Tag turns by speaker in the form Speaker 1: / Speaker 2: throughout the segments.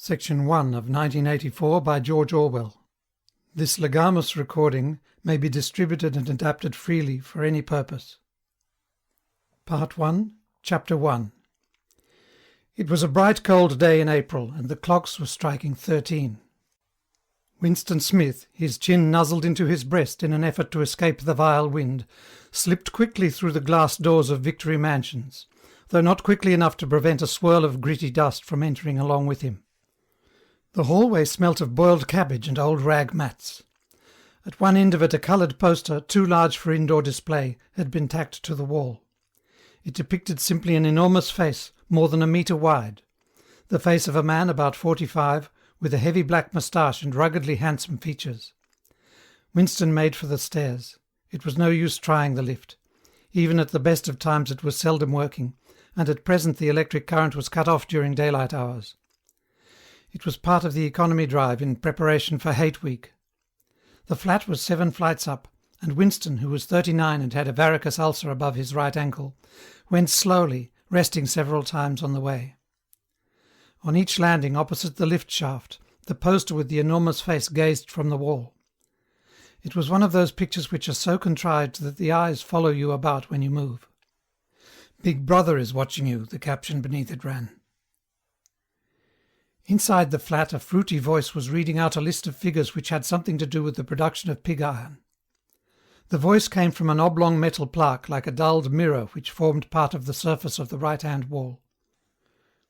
Speaker 1: Section 1 of 1984 by George Orwell. This legamus recording may be distributed and adapted freely for any purpose. Part 1, Chapter 1. It was a bright cold day in April, and the clocks were striking 13. Winston Smith, his chin nuzzled into his breast in an effort to escape the vile wind, slipped quickly through the glass doors of Victory Mansions, though not quickly enough to prevent a swirl of gritty dust from entering along with him. The hallway smelt of boiled cabbage and old rag mats. At one end of it a coloured poster, too large for indoor display, had been tacked to the wall. It depicted simply an enormous face, more than a metre wide. The face of a man about 45, with a heavy black moustache and ruggedly handsome features. Winston made for the stairs. It was no use trying the lift. Even at the best of times it was seldom working, and at present the electric current was cut off during daylight hours. It was part of the economy drive in preparation for Hate Week. The flat was 7 flights up, and Winston, who was 39 and had a varicose ulcer above his right ankle, went slowly, resting several times on the way. On each landing opposite the lift shaft, the poster with the enormous face gazed from the wall. It was one of those pictures which are so contrived that the eyes follow you about when you move. "Big Brother is watching you," the caption beneath it ran. Inside the flat a fruity voice was reading out a list of figures which had something to do with the production of pig iron. The voice came from an oblong metal plaque like a dulled mirror which formed part of the surface of the right-hand wall.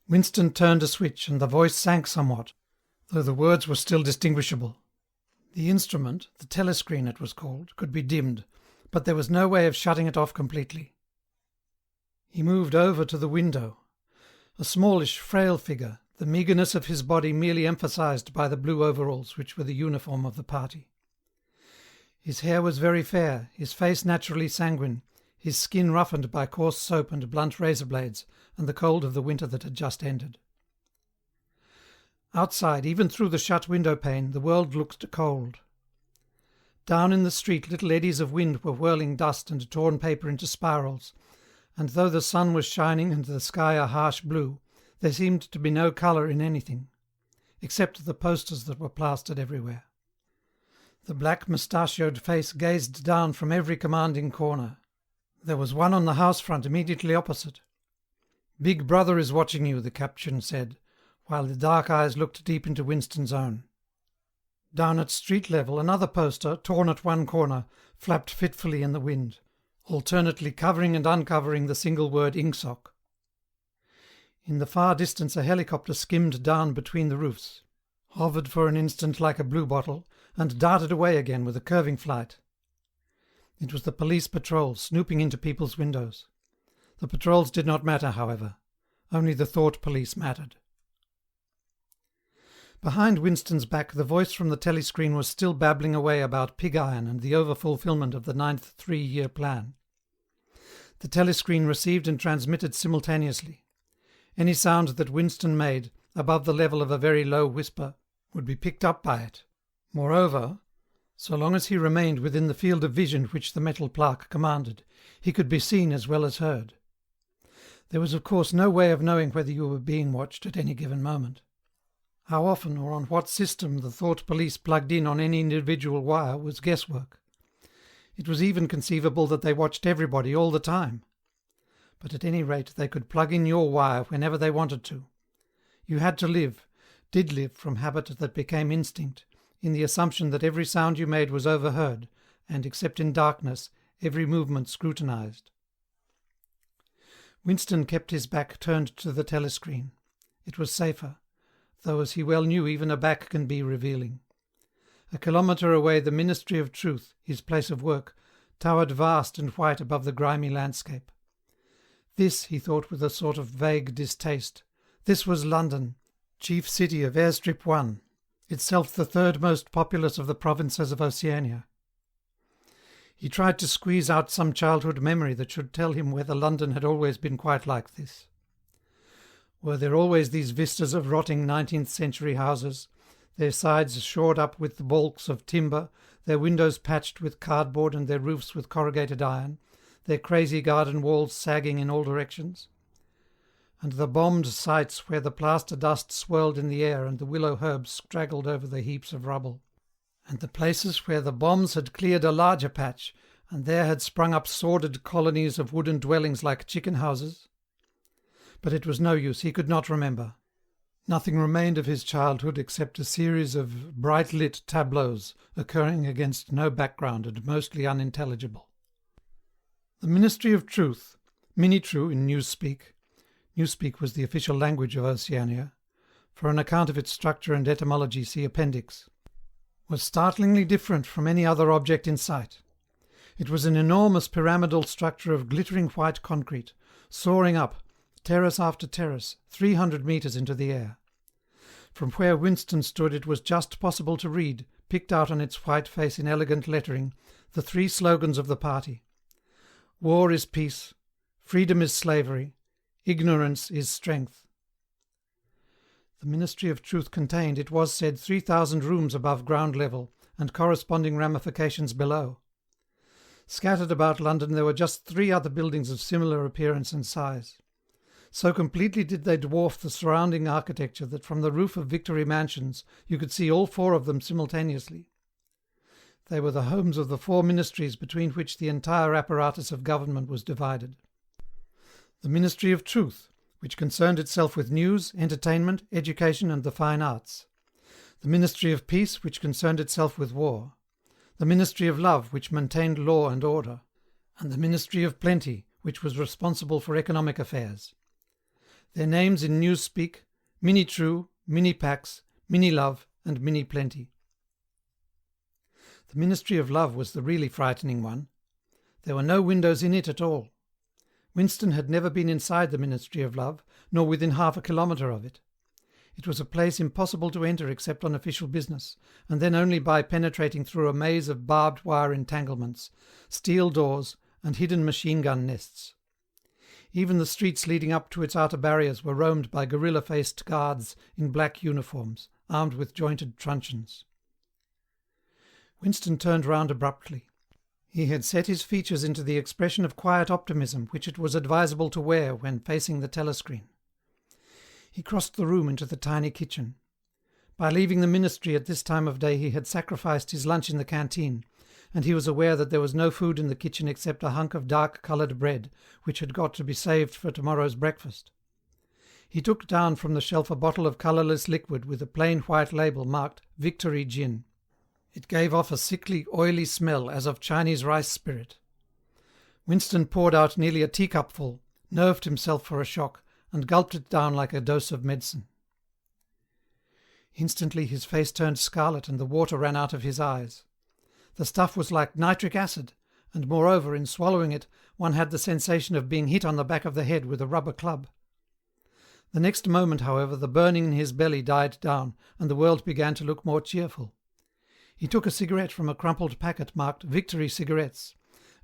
Speaker 1: Winston turned a switch and the voice sank somewhat, though the words were still distinguishable. The instrument, the telescreen it was called, could be dimmed, but there was no way of shutting it off completely. He moved over to the window. A smallish, frail figure, the meagreness of his body merely emphasized by the blue overalls which were the uniform of the party. His hair was very fair, his face naturally sanguine, his skin roughened by coarse soap and blunt razor blades and the cold of the winter that had just ended. Outside, even through the shut window pane, the world looked cold. Down in the street little eddies of wind were whirling dust and torn paper into spirals, and though the sun was shining and the sky a harsh blue, there seemed to be no colour in anything, except the posters that were plastered everywhere. The black moustachioed face gazed down from every commanding corner. There was one on the house front immediately opposite. "Big Brother is watching you," the caption said, while the dark eyes looked deep into Winston's own. Down at street level another poster, torn at one corner, flapped fitfully in the wind, alternately covering and uncovering the single word Ingsoc. In the far distance a helicopter skimmed down between the roofs, hovered for an instant like a bluebottle, and darted away again with a curving flight. It was the police patrol snooping into people's windows. The patrols did not matter, however. Only the thought police mattered. Behind Winston's back the voice from the telescreen was still babbling away about pig iron and the over-fulfilment of the 9th three-year plan. The telescreen received and transmitted simultaneously. Any sound that Winston made, above the level of a very low whisper, would be picked up by it. Moreover, so long as he remained within the field of vision which the metal plaque commanded, he could be seen as well as heard. There was of course no way of knowing whether you were being watched at any given moment. How often or on what system the thought police plugged in on any individual wire was guesswork. It was even conceivable that they watched everybody all the time. But at any rate they could plug in your wire whenever they wanted to. You had to live, did live from habit that became instinct, in the assumption that every sound you made was overheard, and, except in darkness, every movement scrutinized. Winston kept his back turned to the telescreen. It was safer, though as he well knew even a back can be revealing. A kilometre away the Ministry of Truth, his place of work, towered vast and white above the grimy landscape. This, he thought with a sort of vague distaste, this was London, chief city of Airstrip 1, itself the third most populous of the provinces of Oceania. He tried to squeeze out some childhood memory that should tell him whether London had always been quite like this. Were there always these vistas of rotting 19th-century houses, their sides shored up with baulks of timber, their windows patched with cardboard and their roofs with corrugated iron, their crazy garden walls sagging in all directions? and the bombed sites where the plaster dust swirled in the air and the willow herbs straggled over the heaps of rubble, and the places where the bombs had cleared a larger patch, and there had sprung up sordid colonies of wooden dwellings like chicken houses. But it was no use, he could not remember. Nothing remained of his childhood except a series of bright-lit tableaus occurring against no background and mostly unintelligible. The Ministry of Truth, Minitrue in Newspeak — Newspeak was the official language of Oceania. For an account of its structure and etymology see Appendix — was startlingly different from any other object in sight. It was an enormous pyramidal structure of glittering white concrete, soaring up, terrace after terrace, 300 metres into the air. From where Winston stood it was just possible to read, picked out on its white face in elegant lettering, the 3 slogans of the party. War is peace, freedom is slavery, ignorance is strength. The Ministry of Truth contained, it was said, 3,000 rooms above ground level, and corresponding ramifications below. Scattered about London there were just 3 other buildings of similar appearance and size. So completely did they dwarf the surrounding architecture that from the roof of Victory Mansions you could see all 4 of them simultaneously. They were the homes of the 4 ministries between which the entire apparatus of government was divided. The Ministry of Truth, which concerned itself with news, entertainment, education and the fine arts. The Ministry of Peace, which concerned itself with war. The Ministry of Love, which maintained law and order. And the Ministry of Plenty, which was responsible for economic affairs. Their names in Newspeak: Minitrue, Minipax, Minilove and Miniplenty. The Ministry of Love was the really frightening one. There were no windows in it at all. Winston had never been inside the Ministry of Love, nor within half a kilometre of it. It was a place impossible to enter except on official business, and then only by penetrating through a maze of barbed wire entanglements, steel doors, and hidden machine-gun nests. Even the streets leading up to its outer barriers were roamed by gorilla-faced guards in black uniforms, armed with jointed truncheons. Winston turned round abruptly. He had set his features into the expression of quiet optimism which it was advisable to wear when facing the telescreen. He crossed the room into the tiny kitchen. By leaving the ministry at this time of day he had sacrificed his lunch in the canteen, and he was aware that there was no food in the kitchen except a hunk of dark-coloured bread, which had got to be saved for tomorrow's breakfast. He took down from the shelf a bottle of colourless liquid with a plain white label marked Victory Gin. It gave off a sickly, oily smell as of Chinese rice spirit. Winston poured out nearly a teacupful, nerved himself for a shock, and gulped it down like a dose of medicine. Instantly his face turned scarlet and the water ran out of his eyes. The stuff was like nitric acid, and moreover, in swallowing it, one had the sensation of being hit on the back of the head with a rubber club. The next moment, however, the burning in his belly died down, and the world began to look more cheerful. He took a cigarette from a crumpled packet marked Victory Cigarettes,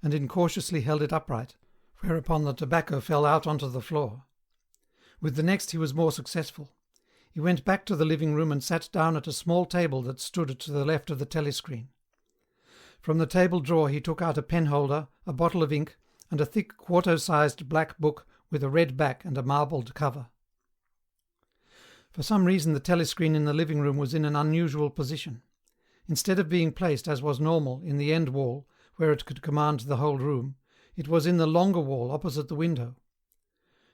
Speaker 1: and incautiously held it upright, whereupon the tobacco fell out onto the floor. With the next he was more successful. He went back to the living room and sat down at a small table that stood to the left of the telescreen. From the table drawer he took out a penholder, a bottle of ink, and a thick quarto-sized black book with a red back and a marbled cover. For some reason the telescreen in the living room was in an unusual position. Instead of being placed, as was normal, in the end wall, where it could command the whole room, it was in the longer wall opposite the window.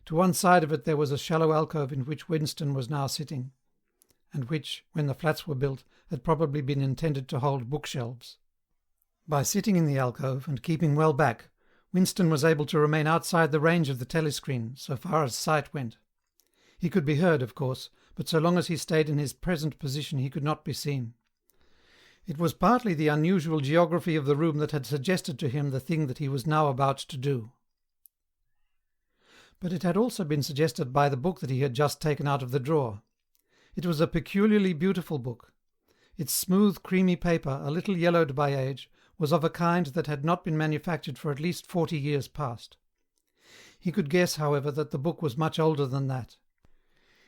Speaker 1: To one side of it there was a shallow alcove in which Winston was now sitting, and which, when the flats were built, had probably been intended to hold bookshelves. By sitting in the alcove, and keeping well back, Winston was able to remain outside the range of the telescreen, so far as sight went. He could be heard, of course, but so long as he stayed in his present position he could not be seen. It was partly the unusual geography of the room that had suggested to him the thing that he was now about to do. But it had also been suggested by the book that he had just taken out of the drawer. It was a peculiarly beautiful book. Its smooth, creamy paper, a little yellowed by age, was of a kind that had not been manufactured for at least 40 years past. He could guess, however, that the book was much older than that.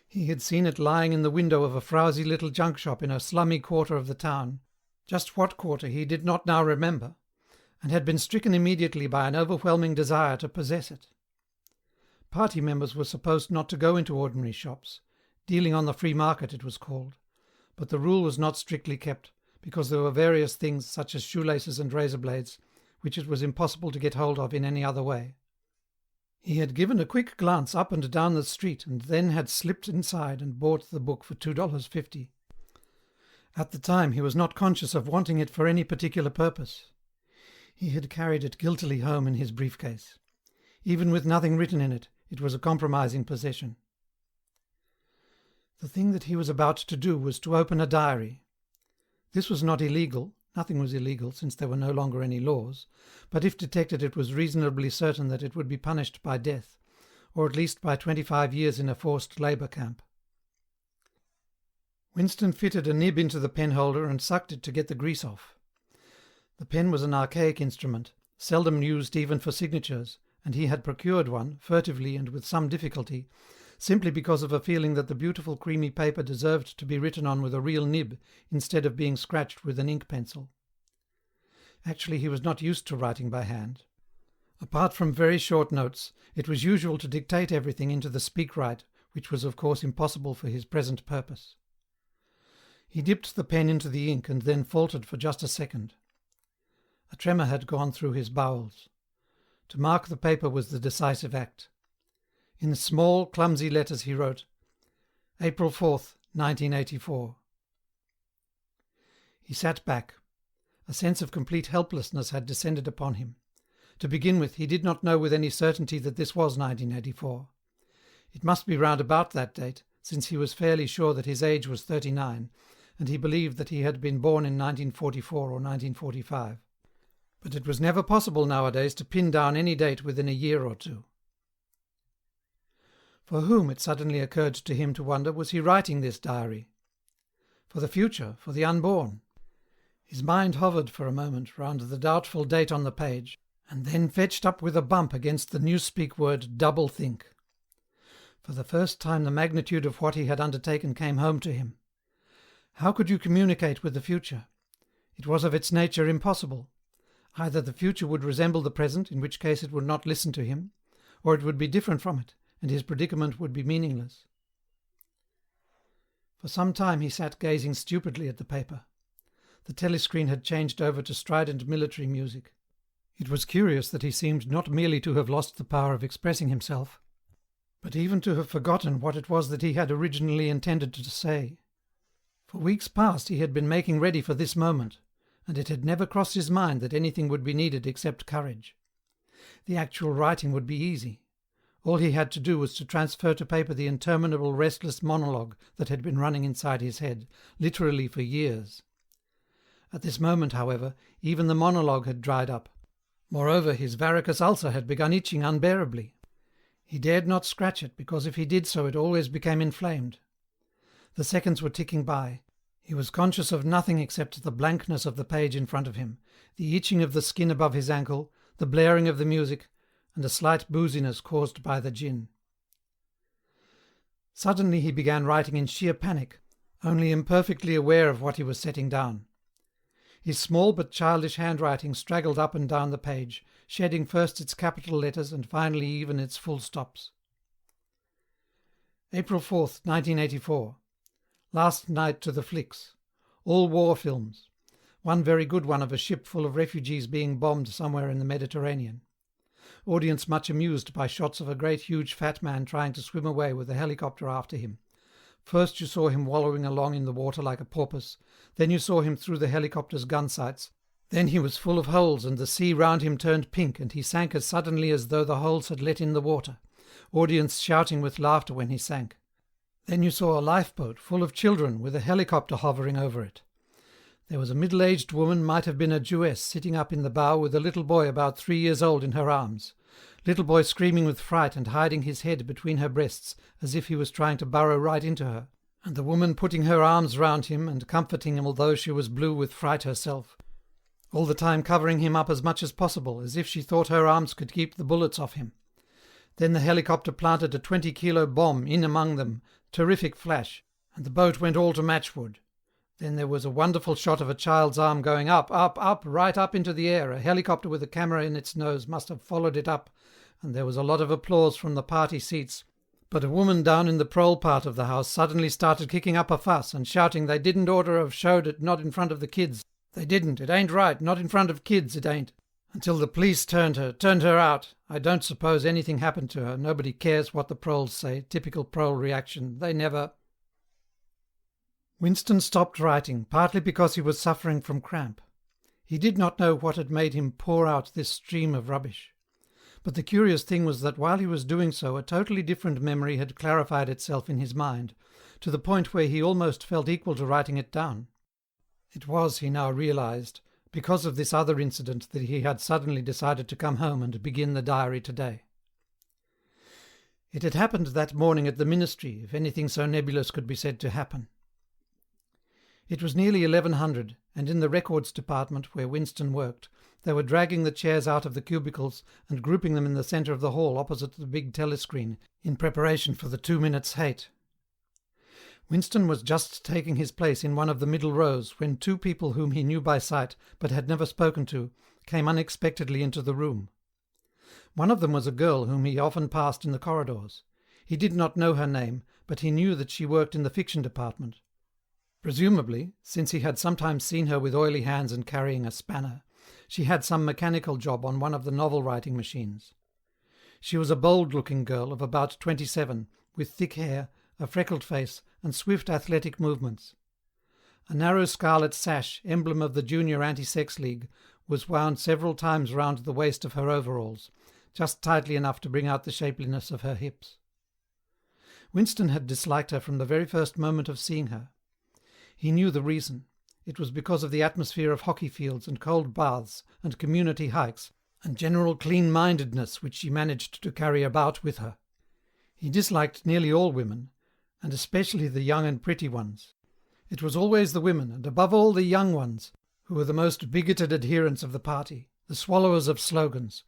Speaker 1: He had seen it lying in the window of a frowsy little junk shop in a slummy quarter of the town, just what quarter he did not now remember, and had been stricken immediately by an overwhelming desire to possess it. Party members were supposed not to go into ordinary shops. Dealing on the free market, it was called. But the rule was not strictly kept, because there were various things, such as shoelaces and razor blades, which it was impossible to get hold of in any other way. He had given a quick glance up and down the street, and then had slipped inside and bought the book for $2.50. At the time he was not conscious of wanting it for any particular purpose. He had carried it guiltily home in his briefcase. Even with nothing written in it, it was a compromising possession. The thing that he was about to do was to open a diary. This was not illegal, nothing was illegal since there were no longer any laws, but if detected it was reasonably certain that it would be punished by death, or at least by 25 years in a forced labour camp. Winston fitted a nib into the penholder and sucked it to get the grease off. The pen was an archaic instrument, seldom used even for signatures, and he had procured one, furtively and with some difficulty, simply because of a feeling that the beautiful creamy paper deserved to be written on with a real nib instead of being scratched with an ink pencil. Actually, he was not used to writing by hand. Apart from very short notes, it was usual to dictate everything into the speakwrite, which was of course impossible for his present purpose. He dipped the pen into the ink and then faltered for just a second. A tremor had gone through his bowels. To mark the paper was the decisive act. In small, clumsy letters he wrote, April 4th, 1984. He sat back. A sense of complete helplessness had descended upon him. To begin with, he did not know with any certainty that this was 1984. It must be round about that date, since he was fairly sure that his age was 39, and he believed that he had been born in 1944 or 1945. But it was never possible nowadays to pin down any date within a year or two. For whom, it suddenly occurred to him to wonder, was he writing this diary? For the future, for the unborn? His mind hovered for a moment round the doubtful date on the page, and then fetched up with a bump against the newspeak word doublethink. For the first time the magnitude of what he had undertaken came home to him. How could you communicate with the future? It was of its nature impossible. Either the future would resemble the present, in which case it would not listen to him, or it would be different from it, and his predicament would be meaningless. For some time he sat gazing stupidly at the paper. The telescreen had changed over to strident military music. It was curious that he seemed not merely to have lost the power of expressing himself, but even to have forgotten what it was that he had originally intended to say. For weeks past he had been making ready for this moment, and it had never crossed his mind that anything would be needed except courage. The actual writing would be easy. All he had to do was to transfer to paper the interminable restless monologue that had been running inside his head, literally for years. At this moment, however, even the monologue had dried up. Moreover, his varicose ulcer had begun itching unbearably. He dared not scratch it, because if he did so it always became inflamed. The seconds were ticking by. He was conscious of nothing except the blankness of the page in front of him, the itching of the skin above his ankle, the blaring of the music, and a slight booziness caused by the gin. Suddenly he began writing in sheer panic, only imperfectly aware of what he was setting down. His small but childish handwriting straggled up and down the page, shedding first its capital letters and finally even its full stops. April 4th, 1984. Last night to the flicks. All war films. One very good one of a ship full of refugees being bombed somewhere in the Mediterranean. Audience much amused by shots of a great huge fat man trying to swim away with a helicopter after him. First you saw him wallowing along in the water like a porpoise, then you saw him through the helicopter's gun sights, then he was full of holes and the sea round him turned pink and he sank as suddenly as though the holes had let in the water, audience shouting with laughter when he sank. Then you saw a lifeboat full of children with a helicopter hovering over it. There was a middle-aged woman, might have been a Jewess, sitting up in the bow with a little boy about 3 years old in her arms. Little boy screaming with fright and hiding his head between her breasts as if he was trying to burrow right into her, and the woman putting her arms round him and comforting him although she was blue with fright herself, all the time covering him up as much as possible, as if she thought her arms could keep the bullets off him. Then the helicopter planted a 20-kilo bomb in among them, terrific flash, and the boat went all to matchwood. Then there was a wonderful shot of a child's arm going up, right up into the air. A helicopter with a camera in its nose must have followed it up, and there was a lot of applause from the party seats, but a woman down in the prole part of the house suddenly started kicking up a fuss and shouting they didn't oughter have showed it, not in front of the kids. They didn't, it ain't right, not in front of kids, it ain't. Until the police turned her out. I don't suppose anything happened to her. Nobody cares what the proles say. Typical prole reaction. They never... Winston stopped writing, partly because he was suffering from cramp. He did not know what had made him pour out this stream of rubbish. But the curious thing was that while he was doing so, a totally different memory had clarified itself in his mind, to the point where he almost felt equal to writing it down. It was, he now realized, because of this other incident that he had suddenly decided to come home and begin the diary today. It had happened that morning at the ministry, if anything so nebulous could be said to happen. It was nearly 1100, and in the records department, where Winston worked, they were dragging the chairs out of the cubicles and grouping them in the centre of the hall opposite the big telescreen, in preparation for the 2 minutes hate. Winston was just taking his place in one of the middle rows when two people whom he knew by sight, but had never spoken to, came unexpectedly into the room. One of them was a girl whom he often passed in the corridors. He did not know her name, but he knew that she worked in the fiction department. Presumably, since he had sometimes seen her with oily hands and carrying a spanner, she had some mechanical job on one of the novel-writing machines. She was a bold-looking girl of about 27, with thick hair, a freckled face, and swift athletic movements. A narrow scarlet sash, emblem of the Junior Anti-Sex League, was wound several times round the waist of her overalls, just tightly enough to bring out the shapeliness of her hips. Winston had disliked her from the very first moment of seeing her. He knew the reason. It was because of the atmosphere of hockey fields and cold baths and community hikes and general clean-mindedness which she managed to carry about with her. He disliked nearly all women, and especially the young and pretty ones. It was always the women, and above all the young ones, who were the most bigoted adherents of the party, the swallowers of slogans,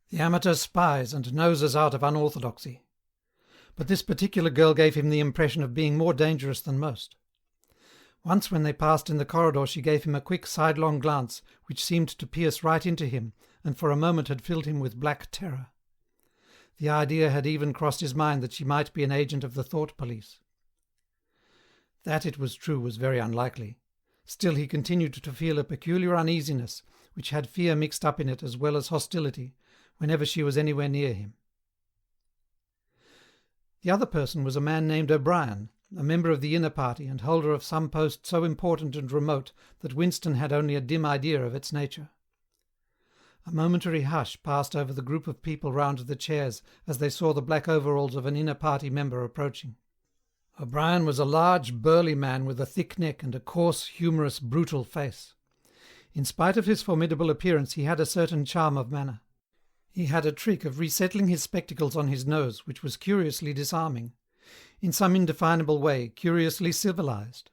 Speaker 1: the amateur spies and nosers out of unorthodoxy. But this particular girl gave him the impression of being more dangerous than most. Once when they passed in the corridor she gave him a quick sidelong glance which seemed to pierce right into him and for a moment had filled him with black terror. The idea had even crossed his mind that she might be an agent of the thought police. That, it was true, was very unlikely. Still he continued to feel a peculiar uneasiness, which had fear mixed up in it as well as hostility, whenever she was anywhere near him. The other person was a man named O'Brien, a member of the inner party and holder of some post so important and remote that Winston had only a dim idea of its nature. A momentary hush passed over the group of people round the chairs as they saw the black overalls of an inner party member approaching. O'Brien was a large, burly man with a thick neck and a coarse, humorous, brutal face. In spite of his formidable appearance, he had a certain charm of manner. He had a trick of resettling his spectacles on his nose, which was curiously disarming. In some indefinable way, curiously civilized.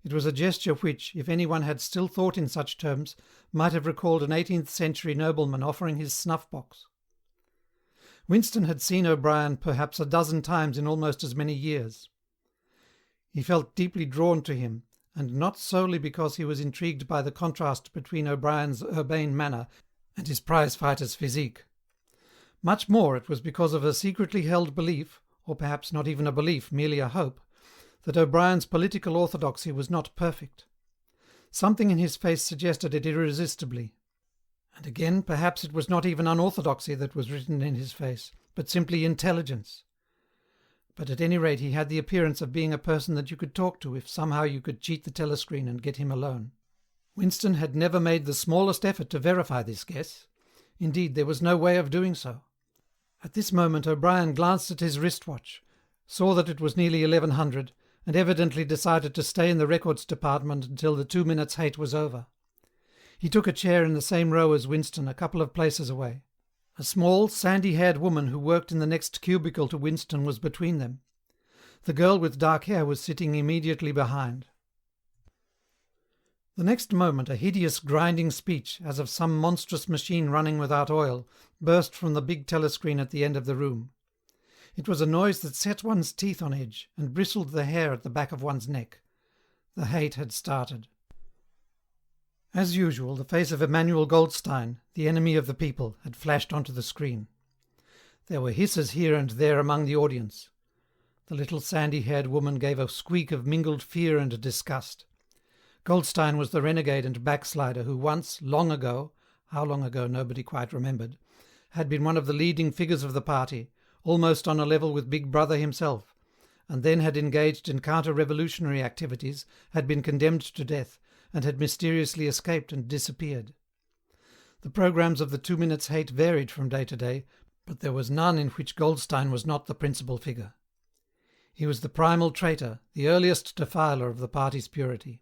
Speaker 1: It was a gesture which, if anyone had still thought in such terms, might have recalled an 18th-century nobleman offering his snuff-box. Winston had seen O'Brien perhaps a dozen times in almost as many years. He felt deeply drawn to him, and not solely because he was intrigued by the contrast between O'Brien's urbane manner and his prize-fighter's physique. Much more it was because of a secretly held belief, or perhaps not even a belief, merely a hope, that O'Brien's political orthodoxy was not perfect. Something in his face suggested it irresistibly. And again, perhaps it was not even unorthodoxy that was written in his face, but simply intelligence. But at any rate he had the appearance of being a person that you could talk to if somehow you could cheat the telescreen and get him alone. Winston had never made the smallest effort to verify this guess. Indeed, there was no way of doing so. At this moment O'Brien glanced at his wristwatch, saw that it was nearly 1100, and evidently decided to stay in the records department until the 2 minutes hate was over. He took a chair in the same row as Winston, a couple of places away. A small, sandy-haired woman who worked in the next cubicle to Winston was between them. The girl with dark hair was sitting immediately behind. The next moment a hideous grinding speech, as of some monstrous machine running without oil, burst from the big telescreen at the end of the room. It was a noise that set one's teeth on edge and bristled the hair at the back of one's neck. The hate had started. As usual, the face of Emmanuel Goldstein, the enemy of the people, had flashed onto the screen. There were hisses here and there among the audience. The little sandy-haired woman gave a squeak of mingled fear and disgust. Goldstein was the renegade and backslider who once, long ago, how long ago nobody quite remembered, had been one of the leading figures of the party, almost on a level with Big Brother himself, and then had engaged in counter-revolutionary activities, had been condemned to death, and had mysteriously escaped and disappeared. The programmes of the 2 Minutes Hate varied from day to day, but there was none in which Goldstein was not the principal figure. He was the primal traitor, the earliest defiler of the party's purity.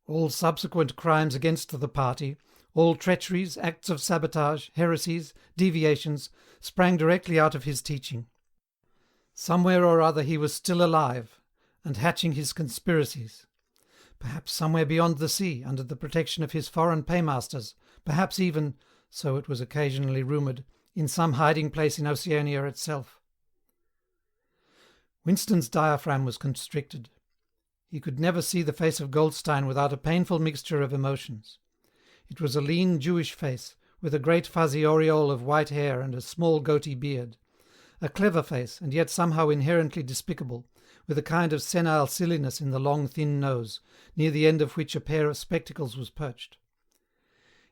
Speaker 1: All subsequent crimes against the party, all treacheries, acts of sabotage, heresies, deviations, sprang directly out of his teaching. Somewhere or other he was still alive, and hatching his conspiracies. Perhaps somewhere beyond the sea, under the protection of his foreign paymasters, perhaps even, so it was occasionally rumoured, in some hiding place in Oceania itself. Winston's diaphragm was constricted. He could never see the face of Goldstein without a painful mixture of emotions. It was a lean Jewish face, with a great fuzzy aureole of white hair and a small goatee beard. A clever face, and yet somehow inherently despicable, with a kind of senile silliness in the long thin nose, near the end of which a pair of spectacles was perched.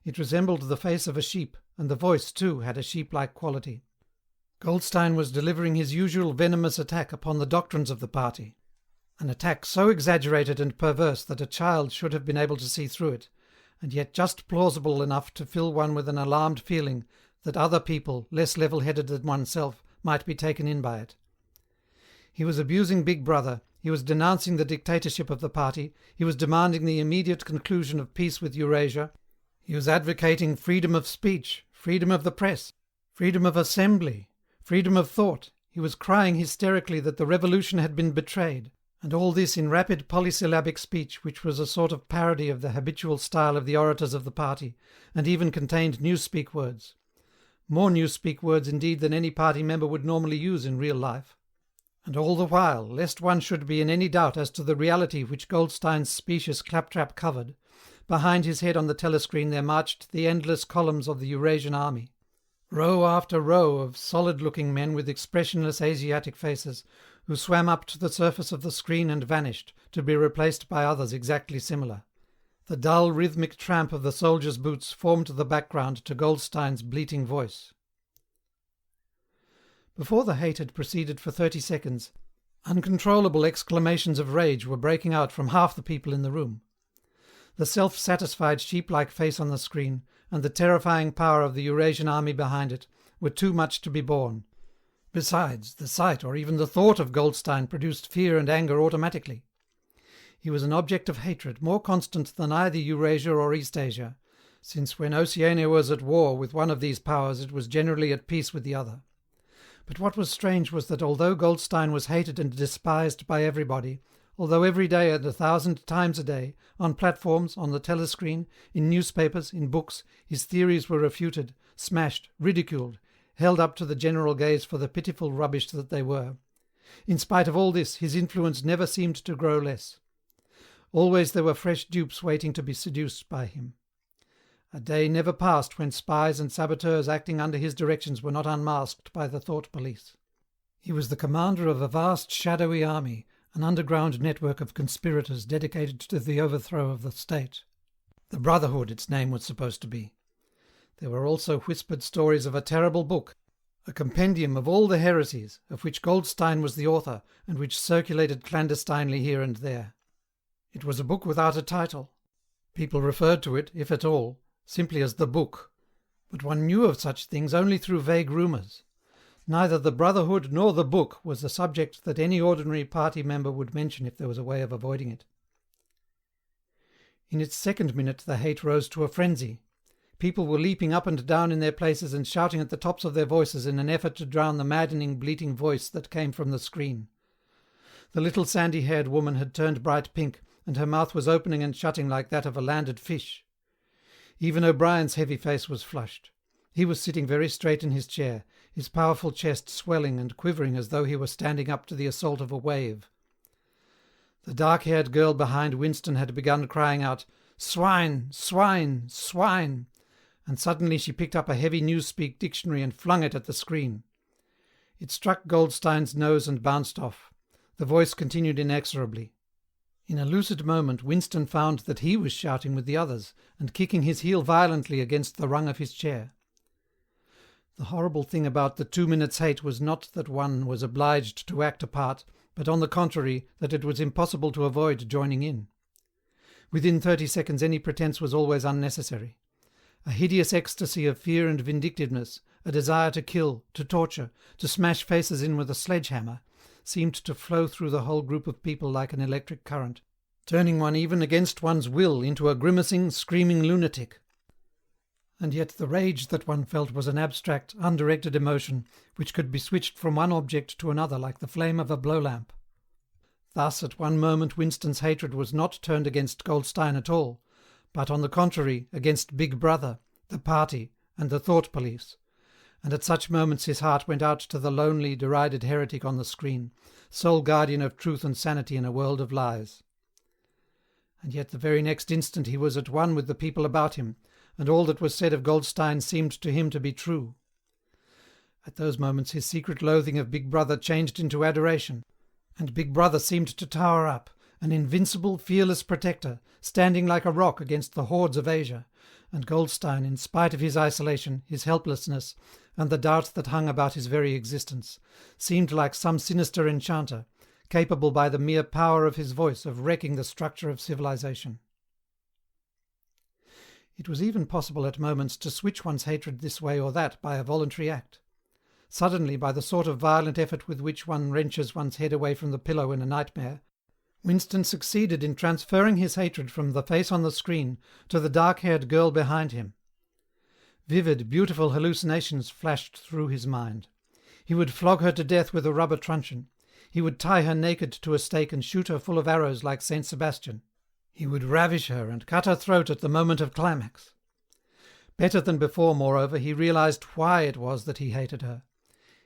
Speaker 1: It resembled the face of a sheep, and the voice, too, had a sheep-like quality. Goldstein was delivering his usual venomous attack upon the doctrines of the party, an attack so exaggerated and perverse that a child should have been able to see through it, and yet just plausible enough to fill one with an alarmed feeling that other people, less level-headed than oneself, might be taken in by it. He was abusing Big Brother, he was denouncing the dictatorship of the party, he was demanding the immediate conclusion of peace with Eurasia, he was advocating freedom of speech, freedom of the press, freedom of assembly, freedom of thought, he was crying hysterically that the revolution had been betrayed, and all this in rapid polysyllabic speech which was a sort of parody of the habitual style of the orators of the party, and even contained newspeak words. More newspeak words indeed than any party member would normally use in real life. And all the while, lest one should be in any doubt as to the reality which Goldstein's specious claptrap covered, behind his head on the telescreen there marched the endless columns of the Eurasian army. Row after row of solid-looking men with expressionless Asiatic faces, who swam up to the surface of the screen and vanished, to be replaced by others exactly similar. The dull rhythmic tramp of the soldiers' boots formed the background to Goldstein's bleating voice. Before the hate had proceeded for 30 seconds, uncontrollable exclamations of rage were breaking out from half the people in the room. The self-satisfied sheep-like face on the screen, and the terrifying power of the Eurasian army behind it, were too much to be borne. Besides, the sight or even the thought of Goldstein produced fear and anger automatically. He was an object of hatred more constant than either Eurasia or Eastasia, since when Oceania was at war with one of these powers it was generally at peace with the other. But what was strange was that although Goldstein was hated and despised by everybody, although every day and 1,000 times a day, on platforms, on the telescreen, in newspapers, in books, his theories were refuted, smashed, ridiculed, held up to the general gaze for the pitiful rubbish that they were. In spite of all this, his influence never seemed to grow less. Always there were fresh dupes waiting to be seduced by him. A day never passed when spies and saboteurs acting under his directions were not unmasked by the thought police. He was the commander of a vast shadowy army, an underground network of conspirators dedicated to the overthrow of the state. The Brotherhood, its name was supposed to be. There were also whispered stories of a terrible book, a compendium of all the heresies, of which Goldstein was the author, and which circulated clandestinely here and there. It was a book without a title. People referred to it, if at all, simply as the book, but one knew of such things only through vague rumours. Neither the Brotherhood nor the book was a subject that any ordinary party member would mention if there was a way of avoiding it. In its second minute the hate rose to a frenzy. People were leaping up and down in their places and shouting at the tops of their voices in an effort to drown the maddening, bleating voice that came from the screen. The little sandy-haired woman had turned bright pink, and her mouth was opening and shutting like that of a landed fish. Even O'Brien's heavy face was flushed. He was sitting very straight in his chair, his powerful chest swelling and quivering as though he were standing up to the assault of a wave. The dark-haired girl behind Winston had begun crying out, "Swine! Swine! Swine!" and suddenly she picked up a heavy newspeak dictionary and flung it at the screen. It struck Goldstein's nose and bounced off. The voice continued inexorably. In a lucid moment Winston found that he was shouting with the others and kicking his heel violently against the rung of his chair. The horrible thing about the 2 minutes' hate was not that one was obliged to act a part, but on the contrary that it was impossible to avoid joining in. Within 30 seconds any pretence was always unnecessary. A hideous ecstasy of fear and vindictiveness, a desire to kill, to torture, to smash faces in with a sledgehammer, seemed to flow through the whole group of people like an electric current, turning one even against one's will into a grimacing, screaming lunatic. And yet the rage that one felt was an abstract, undirected emotion which could be switched from one object to another like the flame of a blow-lamp. Thus, at one moment Winston's hatred was not turned against Goldstein at all, but on the contrary against Big Brother, the party, and the thought police, and at such moments his heart went out to the lonely, derided heretic on the screen, sole guardian of truth and sanity in a world of lies. And yet the very next instant he was at one with the people about him, and all that was said of Goldstein seemed to him to be true. At those moments his secret loathing of Big Brother changed into adoration, and Big Brother seemed to tower up, an invincible, fearless protector, standing like a rock against the hordes of Asia, and Goldstein, in spite of his isolation, his helplessness, and the doubt that hung about his very existence, seemed like some sinister enchanter, capable by the mere power of his voice of wrecking the structure of civilization. It was even possible at moments to switch one's hatred this way or that by a voluntary act. Suddenly, by the sort of violent effort with which one wrenches one's head away from the pillow in a nightmare, Winston succeeded in transferring his hatred from the face on the screen to the dark-haired girl behind him. Vivid, beautiful hallucinations flashed through his mind. He would flog her to death with a rubber truncheon. He would tie her naked to a stake and shoot her full of arrows like Saint Sebastian. He would ravish her and cut her throat at the moment of climax. Better than before, moreover, he realized why it was that he hated her.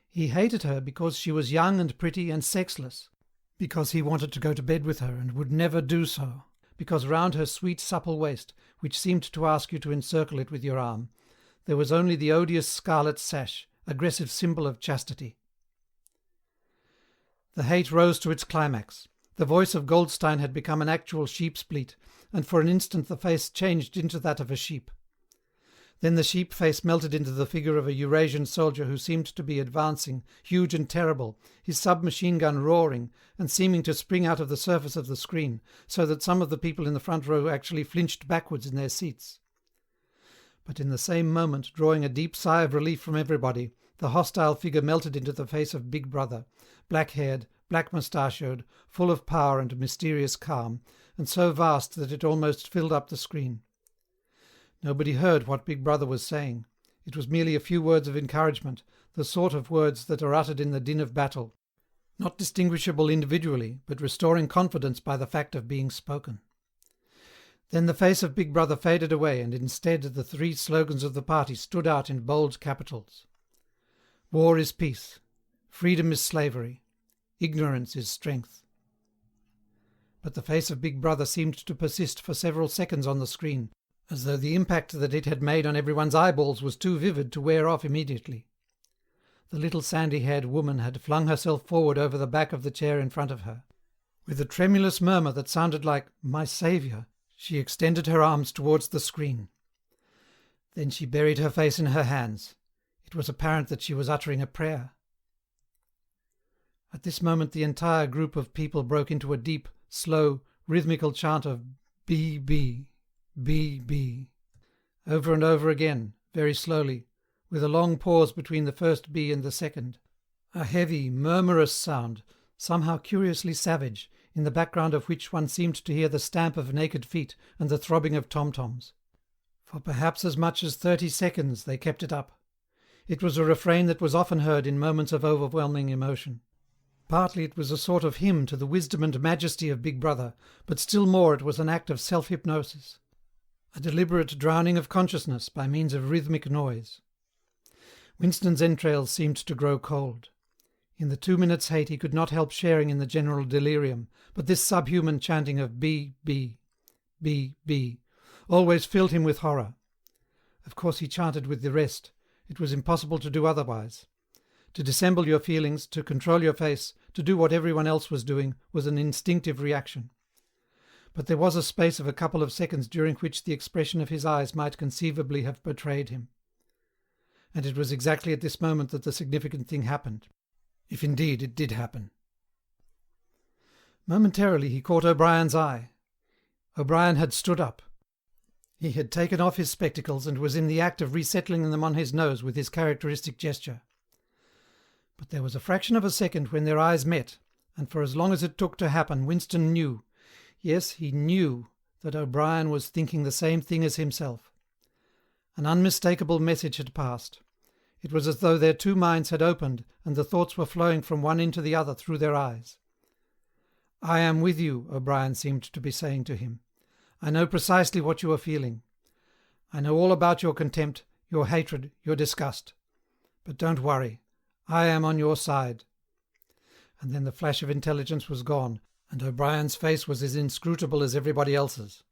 Speaker 1: He hated her because she was young and pretty and sexless, because he wanted to go to bed with her and would never do so, because round her sweet supple waist, which seemed to ask you to encircle it with your arm, there was only the odious scarlet sash, aggressive symbol of chastity. The hate rose to its climax. The voice of Goldstein had become an actual sheep's bleat, and for an instant the face changed into that of a sheep. Then the sheep face melted into the figure of a Eurasian soldier who seemed to be advancing, huge and terrible, his submachine gun roaring and seeming to spring out of the surface of the screen, so that some of the people in the front row actually flinched backwards in their seats. But in the same moment, drawing a deep sigh of relief from everybody, the hostile figure melted into the face of Big Brother, black-haired, black-moustachioed, full of power and mysterious calm, and so vast that it almost filled up the screen. Nobody heard what Big Brother was saying. It was merely a few words of encouragement, the sort of words that are uttered in the din of battle, not distinguishable individually, but restoring confidence by the fact of being spoken. Then the face of Big Brother faded away, and instead the 3 slogans of the party stood out in bold capitals. War is peace. Freedom is slavery. Ignorance is strength. But the face of Big Brother seemed to persist for several seconds on the screen, as though the impact that it had made on everyone's eyeballs was too vivid to wear off immediately. The little sandy-haired woman had flung herself forward over the back of the chair in front of her. With a tremulous murmur that sounded like, "My Saviour," she extended her arms towards the screen. Then she buried her face in her hands. It was apparent that she was uttering a prayer. At this moment the entire group of people broke into a deep, slow, rhythmical chant of B.B., B.B., over and over again, very slowly, with a long pause between the first B and the second, a heavy, murmurous sound, somehow curiously savage, in the background of which one seemed to hear the stamp of naked feet and the throbbing of tom-toms. For perhaps as much as 30 seconds they kept it up. It was a refrain that was often heard in moments of overwhelming emotion. Partly it was a sort of hymn to the wisdom and majesty of Big Brother, but still more it was an act of self-hypnosis, a deliberate drowning of consciousness by means of rhythmic noise. Winston's entrails seemed to grow cold. In the 2 minutes' hate he could not help sharing in the general delirium, but this subhuman chanting of B, B, B, B, always filled him with horror. Of course he chanted with the rest. It was impossible to do otherwise. To dissemble your feelings, to control your face, to do what everyone else was doing, was an instinctive reaction. But there was a space of a couple of seconds during which the expression of his eyes might conceivably have betrayed him. And it was exactly at this moment that the significant thing happened, if indeed it did happen. Momentarily he caught O'Brien's eye. O'Brien had stood up. He had taken off his spectacles and was in the act of resettling them on his nose with his characteristic gesture. But there was a fraction of a second when their eyes met, and for as long as it took to happen, Winston knew, yes, he knew, that O'Brien was thinking the same thing as himself. An unmistakable message had passed. It was as though their two minds had opened and the thoughts were flowing from one into the other through their eyes. "I am with you," O'Brien seemed to be saying to him. "I know precisely what you are feeling. I know all about your contempt, your hatred, your disgust. But don't worry. I am on your side." And then the flash of intelligence was gone, and O'Brien's face was as inscrutable as everybody else's.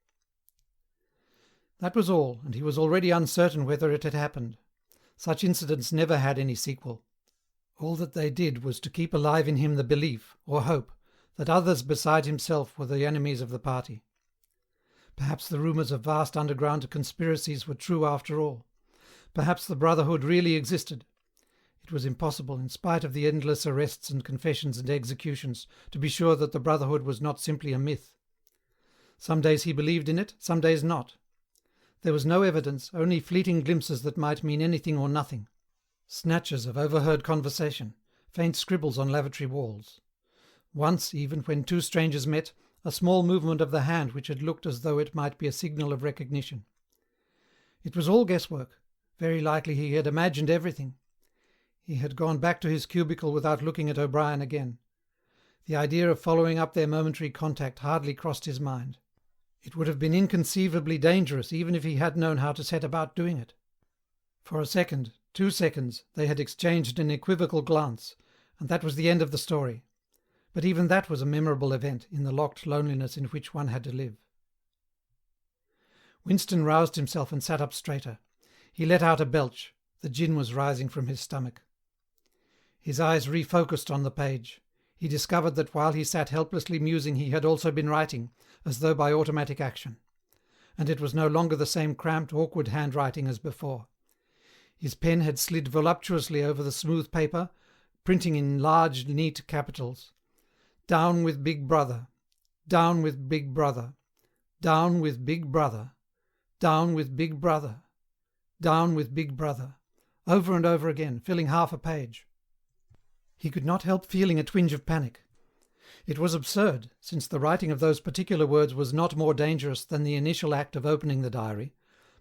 Speaker 1: That was all, and he was already uncertain whether it had happened. Such incidents never had any sequel. All that they did was to keep alive in him the belief, or hope, that others beside himself were the enemies of the party. Perhaps the rumours of vast underground conspiracies were true after all. Perhaps the Brotherhood really existed. It was impossible, in spite of the endless arrests and confessions and executions, to be sure that the Brotherhood was not simply a myth. Some days he believed in it, some days not. There was no evidence, only fleeting glimpses that might mean anything or nothing. Snatches of overheard conversation, faint scribbles on lavatory walls. Once, even, when two strangers met, a small movement of the hand which had looked as though it might be a signal of recognition. It was all guesswork. Very likely he had imagined everything. He had gone back to his cubicle without looking at O'Brien again. The idea of following up their momentary contact hardly crossed his mind. It would have been inconceivably dangerous even if he had known how to set about doing it. For a second, 2 seconds, they had exchanged an equivocal glance, and that was the end of the story. But even that was a memorable event in the locked loneliness in which one had to live. Winston roused himself and sat up straighter. He let out a belch. The gin was rising from his stomach. His eyes refocused on the page. He discovered that while he sat helplessly musing he had also been writing, as though by automatic action. And it was no longer the same cramped, awkward handwriting as before. His pen had slid voluptuously over the smooth paper, printing in large, neat capitals: "Down with Big Brother. Down with Big Brother. Down with Big Brother. Down with Big Brother. Down with Big Brother," over and over again, filling half a page. He could not help feeling a twinge of panic. It was absurd, since the writing of those particular words was not more dangerous than the initial act of opening the diary,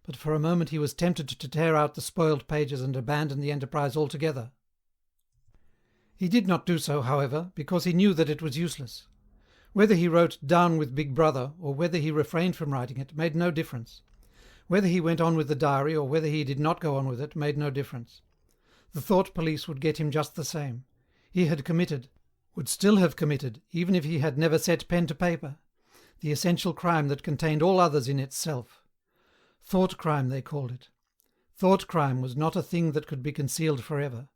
Speaker 1: but for a moment he was tempted to tear out the spoiled pages and abandon the enterprise altogether. He did not do so, however, because he knew that it was useless. Whether he wrote "Down with Big Brother" or whether he refrained from writing it made no difference. Whether he went on with the diary or whether he did not go on with it made no difference. The thought police would get him just the same. He had committed, would still have committed, even if he had never set pen to paper, the essential crime that contained all others in itself. Thought crime, they called it. Thought crime was not a thing that could be concealed forever.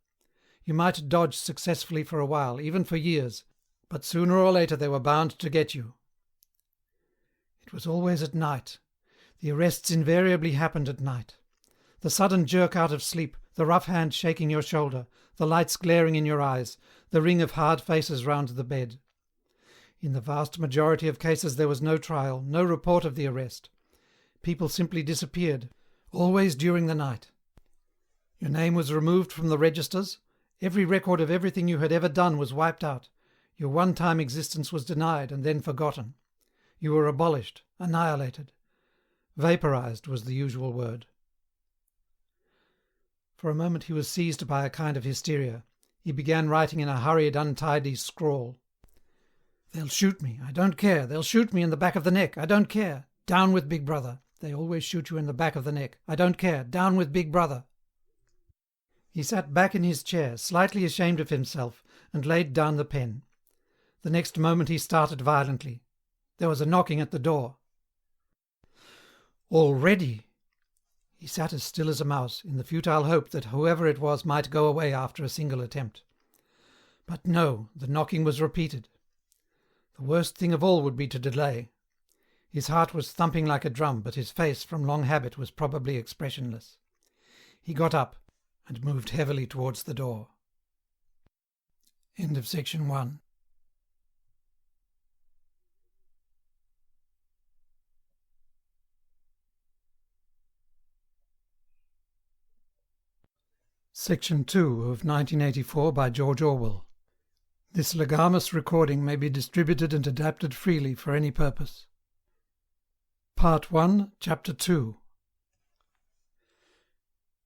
Speaker 1: You might dodge successfully for a while, even for years, but sooner or later they were bound to get you. It was always at night. The arrests invariably happened at night. The sudden jerk out of sleep, the rough hand shaking your shoulder, the lights glaring in your eyes, the ring of hard faces round the bed. In the vast majority of cases there was no trial, no report of the arrest. People simply disappeared, always during the night. Your name was removed from the registers. Every record of everything you had ever done was wiped out. Your one-time existence was denied and then forgotten. You were abolished, annihilated. Vaporized was the usual word. For a moment he was seized by a kind of hysteria. He began writing in a hurried, untidy scrawl. "They'll shoot me. I don't care. They'll shoot me in the back of the neck. I don't care. Down with Big Brother. They always shoot you in the back of the neck. I don't care. Down with Big Brother." He sat back in his chair, slightly ashamed of himself, and laid down the pen. The next moment he started violently. There was a knocking at the door. "Already!" He sat as still as a mouse, in the futile hope that whoever it was might go away after a single attempt. But no, the knocking was repeated. The worst thing of all would be to delay. His heart was thumping like a drum, but his face, from long habit, was probably expressionless. He got up and moved heavily towards the door. End of section 1. Section 2 of 1984 by George Orwell. This legamus recording may be distributed and adapted freely for any purpose. Part 1, Chapter 2.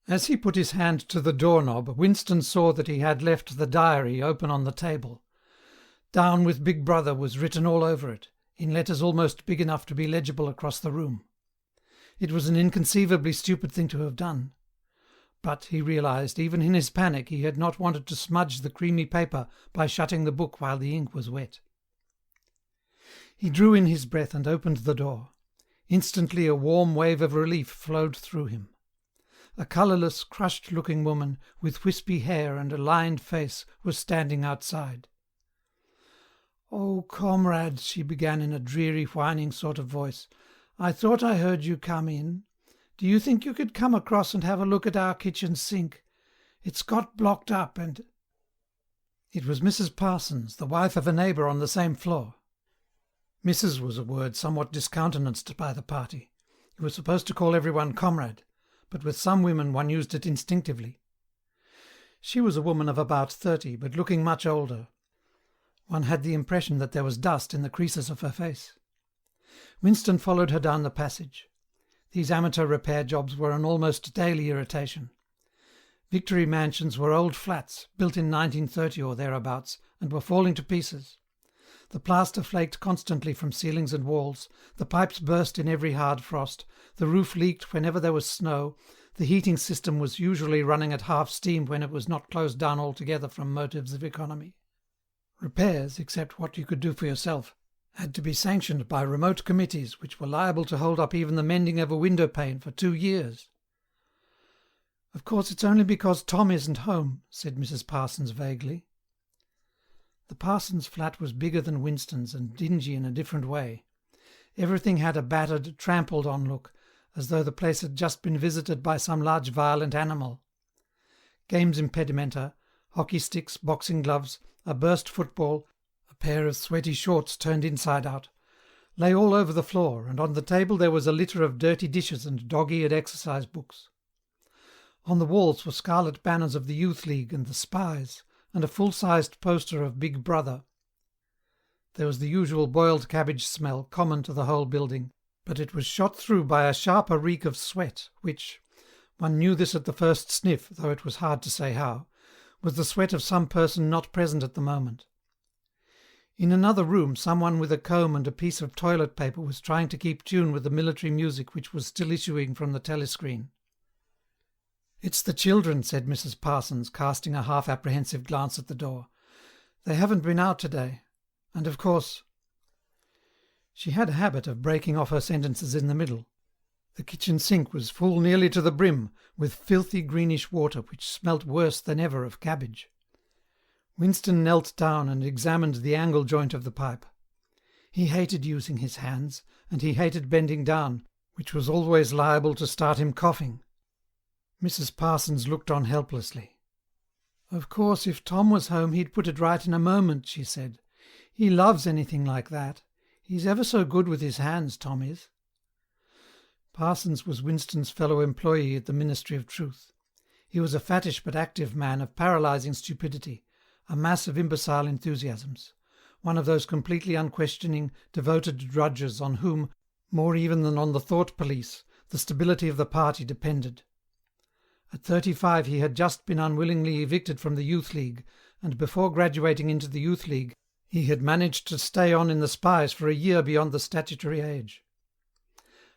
Speaker 1: As he put his hand to the doorknob, Winston saw that he had left the diary open on the table. Down with Big Brother was written all over it, in letters almost big enough to be legible across the room. It was an inconceivably stupid thing to have done. But, he realised, even in his panic, he had not wanted to smudge the creamy paper by shutting the book while the ink was wet. He drew in his breath and opened the door. Instantly a warm wave of relief flowed through him. A colourless, crushed-looking woman, with wispy hair and a lined face, was standing outside. "Oh, comrade," she began in a dreary, whining sort of voice, "I thought I heard you come in. Do you think you could come across and have a look at our kitchen sink? It's got blocked up and—" It was Mrs. Parsons, the wife of a neighbour on the same floor. Mrs. was a word somewhat discountenanced by the party. You were supposed to call everyone comrade, but with some women one used it instinctively. She was a woman of about 30, but looking much older. One had the impression that there was dust in the creases of her face. Winston followed her down the passage. These amateur repair jobs were an almost daily irritation. Victory mansions were old flats, built in 1930 or thereabouts, and were falling to pieces. The plaster flaked constantly from ceilings and walls, the pipes burst in every hard frost, the roof leaked whenever there was snow, the heating system was usually running at half steam when it was not closed down altogether from motives of economy. Repairs, except what you could do for yourself, had to be sanctioned by remote committees which were liable to hold up even the mending of a window pane for 2 years. "Of course it's only because Tom isn't home," said Mrs. Parsons vaguely. The Parsons' flat was bigger than Winston's and dingy in a different way. Everything had a battered, trampled-on look, as though the place had just been visited by some large violent animal. Games impedimenta, hockey sticks, boxing gloves, a burst football, a pair of sweaty shorts turned inside out, lay all over the floor, and on the table there was a litter of dirty dishes and dog-eared exercise books. On the walls were scarlet banners of the Youth League and the Spies, and a full-sized poster of Big Brother. There was the usual boiled cabbage smell, common to the whole building, but it was shot through by a sharper reek of sweat, which, one knew this at the first sniff, though it was hard to say how, was the sweat of some person not present at the moment. In another room, someone with a comb and a piece of toilet paper was trying to keep tune with the military music which was still issuing from the telescreen. "It's the children," said Mrs. Parsons, casting a half-apprehensive glance at the door. "They haven't been out today. And of course—" She had a habit of breaking off her sentences in the middle. The kitchen sink was full nearly to the brim, with filthy greenish water which smelt worse than ever of cabbage. Winston knelt down and examined the angle joint of the pipe. He hated using his hands, and he hated bending down, which was always liable to start him coughing. Mrs. Parsons looked on helplessly. "Of course, if Tom was home he'd put it right in a moment," she said. "He loves anything like that. He's ever so good with his hands, Tom is." Parsons was Winston's fellow employee at the Ministry of Truth. He was a fattish but active man of paralysing stupidity, a mass of imbecile enthusiasms, one of those completely unquestioning, devoted drudges on whom, more even than on the thought police, the stability of the party depended. At 35 he had just been unwillingly evicted from the Youth League, and before graduating into the Youth League he had managed to stay on in the Spies for a year beyond the statutory age.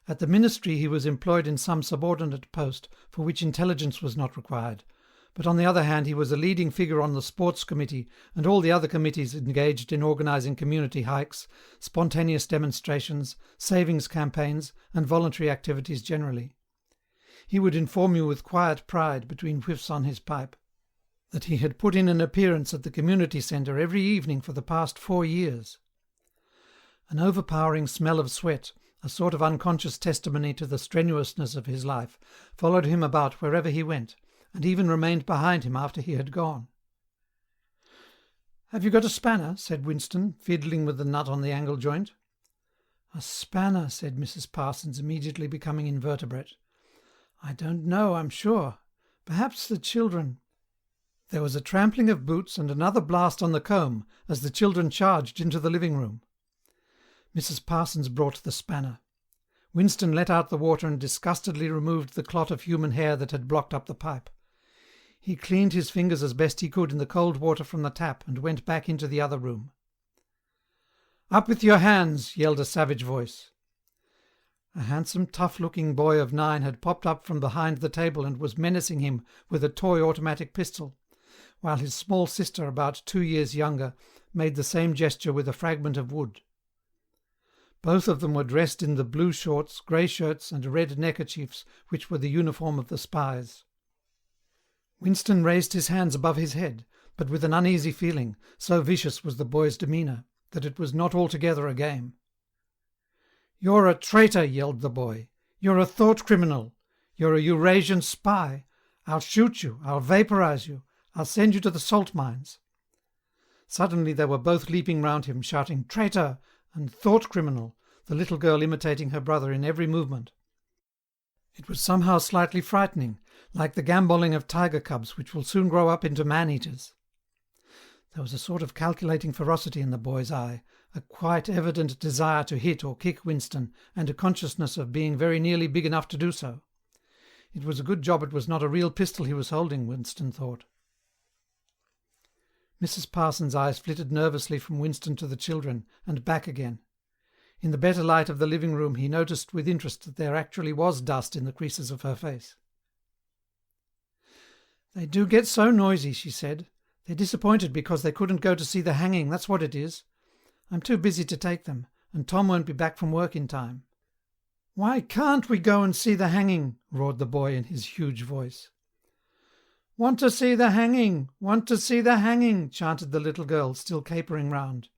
Speaker 1: At the ministry he was employed in some subordinate post for which intelligence was not required, but on the other hand he was a leading figure on the sports committee and all the other committees engaged in organising community hikes, spontaneous demonstrations, savings campaigns, and voluntary activities generally. He would inform you with quiet pride, between whiffs on his pipe, that he had put in an appearance at the community centre every evening for the past 4 years. An overpowering smell of sweat, a sort of unconscious testimony to the strenuousness of his life, followed him about wherever he went, and even remained behind him after he had gone. "Have you got a spanner?" said Winston, fiddling with the nut on the angle joint. "A spanner," said Mrs. Parsons, immediately becoming invertebrate. "I don't know, I'm sure. Perhaps the children—" There was a trampling of boots and another blast on the comb as the children charged into the living-room. Mrs. Parsons brought the spanner. Winston let out the water and disgustedly removed the clot of human hair that had blocked up the pipe. He cleaned his fingers as best he could in the cold water from the tap and went back into the other room. "Up with your hands!" yelled a savage voice. A handsome, tough-looking boy of 9 had popped up from behind the table and was menacing him with a toy automatic pistol, while his small sister, about 2 years younger, made the same gesture with a fragment of wood. Both of them were dressed in the blue shorts, grey shirts, and red neckerchiefs which were the uniform of the spies. Winston raised his hands above his head, but with an uneasy feeling, so vicious was the boy's demeanour, that it was not altogether a game. "You're a traitor," yelled the boy. "You're a thought criminal. You're a Eurasian spy. I'll shoot you. I'll vaporize you. I'll send you to the salt mines." Suddenly they were both leaping round him, shouting "Traitor!" and "Thought criminal," the little girl imitating her brother in every movement. It was somehow slightly frightening, like the gambolling of tiger cubs which will soon grow up into man-eaters. There was a sort of calculating ferocity in the boy's eye, a quite evident desire to hit or kick Winston, and a consciousness of being very nearly big enough to do so. It was a good job it was not a real pistol he was holding, Winston thought. Mrs. Parsons' eyes flitted nervously from Winston to the children, and back again. In the better light of the living-room he noticed with interest that there actually was dust in the creases of her face. "They do get so noisy," she said. "They're disappointed because they couldn't go to see the hanging, that's what it is. I'm too busy to take them, and Tom won't be back from work in time." "Why can't we go and see the hanging?" roared the boy in his huge voice. "Want to see the hanging, want to see the hanging," chanted the little girl, still capering round.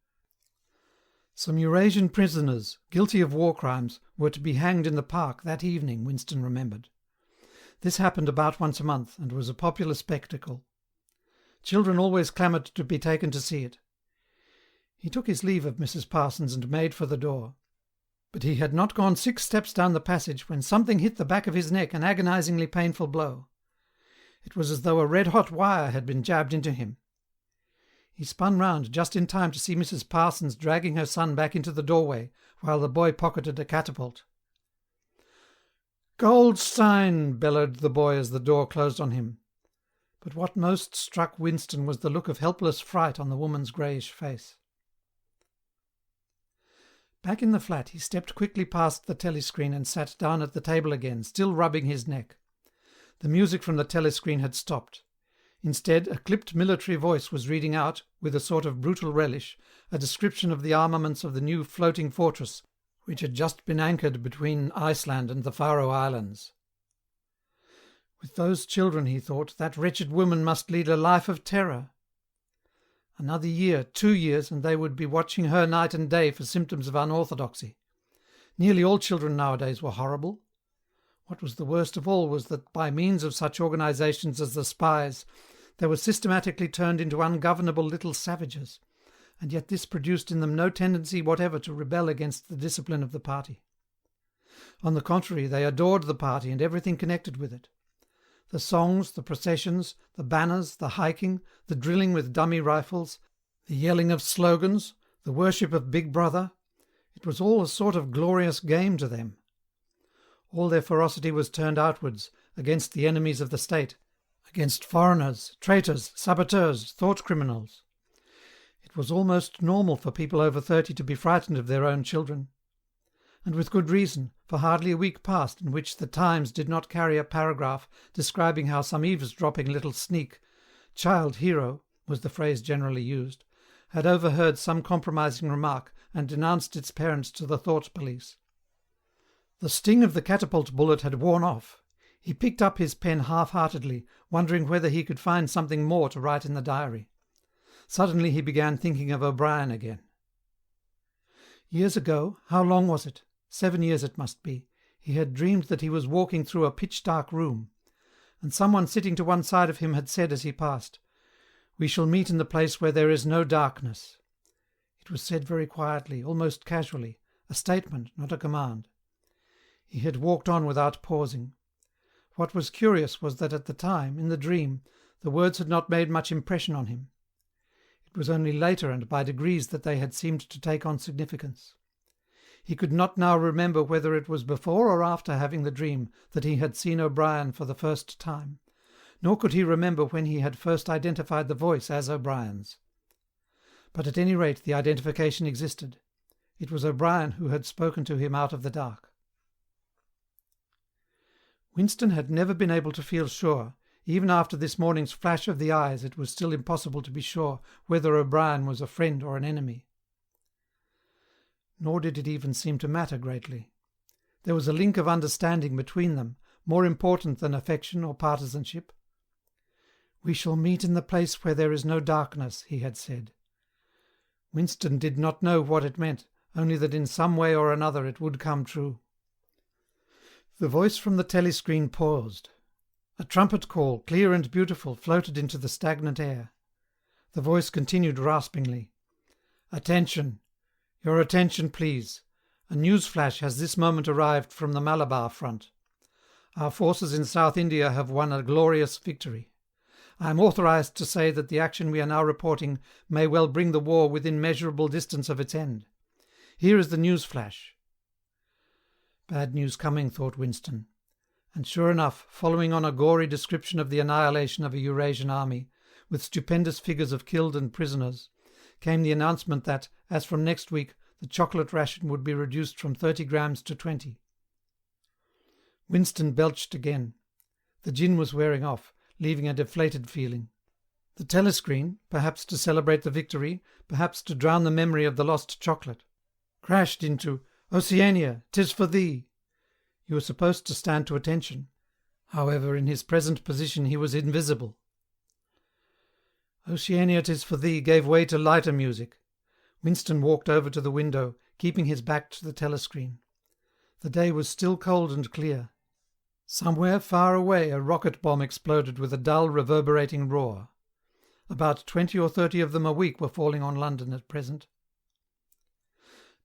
Speaker 1: Some Eurasian prisoners, guilty of war crimes, were to be hanged in the park that evening, Winston remembered. This happened about once a month, and was a popular spectacle. Children always clamoured to be taken to see it. He took his leave of Mrs. Parsons and made for the door. But he had not gone 6 steps down the passage when something hit the back of his neck, an agonizingly painful blow. It was as though a red-hot wire had been jabbed into him. He spun round just in time to see Mrs. Parsons dragging her son back into the doorway, while the boy pocketed a catapult. "Goldstein!" bellowed the boy as the door closed on him. But what most struck Winston was the look of helpless fright on the woman's greyish face. Back in the flat he stepped quickly past the telescreen and sat down at the table again, still rubbing his neck. The music from the telescreen had stopped. Instead, a clipped military voice was reading out, with a sort of brutal relish, a description of the armaments of the new floating fortress which had just been anchored between Iceland and the Faroe Islands. With those children, he thought, that wretched woman must lead a life of terror. Another year, 2 years, and they would be watching her night and day for symptoms of unorthodoxy. Nearly all children nowadays were horrible. What was the worst of all was that by means of such organisations as the spies, they were systematically turned into ungovernable little savages, and yet this produced in them no tendency whatever to rebel against the discipline of the party. On the contrary, they adored the party and everything connected with it. The songs, the processions, the banners, the hiking, the drilling with dummy rifles, the yelling of slogans, the worship of Big Brother, it was all a sort of glorious game to them. All their ferocity was turned outwards, against the enemies of the state, against foreigners, traitors, saboteurs, thought criminals. It was almost normal for people over 30 to be frightened of their own children. And with good reason, for hardly a week passed in which the Times did not carry a paragraph describing how some eavesdropping little sneak, child hero was the phrase generally used, had overheard some compromising remark and denounced its parents to the thought police. The sting of the catapult bullet had worn off. He picked up his pen half-heartedly, wondering whether he could find something more to write in the diary. Suddenly he began thinking of O'Brien again. Years ago, how long was it? 7 years it must be. He had dreamed that he was walking through a pitch-dark room, and someone sitting to one side of him had said as he passed, "We shall meet in the place where there is no darkness." It was said very quietly, almost casually, a statement, not a command. He had walked on without pausing. What was curious was that at the time, in the dream, the words had not made much impression on him. It was only later and by degrees that they had seemed to take on significance. He could not now remember whether it was before or after having the dream that he had seen O'Brien for the first time, nor could he remember when he had first identified the voice as O'Brien's. But at any rate the identification existed. It was O'Brien who had spoken to him out of the dark. Winston had never been able to feel sure. Even after this morning's flash of the eyes, it was still impossible to be sure whether O'Brien was a friend or an enemy. Nor did it even seem to matter greatly. There was a link of understanding between them, more important than affection or partisanship. "We shall meet in the place where there is no darkness," he had said. Winston did not know what it meant, only that in some way or another it would come true. The voice from the telescreen paused. A trumpet call, clear and beautiful, floated into the stagnant air. The voice continued raspingly. "Attention! Your attention, please. A news flash has this moment arrived from the Malabar front. Our forces in South India have won a glorious victory. I am authorized to say that the action we are now reporting may well bring the war within measurable distance of its end. Here is the news flash." Bad news coming, thought Winston. And sure enough, following on a gory description of the annihilation of a Eurasian army, with stupendous figures of killed and prisoners, came the announcement that, as from next week, the chocolate ration would be reduced from 30 grams to 20. Winston belched again. The gin was wearing off, leaving a deflated feeling. The telescreen, perhaps to celebrate the victory, perhaps to drown the memory of the lost chocolate, crashed into "Oceania, 'tis for thee." You were supposed to stand to attention. However, in his present position he was invisible. "Oceania, 'tis for thee" gave way to lighter music. Winston walked over to the window, keeping his back to the telescreen. The day was still cold and clear. Somewhere far away a rocket bomb exploded with a dull, reverberating roar. About 20 or 30 of them a week were falling on London at present.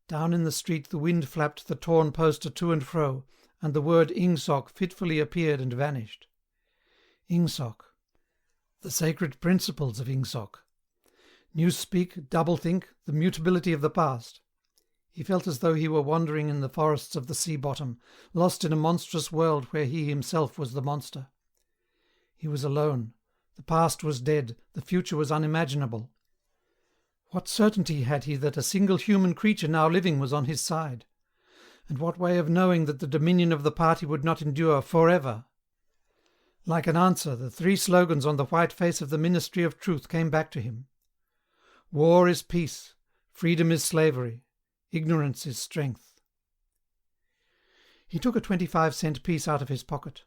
Speaker 1: Down in the street the wind flapped the torn poster to and fro, and the word Ingsoc fitfully appeared and vanished. Ingsoc. The sacred principles of Ingsoc. Newspeak, doublethink, the mutability of the past. He felt as though he were wandering in the forests of the sea bottom, lost in a monstrous world where he himself was the monster. He was alone. The past was dead. The future was unimaginable. What certainty had he that a single human creature now living was on his side? And what way of knowing that the dominion of the party would not endure forever? Like an answer, the 3 slogans on the white face of the Ministry of Truth came back to him. War is peace, freedom is slavery, ignorance is strength. He took a 25-cent piece out of his pocket.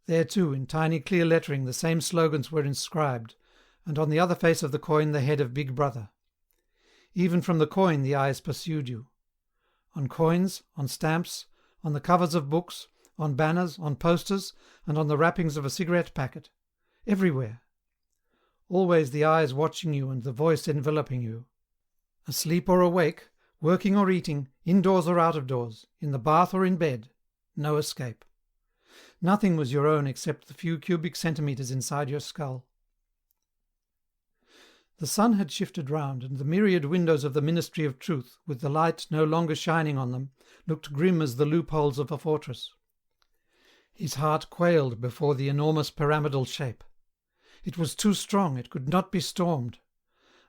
Speaker 1: There too, in tiny clear lettering, the same slogans were inscribed, and on the other face of the coin the head of Big Brother. Even from the coin the eyes pursued you. On coins, on stamps, on the covers of books, on banners, on posters, and on the wrappings of a cigarette packet. Everywhere. Always the eyes watching you and the voice enveloping you. Asleep or awake, working or eating, indoors or out of doors, in the bath or in bed, no escape. Nothing was your own except the few cubic centimetres inside your skull. The sun had shifted round, and the myriad windows of the Ministry of Truth, with the light no longer shining on them, looked grim as the loopholes of a fortress. His heart quailed before the enormous pyramidal shape. It was too strong, it could not be stormed.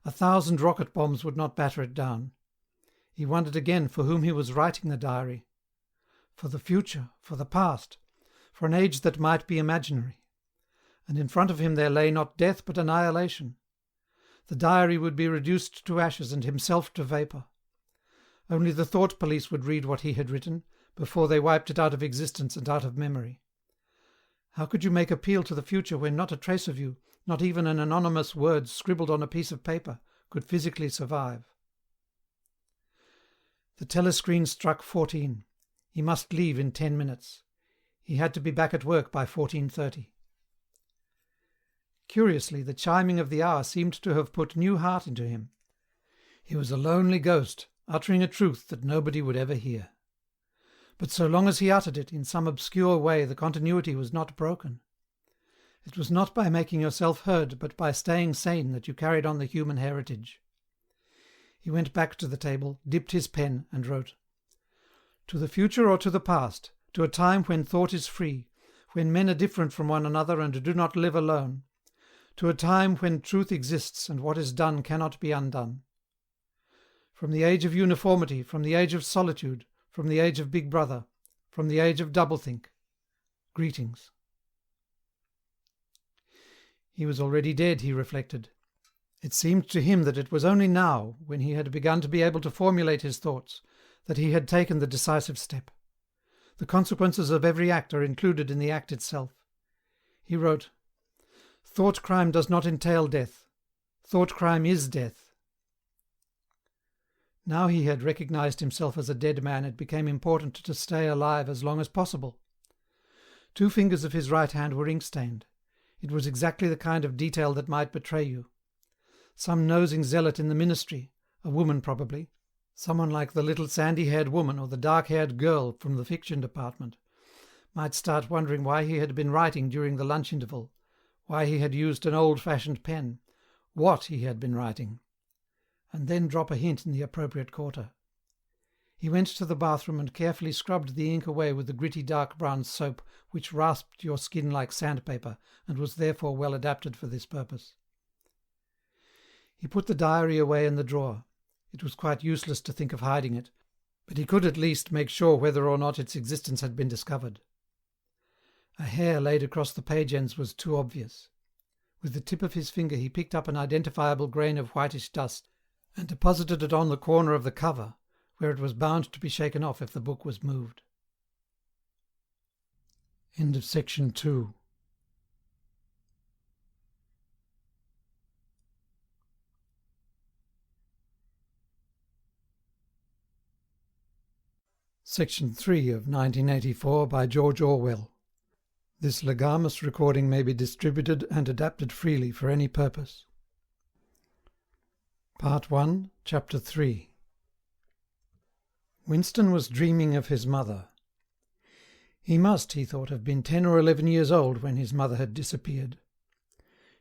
Speaker 1: 1,000 rocket bombs would not batter it down. He wondered again for whom he was writing the diary. For the future, for the past, for an age that might be imaginary. And in front of him there lay not death but annihilation. The diary would be reduced to ashes and himself to vapour. Only the thought police would read what he had written, before they wiped it out of existence and out of memory. How could you make appeal to the future when not a trace of you, not even an anonymous word scribbled on a piece of paper, could physically survive? The telescreen struck 14. He must leave in 10 minutes. He had to be back at work by 14:30. Curiously, the chiming of the hour seemed to have put new heart into him. He was a lonely ghost, uttering a truth that nobody would ever hear. But so long as he uttered it, in some obscure way the continuity was not broken. It was not by making yourself heard, but by staying sane, that you carried on the human heritage. He went back to the table, dipped his pen, and wrote, "To the future or to the past, to a time when thought is free, when men are different from one another and do not live alone, to a time when truth exists and what is done cannot be undone. From the age of uniformity, from the age of solitude, from the age of Big Brother, from the age of doublethink, greetings." He was already dead, he reflected. It seemed to him that it was only now, when he had begun to be able to formulate his thoughts, that he had taken the decisive step. The consequences of every act are included in the act itself. He wrote, "Thought crime does not entail death. Thought crime is death." Now he had recognized himself as a dead man, it became important to stay alive as long as possible. 2 fingers of his right hand were ink-stained. It was exactly the kind of detail that might betray you. Some nosing zealot in the ministry, a woman probably, someone like the little sandy-haired woman or the dark-haired girl from the fiction department, might start wondering why he had been writing during the lunch interval, why he had used an old-fashioned pen, what he had been writing, and then drop a hint in the appropriate quarter. He went to the bathroom and carefully scrubbed the ink away with the gritty dark brown soap which rasped your skin like sandpaper and was therefore well adapted for this purpose. He put the diary away in the drawer. It was quite useless to think of hiding it, but he could at least make sure whether or not its existence had been discovered. A hair laid across the page ends was too obvious. With the tip of his finger he picked up an identifiable grain of whitish dust and deposited it on the corner of the cover, where it was bound to be shaken off if the book was moved. End of section 2. Section 3 of 1984 by George Orwell. This legamus recording may be distributed and adapted freely for any purpose. Part 1, Chapter 3. Winston was dreaming of his mother. He must, he thought, have been 10 or 11 years old when his mother had disappeared.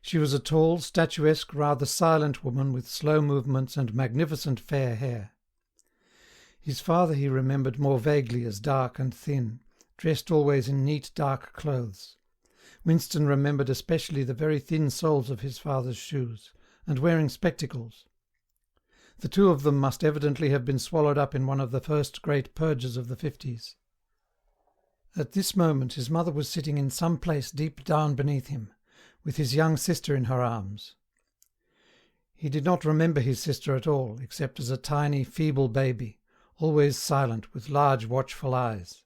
Speaker 1: She was a tall, statuesque, rather silent woman with slow movements and magnificent fair hair. His father he remembered more vaguely as dark and thin, dressed always in neat dark clothes. Winston remembered especially the very thin soles of his father's shoes, and wearing spectacles. The two of them must evidently have been swallowed up in one of the first great purges of the 50s. At this moment his mother was sitting in some place deep down beneath him, with his young sister in her arms. He did not remember his sister at all, except as a tiny, feeble baby, always silent, with large watchful eyes.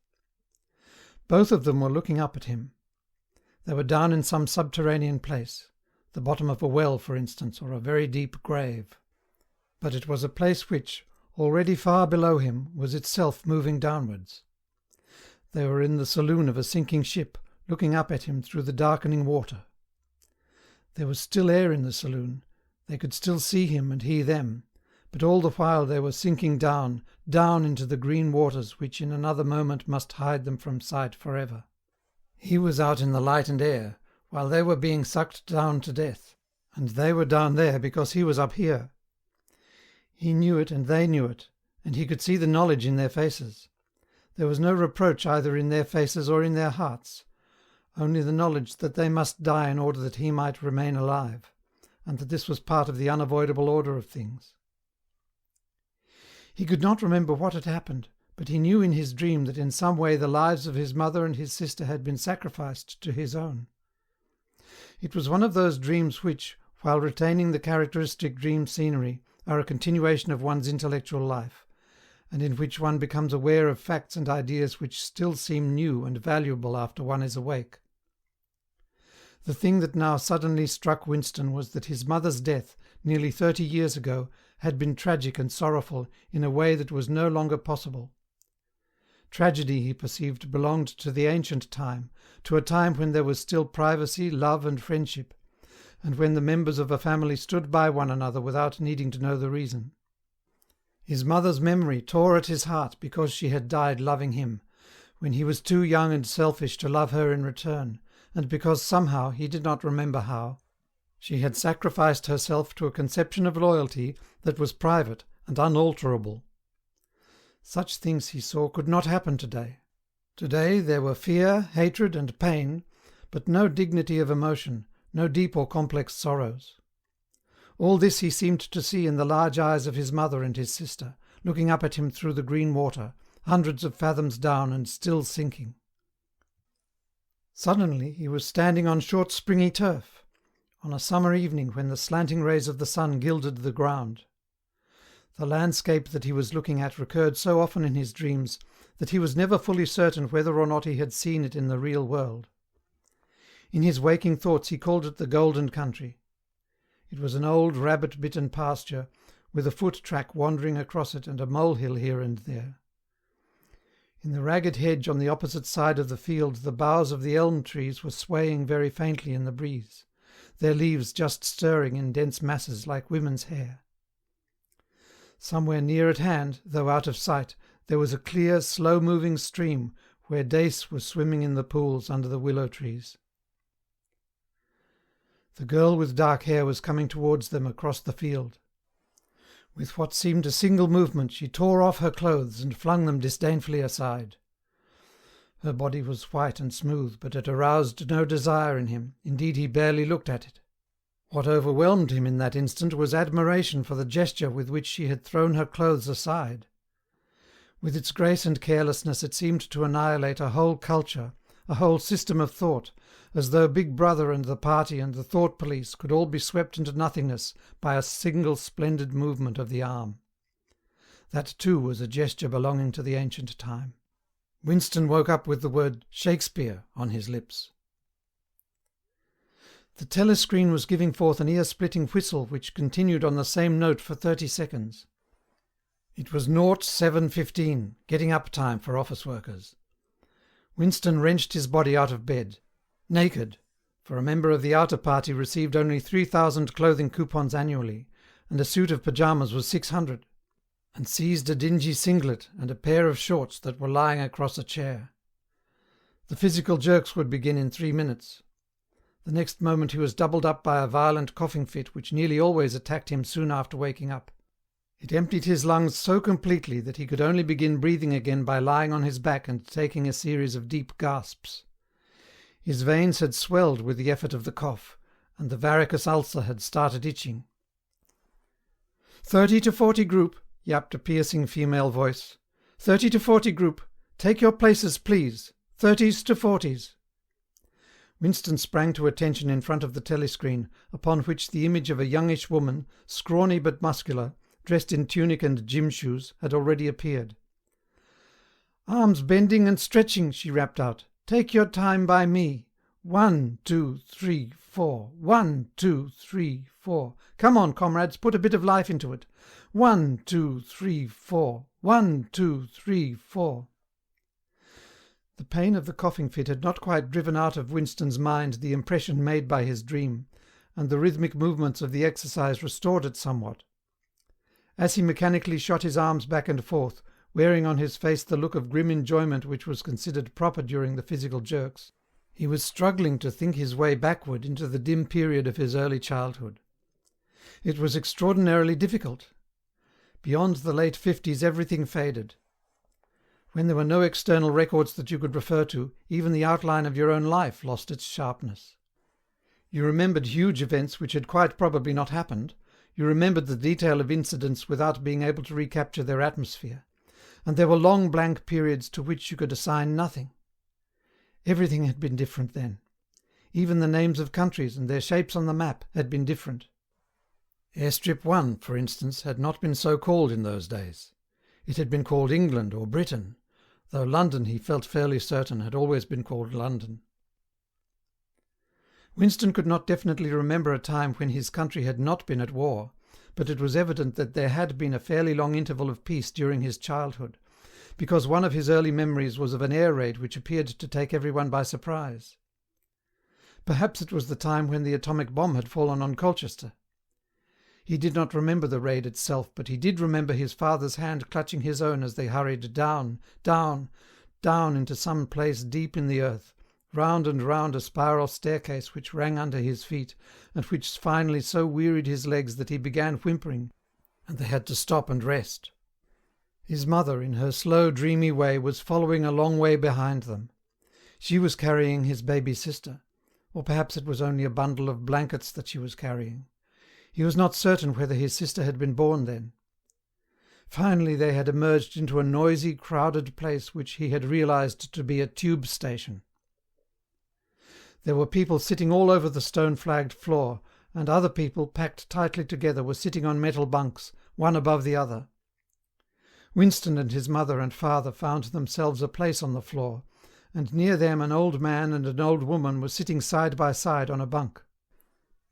Speaker 1: Both of them were looking up at him. They were down in some subterranean place, the bottom of a well, for instance, or a very deep grave. But it was a place which, already far below him, was itself moving downwards. They were in the saloon of a sinking ship, looking up at him through the darkening water. There was still air in the saloon, they could still see him and he them, but all the while they were sinking down, down into the green waters which in another moment must hide them from sight forever. He was out in the light and air, while they were being sucked down to death, and they were down there because he was up here. He knew it and they knew it, and he could see the knowledge in their faces. There was no reproach either in their faces or in their hearts, only the knowledge that they must die in order that he might remain alive, and that this was part of the unavoidable order of things. He could not remember what had happened, but he knew in his dream that in some way the lives of his mother and his sister had been sacrificed to his own. It was one of those dreams which, while retaining the characteristic dream scenery, are a continuation of one's intellectual life, and in which one becomes aware of facts and ideas which still seem new and valuable after one is awake. The thing that now suddenly struck Winston was that his mother's death, nearly 30 years ago, had been tragic and sorrowful in a way that was no longer possible. Tragedy, he perceived, belonged to the ancient time, to a time when there was still privacy, love and friendship, and when the members of a family stood by one another without needing to know the reason. His mother's memory tore at his heart because she had died loving him, when he was too young and selfish to love her in return, and because somehow, he did not remember how, she had sacrificed herself to a conception of loyalty that was private and unalterable. Such things, he saw, could not happen today. Today there were fear, hatred and pain, but no dignity of emotion, no deep or complex sorrows. All this he seemed to see in the large eyes of his mother and his sister, looking up at him through the green water, hundreds of fathoms down and still sinking. Suddenly he was standing on short springy turf, on a summer evening when the slanting rays of the sun gilded the ground. The landscape that he was looking at recurred so often in his dreams that he was never fully certain whether or not he had seen it in the real world. In his waking thoughts he called it the Golden Country. It was an old rabbit-bitten pasture, with a foot-track wandering across it and a molehill here and there. In the ragged hedge on the opposite side of the field the boughs of the elm trees were swaying very faintly in the breeze, their leaves just stirring in dense masses like women's hair. Somewhere near at hand, though out of sight, there was a clear, slow-moving stream where dace were swimming in the pools under the willow trees. The girl with dark hair was coming towards them across the field. With what seemed a single movement she tore off her clothes and flung them disdainfully aside. Her body was white and smooth, but it aroused no desire in him, indeed he barely looked at it. What overwhelmed him in that instant was admiration for the gesture with which she had thrown her clothes aside. With its grace and carelessness it seemed to annihilate a whole culture, a whole system of thought, as though Big Brother and the party and the thought police could all be swept into nothingness by a single splendid movement of the arm. That too was a gesture belonging to the ancient time. Winston woke up with the word Shakespeare on his lips. The telescreen was giving forth an ear-splitting whistle which continued on the same note for 30 seconds. It was 07:15, getting up time for office workers. Winston wrenched his body out of bed, naked, for a member of the outer party received only 3,000 clothing coupons annually, and a suit of pyjamas was 600, and seized a dingy singlet and a pair of shorts that were lying across a chair. The physical jerks would begin in 3 minutes. The next moment he was doubled up by a violent coughing fit which nearly always attacked him soon after waking up. It emptied his lungs so completely that he could only begin breathing again by lying on his back and taking a series of deep gasps. His veins had swelled with the effort of the cough, and the varicose ulcer had started itching. 30 to 40 group, yapped a piercing female voice. 30 to 40 group. Take your places, please. 30s to 40s. Winston sprang to attention in front of the telescreen, upon which the image of a youngish woman, scrawny but muscular, dressed in tunic and gym shoes, had already appeared. "Arms bending and stretching," she rapped out. "Take your time by me. 1, 2, 3, 4. 1, 2, 3, 4. Come on, comrades, put a bit of life into it. 1, 2, 3, 4. 1, 2, 3, 4. The pain of the coughing fit had not quite driven out of Winston's mind the impression made by his dream, and the rhythmic movements of the exercise restored it somewhat. As he mechanically shot his arms back and forth, wearing on his face the look of grim enjoyment which was considered proper during the physical jerks, he was struggling to think his way backward into the dim period of his early childhood. It was extraordinarily difficult. Beyond the late 50s everything faded. When there were no external records that you could refer to, even the outline of your own life lost its sharpness. You remembered huge events which had quite probably not happened. You remembered the detail of incidents without being able to recapture their atmosphere. And there were long blank periods to which you could assign nothing. Everything had been different then. Even the names of countries and their shapes on the map had been different. Airstrip 1, for instance, had not been so called in those days. It had been called England or Britain, though London, he felt fairly certain, had always been called London. Winston could not definitely remember a time when his country had not been at war, but it was evident that there had been a fairly long interval of peace during his childhood, because one of his early memories was of an air raid which appeared to take everyone by surprise. Perhaps it was the time when the atomic bomb had fallen on Colchester. He did not remember the raid itself, but he did remember his father's hand clutching his own as they hurried down, down, down into some place deep in the earth, round and round a spiral staircase which rang under his feet, and which finally so wearied his legs that he began whimpering, and they had to stop and rest. His mother, in her slow, dreamy way, was following a long way behind them. She was carrying his baby sister, or perhaps it was only a bundle of blankets that she was carrying. He was not certain whether his sister had been born then. Finally they had emerged into a noisy, crowded place which he had realized to be a tube station. There were people sitting all over the stone-flagged floor, and other people, packed tightly together, were sitting on metal bunks, one above the other. Winston and his mother and father found themselves a place on the floor, and near them an old man and an old woman were sitting side by side on a bunk.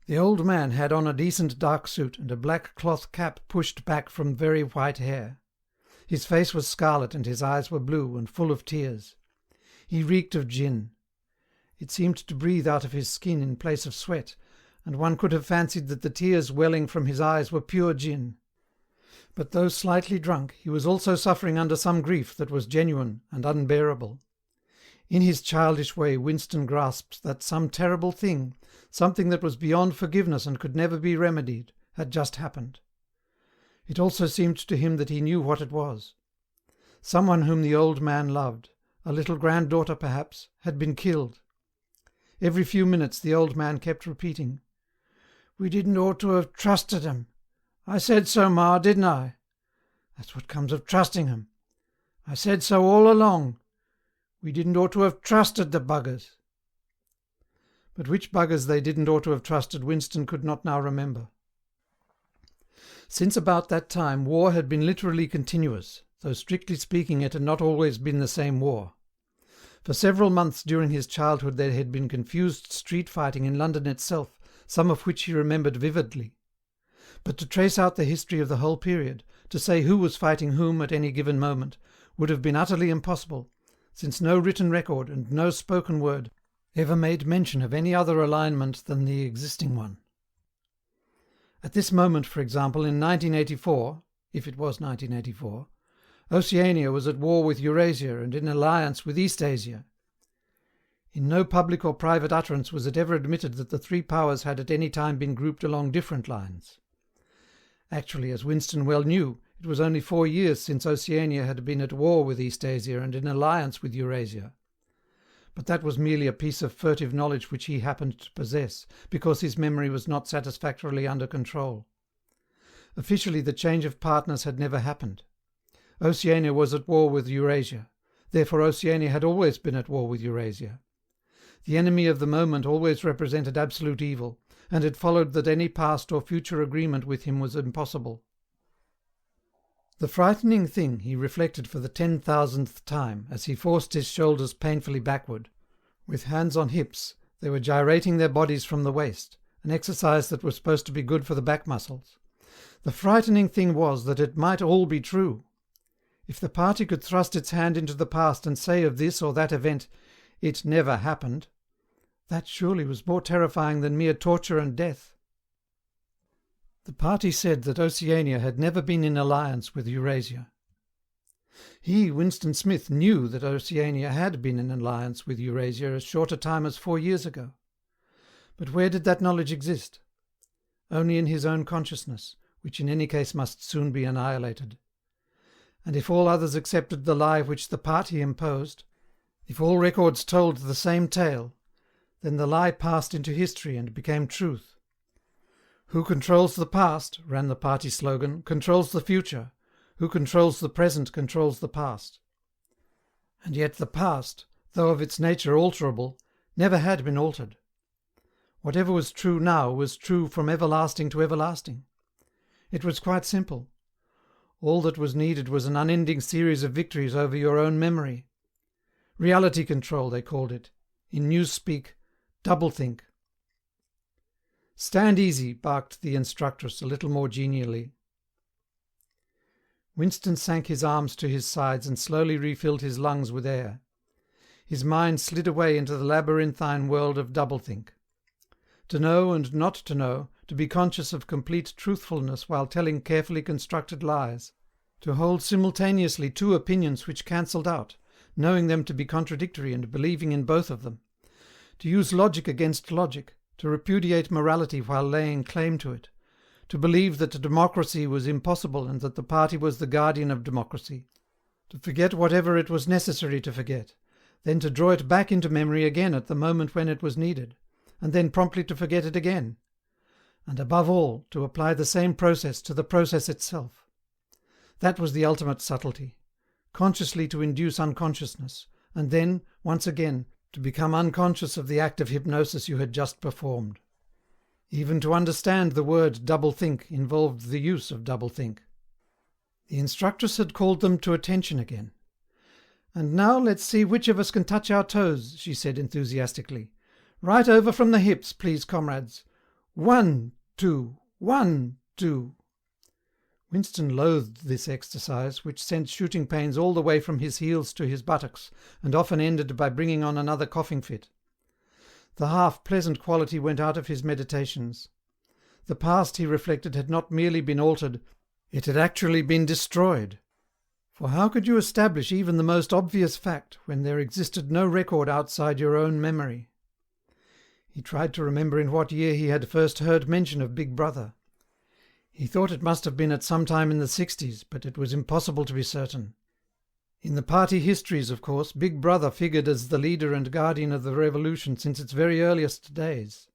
Speaker 1: The old man had on a decent dark suit and a black cloth cap pushed back from very white hair. His face was scarlet and his eyes were blue and full of tears. He reeked of gin. It seemed to breathe out of his skin in place of sweat, and one could have fancied that the tears welling from his eyes were pure gin. But though slightly drunk, he was also suffering under some grief that was genuine and unbearable. In his childish way Winston grasped that some terrible thing, something that was beyond forgiveness and could never be remedied, had just happened. It also seemed to him that he knew what it was. Someone whom the old man loved, a little granddaughter perhaps, had been killed. Every few minutes the old man kept repeating, "We didn't ought to have trusted 'em. I said so, Ma, didn't I? That's what comes of trusting 'em. I said so all along. We didn't ought to have trusted the buggers." But which buggers they didn't ought to have trusted Winston could not now remember. Since about that time war had been literally continuous, though strictly speaking it had not always been the same war. For several months during his childhood there had been confused street fighting in London itself, some of which he remembered vividly. But to trace out the history of the whole period, to say who was fighting whom at any given moment, would have been utterly impossible, since no written record and no spoken word ever made mention of any other alignment than the existing one. At this moment, for example, in 1984, if it was 1984, Oceania was at war with Eurasia and in alliance with Eastasia. In no public or private utterance was it ever admitted that the three powers had at any time been grouped along different lines. Actually, as Winston well knew, it was only 4 years since Oceania had been at war with Eastasia and in alliance with Eurasia. But that was merely a piece of furtive knowledge which he happened to possess, because his memory was not satisfactorily under control. Officially the change of partners had never happened. Oceania was at war with Eurasia. Therefore Oceania had always been at war with Eurasia. The enemy of the moment always represented absolute evil, and it followed that any past or future agreement with him was impossible. The frightening thing, he reflected for the 10,000th time, as he forced his shoulders painfully backward. With hands on hips, they were gyrating their bodies from the waist, an exercise that was supposed to be good for the back muscles. The frightening thing was that it might all be true. If the party could thrust its hand into the past and say of this or that event, "It never happened," that surely was more terrifying than mere torture and death. The party said that Oceania had never been in alliance with Eurasia. He, Winston Smith, knew that Oceania had been in alliance with Eurasia as short a time as 4 years ago. But where did that knowledge exist? Only in his own consciousness, which in any case must soon be annihilated. And if all others accepted the lie which the party imposed, if all records told the same tale, then the lie passed into history and became truth. "Who controls the past," ran the party slogan, "controls the future. Who controls the present controls the past." And yet the past, though of its nature alterable, never had been altered. Whatever was true now was true from everlasting to everlasting. It was quite simple. All that was needed was an unending series of victories over your own memory. Reality control, they called it. In newspeak, doublethink. "Stand easy," barked the instructress a little more genially. Winston sank his arms to his sides and slowly refilled his lungs with air. His mind slid away into the labyrinthine world of doublethink. To know and not to know, to be conscious of complete truthfulness while telling carefully constructed lies, to hold simultaneously two opinions which cancelled out, knowing them to be contradictory and believing in both of them, to use logic against logic, to repudiate morality while laying claim to it, to believe that democracy was impossible and that the party was the guardian of democracy, to forget whatever it was necessary to forget, then to draw it back into memory again at the moment when it was needed, and then promptly to forget it again, and above all, to apply the same process to the process itself. That was the ultimate subtlety, consciously to induce unconsciousness, and then, once again, to become unconscious of the act of hypnosis you had just performed. Even to understand the word doublethink involved the use of doublethink. The instructress had called them to attention again. "And now let's see which of us can touch our toes," she said enthusiastically. "Right over from the hips, please, comrades. 1, 2, 1, 2. Winston loathed this exercise, which sent shooting pains all the way from his heels to his buttocks, and often ended by bringing on another coughing fit. The half-pleasant quality went out of his meditations. The past, he reflected, had not merely been altered, it had actually been destroyed. For how could you establish even the most obvious fact when there existed no record outside your own memory? He tried to remember in what year he had first heard mention of Big Brother. He thought it must have been at some time in the 60s, but it was impossible to be certain. In the party histories, of course, Big Brother figured as the leader and guardian of the revolution since its very earliest days.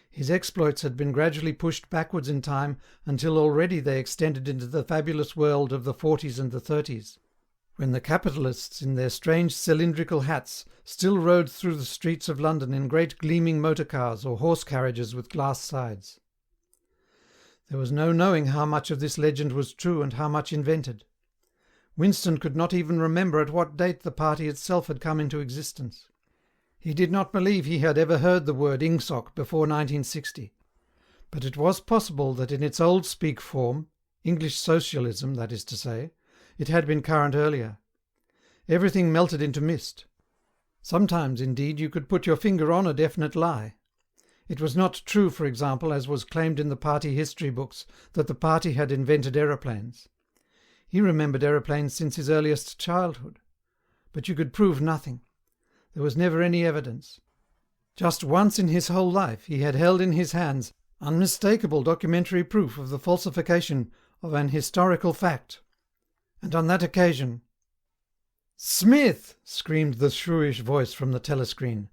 Speaker 1: His exploits had been gradually pushed backwards in time until already they extended into the fabulous world of the 40s and the 30s, when the capitalists in their strange cylindrical hats still rode through the streets of London in great gleaming motor cars or horse carriages with glass sides. There was no knowing how much of this legend was true and how much invented. Winston could not even remember at what date the party itself had come into existence. He did not believe he had ever heard the word ingsoc before 1960. But it was possible that in its old speak form, English socialism, that is to say, it had been current earlier. Everything melted into mist. Sometimes, indeed, you could put your finger on a definite lie. It was not true, for example, as was claimed in the party history books, that the party had invented aeroplanes. He remembered aeroplanes since his earliest childhood. But you could prove nothing. There was never any evidence. Just once in his whole life he had held in his hands unmistakable documentary proof of the falsification of an historical fact. And on that occasion... "Smith!" screamed the shrewish voice from the telescreen.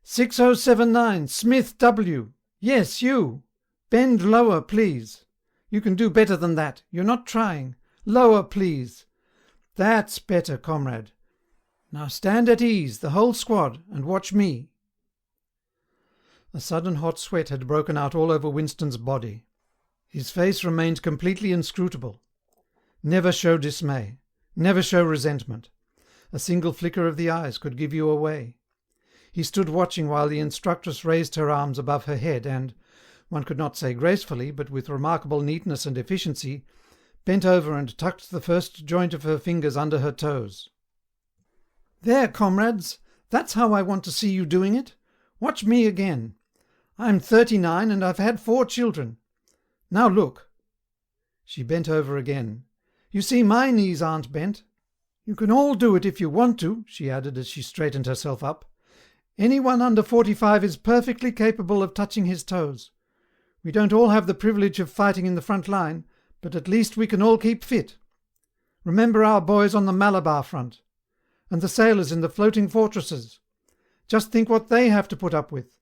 Speaker 1: 6079, Smith W. Yes, you. Bend lower, please. You can do better than that. You're not trying. Lower, please. That's better, comrade. Now stand at ease, the whole squad, and watch me." A sudden hot sweat had broken out all over Winston's body. His face remained completely inscrutable. Never show dismay. Never show resentment. A single flicker of the eyes could give you away. He stood watching while the instructress raised her arms above her head and, one could not say gracefully, but with remarkable neatness and efficiency, bent over and tucked the first joint of her fingers under her toes. "There, comrades, that's how I want to see you doing it. Watch me again. I'm 39 and I've had 4 children. Now look." She bent over again. "You see, my knees aren't bent. You can all do it if you want to," she added as she straightened herself up. "Anyone under 45 is perfectly capable of touching his toes. We don't all have the privilege of fighting in the front line, but at least we can all keep fit. Remember our boys on the Malabar front, and the sailors in the floating fortresses. Just think what they have to put up with.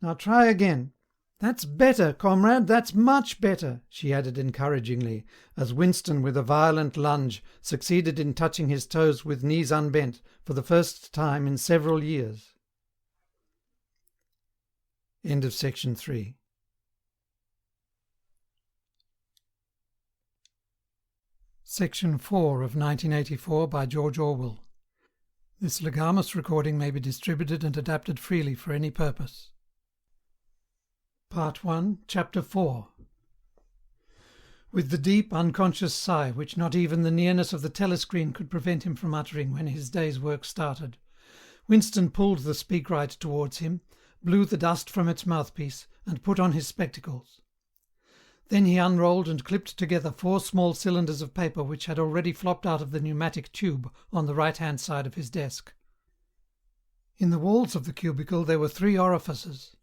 Speaker 1: Now try again. That's better, comrade, that's much better," she added encouragingly, as Winston, with a violent lunge, succeeded in touching his toes with knees unbent for the first time in several years. End of section 3. Section 4 of 1984 by George Orwell. This legamus recording may be distributed and adapted freely for any purpose. Part 1, Chapter 4. With the deep, unconscious sigh which not even the nearness of the telescreen could prevent him from uttering when his day's work started, Winston pulled the speakwrite towards him, blew the dust from its mouthpiece, and put on his spectacles. Then he unrolled and clipped together 4 small cylinders of paper which had already flopped out of the pneumatic tube on the right-hand side of his desk. In the walls of the cubicle there were 3 orifices.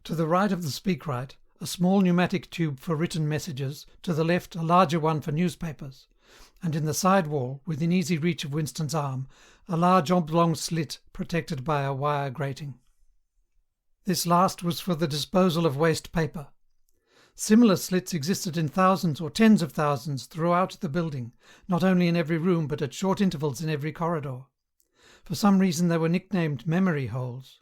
Speaker 1: To the right of the speakwrite, a small pneumatic tube for written messages, to the left a larger one for newspapers, and in the side wall, within easy reach of Winston's arm, a large oblong slit protected by a wire grating. This last was for the disposal of waste paper. Similar slits existed in thousands or tens of thousands throughout the building, not only in every room but at short intervals in every corridor. For some reason they were nicknamed memory holes.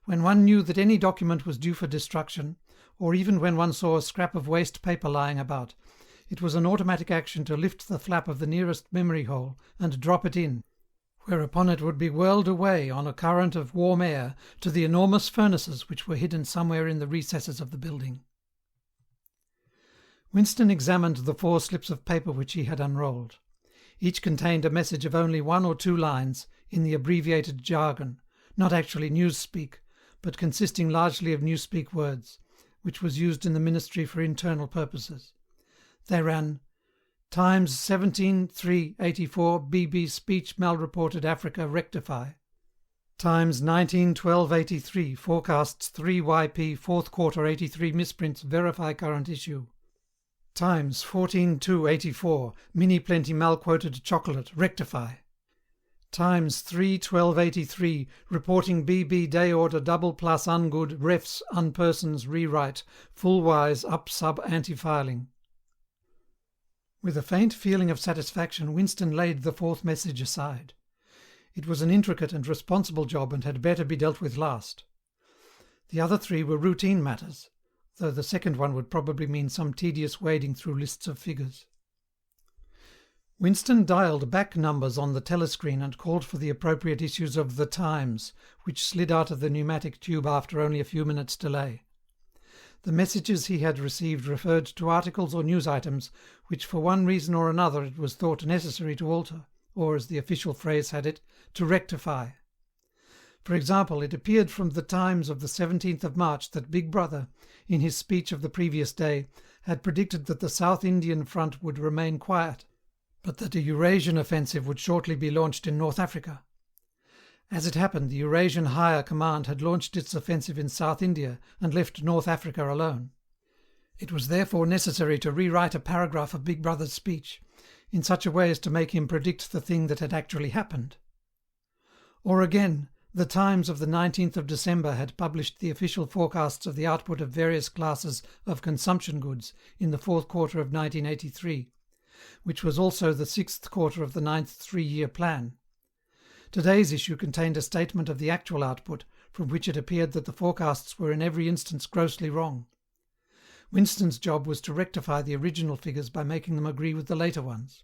Speaker 1: When one knew that any document was due for destruction, or even when one saw a scrap of waste paper lying about, it was an automatic action to lift the flap of the nearest memory hole and drop it in, whereupon it would be whirled away on a current of warm air to the enormous furnaces which were hidden somewhere in the recesses of the building. Winston examined the 4 slips of paper which he had unrolled. Each contained a message of only 1 or 2 lines in the abbreviated jargon, not actually newspeak, but consisting largely of newspeak words, which was used in the Ministry for internal purposes. They ran, Times 17-3-84 BB speech malreported Africa rectify. Times 19-12-83 forecasts 3YP 4th quarter 83 misprints verify current issue. Times 14-2-84 mini plenty malquoted chocolate rectify. Times 3-12-83 reporting BB day order double plus ungood refs unpersons rewrite full wise up sub anti-filing. With a faint feeling of satisfaction, Winston laid the 4th message aside. It was an intricate and responsible job and had better be dealt with last. The other 3 were routine matters, though the second one would probably mean some tedious wading through lists of figures. Winston dialed back numbers on the telescreen and called for the appropriate issues of The Times, which slid out of the pneumatic tube after only a few minutes' delay. The messages he had received referred to articles or news items which for one reason or another it was thought necessary to alter, or, as the official phrase had it, to rectify. For example, it appeared from The Times of the 17th of March that Big Brother, in his speech of the previous day, had predicted that the South Indian front would remain quiet, but that a Eurasian offensive would shortly be launched in North Africa. As it happened, the Eurasian Higher Command had launched its offensive in South India and left North Africa alone. It was therefore necessary to rewrite a paragraph of Big Brother's speech, in such a way as to make him predict the thing that had actually happened. Or again, The Times of the 19th of December had published the official forecasts of the output of various classes of consumption goods in the 4th quarter of 1983, which was also the 6th quarter of the 9th 3-year plan. Today's issue contained a statement of the actual output, from which it appeared that the forecasts were in every instance grossly wrong. Winston's job was to rectify the original figures by making them agree with the later ones.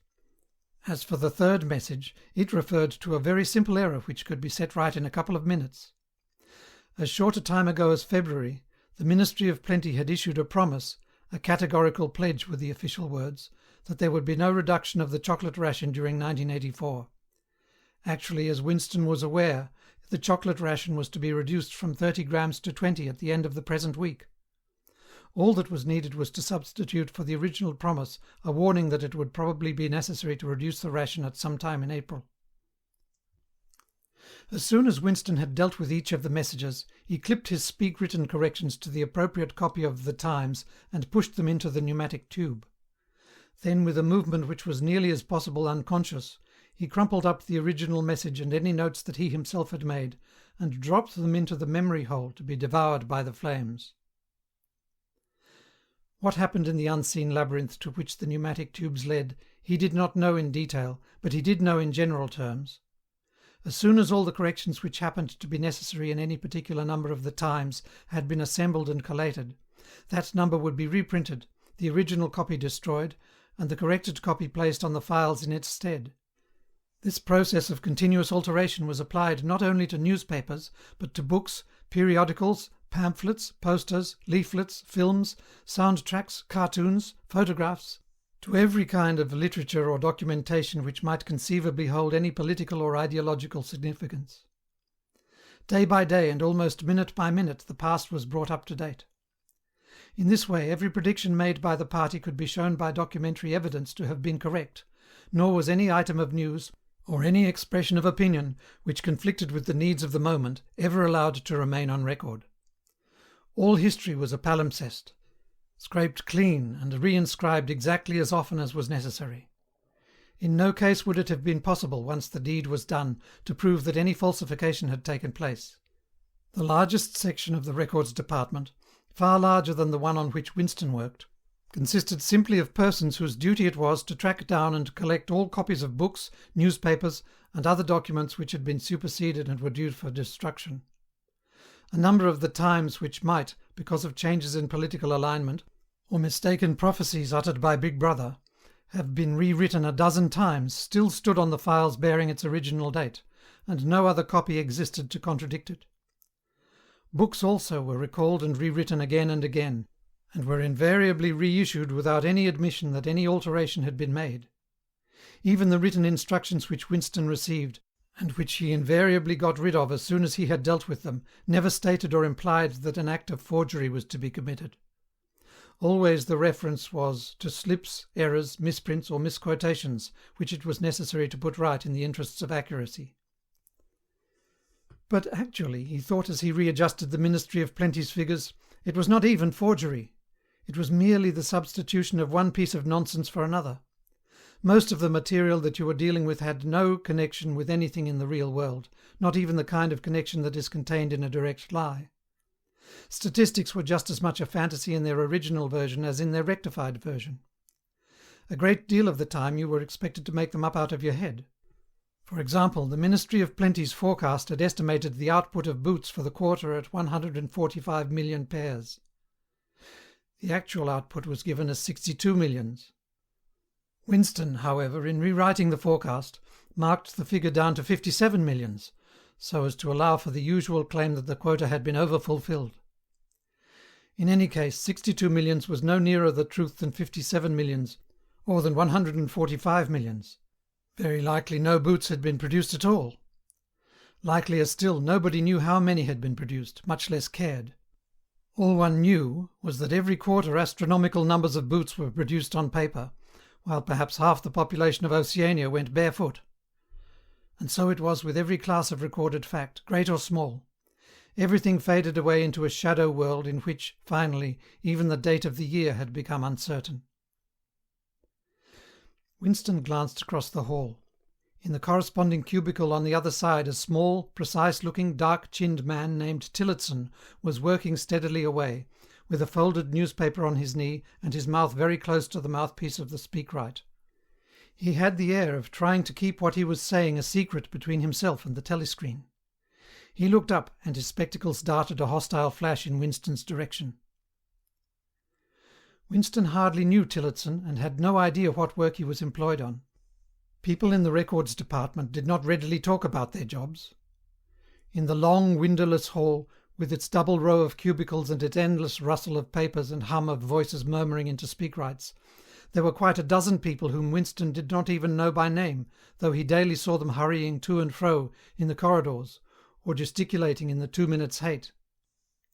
Speaker 1: As for the 3rd message, it referred to a very simple error which could be set right in a couple of minutes. As short a time ago as February, the Ministry of Plenty had issued a promise, a categorical pledge were the official words, that there would be no reduction of the chocolate ration during 1984. Actually, as Winston was aware, the chocolate ration was to be reduced from 30 grams to 20 at the end of the present week. All that was needed was to substitute for the original promise a warning that it would probably be necessary to reduce the ration at some time in April. As soon as Winston had dealt with each of the messages, he clipped his speak-written corrections to the appropriate copy of The Times and pushed them into the pneumatic tube. Then, with a movement which was nearly as possible unconscious, he crumpled up the original message and any notes that he himself had made, and dropped them into the memory hole to be devoured by the flames. What happened in the unseen labyrinth to which the pneumatic tubes led, he did not know in detail, but he did know in general terms. As soon as all the corrections which happened to be necessary in any particular number of The Times had been assembled and collated, that number would be reprinted, the original copy destroyed, and the corrected copy placed on the files in its stead. This process of continuous alteration was applied not only to newspapers, but to books, periodicals, pamphlets, posters, leaflets, films, soundtracks, cartoons, photographs, to every kind of literature or documentation which might conceivably hold any political or ideological significance. Day by day and almost minute by minute the past was brought up to date. In this way every prediction made by the party could be shown by documentary evidence to have been correct, nor was any item of news or any expression of opinion which conflicted with the needs of the moment ever allowed to remain on record. All history was a palimpsest, scraped clean and reinscribed exactly as often as was necessary. In no case would it have been possible, once the deed was done, to prove that any falsification had taken place. The largest section of the records department, far larger than the one on which Winston worked, consisted simply of persons whose duty it was to track down and collect all copies of books, newspapers, and other documents which had been superseded and were due for destruction. A number of the Times which might, because of changes in political alignment, or mistaken prophecies uttered by Big Brother, have been rewritten a dozen times, still stood on the files bearing its original date, and no other copy existed to contradict it. Books also were recalled and rewritten again and again, and were invariably reissued without any admission that any alteration had been made. Even the written instructions which Winston received, and which he invariably got rid of as soon as he had dealt with them, never stated or implied that an act of forgery was to be committed. Always the reference was to slips, errors, misprints, or misquotations, which it was necessary to put right in the interests of accuracy. But actually, he thought as he readjusted the Ministry of Plenty's figures, it was not even forgery. It was merely the substitution of one piece of nonsense for another. Most of the material that you were dealing with had no connection with anything in the real world, not even the kind of connection that is contained in a direct lie. Statistics were just as much a fantasy in their original version as in their rectified version. A great deal of the time you were expected to make them up out of your head. For example, the Ministry of Plenty's forecast had estimated the output of boots for the quarter at 145 million pairs. The actual output was given as 62 millions. Winston, however, in rewriting the forecast, marked the figure down to 57 millions, so as to allow for the usual claim that the quota had been over-fulfilled. In any case, 62 millions was no nearer the truth than 57 millions, or than 145 millions. Very likely no boots had been produced at all. Likelier still, nobody knew how many had been produced, much less cared. All one knew was that every quarter astronomical numbers of boots were produced on paper, while perhaps half the population of Oceania went barefoot. And so it was with every class of recorded fact, great or small. Everything faded away into a shadow world in which, finally, even the date of the year had become uncertain. Winston glanced across the hall. In the corresponding cubicle on the other side a small, precise-looking, dark-chinned man named Tillotson was working steadily away, with a folded newspaper on his knee and his mouth very close to the mouthpiece of the speakwrite. He had the air of trying to keep what he was saying a secret between himself and the telescreen. He looked up, and his spectacles darted a hostile flash in Winston's direction. Winston hardly knew Tillotson and had no idea what work he was employed on. People in the records department did not readily talk about their jobs. In the long, windowless hall, with its double row of cubicles and its endless rustle of papers and hum of voices murmuring into speakwrites, there were quite a dozen people whom Winston did not even know by name, though he daily saw them hurrying to and fro in the corridors, or gesticulating in the 2 minutes' hate.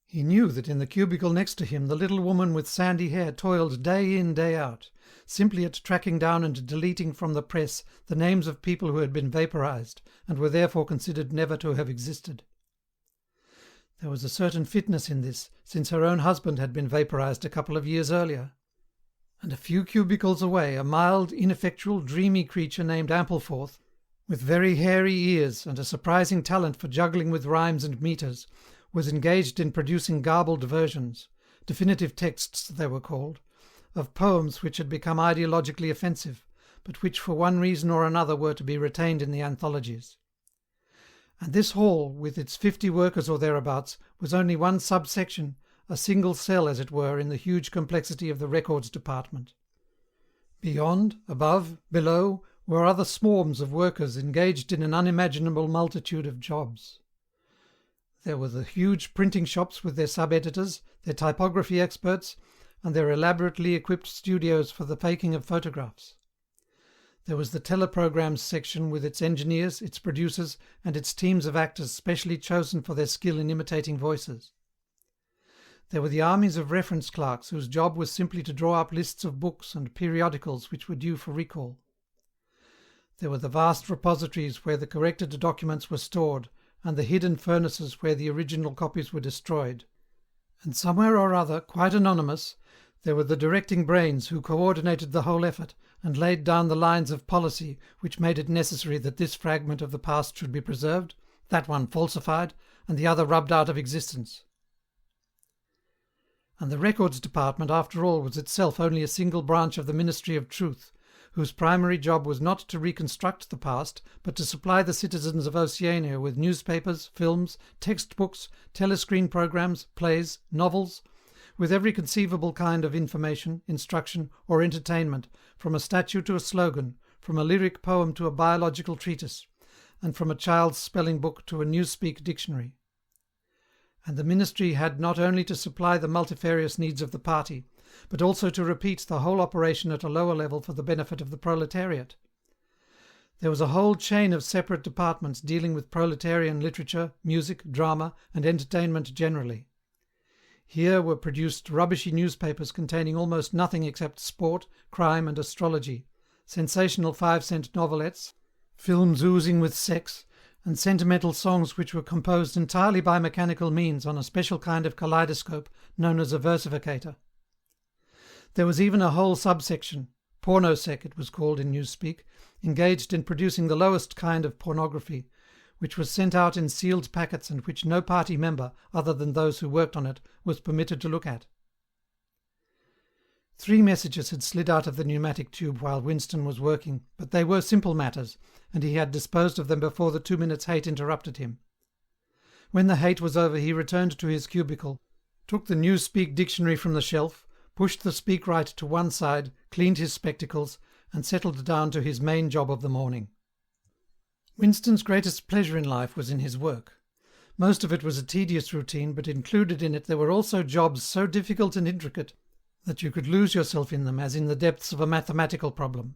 Speaker 1: He knew that in the cubicle next to him the little woman with sandy hair toiled day in, day out, simply at tracking down and deleting from the press the names of people who had been vaporized and were therefore considered never to have existed. There was a certain fitness in this, since her own husband had been vaporized a couple of years earlier. And a few cubicles away a mild, ineffectual, dreamy creature named Ampleforth, with very hairy ears and a surprising talent for juggling with rhymes and metres, was engaged in producing garbled versions, definitive texts they were called, of poems which had become ideologically offensive, but which for one reason or another were to be retained in the anthologies. And this hall, with its 50 workers or thereabouts, was only one subsection, a single cell, as it were, in the huge complexity of the records department. Beyond, above, below, were other swarms of workers engaged in an unimaginable multitude of jobs. There were the huge printing shops with their sub-editors, their typography experts, and their elaborately equipped studios for the faking of photographs. There was the teleprograms section with its engineers, its producers, and its teams of actors specially chosen for their skill in imitating voices. There were the armies of reference clerks whose job was simply to draw up lists of books and periodicals which were due for recall. There were the vast repositories where the corrected documents were stored, and the hidden furnaces where the original copies were destroyed. And somewhere or other, quite anonymous, there were the directing brains who coordinated the whole effort and laid down the lines of policy which made it necessary that this fragment of the past should be preserved, that one falsified, and the other rubbed out of existence. And the Records Department, after all, was itself only a single branch of the Ministry of Truth, whose primary job was not to reconstruct the past, but to supply the citizens of Oceania with newspapers, films, textbooks, telescreen programs, plays, novels, with every conceivable kind of information, instruction, or entertainment, from a statue to a slogan, from a lyric poem to a biological treatise, and from a child's spelling book to a Newspeak dictionary. And the ministry had not only to supply the multifarious needs of the party, but also to repeat the whole operation at a lower level for the benefit of the proletariat. There was a whole chain of separate departments dealing with proletarian literature, music, drama, and entertainment generally. Here were produced rubbishy newspapers containing almost nothing except sport, crime, and astrology, sensational 5-cent novelettes, films oozing with sex, and sentimental songs which were composed entirely by mechanical means on a special kind of kaleidoscope known as a versificator. There was even a whole subsection, pornosec it was called in newspeak, engaged in producing the lowest kind of pornography, which was sent out in sealed packets and which no party member, other than those who worked on it, was permitted to look at. 3 messages had slid out of the pneumatic tube while Winston was working, but they were simple matters, and he had disposed of them before the 2 minutes' hate interrupted him. When the hate was over, he returned to his cubicle, took the Newspeak dictionary from the shelf, pushed the speakwrite to one side, cleaned his spectacles, and settled down to his main job of the morning. Winston's greatest pleasure in life was in his work. Most of it was a tedious routine, but included in it there were also jobs so difficult and intricate that you could lose yourself in them as in the depths of a mathematical problem,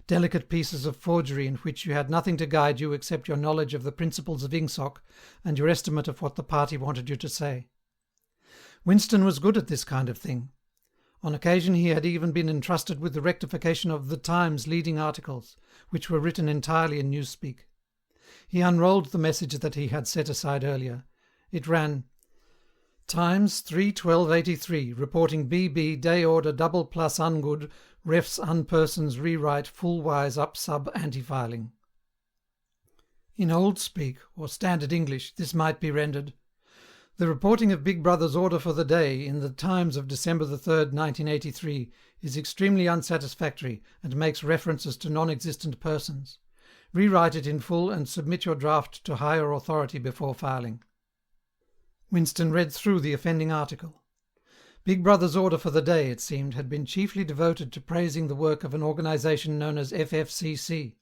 Speaker 1: delicate pieces of forgery in which you had nothing to guide you except your knowledge of the principles of Ingsoc and your estimate of what the party wanted you to say. Winston was good at this kind of thing. On occasion he had even been entrusted with the rectification of The Times' leading articles, which were written entirely in newspeak. He unrolled the message that he had set aside earlier. It ran, Times 3/12/83, reporting BB day order double plus ungood, refs unpersons rewrite full wise up sub anti-filing. In old speak, or standard English, this might be rendered, the reporting of Big Brother's order for the day in the Times of December the 3rd, 1983, is extremely unsatisfactory and makes references to non-existent persons. Rewrite it in full and submit your draft to higher authority before filing. Winston read through the offending article. Big Brother's order for the day, it seemed, had been chiefly devoted to praising the work of an organisation known as FFCC,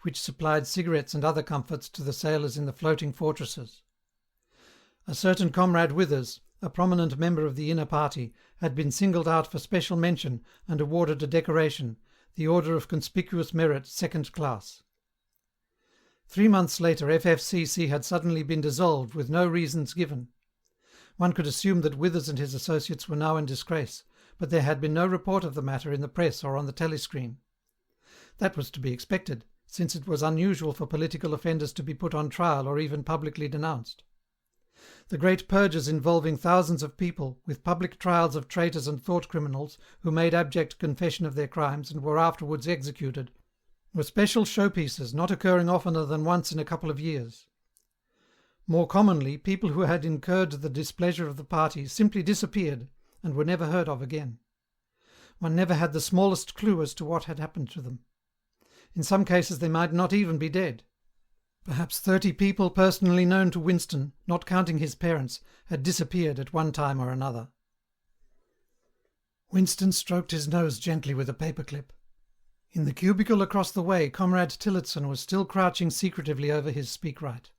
Speaker 1: which supplied cigarettes and other comforts to the sailors in the floating fortresses. A certain Comrade Withers, a prominent member of the inner party, had been singled out for special mention and awarded a decoration, the Order of Conspicuous Merit, 2nd class. 3 months later, FFCC had suddenly been dissolved with no reasons given. One could assume that Withers and his associates were now in disgrace, but there had been no report of the matter in the press or on the telescreen. That was to be expected, since it was unusual for political offenders to be put on trial or even publicly denounced. The great purges involving thousands of people, with public trials of traitors and thought criminals who made abject confession of their crimes and were afterwards executed, were special showpieces not occurring oftener than once in a couple of years. More commonly, people who had incurred the displeasure of the party simply disappeared and were never heard of again. One never had the smallest clue as to what had happened to them. In some cases they might not even be dead. Perhaps 30 people personally known to Winston, not counting his parents, had disappeared at one time or another. Winston stroked his nose gently with a paperclip. In the cubicle across the way, Comrade Tillotson was still crouching secretively over his speakwrite.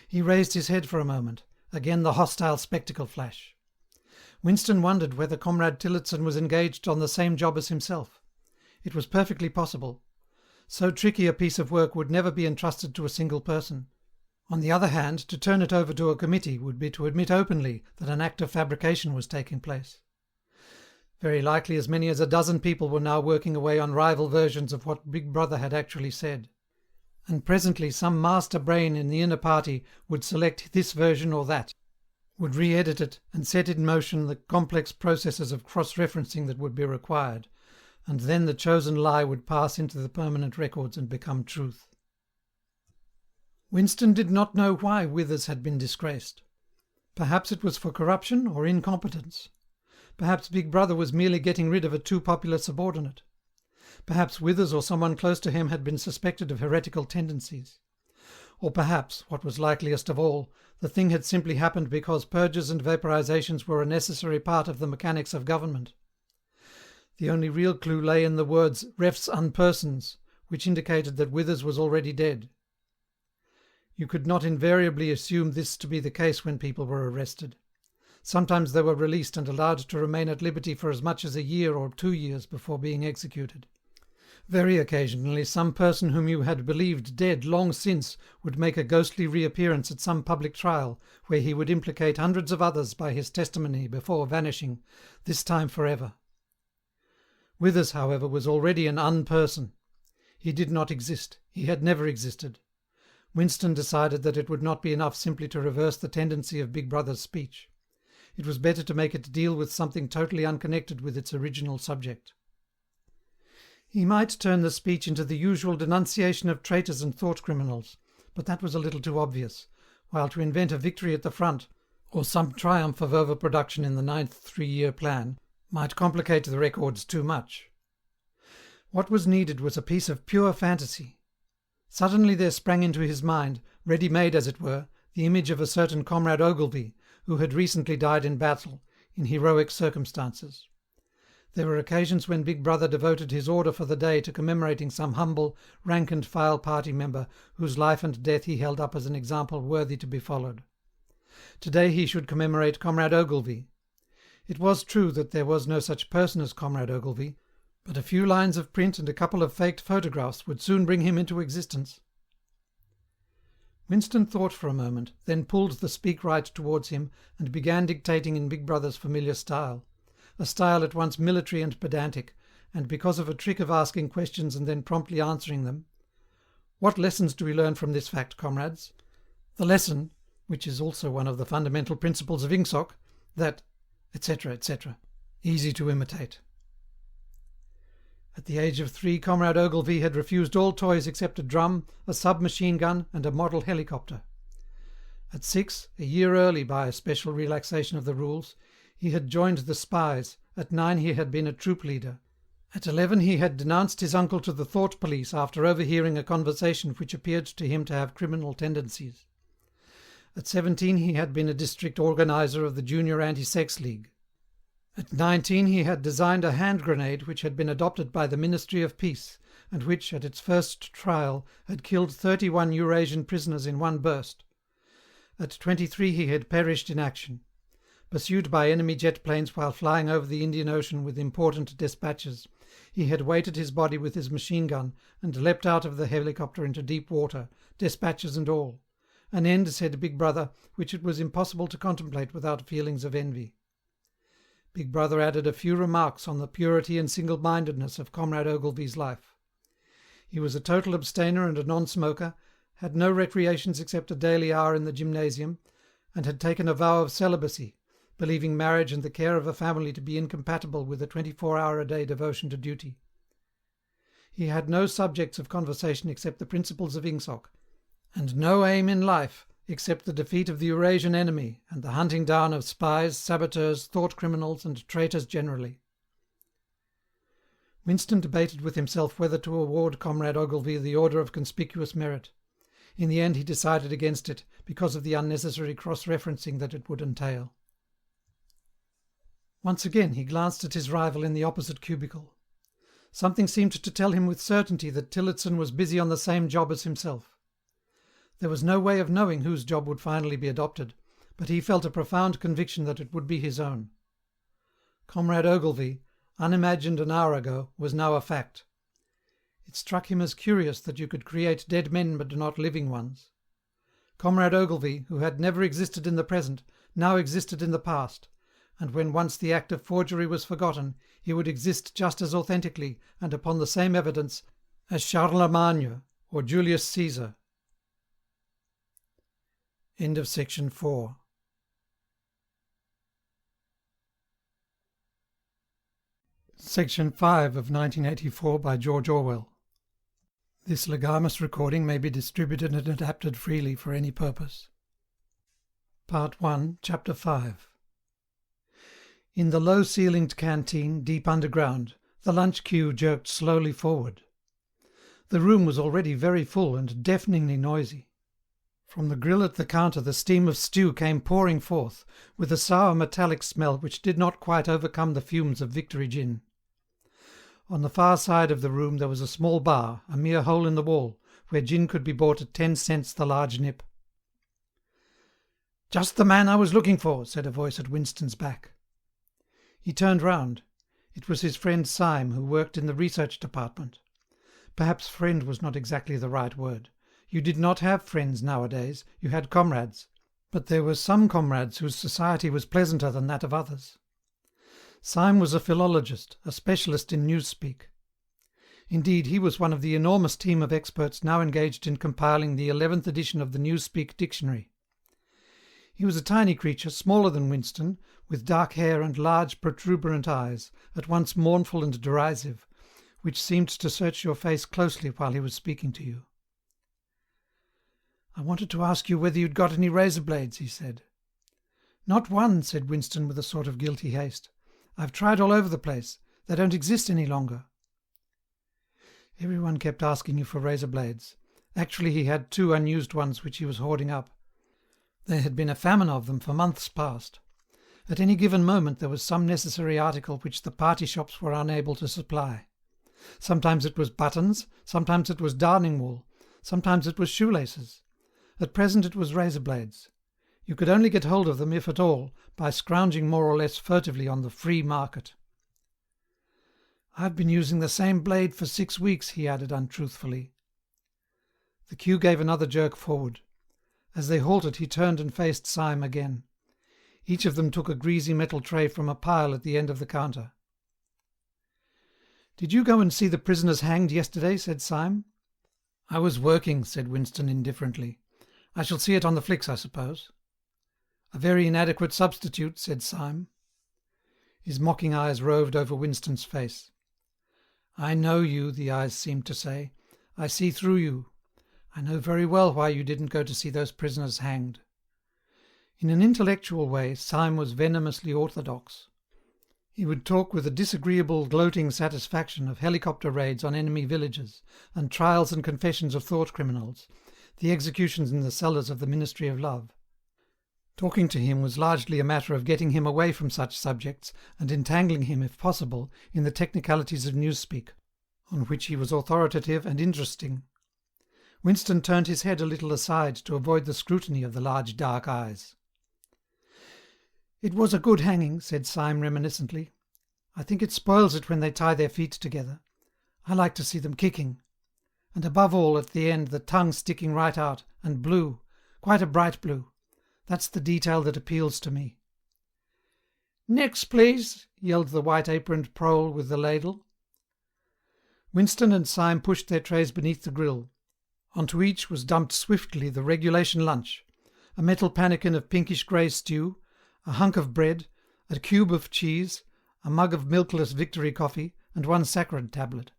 Speaker 1: He raised his head for a moment, again the hostile spectacle flash. Winston wondered whether Comrade Tillotson was engaged on the same job as himself. It was perfectly possible. So tricky a piece of work would never be entrusted to a single person. On the other hand, to turn it over to a committee would be to admit openly that an act of fabrication was taking place. Very likely as many as a dozen people were now working away on rival versions of what Big Brother had actually said. And presently some master brain in the inner party would select this version or that, would re-edit it and set in motion the complex processes of cross-referencing that would be required, and then the chosen lie would pass into the permanent records and become truth. Winston did not know why Withers had been disgraced. Perhaps it was for corruption or incompetence. Perhaps Big Brother was merely getting rid of a too popular subordinate. Perhaps Withers or someone close to him had been suspected of heretical tendencies. Or perhaps, what was likeliest of all, the thing had simply happened because purges and vaporizations were a necessary part of the mechanics of government. The only real clue lay in the words refs unpersons, which indicated that Withers was already dead. You could not invariably assume this to be the case when people were arrested. Sometimes they were released and allowed to remain at liberty for as much as a year or 2 years before being executed. Very occasionally some person whom you had believed dead long since would make a ghostly reappearance at some public trial, where he would implicate hundreds of others by his testimony before vanishing, this time forever. Withers, however, was already an unperson. He did not exist. He had never existed. Winston decided that it would not be enough simply to reverse the tendency of Big Brother's speech. It was better to make it deal with something totally unconnected with its original subject. He might turn the speech into the usual denunciation of traitors and thought criminals, but that was a little too obvious, while to invent a victory at the front, or some triumph of overproduction in the 9th three-year plan, might complicate the records too much. What was needed was a piece of pure fantasy. Suddenly there sprang into his mind, ready-made as it were, the image of a certain Comrade Ogilvy, who had recently died in battle, in heroic circumstances. There were occasions when Big Brother devoted his order for the day to commemorating some humble, rank-and-file party member whose life and death he held up as an example worthy to be followed. Today he should commemorate Comrade Ogilvy. It was true that there was no such person as Comrade Ogilvy, but a few lines of print and a couple of faked photographs would soon bring him into existence. Winston thought for a moment, then pulled the speak-right towards him and began dictating in Big Brother's familiar style, a style at once military and pedantic, and because of a trick of asking questions and then promptly answering them. What lessons do we learn from this fact, comrades? The lesson, which is also one of the fundamental principles of Ingsoc, that, etc., etc., easy to imitate. At the age of 3, Comrade Ogilvy had refused all toys except a drum, a submachine gun, and a model helicopter. At 6, a year early by a special relaxation of the rules, he had joined the spies. At 9 he had been a troop leader. At 11 he had denounced his uncle to the thought police after overhearing a conversation which appeared to him to have criminal tendencies. At 17 he had been a district organiser of the Junior Anti-Sex League. At 19 he had designed a hand grenade which had been adopted by the Ministry of Peace, and which, at its first trial, had killed 31 Eurasian prisoners in one burst. At 23 he had perished in action. Pursued by enemy jet planes while flying over the Indian Ocean with important despatches, he had weighted his body with his machine gun and leapt out of the helicopter into deep water, despatches and all. An end, said Big Brother, which it was impossible to contemplate without feelings of envy. Big Brother added a few remarks on the purity and single-mindedness of Comrade Ogilvy's life. He was a total abstainer and a non-smoker, had no recreations except a daily hour in the gymnasium, and had taken a vow of celibacy, believing marriage and the care of a family to be incompatible with a 24-hour-a-day devotion to duty. He had no subjects of conversation except the principles of Ingsoc, and no aim in life except the defeat of the Eurasian enemy and the hunting down of spies, saboteurs, thought criminals, and traitors generally. Winston debated with himself whether to award Comrade Ogilvy the Order of Conspicuous Merit. In the end he decided against it, because of the unnecessary cross-referencing that it would entail. Once again he glanced at his rival in the opposite cubicle. Something seemed to tell him with certainty that Tillotson was busy on the same job as himself. There was no way of knowing whose job would finally be adopted, but he felt a profound conviction that it would be his own. Comrade Ogilvy, unimagined an hour ago, was now a fact. It struck him as curious that you could create dead men but not living ones. Comrade Ogilvy, who had never existed in the present, now existed in the past, and when once the act of forgery was forgotten, he would exist just as authentically and upon the same evidence as Charlemagne or Julius Caesar. End of section 4. Section 5 of 1984 by George Orwell. This legamus recording may be distributed and adapted freely for any purpose. Part 1, Chapter 5. In the low-ceilinged canteen, deep underground, the lunch queue jerked slowly forward. The room was already very full and deafeningly noisy. From the grill at the counter the steam of stew came pouring forth, with a sour metallic smell which did not quite overcome the fumes of Victory gin. On the far side of the room there was a small bar, a mere hole in the wall, where gin could be bought at 10 cents the large nip. "Just the man I was looking for," said a voice at Winston's back. He turned round. It was his friend Syme, who worked in the research department. Perhaps friend was not exactly the right word. You did not have friends nowadays, you had comrades, but there were some comrades whose society was pleasanter than that of others. Syme was a philologist, a specialist in newspeak. Indeed, he was one of the enormous team of experts now engaged in compiling the 11th edition of the Newspeak Dictionary. He was a tiny creature, smaller than Winston, with dark hair and large protuberant eyes, at once mournful and derisive, which seemed to search your face closely while he was speaking to you. "I wanted to ask you whether you'd got any razor blades," he said. "Not one," said Winston with a sort of guilty haste. "I've tried all over the place. They don't exist any longer." Everyone kept asking you for razor blades. Actually, he had 2 unused ones which he was hoarding up. There had been a famine of them for months past. At any given moment there was some necessary article which the party shops were unable to supply. Sometimes it was buttons, sometimes it was darning wool, sometimes it was shoelaces. At present it was razor blades. You could only get hold of them, if at all, by scrounging more or less furtively on the free market. "I've been using the same blade for 6 weeks," he added untruthfully. The queue gave another jerk forward. As they halted he turned and faced Syme again. Each of them took a greasy metal tray from a pile at the end of the counter. "Did you go and see the prisoners hanged yesterday?" said Syme. "I was working," said Winston indifferently. "I shall see it on the flicks, I suppose." "A very inadequate substitute," said Syme. His mocking eyes roved over Winston's face. "I know you," the eyes seemed to say. "I see through you. I know very well why you didn't go to see those prisoners hanged." In an intellectual way, Syme was venomously orthodox. He would talk with a disagreeable, gloating satisfaction of helicopter raids on enemy villages, and trials and confessions of thought criminals, the executions in the cellars of the Ministry of Love. Talking to him was largely a matter of getting him away from such subjects and entangling him, if possible, in the technicalities of newspeak, on which he was authoritative and interesting. Winston turned his head a little aside to avoid the scrutiny of the large dark eyes. "It was a good hanging," said Syme reminiscently. "I think it spoils it when they tie their feet together. I like to see them kicking. And above all, at the end, the tongue sticking right out, and blue, quite a bright blue. That's the detail that appeals to me." "Next, please," yelled the white-aproned prole with the ladle. Winston and Syme pushed their trays beneath the grill. Onto each was dumped swiftly the regulation lunch, a metal pannikin of pinkish-grey stew, a hunk of bread, a cube of cheese, a mug of milkless Victory coffee, and 1 saccharin tablet.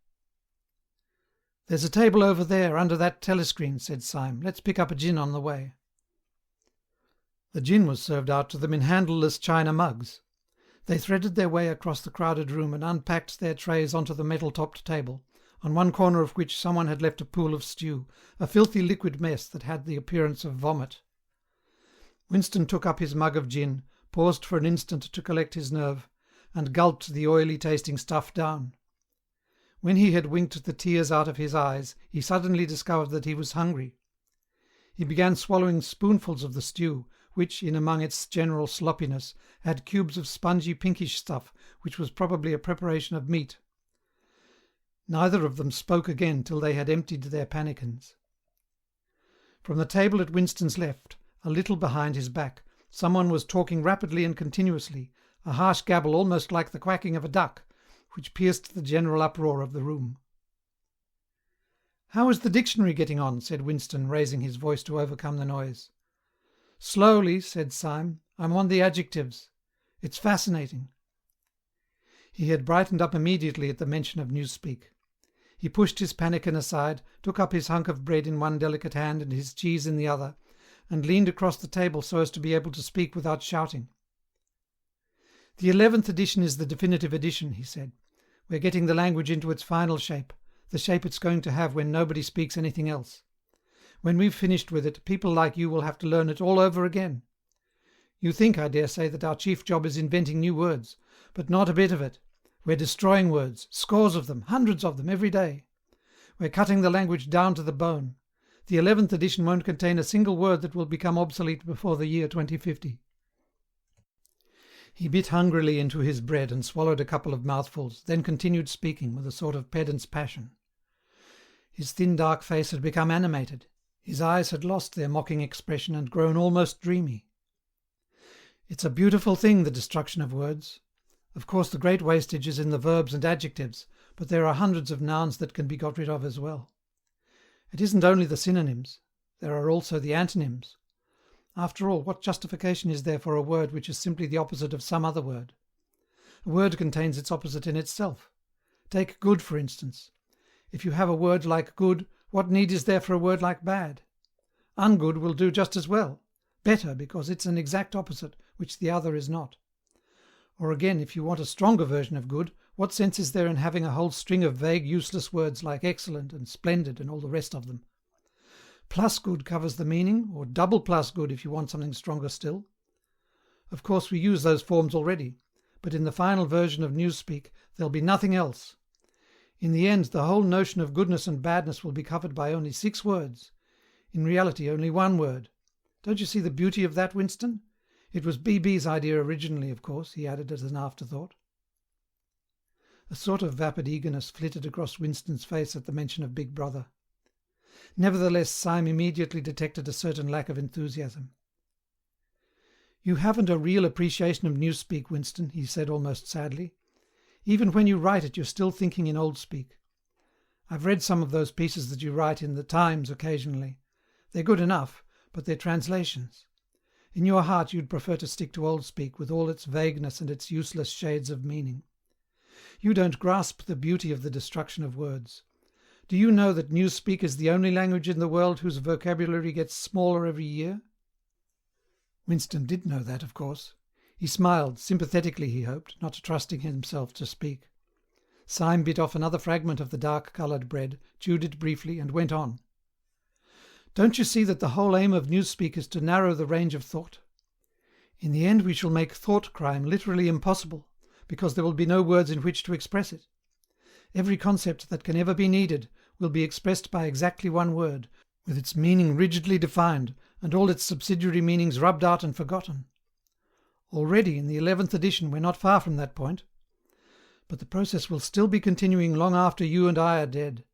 Speaker 1: "There's a table over there, under that telescreen," said Syme. "Let's pick up a gin on the way." The gin was served out to them in handleless china mugs. They threaded their way across the crowded room and unpacked their trays onto the metal-topped table, on one corner of which someone had left a pool of stew, a filthy liquid mess that had the appearance of vomit. Winston took up his mug of gin, paused for an instant to collect his nerve, and gulped the oily-tasting stuff down. When he had winked the tears out of his eyes, he suddenly discovered that he was hungry. He began swallowing spoonfuls of the stew, which, in among its general sloppiness, had cubes of spongy pinkish stuff which was probably a preparation of meat. Neither of them spoke again till they had emptied their pannikins. From the table at Winston's left, a little behind his back, someone was talking rapidly and continuously, a harsh gabble almost like the quacking of a duck, which pierced the general uproar of the room. "How is the dictionary getting on?" said Winston, raising his voice to overcome the noise. "Slowly," said Syme. "I'm on the adjectives. It's fascinating." He had brightened up immediately at the mention of Newspeak. He pushed his pannikin aside, took up his hunk of bread in one delicate hand and his cheese in the other, and leaned across the table so as to be able to speak without shouting. "The 11th edition is the definitive edition," he said. "We're getting the language into its final shape, the shape it's going to have when nobody speaks anything else. When we've finished with it, people like you will have to learn it all over again. You think, I dare say, that our chief job is inventing new words, but not a bit of it. We're destroying words, scores of them, hundreds of them, every day. We're cutting the language down to the bone. The 11th edition won't contain a single word that will become obsolete before the year 2050. He bit hungrily into his bread and swallowed a couple of mouthfuls, then continued speaking with a sort of pedant's passion. His thin dark face had become animated. His eyes had lost their mocking expression and grown almost dreamy. "It's a beautiful thing, the destruction of words. Of course the great wastage is in the verbs and adjectives, but there are hundreds of nouns that can be got rid of as well. It isn't only the synonyms, there are also the antonyms. After all, what justification is there for a word which is simply the opposite of some other word? A word contains its opposite in itself. Take good, for instance. If you have a word like good, what need is there for a word like bad? Ungood will do just as well, better, because it's an exact opposite, which the other is not. Or again, if you want a stronger version of good, what sense is there in having a whole string of vague, useless words like excellent and splendid and all the rest of them? Plus good covers the meaning, or double plus good if you want something stronger still. Of course we use those forms already, but in the final version of Newspeak there'll be nothing else. In the end, the whole notion of goodness and badness will be covered by only 6 words. In reality, only 1 word. Don't you see the beauty of that, Winston? It was BB's idea originally, of course," he added as an afterthought. A sort of vapid eagerness flitted across Winston's face at the mention of Big Brother. Nevertheless, Syme immediately detected a certain lack of enthusiasm. "You haven't a real appreciation of Newspeak, Winston," he said almost sadly. "Even when you write it, you're still thinking in old speak. I've read some of those pieces that you write in the Times occasionally. They're good enough, but they're translations. In your heart you'd prefer to stick to old speak with all its vagueness and its useless shades of meaning. You don't grasp the beauty of the destruction of words. Do you know that Newspeak is the only language in the world whose vocabulary gets smaller every year?" Winston did know that, of course. He smiled, sympathetically he hoped, not trusting himself to speak. Syme bit off another fragment of the dark-coloured bread, chewed it briefly, and went on. "Don't you see that the whole aim of Newspeak is to narrow the range of thought? In the end we shall make thought crime literally impossible, because there will be no words in which to express it. Every concept that can ever be needed will be expressed by exactly 1 word, with its meaning rigidly defined and all its subsidiary meanings rubbed out and forgotten. Already, in the 11th edition, we're not far from that point. But the process will still be continuing long after you and I are dead.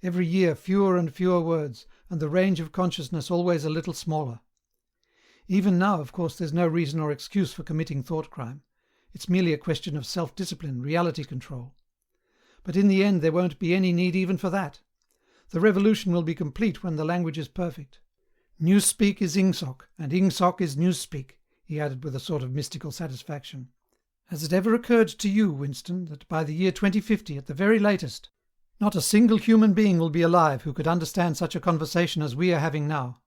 Speaker 1: Every year fewer and fewer words, and the range of consciousness always a little smaller. Even now, of course, there's no reason or excuse for committing thought crime. It's merely a question of self-discipline, reality control. But in the end there won't be any need even for that. The revolution will be complete when the language is perfect. Newspeak is Ingsoc, and Ingsoc is Newspeak," he added with a sort of mystical satisfaction. "Has it ever occurred to you, Winston, that by the year 2050, at the very latest, not a single human being will be alive who could understand such a conversation as we are having now?"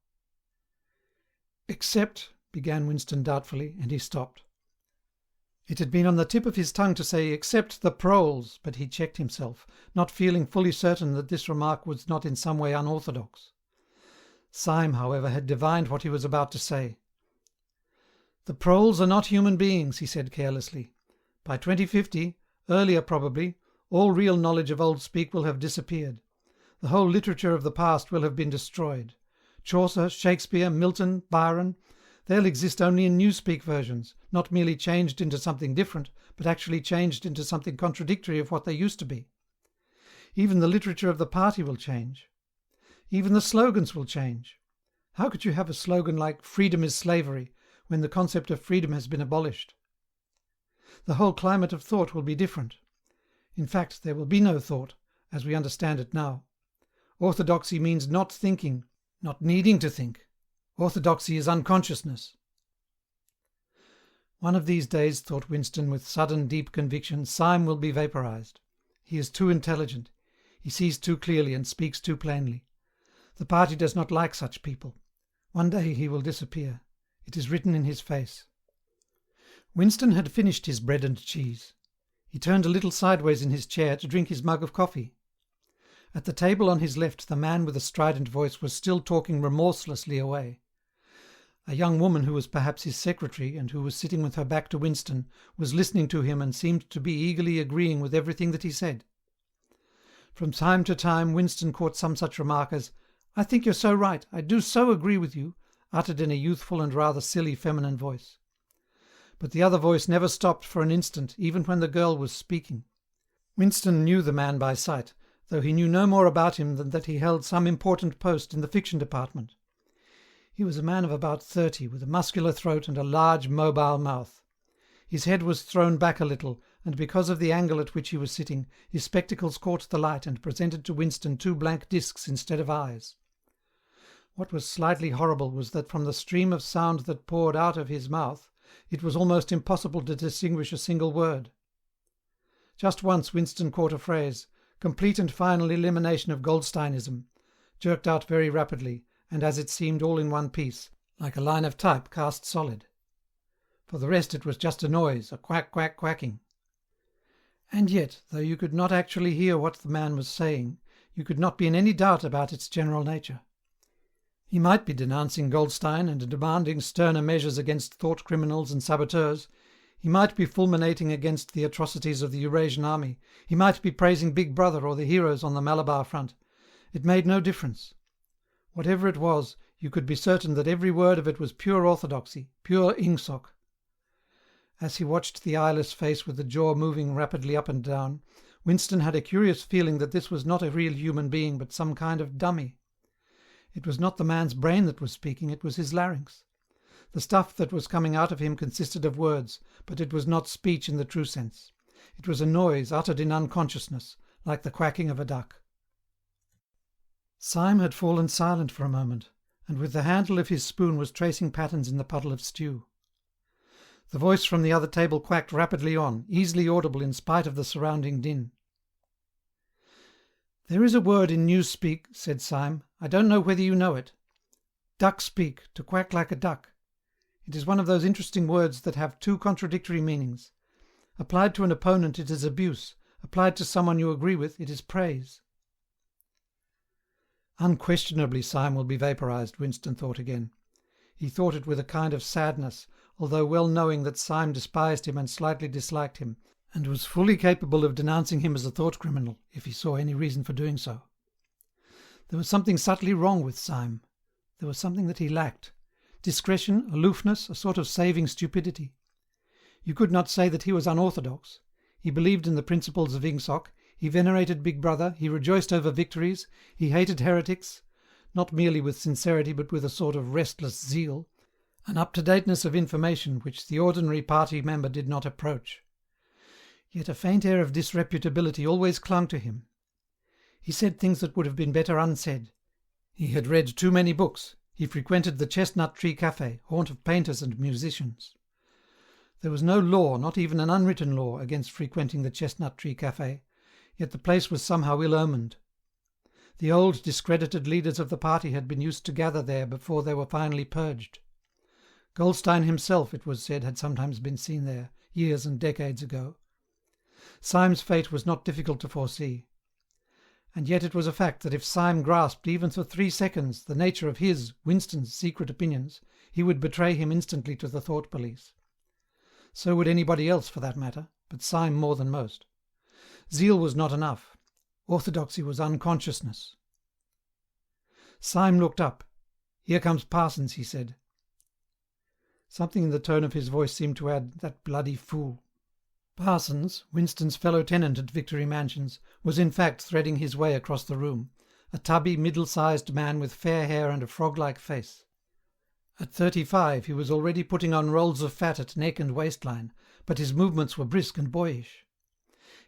Speaker 1: "Except," began Winston doubtfully, and he stopped. It had been on the tip of his tongue to say "except the proles," but he checked himself, not feeling fully certain that this remark was not in some way unorthodox. Syme, however, had divined what he was about to say. "The proles are not human beings," he said carelessly. "By 2050, earlier probably, all real knowledge of old speak will have disappeared. The whole literature of the past will have been destroyed. Chaucer, Shakespeare, Milton, Byron, They'll exist only in newspeak versions, not merely changed into something different, but actually changed into something contradictory of what they used to be. Even the literature of the party will change. Even the slogans will change. How could you have a slogan like "Freedom is slavery" when the concept of freedom has been abolished? The whole climate of thought will be different. In fact, there will be no thought, as we understand it now. Orthodoxy means not thinking, not needing to think. Orthodoxy is unconsciousness. One of these days, thought Winston with sudden deep conviction, Syme will be vaporized. He is too intelligent. He sees too clearly and speaks too plainly. The party does not like such people. One day he will disappear. It is written in his face. Winston had finished his bread and cheese. He turned a little sideways in his chair to drink his mug of coffee. At the table on his left the man with the strident voice was still talking remorselessly away. A young woman who was perhaps his secretary, and who was sitting with her back to Winston, was listening to him and seemed to be eagerly agreeing with everything that he said. From time to time Winston caught some such remark as, "I think you're so right, I do so agree with you," uttered in a youthful and rather silly feminine voice. But the other voice never stopped for an instant, even when the girl was speaking. Winston knew the man by sight, though he knew no more about him than that he held some important post in the fiction department. He was a man of about 30, with a muscular throat and a large, mobile mouth. His head was thrown back a little, and because of the angle at which he was sitting, his spectacles caught the light and presented to Winston two blank discs instead of eyes. What was slightly horrible was that from the stream of sound that poured out of his mouth, it was almost impossible to distinguish a single word. Just once Winston caught a phrase, "complete and final elimination of Goldsteinism," jerked out very rapidly, and as it seemed all in one piece, like a line of type cast solid. For the rest it was just a noise, a quack, quack, quacking. And yet, though you could not actually hear what the man was saying, you could not be in any doubt about its general nature. He might be denouncing Goldstein and demanding sterner measures against thought criminals and saboteurs. He might be fulminating against the atrocities of the Eurasian army. He might be praising Big Brother or the heroes on the Malabar front. It made no difference. Whatever it was, you could be certain that every word of it was pure orthodoxy, pure ingsoc. As he watched the eyeless face with the jaw moving rapidly up and down, Winston had a curious feeling that this was not a real human being but some kind of dummy. It was not the man's brain that was speaking, it was his larynx. The stuff that was coming out of him consisted of words, but it was not speech in the true sense. It was a noise uttered in unconsciousness, like the quacking of a duck. Syme had fallen silent for a moment, and with the handle of his spoon was tracing patterns in the puddle of stew. The voice from the other table quacked rapidly on, easily audible in spite of the surrounding din. "There is a word in newspeak," said Syme. "I don't know whether you know it. Duck speak, to quack like a duck. It is one of those interesting words that have two contradictory meanings. Applied to an opponent it is abuse, applied to someone you agree with it is praise." Unquestionably Syme will be vaporized, Winston thought again. He thought it with a kind of sadness, although well knowing that Syme despised him and slightly disliked him, and was fully capable of denouncing him as a thought criminal, if he saw any reason for doing so. There was something subtly wrong with Syme. There was something that he lacked. Discretion, aloofness, a sort of saving stupidity. You could not say that he was unorthodox. He believed in the principles of ingsoc, he venerated Big Brother, he rejoiced over victories, he hated heretics, not merely with sincerity but with a sort of restless zeal, an up-to-dateness of information which the ordinary party member did not approach. Yet a faint air of disreputability always clung to him. He said things that would have been better unsaid. He had read too many books. He frequented the Chestnut Tree Café, haunt of painters and musicians. There was no law, not even an unwritten law, against frequenting the Chestnut Tree Café, yet the place was somehow ill-omened. The old discredited leaders of the party had been used to gather there before they were finally purged. Goldstein himself, it was said, had sometimes been seen there, years and decades ago. Syme's fate was not difficult to foresee. And yet it was a fact that if Syme grasped even for 3 seconds the nature of his, Winston's, secret opinions, he would betray him instantly to the thought police. So would anybody else for that matter, but Syme more than most. Zeal was not enough. Orthodoxy was unconsciousness. Syme looked up. "Here comes Parsons," he said. Something in the tone of his voice seemed to add, "That bloody fool." Parsons, Winston's fellow tenant at Victory Mansions, was in fact threading his way across the room, a tubby, middle-sized man with fair hair and a frog-like face. At 35 he was already putting on rolls of fat at neck and waistline, but his movements were brisk and boyish.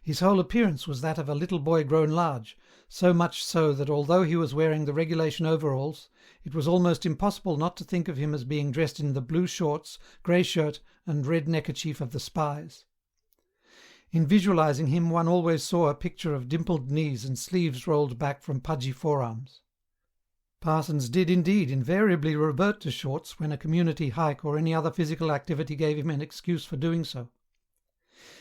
Speaker 1: His whole appearance was that of a little boy grown large, so much so that although he was wearing the regulation overalls, it was almost impossible not to think of him as being dressed in the blue shorts, grey shirt and red neckerchief of the spies. In visualizing him one always saw a picture of dimpled knees and sleeves rolled back from pudgy forearms. Parsons did indeed invariably revert to shorts when a community hike or any other physical activity gave him an excuse for doing so.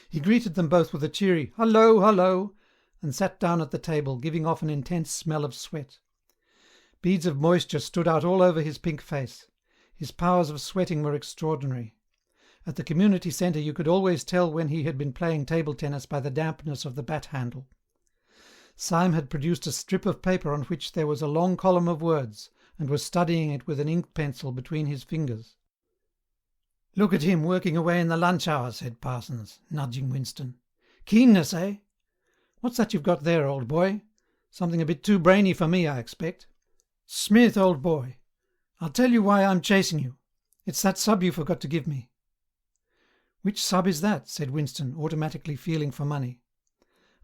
Speaker 1: He greeted them both with a cheery "Hullo, hullo," and sat down at the table, giving off an intense smell of sweat. Beads of moisture stood out all over his pink face. His powers of sweating were extraordinary. At the community centre you could always tell when he had been playing table tennis by the dampness of the bat handle. Syme had produced a strip of paper on which there was a long column of words, and was studying it with an ink pencil between his fingers. "Look at him working away in the lunch hour," said Parsons, nudging Winston. "Keenness, eh? What's that you've got there, old boy? Something a bit too brainy for me, I expect. Smith, old boy, I'll tell you why I'm chasing you. It's that sub you forgot to give me." "Which sub is that?" said Winston, automatically feeling for money.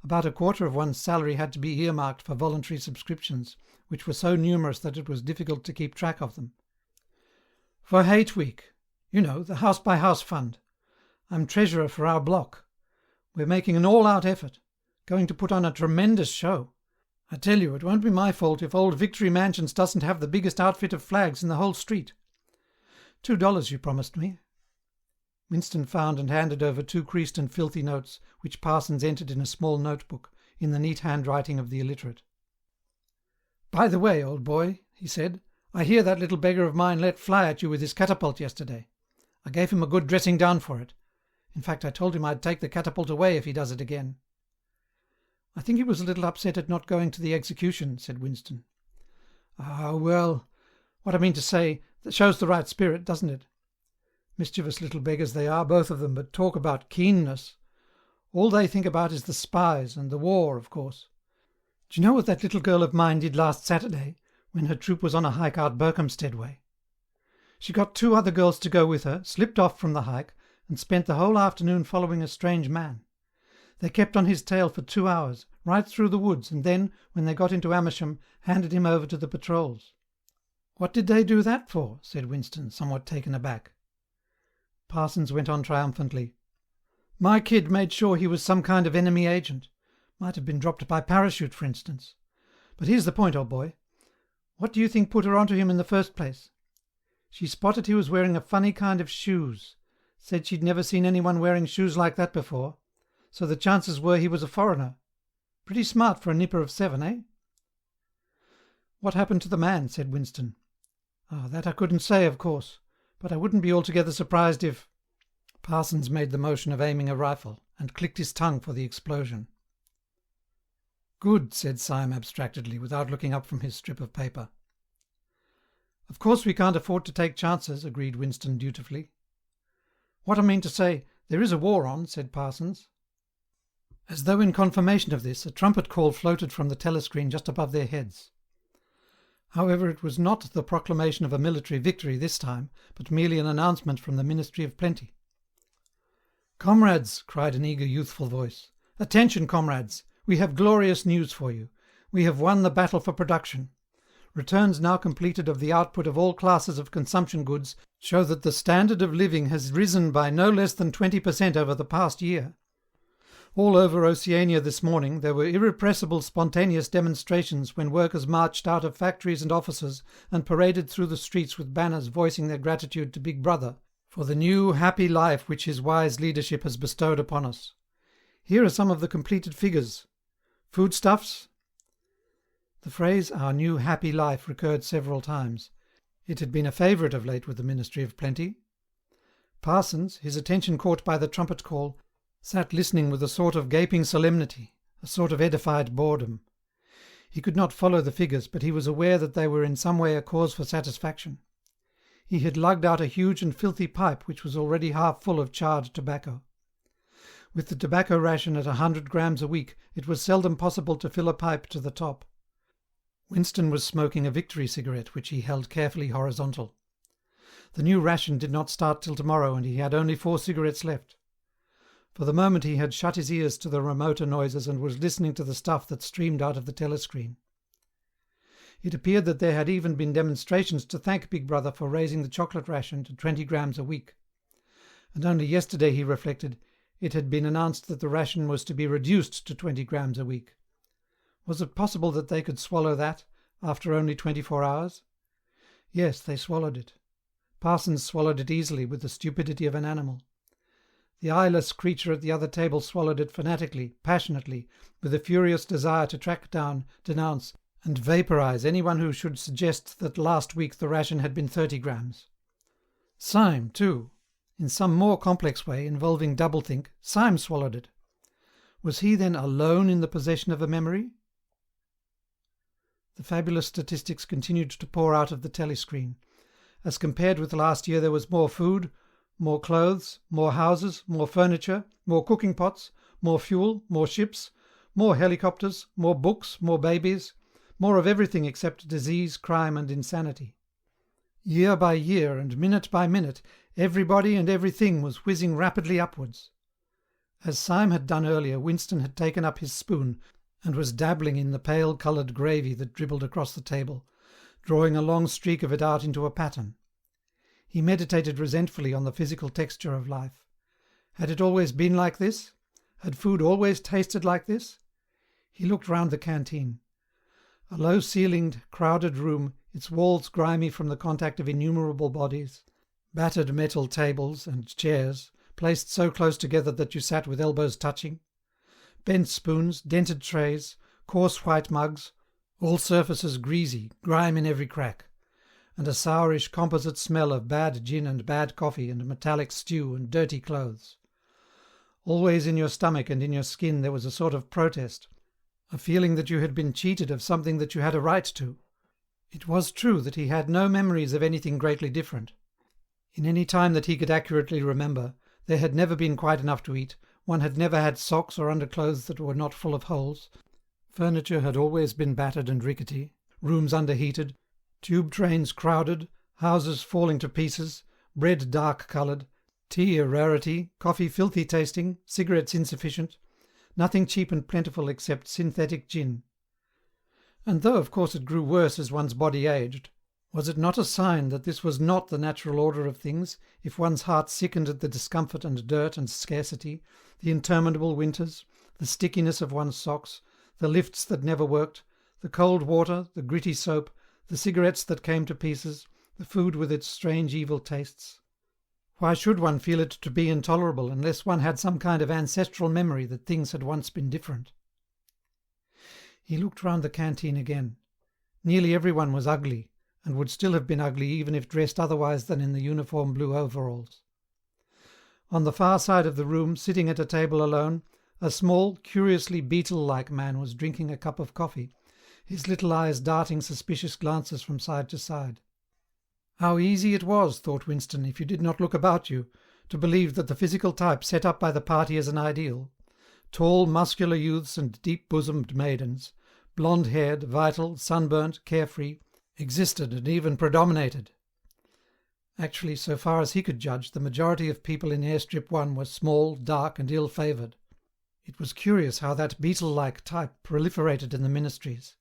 Speaker 1: About a quarter of one's salary had to be earmarked for voluntary subscriptions, which were so numerous that it was difficult to keep track of them. "For Hate Week. You know, the house-by-house fund. I'm treasurer for our block. We're making an all-out effort. Going to put on a tremendous show. I tell you, it won't be my fault if old Victory Mansions doesn't have the biggest outfit of flags in the whole street. $2 you promised me." Winston found and handed over 2 creased and filthy notes, which Parsons entered in a small notebook, in the neat handwriting of the illiterate. "By the way, old boy," he said, "I hear that little beggar of mine let fly at you with his catapult yesterday. I gave him a good dressing down for it. In fact, I told him I'd take the catapult away if he does it again." "I think he was a little upset at not going to the execution," said Winston. "Ah, well, what I mean to say, that shows the right spirit, doesn't it? Mischievous little beggars they are, both of them, but talk about keenness. All they think about is the spies and the war, of course. Do you know what that little girl of mine did last Saturday, when her troop was on a hike out Berkhamsted way? She got 2 other girls to go with her, slipped off from the hike, and spent the whole afternoon following a strange man. They kept on his tail for 2 hours, right through the woods, and then, when they got into Amersham, handed him over to the patrols." "What did they do that for?" said Winston, somewhat taken aback. Parsons went on triumphantly. "My kid made sure he was some kind of enemy agent. Might have been dropped by parachute, for instance. But here's the point, old boy. What do you think put her onto him in the first place? She spotted he was wearing a funny kind of shoes, said she'd never seen anyone wearing shoes like that before, so the chances were he was a foreigner. Pretty smart for a nipper of 7, eh?" "What happened to the man?" said Winston. "Ah, that I couldn't say, of course, but I wouldn't be altogether surprised if—" Parsons made the motion of aiming a rifle, and clicked his tongue for the explosion. "Good," said Syme abstractedly, without looking up from his strip of paper. "Of course we can't afford to take chances," agreed Winston dutifully. "What I mean to say, there is a war on," said Parsons. As though in confirmation of this, a trumpet call floated from the telescreen just above their heads. However, it was not the proclamation of a military victory this time, but merely an announcement from the Ministry of Plenty. "Comrades," cried an eager youthful voice. "Attention, comrades! We have glorious news for you. We have won the battle for production. Returns now completed of the output of all classes of consumption goods show that the standard of living has risen by no less than 20% over the past year. All over Oceania this morning there were irrepressible spontaneous demonstrations when workers marched out of factories and offices and paraded through the streets with banners voicing their gratitude to Big Brother for the new, happy life which his wise leadership has bestowed upon us. Here are some of the completed figures. Foodstuffs." The phrase "our new happy life" recurred several times. It had been a favourite of late with the Ministry of Plenty. Parsons, his attention caught by the trumpet call, sat listening with a sort of gaping solemnity, a sort of edified boredom. He could not follow the figures, but he was aware that they were in some way a cause for satisfaction. He had lugged out a huge and filthy pipe which was already half full of charred tobacco. With the tobacco ration at 100 grams a week, it was seldom possible to fill a pipe to the top. Winston was smoking a Victory cigarette which he held carefully horizontal. The new ration did not start till tomorrow, and he had only 4 cigarettes left. For the moment he had shut his ears to the remoter noises and was listening to the stuff that streamed out of the telescreen. It appeared that there had even been demonstrations to thank Big Brother for raising the chocolate ration to 20 grams a week. And only yesterday, he reflected, it had been announced that the ration was to be reduced to 20 grams a week. Was it possible that they could swallow that, after only 24 hours? Yes, they swallowed it. Parsons swallowed it easily, with the stupidity of an animal. The eyeless creature at the other table swallowed it fanatically, passionately, with a furious desire to track down, denounce, and vaporize anyone who should suggest that last week the ration had been 30 grams. Syme, too. In some more complex way, involving doublethink, Syme swallowed it. Was he then alone in the possession of a memory? The fabulous statistics continued to pour out of the telescreen. As compared with last year, there was more food, more clothes, more houses, more furniture, more cooking pots, more fuel, more ships, more helicopters, more books, more babies, more of everything except disease, crime and insanity. Year by year and minute by minute, everybody and everything was whizzing rapidly upwards. As Syme had done earlier, Winston had taken up his spoon and was dabbling in the pale-coloured gravy that dribbled across the table, drawing a long streak of it out into a pattern. He meditated resentfully on the physical texture of life. Had it always been like this? Had food always tasted like this? He looked round the canteen. A low-ceilinged, crowded room, its walls grimy from the contact of innumerable bodies, battered metal tables and chairs, placed so close together that you sat with elbows touching, bent spoons, dented trays, coarse white mugs, all surfaces greasy, grime in every crack, and a sourish composite smell of bad gin and bad coffee and metallic stew and dirty clothes. Always in your stomach and in your skin there was a sort of protest, a feeling that you had been cheated of something that you had a right to. It was true that he had no memories of anything greatly different. In any time that he could accurately remember, there had never been quite enough to eat, one had never had socks or underclothes that were not full of holes, furniture had always been battered and rickety, rooms underheated, tube trains crowded, houses falling to pieces, bread dark-coloured, tea a rarity, coffee filthy tasting, cigarettes insufficient, nothing cheap and plentiful except synthetic gin. And though of course it grew worse as one's body aged, was it not a sign that this was not the natural order of things, if one's heart sickened at the discomfort and dirt and scarcity, the interminable winters, the stickiness of one's socks, the lifts that never worked, the cold water, the gritty soap, the cigarettes that came to pieces, the food with its strange evil tastes? Why should one feel it to be intolerable unless one had some kind of ancestral memory that things had once been different? He looked round the canteen again. Nearly everyone was ugly, and would still have been ugly even if dressed otherwise than in the uniform blue overalls. On the far side of the room, sitting at a table alone, a small, curiously beetle-like man was drinking a cup of coffee, his little eyes darting suspicious glances from side to side. How easy it was, thought Winston, if you did not look about you, to believe that the physical type set up by the party as an ideal, tall, muscular youths and deep-bosomed maidens, blonde-haired, vital, sunburnt, carefree, existed and even predominated. Actually, so far as he could judge, the majority of people in Airstrip 1 were small, dark and ill-favoured. It was curious how that beetle-like type proliferated in the ministries.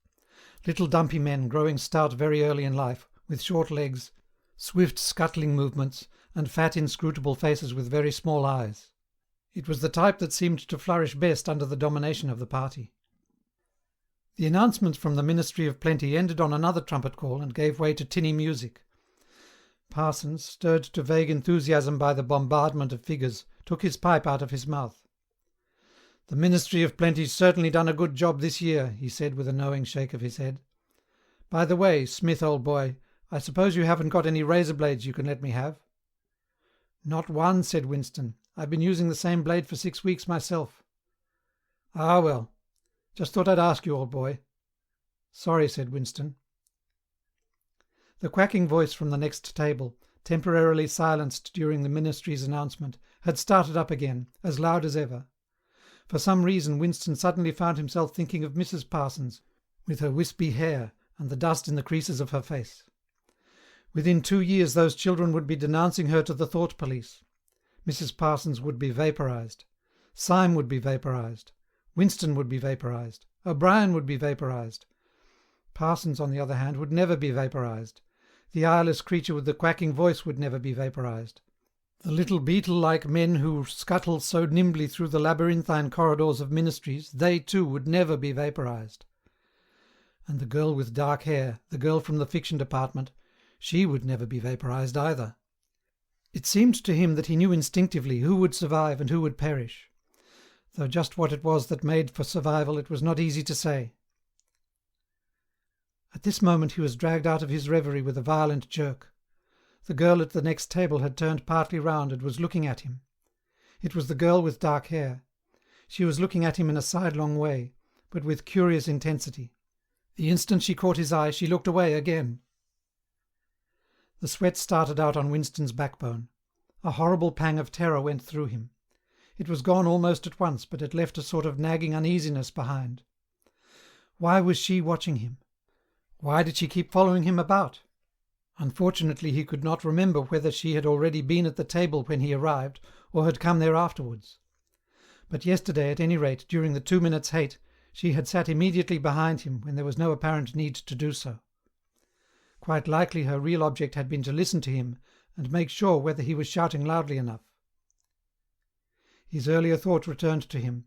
Speaker 1: Little dumpy men growing stout very early in life, with short legs, swift scuttling movements, and fat inscrutable faces with very small eyes. It was the type that seemed to flourish best under the domination of the party. The announcement from the Ministry of Plenty ended on another trumpet call and gave way to tinny music. Parsons, stirred to vague enthusiasm by the bombardment of figures, took his pipe out of his mouth. "The Ministry of Plenty's certainly done a good job this year," he said with a knowing shake of his head. "By the way, Smith, old boy, I suppose you haven't got any razor blades you can let me have?" "Not one," said Winston. "I've been using the same blade for 6 weeks myself." "Ah, well. Just thought I'd ask you, old boy." "Sorry," said Winston. The quacking voice from the next table, temporarily silenced during the ministry's announcement, had started up again, as loud as ever. For some reason Winston suddenly found himself thinking of Mrs. Parsons, with her wispy hair and the dust in the creases of her face. Within 2 years those children would be denouncing her to the thought police. Mrs. Parsons would be vaporised. Syme would be vaporised. Winston would be vaporised. O'Brien would be vaporised. Parsons, on the other hand, would never be vaporised. The eyeless creature with the quacking voice would never be vaporised. The little beetle-like men who scuttle so nimbly through the labyrinthine corridors of ministries, they too would never be vaporised. And the girl with dark hair, the girl from the fiction department, she would never be vaporised either. It seemed to him that he knew instinctively who would survive and who would perish, though just what it was that made for survival it was not easy to say. At this moment he was dragged out of his reverie with a violent jerk. The girl at the next table had turned partly round and was looking at him. It was the girl with dark hair. She was looking at him in a sidelong way, but with curious intensity. The instant she caught his eye, she looked away again. The sweat started out on Winston's backbone. A horrible pang of terror went through him. It was gone almost at once, but it left a sort of nagging uneasiness behind. Why was she watching him? Why did she keep following him about? Unfortunately, he could not remember whether she had already been at the table when he arrived, or had come there afterwards. But yesterday, at any rate, during the 2 minutes' hate, she had sat immediately behind him when there was no apparent need to do so. Quite likely her real object had been to listen to him and make sure whether he was shouting loudly enough. His earlier thought returned to him.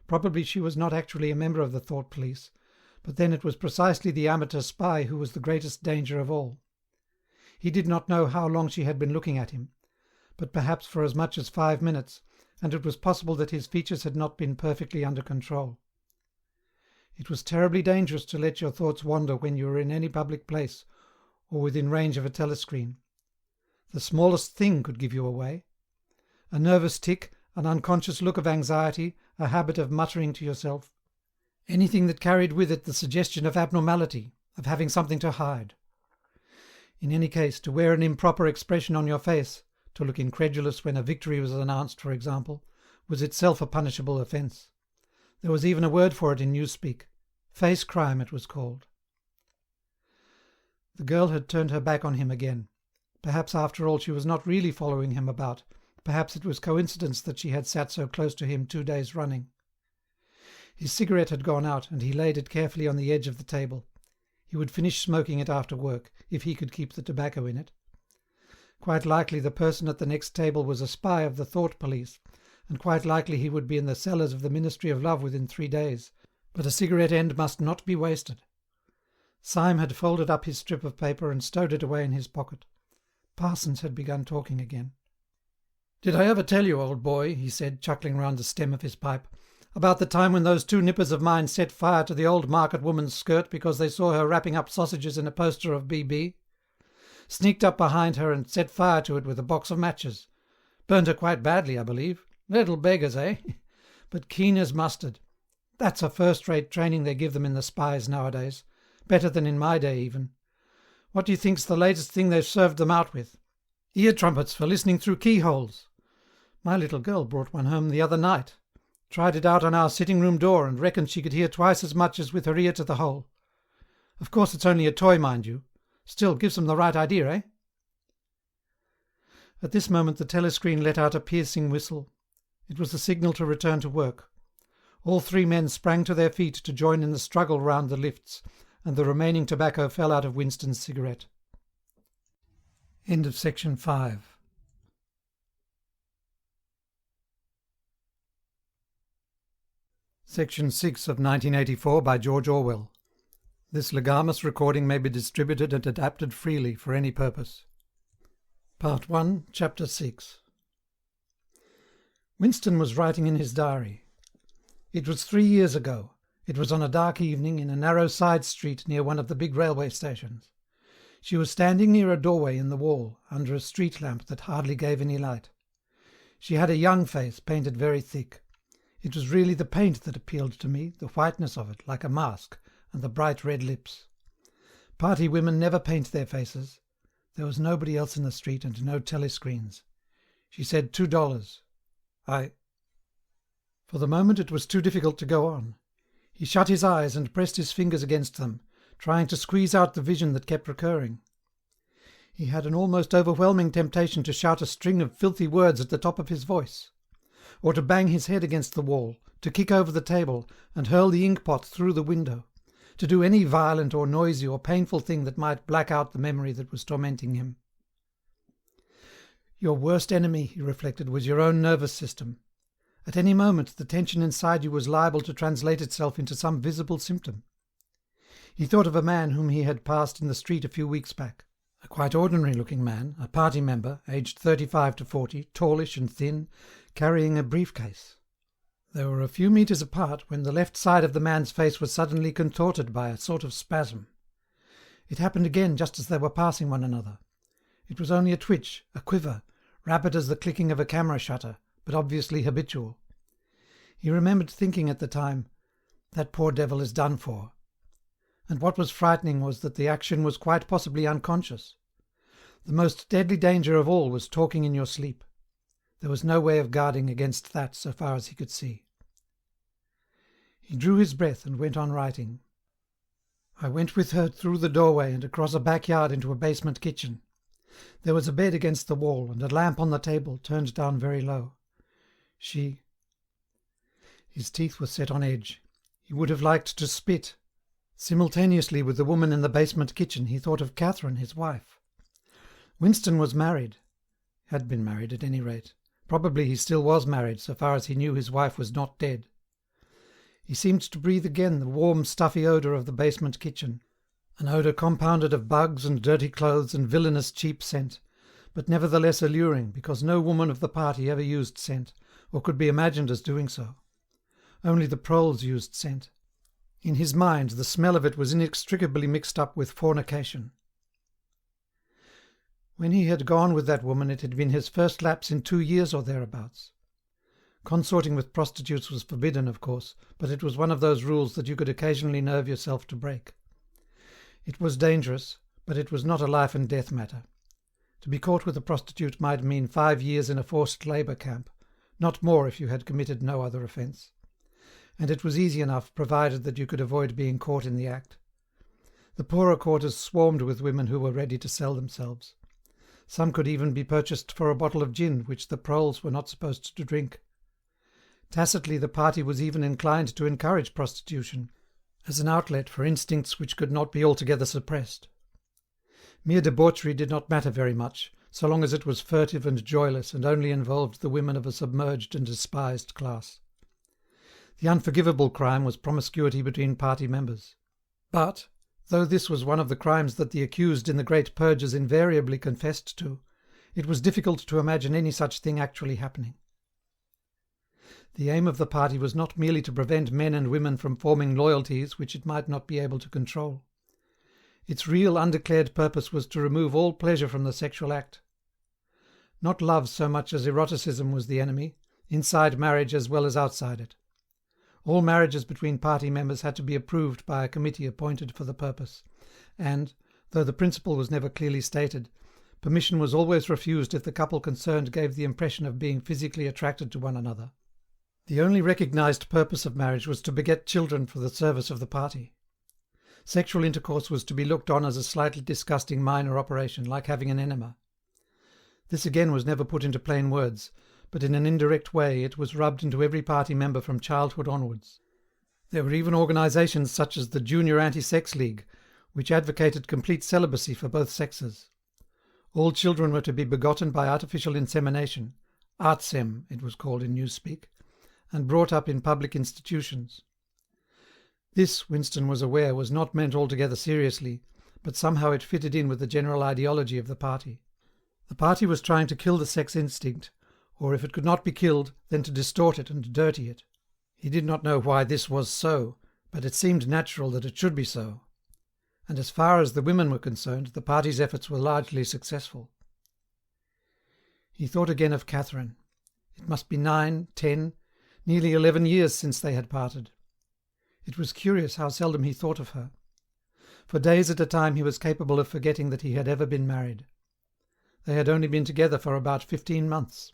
Speaker 1: Probably she was not actually a member of the thought police, but then it was precisely the amateur spy who was the greatest danger of all. He did not know how long she had been looking at him, but perhaps for as much as 5 minutes, and it was possible that his features had not been perfectly under control. It was terribly dangerous to let your thoughts wander when you were in any public place or within range of a telescreen. The smallest thing could give you away. A nervous tic, an unconscious look of anxiety, a habit of muttering to yourself. Anything that carried with it the suggestion of abnormality, of having something to hide. In any case, to wear an improper expression on your face, to look incredulous when a victory was announced, for example, was itself a punishable offence. There was even a word for it in newspeak. Face crime, it was called. The girl had turned her back on him again. Perhaps after all she was not really following him about. Perhaps it was coincidence that she had sat so close to him 2 days running. His cigarette had gone out, and he laid it carefully on the edge of the table. He would finish smoking it after work, if he could keep the tobacco in it. Quite likely the person at the next table was a spy of the thought police, and quite likely he would be in the cellars of the Ministry of Love within 3 days, but a cigarette end must not be wasted. Syme had folded up his strip of paper and stowed it away in his pocket. Parsons had begun talking again. "Did I ever tell you, old boy," he said, chuckling round the stem of his pipe, "about the time when those 2 nippers of mine set fire to the old market woman's skirt because they saw her wrapping up sausages in a poster of BB? Sneaked up behind her and set fire to it with a box of matches. Burnt her quite badly, I believe. Little beggars, eh? But keen as mustard. That's a first-rate training they give them in the spies nowadays. Better than in my day, even. What do you think's the latest thing they've served them out with? Ear trumpets for listening through keyholes. My little girl brought one home the other night. Tried it out on our sitting-room door and reckoned she could hear twice as much as with her ear to the hole. Of course it's only a toy, mind you. Still, gives them the right idea, eh?" At this moment the telescreen let out a piercing whistle. It was the signal to return to work. All 3 men sprang to their feet to join in the struggle round the lifts, and the remaining tobacco fell out of Winston's cigarette. End of section 5. Section 6 of 1984 by George Orwell. This legamus recording may be distributed and adapted freely for any purpose. Part 1, Chapter 6. Winston was writing in his diary. It was 3 years ago. It was on a dark evening in a narrow side street near one of the big railway stations. She was standing near a doorway in the wall, under a street lamp that hardly gave any light. She had a young face, painted very thick. It was really the paint that appealed to me, the whiteness of it, like a mask, and the bright red lips. Party women never paint their faces. There was nobody else in the street and no telescreens. She said $2. For the moment it was too difficult to go on. He shut his eyes and pressed his fingers against them, trying to squeeze out the vision that kept recurring. He had an almost overwhelming temptation to shout a string of filthy words at the top of his voice, or to bang his head against the wall, to kick over the table and hurl the ink-pot through the window, to do any violent or noisy or painful thing that might black out the memory that was tormenting him. Your worst enemy, he reflected, was your own nervous system. At any moment the tension inside you was liable to translate itself into some visible symptom. He thought of a man whom he had passed in the street a few weeks back. A quite ordinary-looking man, a party member, aged 35 to 40, tallish and thin, carrying a briefcase. They were a few metres apart when the left side of the man's face was suddenly contorted by a sort of spasm. It happened again just as they were passing one another. It was only a twitch, a quiver, rapid as the clicking of a camera shutter, but obviously habitual. He remembered thinking at the time, "That poor devil is done for." And what was frightening was that the action was quite possibly unconscious. The most deadly danger of all was talking in your sleep. There was no way of guarding against that so far as he could see. He drew his breath and went on writing. I went with her through the doorway and across a backyard into a basement kitchen. There was a bed against the wall and a lamp on the table, turned down very low. His teeth were set on edge. He would have liked to spit. Simultaneously with the woman in the basement kitchen, he thought of Catherine, his wife. Winston was married. Had been married, at any rate. Probably he still was married, so far as he knew his wife was not dead. He seemed to breathe again the warm, stuffy odour of the basement kitchen, an odour compounded of bugs and dirty clothes and villainous cheap scent, but nevertheless alluring, because no woman of the party ever used scent, or could be imagined as doing so. Only the proles used scent. In his mind the smell of it was inextricably mixed up with fornication. When he had gone with that woman it had been his first lapse in 2 years or thereabouts. Consorting with prostitutes was forbidden, of course, but it was one of those rules that you could occasionally nerve yourself to break. It was dangerous, but it was not a life-and-death matter. To be caught with a prostitute might mean 5 years in a forced labour camp, not more if you had committed no other offence. And it was easy enough, provided that you could avoid being caught in the act. The poorer quarters swarmed with women who were ready to sell themselves. Some could even be purchased for a bottle of gin, which the proles were not supposed to drink. Tacitly the party was even inclined to encourage prostitution, as an outlet for instincts which could not be altogether suppressed. Mere debauchery did not matter very much, so long as it was furtive and joyless and only involved the women of a submerged and despised class. The unforgivable crime was promiscuity between party members. But, though this was one of the crimes that the accused in the great purges invariably confessed to, it was difficult to imagine any such thing actually happening. The aim of the party was not merely to prevent men and women from forming loyalties which it might not be able to control. Its real undeclared purpose was to remove all pleasure from the sexual act. Not love so much as eroticism was the enemy, inside marriage as well as outside it. All marriages between party members had to be approved by a committee appointed for the purpose, and, though the principle was never clearly stated, permission was always refused if the couple concerned gave the impression of being physically attracted to one another. The only recognised purpose of marriage was to beget children for the service of the party. Sexual intercourse was to be looked on as a slightly disgusting minor operation, like having an enema. This again was never put into plain words, but in an indirect way it was rubbed into every party member from childhood onwards. There were even organisations such as the Junior Anti-Sex League, which advocated complete celibacy for both sexes. All children were to be begotten by artificial insemination, artsem it was called in newspeak, and brought up in public institutions. This, Winston was aware, was not meant altogether seriously, but somehow it fitted in with the general ideology of the party. The party was trying to kill the sex instinct, or if it could not be killed, then to distort it and dirty it. He did not know why this was so, but it seemed natural that it should be so. And as far as the women were concerned, the party's efforts were largely successful. He thought again of Catherine. It must be 9, 10, nearly 11 years since they had parted. It was curious how seldom he thought of her. For days at a time he was capable of forgetting that he had ever been married. They had only been together for about 15 months.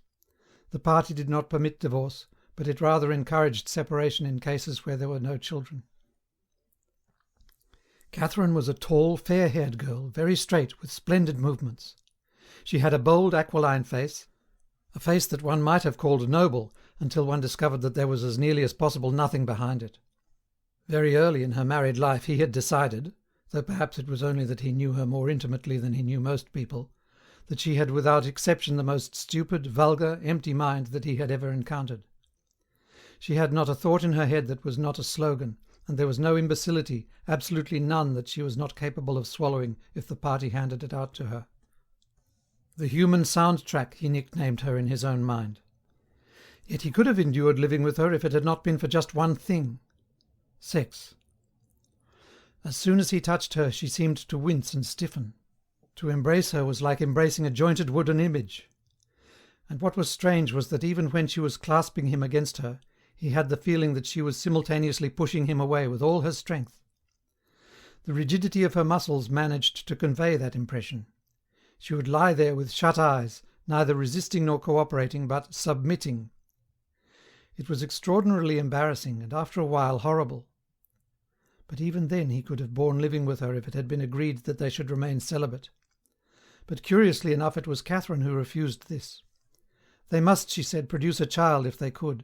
Speaker 1: The party did not permit divorce, but it rather encouraged separation in cases where there were no children. Catherine was a tall, fair-haired girl, very straight, with splendid movements. She had a bold, aquiline face, a face that one might have called noble, until one discovered that there was as nearly as possible nothing behind it. Very early in her married life he had decided, though perhaps it was only that he knew her more intimately than he knew most people, that she had without exception the most stupid, vulgar, empty mind that he had ever encountered. She had not a thought in her head that was not a slogan, and there was no imbecility, absolutely none, that she was not capable of swallowing if the party handed it out to her. The human soundtrack, he nicknamed her in his own mind. Yet he could have endured living with her if it had not been for just one thing: sex. As soon as he touched her she seemed to wince and stiffen. To embrace her was like embracing a jointed wooden image. And what was strange was that even when she was clasping him against her, he had the feeling that she was simultaneously pushing him away with all her strength. The rigidity of her muscles managed to convey that impression. She would lie there with shut eyes, neither resisting nor cooperating, but submitting. It was extraordinarily embarrassing, and after a while horrible. But even then he could have borne living with her if it had been agreed that they should remain celibate. But curiously enough it was Catherine who refused this. They must, she said, produce a child if they could.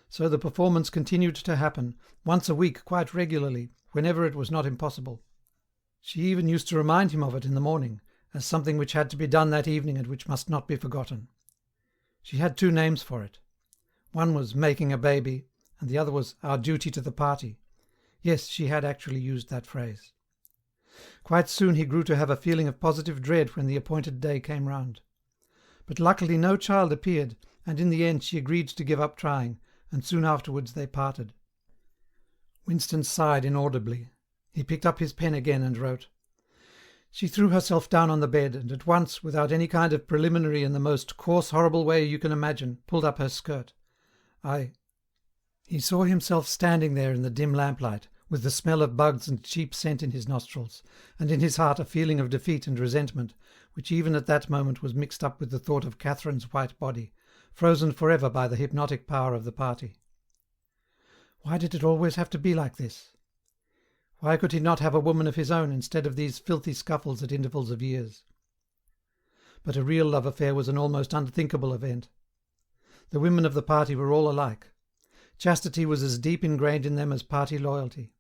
Speaker 1: So the performance continued to happen, once a week quite regularly, whenever it was not impossible. She even used to remind him of it in the morning, as something which had to be done that evening and which must not be forgotten. She had 2 names for it. One was making a baby, and the other was our duty to the party. Yes, she had actually used that phrase. Quite soon he grew to have a feeling of positive dread when the appointed day came round. But luckily no child appeared, and in the end she agreed to give up trying, and soon afterwards they parted. Winston sighed inaudibly. He picked up his pen again and wrote. She threw herself down on the bed, and at once, without any kind of preliminary, in the most coarse, horrible way you can imagine, pulled up her skirt. He saw himself standing there in the dim lamplight, with the smell of bugs and cheap scent in his nostrils, and in his heart a feeling of defeat and resentment, which even at that moment was mixed up with the thought of Catherine's white body, frozen forever by the hypnotic power of the party. Why did it always have to be like this? Why could he not have a woman of his own instead of these filthy scuffles at intervals of years? But a real love affair was an almost unthinkable event. The women of the party were all alike. Chastity was as deep ingrained in them as party loyalty.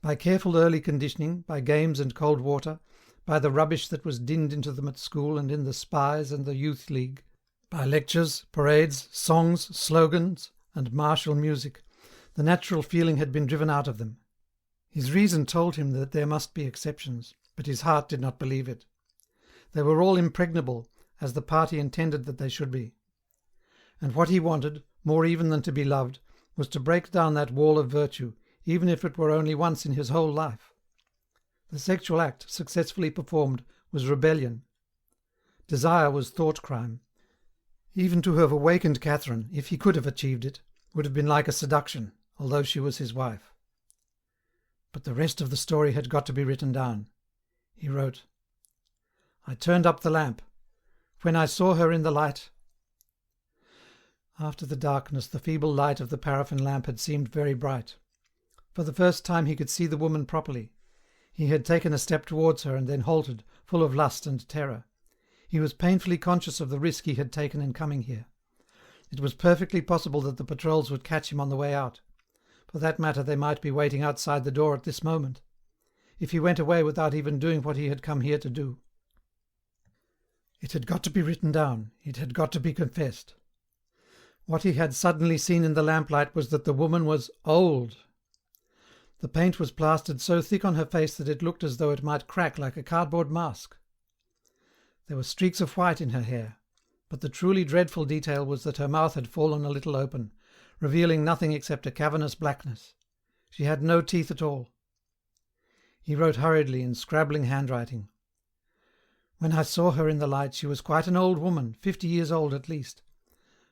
Speaker 1: By careful early conditioning, by games and cold water, by the rubbish that was dinned into them at school and in the spies and the youth league, by lectures, parades, songs, slogans, and martial music, the natural feeling had been driven out of them. His reason told him that there must be exceptions, but his heart did not believe it. They were all impregnable, as the party intended that they should be. And what he wanted, more even than to be loved, was to break down that wall of virtue, even if it were only once in his whole life. The sexual act, successfully performed, was rebellion. Desire was thought crime. Even to have awakened Catherine, if he could have achieved it, would have been like a seduction, although she was his wife. But the rest of the story had got to be written down. He wrote, I turned up the lamp. When I saw her in the light... After the darkness, the feeble light of the paraffin lamp had seemed very bright. For the first time he could see the woman properly. He had taken a step towards her and then halted, full of lust and terror. He was painfully conscious of the risk he had taken in coming here. It was perfectly possible that the patrols would catch him on the way out. For that matter, they might be waiting outside the door at this moment. If he went away without even doing what he had come here to do. It had got to be written down. It had got to be confessed. What he had suddenly seen in the lamplight was that the woman was old. The paint was plastered so thick on her face that it looked as though it might crack like a cardboard mask. There were streaks of white in her hair, but the truly dreadful detail was that her mouth had fallen a little open, revealing nothing except a cavernous blackness. She had no teeth at all. He wrote hurriedly in scrabbling handwriting. When I saw her in the light, she was quite an old woman, 50 years old at least.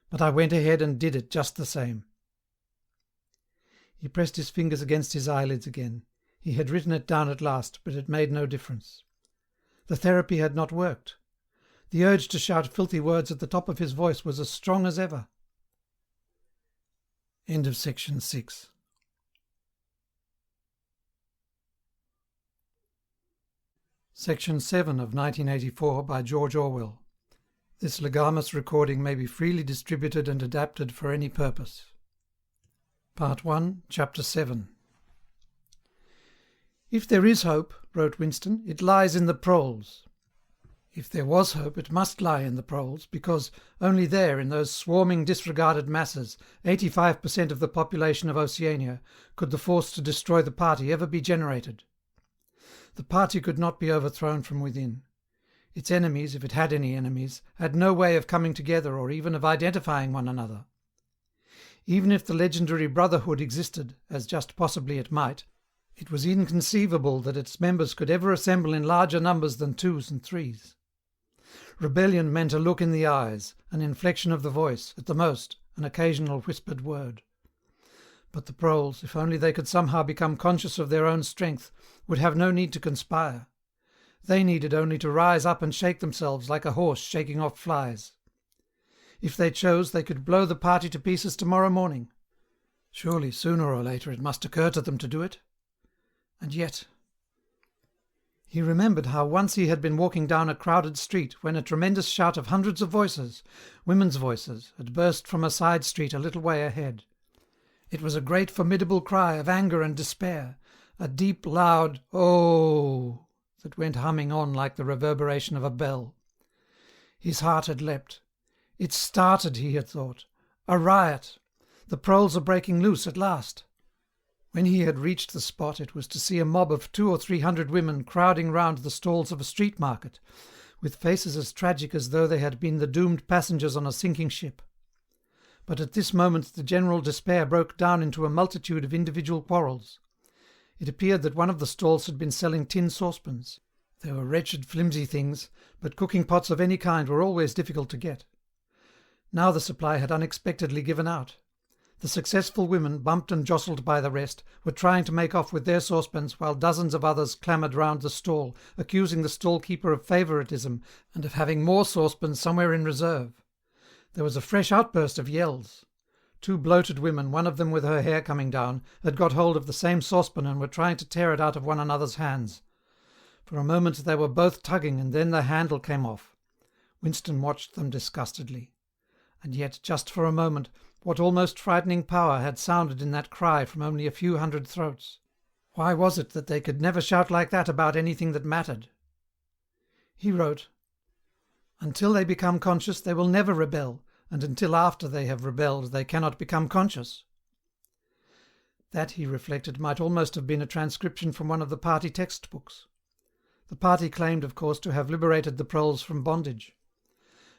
Speaker 1: But I went ahead and did it just the same. He pressed his fingers against his eyelids again. He had written it down at last, but it made no difference. The therapy had not worked. The urge to shout filthy words at the top of his voice was as strong as ever. End of section 6. Section 7 of 1984 by George Orwell. This legamus recording may be freely distributed and adapted for any purpose. Part 1, Chapter 7. "If there is hope," wrote Winston, "it lies in the proles." If there was hope, it must lie in the proles, because only there, in those swarming disregarded masses, 85% of the population of Oceania, could the force to destroy the party ever be generated. The party could not be overthrown from within. Its enemies, if it had any enemies, had no way of coming together or even of identifying one another. Even if the legendary brotherhood existed, as just possibly it might, it was inconceivable that its members could ever assemble in larger numbers than 2s and 3s. Rebellion meant a look in the eyes, an inflection of the voice, at the most, an occasional whispered word. But the proles, if only they could somehow become conscious of their own strength, would have no need to conspire. They needed only to rise up and shake themselves like a horse shaking off flies. If they chose, they could blow the party to pieces tomorrow morning. Surely, sooner or later, it must occur to them to do it. And yet... He remembered how once he had been walking down a crowded street when a tremendous shout of hundreds of voices, women's voices, had burst from a side street a little way ahead. It was a great formidable cry of anger and despair, a deep, loud "Oh!" that went humming on like the reverberation of a bell. His heart had leapt. It started, he had thought. A riot. The proles are breaking loose at last. When he had reached the spot, it was to see a mob of 200 or 300 women crowding round the stalls of a street market, with faces as tragic as though they had been the doomed passengers on a sinking ship. But at this moment the general despair broke down into a multitude of individual quarrels. It appeared that one of the stalls had been selling tin saucepans. They were wretched, flimsy things, but cooking pots of any kind were always difficult to get. Now the supply had unexpectedly given out. The successful women, bumped and jostled by the rest, were trying to make off with their saucepans, while dozens of others clamoured round the stall, accusing the stall-keeper of favouritism and of having more saucepans somewhere in reserve. There was a fresh outburst of yells. 2 bloated women, one of them with her hair coming down, had got hold of the same saucepan and were trying to tear it out of one another's hands. For a moment they were both tugging, and then the handle came off. Winston watched them disgustedly. And yet, just for a moment, what almost frightening power had sounded in that cry from only a few hundred throats? Why was it that they could never shout like that about anything that mattered? He wrote, "Until they become conscious, they will never rebel, and until after they have rebelled, they cannot become conscious." That, he reflected, might almost have been a transcription from one of the party textbooks. The party claimed, of course, to have liberated the proles from bondage.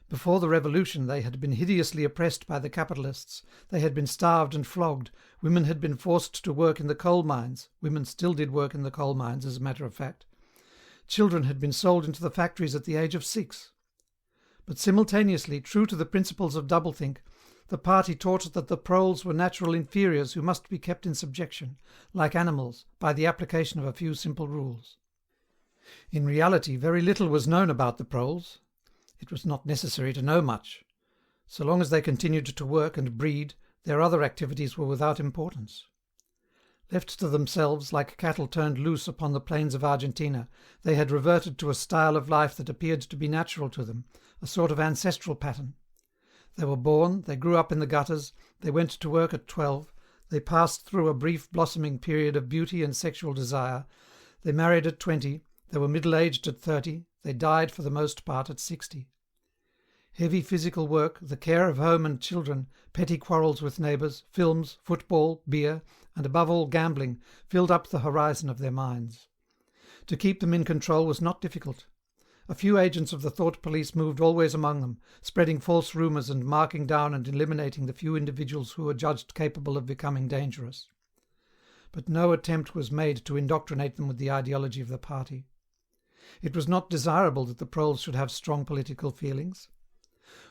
Speaker 1: Before the revolution they had been hideously oppressed by the capitalists, they had been starved and flogged, women had been forced to work in the coal mines, women still did work in the coal mines, as a matter of fact. Children had been sold into the factories at the age of 6. But simultaneously, true to the principles of doublethink, the party taught that the proles were natural inferiors who must be kept in subjection, like animals, by the application of a few simple rules. In reality, very little was known about the proles. It was not necessary to know much. So long as they continued to work and breed, their other activities were without importance. Left to themselves, like cattle turned loose upon the plains of Argentina, they had reverted to a style of life that appeared to be natural to them, a sort of ancestral pattern. They were born, they grew up in the gutters, they went to work at 12, they passed through a brief blossoming period of beauty and sexual desire, they married at 20, they were middle-aged at 30, they died for the most part at 60. Heavy physical work, the care of home and children, petty quarrels with neighbours, films, football, beer, and above all gambling, filled up the horizon of their minds. To keep them in control was not difficult. A few agents of the thought police moved always among them, spreading false rumours and marking down and eliminating the few individuals who were judged capable of becoming dangerous. But no attempt was made to indoctrinate them with the ideology of the party. It was not desirable that the proles should have strong political feelings.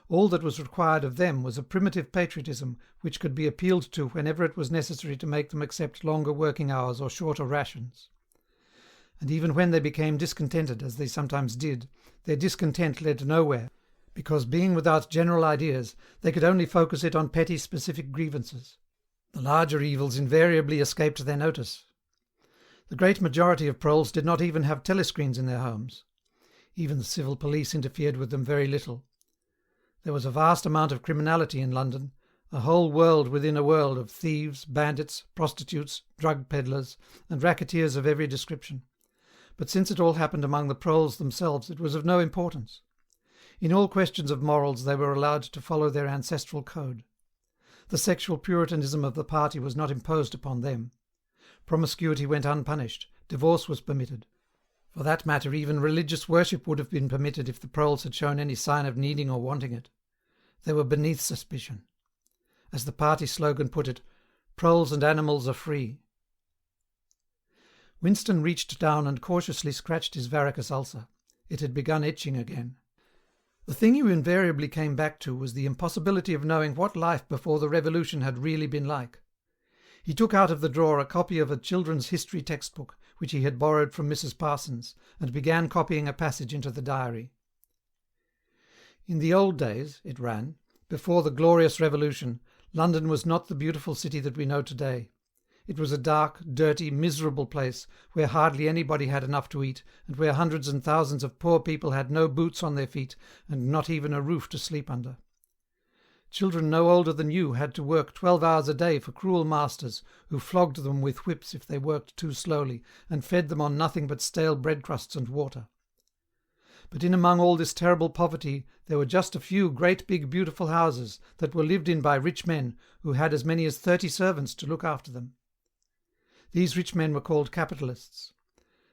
Speaker 1: All that was required of them was a primitive patriotism which could be appealed to whenever it was necessary to make them accept longer working hours or shorter rations. and even when they became discontented, as they sometimes did, their discontent led nowhere, because being without general ideas, they could only focus it on petty specific grievances. The larger evils invariably escaped their notice. The great majority of proles did not even have telescreens in their homes. Even the civil police interfered with them very little. There was a vast amount of criminality in London, a whole world within a world of thieves, bandits, prostitutes, drug peddlers, and racketeers of every description. But since it all happened among the proles themselves, it was of no importance. In all questions of morals they were allowed to follow their ancestral code. The sexual puritanism of the party was not imposed upon them. Promiscuity went unpunished, divorce was permitted. For that matter, even religious worship would have been permitted if the proles had shown any sign of needing or wanting it. They were beneath suspicion. As the party slogan put it, proles and animals are free. Winston reached down and cautiously scratched his varicose ulcer. It had begun itching again. The thing you invariably came back to was the impossibility of knowing what life before the Revolution had really been like. He took out of the drawer a copy of a children's history textbook, which he had borrowed from Mrs. Parsons, and began copying a passage into the diary. In the old days, it ran, before the glorious Revolution, London was not the beautiful city that we know today. It was a dark, dirty, miserable place where hardly anybody had enough to eat, and where hundreds and thousands of poor people had no boots on their feet and not even a roof to sleep under. Children no older than you had to work 12 hours a day for cruel masters who flogged them with whips if they worked too slowly and fed them on nothing but stale bread crusts and water. But in among all this terrible poverty there were just a few great big beautiful houses that were lived in by rich men who had as many as 30 servants to look after them. These rich men were called capitalists.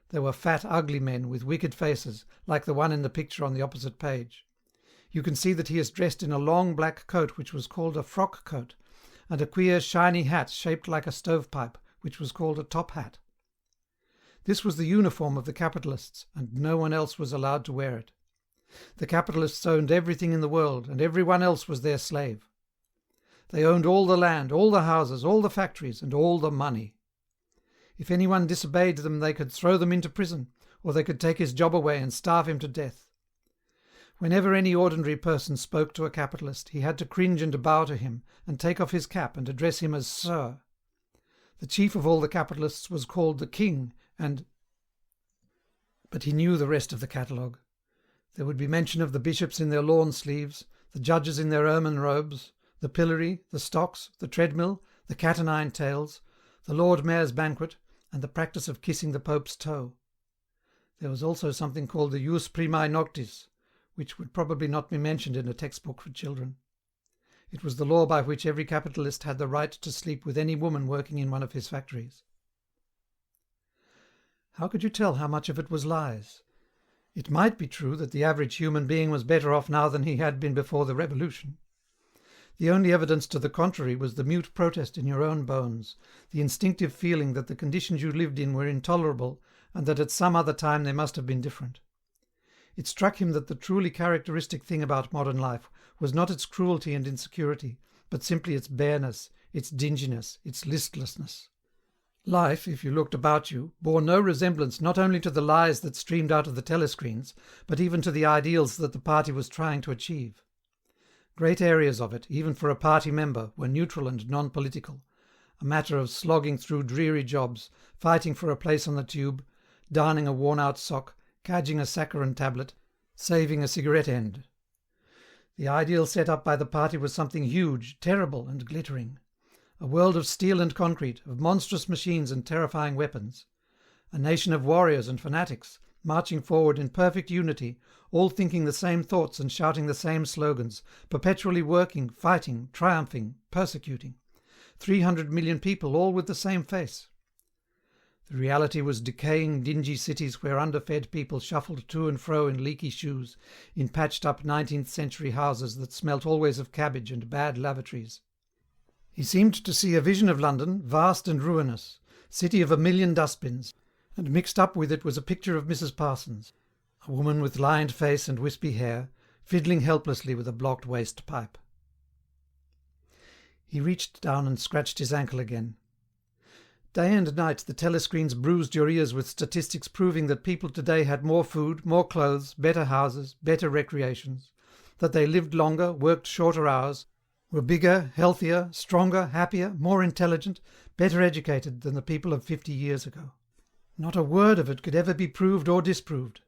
Speaker 1: They were fat, ugly men with wicked faces, like the one in the picture on the opposite page. You can see that he is dressed in a long black coat which was called a frock coat, and a queer shiny hat shaped like a stovepipe, which was called a top hat. This was the uniform of the capitalists, and no one else was allowed to wear it. The capitalists owned everything in the world, and everyone else was their slave. They owned all the land, all the houses, all the factories, and all the money. If anyone disobeyed them, they could throw them into prison, or they could take his job away and starve him to death. Whenever any ordinary person spoke to a capitalist, he had to cringe and bow to him, and take off his cap and address him as Sir. The chief of all the capitalists was called the King, but he knew the rest of the catalogue. There would be mention of the bishops in their lawn sleeves, the judges in their ermine robes, the pillory, the stocks, the treadmill, the cat-o'-nine tails, the Lord Mayor's banquet, and the practice of kissing the Pope's toe. There was also something called the Jus Primae Noctis, which would probably not be mentioned in a textbook for children. It was the law by which every capitalist had the right to sleep with any woman working in one of his factories. How could you tell how much of it was lies? It might be true that the average human being was better off now than he had been before the Revolution. The only evidence to the contrary was the mute protest in your own bones, the instinctive feeling that the conditions you lived in were intolerable and that at some other time they must have been different. It struck him that the truly characteristic thing about modern life was not its cruelty and insecurity, but simply its bareness, its dinginess, its listlessness. Life, if you looked about you, bore no resemblance not only to the lies that streamed out of the telescreens, but even to the ideals that the party was trying to achieve. Great areas of it, even for a party member, were neutral and non-political, a matter of slogging through dreary jobs, fighting for a place on the tube, darning a worn-out sock, cadging a saccharin tablet, saving a cigarette end. The ideal set up by the party was something huge, terrible and glittering. A world of steel and concrete, of monstrous machines and terrifying weapons. A nation of warriors and fanatics, marching forward in perfect unity, all thinking the same thoughts and shouting the same slogans, perpetually working, fighting, triumphing, persecuting. 300 million people all with the same face. The reality was decaying, dingy cities where underfed people shuffled to and fro in leaky shoes, in patched-up 19th-century houses that smelt always of cabbage and bad lavatories. He seemed to see a vision of London, vast and ruinous, city of 1,000,000 dustbins, and mixed up with it was a picture of Mrs. Parsons, a woman with lined face and wispy hair, fiddling helplessly with a blocked waste pipe. He reached down and scratched his ankle again. Day and night the telescreens bruised your ears with statistics proving that people today had more food, more clothes, better houses, better recreations, that they lived longer, worked shorter hours, were bigger, healthier, stronger, happier, more intelligent, better educated than the people of 50 years ago. Not a word of it could ever be proved or disproved.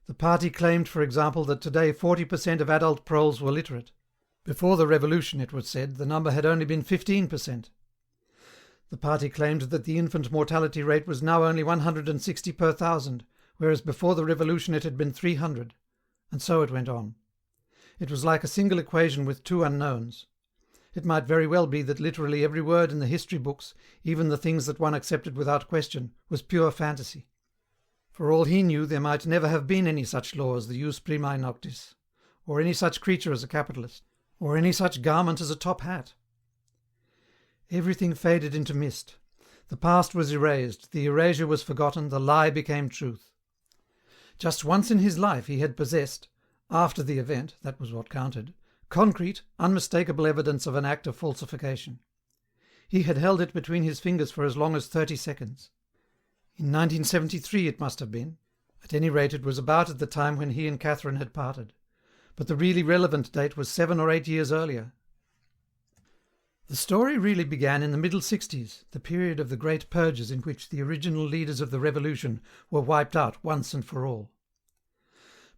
Speaker 1: The party claimed, for example, that today 40% of adult proles were literate. Before the revolution, it was said, the number had only been 15%. The party claimed that the infant mortality rate was now only 160 per thousand, whereas before the revolution it had been 300. And so it went on. It was like a single equation with two unknowns. It might very well be that literally every word in the history books, even the things that one accepted without question, was pure fantasy. For all he knew, there might never have been any such law as the jus primae noctis, or any such creature as a capitalist, or any such garment as a top hat. Everything faded into mist. The past was erased, the erasure was forgotten, the lie became truth. Just once in his life he had possessed, after the event, that was what counted, concrete, unmistakable evidence of an act of falsification. He had held it between his fingers for as long as 30 seconds. In 1973 it must have been. At any rate, it was about at the time when he and Catherine had parted. But the really relevant date was 7 or 8 years earlier. The story really began in the middle 60s, the period of the great purges in which the original leaders of the revolution were wiped out once and for all.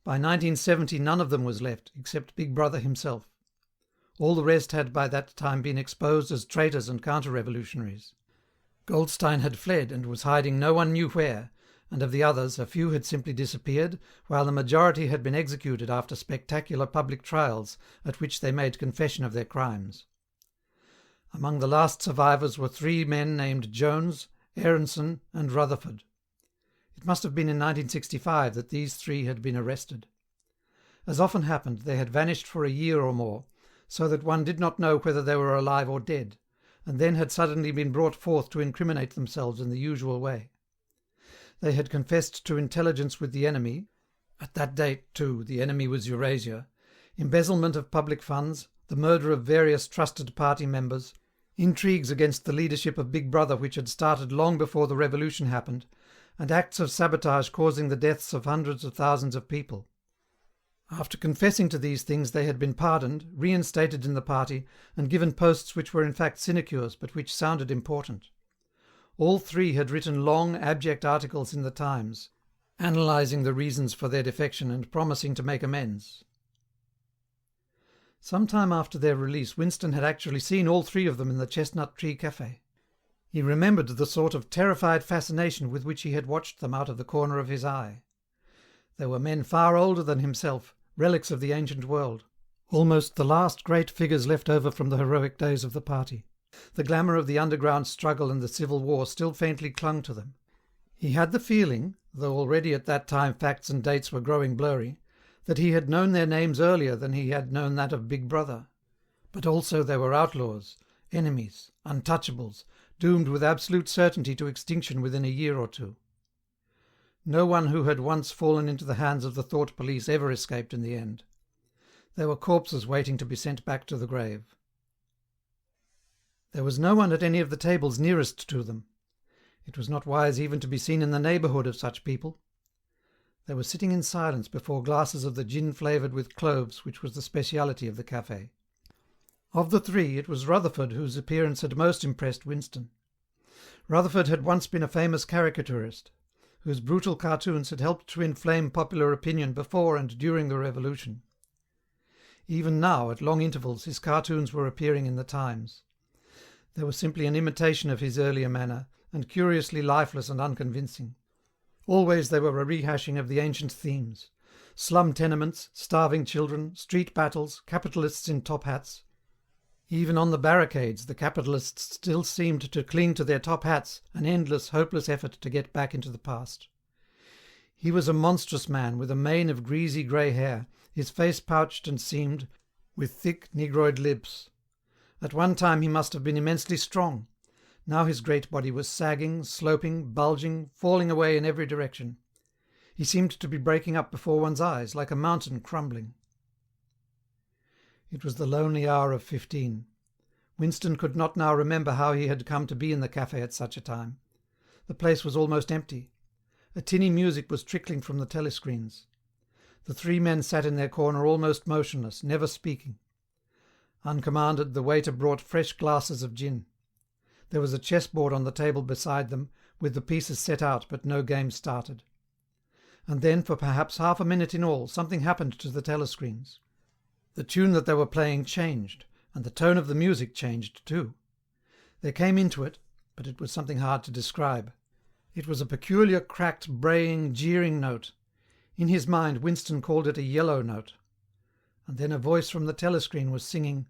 Speaker 1: By 1970 none of them was left, except Big Brother himself. All the rest had by that time been exposed as traitors and counter-revolutionaries. Goldstein had fled and was hiding no one knew where, and of the others a few had simply disappeared, while the majority had been executed after spectacular public trials at which they made confession of their crimes. Among the last survivors were 3 men named Jones, Aronson and Rutherford. It must have been in 1965 that these 3 had been arrested. As often happened, they had vanished for a year or more, so that one did not know whether they were alive or dead, and then had suddenly been brought forth to incriminate themselves in the usual way. They had confessed to intelligence with the enemy, at that date, too, the enemy was Eurasia, embezzlement of public funds, the murder of various trusted party members, intrigues against the leadership of Big Brother which had started long before the revolution happened, and acts of sabotage causing the deaths of hundreds of thousands of people. After confessing to these things they had been pardoned, reinstated in the party, and given posts which were in fact sinecures but which sounded important. All 3 had written long, abject articles in the Times, analysing the reasons for their defection and promising to make amends. Some time after their release, Winston had actually seen all 3 of them in the Chestnut Tree Café. He remembered the sort of terrified fascination with which he had watched them out of the corner of his eye. They were men far older than himself, relics of the ancient world, almost the last great figures left over from the heroic days of the party. The glamour of the underground struggle and the Civil War still faintly clung to them. He had the feeling, though already at that time facts and dates were growing blurry, that he had known their names earlier than he had known that of Big Brother. But also they were outlaws, enemies, untouchables, doomed with absolute certainty to extinction within a year or two. No one who had once fallen into the hands of the thought police ever escaped in the end. They were corpses waiting to be sent back to the grave. There was no one at any of the tables nearest to them. It was not wise even to be seen in the neighbourhood of such people. They were sitting in silence before glasses of the gin flavoured with cloves which was the speciality of the café. Of the 3, it was Rutherford whose appearance had most impressed Winston. Rutherford had once been a famous caricaturist, whose brutal cartoons had helped to inflame popular opinion before and during the Revolution. Even now, at long intervals, his cartoons were appearing in the Times. They were simply an imitation of his earlier manner, and curiously lifeless and unconvincing. Always they were a rehashing of the ancient themes: slum tenements, starving children, street battles, capitalists in top hats. Even on the barricades, the capitalists still seemed to cling to their top hats, an endless, hopeless effort to get back into the past. He was a monstrous man with a mane of greasy grey hair, his face pouched and seamed, with thick negroid lips. At one time he must have been immensely strong. Now his great body was sagging, sloping, bulging, falling away in every direction. He seemed to be breaking up before one's eyes, like a mountain crumbling. It was the lonely hour of 15. Winston could not now remember how he had come to be in the café at such a time. The place was almost empty. A tinny music was trickling from the telescreens. The three men sat in their corner almost motionless, never speaking. Uncommanded, the waiter brought fresh glasses of gin. There was a chessboard on the table beside them, with the pieces set out but no game started. And then, for perhaps half a minute in all, something happened to the telescreens. The tune that they were playing changed, and the tone of the music changed too. There came into it, but it was something hard to describe. It was a peculiar cracked, braying, jeering note. In his mind, Winston called it a yellow note. And then a voice from the telescreen was singing,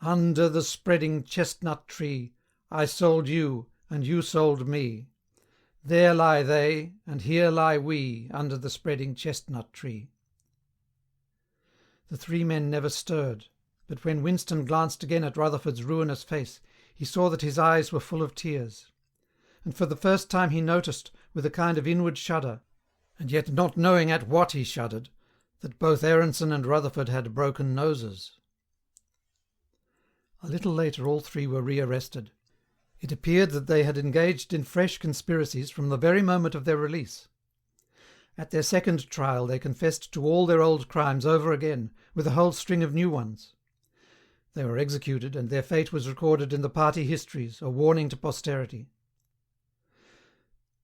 Speaker 1: "Under the spreading chestnut tree, I sold you, and you sold me. There lie they, and here lie we, under the spreading chestnut tree." The three men never stirred, but when Winston glanced again at Rutherford's ruinous face, he saw that his eyes were full of tears. And for the first time he noticed, with a kind of inward shudder, and yet not knowing at what he shuddered, that both Aronson and Rutherford had broken noses. A little later all three were rearrested. It appeared that they had engaged in fresh conspiracies from the very moment of their release. At their second trial they confessed to all their old crimes over again, with a whole string of new ones. They were executed, and their fate was recorded in the party histories, a warning to posterity.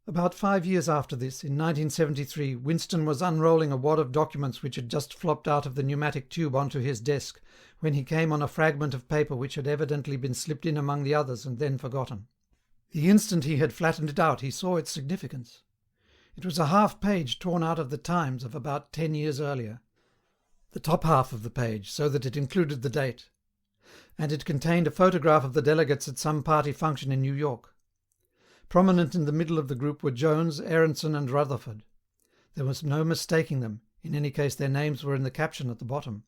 Speaker 1: About 5 years after this, in 1973, Winston was unrolling a wad of documents which had just flopped out of the pneumatic tube onto his desk, when he came on a fragment of paper which had evidently been slipped in among the others and then forgotten. The instant he had flattened it out, he saw its significance. It was a half-page torn out of the Times of about 10 years earlier, the top half of the page, so that it included the date, and it contained a photograph of the delegates at some party function in New York. Prominent in the middle of the group were Jones, Aronson and Rutherford. There was no mistaking them, in any case their names were in the caption at the bottom.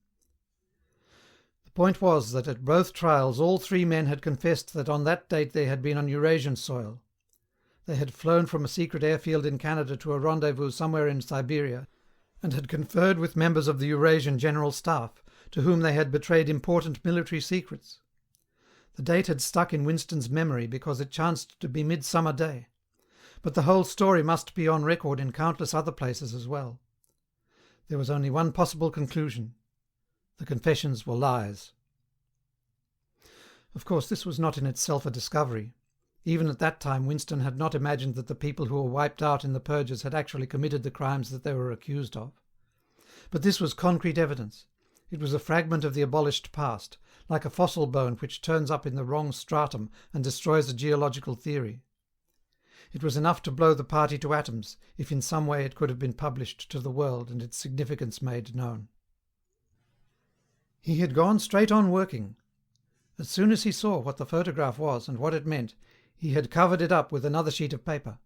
Speaker 1: The point was that at both trials all three men had confessed that on that date they had been on Eurasian soil. They had flown from a secret airfield in Canada to a rendezvous somewhere in Siberia, and had conferred with members of the Eurasian General Staff, to whom they had betrayed important military secrets. The date had stuck in Winston's memory because it chanced to be Midsummer Day, but the whole story must be on record in countless other places as well. There was only one possible conclusion. The confessions were lies. Of course, this was not in itself a discovery. Even at that time, Winston had not imagined that the people who were wiped out in the purges had actually committed the crimes that they were accused of. But this was concrete evidence. It was a fragment of the abolished past, like a fossil bone which turns up in the wrong stratum and destroys a geological theory. It was enough to blow the party to atoms, if in some way it could have been published to the world and its significance made known. He had gone straight on working. As soon as he saw what the photograph was and what it meant, he had covered it up with another sheet of paper.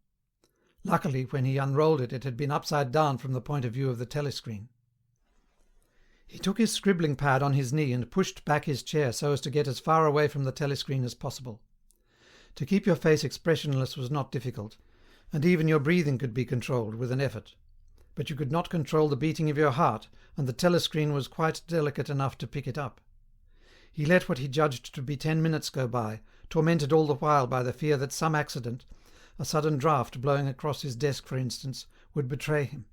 Speaker 1: Luckily, when he unrolled it, it had been upside down from the point of view of the telescreen. He took his scribbling pad on his knee and pushed back his chair so as to get as far away from the telescreen as possible. To keep your face expressionless was not difficult, and even your breathing could be controlled with an effort. But you could not control the beating of your heart, and the telescreen was quite delicate enough to pick it up. He let what he judged to be 10 minutes go by, tormented all the while by the fear that some accident, a sudden draught blowing across his desk for instance, would betray him.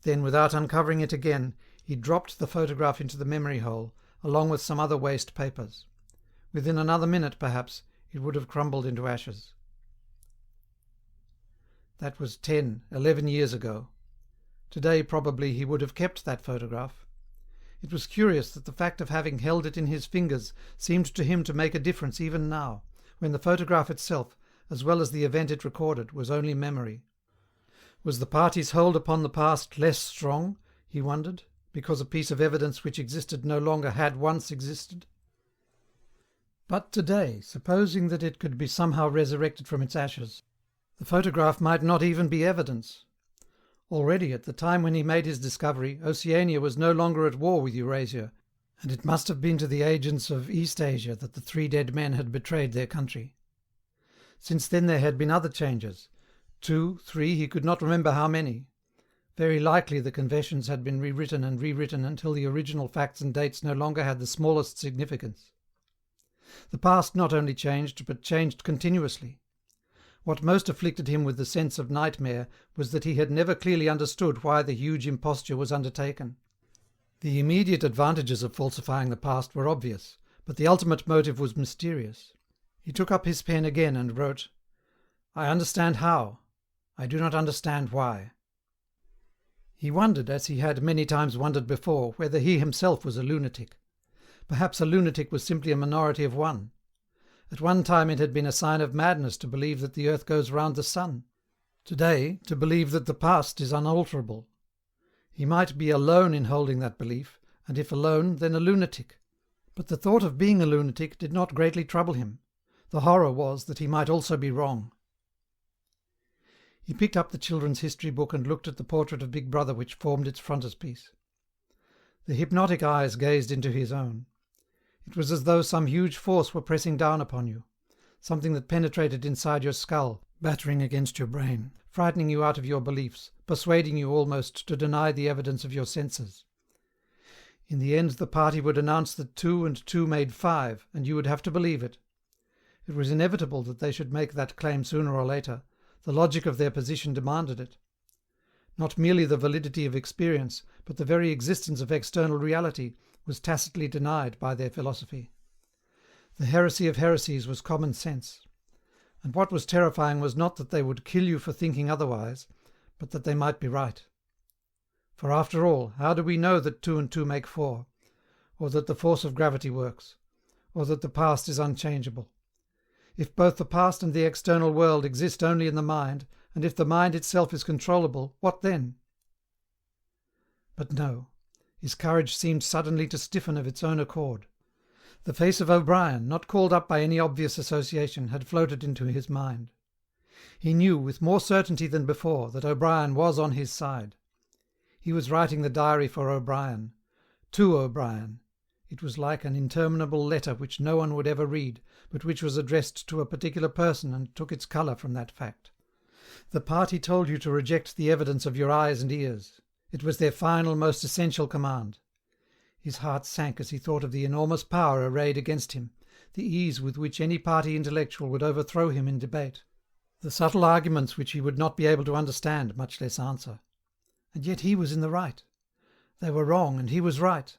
Speaker 1: Then, without uncovering it again, he dropped the photograph into the memory hole, along with some other waste papers. Within another minute, perhaps, it would have crumbled into ashes. That was 10, 11 years ago. Today, probably, he would have kept that photograph. It was curious that the fact of having held it in his fingers seemed to him to make a difference even now, when the photograph itself, as well as the event it recorded, was only memory. Was the party's hold upon the past less strong, he wondered, because a piece of evidence which existed no longer had once existed? But today, supposing that it could be somehow resurrected from its ashes, the photograph might not even be evidence. Already, at the time when he made his discovery, Oceania was no longer at war with Eurasia, and it must have been to the agents of East Asia that the three dead men had betrayed their country. Since then there had been other changes. 2, 3, he could not remember how many. Very likely the confessions had been rewritten and rewritten until the original facts and dates no longer had the smallest significance. The past not only changed, but changed continuously. What most afflicted him with the sense of nightmare was that he had never clearly understood why the huge imposture was undertaken. The immediate advantages of falsifying the past were obvious, but the ultimate motive was mysterious. He took up his pen again and wrote, "I understand how. I do not understand why." He wondered, as he had many times wondered before, whether he himself was a lunatic. Perhaps a lunatic was simply a minority of one. At one time it had been a sign of madness to believe that the earth goes round the sun. Today, to believe that the past is unalterable. He might be alone in holding that belief, and if alone, then a lunatic. But the thought of being a lunatic did not greatly trouble him. The horror was that he might also be wrong. He picked up the children's history book and looked at the portrait of Big Brother which formed its frontispiece. The hypnotic eyes gazed into his own. It was as though some huge force were pressing down upon you, something that penetrated inside your skull, battering against your brain, frightening you out of your beliefs, persuading you almost to deny the evidence of your senses. In the end the party would announce that 2 and 2 made 5, and you would have to believe it. It was inevitable that they should make that claim sooner or later. The logic of their position demanded it. Not merely the validity of experience, but the very existence of external reality was tacitly denied by their philosophy. The heresy of heresies was common sense. And what was terrifying was not that they would kill you for thinking otherwise, but that they might be right. For after all, how do we know that 2 and 2 make 4, or that the force of gravity works, or that the past is unchangeable? If both the past and the external world exist only in the mind, and if the mind itself is controllable, what then? But no, his courage seemed suddenly to stiffen of its own accord. The face of O'Brien, not called up by any obvious association, had floated into his mind. He knew, with more certainty than before, that O'Brien was on his side. He was writing the diary for O'Brien. To O'Brien. It was like an interminable letter which no one would ever read, but which was addressed to a particular person and took its colour from that fact. The party told you to reject the evidence of your eyes and ears. It was their final, most essential command. His heart sank as he thought of the enormous power arrayed against him, the ease with which any party intellectual would overthrow him in debate, the subtle arguments which he would not be able to understand, much less answer. And yet he was in the right. They were wrong, and he was right.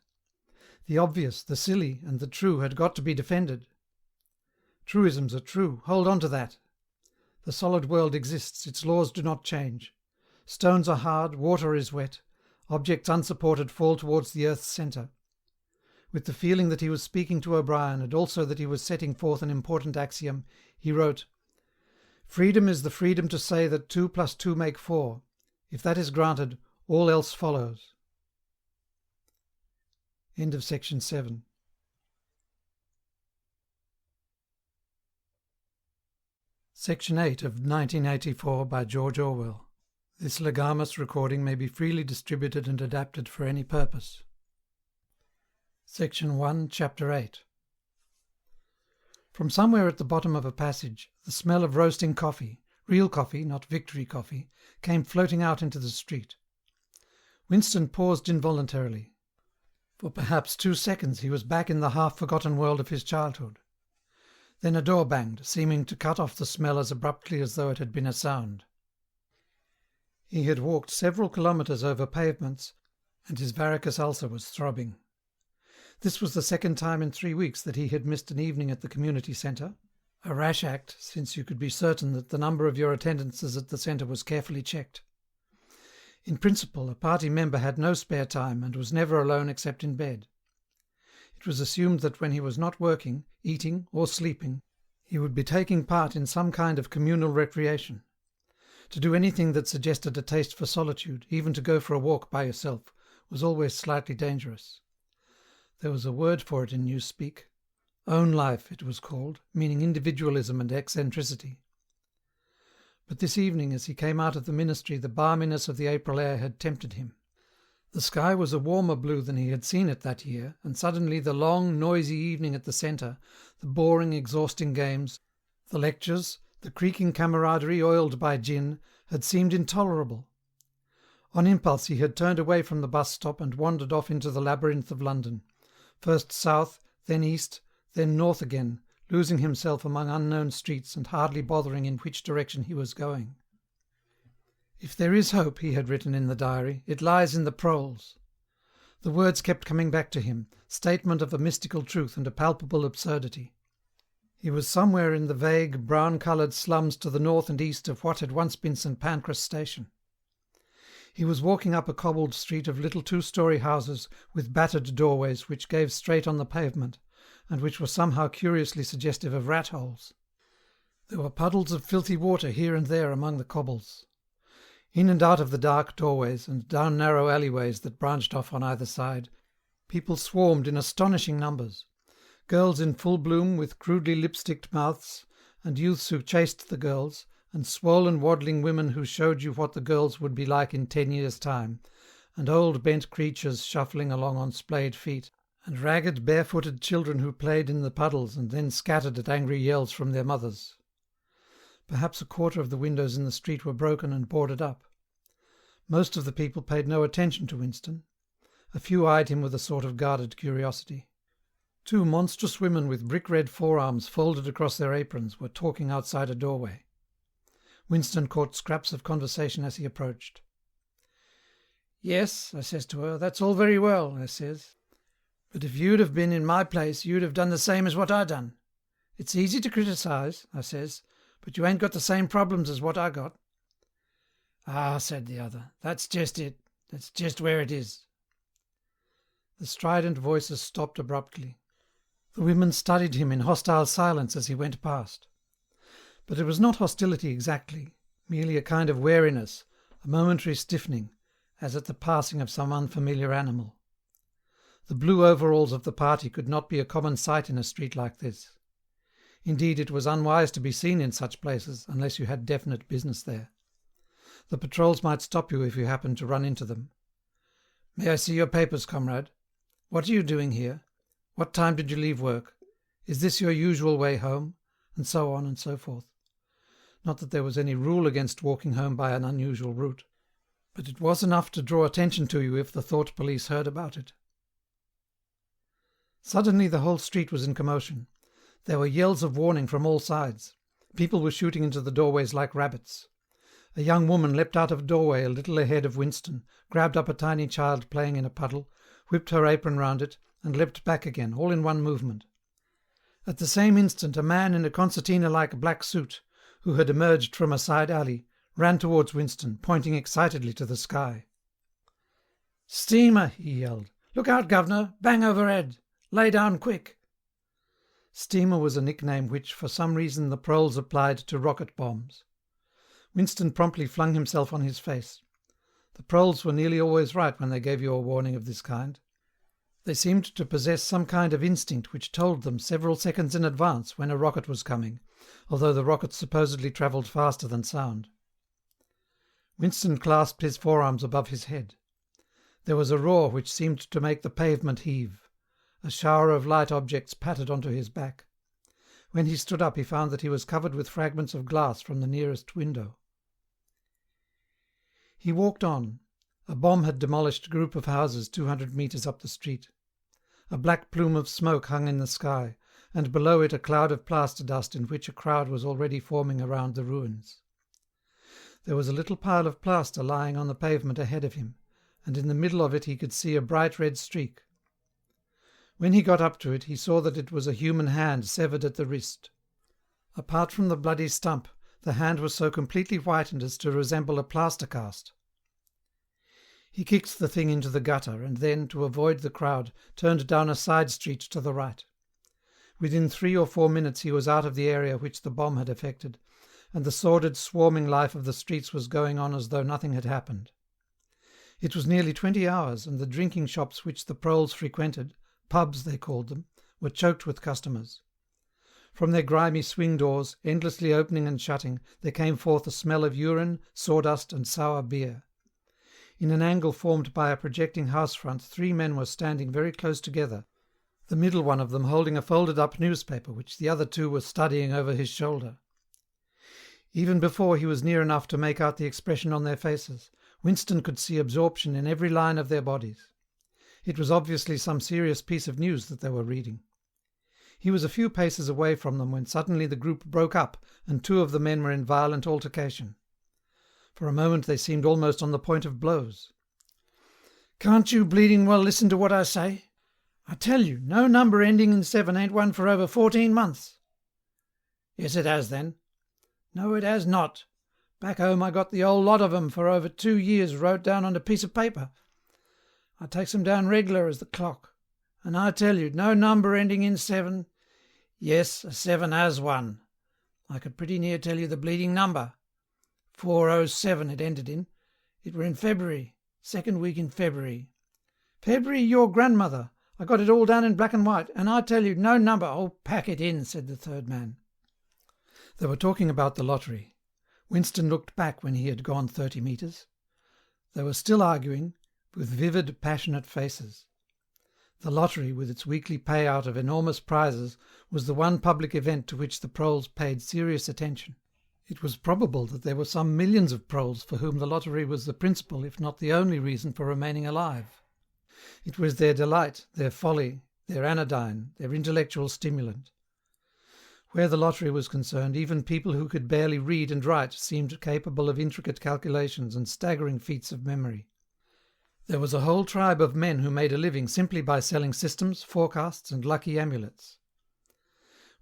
Speaker 1: The obvious, the silly, and the true had got to be defended. Truisms are true, hold on to that. The solid world exists, its laws do not change. Stones are hard, water is wet, objects unsupported fall towards the earth's centre. With the feeling that he was speaking to O'Brien, and also that he was setting forth an important axiom, he wrote, "Freedom is the freedom to say that 2 + 2 make 4. If that is granted, all else follows." End of section 7. Section 8 of 1984 by George Orwell. This legamus recording may be freely distributed and adapted for any purpose. Section 1, Chapter 8. From somewhere at the bottom of a passage, the smell of roasting coffee, real coffee, not Victory coffee, came floating out into the street. Winston paused involuntarily. For perhaps 2 seconds he was back in the half-forgotten world of his childhood. Then a door banged, seeming to cut off the smell as abruptly as though it had been a sound. He had walked several kilometres over pavements, and his varicose ulcer was throbbing. This was the second time in 3 weeks that he had missed an evening at the community centre, a rash act, since you could be certain that the number of your attendances at the centre was carefully checked. In principle, a party member had no spare time and was never alone except in bed. It was assumed that when he was not working, eating, or sleeping, he would be taking part in some kind of communal recreation. To do anything that suggested a taste for solitude, even to go for a walk by yourself, was always slightly dangerous. There was a word for it in Newspeak. Own life, it was called, meaning individualism and eccentricity. But this evening, as he came out of the ministry, the balminess of the April air had tempted him. The sky was a warmer blue than he had seen it that year, and suddenly the long, noisy evening at the centre, the boring, exhausting games, the lectures, the creaking camaraderie oiled by gin, had seemed intolerable. On impulse he had turned away from the bus stop and wandered off into the labyrinth of London, first south, then east, then north again, losing himself among unknown streets and hardly bothering in which direction he was going. "If there is hope," he had written in the diary, "it lies in the proles." The words kept coming back to him, statement of a mystical truth and a palpable absurdity. He was somewhere in the vague, brown-coloured slums to the north and east of what had once been St. Pancras Station. He was walking up a cobbled street of little two-storey houses with battered doorways which gave straight on the pavement, and which were somehow curiously suggestive of rat-holes. There were puddles of filthy water here and there among the cobbles. In and out of the dark doorways, and down narrow alleyways that branched off on either side, people swarmed in astonishing numbers. Girls in full bloom with crudely lipsticked mouths, and youths who chased the girls, and swollen waddling women who showed you what the girls would be like in 10 years' time, and old bent creatures shuffling along on splayed feet, and ragged barefooted children who played in the puddles and then scattered at angry yells from their mothers. Perhaps a quarter of the windows in the street were broken and boarded up. Most of the people paid no attention to Winston. A few eyed him with a sort of guarded curiosity. 2 monstrous women with brick-red forearms folded across their aprons were talking outside a doorway. Winston caught scraps of conversation as he approached. "Yes," I says to her, "that's all very well," I says. "But if you'd have been in my place, you'd have done the same as what I done. It's easy to criticise," I says, "but you ain't got the same problems as what I got." "Ah," said the other, "that's just it. That's just where it is." The strident voices stopped abruptly. The women studied him in hostile silence as he went past. But it was not hostility exactly, merely a kind of wariness, a momentary stiffening, as at the passing of some unfamiliar animal. The blue overalls of the party could not be a common sight in a street like this. Indeed, it was unwise to be seen in such places, unless you had definite business there. The patrols might stop you if you happened to run into them. "May I see your papers, comrade? What are you doing here? What time did you leave work? Is this your usual way home?" And so on and so forth. Not that there was any rule against walking home by an unusual route, but it was enough to draw attention to you if the thought police heard about it. Suddenly the whole street was in commotion. There were yells of warning from all sides. People were shooting into the doorways like rabbits. A young woman leapt out of a doorway a little ahead of Winston, grabbed up a tiny child playing in a puddle, whipped her apron round it, and leapt back again, all in one movement. At the same instant a man in a concertina-like black suit, who had emerged from a side alley, ran towards Winston, pointing excitedly to the sky. "Steamer!" he yelled. "Look out, governor! Bang overhead! Lay down quick!" Steamer was a nickname which, for some reason, the proles applied to rocket bombs. Winston promptly flung himself on his face. The proles were nearly always right when they gave you a warning of this kind. They seemed to possess some kind of instinct which told them several seconds in advance when a rocket was coming, although the rockets supposedly travelled faster than sound. Winston clasped his forearms above his head. There was a roar which seemed to make the pavement heave. A shower of light objects pattered onto his back. When he stood up he found that he was covered with fragments of glass from the nearest window. He walked on. A bomb had demolished a group of houses 200 metres up the street. A black plume of smoke hung in the sky, and below it a cloud of plaster dust in which a crowd was already forming around the ruins. There was a little pile of plaster lying on the pavement ahead of him, and in the middle of it he could see a bright red streak. When he got up to it, he saw that it was a human hand severed at the wrist. Apart from the bloody stump, the hand was so completely whitened as to resemble a plaster cast. He kicked the thing into the gutter, and then, to avoid the crowd, turned down a side street to the right. Within 3 or 4 minutes he was out of the area which the bomb had affected, and the sordid, swarming life of the streets was going on as though nothing had happened. It was nearly 20 hours, and the drinking shops which the proles frequented, pubs they called them, were choked with customers. From their grimy swing doors, endlessly opening and shutting, there came forth a smell of urine, sawdust, and sour beer. In an angle formed by a projecting house front 3 men were standing very close together, the middle one of them holding a folded-up newspaper which the other 2 were studying over his shoulder. Even before he was near enough to make out the expression on their faces, Winston could see absorption in every line of their bodies. It was obviously some serious piece of news that they were reading. He was a few paces away from them when suddenly the group broke up and two of the men were in violent altercation. For a moment they seemed almost on the point of blows. "Can't you bleeding well listen to what I say? I tell you, no number ending in 7 ain't one for over 14 months. "Yes, it has then. "No, it has not. Back home I got the whole lot of 'em for over 2 years wrote down on a piece of paper. I takes 'em down reg'lar as the clock. And I tell you, no number ending in 7. Yes, a 7 has one. I could pretty near tell you the bleeding number. 407 it ended in. It were in February, 2nd week in February. February, your grandmother. I got it all down in black and white, and I tell you, no number. Oh, pack it in," said the third man. They were talking about the lottery. Winston looked back when he had gone 30 metres. They were still arguing, with vivid, passionate faces. The lottery, with its weekly payout of enormous prizes, was the one public event to which the proles paid serious attention. It was probable that there were some millions of proles for whom the lottery was the principal, if not the only reason for remaining alive. It was their delight, their folly, their anodyne, their intellectual stimulant. Where the lottery was concerned, even people who could barely read and write seemed capable of intricate calculations and staggering feats of memory. There was a whole tribe of men who made a living simply by selling systems, forecasts, and lucky amulets.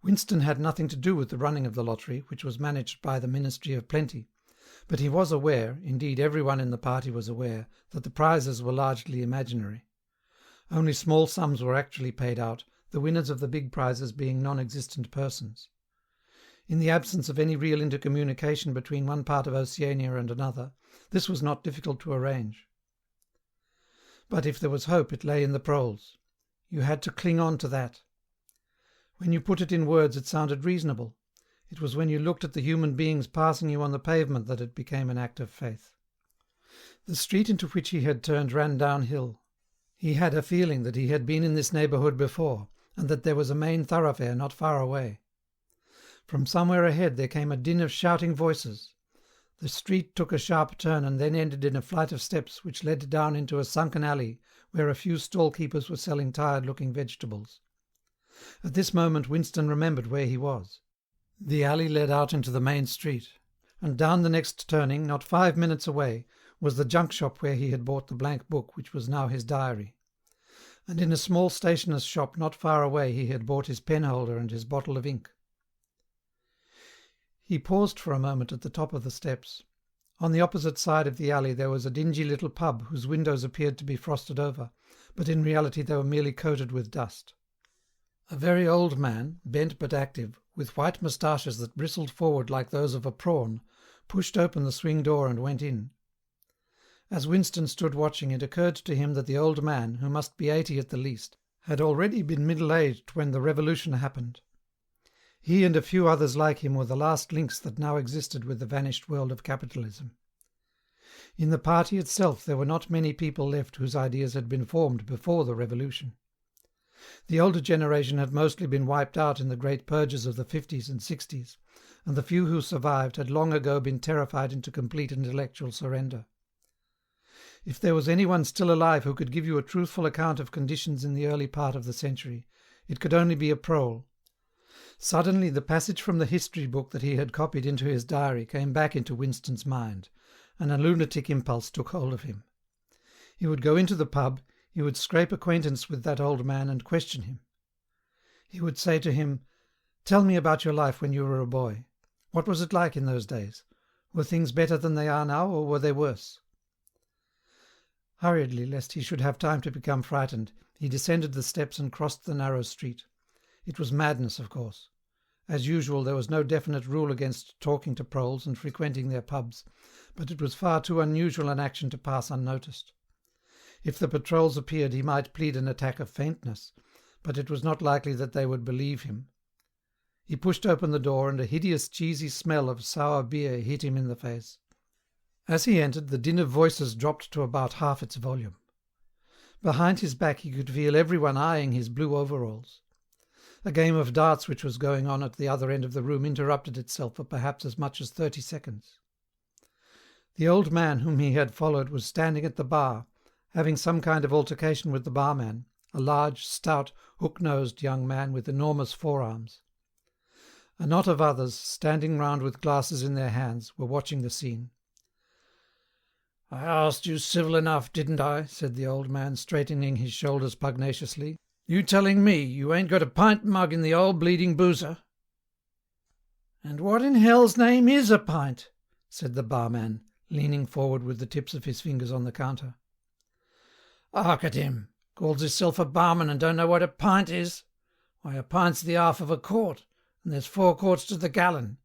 Speaker 1: Winston had nothing to do with the running of the lottery, which was managed by the Ministry of Plenty, but he was aware, indeed everyone in the party was aware, that the prizes were largely imaginary. Only small sums were actually paid out, the winners of the big prizes being non-existent persons. In the absence of any real intercommunication between one part of Oceania and another, this was not difficult to arrange. But if there was hope, it lay in the proles. You had to cling on to that. When you put it in words, it sounded reasonable. It was when you looked at the human beings passing you on the pavement that it became an act of faith. The street into which he had turned ran downhill. He had a feeling that he had been in this neighbourhood before, and that there was a main thoroughfare not far away. From somewhere ahead there came a din of shouting voices. The street took a sharp turn and then ended in a flight of steps which led down into a sunken alley where a few stall-keepers were selling tired-looking vegetables. At this moment Winston remembered where he was. The alley led out into the main street, and down the next turning, not 5 minutes away, was the junk shop where he had bought the blank book which was now his diary. And in a small stationer's shop not far away he had bought his penholder and his bottle of ink. He paused for a moment at the top of the steps. On the opposite side of the alley there was a dingy little pub whose windows appeared to be frosted over, but in reality they were merely coated with dust. A very old man, bent but active, with white moustaches that bristled forward like those of a prawn, pushed open the swing door and went in. As Winston stood watching, it occurred to him that the old man, who must be 80 at the least, had already been middle-aged when the revolution happened. He and a few others like him were the last links that now existed with the vanished world of capitalism. In the party itself there were not many people left whose ideas had been formed before the revolution. The older generation had mostly been wiped out in the great purges of the 50s and 60s, and the few who survived had long ago been terrified into complete intellectual surrender. If there was anyone still alive who could give you a truthful account of conditions in the early part of the century, it could only be a prole. Suddenly the passage from the history book that he had copied into his diary came back into Winston's mind, and a lunatic impulse took hold of him. He would go into the pub, he would scrape acquaintance with that old man and question him. He would say to him, "Tell me about your life when you were a boy. What was it like in those days? Were things better than they are now, or were they worse?" Hurriedly, lest he should have time to become frightened, he descended the steps and crossed the narrow street. It was madness, of course. As usual, there was no definite rule against talking to proles and frequenting their pubs, but it was far too unusual an action to pass unnoticed. If the patrols appeared, he might plead an attack of faintness, but it was not likely that they would believe him. He pushed open the door, and a hideous cheesy smell of sour beer hit him in the face. As he entered, the din of voices dropped to about half its volume. Behind his back he could feel everyone eyeing his blue overalls. A game of darts which was going on at the other end of the room interrupted itself for perhaps as much as 30 seconds. The old man whom he had followed was standing at the bar, having some kind of altercation with the barman, a large, stout, hook-nosed young man with enormous forearms. A knot of others, standing round with glasses in their hands, were watching the scene. "I asked you civil enough, didn't I?" said the old man, straightening his shoulders pugnaciously. "You telling me you ain't got a pint mug in the old bleeding boozer?" "And what in hell's name is a pint?" said the barman, leaning forward with the tips of his fingers on the counter. "Hark at him! Calls hisself a barman and don't know what a pint is. Why, a pint's the half of a quart, and there's 4 quarts to the gallon.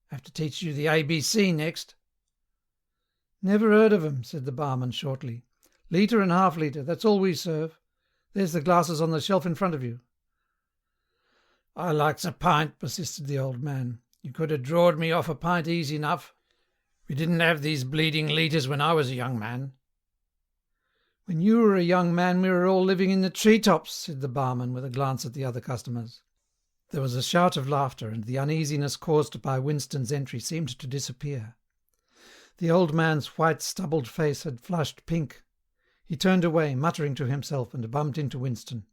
Speaker 1: Have to teach you the ABC next." "Never heard of 'em," said the barman shortly. "Litre and half-litre, that's all we serve. There's the glasses on the shelf in front of you." "I likes a pint," persisted the old man. "You could have drawed me off a pint easy enough. We didn't have these bleeding litres when I was a young man." "When you were a young man we were all living in the tree-tops," said the barman with a glance at the other customers. There was a shout of laughter, and the uneasiness caused by Winston's entry seemed to disappear. The old man's white stubbled face had flushed pink. He turned away, muttering to himself, and bumped into Winston.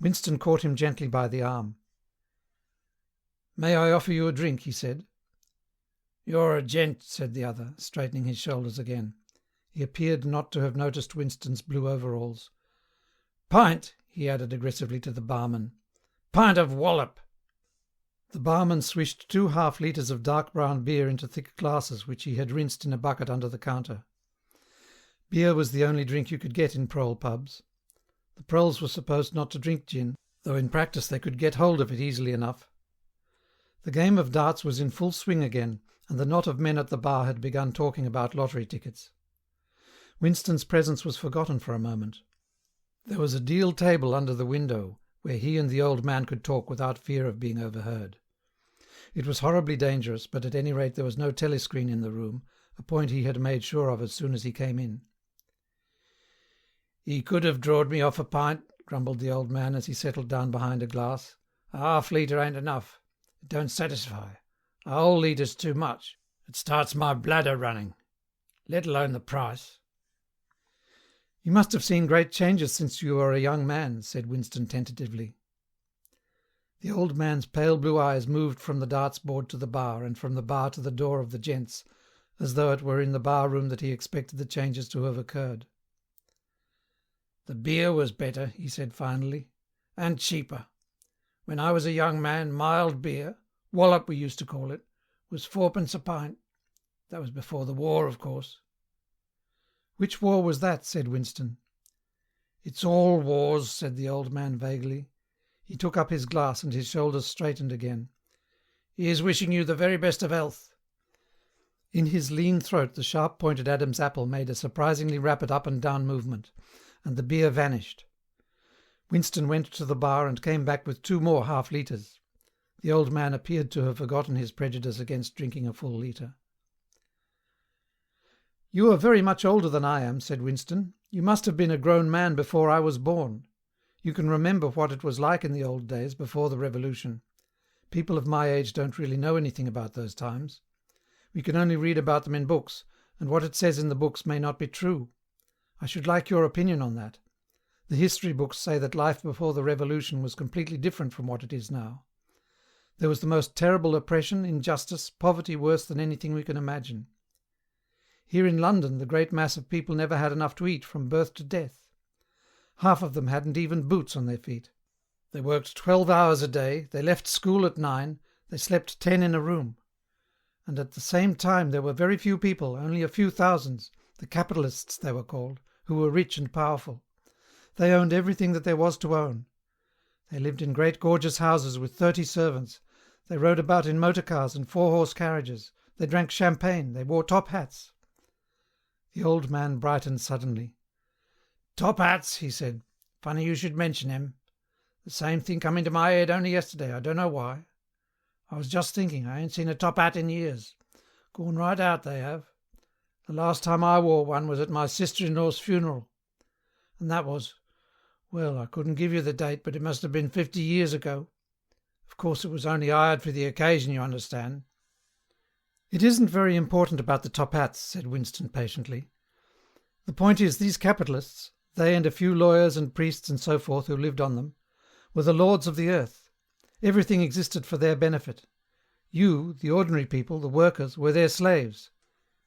Speaker 1: Winston caught him gently by the arm. "May I offer you a drink?" he said. "You're a gent," said the other, straightening his shoulders again. He appeared not to have noticed Winston's blue overalls. "Pint," he added aggressively to the barman. "Pint of wallop." The barman swished 2 half-litres of dark brown beer into thick glasses which he had rinsed in a bucket under the counter. Beer was the only drink you could get in prole pubs. The proles were supposed not to drink gin, though in practice they could get hold of it easily enough. The game of darts was in full swing again, and the knot of men at the bar had begun talking about lottery tickets. Winston's presence was forgotten for a moment. There was a deal table under the window, where he and the old man could talk without fear of being overheard. It was horribly dangerous, but at any rate there was no telescreen in the room, a point he had made sure of as soon as he came in. "He could have drawed me off a pint," grumbled the old man as he settled down behind a glass. "A half-litre ain't enough. It don't satisfy. A whole litre's too much. It starts my bladder running, let alone the price." "You must have seen great changes since you were a young man," said Winston tentatively. The old man's pale blue eyes moved from the darts board to the bar and from the bar to the door of the gents, as though it were in the bar room that he expected the changes to have occurred. "The beer was better," he said finally, "and cheaper. When I was a young man, mild beer, wallop we used to call it, was 4p a pint. That was before the war, of course." "Which war was that?" said Winston. "It's all wars," said the old man vaguely. He took up his glass and his shoulders straightened again. "Here's wishing you the very best of health." In his lean throat the sharp-pointed Adam's apple made a surprisingly rapid up and down movement, and the beer vanished. Winston went to the bar and came back with 2 more half-litres. The old man appeared to have forgotten his prejudice against drinking a full litre. "You are very much older than I am," said Winston. "You must have been a grown man before I was born. You can remember what it was like in the old days, before the Revolution. People of my age don't really know anything about those times. We can only read about them in books, and what it says in the books may not be true. I should like your opinion on that. The history books say that life before the Revolution was completely different from what it is now. There was the most terrible oppression, injustice, poverty worse than anything we can imagine. Here in London the great mass of people never had enough to eat from birth to death. Half of them hadn't even boots on their feet. They worked 12 hours a day, they left school at 9, they slept 10 in a room. And at the same time there were very few people, only a few thousands, the capitalists they were called, who were rich and powerful. They owned everything that there was to own. They lived in great gorgeous houses with 30 servants. They rode about in motor cars and 4-horse carriages. They drank champagne. They wore top hats." The old man brightened suddenly. "Top hats," he said. "Funny you should mention them. The same thing come into my head only yesterday, I don't know why. I was just thinking, I ain't seen a top hat in years. Gone right out they have. The last time I wore one was at my sister-in-law's funeral. And that was, well, I couldn't give you the date, but it must have been 50 years ago. Of course it was only hired for the occasion, you understand." "It isn't very important about the top hats," said Winston patiently. "The point is these capitalists, they and a few lawyers and priests and so forth who lived on them, were the lords of the earth. Everything existed for their benefit. You, the ordinary people, the workers, were their slaves.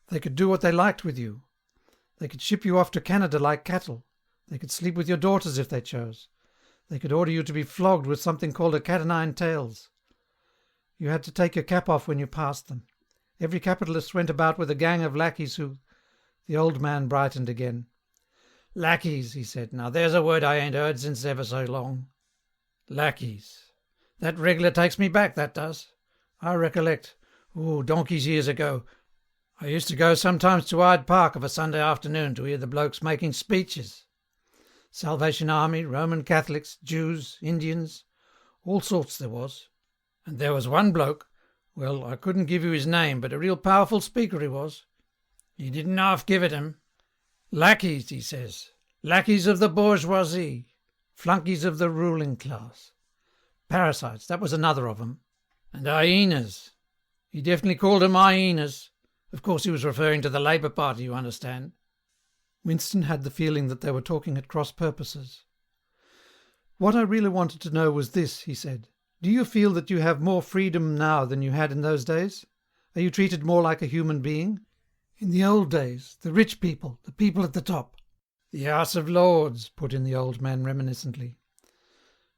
Speaker 1: They could do what they liked with you. They could ship you off to Canada like cattle. They could sleep with your daughters if they chose. They could order you to be flogged with something called a cat o' nine tails. You had to take your cap off when you passed them. Every capitalist went about with a gang of lackeys who... The old man brightened again. Lackeys, he said. Now there's a word I ain't heard since ever so long. Lackeys. That regular takes me back, that does. I recollect, donkey's years ago, I used to go sometimes to Hyde Park of a Sunday afternoon to hear the blokes making speeches. Salvation Army, Roman Catholics, Jews, Indians, all sorts there was. And there was one bloke, well, I couldn't give you his name, but a real powerful speaker he was. He didn't half give it 'em. Lackeys, he says, lackeys of the bourgeoisie, flunkies of the ruling class. Parasites, that was another of 'em. And hyenas. He definitely called 'em hyenas. Of course he was referring to the Labour Party, you understand. Winston had the feeling that they were talking at cross purposes. What I really wanted to know was this, he said. Do you feel that you have more freedom now than you had in those days? Are you treated more like a human being? In the old days, the rich people, the people at the top. The House of Lords, put in the old man reminiscently.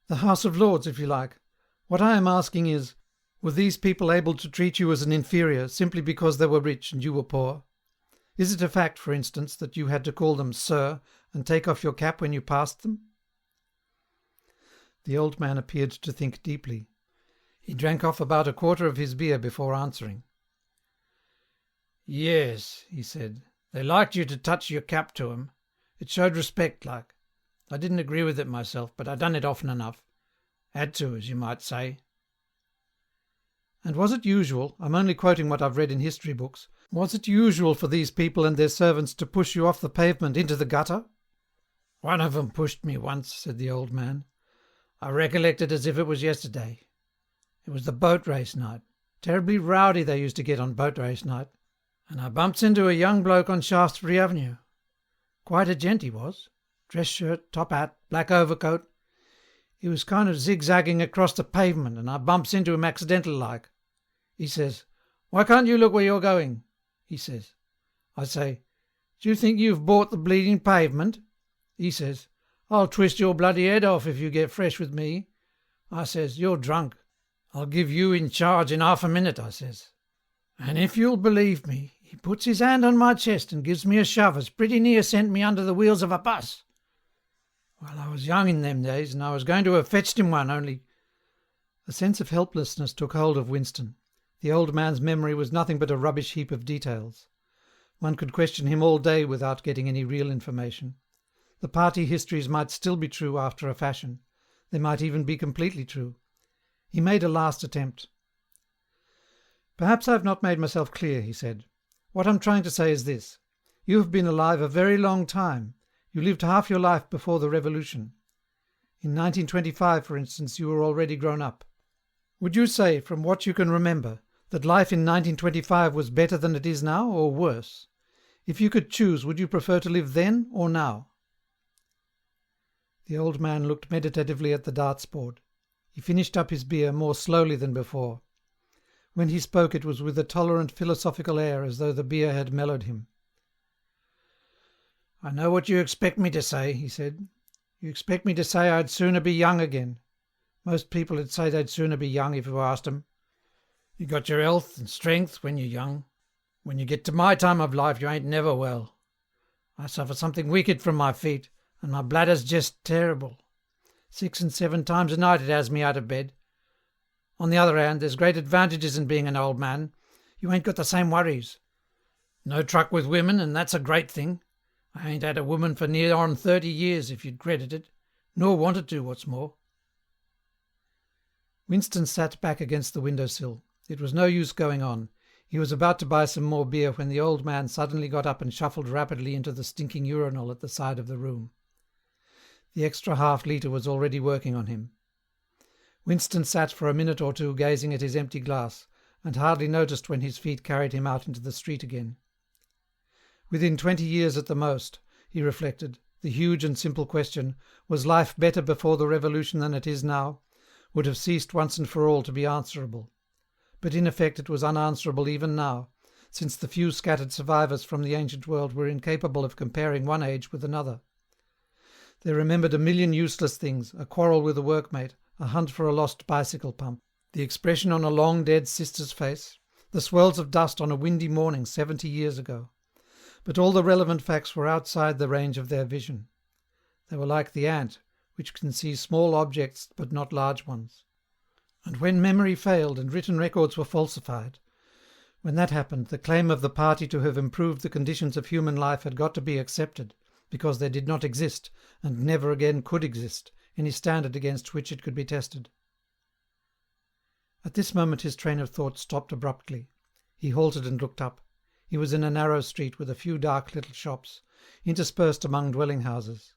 Speaker 1: The House of Lords, if you like. What I am asking is, were these people able to treat you as an inferior simply because they were rich and you were poor? Is it a fact, for instance, that you had to call them sir and take off your cap when you passed them? The old man appeared to think deeply. He drank off about a quarter of his beer before answering. Yes, he said, they liked you to touch your cap to 'em. It showed respect, like. I didn't agree with it myself, but I done it often enough. Had to, as you might say. And was it usual, I'm only quoting what I've read in history books, was it usual for these people and their servants to push you off the pavement into the gutter? One of 'em pushed me once, said the old man. I recollect it as if it was yesterday. It was the boat race night. Terribly rowdy they used to get on boat race night. And I bumps into a young bloke on Shaftesbury Avenue. Quite a gent he was. Dress shirt, top hat, black overcoat. He was kind of zigzagging across the pavement and I bumps into him accidental like. He says, "Why can't you look where you're going?" he says. I say, "Do you think you've bought the bleeding pavement?" He says, "I'll twist your bloody head off if you get fresh with me." I says, "You're drunk. I'll give you in charge in half a minute," I says. And if you'll believe me, he puts his hand on my chest and gives me a shove as pretty near sent me under the wheels of a bus. Well, I was young in them days, and I was going to have fetched him one, only... A sense of helplessness took hold of Winston. The old man's memory was nothing but a rubbish heap of details. One could question him all day without getting any real information. The party histories might still be true after a fashion. They might even be completely true. He made a last attempt. "Perhaps I have not made myself clear," he said. "What I'm trying to say is this. You have been alive a very long time. You lived half your life before the Revolution. In 1925, for instance, you were already grown up. Would you say, from what you can remember, that life in 1925 was better than it is now, or worse? If you could choose, would you prefer to live then or now?" The old man looked meditatively at the darts board. He finished up his beer more slowly than before. When he spoke it was with a tolerant philosophical air, as though the beer had mellowed him. "I know what you expect me to say," he said. "You expect me to say I'd sooner be young again. Most people would say they'd sooner be young if you asked 'em. You got your health and strength when you're young. When you get to my time of life you ain't never well. I suffer something wicked from my feet, and my bladder's just terrible. 6 and 7 times a night it has me out of bed. On the other hand, there's great advantages in being an old man. You ain't got the same worries. No truck with women, and that's a great thing. I ain't had a woman for near on 30 years, if you'd credit it, nor wanted to, what's more." Winston sat back against the window-sill. It was no use going on. He was about to buy some more beer when the old man suddenly got up and shuffled rapidly into the stinking urinal at the side of the room. The extra half-litre was already working on him. Winston sat for a minute or two gazing at his empty glass, and hardly noticed when his feet carried him out into the street again. Within 20 years at the most, he reflected, the huge and simple question, was life better before the revolution than it is now, would have ceased once and for all to be answerable. But in effect it was unanswerable even now, since the few scattered survivors from the ancient world were incapable of comparing one age with another. They remembered a million useless things, a quarrel with a workmate, a hunt for a lost bicycle pump, the expression on a long-dead sister's face, the swirls of dust on a windy morning 70 years ago. But all the relevant facts were outside the range of their vision. They were like the ant, which can see small objects but not large ones. And when memory failed and written records were falsified, when that happened, the claim of the party to have improved the conditions of human life had got to be accepted, because there did not exist, and never again could exist, any standard against which it could be tested. At this moment his train of thought stopped abruptly. He halted and looked up. He was in a narrow street with a few dark little shops, interspersed among dwelling-houses.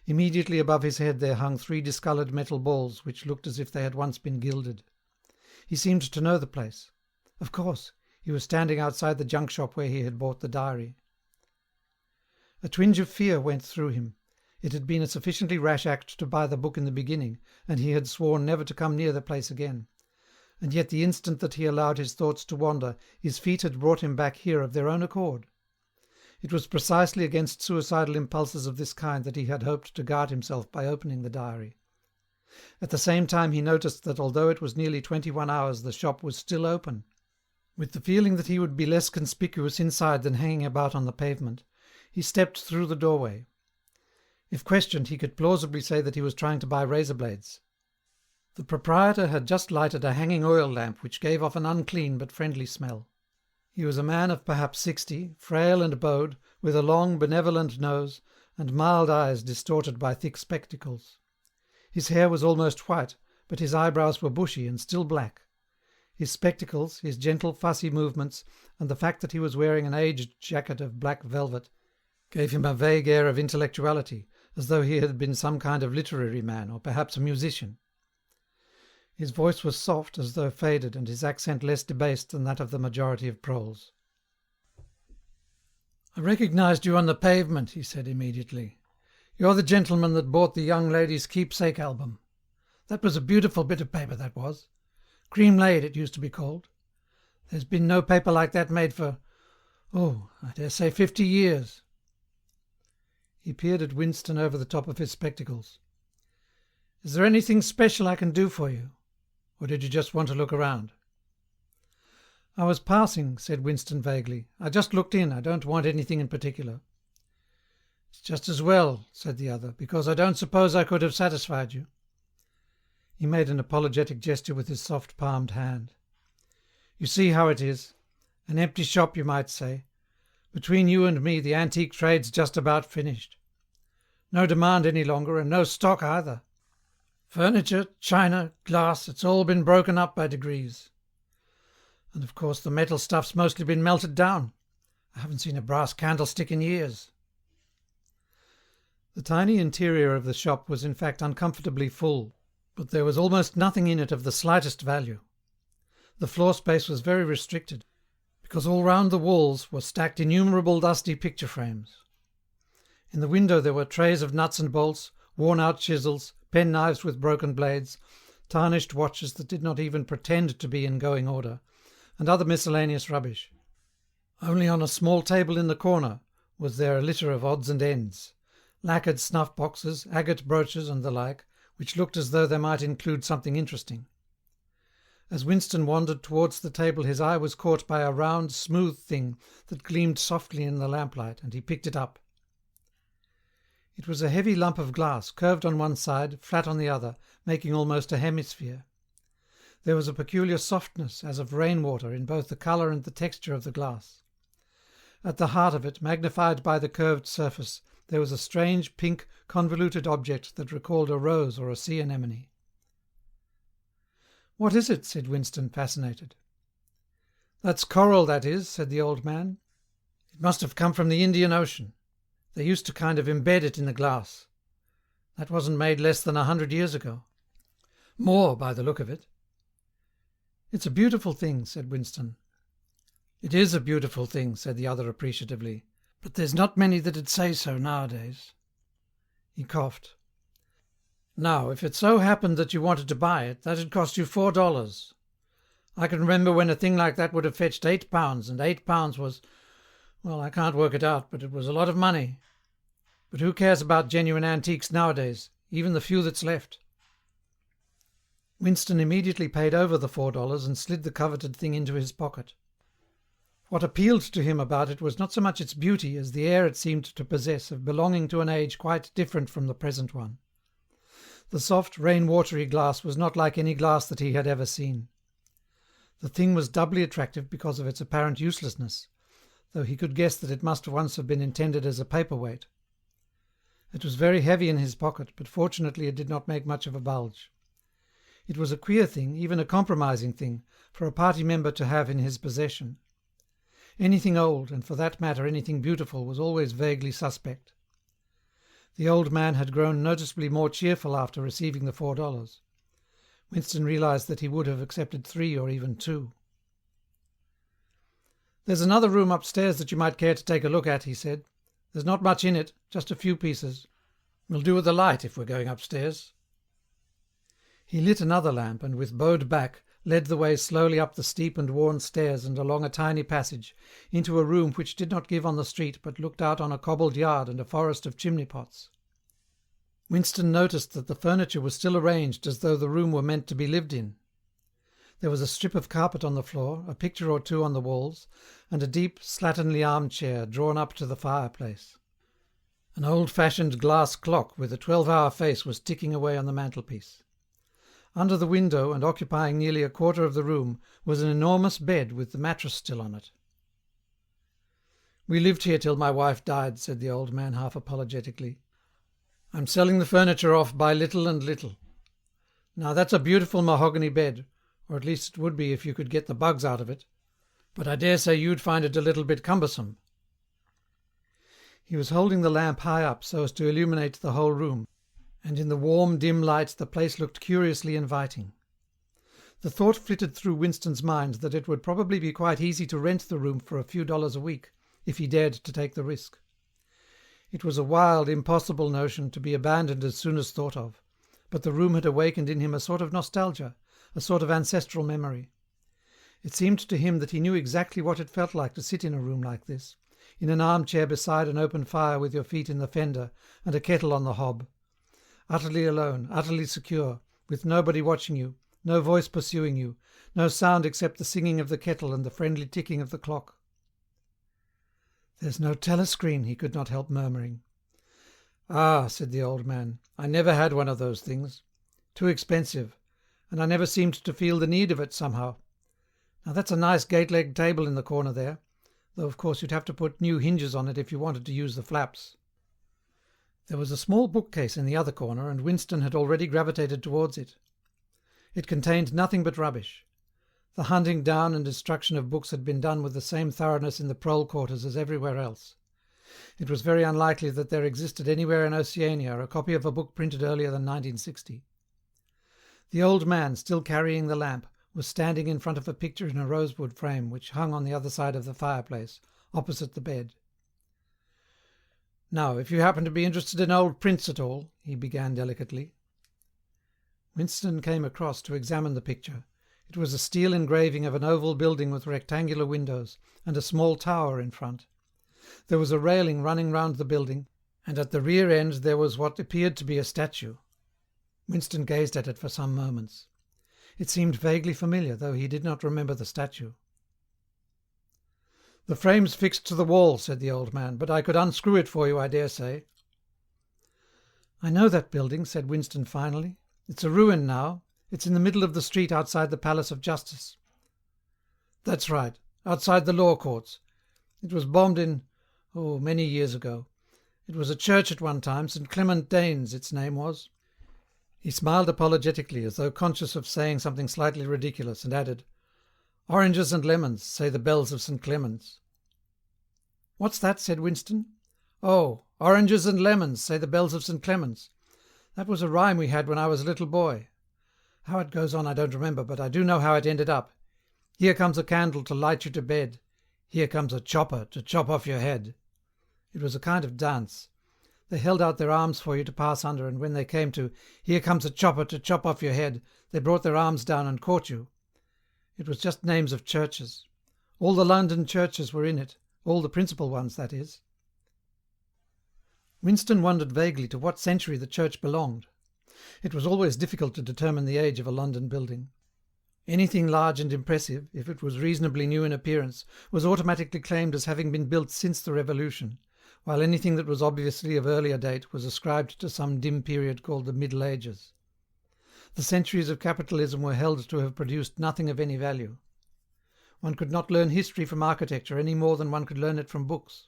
Speaker 1: Immediately above his head there hung 3 discoloured metal balls which looked as if they had once been gilded. He seemed to know the place. Of course, he was standing outside the junk shop where he had bought the diary. A twinge of fear went through him. It had been a sufficiently rash act to buy the book in the beginning, and he had sworn never to come near the place again. And yet the instant that he allowed his thoughts to wander, his feet had brought him back here of their own accord. It was precisely against suicidal impulses of this kind that he had hoped to guard himself by opening the diary. At the same time he noticed that although it was nearly 21 hours the shop was still open. With the feeling that he would be less conspicuous inside than hanging about on the pavement, he stepped through the doorway. If questioned, he could plausibly say that he was trying to buy razor blades. The proprietor had just lighted a hanging oil lamp which gave off an unclean but friendly smell. He was a man of perhaps 60, frail and bowed, with a long, benevolent nose, and mild eyes distorted by thick spectacles. His hair was almost white, but his eyebrows were bushy and still black. His spectacles, his gentle, fussy movements, and the fact that he was wearing an aged jacket of black velvet, gave him a vague air of intellectuality, as though he had been some kind of literary man, or perhaps a musician. His voice was soft, as though faded, and his accent less debased than that of the majority of proles. "I recognized you on the pavement," he said immediately. "You're the gentleman that bought the young lady's keepsake album. That was a beautiful bit of paper, that was. Cream-laid, it used to be called. There's been no paper like that made for, I dare say 50 years. He peered at Winston over the top of his spectacles. "Is there anything special I can do for you? Or did you just want to look around?" "I was passing," said Winston vaguely. "I just looked in. I don't want anything in particular." "It's just as well," said the other, "because I don't suppose I could have satisfied you." He made an apologetic gesture with his soft-palmed hand. "You see how it is. An empty shop, you might say. Between you and me, the antique trade's just about finished. No demand any longer, and no stock either. Furniture, china, glass, it's all been broken up by degrees. And of course the metal stuff's mostly been melted down. I haven't seen a brass candlestick in years." The tiny interior of the shop was in fact uncomfortably full, but there was almost nothing in it of the slightest value. The floor space was very restricted, because all round the walls were stacked innumerable dusty picture frames. In the window there were trays of nuts and bolts, worn-out chisels, pen-knives with broken blades, tarnished watches that did not even pretend to be in going order, and other miscellaneous rubbish. Only on a small table in the corner was there a litter of odds and ends, lacquered snuff-boxes, agate brooches and the like, which looked as though they might include something interesting. As Winston wandered towards the table his eye was caught by a round, smooth thing that gleamed softly in the lamplight, and he picked it up. It was a heavy lump of glass, curved on one side, flat on the other, making almost a hemisphere. There was a peculiar softness, as of rainwater, in both the colour and the texture of the glass. At the heart of it, magnified by the curved surface, there was a strange, pink, convoluted object that recalled a rose or a sea anemone. "What is it?" said Winston, fascinated. "That's coral, that is," said the old man. "It must have come from the Indian Ocean. They used to kind of embed it in the glass. That wasn't made less than 100 years ago. More, by the look of it." "It's a beautiful thing," said Winston. "It is a beautiful thing," said the other appreciatively, "but there's not many that'd say so nowadays." He coughed. "Now, if it so happened that you wanted to buy it, that'd cost you $4. I can remember when a thing like that would have fetched £8, and £8 was, well, I can't work it out, but it was a lot of money. But who cares about genuine antiques nowadays, even the few that's left?" Winston immediately paid over the $4 and slid the coveted thing into his pocket. What appealed to him about it was not so much its beauty as the air it seemed to possess of belonging to an age quite different from the present one. The soft, rain-watery glass was not like any glass that he had ever seen. The thing was doubly attractive because of its apparent uselessness, though he could guess that it must once have been intended as a paperweight. It was very heavy in his pocket, but fortunately it did not make much of a bulge. It was a queer thing, even a compromising thing, for a party member to have in his possession. Anything old, and for that matter anything beautiful, was always vaguely suspect. The old man had grown noticeably more cheerful after receiving the $4. Winston realized that he would have accepted 3 or even 2. "There's another room upstairs that you might care to take a look at," he said. "There's not much in it, just a few pieces. We'll do with the light if we're going upstairs." He lit another lamp and, with bowed back, led the way slowly up the steep and worn stairs and along a tiny passage, into a room which did not give on the street but looked out on a cobbled yard and a forest of chimney-pots. Winston noticed that the furniture was still arranged as though the room were meant to be lived in. There was a strip of carpet on the floor, a picture or two on the walls, and a deep, slatternly armchair drawn up to the fireplace. An old-fashioned glass clock with a 12-hour face was ticking away on the mantelpiece. Under the window, and occupying nearly a quarter of the room, was an enormous bed with the mattress still on it. "We lived here till my wife died," said the old man half apologetically. "I'm selling the furniture off by little and little. Now that's a beautiful mahogany bed, or at least it would be if you could get the bugs out of it. But I dare say you'd find it a little bit cumbersome." He was holding the lamp high up so as to illuminate the whole room, and in the warm, dim light the place looked curiously inviting. The thought flitted through Winston's mind that it would probably be quite easy to rent the room for a few dollars a week, if he dared to take the risk. It was a wild, impossible notion to be abandoned as soon as thought of, but the room had awakened in him a sort of nostalgia, a sort of ancestral memory. It seemed to him that he knew exactly what it felt like to sit in a room like this, in an armchair beside an open fire with your feet in the fender and a kettle on the hob, utterly alone, utterly secure, with nobody watching you, no voice pursuing you, no sound except the singing of the kettle and the friendly ticking of the clock. "There's no telescreen," he could not help murmuring. "Ah," said the old man, "I never had one of those things. Too expensive, and I never seemed to feel the need of it somehow. Now that's a nice gate-legged table in the corner there, though of course you'd have to put new hinges on it if you wanted to use the flaps." There was a small bookcase in the other corner, and Winston had already gravitated towards it. It contained nothing but rubbish. The hunting down and destruction of books had been done with the same thoroughness in the prole quarters as everywhere else. It was very unlikely that there existed anywhere in Oceania a copy of a book printed earlier than 1960. The old man, still carrying the lamp, was standing in front of a picture in a rosewood frame which hung on the other side of the fireplace, opposite the bed. "Now, if you happen to be interested in old prints at all," he began delicately. Winston came across to examine the picture. It was a steel engraving of an oval building with rectangular windows, and a small tower in front. There was a railing running round the building, and at the rear end there was what appeared to be a statue. Winston gazed at it for some moments. It seemed vaguely familiar, though he did not remember the statue. "The frame's fixed to the wall," said the old man, "but I could unscrew it for you, I dare say." "I know that building," said Winston finally. "It's a ruin now. It's in the middle of the street outside the Palace of Justice." "That's right, outside the law courts. It was bombed many years ago. It was a church at one time, St. Clement Danes its name was." He smiled apologetically, as though conscious of saying something slightly ridiculous, and added, "Oranges and lemons, say the bells of St. Clement's." "What's that?" said Winston. "Oh, oranges and lemons, say the bells of St. Clement's. That was a rhyme we had when I was a little boy. How it goes on I don't remember, but I do know how it ended up. Here comes a candle to light you to bed. Here comes a chopper to chop off your head. It was a kind of dance. They held out their arms for you to pass under, and when they came to, "Here comes a chopper to chop off your head," they brought their arms down and caught you. It was just names of churches. All the London churches were in it, all the principal ones, that is. Winston wondered vaguely to what century the church belonged. It was always difficult to determine the age of a London building. Anything large and impressive, if it was reasonably new in appearance, was automatically claimed as having been built since the Revolution, while anything that was obviously of earlier date was ascribed to some dim period called the Middle Ages. The centuries of capitalism were held to have produced nothing of any value. One could not learn history from architecture any more than one could learn it from books.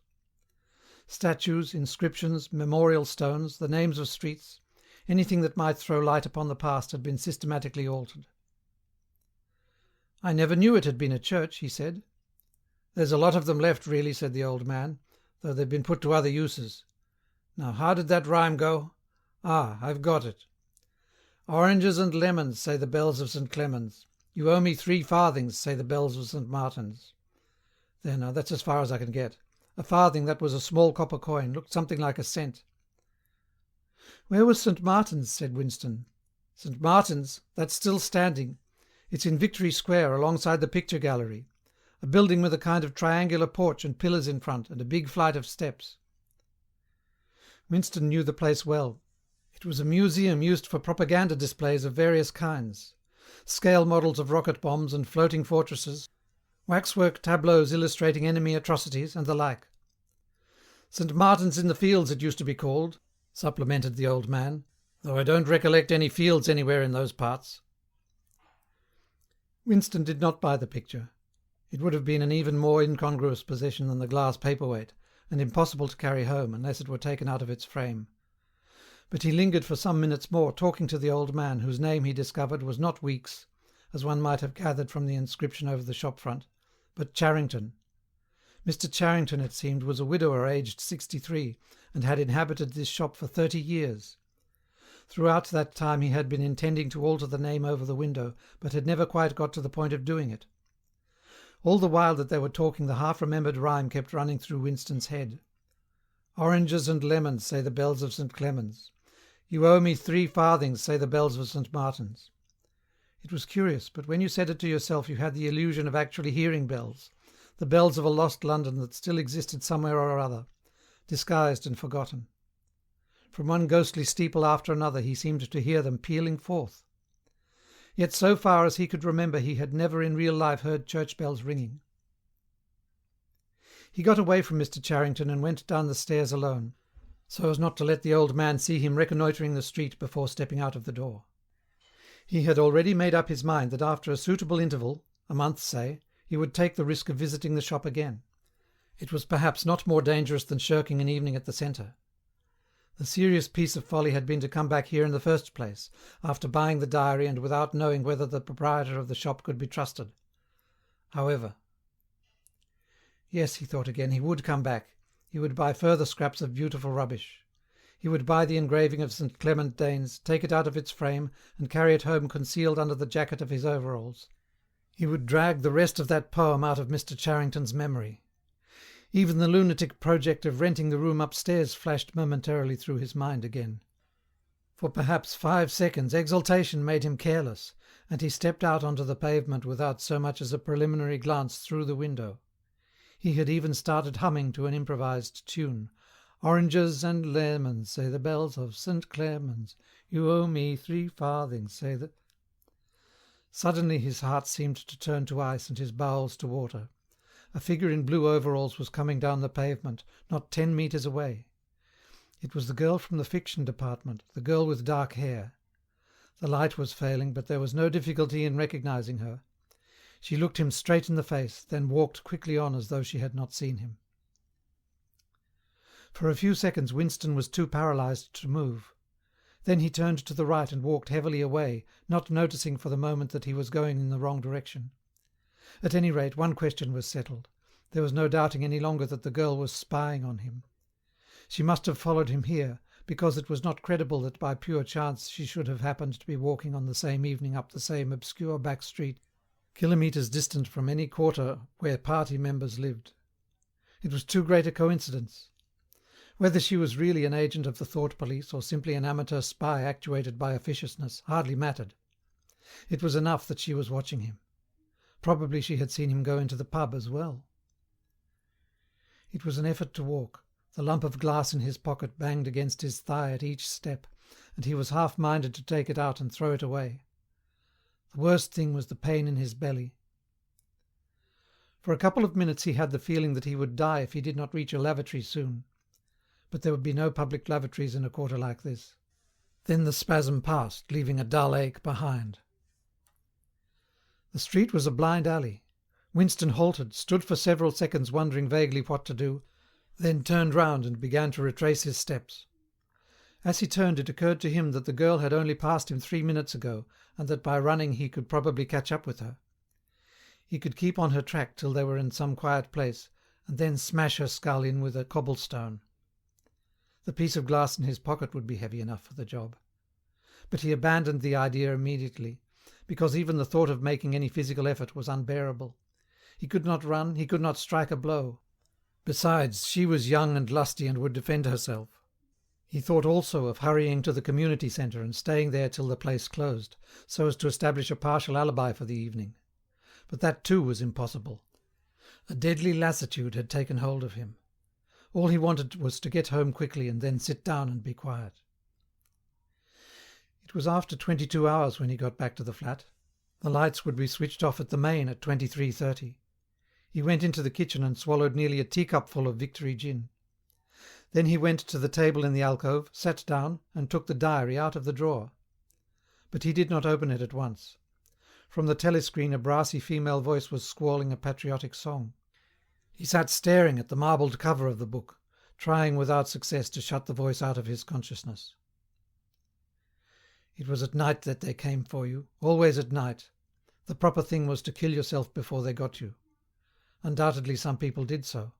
Speaker 1: Statues, inscriptions, memorial stones, the names of streets, anything that might throw light upon the past had been systematically altered. "I never knew it had been a church," he said. "There's a lot of them left, really," said the old man, "though they've been put to other uses. Now, how did that rhyme go? Ah, I've got it. Oranges and lemons, say the bells of St. Clement's. You owe me 3 farthings, say the bells of St. Martin's. There now, that's as far as I can get. A farthing, that was a small copper coin, looked something like a cent." "Where was St. Martin's?" said Winston. "St. Martin's? That's still standing. It's in Victory Square, alongside the picture gallery. A building with a kind of triangular porch and pillars in front, and a big flight of steps." Winston knew the place well. It was a museum used for propaganda displays of various kinds. Scale models of rocket bombs and floating fortresses, waxwork tableaux illustrating enemy atrocities, and the like. "St. Martin's in the Fields it used to be called," supplemented the old man, "though I don't recollect any fields anywhere in those parts." Winston did not buy the picture. It would have been an even more incongruous possession than the glass paperweight, and impossible to carry home unless it were taken out of its frame. But he lingered for some minutes more, talking to the old man, whose name, he discovered, was not Weeks, as one might have gathered from the inscription over the shop front, but Charrington. Mr. Charrington, it seemed, was a widower aged 63, and had inhabited this shop for 30 years. Throughout that time he had been intending to alter the name over the window, but had never quite got to the point of doing it. All the while that they were talking, the half-remembered rhyme kept running through Winston's head. "Oranges and lemons, say the bells of St. Clement's. You owe me 3 farthings, say the bells of St. Martin's." It was curious, but when you said it to yourself you had the illusion of actually hearing bells, the bells of a lost London that still existed somewhere or other, disguised and forgotten. From one ghostly steeple after another he seemed to hear them pealing forth. Yet so far as he could remember he had never in real life heard church bells ringing. He got away from Mr. Charrington and went down the stairs alone, so as not to let the old man see him reconnoitring the street before stepping out of the door. He had already made up his mind that after a suitable interval, a month say, he would take the risk of visiting the shop again. It was perhaps not more dangerous than shirking an evening at the centre. The serious piece of folly had been to come back here in the first place, after buying the diary and without knowing whether the proprietor of the shop could be trusted. However, yes, he thought again, he would come back. He would buy further scraps of beautiful rubbish. He would buy the engraving of St. Clement Danes, take it out of its frame, and carry it home concealed under the jacket of his overalls. He would drag the rest of that poem out of Mr. Charrington's memory. Even the lunatic project of renting the room upstairs flashed momentarily through his mind again. For perhaps 5 seconds exultation made him careless, and he stepped out onto the pavement without so much as a preliminary glance through the window. He had even started humming to an improvised tune. "Oranges and lemons, say the bells of St. Clement's. You owe me 3 farthings, say the..." Suddenly his heart seemed to turn to ice and his bowels to water. A figure in blue overalls was coming down the pavement, not 10 metres away. It was the girl from the fiction department, the girl with dark hair. The light was failing, but there was no difficulty in recognizing her. She looked him straight in the face, then walked quickly on as though she had not seen him. For a few seconds Winston was too paralysed to move. Then he turned to the right and walked heavily away, not noticing for the moment that he was going in the wrong direction. At any rate, one question was settled. There was no doubting any longer that the girl was spying on him. She must have followed him here, because it was not credible that by pure chance she should have happened to be walking on the same evening up the same obscure back street, kilometres distant from any quarter where party members lived. It was too great a coincidence. Whether she was really an agent of the thought police or simply an amateur spy actuated by officiousness hardly mattered. It was enough that she was watching him. Probably she had seen him go into the pub as well. It was an effort to walk. The lump of glass in his pocket banged against his thigh at each step, and he was half-minded to take it out and throw it away. The worst thing was the pain in his belly. For a couple of minutes he had the feeling that he would die if he did not reach a lavatory soon. But there would be no public lavatories in a quarter like this. Then the spasm passed, leaving a dull ache behind. The street was a blind alley. Winston halted, stood for several seconds wondering vaguely what to do, then turned round and began to retrace his steps. As he turned, it occurred to him that the girl had only passed him 3 minutes ago, and that by running he could probably catch up with her. He could keep on her track till they were in some quiet place, and then smash her skull in with a cobblestone. The piece of glass in his pocket would be heavy enough for the job. But he abandoned the idea immediately, because even the thought of making any physical effort was unbearable. He could not run, he could not strike a blow. Besides, she was young and lusty and would defend herself. He thought also of hurrying to the community centre and staying there till the place closed, so as to establish a partial alibi for the evening. But that too was impossible. A deadly lassitude had taken hold of him. All he wanted was to get home quickly and then sit down and be quiet. It was after 22 hours when he got back to the flat. The lights would be switched off at the main at 23:30. He went into the kitchen and swallowed nearly a teacupful of Victory gin. Then he went to the table in the alcove, sat down, and took the diary out of the drawer. But he did not open it at once. From the telescreen a brassy female voice was squalling a patriotic song. He sat staring at the marbled cover of the book, trying without success to shut the voice out of his consciousness. It was at night that they came for you, always at night. The proper thing was to kill yourself before they got you. Undoubtedly some people did so.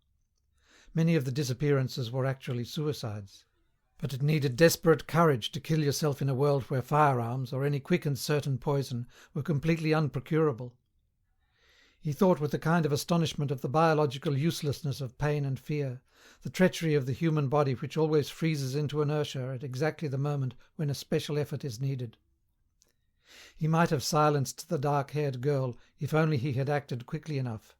Speaker 1: Many of the disappearances were actually suicides. But it needed desperate courage to kill yourself in a world where firearms, or any quick and certain poison, were completely unprocurable. He thought with a kind of astonishment of the biological uselessness of pain and fear, the treachery of the human body which always freezes into inertia at exactly the moment when a special effort is needed. He might have silenced the dark-haired girl if only he had acted quickly enough,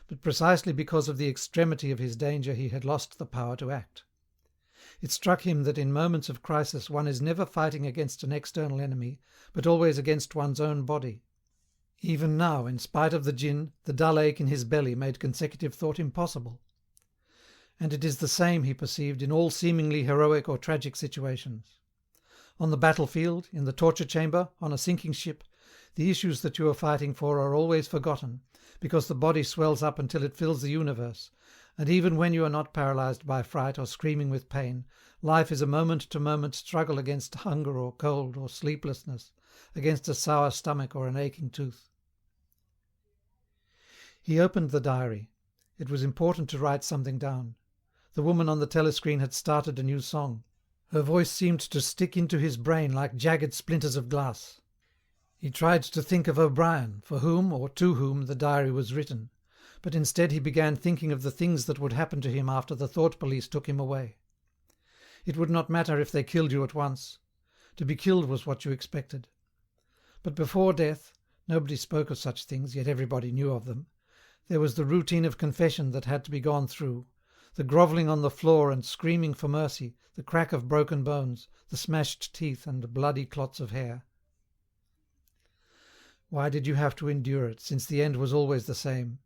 Speaker 1: but precisely because of the extremity of his danger he had lost the power to act. It struck him that in moments of crisis one is never fighting against an external enemy, but always against one's own body. Even now, in spite of the gin, the dull ache in his belly made consecutive thought impossible. And it is the same, he perceived, in all seemingly heroic or tragic situations. On the battlefield, in the torture chamber, on a sinking ship, the issues that you are fighting for are always forgotten, because the body swells up until it fills the universe, and even when you are not paralyzed by fright or screaming with pain, life is a moment-to-moment struggle against hunger or cold or sleeplessness, against a sour stomach or an aching tooth. He opened the diary. It was important to write something down. The woman on the telescreen had started a new song. Her voice seemed to stick into his brain like jagged splinters of glass. He tried to think of O'Brien, for whom or to whom the diary was written, but instead he began thinking of the things that would happen to him after the thought police took him away. It would not matter if they killed you at once. To be killed was what you expected. But before death, nobody spoke of such things, yet everybody knew of them. There was the routine of confession that had to be gone through, the grovelling on the floor and screaming for mercy, the crack of broken bones, the smashed teeth and bloody clots of hair. Why did you have to endure it, since the end was always the same?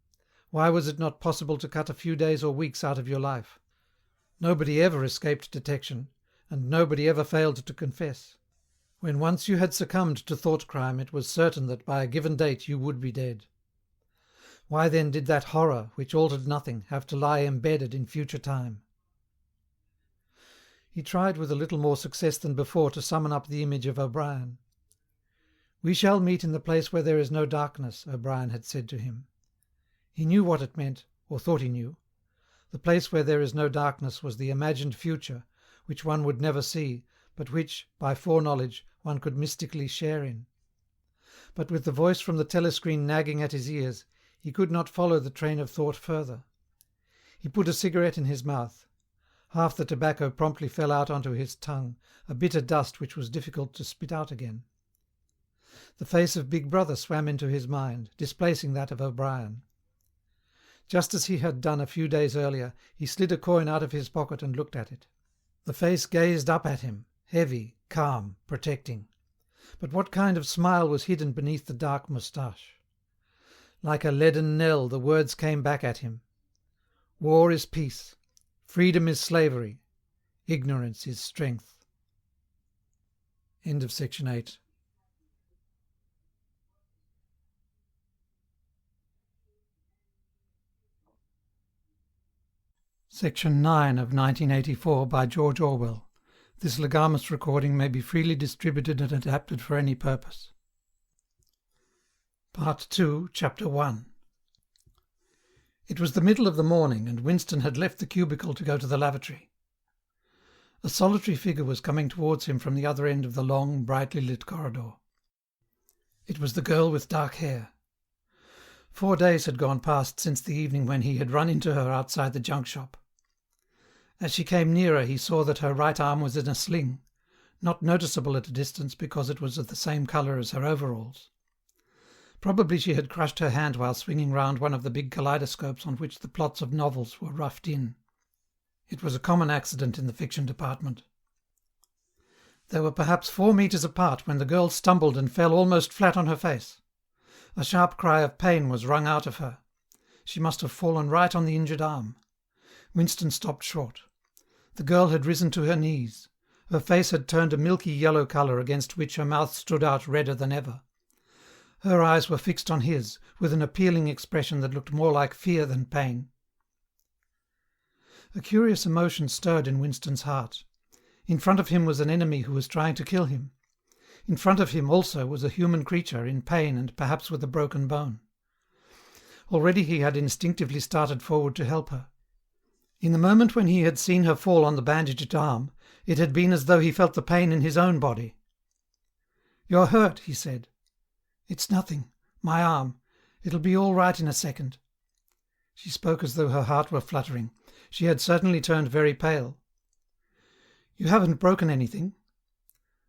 Speaker 1: Why was it not possible to cut a few days or weeks out of your life? Nobody ever escaped detection, and nobody ever failed to confess. When once you had succumbed to thought crime, it was certain that by a given date you would be dead. Why then did that horror, which altered nothing, have to lie embedded in future time? He tried with a little more success than before to summon up the image of O'Brien. "We shall meet in the place where there is no darkness," O'Brien had said to him. He knew what it meant, or thought he knew. The place where there is no darkness was the imagined future, which one would never see, but which, by foreknowledge, one could mystically share in. But with the voice from the telescreen nagging at his ears, he could not follow the train of thought further. He put a cigarette in his mouth. Half the tobacco promptly fell out onto his tongue, a bitter dust which was difficult to spit out again. The face of Big Brother swam into his mind, displacing that of O'Brien. Just as he had done a few days earlier, he slid a coin out of his pocket and looked at it. The face gazed up at him, heavy, calm, protecting. But what kind of smile was hidden beneath the dark moustache? Like a leaden knell the words came back at him. War is peace. Freedom is slavery. Ignorance is strength. End of section 8. Section 9 of 1984 by George Orwell. This legamus recording may be freely distributed and adapted for any purpose. Part 2, Chapter 1. It was the middle of the morning, and Winston had left the cubicle to go to the lavatory. A solitary figure was coming towards him from the other end of the long, brightly lit corridor. It was the girl with dark hair. 4 days had gone past since the evening when he had run into her outside the junk shop. As she came nearer he saw that her right arm was in a sling, not noticeable at a distance because it was of the same colour as her overalls. Probably she had crushed her hand while swinging round one of the big kaleidoscopes on which the plots of novels were roughed in. It was a common accident in the fiction department. They were perhaps 4 metres apart when the girl stumbled and fell almost flat on her face. A sharp cry of pain was wrung out of her. She must have fallen right on the injured arm. Winston stopped short. The girl had risen to her knees. Her face had turned a milky yellow colour against which her mouth stood out redder than ever. Her eyes were fixed on his, with an appealing expression that looked more like fear than pain. A curious emotion stirred in Winston's heart. In front of him was an enemy who was trying to kill him. In front of him also was a human creature in pain and perhaps with a broken bone. Already he had instinctively started forward to help her. In the moment when he had seen her fall on the bandaged arm, it had been as though he felt the pain in his own body. "You're hurt," he said. "It's nothing. My arm. It'll be all right in a second." She spoke as though her heart were fluttering. She had certainly turned very pale. "You haven't broken anything?"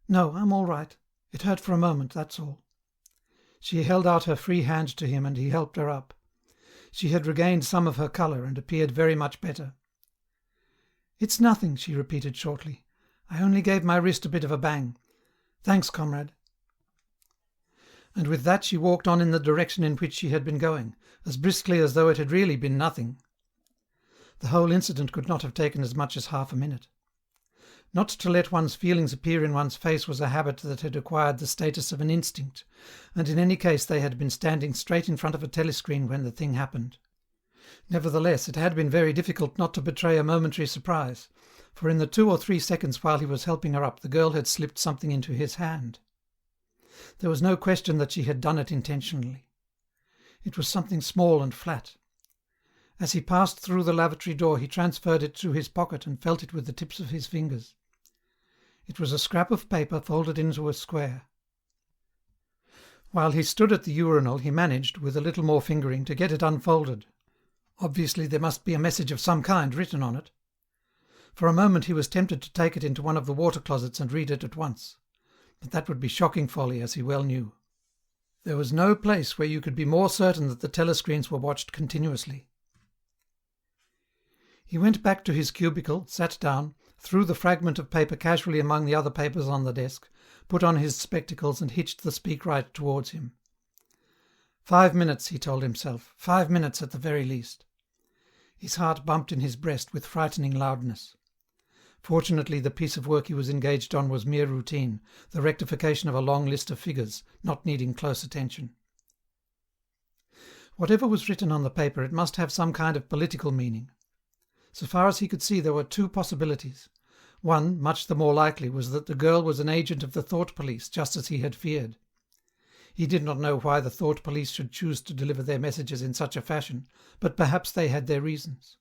Speaker 1: "No, I'm all right. It hurt for a moment, that's all." She held out her free hand to him and he helped her up. She had regained some of her colour and appeared very much better. "It's nothing," she repeated shortly. "I only gave my wrist a bit of a bang. Thanks, comrade." And with that she walked on in the direction in which she had been going, as briskly as though it had really been nothing. The whole incident could not have taken as much as half a minute. Not to let one's feelings appear in one's face was a habit that had acquired the status of an instinct, and in any case they had been standing straight in front of a telescreen when the thing happened. Nevertheless, it had been very difficult not to betray a momentary surprise, for in the 2 or 3 seconds while he was helping her up the girl had slipped something into his hand. There was no question that she had done it intentionally. It was something small and flat. As he passed through the lavatory door he transferred it to his pocket and felt it with the tips of his fingers. It was a scrap of paper folded into a square. While he stood at the urinal he managed, with a little more fingering, to get it unfolded. Obviously there must be a message of some kind written on it. For a moment he was tempted to take it into one of the water closets and read it at once. But that would be shocking folly, as he well knew. There was no place where you could be more certain that the telescreens were watched continuously. He went back to his cubicle, sat down, threw the fragment of paper casually among the other papers on the desk, put on his spectacles and hitched the speakwrite towards him. 5 minutes, he told himself, 5 minutes at the very least. His heart bumped in his breast with frightening loudness. Fortunately, the piece of work he was engaged on was mere routine, the rectification of a long list of figures, not needing close attention. Whatever was written on the paper, it must have some kind of political meaning. So far as he could see, there were 2 possibilities. One, much the more likely, was that the girl was an agent of the thought police, just as he had feared. He did not know why the thought police should choose to deliver their messages in such a fashion, but perhaps they had their reasons.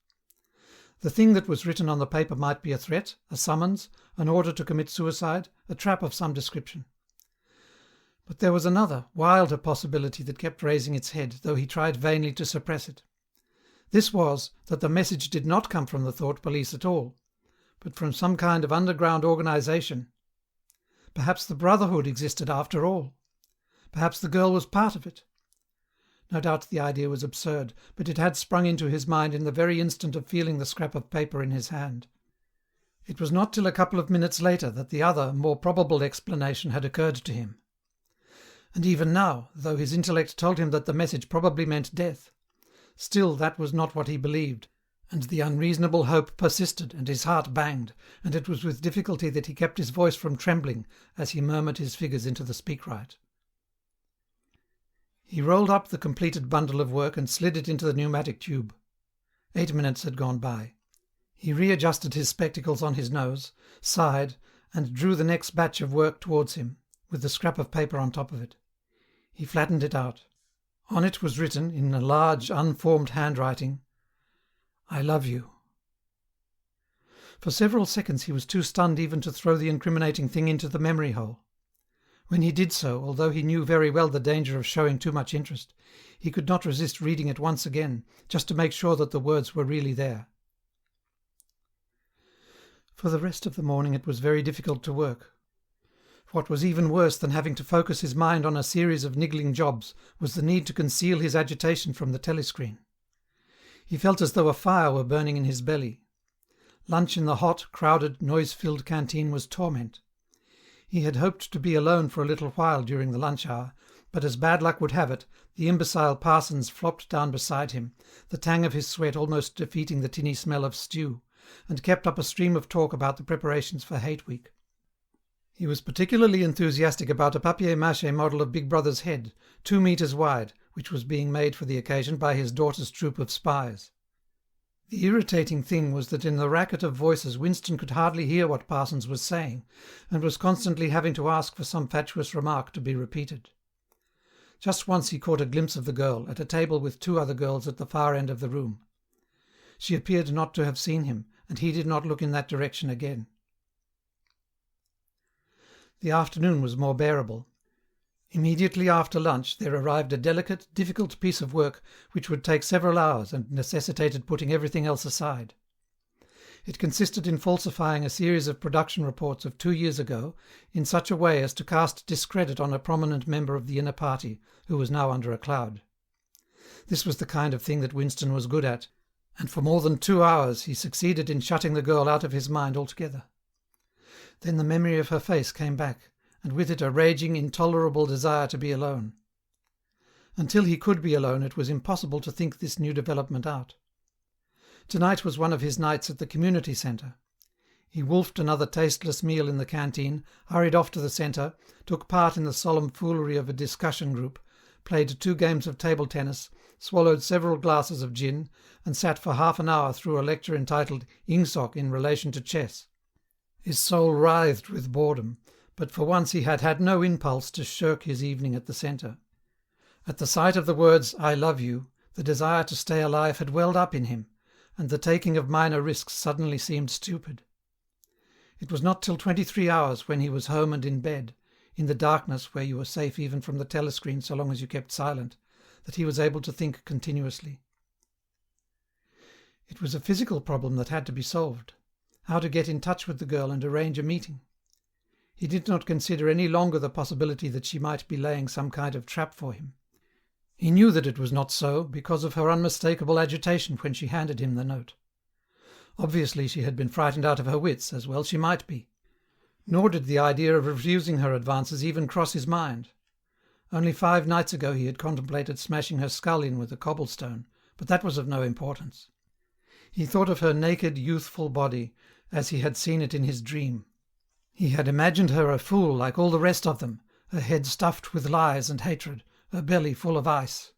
Speaker 1: The thing that was written on the paper might be a threat, a summons, an order to commit suicide, a trap of some description. But there was another, wilder possibility that kept raising its head, though he tried vainly to suppress it. This was, that the message did not come from the thought police at all. but from some kind of underground organisation. Perhaps the Brotherhood existed after all. Perhaps the girl was part of it. No doubt the idea was absurd, but it had sprung into his mind in the very instant of feeling the scrap of paper in his hand. It was not till a couple of minutes later that the other, more probable explanation had occurred to him. And even now, though his intellect told him that the message probably meant death, still that was not what he believed, and the unreasonable hope persisted, and his heart banged, and it was with difficulty that he kept his voice from trembling as he murmured his figures into the speakwrite. He rolled up the completed bundle of work and slid it into the pneumatic tube. 8 minutes had gone by. He readjusted his spectacles on his nose, sighed, and drew the next batch of work towards him, with the scrap of paper on top of it. He flattened it out. On it was written, in a large, unformed handwriting, "I love you." For several seconds he was too stunned even to throw the incriminating thing into the memory hole. When he did so, although he knew very well the danger of showing too much interest, he could not resist reading it once again, just to make sure that the words were really there. For the rest of the morning it was very difficult to work. What was even worse than having to focus his mind on a series of niggling jobs was the need to conceal his agitation from the telescreen. He felt as though a fire were burning in his belly. Lunch in the hot, crowded, noise-filled canteen was torment. He had hoped to be alone for a little while during the lunch hour, but as bad luck would have it, the imbecile Parsons flopped down beside him, the tang of his sweat almost defeating the tinny smell of stew, and kept up a stream of talk about the preparations for Hate Week. He was particularly enthusiastic about a papier-mâché model of Big Brother's head, 2 meters wide, which was being made for the occasion by his daughter's troop of spies. The irritating thing was that in the racket of voices Winston could hardly hear what Parsons was saying, and was constantly having to ask for some fatuous remark to be repeated. Just once he caught a glimpse of the girl, at a table with 2 other girls at the far end of the room. She appeared not to have seen him, and he did not look in that direction again. The afternoon was more bearable. Immediately after lunch there arrived a delicate, difficult piece of work which would take several hours and necessitated putting everything else aside. It consisted in falsifying a series of production reports of 2 years ago in such a way as to cast discredit on a prominent member of the inner party who was now under a cloud. This was the kind of thing that Winston was good at, and for more than 2 hours he succeeded in shutting the girl out of his mind altogether. Then the memory of her face came back, and with it a raging, intolerable desire to be alone. Until he could be alone, it was impossible to think this new development out. Tonight was one of his nights at the community centre. He wolfed another tasteless meal in the canteen, hurried off to the centre, took part in the solemn foolery of a discussion group, played 2 games of table tennis, swallowed several glasses of gin, and sat for half an hour through a lecture entitled Ingsoc in relation to chess. His soul writhed with boredom, but for once he had had no impulse to shirk his evening at the centre. At the sight of the words, "I love you," the desire to stay alive had welled up in him, and the taking of minor risks suddenly seemed stupid. It was not till 23 hours, when he was home and in bed, in the darkness where you were safe even from the telescreen so long as you kept silent, that he was able to think continuously. It was a physical problem that had to be solved. How to get in touch with the girl and arrange a meeting. He did not consider any longer the possibility that she might be laying some kind of trap for him. He knew that it was not so, because of her unmistakable agitation when she handed him the note. Obviously she had been frightened out of her wits, as well she might be. Nor did the idea of refusing her advances even cross his mind. Only 5 nights ago he had contemplated smashing her skull in with a cobblestone, but that was of no importance. He thought of her naked, youthful body, as he had seen it in his dream. He had imagined her a fool like all the rest of them, her head stuffed with lies and hatred, her belly full of ice.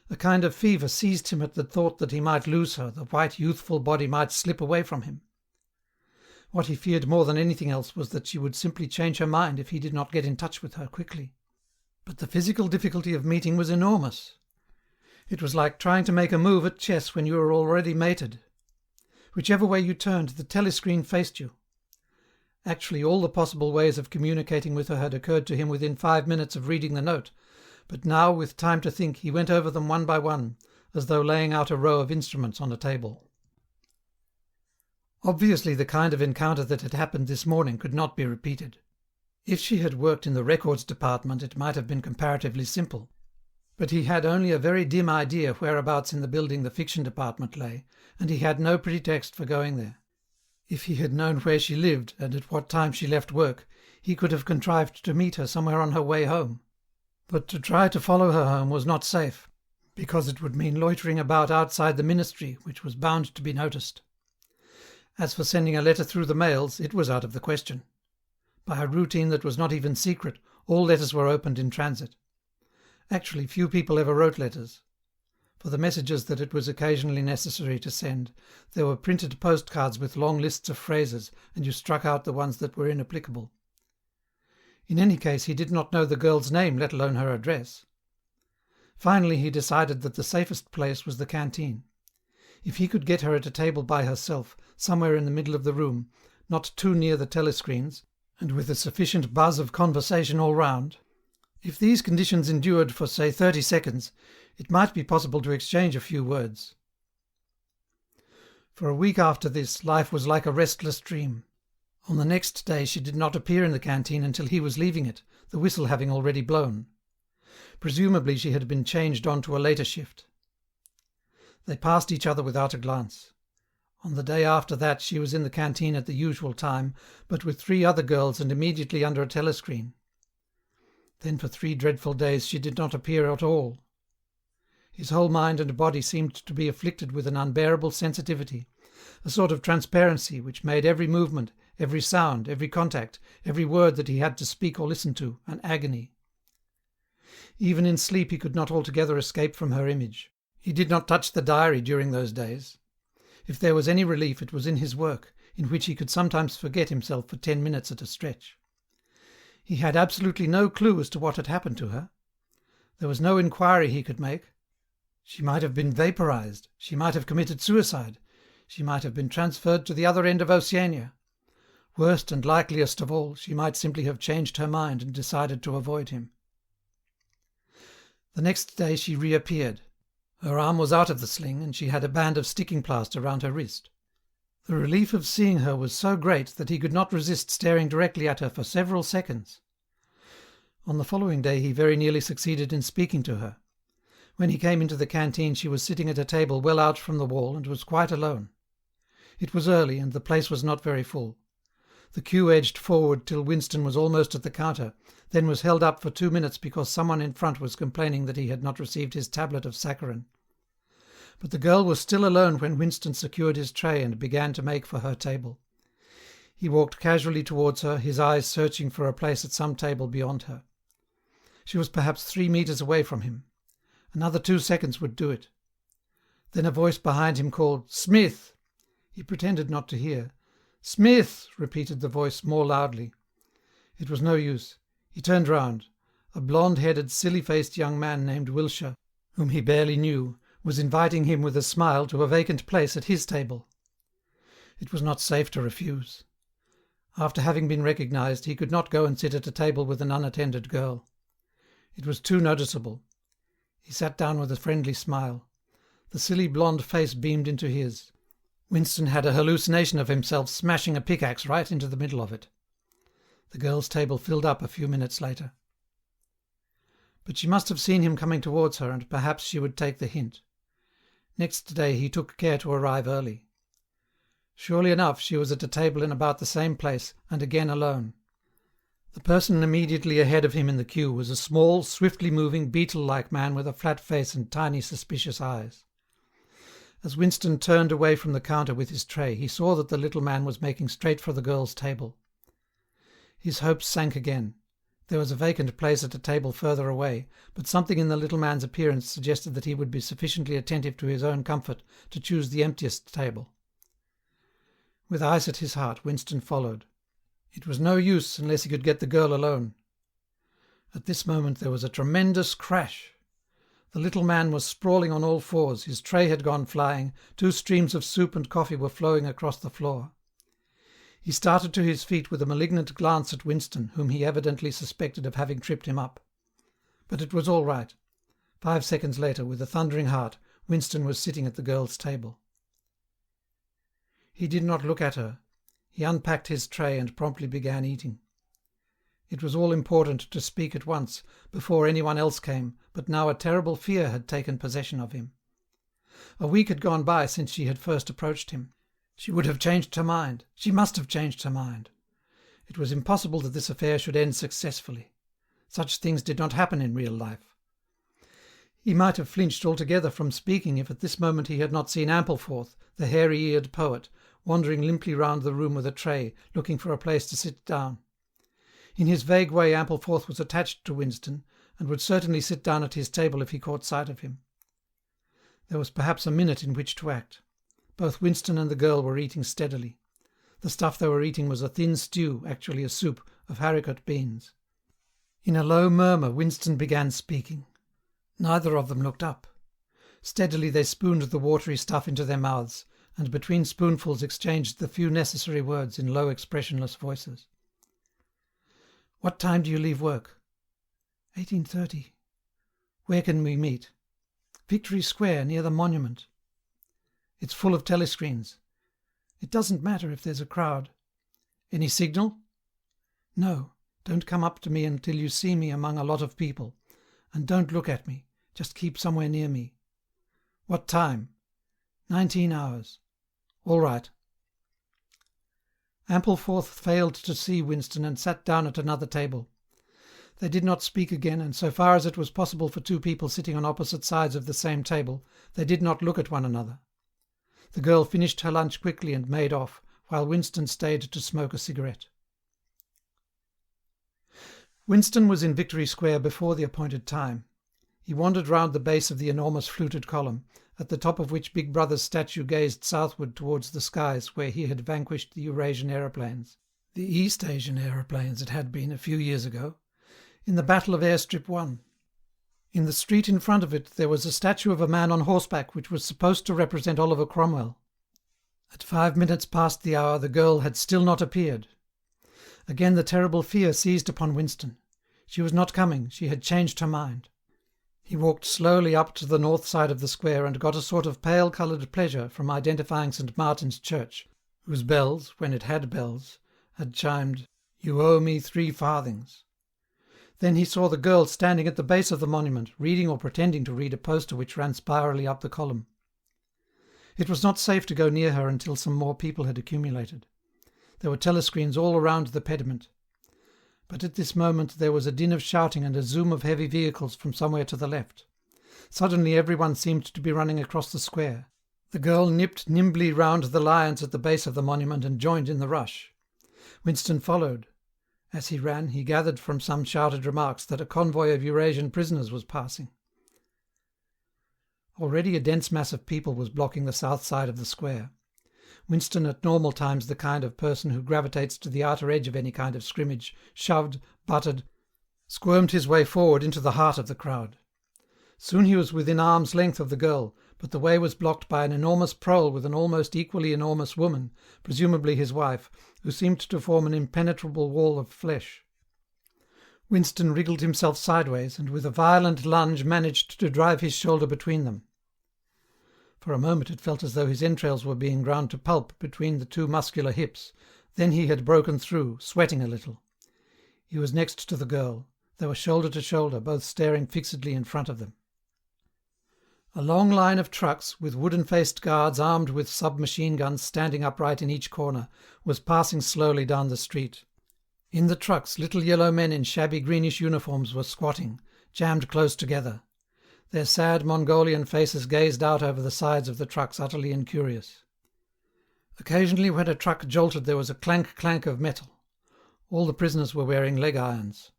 Speaker 1: A kind of fever seized him at the thought that he might lose her, the white youthful body might slip away from him. What he feared more than anything else was that she would simply change her mind if he did not get in touch with her quickly. But the physical difficulty of meeting was enormous. It was like trying to make a move at chess when you were already mated. Whichever way you turned, the telescreen faced you. Actually, all the possible ways of communicating with her had occurred to him within 5 minutes of reading the note, but now, with time to think, he went over them one by one, as though laying out a row of instruments on a table. Obviously the kind of encounter that had happened this morning could not be repeated. If she had worked in the records department it might have been comparatively simple. But he had only a very dim idea whereabouts in the building the fiction department lay, and he had no pretext for going there. If he had known where she lived and at what time she left work, he could have contrived to meet her somewhere on her way home. But to try to follow her home was not safe, because it would mean loitering about outside the ministry, which was bound to be noticed. As for sending a letter through the mails, it was out of the question. By a routine that was not even secret, all letters were opened in transit. Actually, few people ever wrote letters. For the messages that it was occasionally necessary to send, there were printed postcards with long lists of phrases, and you struck out the ones that were inapplicable. In any case, he did not know the girl's name, let alone her address. Finally, he decided that the safest place was the canteen. If he could get her at a table by herself, somewhere in the middle of the room, not too near the telescreens, and with a sufficient buzz of conversation all round, if these conditions endured for, say, 30 seconds, it might be possible to exchange a few words. For a week after this, life was like a restless dream. On the next day she did not appear in the canteen until he was leaving it, the whistle having already blown. Presumably she had been changed on to a later shift. They passed each other without a glance. On the day after that she was in the canteen at the usual time, but with 3 other girls and immediately under a telescreen. Then for 3 dreadful days she did not appear at all. His whole mind and body seemed to be afflicted with an unbearable sensitivity, a sort of transparency which made every movement, every sound, every contact, every word that he had to speak or listen to, an agony. Even in sleep he could not altogether escape from her image. He did not touch the diary during those days. If there was any relief, it was in his work, in which he could sometimes forget himself for 10 minutes at a stretch. He had absolutely no clue as to what had happened to her. There was no inquiry he could make. She might have been vaporized, she might have committed suicide, she might have been transferred to the other end of Oceania. Worst and likeliest of all, she might simply have changed her mind and decided to avoid him. The next day she reappeared. Her arm was out of the sling, and she had a band of sticking plaster round her wrist. The relief of seeing her was so great that he could not resist staring directly at her for several seconds. On the following day he very nearly succeeded in speaking to her. When he came into the canteen she was sitting at a table well out from the wall and was quite alone. It was early, and the place was not very full. The queue edged forward till Winston was almost at the counter, then was held up for 2 minutes because someone in front was complaining that he had not received his tablet of saccharin. But the girl was still alone when Winston secured his tray and began to make for her table. He walked casually towards her, his eyes searching for a place at some table beyond her. She was perhaps 3 meters away from him. Another 2 seconds would do it. Then a voice behind him called, "Smith!" He pretended not to hear. "Smith!" repeated the voice more loudly. It was no use. He turned round. A blonde-headed, silly-faced young man named Wilshire, whom he barely knew, was inviting him with a smile to a vacant place at his table. It was not safe to refuse. After having been recognized, he could not go and sit at a table with an unattended girl. It was too noticeable. He sat down with a friendly smile. The silly blonde face beamed into his. Winston had a hallucination of himself smashing a pickaxe right into the middle of it. The girl's table filled up a few minutes later. But she must have seen him coming towards her, and perhaps she would take the hint. Next day he took care to arrive early. Surely enough, she was at a table in about the same place, and again alone. The person immediately ahead of him in the queue was a small, swiftly moving, beetle-like man with a flat face and tiny suspicious eyes. As Winston turned away from the counter with his tray, he saw that the little man was making straight for the girl's table. His hopes sank again. There was a vacant place at a table further away, but something in the little man's appearance suggested that he would be sufficiently attentive to his own comfort to choose the emptiest table. With ice at his heart, Winston followed. It was no use unless he could get the girl alone. At this moment there was a tremendous crash. The little man was sprawling on all fours, his tray had gone flying, 2 streams of soup and coffee were flowing across the floor. He started to his feet with a malignant glance at Winston, whom he evidently suspected of having tripped him up. But it was all right. 5 seconds later, with a thundering heart, Winston was sitting at the girl's table. He did not look at her. He unpacked his tray and promptly began eating. It was all important to speak at once, before anyone else came, but now a terrible fear had taken possession of him. A week had gone by since she had first approached him. She would have changed her mind. She must have changed her mind. It was impossible that this affair should end successfully. Such things did not happen in real life. He might have flinched altogether from speaking if at this moment he had not seen Ampleforth, the hairy-eared poet, wandering limply round the room with a tray, looking for a place to sit down. In his vague way Ampleforth was attached to Winston, and would certainly sit down at his table if he caught sight of him. There was perhaps a minute in which to act. Both Winston and the girl were eating steadily. The stuff they were eating was a thin stew, actually a soup, of haricot beans. In a low murmur Winston began speaking. Neither of them looked up. Steadily they spooned the watery stuff into their mouths, and between spoonfuls exchanged the few necessary words in low expressionless voices. "What time do you leave work?" 18:30. "Where can we meet?" "Victory Square, near the monument." "It's full of telescreens." "It doesn't matter if there's a crowd." "Any signal?" "No. Don't come up to me until you see me among a lot of people. And don't look at me. Just keep somewhere near me." "What time?" 19 hours. "All right." Ampleforth failed to see Winston and sat down at another table. They did not speak again, and so far as it was possible for two people sitting on opposite sides of the same table, they did not look at one another. The girl finished her lunch quickly and made off, while Winston stayed to smoke a cigarette. Winston was in Victory Square before the appointed time. He wandered round the base of the enormous fluted column, at the top of which Big Brother's statue gazed southward towards the skies where he had vanquished the Eurasian aeroplanes, the East Asian aeroplanes it had been a few years ago, in the Battle of Airstrip 1. In the street in front of it there was a statue of a man on horseback which was supposed to represent Oliver Cromwell. At 5 minutes past the hour the girl had still not appeared. Again the terrible fear seized upon Winston. She was not coming, she had changed her mind. He walked slowly up to the north side of the square and got a sort of pale-coloured pleasure from identifying St. Martin's Church, whose bells, when it had bells, had chimed, "You owe me 3 farthings." Then he saw the girl standing at the base of the monument, reading or pretending to read a poster which ran spirally up the column. It was not safe to go near her until some more people had accumulated. There were telescreens all around the pediment. But at this moment there was a din of shouting and a zoom of heavy vehicles from somewhere to the left. Suddenly everyone seemed to be running across the square. The girl nipped nimbly round the lions at the base of the monument and joined in the rush. Winston followed. As he ran, he gathered from some shouted remarks that a convoy of Eurasian prisoners was passing. Already a dense mass of people was blocking the south side of the square. Winston, at normal times the kind of person who gravitates to the outer edge of any kind of scrimmage, shoved, butted, squirmed his way forward into the heart of the crowd. Soon he was within arm's length of the girl, but the way was blocked by an enormous prole with an almost equally enormous woman, presumably his wife, who seemed to form an impenetrable wall of flesh. Winston wriggled himself sideways, and with a violent lunge managed to drive his shoulder between them. For a moment it felt as though his entrails were being ground to pulp between the two muscular hips. Then he had broken through, sweating a little. He was next to the girl. They were shoulder to shoulder, both staring fixedly in front of them. A long line of trucks, with wooden-faced guards armed with submachine guns standing upright in each corner, was passing slowly down the street. In the trucks, little yellow men in shabby greenish uniforms were squatting, jammed close together. Their sad Mongolian faces gazed out over the sides of the trucks, utterly incurious. Occasionally when a truck jolted there was a clank-clank of metal. All the prisoners were wearing leg irons.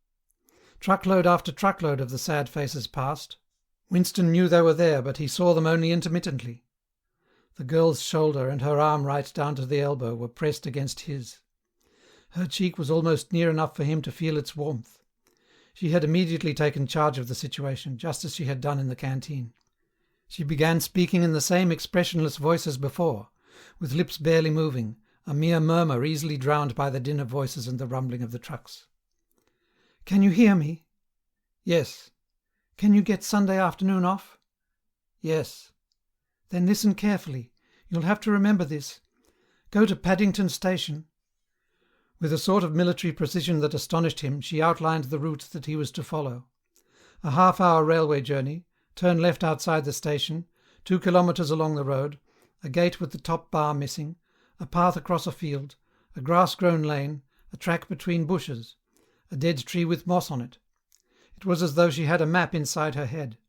Speaker 1: Truckload after truckload of the sad faces passed. Winston knew they were there, but he saw them only intermittently. The girl's shoulder and her arm right down to the elbow were pressed against his. Her cheek was almost near enough for him to feel its warmth. She had immediately taken charge of the situation, just as she had done in the canteen. She began speaking in the same expressionless voice as before, with lips barely moving, a mere murmur easily drowned by the din of voices and the rumbling of the trucks. "Can you hear me?" "Yes." "Can you get Sunday afternoon off?" "Yes." "Then listen carefully. You'll have to remember this. "Go to Paddington Station." With a sort of military precision that astonished him, she outlined the route that he was to follow. A half-hour railway journey, turn left outside the station, 2 kilometres along the road, a gate with the top bar missing, a path across a field, a grass-grown lane, a track between bushes, a dead tree with moss on it. It was as though she had a map inside her head.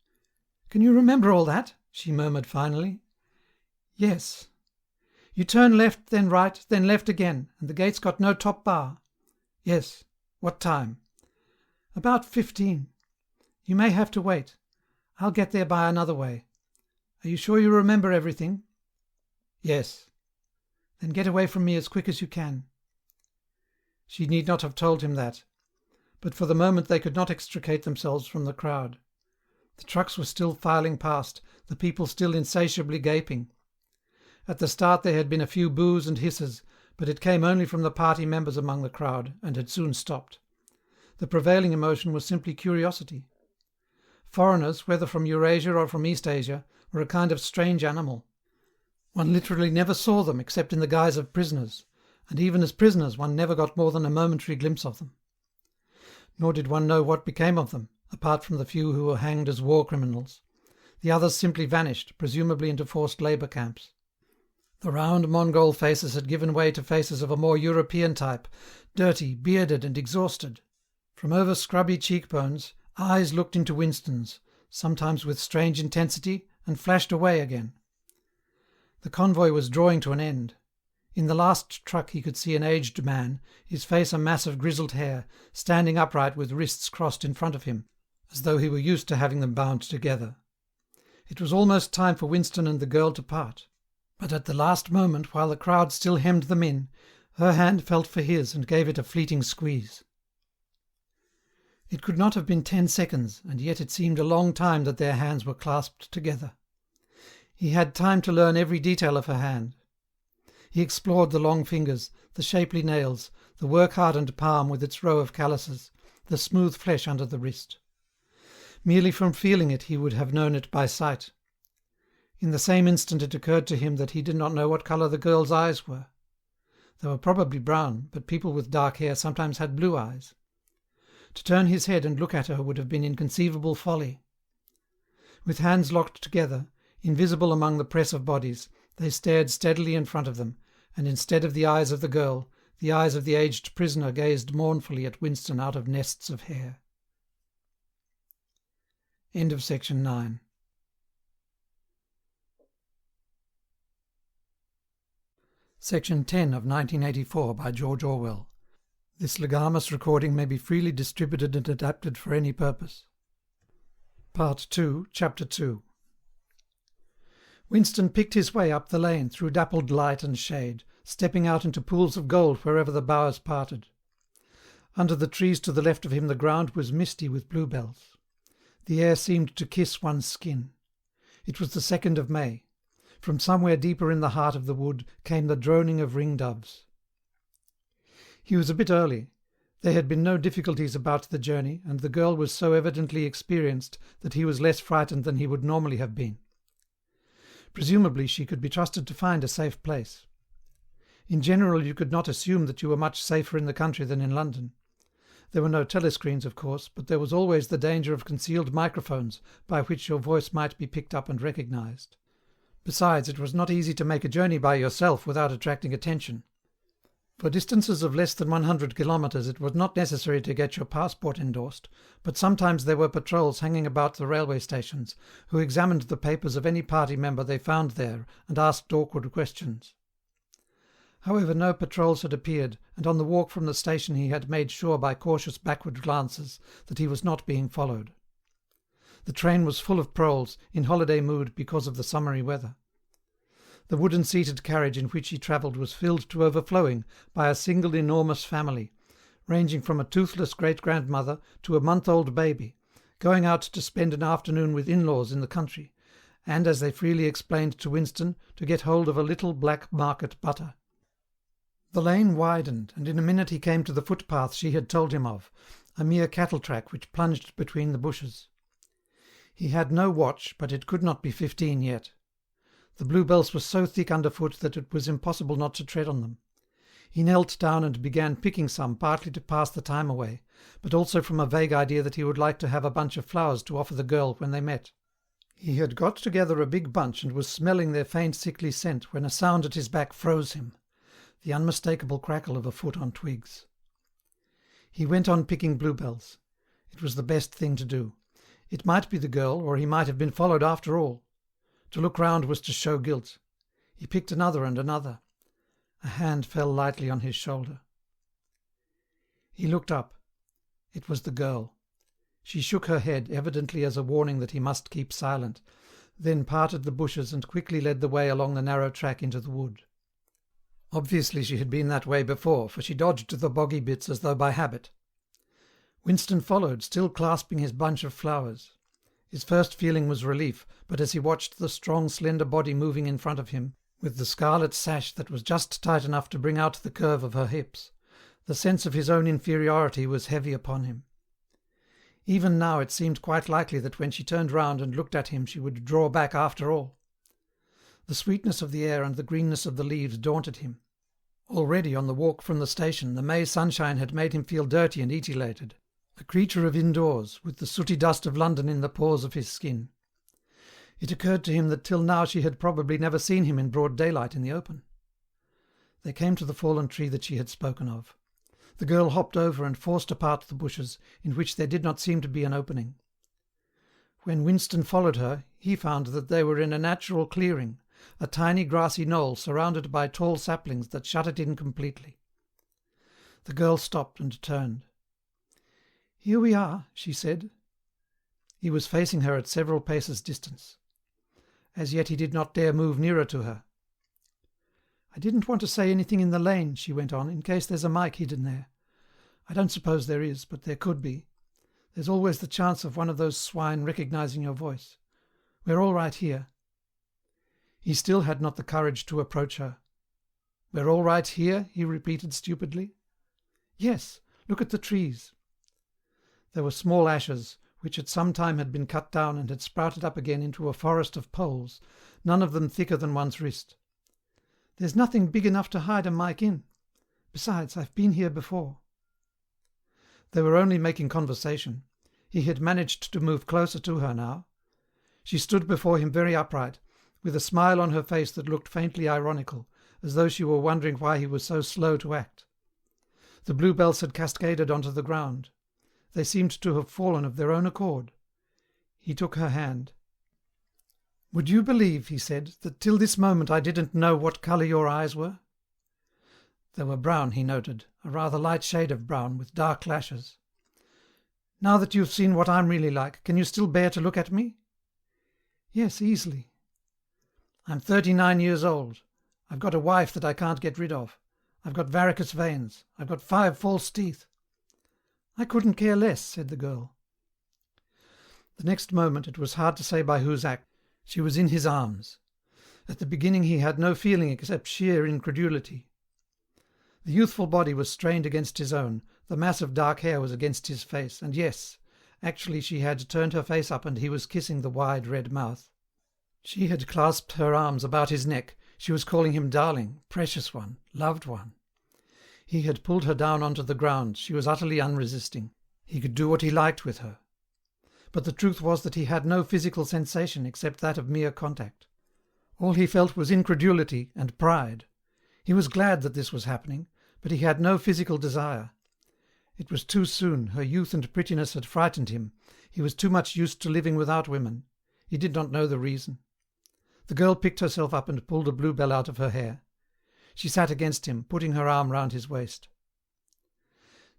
Speaker 1: "Can you remember all that?" she murmured finally. "Yes." "You turn left, then right, then left again, and the gate's got no top bar." "Yes." "What time?" "About 15. You may have to wait. I'll get there by another way. Are you sure you remember everything?" "Yes." "Then get away from me as quick as you can." She need not have told him that. But for the moment they could not extricate themselves from the crowd. The trucks were still filing past, the people still insatiably gaping. At the start there had been a few boos and hisses, but it came only from the party members among the crowd, and had soon stopped. The prevailing emotion was simply curiosity. Foreigners, whether from Eurasia or from East Asia, were a kind of strange animal. One literally never saw them except in the guise of prisoners, and even as prisoners one never got more than a momentary glimpse of them. Nor did one know what became of them, apart from the few who were hanged as war criminals. The others simply vanished, presumably into forced labour camps. The round Mongol faces had given way to faces of a more European type, dirty, bearded and exhausted. From over scrubby cheekbones, eyes looked into Winston's, sometimes with strange intensity, and flashed away again. The convoy was drawing to an end. In the last truck he could see an aged man, his face a mass of grizzled hair, standing upright with wrists crossed in front of him, as though he were used to having them bound together. It was almost time for Winston and the girl to part. But at the last moment, while the crowd still hemmed them in, her hand felt for his and gave it a fleeting squeeze. It could not have been 10 seconds, and yet it seemed a long time that their hands were clasped together. He had time to learn every detail of her hand. He explored the long fingers, the shapely nails, the work-hardened palm with its row of calluses, the smooth flesh under the wrist. Merely from feeling it he would have known it by sight. In the same instant it occurred to him that he did not know what colour the girl's eyes were. They were probably brown, but people with dark hair sometimes had blue eyes. To turn his head and look at her would have been inconceivable folly. With hands locked together, invisible among the press of bodies, they stared steadily in front of them, and instead of the eyes of the girl, the eyes of the aged prisoner gazed mournfully at Winston out of nests of hair. End of section 9. Section 10 of 1984 by George Orwell. This legamus recording may be freely distributed and adapted for any purpose. Part 2, Chapter 2. Winston picked his way up the lane through dappled light and shade, stepping out into pools of gold wherever the boughs parted. Under the trees to the left of him the ground was misty with bluebells. The air seemed to kiss one's skin. It was the 2nd of May. From somewhere deeper in the heart of the wood came the droning of ring-doves. He was a bit early. There had been no difficulties about the journey, and the girl was so evidently experienced that he was less frightened than he would normally have been. Presumably she could be trusted to find a safe place. In general you could not assume that you were much safer in the country than in London. There were no telescreens, of course, but there was always the danger of concealed microphones by which your voice might be picked up and recognised. Besides, it was not easy to make a journey by yourself without attracting attention. For distances of less than 100 kilometres it was not necessary to get your passport endorsed, but sometimes there were patrols hanging about the railway stations, who examined the papers of any party member they found there and asked awkward questions. However, no patrols had appeared, and on the walk from the station he had made sure by cautious backward glances that he was not being followed. The train was full of proles, in holiday mood because of the summery weather. The wooden-seated carriage in which he travelled was filled to overflowing by a single enormous family, ranging from a toothless great-grandmother to a month-old baby, going out to spend an afternoon with in-laws in the country, and, as they freely explained to Winston, to get hold of a little black market butter. The lane widened, and in a minute he came to the footpath she had told him of, a mere cattle track which plunged between the bushes. He had no watch, but it could not be 15 yet. The bluebells were so thick underfoot that it was impossible not to tread on them. He knelt down and began picking some, partly to pass the time away, but also from a vague idea that he would like to have a bunch of flowers to offer the girl when they met. He had got together a big bunch and was smelling their faint sickly scent when a sound at his back froze him, the unmistakable crackle of a foot on twigs. He went on picking bluebells. It was the best thing to do. It might be the girl, or he might have been followed after all. To look round was to show guilt. He picked another and another. A hand fell lightly on his shoulder. He looked up. It was the girl. She shook her head, evidently as a warning that he must keep silent, then parted the bushes and quickly led the way along the narrow track into the wood. Obviously she had been that way before, for she dodged the boggy bits as though by habit. Winston followed, still clasping his bunch of flowers. His first feeling was relief, but as he watched the strong, slender body moving in front of him, with the scarlet sash that was just tight enough to bring out the curve of her hips, the sense of his own inferiority was heavy upon him. Even now it seemed quite likely that when she turned round and looked at him she would draw back after all. The sweetness of the air and the greenness of the leaves daunted him. Already on the walk from the station the May sunshine had made him feel dirty and etiolated, a creature of indoors, with the sooty dust of London in the pores of his skin. It occurred to him that till now she had probably never seen him in broad daylight in the open. They came to the fallen tree that she had spoken of. The girl hopped over and forced apart the bushes, in which there did not seem to be an opening. When Winston followed her, he found that they were in a natural clearing, a tiny grassy knoll surrounded by tall saplings that shut it in completely. The girl stopped and turned. "Here we are," she said. He was facing her at several paces' distance. As yet he did not dare move nearer to her. "I didn't want to say anything in the lane," she went on, "in case there's a mic hidden there. I don't suppose there is, but there could be. There's always the chance of one of those swine recognizing your voice. We're all right here." He still had not the courage to approach her. "We're all right here?" he repeated stupidly. "Yes, look at the trees." There were small ashes, which at some time had been cut down and had sprouted up again into a forest of poles, none of them thicker than one's wrist. "There's nothing big enough to hide a mic in. Besides, I've been here before." They were only making conversation. He had managed to move closer to her now. She stood before him very upright, with a smile on her face that looked faintly ironical, as though she were wondering why he was so slow to act. The bluebells had cascaded onto the ground. They seemed to have fallen of their own accord. He took her hand. "Would you believe," he said, "that till this moment I didn't know what colour your eyes were?" They were brown, he noted, a rather light shade of brown, with dark lashes. "Now that you've seen what I'm really like, can you still bear to look at me?" "Yes, easily." "I'm 39 years old. I've got a wife that I can't get rid of. I've got varicose veins. I've got 5 false teeth." "I couldn't care less," said the girl. The next moment, it was hard to say by whose act, she was in his arms. At the beginning he had no feeling except sheer incredulity. The youthful body was strained against his own, the mass of dark hair was against his face, and yes, actually she had turned her face up and he was kissing the wide red mouth. She had clasped her arms about his neck, she was calling him darling, precious one, loved one. He had pulled her down onto the ground, she was utterly unresisting. He could do what he liked with her. But the truth was that he had no physical sensation except that of mere contact. All he felt was incredulity and pride. He was glad that this was happening, but he had no physical desire. It was too soon, her youth and prettiness had frightened him. He was too much used to living without women. He did not know the reason. The girl picked herself up and pulled a bluebell out of her hair. She sat against him, putting her arm round his waist.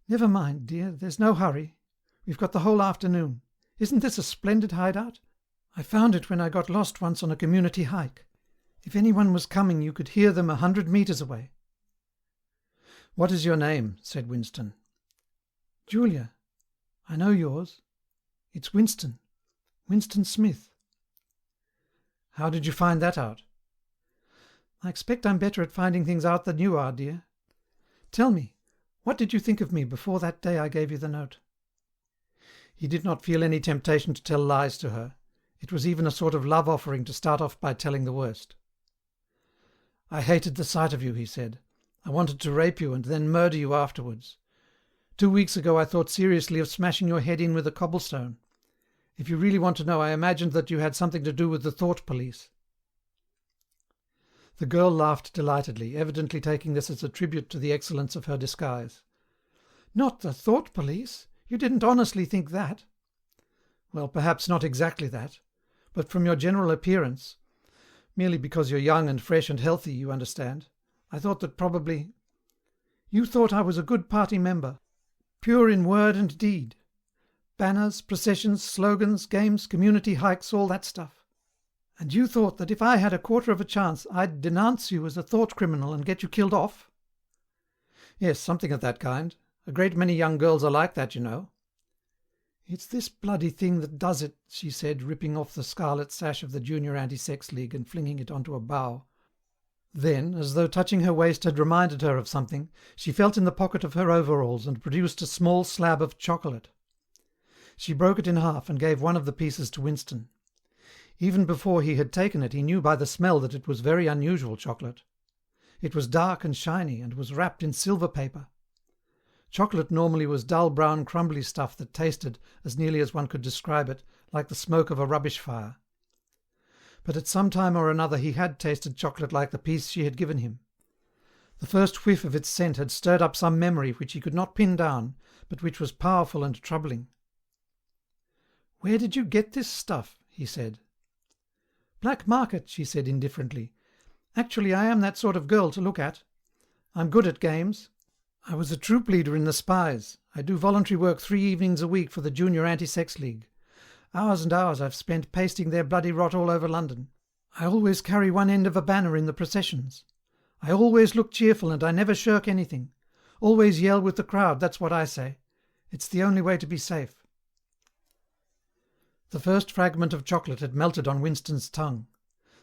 Speaker 1: "Never mind, dear, there's no hurry. We've got the whole afternoon. Isn't this a splendid hideout? I found it when I got lost once on a community hike. If anyone was coming, you could hear them 100 metres away." "What is your name?" said Winston. "Julia. I know yours. It's Winston. Winston Smith." "How did you find that out?" "I expect I'm better at finding things out than you are, dear. Tell me, what did you think of me before that day I gave you the note?" He did not feel any temptation to tell lies to her. It was even a sort of love offering to start off by telling the worst. "I hated the sight of you," he said. "I wanted to rape you and then murder you afterwards. 2 weeks ago I thought seriously of smashing your head in with a cobblestone. If you really want to know, I imagined that you had something to do with the thought police." The girl laughed delightedly, evidently taking this as a tribute to the excellence of her disguise. "Not the thought police? You didn't honestly think that?" "Well, perhaps not exactly that. But from your general appearance, merely because you're young and fresh and healthy, you understand, I thought that probably—" "You thought I was a good party member, pure in word and deed. Banners, processions, slogans, games, community hikes, all that stuff. And you thought that if I had a quarter of a chance I'd denounce you as a thought criminal and get you killed off?" "Yes, something of that kind. A great many young girls are like that, you know." "It's this bloody thing that does it," she said, ripping off the scarlet sash of the Junior Anti-Sex League and flinging it onto a bough. Then, as though touching her waist had reminded her of something, she felt in the pocket of her overalls and produced a small slab of chocolate. She broke it in half and gave one of the pieces to Winston. Even before he had taken it he knew by the smell that it was very unusual chocolate. It was dark and shiny and was wrapped in silver paper. Chocolate normally was dull brown crumbly stuff that tasted, as nearly as one could describe it, like the smoke of a rubbish fire. But at some time or another he had tasted chocolate like the piece she had given him. The first whiff of its scent had stirred up some memory which he could not pin down, but which was powerful and troubling. "Where did you get this stuff?" he said. "Black market," she said indifferently. "Actually, I am that sort of girl to look at. I'm good at games. I was a troop leader in the Spies. I do voluntary work 3 evenings a week for the Junior Anti-Sex League. Hours and hours I've spent pasting their bloody rot all over London. I always carry one end of a banner in the processions. I always look cheerful and I never shirk anything. Always yell with the crowd, that's what I say. It's the only way to be safe." The first fragment of chocolate had melted on Winston's tongue.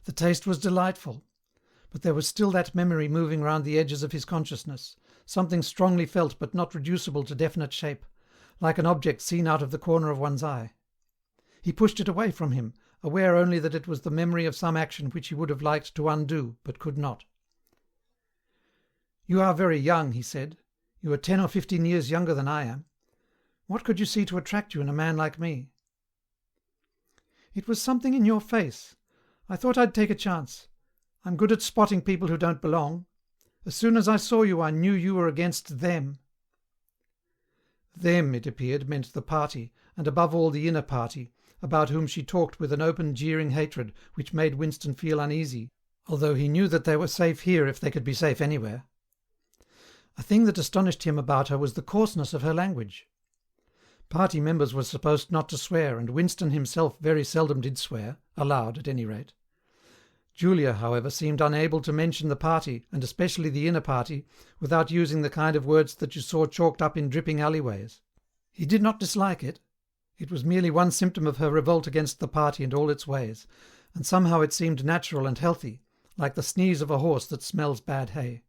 Speaker 1: The taste was delightful. But there was still that memory moving round the edges of his consciousness, something strongly felt but not reducible to definite shape, like an object seen out of the corner of one's eye. He pushed it away from him, aware only that it was the memory of some action which he would have liked to undo, but could not. "You are very young," he said. "You are 10 or 15 years younger than I am. What could you see to attract you in a man like me?" "It was something in your face. I thought I'd take a chance. I'm good at spotting people who don't belong. As soon as I saw you, I knew you were against them." Them, it appeared, meant the party, and above all the inner party, about whom she talked with an open jeering hatred which made Winston feel uneasy, although he knew that they were safe here if they could be safe anywhere. A thing that astonished him about her was the coarseness of her language. Party members were supposed not to swear, and Winston himself very seldom did swear, aloud at any rate. Julia, however, seemed unable to mention the party, and especially the inner party, without using the kind of words that you saw chalked up in dripping alleyways. He did not dislike it. It was merely one symptom of her revolt against the party and all its ways, and somehow it seemed natural and healthy, like the sneeze of a horse that smells bad hay.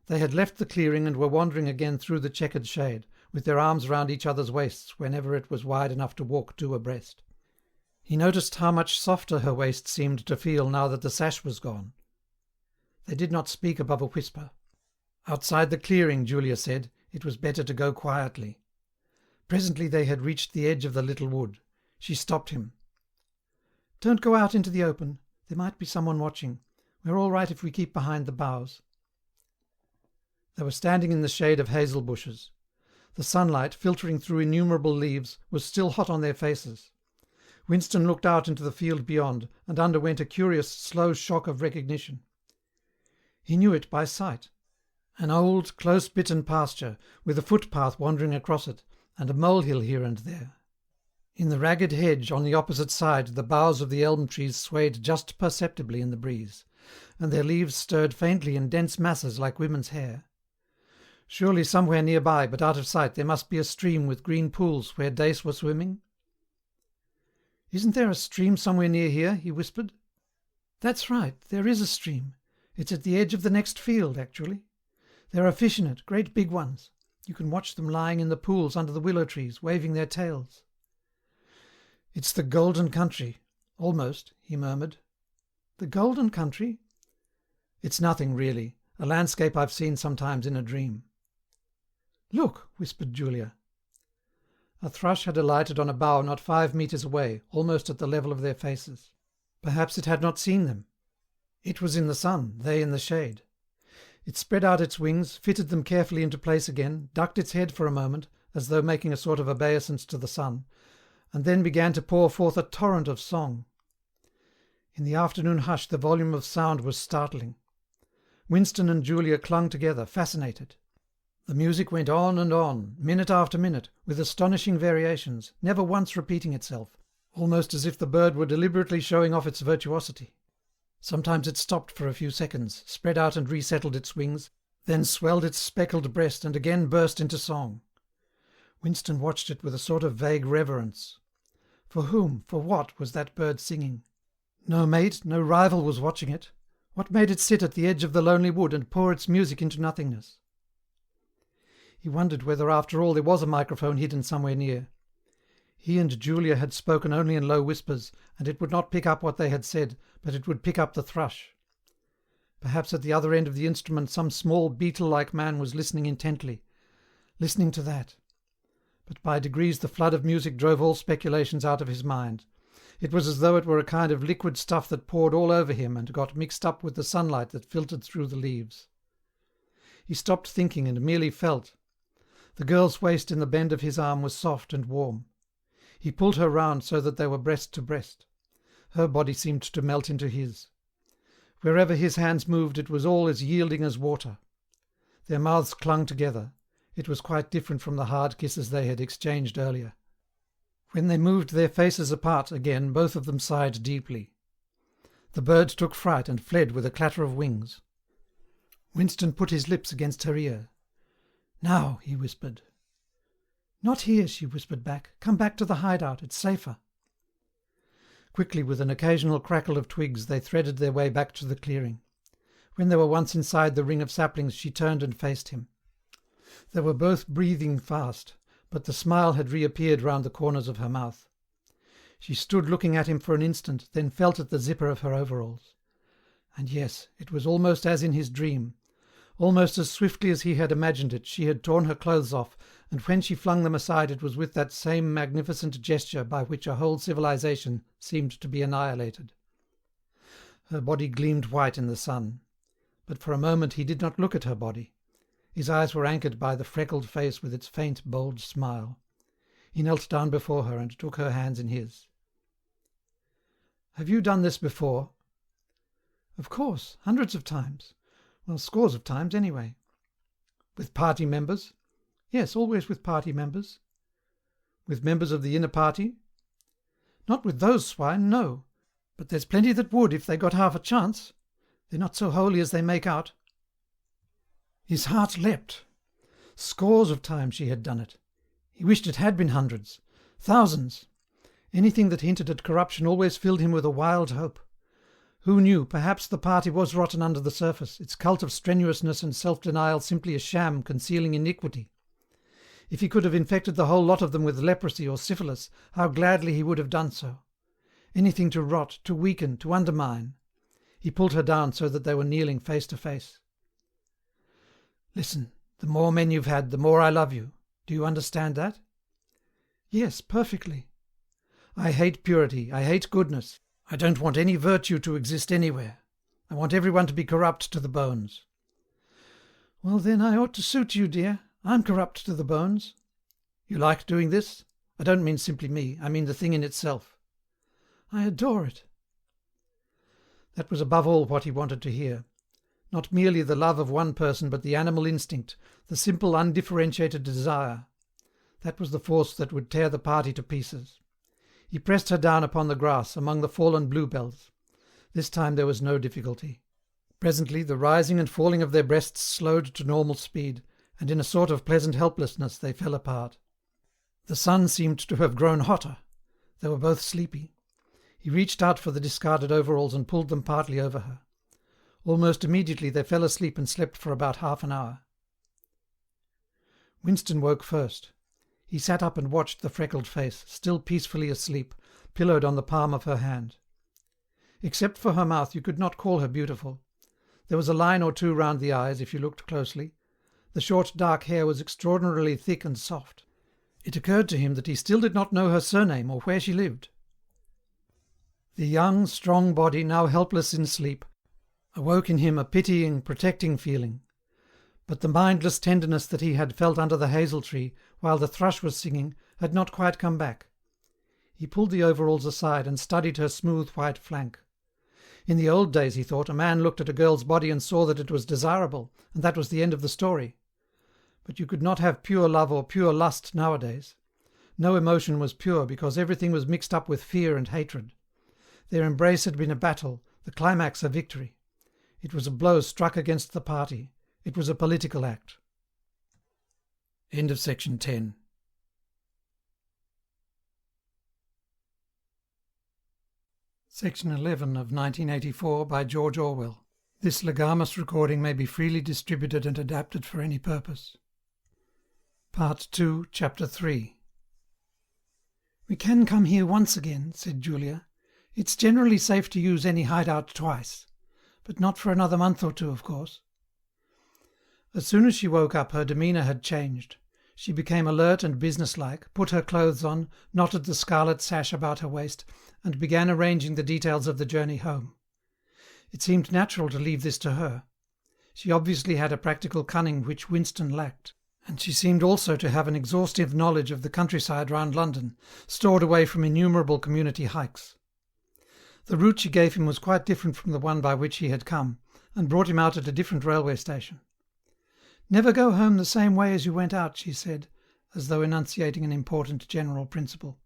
Speaker 1: They had left the clearing and were wandering again through the checkered shade, with their arms round each other's waists whenever it was wide enough to walk 2 abreast. He noticed how much softer her waist seemed to feel now that the sash was gone. They did not speak above a whisper. Outside the clearing, Julia said, it was better to go quietly. Presently they had reached the edge of the little wood. She stopped him. "Don't go out into the open. There might be someone watching. We're all right if we keep behind the boughs." They were standing in the shade of hazel bushes. The sunlight, filtering through innumerable leaves, was still hot on their faces. Winston looked out into the field beyond and underwent a curious, slow shock of recognition. He knew it by sight. An old, close-bitten pasture, with a footpath wandering across it, and a molehill here and there. In the ragged hedge on the opposite side the boughs of the elm trees swayed just perceptibly in the breeze, and their leaves stirred faintly in dense masses like women's hair. Surely somewhere nearby, but out of sight, there must be a stream with green pools where dace were swimming. "Isn't there a stream somewhere near here?" he whispered. "That's right, there is a stream. It's at the edge of the next field, actually. There are fish in it, great big ones. You can watch them lying in the pools under the willow trees, waving their tails." "It's the golden country, almost," he murmured. "The golden country?" It's nothing, really. A landscape I've seen sometimes in a dream." "Look," whispered Julia. A thrush had alighted on a bough not 5 metres away, almost at the level of their faces. Perhaps it had not seen them. It was in the sun, they in the shade. It spread out its wings, fitted them carefully into place again, ducked its head for a moment, as though making a sort of obeisance to the sun, and then began to pour forth a torrent of song. In the afternoon hush the volume of sound was startling. Winston and Julia clung together, fascinated. The music went on, minute after minute, with astonishing variations, never once repeating itself, almost as if the bird were deliberately showing off its virtuosity. Sometimes it stopped for a few seconds, spread out and resettled its wings, then swelled its speckled breast and again burst into song. Winston watched it with a sort of vague reverence. For whom, for what was that bird singing? No mate, no rival was watching it. What made it sit at the edge of the lonely wood and pour its music into nothingness? He wondered whether after all there was a microphone hidden somewhere near. He and Julia had spoken only in low whispers, and it would not pick up what they had said, but it would pick up the thrush. Perhaps at the other end of the instrument some small beetle-like man was listening intently, listening to that. But by degrees the flood of music drove all speculations out of his mind. It was as though it were a kind of liquid stuff that poured all over him and got mixed up with the sunlight that filtered through the leaves. He stopped thinking and merely felt. The girl's waist in the bend of his arm was soft and warm. He pulled her round so that they were breast to breast. Her body seemed to melt into his. Wherever his hands moved it was all as yielding as water. Their mouths clung together. It was quite different from the hard kisses they had exchanged earlier. When they moved their faces apart again, both of them sighed deeply. The bird took fright and fled with a clatter of wings. Winston put his lips against her ear. "Now," he whispered. "Not here," she whispered back. "Come back to the hideout, it's safer." Quickly, with an occasional crackle of twigs, they threaded their way back to the clearing. When they were once inside the ring of saplings, she turned and faced him. They were both breathing fast, but the smile had reappeared round the corners of her mouth. She stood looking at him for an instant, then felt at the zipper of her overalls. And yes, it was almost as in his dream. Almost as swiftly as he had imagined it, she had torn her clothes off, and when she flung them aside it was with that same magnificent gesture by which a whole civilization seemed to be annihilated. Her body gleamed white in the sun. But for a moment he did not look at her body. His eyes were anchored by the freckled face with its faint, bold smile. He knelt down before her and took her hands in his. "Have you done this before?" "Of course, hundreds of times. Well, scores of times, anyway." "With party members?" "Yes, always with party members." "With members of the inner party?" "Not with those swine, no. But there's plenty that would if they got half a chance. They're not so holy as they make out." His heart leapt. Scores of times she had done it. He wished it had been hundreds, thousands. Anything that hinted at corruption always filled him with a wild hope. Who knew, perhaps the party was rotten under the surface, its cult of strenuousness and self-denial simply a sham concealing iniquity. If he could have infected the whole lot of them with leprosy or syphilis, how gladly he would have done so. Anything to rot, to weaken, to undermine. He pulled her down so that they were kneeling face to face. "Listen, the more men you've had, the more I love you. Do you understand that?" "Yes, perfectly." "I hate purity, I hate goodness. I don't want any virtue to exist anywhere. I want everyone to be corrupt to the bones." "Well, then I ought to suit you, dear. I'm corrupt to the bones." "You like doing this? I don't mean simply me, I mean the thing in itself." "I adore it." That was above all what he wanted to hear. Not merely the love of one person, but the animal instinct, the simple undifferentiated desire. That was the force that would tear the party to pieces. He pressed her down upon the grass, among the fallen bluebells. This time there was no difficulty. Presently the rising and falling of their breasts slowed to normal speed, and in a sort of pleasant helplessness they fell apart. The sun seemed to have grown hotter. They were both sleepy. He reached out for the discarded overalls and pulled them partly over her. Almost immediately they fell asleep and slept for about half an hour. Winston woke first. He sat up and watched the freckled face, still peacefully asleep, pillowed on the palm of her hand. Except for her mouth, you could not call her beautiful. There was a line or two round the eyes, if you looked closely. The short dark hair was extraordinarily thick and soft. It occurred to him that he still did not know her surname or where she lived. The young, strong body, now helpless in sleep, awoke in him a pitying, protecting feeling. But the mindless tenderness that he had felt under the hazel tree, while the thrush was singing, had not quite come back. He pulled the overalls aside and studied her smooth white flank. In the old days, he thought, a man looked at a girl's body and saw that it was desirable, and that was the end of the story. But you could not have pure love or pure lust nowadays. No emotion was pure, because everything was mixed up with fear and hatred. Their embrace had been a battle, the climax a victory. It was a blow struck against the party. It was a political act. End of section 10. Section 11 of 1984 by George Orwell. This legamus recording may be freely distributed and adapted for any purpose. Part 2, Chapter 3. "We can come here once again," said Julia. "It's generally safe to use any hideout twice. But not for another month or two, of course." As soon as she woke up, her demeanour had changed. She became alert and businesslike, put her clothes on, knotted the scarlet sash about her waist, and began arranging the details of the journey home. It seemed natural to leave this to her. She obviously had a practical cunning which Winston lacked, and she seemed also to have an exhaustive knowledge of the countryside round London, stored away from innumerable community hikes. The route she gave him was quite different from the one by which he had come, and brought him out at a different railway station. "Never go home the same way as you went out," she said, as though enunciating an important general principle.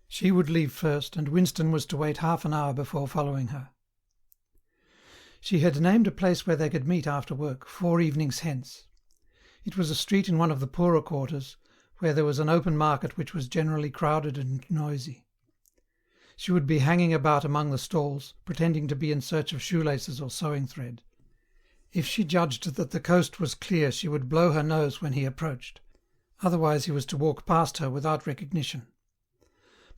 Speaker 1: She would leave first, and Winston was to wait half an hour before following her. She had named a place where they could meet after work, 4 evenings hence. It was a street in one of the poorer quarters, where there was an open market which was generally crowded and noisy. She would be hanging about among the stalls, pretending to be in search of shoelaces or sewing thread. If she judged that the coast was clear, she would blow her nose when he approached. Otherwise he was to walk past her without recognition.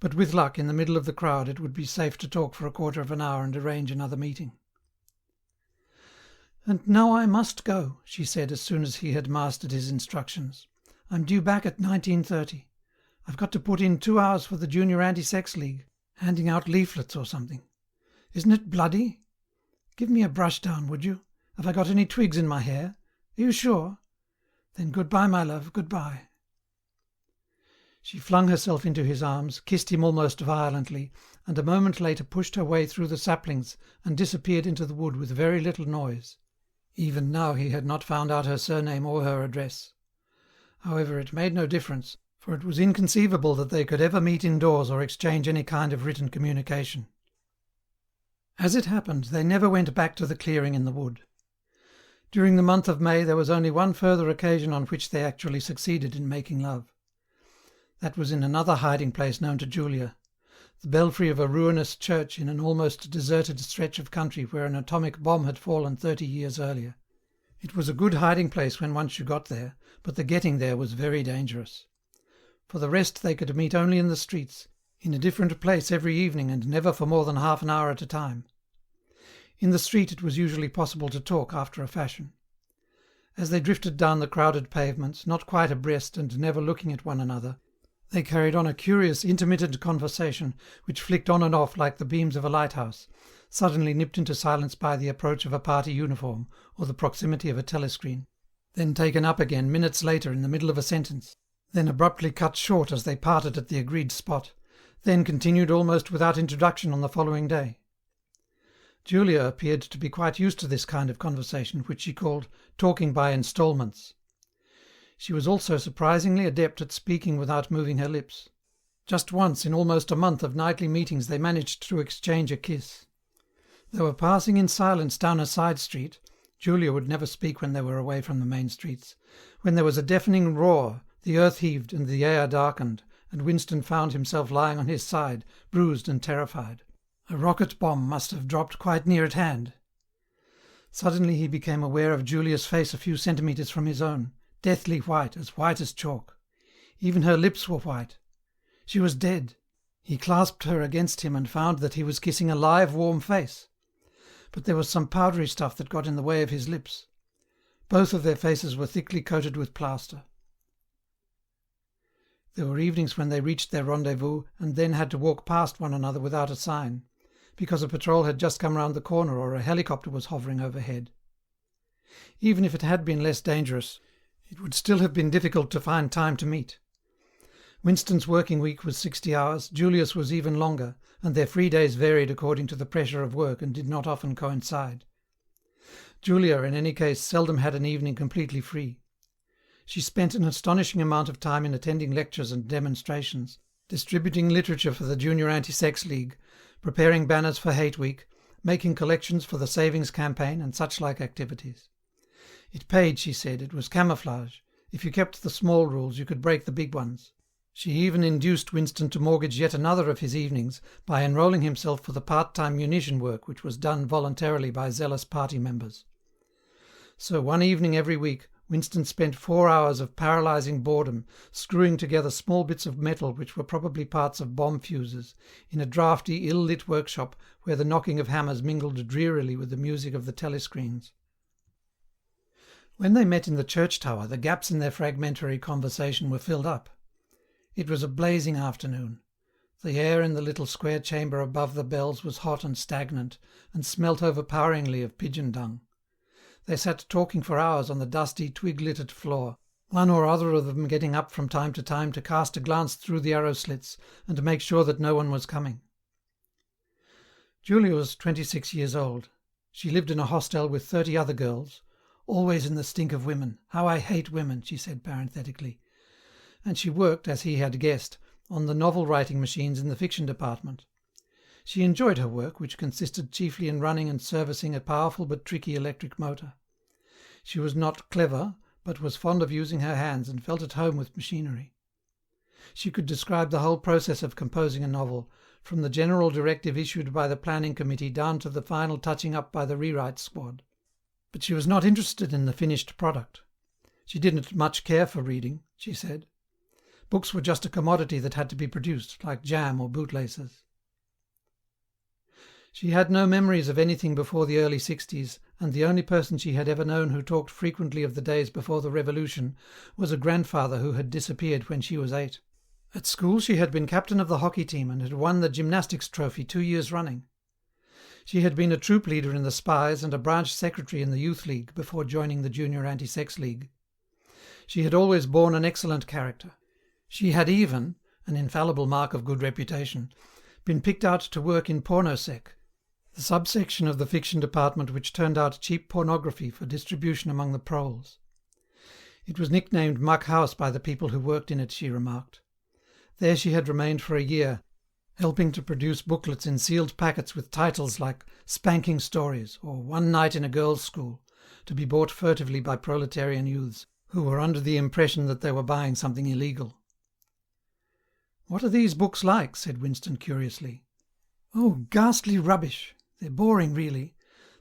Speaker 1: But with luck, in the middle of the crowd, it would be safe to talk for a quarter of an hour and arrange another meeting. "And now I must go," she said as soon as he had mastered his instructions. "I'm due back at 19:30. I've got to put in 2 hours for the Junior Anti-Sex League, handing out leaflets or something. Isn't it bloody? Give me a brush down, would you? Have I got any twigs in my hair? Are you sure? Then good-bye, my love, good-bye." She flung herself into his arms, kissed him almost violently, and a moment later pushed her way through the saplings and disappeared into the wood with very little noise. Even now he had not found out her surname or her address. However, it made no difference, for it was inconceivable that they could ever meet indoors or exchange any kind of written communication. As it happened, they never went back to the clearing in the wood. During the month of May there was only one further occasion on which they actually succeeded in making love. That was in another hiding-place known to Julia, the belfry of a ruinous church in an almost deserted stretch of country where an atomic bomb had fallen 30 years earlier. It was a good hiding-place when once you got there, but the getting there was very dangerous. For the rest they could meet only in the streets, in a different place every evening and never for more than half an hour at a time. In the street it was usually possible to talk after a fashion. As they drifted down the crowded pavements, not quite abreast and never looking at one another, they carried on a curious intermittent conversation which flicked on and off like the beams of a lighthouse, suddenly nipped into silence by the approach of a party uniform or the proximity of a telescreen, then taken up again minutes later in the middle of a sentence, then abruptly cut short as they parted at the agreed spot, then continued almost without introduction on the following day. Julia appeared to be quite used to this kind of conversation, which she called talking by instalments. She was also surprisingly adept at speaking without moving her lips. Just once in almost a month of nightly meetings they managed to exchange a kiss. They were passing in silence down a side street. Julia would never speak when they were away from the main streets. When there was a deafening roar, the earth heaved and the air darkened, and Winston found himself lying on his side, bruised and terrified. A rocket bomb must have dropped quite near at hand. Suddenly he became aware of Julia's face a few centimetres from his own, deathly white as chalk. Even her lips were white. She was dead. He clasped her against him and found that he was kissing a live, warm face. but there was some powdery stuff that got in the way of his lips. Both of their faces were thickly coated with plaster. There were evenings when they reached their rendezvous and then had to walk past one another without a sign, because a patrol had just come round the corner or a helicopter was hovering overhead. Even if it had been less dangerous, it would still have been difficult to find time to meet. Winston's working week was 60 hours, Julia's was even longer, and their free days varied according to the pressure of work and did not often coincide. Julia, in any case, seldom had an evening completely free. She spent an astonishing amount of time in attending lectures and demonstrations, distributing literature for the Junior Anti-Sex League, preparing banners for Hate Week, making collections for the Savings Campaign and such-like activities. It paid, she said, it was camouflage. If you kept the small rules, you could break the big ones. She even induced Winston to mortgage yet another of his evenings by enrolling himself for the part-time munition work which was done voluntarily by zealous party members. So one evening every week, Winston spent 4 hours of paralysing boredom screwing together small bits of metal which were probably parts of bomb fuses, in a draughty, ill-lit workshop where the knocking of hammers mingled drearily with the music of the telescreens. When they met in the church tower, the gaps in their fragmentary conversation were filled up. It was a blazing afternoon. The air in the little square chamber above the bells was hot and stagnant, and smelt overpoweringly of pigeon dung. They sat talking for hours on the dusty, twig-littered floor, one or other of them getting up from time to cast a glance through the arrow slits and to make sure that no one was coming. Julia was 26 years old. She lived in a hostel with 30 other girls, always in the stink of women. How I hate women, she said parenthetically. And she worked, as he had guessed, on the novel-writing machines in the fiction department. She enjoyed her work, which consisted chiefly in running and servicing a powerful but tricky electric motor. She was not clever, but was fond of using her hands and felt at home with machinery. She could describe the whole process of composing a novel, from the general directive issued by the planning committee down to the final touching up by the rewrite squad. But she was not interested in the finished product. She didn't much care for reading, she said. Books were just a commodity that had to be produced, like jam or bootlaces. She had no memories of anything before the early 60s, and the only person she had ever known who talked frequently of the days before the Revolution was a grandfather who had disappeared when she was 8. At school she had been captain of the hockey team and had won the gymnastics trophy 2 years running. She had been a troop leader in the Spies and a branch secretary in the Youth League before joining the Junior Anti-Sex League. She had always borne an excellent character. She had even, an infallible mark of good reputation, been picked out to work in pornosec, the subsection of the fiction department which turned out cheap pornography for distribution among the proles. It was nicknamed Muck House by the people who worked in it, she remarked. There she had remained for a year, helping to produce booklets in sealed packets with titles like Spanking Stories or One Night in a Girls' School, to be bought furtively by proletarian youths who were under the impression that they were buying something illegal. "What are these books like?" said Winston curiously. "Oh, ghastly rubbish. They're boring, really.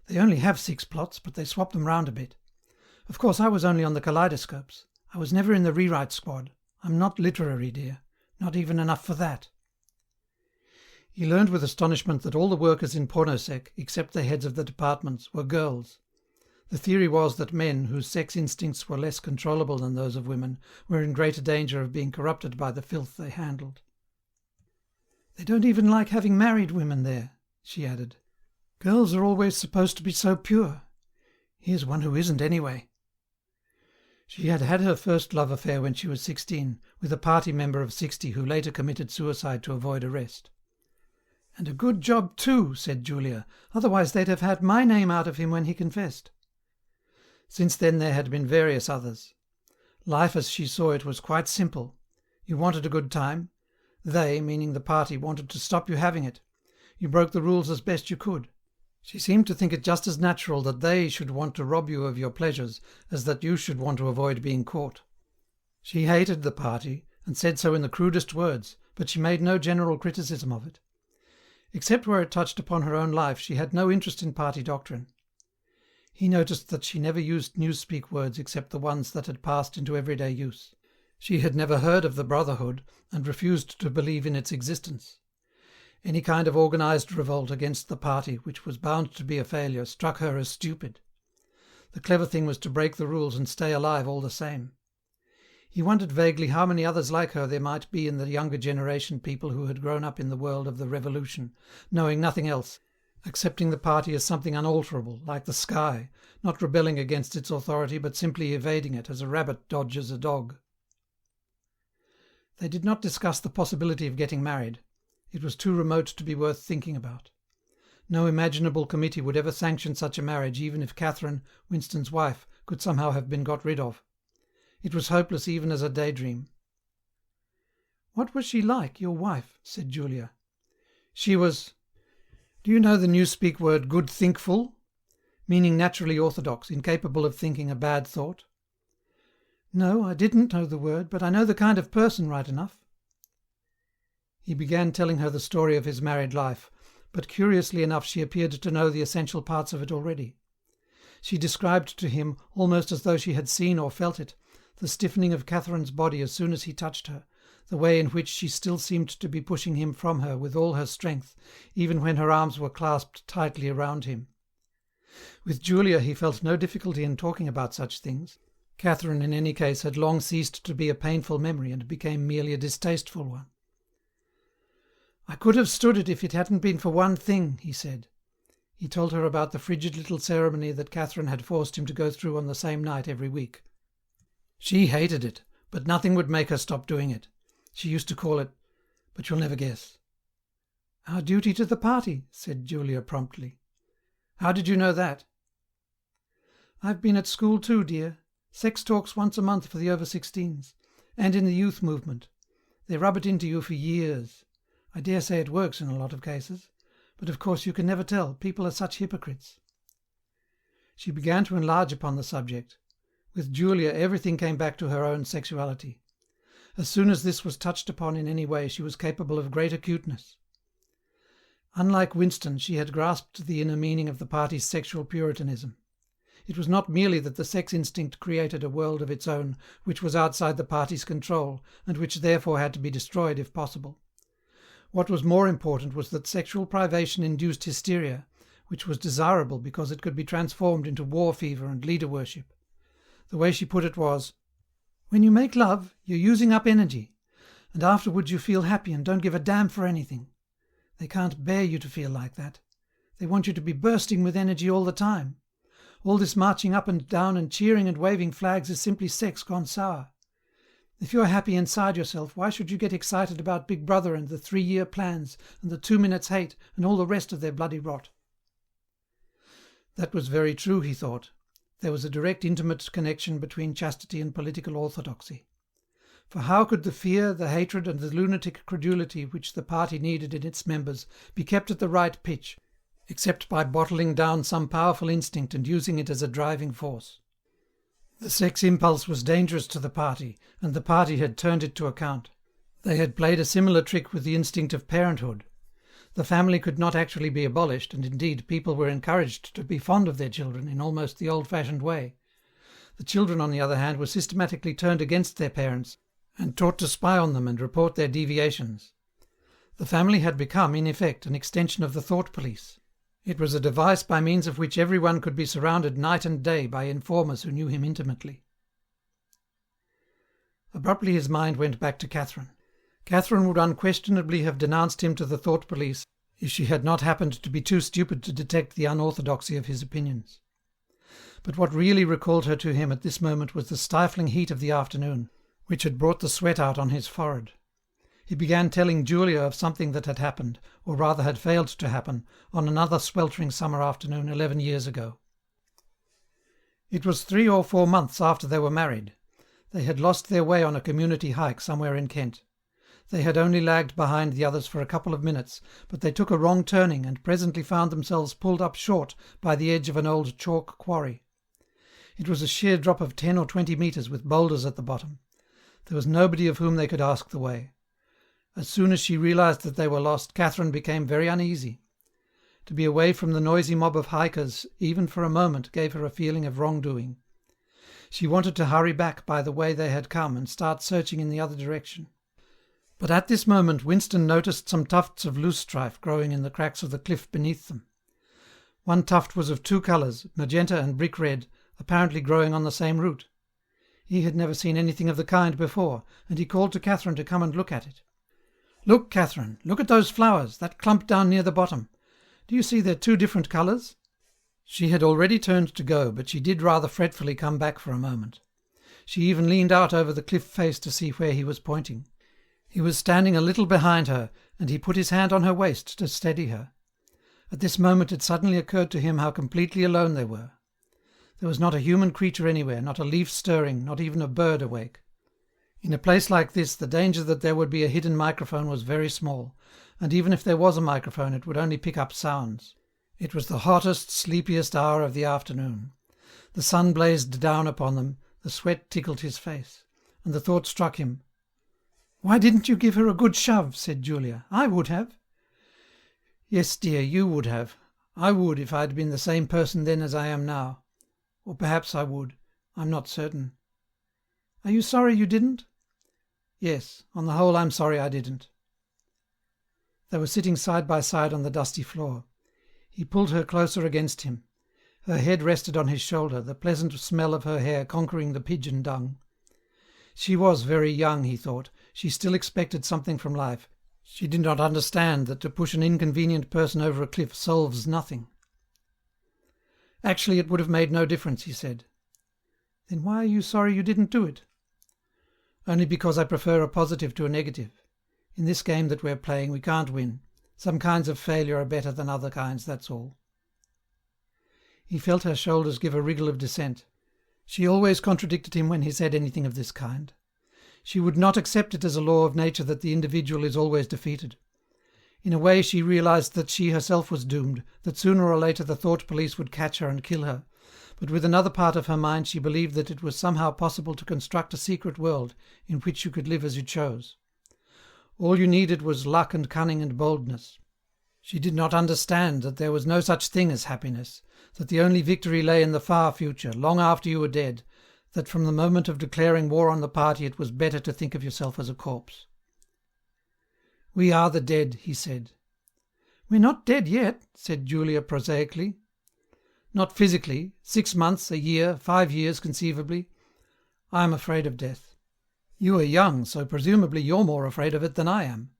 Speaker 1: They only have 6 plots, but they swap them round a bit. Of course, I was only on the kaleidoscopes. I was never in the rewrite squad. I'm not literary, dear. Not even enough for that." He learned with astonishment that all the workers in pornosec, except the heads of the departments, were girls. The theory was that men, whose sex instincts were less controllable than those of women, were in greater danger of being corrupted by the filth they handled. "They don't even like having married women there," she added. "Girls are always supposed to be so pure. Here's one who isn't anyway." She had had her first love affair when she was 16, with a party member of 60 who later committed suicide to avoid arrest. "And a good job too," said Julia, "otherwise they'd have had my name out of him when he confessed." Since then there had been various others. Life as she saw it was quite simple. You wanted a good time. They, meaning the party, wanted to stop you having it. You broke the rules as best you could. She seemed to think it just as natural that they should want to rob you of your pleasures as that you should want to avoid being caught. She hated the party, and said so in the crudest words, but she made no general criticism of it. Except where it touched upon her own life, she had no interest in party doctrine. He noticed that she never used newspeak words except the ones that had passed into everyday use. She had never heard of the Brotherhood, and refused to believe in its existence. Any kind of organised revolt against the party, which was bound to be a failure, struck her as stupid. The clever thing was to break the rules and stay alive all the same. He wondered vaguely how many others like her there might be in the younger generation, people who had grown up in the world of the Revolution, knowing nothing else, accepting the party as something unalterable, like the sky, not rebelling against its authority but simply evading it as a rabbit dodges a dog. They did not discuss the possibility of getting married. It was too remote to be worth thinking about. No imaginable committee would ever sanction such a marriage, even if Catherine, Winston's wife, could somehow have been got rid of. It was hopeless even as a daydream. "What was she like, your wife?" said Julia. "She was... Do you know the Newspeak word good thinkful? Meaning naturally orthodox, incapable of thinking a bad thought." "No, I didn't know the word, but I know the kind of person right enough." He began telling her the story of his married life, but curiously enough she appeared to know the essential parts of it already. She described to him, almost as though she had seen or felt it, the stiffening of Catherine's body as soon as he touched her, the way in which she still seemed to be pushing him from her with all her strength, even when her arms were clasped tightly around him. With Julia he felt no difficulty in talking about such things. Catherine, in any case, had long ceased to be a painful memory and became merely a distasteful one. "I could have stood it if it hadn't been for one thing," he said. He told her about the frigid little ceremony that Catherine had forced him to go through on the same night every week. She hated it, but nothing would make her stop doing it. She used to call it, but you'll never guess. "Our duty to the party," said Julia promptly. "How did you know that?" "I've been at school too, dear. Sex talks once a month for the over-16s. And in the youth movement. They rub it into you for years. I dare say it works in a lot of cases. But of course you can never tell. People are such hypocrites." She began to enlarge upon the subject. With Julia everything came back to her own sexuality. As soon as this was touched upon in any way she was capable of great acuteness. Unlike Winston, she had grasped the inner meaning of the party's sexual puritanism. It was not merely that the sex instinct created a world of its own which was outside the party's control and which therefore had to be destroyed if possible. What was more important was that sexual privation induced hysteria, which was desirable because it could be transformed into war fever and leader worship. The way she put it was, "When you make love, you're using up energy, and afterwards you feel happy and don't give a damn for anything. They can't bear you to feel like that. They want you to be bursting with energy all the time. All this marching up and down and cheering and waving flags is simply sex gone sour. If you're happy inside yourself, why should you get excited about Big Brother and the 3-year plans and the 2 minutes hate and all the rest of their bloody rot?" That was very true, he thought. There was a direct intimate connection between chastity and political orthodoxy. For how could the fear, the hatred and the lunatic credulity which the party needed in its members be kept at the right pitch, except by bottling down some powerful instinct and using it as a driving force? The sex impulse was dangerous to the party, and the party had turned it to account. They had played a similar trick with the instinct of parenthood. The family could not actually be abolished, and indeed people were encouraged to be fond of their children in almost the old-fashioned way. The children, on the other hand, were systematically turned against their parents and taught to spy on them and report their deviations. The family had become, in effect, an extension of the thought police. It was a device by means of which everyone could be surrounded night and day by informers who knew him intimately. Abruptly his mind went back to Catherine. Catherine would unquestionably have denounced him to the thought police if she had not happened to be too stupid to detect the unorthodoxy of his opinions. But what really recalled her to him at this moment was the stifling heat of the afternoon, which had brought the sweat out on his forehead. He began telling Julia of something that had happened, or rather had failed to happen, on another sweltering summer afternoon 11 years ago. It was 3 or 4 months after they were married. They had lost their way on a community hike somewhere in Kent. They had only lagged behind the others for a couple of minutes, but they took a wrong turning and presently found themselves pulled up short by the edge of an old chalk quarry. It was a sheer drop of 10 or 20 metres with boulders at the bottom. There was nobody of whom they could ask the way. As soon as she realised that they were lost, Catherine became very uneasy. To be away from the noisy mob of hikers, even for a moment, gave her a feeling of wrongdoing. She wanted to hurry back by the way they had come and start searching in the other direction. But at this moment Winston noticed some tufts of loosestrife growing in the cracks of the cliff beneath them. One tuft was of two colours, magenta and brick red, apparently growing on the same root. He had never seen anything of the kind before, and he called to Catherine to come and look at it. "Look, Catherine, look at those flowers, that clump down near the bottom. Do you see they're two different colours?" She had already turned to go, but she did rather fretfully come back for a moment. She even leaned out over the cliff face to see where he was pointing. He was standing a little behind her, and he put his hand on her waist to steady her. At this moment it suddenly occurred to him how completely alone they were. There was not a human creature anywhere, not a leaf stirring, not even a bird awake. In a place like this the danger that there would be a hidden microphone was very small, and even if there was a microphone it would only pick up sounds. It was the hottest, sleepiest hour of the afternoon. The sun blazed down upon them, the sweat tickled his face, and the thought struck him. "Why didn't you give her a good shove?" said Julia. "I would have." "Yes, dear, you would have. I would if I had been the same person then as I am now. Or perhaps I would. I'm not certain." "Are you sorry you didn't?" "Yes, on the whole I'm sorry I didn't." They were sitting side by side on the dusty floor. He pulled her closer against him. Her head rested on his shoulder, the pleasant smell of her hair conquering the pigeon dung. She was very young, he thought. She still expected something from life. She did not understand that to push an inconvenient person over a cliff solves nothing. "Actually, it would have made no difference," he said. "Then why are you sorry you didn't do it?" "Only because I prefer a positive to a negative. In this game that we're playing we can't win. Some kinds of failure are better than other kinds, that's all." He felt her shoulders give a wriggle of dissent. She always contradicted him when he said anything of this kind. She would not accept it as a law of nature that the individual is always defeated. In a way she realized that she herself was doomed, that sooner or later the thought police would catch her and kill her, but with another part of her mind she believed that it was somehow possible to construct a secret world in which you could live as you chose. All you needed was luck and cunning and boldness. She did not understand that there was no such thing as happiness, that the only victory lay in the far future, long after you were dead, that from the moment of declaring war on the party it was better to think of yourself as a corpse. "We are the dead," he said. "We're not dead yet," said Julia prosaically. "Not physically. 6 months, a year, 5 years conceivably. I am afraid of death. You are young, so presumably you're more afraid of it than I am.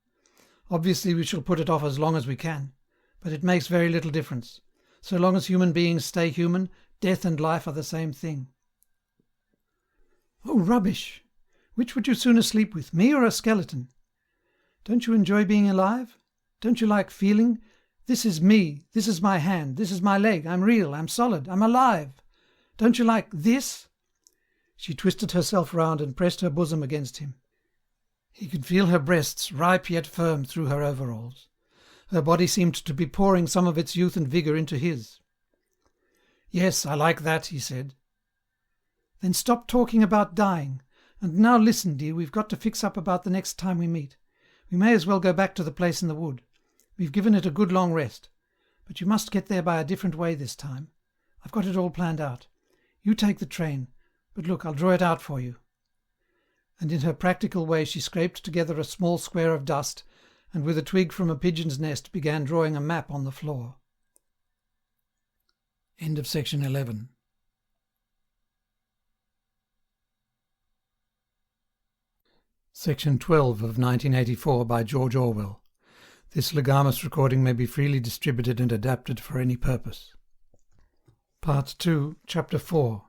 Speaker 1: Obviously we shall put it off as long as we can, but it makes very little difference. So long as human beings stay human, death and life are the same thing." "Oh, rubbish! Which would you sooner sleep with, me or a skeleton? Don't you enjoy being alive? Don't you like feeling? This is me, this is my hand, this is my leg, I'm real, I'm solid, I'm alive. Don't you like this?" She twisted herself round and pressed her bosom against him. He could feel her breasts, ripe yet firm, through her overalls. Her body seemed to be pouring some of its youth and vigour into his. "Yes, I like that," he said. "Then stop talking about dying. And now listen, dear, we've got to fix up about the next time we meet. We may as well go back to the place in the wood. We've given it a good long rest. But you must get there by a different way this time. I've got it all planned out. You take the train, but look, I'll draw it out for you." And in her practical way she scraped together a small square of dust, and with a twig from a pigeon's nest began drawing a map on the floor. End of section 11. Section 12 of 1984 by George Orwell. This Legamus recording may be freely distributed and adapted for any purpose. Part 2, Chapter 4.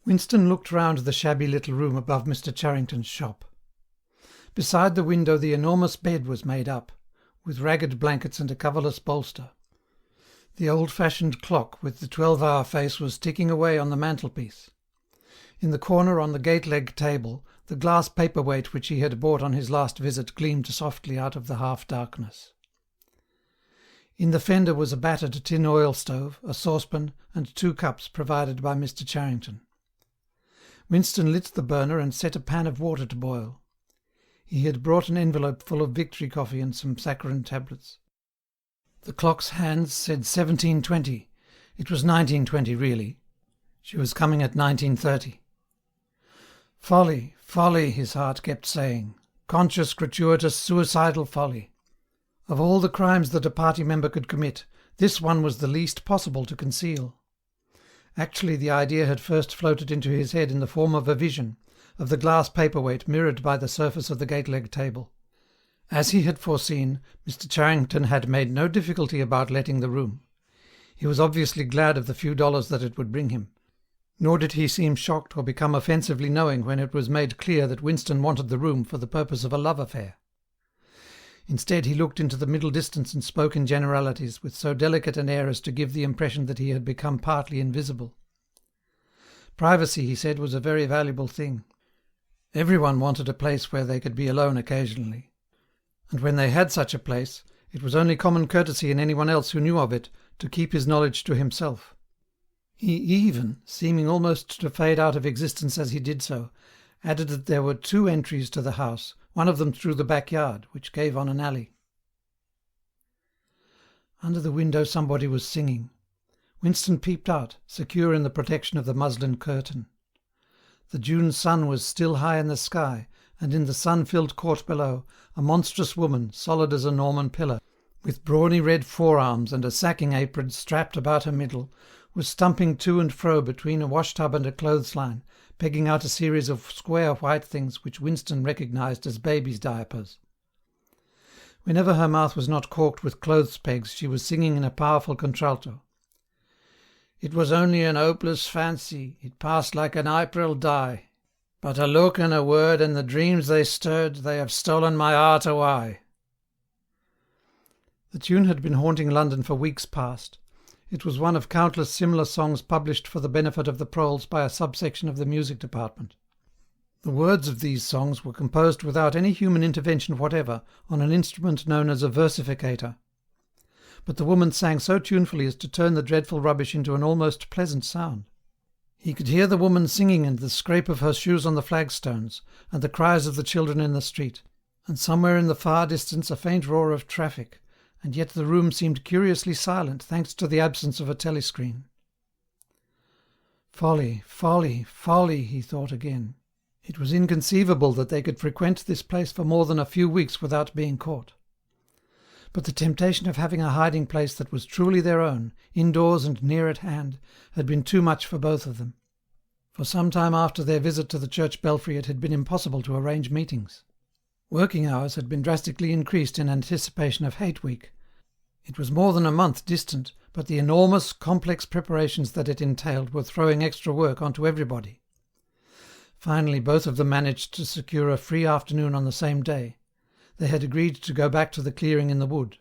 Speaker 1: Winston looked round the shabby little room above Mr. Charrington's shop. Beside the window the enormous bed was made up, with ragged blankets and a coverless bolster. The old-fashioned clock with the 12-hour face was ticking away on the mantelpiece. In the corner on the gate-leg table, the glass paperweight which he had bought on his last visit gleamed softly out of the half-darkness. In the fender was a battered tin oil stove, a saucepan, and 2 cups provided by Mr. Charrington. Winston lit the burner and set a pan of water to boil. He had brought an envelope full of victory coffee and some saccharin tablets. The clock's hands said 17:20. It was 19:20 really. She was coming at 19:30. Folly, Folly, his heart kept saying. Conscious, gratuitous, suicidal folly. Of all the crimes that a party member could commit, this one was the least possible to conceal. Actually, the idea had first floated into his head in the form of a vision, of the glass paperweight mirrored by the surface of the gate-leg table. As he had foreseen, Mr. Charrington had made no difficulty about letting the room. He was obviously glad of the few dollars that it would bring him, nor did he seem shocked or become offensively knowing when it was made clear that Winston wanted the room for the purpose of a love affair. Instead, he looked into the middle distance and spoke in generalities with so delicate an air as to give the impression that he had become partly invisible. Privacy, he said, was a very valuable thing. Everyone wanted a place where they could be alone occasionally. And when they had such a place, it was only common courtesy in anyone else who knew of it to keep his knowledge to himself. He even, seeming almost to fade out of existence as he did so, added that there were 2 entries to the house, one of them through the backyard, which gave on an alley. Under the window somebody was singing. Winston peeped out, secure in the protection of the muslin curtain. The June sun was still high in the sky, and in the sun-filled court below, a monstrous woman, solid as a Norman pillar, with brawny red forearms and a sacking apron strapped about her middle, was stumping to and fro between a wash-tub and a clothesline, pegging out a series of square white things which Winston recognised as babies' diapers. Whenever her mouth was not corked with clothes-pegs, she was singing in a powerful contralto. It was only an hopeless fancy, it passed like an April dye. But a look and a word and the dreams they stirred, they have stolen my heart away. The tune had been haunting London for weeks past. It was one of countless similar songs published for the benefit of the proles by a subsection of the music department. The words of these songs were composed without any human intervention whatever on an instrument known as a versificator. But the woman sang so tunefully as to turn the dreadful rubbish into an almost pleasant sound. He could hear the woman singing and the scrape of her shoes on the flagstones, and the cries of the children in the street, and somewhere in the far distance a faint roar of traffic, and yet the room seemed curiously silent thanks to the absence of a telescreen. Folly, folly, folly, he thought again. It was inconceivable that they could frequent this place for more than a few weeks without being caught. But the temptation of having a hiding place that was truly their own, indoors and near at hand, had been too much for both of them. For some time after their visit to the church belfry it had been impossible to arrange meetings. Working hours had been drastically increased in anticipation of Hate Week. It was more than a month distant, but the enormous, complex preparations that it entailed were throwing extra work onto everybody. Finally, both of them managed to secure a free afternoon on the same day. They had agreed to go back to the clearing in the wood.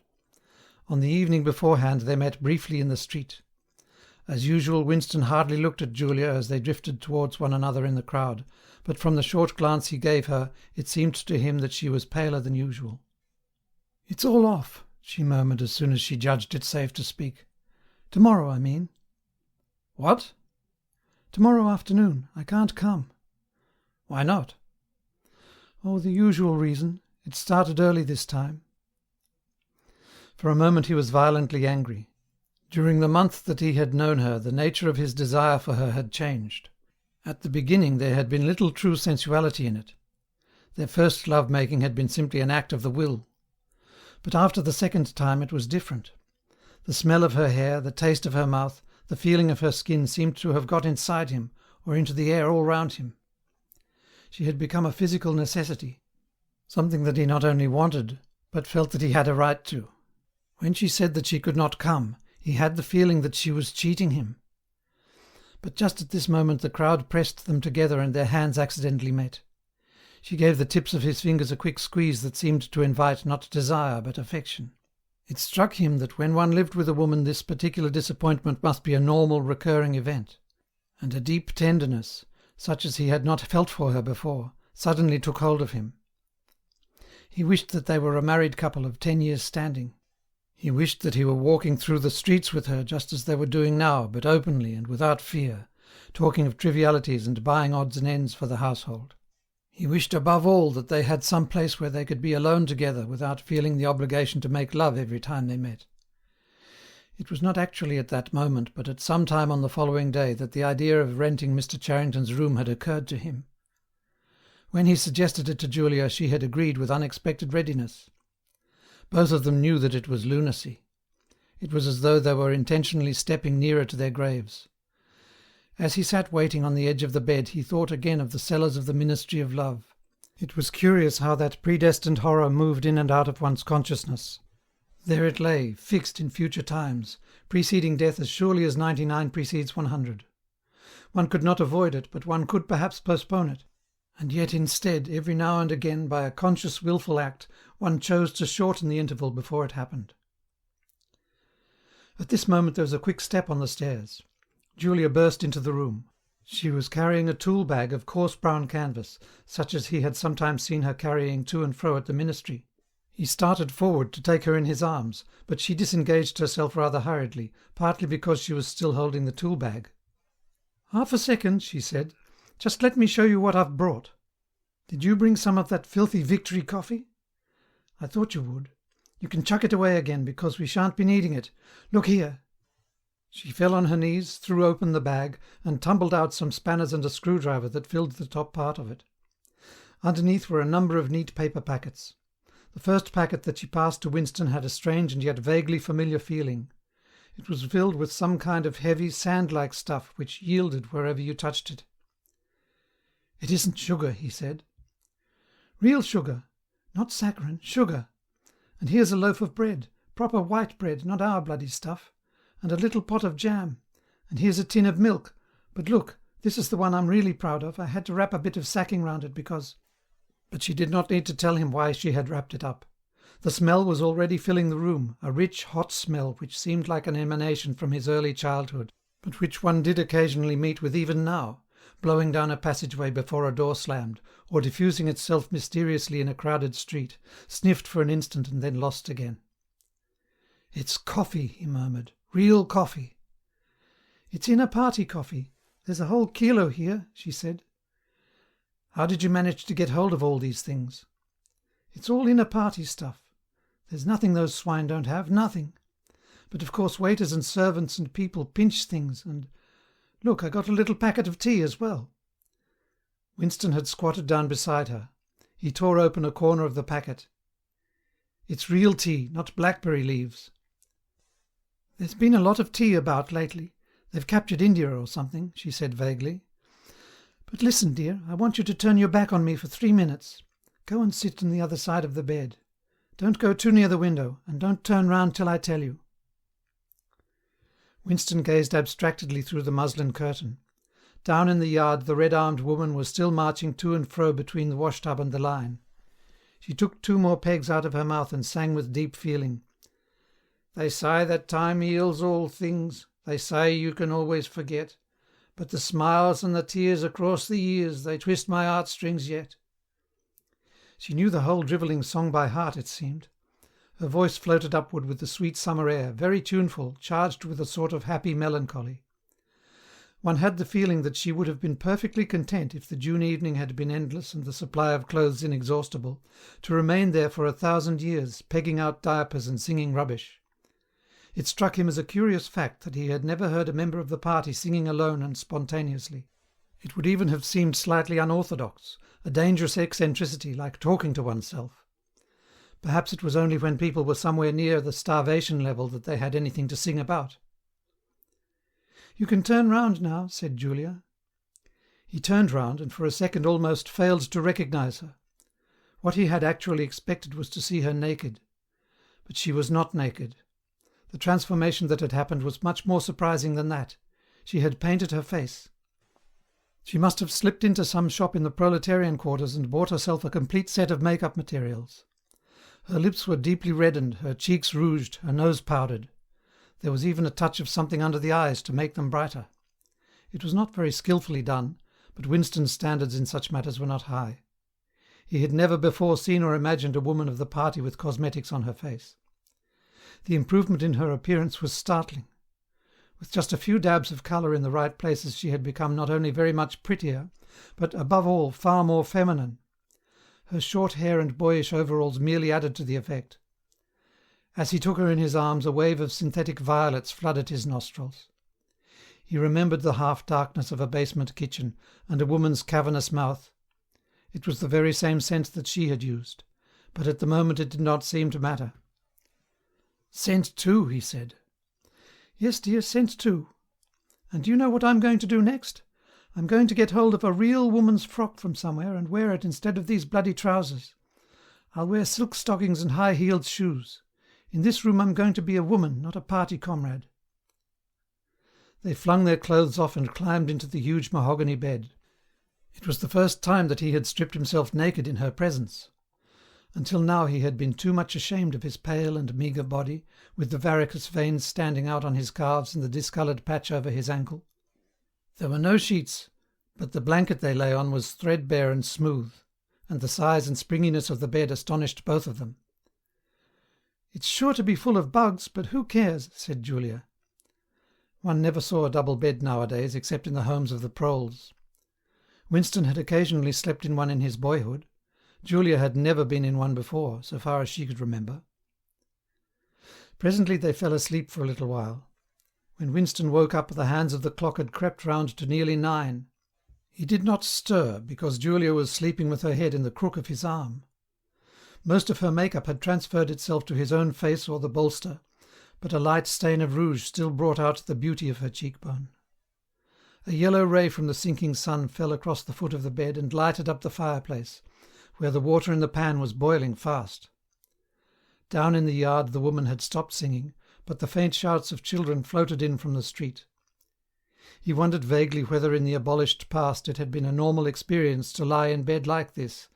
Speaker 1: On the evening beforehand they met briefly in the street. As usual, Winston hardly looked at Julia as they drifted towards one another in the crowd, but from the short glance he gave her, it seemed to him that she was paler than usual. "It's all off," she murmured as soon as she judged it safe to speak. "Tomorrow, I mean." "What?" "Tomorrow afternoon. I can't come." "Why not?" "Oh, the usual reason. It started early this time." For a moment he was violently angry. During the month that he had known her, the nature of his desire for her had changed. At the beginning there had been little true sensuality in it. Their first love-making had been simply an act of the will. But after the second time it was different. The smell of her hair, the taste of her mouth, the feeling of her skin seemed to have got inside him, or into the air all round him. She had become a physical necessity, something that he not only wanted, but felt that he had a right to. When she said that she could not come, he had the feeling that she was cheating him. But just at this moment the crowd pressed them together and their hands accidentally met. She gave the tips of his fingers a quick squeeze that seemed to invite not desire but affection. It struck him that when one lived with a woman this particular disappointment must be a normal recurring event, and a deep tenderness, such as he had not felt for her before, suddenly took hold of him. He wished that they were a married couple of 10 years' standing. He wished that he were walking through the streets with her just as they were doing now, but openly and without fear, talking of trivialities and buying odds and ends for the household. He wished above all that they had some place where they could be alone together without feeling the obligation to make love every time they met. It was not actually at that moment, but at some time on the following day, that the idea of renting Mr. Charrington's room had occurred to him. When he suggested it to Julia, she had agreed with unexpected readiness. Both of them knew that it was lunacy. It was as though they were intentionally stepping nearer to their graves. As he sat waiting on the edge of the bed, he thought again of the cellars of the Ministry of Love. It was curious how that predestined horror moved in and out of one's consciousness. There it lay, fixed in future times, preceding death as surely as 99 precedes 100. One could not avoid it, but one could perhaps postpone it. And yet instead, every now and again, by a conscious wilful act, one chose to shorten the interval before it happened. At this moment there was a quick step on the stairs. Julia burst into the room. She was carrying a tool bag of coarse brown canvas, such as he had sometimes seen her carrying to and fro at the ministry. He started forward to take her in his arms, but she disengaged herself rather hurriedly, partly because she was still holding the tool bag. "Half a second," she said. "Just let me show you what I've brought. Did you bring some of that filthy Victory coffee? I thought you would. You can chuck it away again, because we shan't be needing it. Look here." She fell on her knees, threw open the bag, and tumbled out some spanners and a screwdriver that filled the top part of it. Underneath were a number of neat paper packets. The first packet that she passed to Winston had a strange and yet vaguely familiar feeling. It was filled with some kind of heavy, sand-like stuff which yielded wherever you touched it. "It isn't sugar," he said. "Real sugar. Not saccharin, sugar. And here's a loaf of bread, proper white bread, not our bloody stuff. And a little pot of jam. And here's a tin of milk. But look, this is the one I'm really proud of. I had to wrap a bit of sacking round it because—" But she did not need to tell him why she had wrapped it up. The smell was already filling the room, a rich, hot smell which seemed like an emanation from his early childhood, but which one did occasionally meet with even now, blowing down a passageway before a door slammed, or diffusing itself mysteriously in a crowded street, sniffed for an instant and then lost again. "It's coffee," he murmured. "Real coffee." "It's inner party coffee. There's a whole kilo here," she said. "How did you manage to get hold of all these things?" "It's all inner party stuff. There's nothing those swine don't have, nothing. But of course waiters and servants and people pinch things, and... Look, I got a little packet of tea as well." Winston had squatted down beside her. He tore open a corner of the packet. "It's real tea, not blackberry leaves." "There's been a lot of tea about lately. They've captured India or something," she said vaguely. "But listen, dear, I want you to turn your back on me for 3 minutes. Go and sit on the other side of the bed. Don't go too near the window, and don't turn round till I tell you." Winston gazed abstractedly through the muslin curtain. Down in the yard the red-armed woman was still marching to and fro between the washtub and the line. She took 2 more pegs out of her mouth and sang with deep feeling. "They say that time heals all things. They say you can always forget. But the smiles and the tears across the years, they twist my heartstrings yet." She knew the whole drivelling song by heart, it seemed. Her voice floated upward with the sweet summer air, very tuneful, charged with a sort of happy melancholy. One had the feeling that she would have been perfectly content, if the June evening had been endless and the supply of clothes inexhaustible, to remain there for 1,000 years, pegging out diapers and singing rubbish. It struck him as a curious fact that he had never heard a member of the party singing alone and spontaneously. It would even have seemed slightly unorthodox, a dangerous eccentricity, like talking to oneself. Perhaps it was only when people were somewhere near the starvation level that they had anything to sing about. "You can turn round now," said Julia. He turned round, and for a second almost failed to recognise her. What he had actually expected was to see her naked. But she was not naked. The transformation that had happened was much more surprising than that. She had painted her face. She must have slipped into some shop in the proletarian quarters and bought herself a complete set of make-up materials. Her lips were deeply reddened, her cheeks rouged, her nose powdered. There was even a touch of something under the eyes to make them brighter. It was not very skilfully done, but Winston's standards in such matters were not high. He had never before seen or imagined a woman of the party with cosmetics on her face. The improvement in her appearance was startling. With just a few dabs of colour in the right places she had become not only very much prettier, but, above all, far more feminine. Her short hair and boyish overalls merely added to the effect. As he took her in his arms, a wave of synthetic violets flooded his nostrils. He remembered the half-darkness of a basement kitchen, and a woman's cavernous mouth. It was the very same scent that she had used, but at the moment it did not seem to matter. "Sent too," he said. "Yes, dear, sent too. And do you know what I'm going to do next? I'm going to get hold of a real woman's frock from somewhere and wear it instead of these bloody trousers. I'll wear silk stockings and high-heeled shoes. In this room I'm going to be a woman, not a party comrade." They flung their clothes off and climbed into the huge mahogany bed. It was the first time that he had stripped himself naked in her presence. Until now he had been too much ashamed of his pale and meagre body, with the varicose veins standing out on his calves and the discoloured patch over his ankle. There were no sheets, but the blanket they lay on was threadbare and smooth, and the size and springiness of the bed astonished both of them. "It's sure to be full of bugs, but who cares?" said Julia. One never saw a double bed nowadays, except in the homes of the proles. Winston had occasionally slept in one in his boyhood. Julia had never been in one before, so far as she could remember. Presently they fell asleep for a little while. When Winston woke up, the hands of the clock had crept round to nearly 9. He did not stir, because Julia was sleeping with her head in the crook of his arm. Most of her make-up had transferred itself to his own face or the bolster, but a light stain of rouge still brought out the beauty of her cheekbone. A yellow ray from the sinking sun fell across the foot of the bed and lighted up the fireplace, where the water in the pan was boiling fast. Down in the yard the woman had stopped singing, but the faint shouts of children floated in from the street. He wondered vaguely whether in the abolished past it had been a normal experience to lie in bed like this,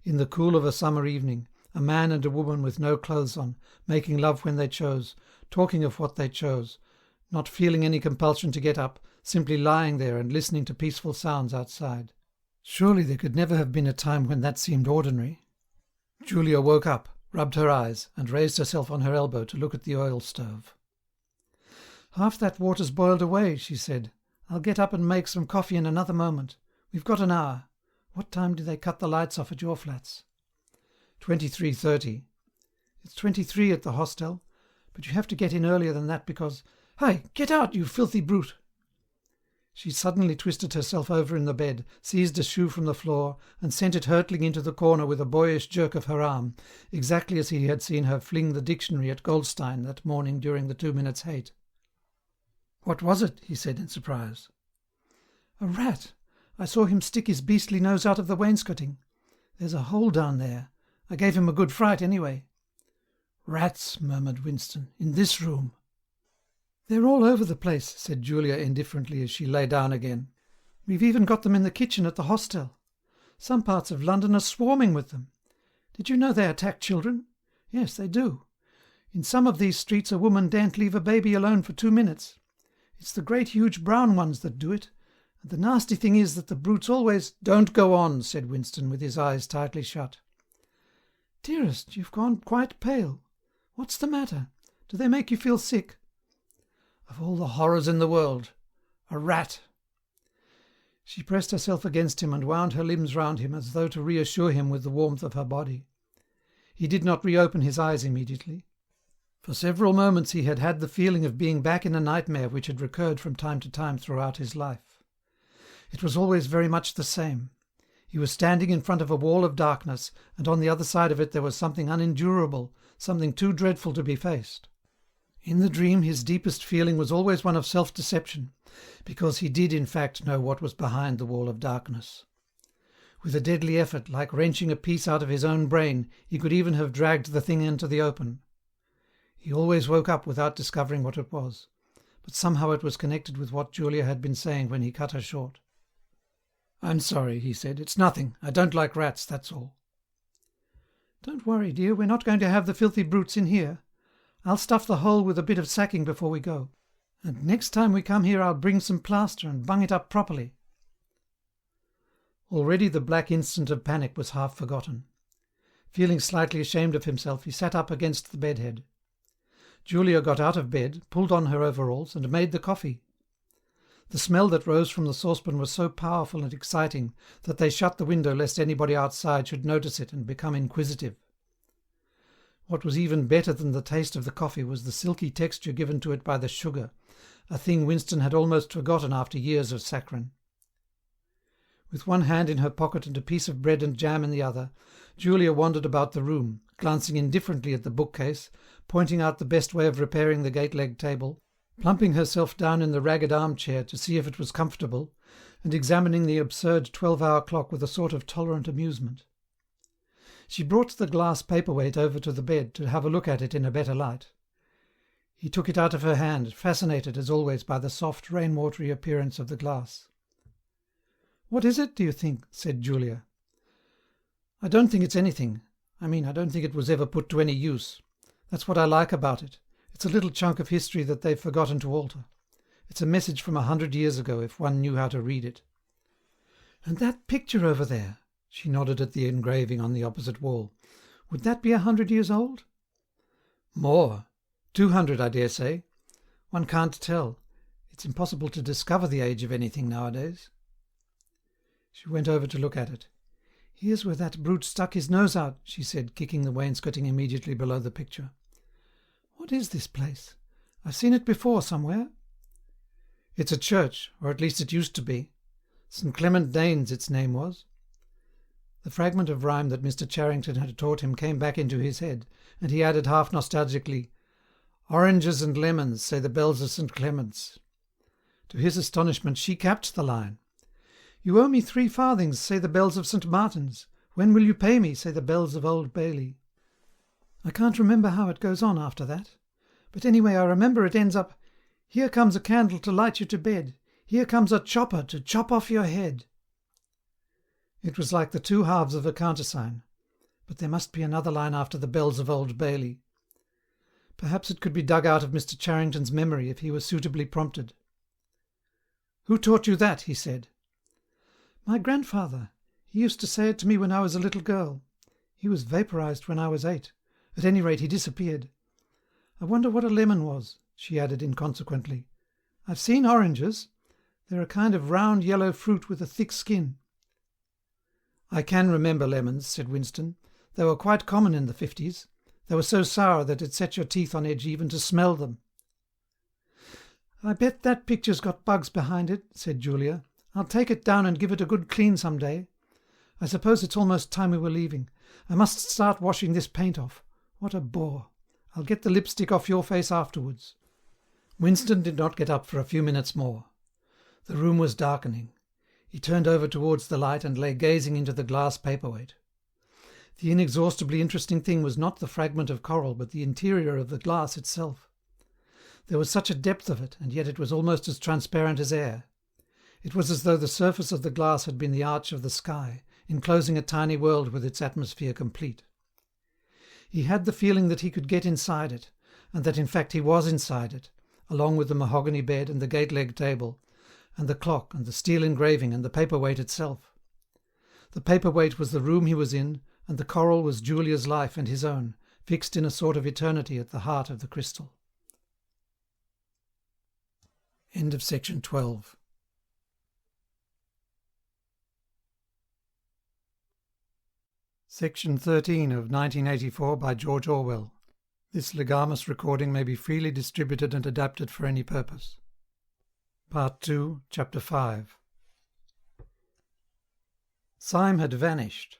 Speaker 1: in the cool of a summer evening, a man and a woman with no clothes on, making love when they chose, talking of what they chose, not feeling any compulsion to get up, simply lying there and listening to peaceful sounds outside. Surely there could never have been a time when that seemed ordinary. Julia woke up, rubbed her eyes, and raised herself on her elbow to look at the oil stove. "Half that water's boiled away," she said. "I'll get up and make some coffee in another moment. We've got an hour. What time do they cut the lights off at your flats?" 23:30. "It's 23 at the hostel, but you have to get in earlier than that because— Hey, get out, you filthy brute!" She suddenly twisted herself over in the bed, seized a shoe from the floor, and sent it hurtling into the corner with a boyish jerk of her arm, exactly as he had seen her fling the dictionary at Goldstein that morning during the 2 minutes' hate. "What was it?" he said in surprise. "A rat. I saw him stick his beastly nose out of the wainscoting. There's a hole down there. I gave him a good fright anyway." "Rats," murmured Winston, "in this room." "They're all over the place," said Julia indifferently as she lay down again. "We've even got them in the kitchen at the hostel. Some parts of London are swarming with them. Did you know they attack children? Yes, they do. In some of these streets a woman daren't leave a baby alone for 2 minutes. It's the great huge brown ones that do it, and the nasty thing is that the brutes always—" "Don't go on," said Winston, with his eyes tightly shut. "Dearest, you've gone quite pale. What's the matter? Do they make you feel sick?" "Of all the horrors in the world, a rat." She pressed herself against him and wound her limbs round him as though to reassure him with the warmth of her body. He did not reopen his eyes immediately. For several moments he had had the feeling of being back in a nightmare which had recurred from time to time throughout his life. It was always very much the same. He was standing in front of a wall of darkness, and on the other side of it there was something unendurable, something too dreadful to be faced. In the dream his deepest feeling was always one of self-deception, because he did in fact know what was behind the wall of darkness. With a deadly effort, like wrenching a piece out of his own brain, he could even have dragged the thing into the open. He always woke up without discovering what it was, but somehow it was connected with what Julia had been saying when he cut her short. "I'm sorry," he said. "It's nothing. I don't like rats, that's all." "Don't worry, dear. We're not going to have the filthy brutes in here. I'll stuff the hole with a bit of sacking before we go. And next time we come here I'll bring some plaster and bung it up properly." Already the black instant of panic was half forgotten. Feeling slightly ashamed of himself, he sat up against the bedhead. Julia got out of bed, pulled on her overalls, and made the coffee. The smell that rose from the saucepan was so powerful and exciting that they shut the window lest anybody outside should notice it and become inquisitive. What was even better than the taste of the coffee was the silky texture given to it by the sugar, a thing Winston had almost forgotten after years of saccharin. With one hand in her pocket and a piece of bread and jam in the other, Julia wandered about the room, glancing indifferently at the bookcase, pointing out the best way of repairing the gate-leg table, plumping herself down in the ragged armchair to see if it was comfortable, and examining the absurd 12-hour clock with a sort of tolerant amusement. She brought the glass paperweight over to the bed to have a look at it in a better light. He took it out of her hand, fascinated as always by the soft, rain-watery appearance of the glass. "What is it, do you think?" said Julia. "I don't think it's anything. I don't think it was ever put to any use. That's what I like about it. It's a little chunk of history that they've forgotten to alter. It's a message from 100 years ago, if one knew how to read it. And that picture over there," she nodded at the engraving on the opposite wall, "would that be 100 years old?" "More. 200, I dare say. One can't tell. It's impossible to discover the age of anything nowadays." She went over to look at it. "Here's where that brute stuck his nose out," she said, kicking the wainscoting immediately below the picture. "What is this place? I've seen it before somewhere." "It's a church, or at least it used to be. St. Clement Danes its name was." The fragment of rhyme that Mr. Charrington had taught him came back into his head, and he added half nostalgically, "Oranges and lemons, say the bells of St. Clement's." To his astonishment, she capped the line. "You owe me 3 farthings, say the bells of St. Martin's. When will you pay me, say the bells of Old Bailey." I can't remember how it goes on after that. But anyway, I remember it ends up, "Here comes a candle to light you to bed. Here comes a chopper to chop off your head." It was like the 2 halves of a countersign. But there must be another line after the bells of Old Bailey. Perhaps it could be dug out of Mr. Charrington's memory if he were suitably prompted. "Who taught you that?" he said. "My grandfather. He used to say it to me when I was a little girl. He was vaporized when I was 8. At any rate, he disappeared. I wonder what a lemon was," she added inconsequently. "I've seen oranges. They're a kind of round yellow fruit with a thick skin." "I can remember lemons," said Winston. "They were quite common in the 50s. They were so sour that it set your teeth on edge even to smell them." "I bet that picture's got bugs behind it," said Julia. "I'll take it down and give it a good clean some day. I suppose it's almost time we were leaving. I must start washing this paint off. What a bore. I'll get the lipstick off your face afterwards." Winston did not get up for a few minutes more. The room was darkening. He turned over towards the light and lay gazing into the glass paperweight. The inexhaustibly interesting thing was not the fragment of coral, but the interior of the glass itself. There was such a depth of it, and yet it was almost as transparent as air. It was as though the surface of the glass had been the arch of the sky, enclosing a tiny world with its atmosphere complete. He had the feeling that he could get inside it, and that in fact he was inside it, along with the mahogany bed and the gate-leg table, and the clock and the steel engraving and the paperweight itself. The paperweight was the room he was in, and the coral was Julia's life and his own, fixed in a sort of eternity at the heart of the crystal. End of section 12. Section 13 of 1984 by George Orwell. This legamus recording may be freely distributed and adapted for any purpose. Part 2, Chapter 5. Syme had vanished.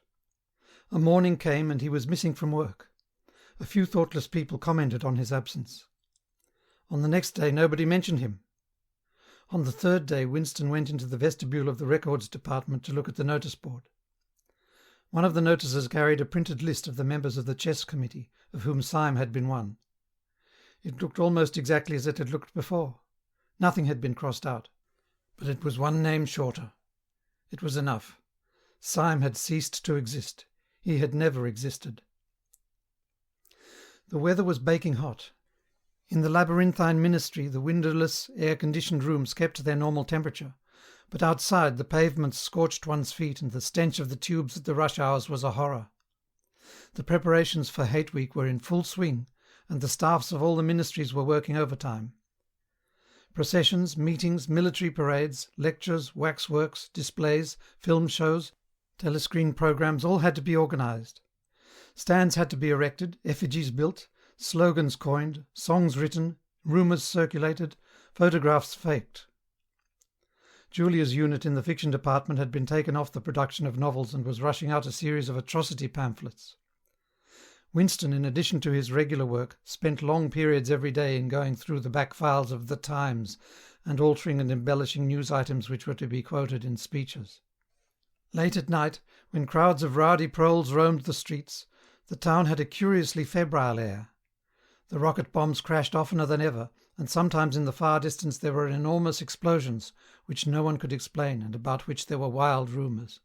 Speaker 1: A morning came and he was missing from work. A few thoughtless people commented on his absence. On the next day nobody mentioned him. On the 3rd day Winston went into the vestibule of the records department to look at the notice board. One of the notices carried a printed list of the members of the chess committee, of whom Syme had been one. It looked almost exactly as it had looked before. Nothing had been crossed out. But it was one name shorter. It was enough. Syme had ceased to exist. He had never existed. The weather was baking hot. In the labyrinthine ministry, the windowless, air-conditioned rooms kept their normal temperature, but outside the pavements scorched one's feet and the stench of the tubes at the rush hours was a horror. The preparations for Hate Week were in full swing, and the staffs of all the ministries were working overtime. Processions, meetings, military parades, lectures, waxworks, displays, film shows, telescreen programs all had to be organised. Stands had to be erected, effigies built, slogans coined, songs written, rumours circulated, photographs faked. Julia's unit in the fiction department had been taken off the production of novels and was rushing out a series of atrocity pamphlets. Winston, in addition to his regular work, spent long periods every day in going through the back files of The Times and altering and embellishing news items which were to be quoted in speeches. Late at night, when crowds of rowdy proles roamed the streets, the town had a curiously febrile air. The rocket bombs crashed oftener than ever, and sometimes in the far distance there were enormous explosions which no one could explain and about which there were wild rumours.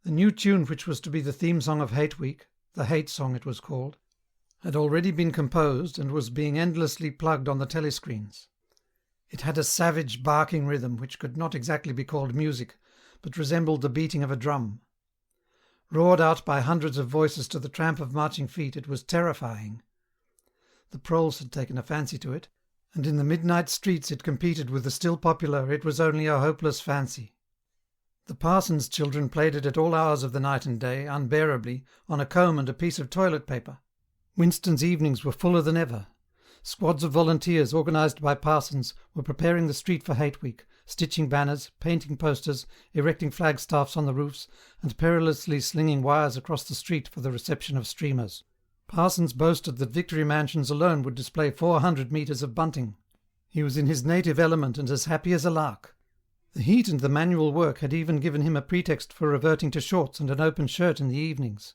Speaker 1: The new tune which was to be the theme song of Hate Week, the Hate Song it was called, had already been composed and was being endlessly plugged on the telescreens. It had a savage barking rhythm which could not exactly be called music, but resembled the beating of a drum. Roared out by hundreds of voices to the tramp of marching feet, it was terrifying. The proles had taken a fancy to it, and in the midnight streets it competed with the still popular It Was Only a Hopeless Fancy. The parsons' children played it at all hours of the night and day, unbearably, on a comb and a piece of toilet paper. Winston's evenings were fuller than ever. Squads of volunteers, organised by parsons, were preparing the street for Hate Week, stitching banners, painting posters, erecting flagstaffs on the roofs, and perilously slinging wires across the street for the reception of streamers. Parsons boasted that Victory Mansions alone would display 400 metres of bunting. He was in his native element and as happy as a lark. The heat and the manual work had even given him a pretext for reverting to shorts and an open shirt in the evenings.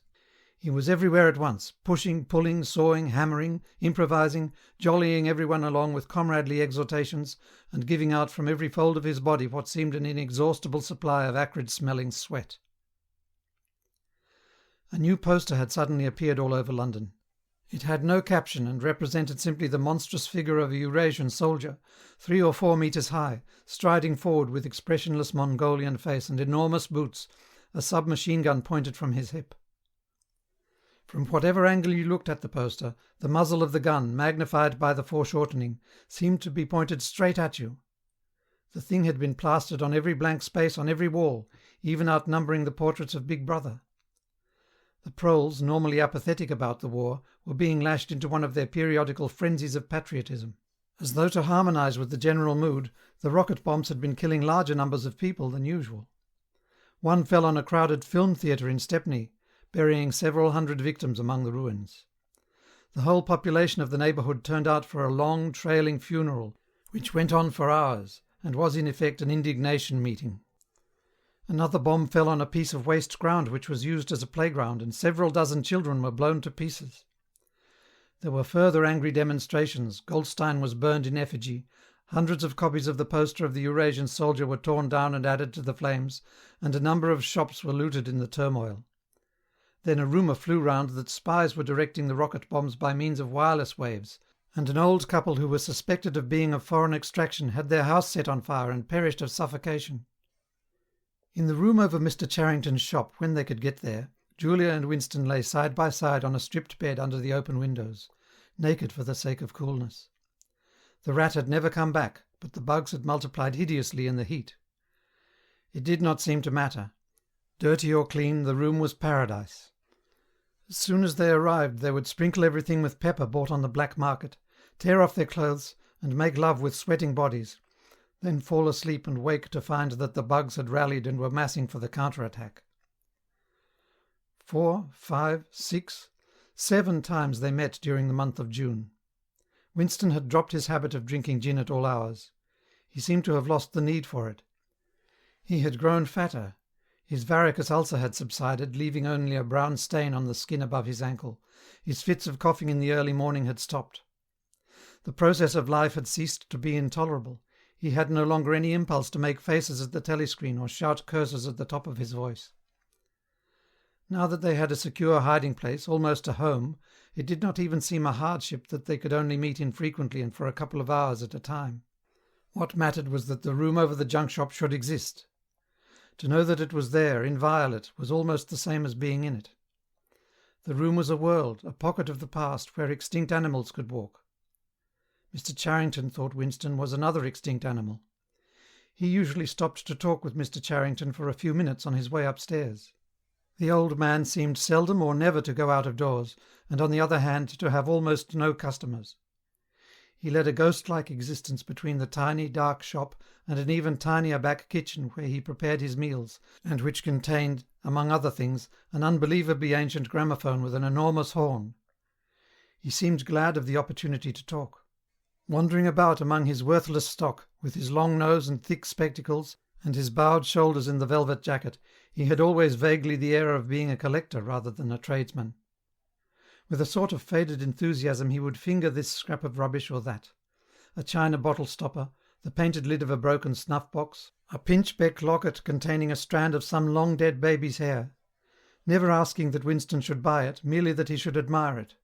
Speaker 1: He was everywhere at once, pushing, pulling, sawing, hammering, improvising, jollying everyone along with comradely exhortations, and giving out from every fold of his body what seemed an inexhaustible supply of acrid-smelling sweat. A new poster had suddenly appeared all over London. It had no caption and represented simply the monstrous figure of a Eurasian soldier, 3 or 4 metres high, striding forward with expressionless Mongolian face and enormous boots, a submachine gun pointed from his hip. From whatever angle you looked at the poster, the muzzle of the gun, magnified by the foreshortening, seemed to be pointed straight at you. The thing had been plastered on every blank space on every wall, even outnumbering the portraits of Big Brother. The proles, normally apathetic about the war, were being lashed into one of their periodical frenzies of patriotism. As though to harmonise with the general mood, the rocket bombs had been killing larger numbers of people than usual. One fell on a crowded film theatre in Stepney, burying several hundred victims among the ruins. The whole population of the neighbourhood turned out for a long, trailing funeral, which went on for hours, and was in effect an indignation meeting. Another bomb fell on a piece of waste ground which was used as a playground, and several dozen children were blown to pieces. There were further angry demonstrations, Goldstein was burned in effigy, hundreds of copies of the poster of the Eurasian soldier were torn down and added to the flames, and a number of shops were looted in the turmoil. Then a rumour flew round that spies were directing the rocket bombs by means of wireless waves, and an old couple who were suspected of being of foreign extraction had their house set on fire and perished of suffocation. In the room over Mr. Charrington's shop, when they could get there, Julia and Winston lay side by side on a stripped bed under the open windows, naked for the sake of coolness. The rat had never come back, but the bugs had multiplied hideously in the heat. It did not seem to matter. Dirty or clean, the room was paradise. As soon as they arrived, they would sprinkle everything with pepper bought on the black market, tear off their clothes, and make love with sweating bodies, then fall asleep and wake to find that the bugs had rallied and were massing for the counter-attack. 4, 5, 6, 7 times they met during the month of June. Winston had dropped his habit of drinking gin at all hours. He seemed to have lost the need for it. He had grown fatter. His varicose ulcer had subsided, leaving only a brown stain on the skin above his ankle. His fits of coughing in the early morning had stopped. The process of life had ceased to be intolerable. He had no longer any impulse to make faces at the telescreen or shout curses at the top of his voice. Now that they had a secure hiding place, almost a home, it did not even seem a hardship that they could only meet infrequently and for a couple of hours at a time. What mattered was that the room over the junk shop should exist. To know that it was there, inviolate, was almost the same as being in it. The room was a world, a pocket of the past where extinct animals could walk. Mr. Charrington, thought Winston, was another extinct animal. He usually stopped to talk with Mr. Charrington for a few minutes on his way upstairs. The old man seemed seldom or never to go out of doors, and on the other hand to have almost no customers. He led a ghost-like existence between the tiny, dark shop and an even tinier back kitchen where he prepared his meals, and which contained, among other things, an unbelievably ancient gramophone with an enormous horn. He seemed glad of the opportunity to talk. Wandering about among his worthless stock, with his long nose and thick spectacles, and his bowed shoulders in the velvet jacket, he had always vaguely the air of being a collector rather than a tradesman. With a sort of faded enthusiasm he would finger this scrap of rubbish or that: a china bottle stopper, the painted lid of a broken snuff-box, a pinchbeck locket containing a strand of some long-dead baby's hair, never asking that Winston should buy it, merely that he should admire it.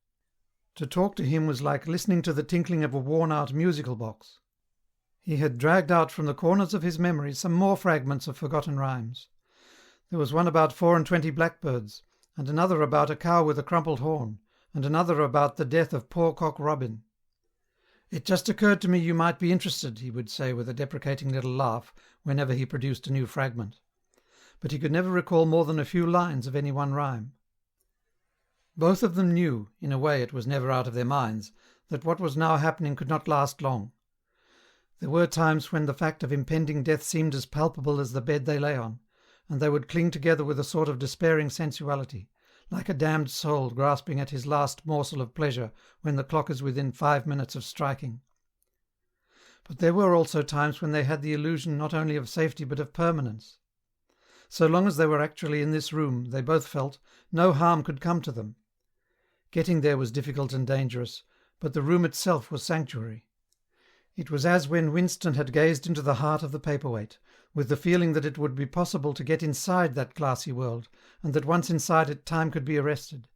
Speaker 1: To talk to him was like listening to the tinkling of a worn-out musical box. He had dragged out from the corners of his memory some more fragments of forgotten rhymes. There was one about 24 blackbirds, and another about a cow with a crumpled horn, and another about the death of poor Cock Robin. "It just occurred to me you might be interested," he would say with a deprecating little laugh whenever he produced a new fragment. But he could never recall more than a few lines of any one rhyme. Both of them knew, in a way it was never out of their minds, that what was now happening could not last long. There were times when the fact of impending death seemed as palpable as the bed they lay on, and they would cling together with a sort of despairing sensuality, like a damned soul grasping at his last morsel of pleasure when the clock is within 5 minutes of striking. But there were also times when they had the illusion not only of safety but of permanence. So long as they were actually in this room, they both felt, no harm could come to them. Getting there was difficult and dangerous, but the room itself was sanctuary. It was as when Winston had gazed into the heart of the paperweight, with the feeling that it would be possible to get inside that glassy world, and that once inside it time could be arrested.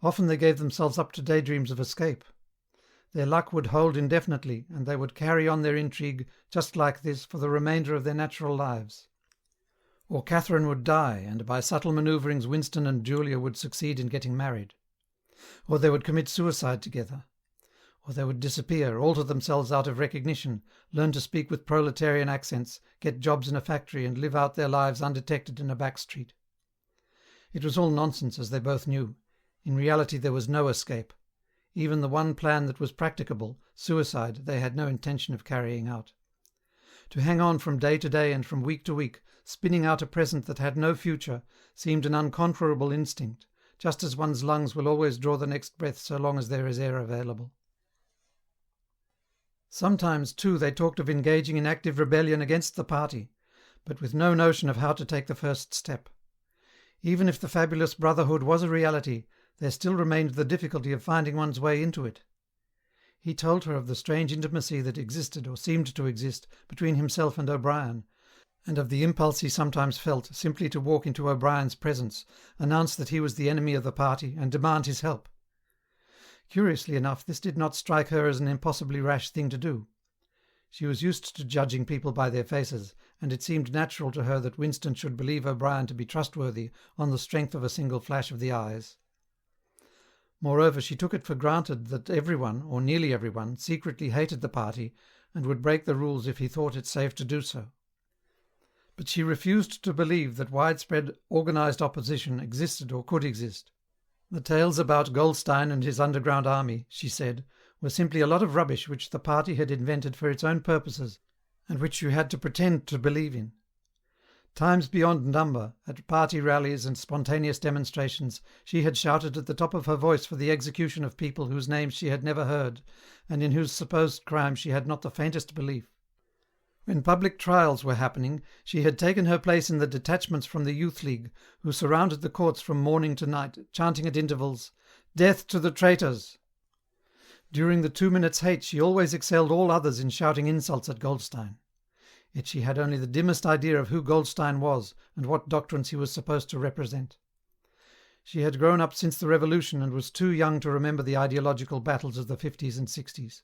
Speaker 1: Often they gave themselves up to daydreams of escape. Their luck would hold indefinitely, and they would carry on their intrigue, just like this, for the remainder of their natural lives. Or Catherine would die, and by subtle manoeuvrings Winston and Julia would succeed in getting married. Or they would commit suicide together. Or they would disappear, alter themselves out of recognition, learn to speak with proletarian accents, get jobs in a factory and live out their lives undetected in a back street. It was all nonsense, as they both knew. In reality there was no escape. Even the one plan that was practicable, suicide, they had no intention of carrying out. To hang on from day to day and from week to week, spinning out a present that had no future, seemed an unconquerable instinct, just as one's lungs will always draw the next breath so long as there is air available. Sometimes, too, they talked of engaging in active rebellion against the party, but with no notion of how to take the first step. Even if the fabulous brotherhood was a reality, there still remained the difficulty of finding one's way into it. He told her of the strange intimacy that existed, or seemed to exist, between himself and O'Brien, and of the impulse he sometimes felt simply to walk into O'Brien's presence, announce that he was the enemy of the party, and demand his help. Curiously enough, this did not strike her as an impossibly rash thing to do. She was used to judging people by their faces, and it seemed natural to her that Winston should believe O'Brien to be trustworthy on the strength of a single flash of the eyes. Moreover, she took it for granted that everyone, or nearly everyone, secretly hated the party and would break the rules if he thought it safe to do so. But she refused to believe that widespread organised opposition existed or could exist. The tales about Goldstein and his underground army, she said, were simply a lot of rubbish which the party had invented for its own purposes, and which you had to pretend to believe in. Times beyond number, at party rallies and spontaneous demonstrations, she had shouted at the top of her voice for the execution of people whose names she had never heard, and in whose supposed crimes she had not the faintest belief. When public trials were happening, she had taken her place in the detachments from the Youth League, who surrounded the courts from morning to night, chanting at intervals, "Death to the traitors!" During the 2 minutes' hate she always excelled all others in shouting insults at Goldstein. Yet she had only the dimmest idea of who Goldstein was and what doctrines he was supposed to represent. She had grown up since the Revolution and was too young to remember the ideological battles of the 50s and 60s.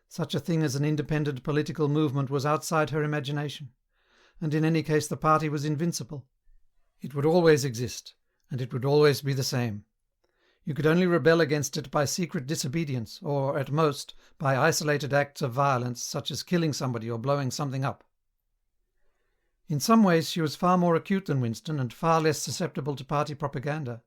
Speaker 1: Such a thing as an independent political movement was outside her imagination, and in any case the party was invincible. It would always exist, and it would always be the same. You could only rebel against it by secret disobedience, or, at most, by isolated acts of violence, such as killing somebody or blowing something up. In some ways she was far more acute than Winston, and far less susceptible to party propaganda.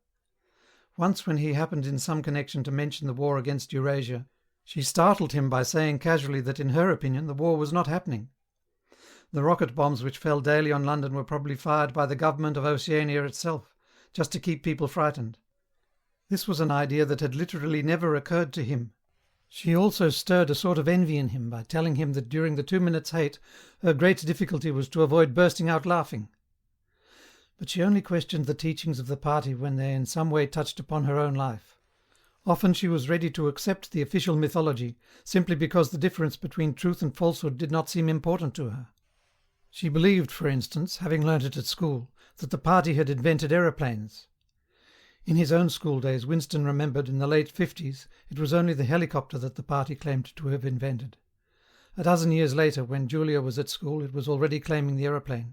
Speaker 1: Once when he happened in some connection to mention the war against Eurasia, She startled him by saying casually that in her opinion the war was not happening. The rocket bombs which fell daily on London were probably fired by the government of Oceania itself, just to keep people frightened. This was an idea that had literally never occurred to him. She also stirred a sort of envy in him by telling him that during the 2 minutes' hate her great difficulty was to avoid bursting out laughing. But she only questioned the teachings of the party when they in some way touched upon her own life. Often she was ready to accept the official mythology, simply because the difference between truth and falsehood did not seem important to her. She believed, for instance, having learnt it at school, that the party had invented aeroplanes. In his own school days, Winston remembered in the late 50s it was only the helicopter that the party claimed to have invented. A dozen years later, when Julia was at school, it was already claiming the aeroplane.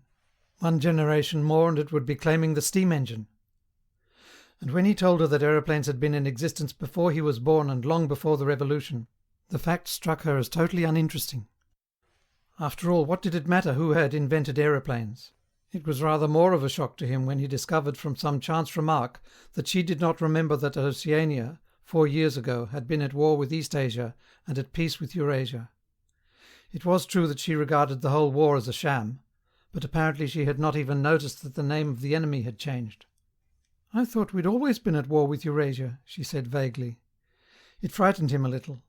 Speaker 1: One generation more and it would be claiming the steam engine. And when he told her that aeroplanes had been in existence before he was born and long before the Revolution, the fact struck her as totally uninteresting. After all, what did it matter who had invented aeroplanes? It was rather more of a shock to him when he discovered from some chance remark that she did not remember that Oceania, 4 years ago, had been at war with East Asia and at peace with Eurasia. It was true that she regarded the whole war as a sham, but apparently she had not even noticed that the name of the enemy had changed. "I thought we'd always been at war with Eurasia," she said vaguely. It frightened him a little.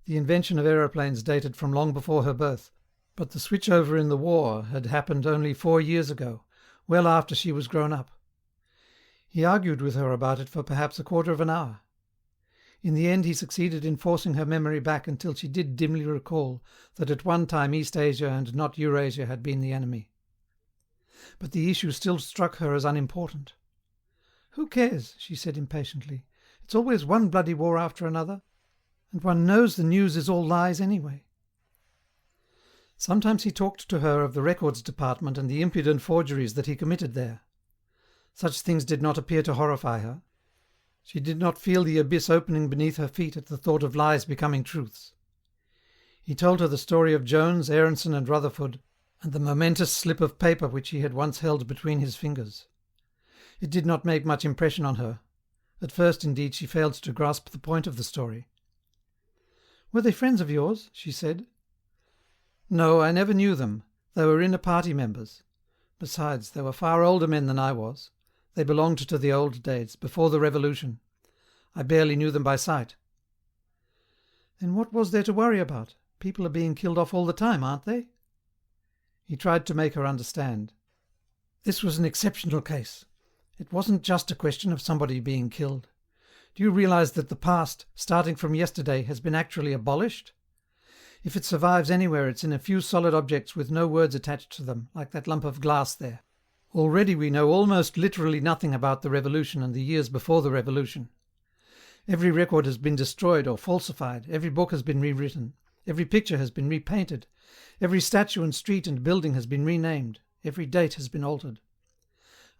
Speaker 1: The invention of aeroplanes dated from long before her birth, but the switch-over in the war had happened only 4 years ago, well after she was grown up. He argued with her about it for perhaps a quarter of an hour. In the end he succeeded in forcing her memory back until she did dimly recall that at one time East Asia and not Eurasia had been the enemy. But the issue still struck her as unimportant. "Who cares?" she said impatiently. "It's always one bloody war after another, and one knows the news is all lies anyway." Sometimes he talked to her of the records department and the impudent forgeries that he committed there. Such things did not appear to horrify her. She did not feel the abyss opening beneath her feet at the thought of lies becoming truths. He told her the story of Jones, Aronson and Rutherford, and the momentous slip of paper which he had once held between his fingers. It did not make much impression on her. At first, indeed, she failed to grasp the point of the story. "Were they friends of yours?" she said. "No, I never knew them. They were inner party members. Besides, they were far older men than I was. They belonged to the old days, before the Revolution. I barely knew them by sight." "Then what was there to worry about? People are being killed off all the time, aren't they?" He tried to make her understand. This was an exceptional case. It wasn't just a question of somebody being killed. Do you realize that the past, starting from yesterday, has been actually abolished? If it survives anywhere, it's in a few solid objects with no words attached to them, like that lump of glass there. Already we know almost literally nothing about the Revolution and the years before the Revolution. Every record has been destroyed or falsified, every book has been rewritten, every picture has been repainted, every statue and street and building has been renamed, every date has been altered.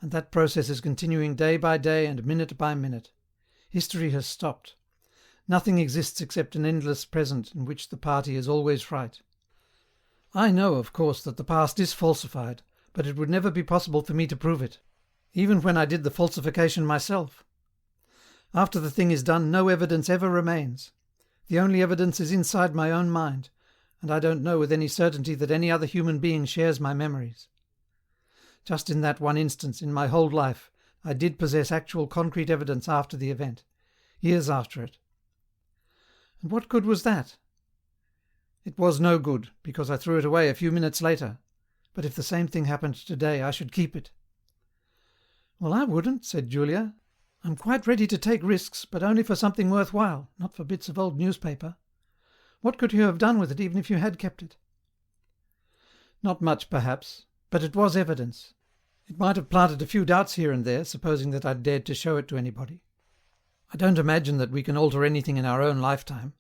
Speaker 1: And that process is continuing day by day and minute by minute. History has stopped. Nothing exists except an endless present in which the party is always right. I know, of course, that the past is falsified, but it would never be possible for me to prove it, even when I did the falsification myself. After the thing is done, no evidence ever remains. The only evidence is inside my own mind, and I don't know with any certainty that any other human being shares my memories. Just in that one instance, in my whole life, I did possess actual concrete evidence after the event, years after it. And what good was that? It was no good, because I threw it away a few minutes later. But if the same thing happened today, I should keep it. "Well, I wouldn't," said Julia. "I'm quite ready to take risks, but only for something worthwhile, not for bits of old newspaper. What could you have done with it, even if you had kept it?" "Not much, perhaps, but it was evidence. It might have planted a few doubts here and there, supposing that I'd dared to show it to anybody. I don't imagine that we can alter anything in our own lifetime,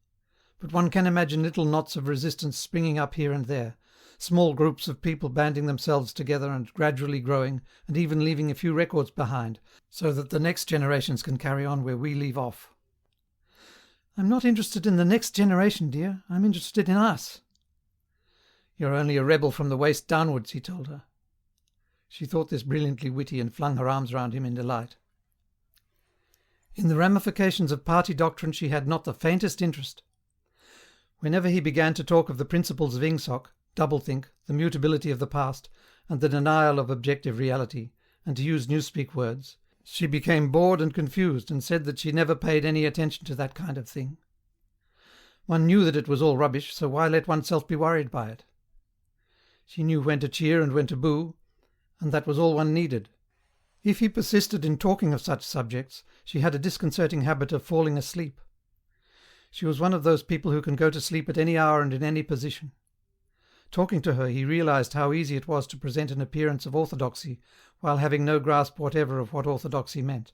Speaker 1: but one can imagine little knots of resistance springing up here and there, small groups of people banding themselves together and gradually growing, and even leaving a few records behind, so that the next generations can carry on where we leave off." "I'm not interested in the next generation, dear. I'm interested in us." "You're only a rebel from the waist downwards," he told her. She thought this brilliantly witty and flung her arms round him in delight. In the ramifications of party doctrine she had not the faintest interest. Whenever he began to talk of the principles of Ingsoc, doublethink, the mutability of the past, and the denial of objective reality, and to use Newspeak words, she became bored and confused and said that she never paid any attention to that kind of thing. One knew that it was all rubbish, so why let oneself be worried by it? She knew when to cheer and when to boo, and that was all one needed. If he persisted in talking of such subjects, she had a disconcerting habit of falling asleep. She was one of those people who can go to sleep at any hour and in any position. Talking to her, he realized how easy it was to present an appearance of orthodoxy while having no grasp whatever of what orthodoxy meant.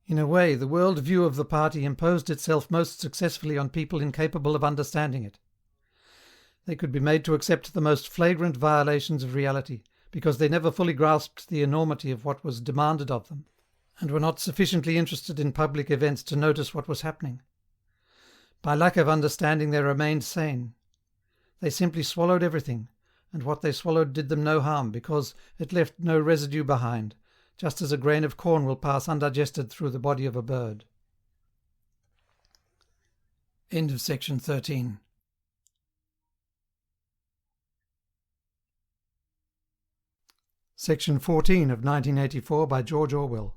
Speaker 1: In a way, the world view of the party imposed itself most successfully on people incapable of understanding it. They could be made to accept the most flagrant violations of reality, because they never fully grasped the enormity of what was demanded of them, and were not sufficiently interested in public events to notice what was happening. By lack of understanding they remained sane. They simply swallowed everything, and what they swallowed did them no harm, because it left no residue behind, just as a grain of corn will pass undigested through the body of a bird. End of section 13. Section 14 of 1984 by George Orwell.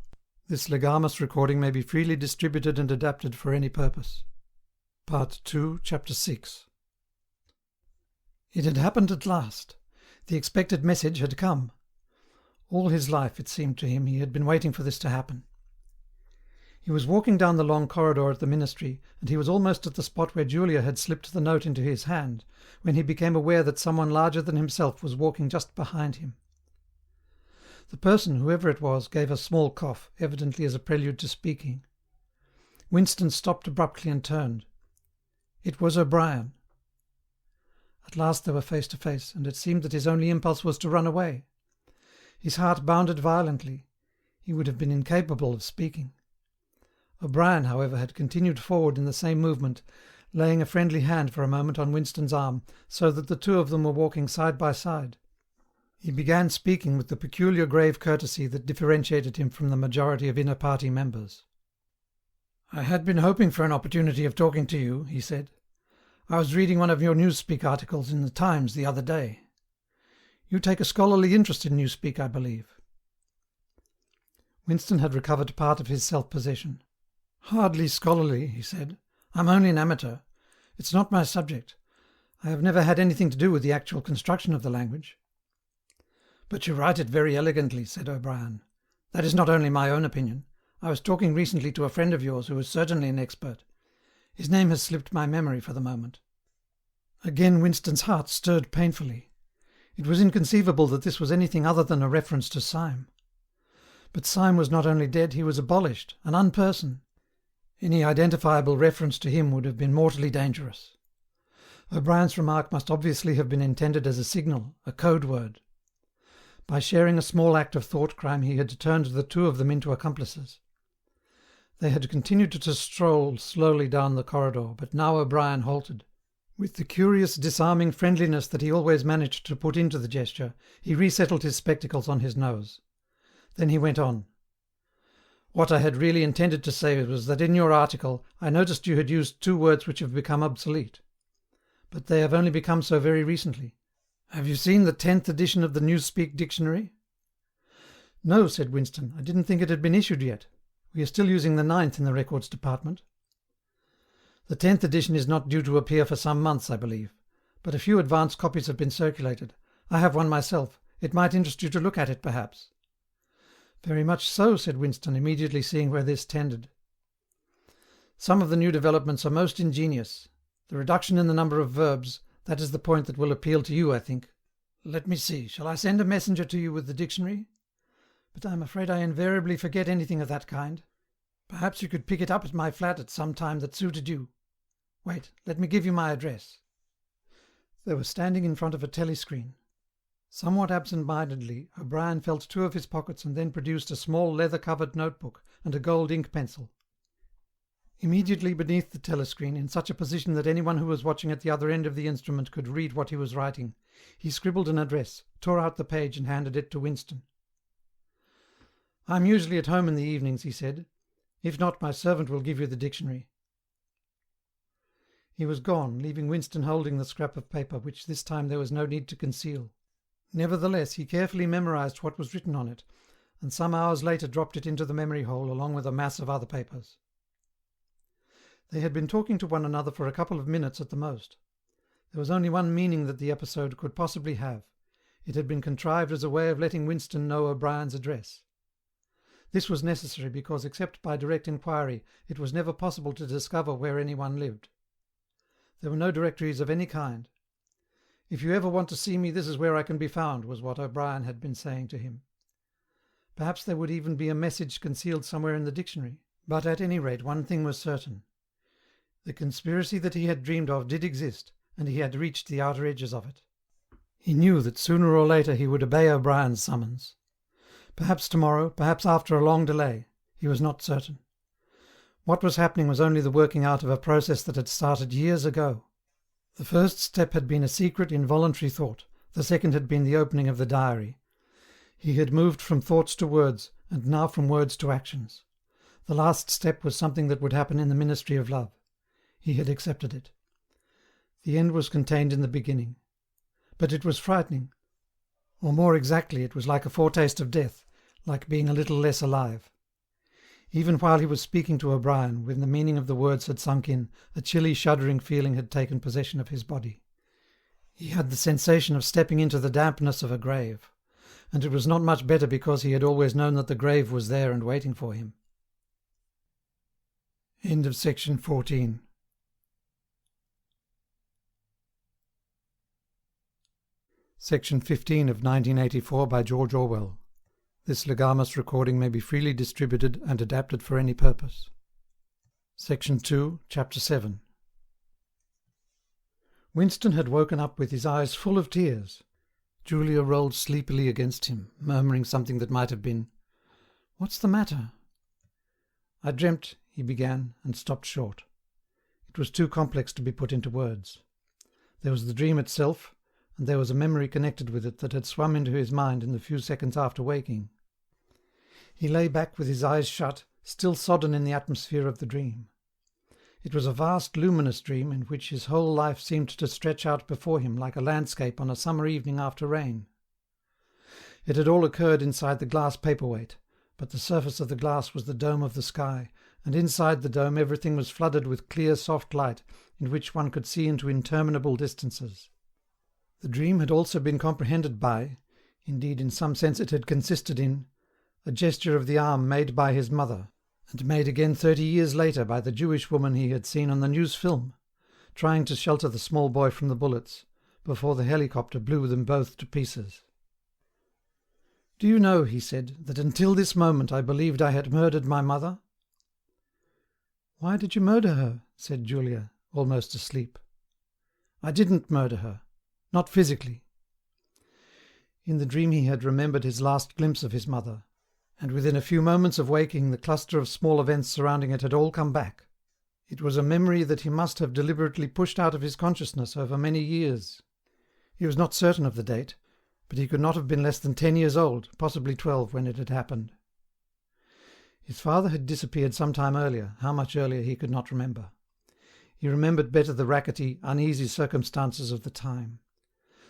Speaker 1: This legamus recording may be freely distributed and adapted for any purpose. Part 2, Chapter 6. It had happened at last. The expected message had come. All his life, it seemed to him, he had been waiting for this to happen. He was walking down the long corridor at the ministry, and he was almost at the spot where Julia had slipped the note into his hand, when he became aware that someone larger than himself was walking just behind him. The person, whoever it was, gave a small cough, evidently as a prelude to speaking. Winston stopped abruptly and turned. It was O'Brien. At last they were face to face, and it seemed that his only impulse was to run away. His heart bounded violently. He would have been incapable of speaking. O'Brien, however, had continued forward in the same movement, laying a friendly hand for a moment on Winston's arm, so that the two of them were walking side by side. He began speaking with the peculiar grave courtesy that differentiated him from the majority of inner-party members. "I had been hoping for an opportunity of talking to you," he said. "I was reading one of your Newspeak articles in the Times the other day. You take a scholarly interest in Newspeak, I believe." Winston had recovered part of his self-possession. "Hardly scholarly," he said. "I'm only an amateur. It's not my subject. I have never had anything to do with the actual construction of the language." "But you write it very elegantly," said O'Brien. "That is not only my own opinion. I was talking recently to a friend of yours who is certainly an expert. His name has slipped my memory for the moment." Again Winston's heart stirred painfully. It was inconceivable that this was anything other than a reference to Syme. But Syme was not only dead, he was abolished, an unperson. Any identifiable reference to him would have been mortally dangerous. O'Brien's remark must obviously have been intended as a signal, a code word. By sharing a small act of thought-crime he had turned the two of them into accomplices. They had continued to stroll slowly down the corridor, but now O'Brien halted. With the curious disarming friendliness that he always managed to put into the gesture, he resettled his spectacles on his nose. Then he went on. "What I had really intended to say was that in your article I noticed you had used two words which have become obsolete. But they have only become so very recently. Have you seen the 10th edition of the Newspeak Dictionary?" "No," said Winston. "I didn't think it had been issued yet. We are still using the 9th in the Records Department." "The 10th edition is not due to appear for some months, I believe. But a few advance copies have been circulated. I have one myself. It might interest you to look at it, perhaps." "Very much so," said Winston, immediately seeing where this tended. "Some of the new developments are most ingenious. The reduction in the number of verbs, that is the point that will appeal to you, I think. Let me see, shall I send a messenger to you with the dictionary? But I'm afraid I invariably forget anything of that kind. Perhaps you could pick it up at my flat at some time that suited you. Wait, let me give you my address." They were standing in front of a telescreen. Somewhat absent-mindedly, O'Brien felt two of his pockets and then produced a small leather-covered notebook and a gold ink pencil. Immediately beneath the telescreen, in such a position that anyone who was watching at the other end of the instrument could read what he was writing, he scribbled an address, tore out the page and handed it to Winston. "I'm usually at home in the evenings," he said. "If not, my servant will give you the dictionary." He was gone, leaving Winston holding the scrap of paper, which this time there was no need to conceal. Nevertheless, he carefully memorized what was written on it, and some hours later dropped it into the memory hole along with a mass of other papers. They had been talking to one another for a couple of minutes at the most. There was only one meaning that the episode could possibly have. It had been contrived as a way of letting Winston know O'Brien's address. This was necessary because, except by direct inquiry, it was never possible to discover where anyone lived. There were no directories of any kind. "If you ever want to see me, this is where I can be found," was what O'Brien had been saying to him. Perhaps there would even be a message concealed somewhere in the dictionary, but at any rate one thing was certain. The conspiracy that he had dreamed of did exist, and he had reached the outer edges of it. He knew that sooner or later he would obey O'Brien's summons. Perhaps tomorrow, perhaps after a long delay. He was not certain. What was happening was only the working out of a process that had started years ago. The first step had been a secret, involuntary thought. The second had been the opening of the diary. He had moved from thoughts to words, and now from words to actions. The last step was something that would happen in the ministry of love. He had accepted it. The end was contained in the beginning. But it was frightening. Or more exactly, it was like a foretaste of death, like being a little less alive. Even while he was speaking to O'Brien, when the meaning of the words had sunk in, a chilly, shuddering feeling had taken possession of his body. He had the sensation of stepping into the dampness of a grave, and it was not much better because he had always known that the grave was there and waiting for him. End of section 14. Section 15 of 1984 by George Orwell. This legamus recording may be freely distributed and adapted for any purpose. Section 2, Chapter 7. Winston had woken up with his eyes full of tears. Julia rolled sleepily against him, murmuring something that might have been, "What's the matter?" "I dreamt," he began, and stopped short. It was too complex to be put into words. There was the dream itself, and there was a memory connected with it that had swum into his mind in the few seconds after waking. He lay back with his eyes shut, still sodden in the atmosphere of the dream. It was a vast luminous dream in which his whole life seemed to stretch out before him like a landscape on a summer evening after rain. It had all occurred inside the glass paperweight, but the surface of the glass was the dome of the sky, and inside the dome everything was flooded with clear soft light in which one could see into interminable distances. The dream had also been comprehended by, indeed in some sense it had consisted in, a gesture of the arm made by his mother, and made again 30 years later by the Jewish woman he had seen on the news film, trying to shelter the small boy from the bullets, before the helicopter blew them both to pieces. "Do you know," he said, "that until this moment I believed I had murdered my mother?" "Why did you murder her?" said Julia, almost asleep. "I didn't murder her. Not physically." In the dream he had remembered his last glimpse of his mother, and within a few moments of waking the cluster of small events surrounding it had all come back. It was a memory that he must have deliberately pushed out of his consciousness over many years. He was not certain of the date, but he could not have been less than 10 years old, possibly 12, when it had happened. His father had disappeared some time earlier, how much earlier he could not remember. He remembered better the rackety, uneasy circumstances of the time.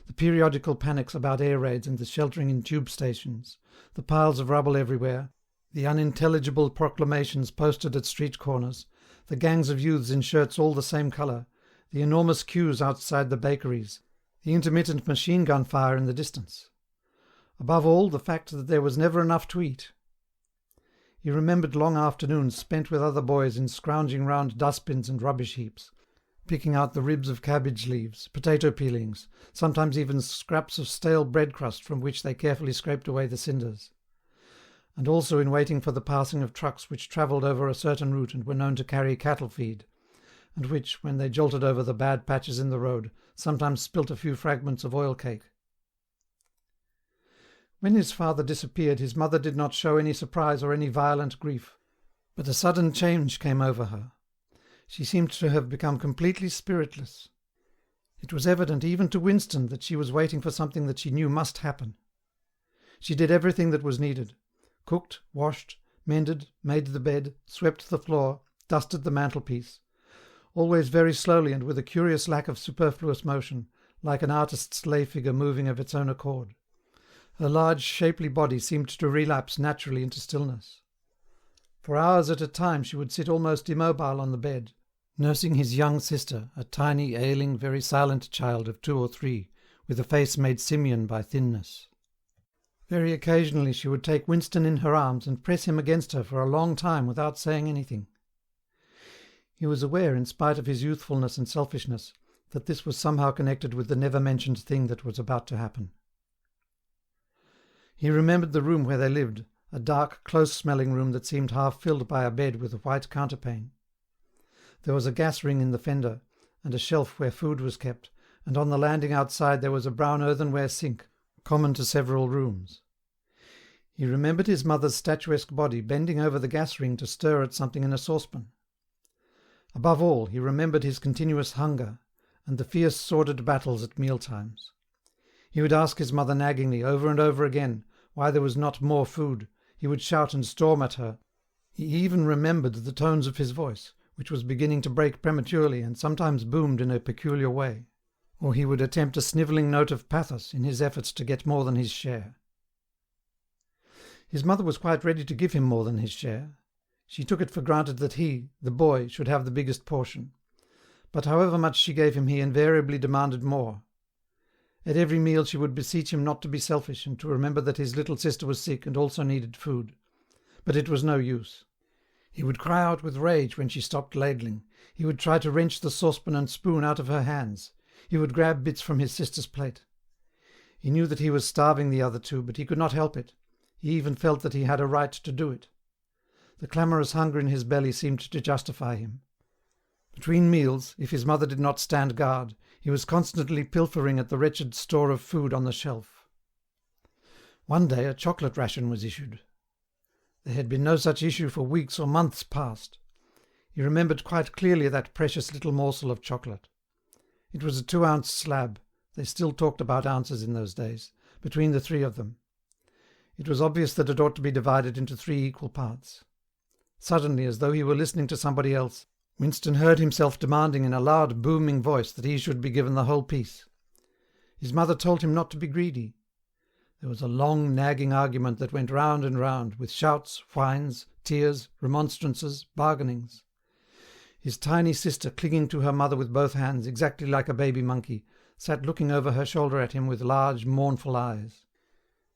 Speaker 1: The periodical panics about air raids and the sheltering in tube stations, the piles of rubble everywhere, the unintelligible proclamations posted at street corners, the gangs of youths in shirts all the same colour, the enormous queues outside the bakeries, the intermittent machine-gun fire in the distance. Above all, the fact that there was never enough to eat. He remembered long afternoons spent with other boys in scrounging round dustbins and rubbish heaps, picking out the ribs of cabbage leaves, potato peelings, sometimes even scraps of stale bread crust from which they carefully scraped away the cinders. And also in waiting for the passing of trucks which travelled over a certain route and were known to carry cattle feed, and which, when they jolted over the bad patches in the road, sometimes spilt a few fragments of oil cake. When his father disappeared, his mother did not show any surprise or any violent grief, but a sudden change came over her. She seemed to have become completely spiritless. It was evident even to Winston that she was waiting for something that she knew must happen. She did everything that was needed: cooked, washed, mended, made the bed, swept the floor, dusted the mantelpiece. always very slowly and with a curious lack of superfluous motion, like an artist's lay figure moving of its own accord. Her large, shapely body seemed to relapse naturally into stillness. For hours at a time she would sit almost immobile on the bed, nursing his young sister, a tiny, ailing, very silent child of 2 or 3, with a face made simian by thinness. Very occasionally she would take Winston in her arms and press him against her for a long time without saying anything. He was aware, in spite of his youthfulness and selfishness, that this was somehow connected with the never-mentioned thing that was about to happen. He remembered the room where they lived, a dark, close-smelling room that seemed half filled by a bed with a white counterpane. There was a gas ring in the fender, and a shelf where food was kept, and on the landing outside there was a brown earthenware sink, common to several rooms. He remembered his mother's statuesque body bending over the gas ring to stir at something in a saucepan. Above all, he remembered his continuous hunger, and the fierce sordid battles at mealtimes. He would ask his mother naggingly, over and over again, why there was not more food. He would shout and storm at her. He even remembered the tones of his voice, which was beginning to break prematurely and sometimes boomed in a peculiar way. Or he would attempt a snivelling note of pathos in his efforts to get more than his share. His mother was quite ready to give him more than his share. She took it for granted that he, the boy, should have the biggest portion. But however much she gave him, he invariably demanded more. At every meal she would beseech him not to be selfish and to remember that his little sister was sick and also needed food. But it was no use. He would cry out with rage when she stopped ladling. He would try to wrench the saucepan and spoon out of her hands. He would grab bits from his sister's plate. He knew that he was starving the other two, but he could not help it. He even felt that he had a right to do it. The clamorous hunger in his belly seemed to justify him. Between meals, if his mother did not stand guard, he was constantly pilfering at the wretched store of food on the shelf. One day a chocolate ration was issued. There had been no such issue for weeks or months past. He remembered quite clearly that precious little morsel of chocolate. It was a 2-ounce slab, they still talked about ounces in those days, between the 3 of them. It was obvious that it ought to be divided into 3 equal parts. Suddenly, as though he were listening to somebody else, Winston heard himself demanding in a loud, booming voice that he should be given the whole piece. His mother told him not to be greedy. There was a long, nagging argument that went round and round, with shouts, whines, tears, remonstrances, bargainings. His tiny sister, clinging to her mother with both hands, exactly like a baby monkey, sat looking over her shoulder at him with large, mournful eyes.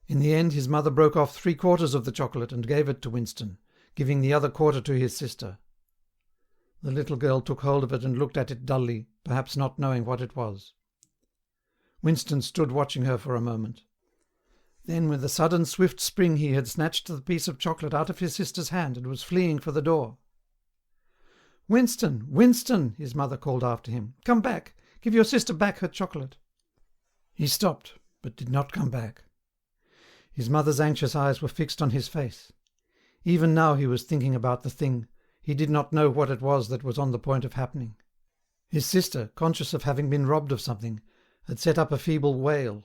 Speaker 1: In the end his mother broke off 3/4 of the chocolate and gave it to Winston, giving the other quarter to his sister. The little girl took hold of it and looked at it dully, perhaps not knowing what it was. Winston stood watching her for a moment. Then, with a sudden swift spring, he had snatched the piece of chocolate out of his sister's hand and was fleeing for the door. "Winston, Winston," his mother called after him. "Come back. Give your sister back her chocolate." He stopped, but did not come back. His mother's anxious eyes were fixed on his face. Even now he was thinking about the thing. He did not know what it was that was on the point of happening. His sister, conscious of having been robbed of something, had set up a feeble wail.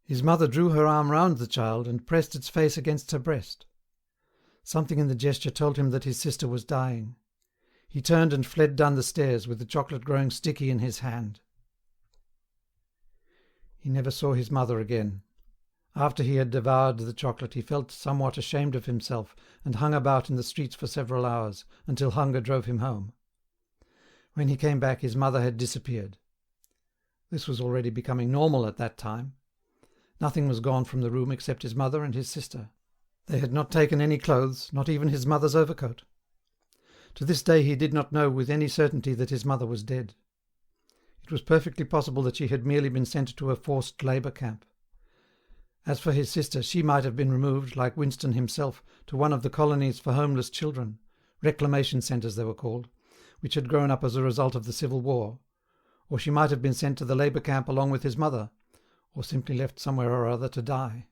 Speaker 1: His mother drew her arm round the child and pressed its face against her breast. Something in the gesture told him that his sister was dying. He turned and fled down the stairs, with the chocolate growing sticky in his hand. He never saw his mother again. After he had devoured the chocolate, he felt somewhat ashamed of himself and hung about in the streets for several hours, until hunger drove him home. When he came back, his mother had disappeared. This was already becoming normal at that time. Nothing was gone from the room except his mother and his sister. They had not taken any clothes, not even his mother's overcoat. To this day he did not know with any certainty that his mother was dead. It was perfectly possible that she had merely been sent to a forced labour camp. As for his sister, she might have been removed, like Winston himself, to one of the colonies for homeless children, reclamation centres they were called, which had grown up as a result of the Civil War, or she might have been sent to the labour camp along with his mother, or simply left somewhere or other to die.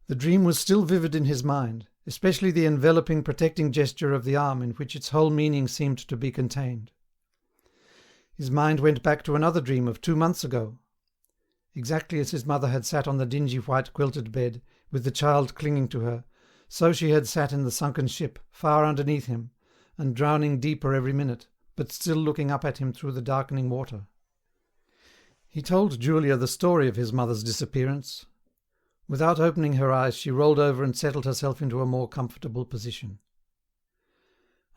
Speaker 1: The dream was still vivid in his mind, especially the enveloping, protecting gesture of the arm in which its whole meaning seemed to be contained. His mind went back to another dream of 2 months ago. Exactly as his mother had sat on the dingy white quilted bed, with the child clinging to her, so she had sat in the sunken ship, far underneath him, and drowning deeper every minute, but still looking up at him through the darkening water. He told Julia the story of his mother's disappearance. Without opening her eyes, she rolled over and settled herself into a more comfortable position.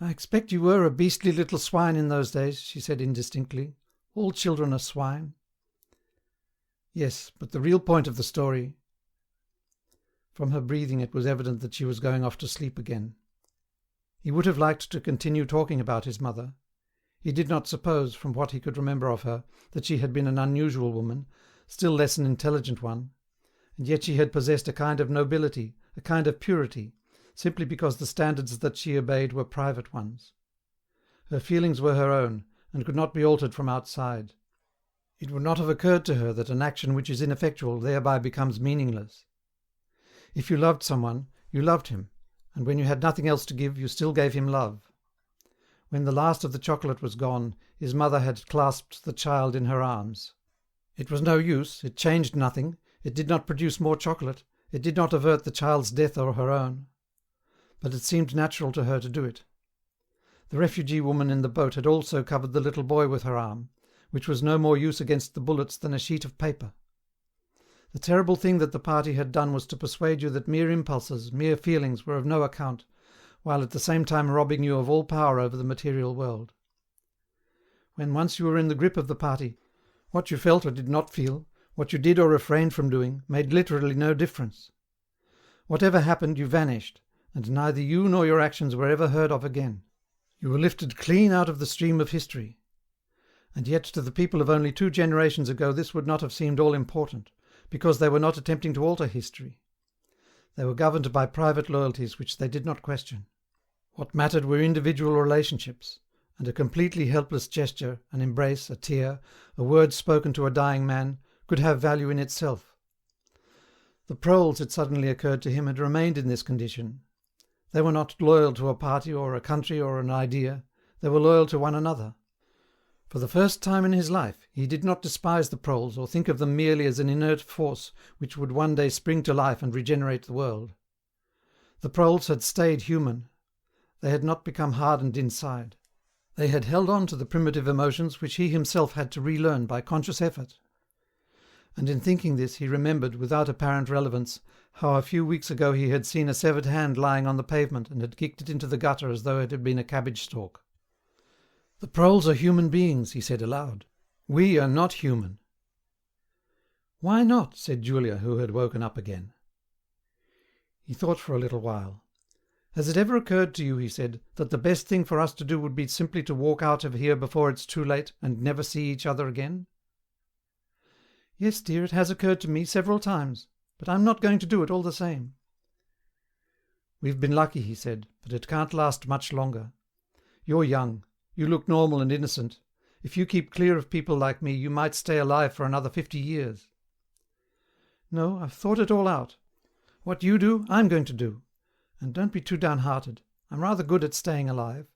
Speaker 1: "I expect you were a beastly little swine in those days," she said indistinctly. "All children are swine." "Yes, but the real point of the story—" From her breathing it was evident that she was going off to sleep again. He would have liked to continue talking about his mother. He did not suppose, from what he could remember of her, that she had been an unusual woman, still less an intelligent one, and yet she had possessed a kind of nobility, a kind of purity, simply because the standards that she obeyed were private ones. Her feelings were her own, and could not be altered from outside. It would not have occurred to her that an action which is ineffectual thereby becomes meaningless. If you loved someone, you loved him, and when you had nothing else to give, you still gave him love. When the last of the chocolate was gone, his mother had clasped the child in her arms. It was no use, it changed nothing, it did not produce more chocolate, it did not avert the child's death or her own. But it seemed natural to her to do it. The refugee woman in the boat had also covered the little boy with her arm, which was no more use against the bullets than a sheet of paper. The terrible thing that the party had done was to persuade you that mere impulses, mere feelings, were of no account, while at the same time robbing you of all power over the material world. When once you were in the grip of the party, what you felt or did not feel, what you did or refrained from doing, made literally no difference. Whatever happened, you vanished, and neither you nor your actions were ever heard of again. You were lifted clean out of the stream of history. And yet to the people of only 2 generations ago this would not have seemed all important, because they were not attempting to alter history. They were governed by private loyalties which they did not question. What mattered were individual relationships, and a completely helpless gesture, an embrace, a tear, a word spoken to a dying man, could have value in itself. The proles, it suddenly occurred to him, had remained in this condition. They were not loyal to a party or a country or an idea, they were loyal to one another. For the first time in his life, he did not despise the proles or think of them merely as an inert force which would one day spring to life and regenerate the world. The proles had stayed human. They had not become hardened inside. They had held on to the primitive emotions which he himself had to relearn by conscious effort. And in thinking this, he remembered, without apparent relevance, how a few weeks ago he had seen a severed hand lying on the pavement and had kicked it into the gutter as though it had been a cabbage stalk. "The proles are human beings," he said aloud. "We are not human." "Why not?" said Julia, who had woken up again. He thought for a little while. "Has it ever occurred to you," he said, "that the best thing for us to do would be simply to walk out of here before it's too late, and never see each other again?" "Yes, dear, it has occurred to me several times, but I'm not going to do it all the same." "We've been lucky," he said, "but it can't last much longer. You're young. You look normal and innocent. If you keep clear of people like me, you might stay alive for another 50 years. No, I've thought it all out. What you do, I'm going to do. And don't be too downhearted. I'm rather good at staying alive.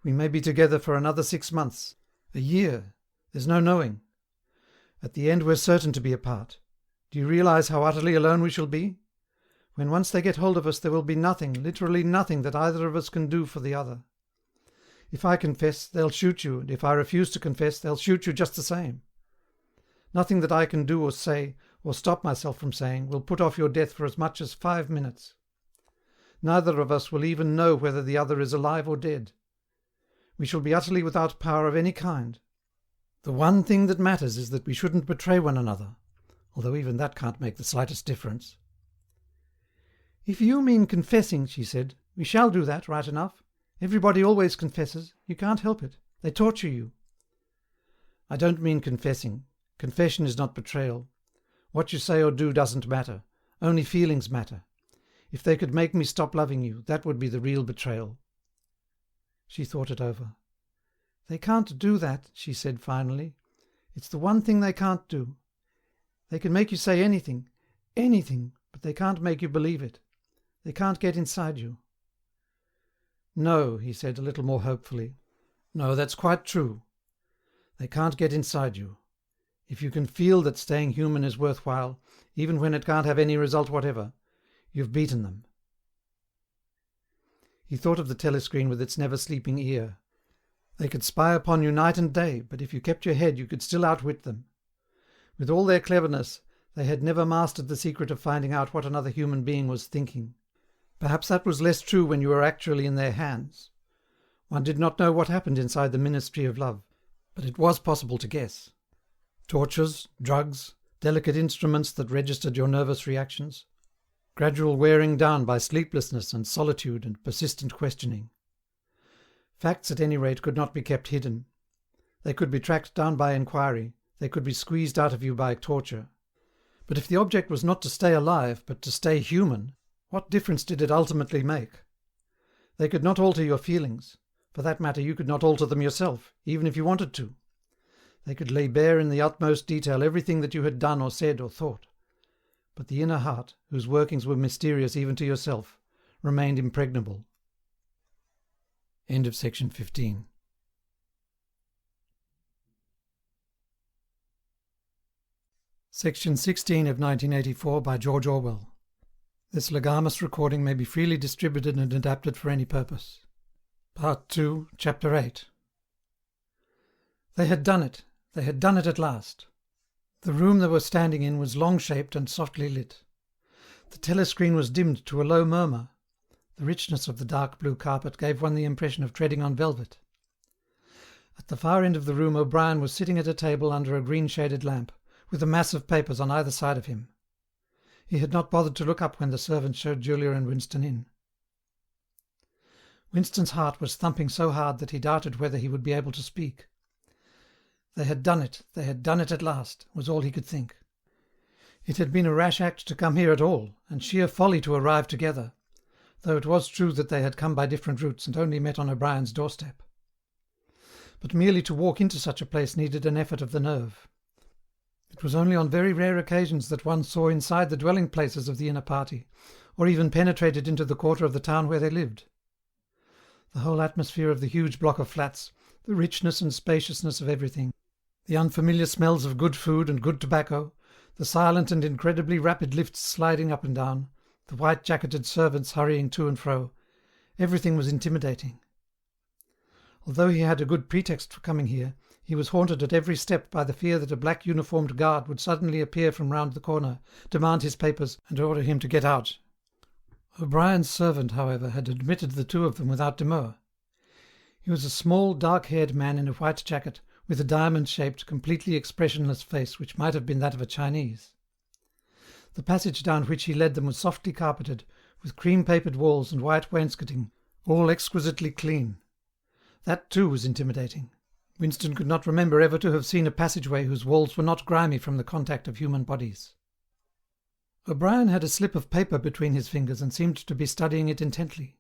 Speaker 1: We may be together for another 6 months, a year. There's no knowing. At the end we're certain to be apart. Do you realize how utterly alone we shall be? When once they get hold of us, there will be nothing, literally nothing, that either of us can do for the other. If I confess, they'll shoot you, and if I refuse to confess, they'll shoot you just the same. Nothing that I can do or say, or stop myself from saying, will put off your death for as much as 5 minutes. Neither of us will even know whether the other is alive or dead. We shall be utterly without power of any kind. The one thing that matters is that we shouldn't betray one another, although even that can't make the slightest difference." "If you mean confessing," she said, "we shall do that, right enough. Everybody always confesses. You can't help it. They torture you." "I don't mean confessing. Confession is not betrayal. What you say or do doesn't matter. Only feelings matter. If they could make me stop loving you, that would be the real betrayal." She thought it over. "They can't do that," she said finally. "It's the one thing they can't do. They can make you say anything, but they can't make you believe it. They can't get inside you." "No," he said a little more hopefully. "No, that's quite true. They can't get inside you. If you can feel that staying human is worthwhile, even when it can't have any result whatever, you've beaten them." He thought of the telescreen with its never-sleeping ear, They could spy upon you night and day, but if you kept your head you could still outwit them. With all their cleverness, they had never mastered the secret of finding out what another human being was thinking. Perhaps that was less true when you were actually in their hands. One did not know what happened inside the Ministry of Love, but it was possible to guess. Tortures, drugs, delicate instruments that registered your nervous reactions, gradual wearing down by sleeplessness and solitude and persistent questioning. Facts, at any rate, could not be kept hidden. They could be tracked down by inquiry, they could be squeezed out of you by torture. But if the object was not to stay alive, but to stay human, what difference did it ultimately make? They could not alter your feelings. For that matter, you could not alter them yourself, even if you wanted to. They could lay bare in the utmost detail everything that you had done or said or thought. But the inner heart, whose workings were mysterious even to yourself, remained impregnable. End of section 15. Section 16 of 1984 by George Orwell. This legamus recording may be freely distributed and adapted for any purpose. Part 2, Chapter 8. They had done it. They had done it at last. The room they were standing in was long-shaped and softly lit. The telescreen was dimmed to a low murmur. The richness of the dark blue carpet gave one the impression of treading on velvet. At the far end of the room O'Brien was sitting at a table under a green-shaded lamp, with a mass of papers on either side of him. He had not bothered to look up when the servant showed Julia and Winston in. Winston's heart was thumping so hard that he doubted whether he would be able to speak. They had done it at last, was all he could think. It had been a rash act to come here at all, and sheer folly to arrive together, though it was true that they had come by different routes and only met on O'Brien's doorstep. But merely to walk into such a place needed an effort of the nerve. It was only on very rare occasions that one saw inside the dwelling places of the inner party, or even penetrated into the quarter of the town where they lived. The whole atmosphere of the huge block of flats, the richness and spaciousness of everything, the unfamiliar smells of good food and good tobacco, the silent and incredibly rapid lifts sliding up and down, the white-jacketed servants hurrying to and fro, everything was intimidating. Although he had a good pretext for coming here, he was haunted at every step by the fear that a black-uniformed guard would suddenly appear from round the corner, demand his papers, and order him to get out. O'Brien's servant, however, had admitted the two of them without demur. He was a small, dark-haired man in a white jacket, with a diamond-shaped, completely expressionless face which might have been that of a Chinese. The passage down which he led them was softly carpeted, with cream-papered walls and white wainscoting, all exquisitely clean. That too was intimidating. Winston could not remember ever to have seen a passageway whose walls were not grimy from the contact of human bodies. O'Brien had a slip of paper between his fingers and seemed to be studying it intently.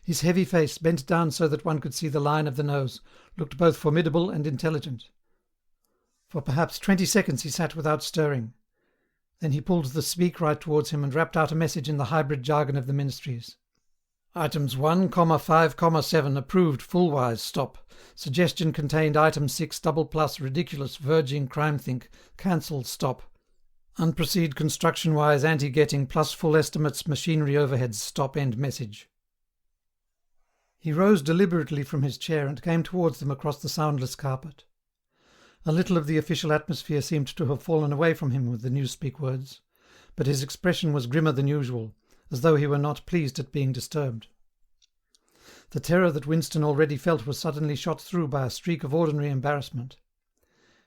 Speaker 1: His heavy face, bent down so that one could see the line of the nose, looked both formidable and intelligent. For perhaps 20 seconds he sat without stirring. Then he pulled the speak right towards him and rapped out a message in the hybrid jargon of the ministries. Items 1,5,7 approved full-wise stop. Suggestion contained item 6 double plus ridiculous verging crime think cancel stop. Unproceed construction-wise anti-getting plus full estimates machinery overheads stop end message. He rose deliberately from his chair and came towards them across the soundless carpet. A little of the official atmosphere seemed to have fallen away from him with the newspeak words, but his expression was grimmer than usual, as though he were not pleased at being disturbed. The terror that Winston already felt was suddenly shot through by a streak of ordinary embarrassment.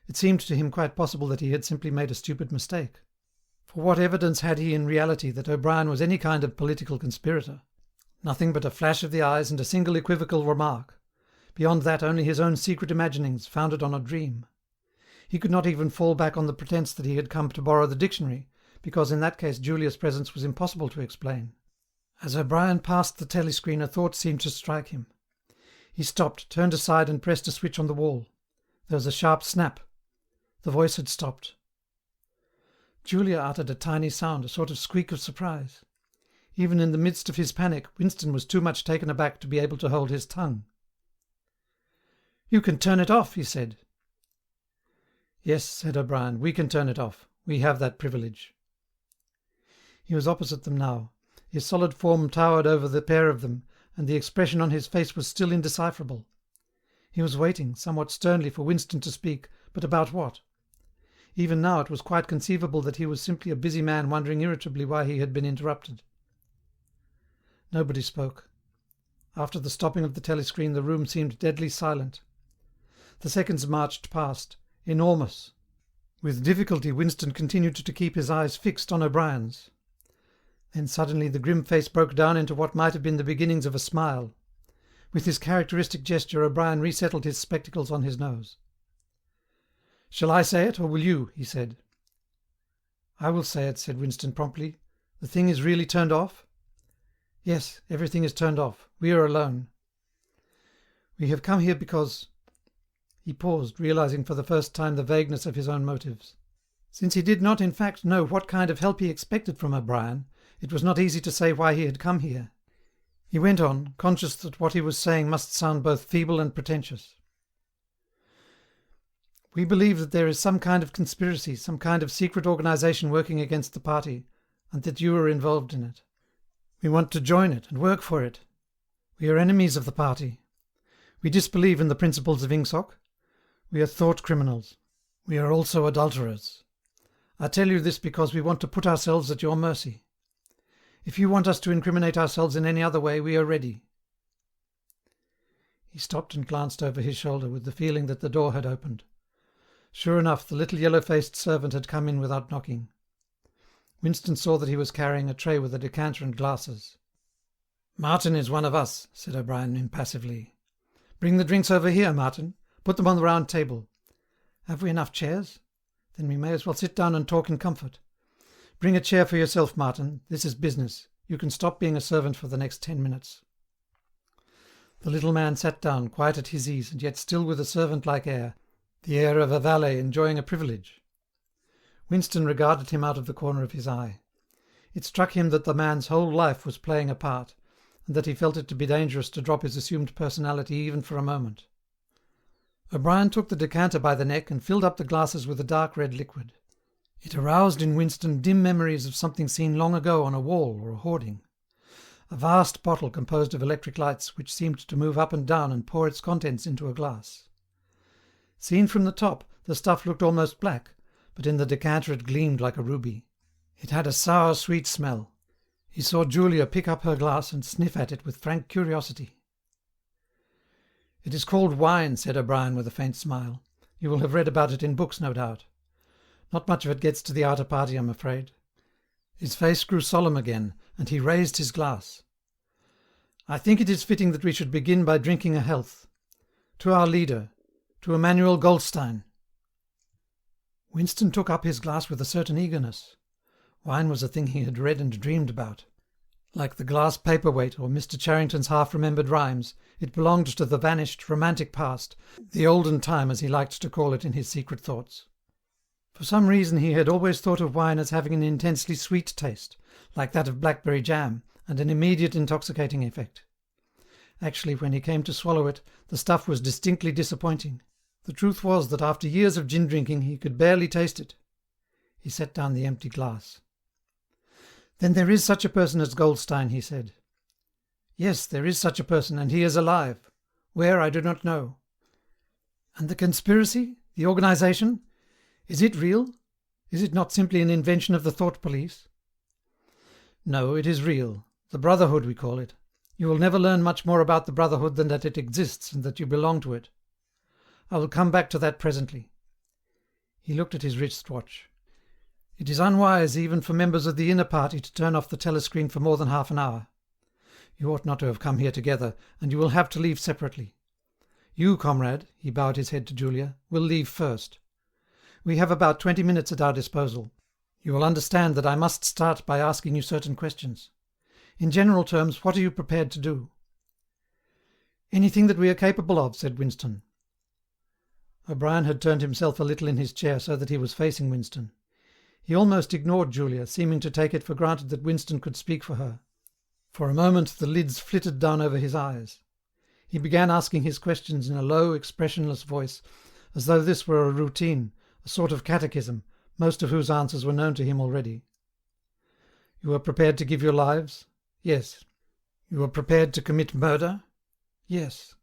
Speaker 1: It seemed to him quite possible that he had simply made a stupid mistake. For what evidence had he in reality that O'Brien was any kind of political conspirator? Nothing but a flash of the eyes and a single equivocal remark. Beyond that, only his own secret imaginings, founded on a dream. He could not even fall back on the pretence that he had come to borrow the dictionary, because in that case Julia's presence was impossible to explain. As O'Brien passed the telescreen, a thought seemed to strike him. He stopped, turned aside and pressed a switch on the wall. There was a sharp snap. The voice had stopped. Julia uttered a tiny sound, a sort of squeak of surprise. Even in the midst of his panic, Winston was too much taken aback to be able to hold his tongue. "You can turn it off," he said. "Yes," said O'Brien, "we can turn it off. We have that privilege." He was opposite them now. His solid form towered over the pair of them, and the expression on his face was still indecipherable. He was waiting, somewhat sternly, for Winston to speak, but about what? Even now it was quite conceivable that he was simply a busy man wondering irritably why he had been interrupted. Nobody spoke. After the stopping of the telescreen the room seemed deadly silent. The seconds marched past, enormous. With difficulty Winston continued to keep his eyes fixed on O'Brien's. Then suddenly the grim face broke down into what might have been the beginnings of a smile. With his characteristic gesture O'Brien resettled his spectacles on his nose. "Shall I say it, or will you?" he said. "I will say it," said Winston promptly. "The thing is really turned off?" "Yes, everything is turned off. We are alone. We have come here because—" He paused, realizing for the first time the vagueness of his own motives. Since he did not in fact know what kind of help he expected from O'Brien, it was not easy to say why he had come here. He went on, conscious that what he was saying must sound both feeble and pretentious. "We believe that there is some kind of conspiracy, some kind of secret organisation working against the party, and that you are involved in it. We want to join it and work for it. We are enemies of the party. We disbelieve in the principles of Ingsoc. We are thought criminals. We are also adulterers. I tell you this because we want to put ourselves at your mercy. If you want us to incriminate ourselves in any other way, we are ready." He stopped and glanced over his shoulder with the feeling that the door had opened. Sure enough, the little yellow-faced servant had come in without knocking. Winston saw that he was carrying a tray with a decanter and glasses. "Martin is one of us," said O'Brien impassively. "Bring the drinks over here, Martin. Put them on the round table. Have we enough chairs? Then we may as well sit down and talk in comfort. Bring a chair for yourself, Martin. This is business. You can stop being a servant for the next 10 minutes. The little man sat down, quite at his ease, and yet still with a servant-like air, the air of a valet enjoying a privilege. Winston regarded him out of the corner of his eye. It struck him that the man's whole life was playing a part, and that he felt it to be dangerous to drop his assumed personality even for a moment. O'Brien took the decanter by the neck and filled up the glasses with a dark red liquid. It aroused in Winston dim memories of something seen long ago on a wall or a hoarding. A vast bottle composed of electric lights which seemed to move up and down and pour its contents into a glass. Seen from the top, the stuff looked almost black, but in the decanter it gleamed like a ruby. It had a sour, sweet smell. He saw Julia pick up her glass and sniff at it with frank curiosity. "It is called wine," said O'Brien with a faint smile. "You will have read about it in books, no doubt. Not much of it gets to the outer party, I'm afraid." His face grew solemn again, and he raised his glass. "I think it is fitting that we should begin by drinking a health. To our leader, to Emmanuel Goldstein." Winston took up his glass with a certain eagerness. Wine was a thing he had read and dreamed about. Like the glass paperweight or Mr. Charrington's half-remembered rhymes, it belonged to the vanished, romantic past, the olden time as he liked to call it in his secret thoughts. For some reason he had always thought of wine as having an intensely sweet taste, like that of blackberry jam, and an immediate intoxicating effect. Actually, when he came to swallow it, the stuff was distinctly disappointing. The truth was that after years of gin drinking he could barely taste it. He set down the empty glass. "Then there is such a person as Goldstein," he said. "Yes, there is such a person, and he is alive. Where, I do not know." "And the conspiracy? The organisation? Is it real? Is it not simply an invention of the thought police?" "No, it is real. The Brotherhood, we call it. You will never learn much more about the Brotherhood than that it exists and that you belong to it. I will come back to that presently." He looked at his wrist-watch. "It is unwise even for members of the inner party to turn off the telescreen for more than half an hour. You ought not to have come here together, and you will have to leave separately. You, comrade," he bowed his head to Julia, "will leave first. We have about 20 minutes at our disposal. You will understand that I must start by asking you certain questions. In general terms, what are you prepared to do?" "Anything that we are capable of," said Winston. O'Brien had turned himself a little in his chair so that he was facing Winston. He almost ignored Julia, seeming to take it for granted that Winston could speak for her. For a moment the lids flitted down over his eyes. He began asking his questions in a low, expressionless voice, as though this were a routine, a sort of catechism, most of whose answers were known to him already. "You are prepared to give your lives?" "Yes." "You are prepared to commit murder?" "Yes."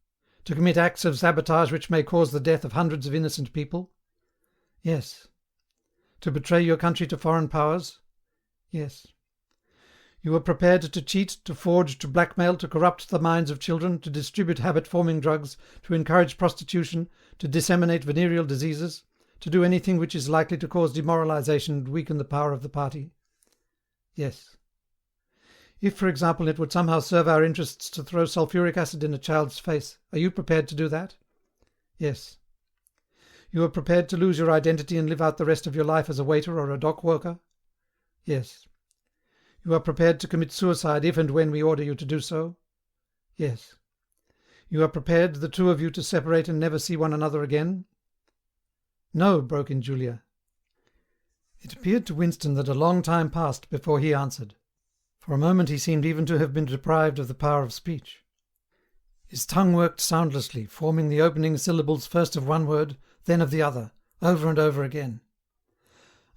Speaker 1: To commit acts of sabotage which may cause the death of hundreds of innocent people? Yes. To betray your country to foreign powers? Yes. You were prepared to cheat, to forge, to blackmail, to corrupt the minds of children, to distribute habit-forming drugs, to encourage prostitution, to disseminate venereal diseases, to do anything which is likely to cause demoralization and weaken the power of the party? Yes. If, for example, it would somehow serve our interests to throw sulphuric acid in a child's face, are you prepared to do that? Yes. You are prepared to lose your identity and live out the rest of your life as a waiter or a dock worker? Yes. You are prepared to commit suicide if and when we order you to do so? Yes. You are prepared, the two of you, to separate and never see one another again? No, broke in Julia. It appeared to Winston that a long time passed before he answered. For a moment he seemed even to have been deprived of the power of speech. His tongue worked soundlessly, forming the opening syllables first of one word, then of the other, over and over again.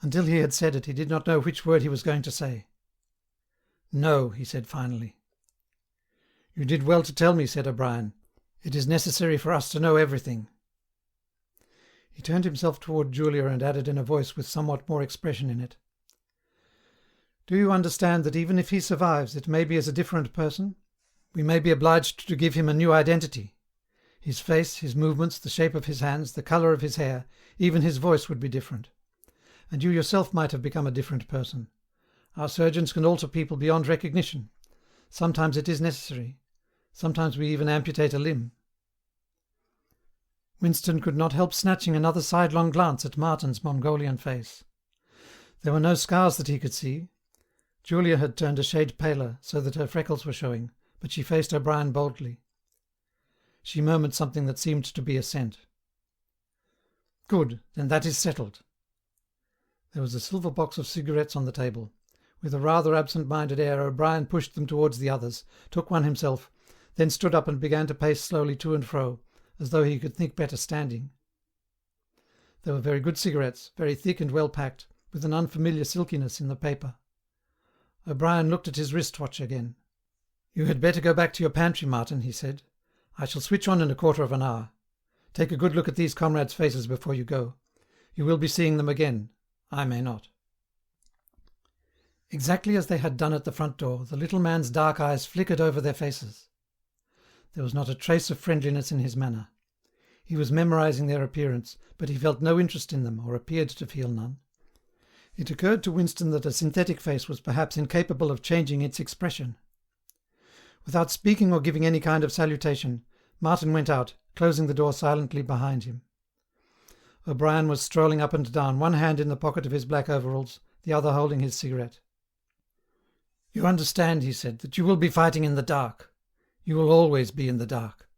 Speaker 1: Until he had said it, he did not know which word he was going to say. "No," he said finally. "You did well to tell me," said O'Brien. "It is necessary for us to know everything." He turned himself toward Julia and added in a voice with somewhat more expression in it, "Do you understand that even if he survives, it may be as a different person? We may be obliged to give him a new identity. His face, his movements, the shape of his hands, the colour of his hair, even his voice would be different. And you yourself might have become a different person. Our surgeons can alter people beyond recognition. Sometimes it is necessary. Sometimes we even amputate a limb." Winston could not help snatching another sidelong glance at Martin's Mongolian face. There were no scars that he could see. Julia had turned a shade paler, so that her freckles were showing, but she faced O'Brien boldly. She murmured something that seemed to be assent. "Good, then that is settled." There was a silver box of cigarettes on the table. With a rather absent-minded air, O'Brien pushed them towards the others, took one himself, then stood up and began to pace slowly to and fro, as though he could think better standing. They were very good cigarettes, very thick and well packed, with an unfamiliar silkiness in the paper. O'Brien looked at his wrist-watch again. "You had better go back to your pantry, Martin," he said. "I shall switch on in a quarter of an hour. Take a good look at these comrades' faces before you go. You will be seeing them again. I may not." Exactly as they had done at the front door, the little man's dark eyes flickered over their faces. There was not a trace of friendliness in his manner. He was memorizing their appearance, but he felt no interest in them, or appeared to feel none. It occurred to Winston that a synthetic face was perhaps incapable of changing its expression. Without speaking or giving any kind of salutation, Martin went out, closing the door silently behind him. O'Brien was strolling up and down, one hand in the pocket of his black overalls, the other holding his cigarette. "You understand," he said, "that you will be fighting in the dark. You will always be in the dark.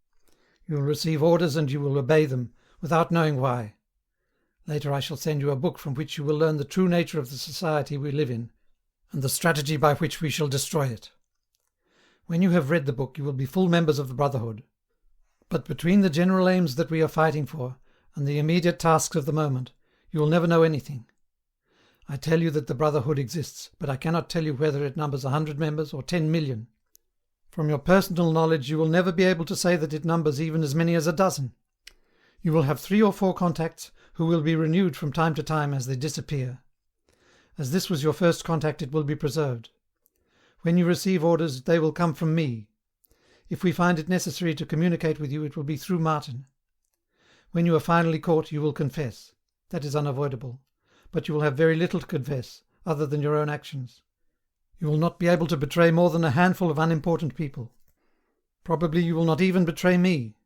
Speaker 1: You will receive orders and you will obey them, without knowing why. Later I shall send you a book from which you will learn the true nature of the society we live in, and the strategy by which we shall destroy it. When you have read the book, you will be full members of the Brotherhood. But between the general aims that we are fighting for, and the immediate tasks of the moment, you will never know anything. I tell you that the Brotherhood exists, but I cannot tell you whether it numbers 100 members or 10 million. From your personal knowledge you will never be able to say that it numbers even as many as a dozen. You will have 3 or 4 contacts, who will be renewed from time to time as they disappear. As this was your first contact, it will be preserved. When you receive orders, they will come from me. If we find it necessary to communicate with you, it will be through Martin. When you are finally caught, you will confess. That is unavoidable. But you will have very little to confess, other than your own actions. You will not be able to betray more than a handful of unimportant people. Probably you will not even betray me.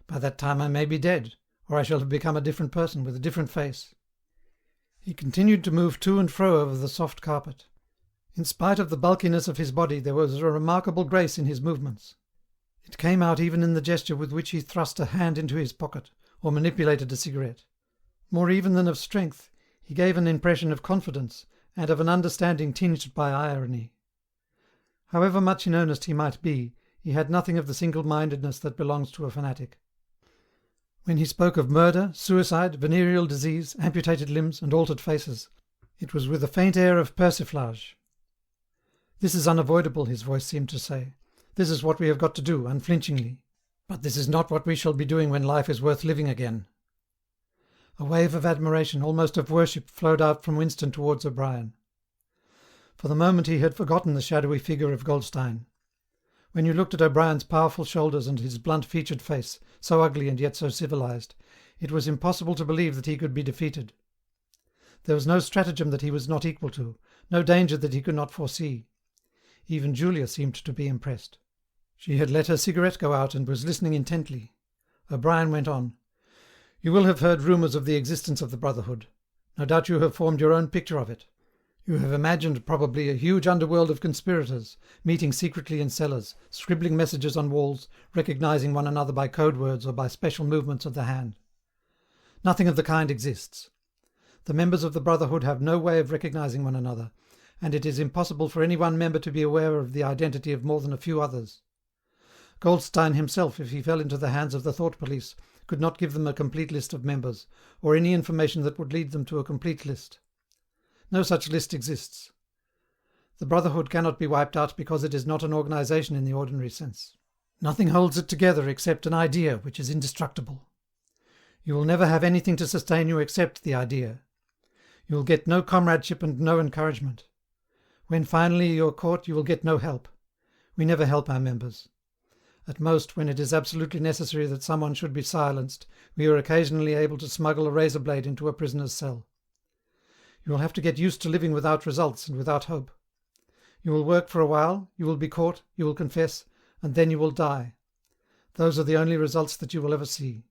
Speaker 1: By that time I may be dead, or I shall have become a different person with a different face." He continued to move to and fro over the soft carpet. In spite of the bulkiness of his body, there was a remarkable grace in his movements. It came out even in the gesture with which he thrust a hand into his pocket, or manipulated a cigarette. More even than of strength, he gave an impression of confidence, and of an understanding tinged by irony. However much in earnest he might be, he had nothing of the single-mindedness that belongs to a fanatic. When he spoke of murder, suicide, venereal disease, amputated limbs, and altered faces, it was with a faint air of persiflage. "This is unavoidable," his voice seemed to say. "This is what we have got to do, unflinchingly. But this is not what we shall be doing when life is worth living again." A wave of admiration, almost of worship, flowed out from Winston towards O'Brien. For the moment he had forgotten the shadowy figure of Goldstein. When you looked at O'Brien's powerful shoulders and his blunt-featured face, so ugly and yet so civilized, it was impossible to believe that he could be defeated. There was no stratagem that he was not equal to, no danger that he could not foresee. Even Julia seemed to be impressed. She had let her cigarette go out and was listening intently. O'Brien went on. "You will have heard rumours of the existence of the Brotherhood. No doubt you have formed your own picture of it. You have imagined, probably, a huge underworld of conspirators, meeting secretly in cellars, scribbling messages on walls, recognizing one another by code words or by special movements of the hand. Nothing of the kind exists. The members of the Brotherhood have no way of recognizing one another, and it is impossible for any one member to be aware of the identity of more than a few others. Goldstein himself, if he fell into the hands of the thought police, could not give them a complete list of members, or any information that would lead them to a complete list. No such list exists. The Brotherhood cannot be wiped out because it is not an organization in the ordinary sense. Nothing holds it together except an idea which is indestructible. You will never have anything to sustain you except the idea. You will get no comradeship and no encouragement. When finally you are caught, you will get no help. We never help our members. At most, when it is absolutely necessary that someone should be silenced, we are occasionally able to smuggle a razor blade into a prisoner's cell. You will have to get used to living without results and without hope. You will work for a while, you will be caught, you will confess, and then you will die. Those are the only results that you will ever see.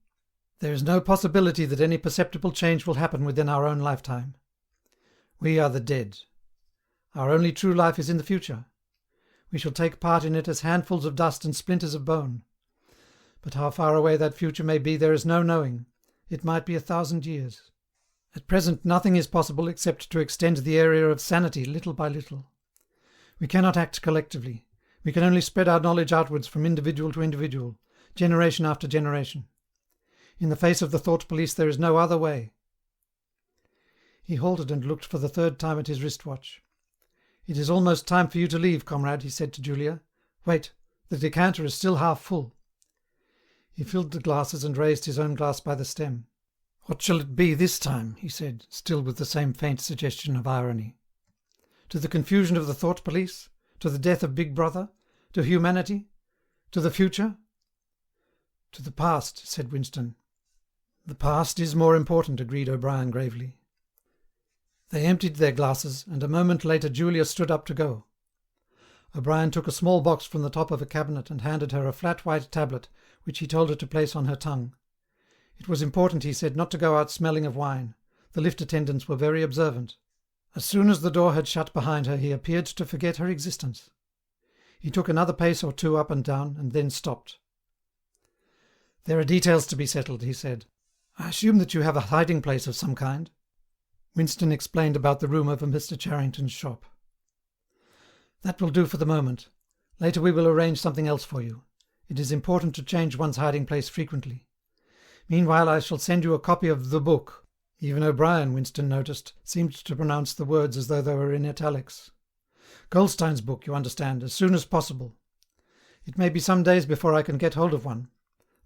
Speaker 1: There is no possibility that any perceptible change will happen within our own lifetime. We are the dead. Our only true life is in the future. We shall take part in it as handfuls of dust and splinters of bone. But how far away that future may be there is no knowing. It might be 1,000 years. At present nothing is possible except to extend the area of sanity little by little. We cannot act collectively. We can only spread our knowledge outwards from individual to individual, generation after generation. In the face of the thought police there is no other way." He halted and looked for the third time at his wristwatch. "It is almost time for you to leave, comrade," he said to Julia. "Wait, the decanter is still half full." He filled the glasses and raised his own glass by the stem. "What shall it be this time?" he said, still with the same faint suggestion of irony. "To the confusion of the thought police? To the death of Big Brother? To humanity? To the future?" "To the past," said Winston. "The past is more important," agreed O'Brien gravely. They emptied their glasses, and a moment later Julia stood up to go. O'Brien took a small box from the top of a cabinet and handed her a flat white tablet, which he told her to place on her tongue. It was important, he said, not to go out smelling of wine. The lift attendants were very observant. As soon as the door had shut behind her, he appeared to forget her existence. He took another pace or two up and down, and then stopped. "There are details to be settled," he said. "I assume that you have a hiding place of some kind." Winston explained about the room over Mr. Charrington's shop. "That will do for the moment. Later we will arrange something else for you. It is important to change one's hiding place frequently. Meanwhile I shall send you a copy of the book." Even O'Brien, Winston noticed, seemed to pronounce the words as though they were in italics. "Goldstein's book, you understand, as soon as possible. It may be some days before I can get hold of one.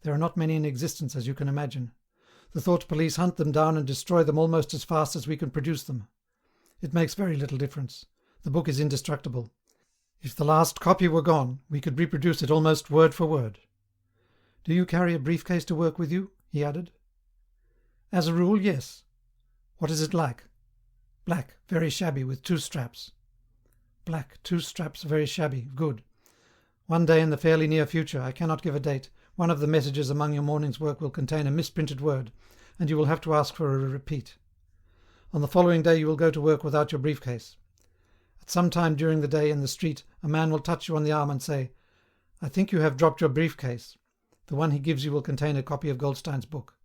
Speaker 1: There are not many in existence, as you can imagine. The thought police hunt them down and destroy them almost as fast as we can produce them. It makes very little difference. The book is indestructible. If the last copy were gone, we could reproduce it almost word for word. Do you carry a briefcase to work with you?" he added. "As a rule, yes." "What is it like?" "Black, very shabby, with 2 straps." "Black, 2 straps, very shabby. Good. One day in the fairly near future, I cannot give a date, one of the messages among your morning's work will contain a misprinted word, and you will have to ask for a repeat. On the following day you will go to work without your briefcase. At some time during the day in the street a man will touch you on the arm and say, 'I think you have dropped your briefcase.' The one he gives you will contain a copy of Goldstein's book.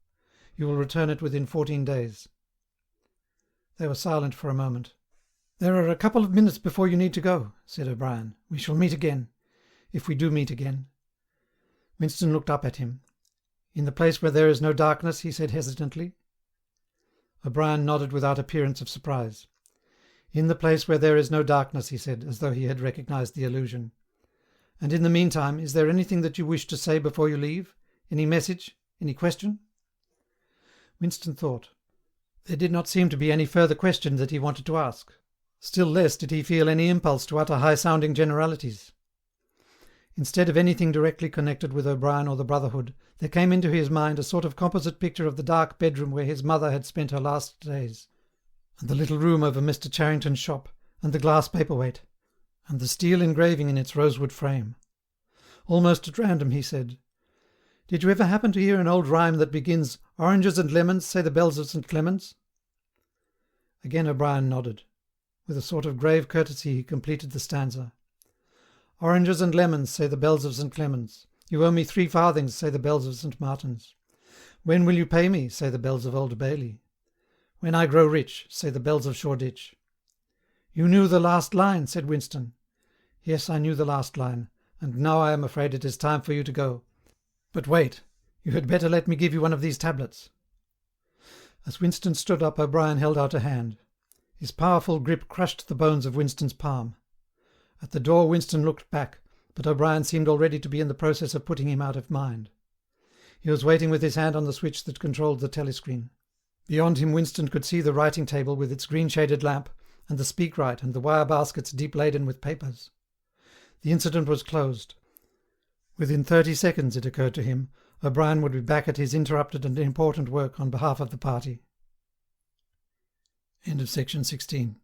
Speaker 1: You will return it within 14 days. They were silent for a moment. "There are a couple of minutes before you need to go," said O'Brien. "We shall meet again. If we do meet again." Winston looked up at him. "In the place where there is no darkness," he said hesitantly. O'Brien nodded without appearance of surprise. "In the place where there is no darkness," he said, as though he had recognized the allusion. "And in the meantime, is there anything that you wish to say before you leave? Any message? Any question? Winston thought. There did not seem to be any further question that he wanted to ask. Still less did he feel any impulse to utter high-sounding generalities. Instead of anything directly connected with O'Brien or the Brotherhood, there came into his mind a sort of composite picture of the dark bedroom where his mother had spent her last days, and the little room over Mr. Charrington's shop, and the glass paperweight, and the steel engraving in its rosewood frame. Almost at random he said, "Did you ever happen to hear an old rhyme that begins, 'Oranges and lemons, say the bells of St. Clement's'?" Again O'Brien nodded. With a sort of grave courtesy he completed the stanza. "Oranges and lemons, say the bells of St. Clement's. You owe me 3 farthings, say the bells of St. Martin's. When will you pay me, say the bells of Old Bailey. When I grow rich, say the bells of Shoreditch." "You knew the last line," said Winston. "Yes, I knew the last line, and now I am afraid it is time for you to go. But wait, you had better let me give you one of these tablets." As Winston stood up, O'Brien held out a hand. His powerful grip crushed the bones of Winston's palm. At the door Winston looked back, but O'Brien seemed already to be in the process of putting him out of mind. He was waiting with his hand on the switch that controlled the telescreen. Beyond him Winston could see the writing table with its green-shaded lamp, and the speakwrite and the wire baskets deep laden with papers. The incident was closed. Within 30 seconds, it occurred to him, O'Brien would be back at his interrupted and important work on behalf of the party. End of section 16.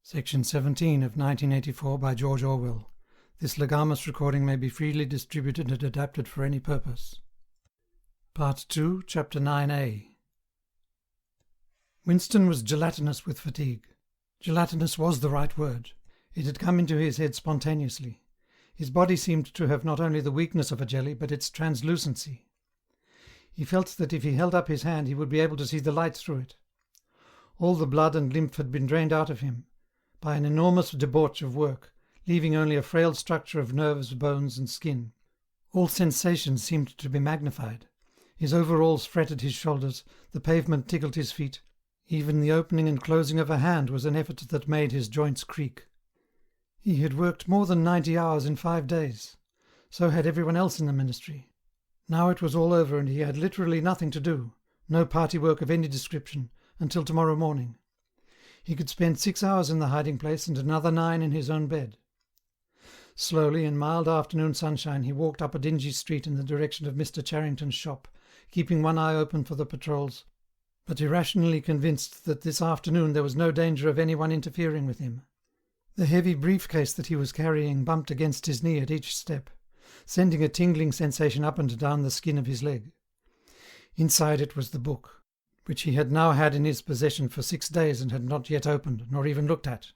Speaker 1: Section 17 of 1984 by George Orwell. This legamus recording may be freely distributed and adapted for any purpose. Part 2, Chapter 9a. Winston was gelatinous with fatigue. Gelatinous was the right word. It had come into his head spontaneously. His body seemed to have not only the weakness of a jelly, but its translucency. He felt that if he held up his hand he would be able to see the light through it. All the blood and lymph had been drained out of him, by an enormous debauch of work, leaving only a frail structure of nerves, bones, and skin. All sensations seemed to be magnified. His overalls fretted his shoulders, the pavement tickled his feet. Even the opening and closing of a hand was an effort that made his joints creak. He had worked more than 90 hours in 5 days. So had everyone else in the ministry. Now it was all over and he had literally nothing to do, no party work of any description, until tomorrow morning. He could spend 6 hours in the hiding place and another 9 in his own bed. Slowly, in mild afternoon sunshine, he walked up a dingy street in the direction of Mr. Charrington's shop, keeping one eye open for the patrols, but irrationally convinced that this afternoon there was no danger of anyone interfering with him. The heavy briefcase that he was carrying bumped against his knee at each step, sending a tingling sensation up and down the skin of his leg. Inside it was the book, which he had now had in his possession for 6 days and had not yet opened, nor even looked at.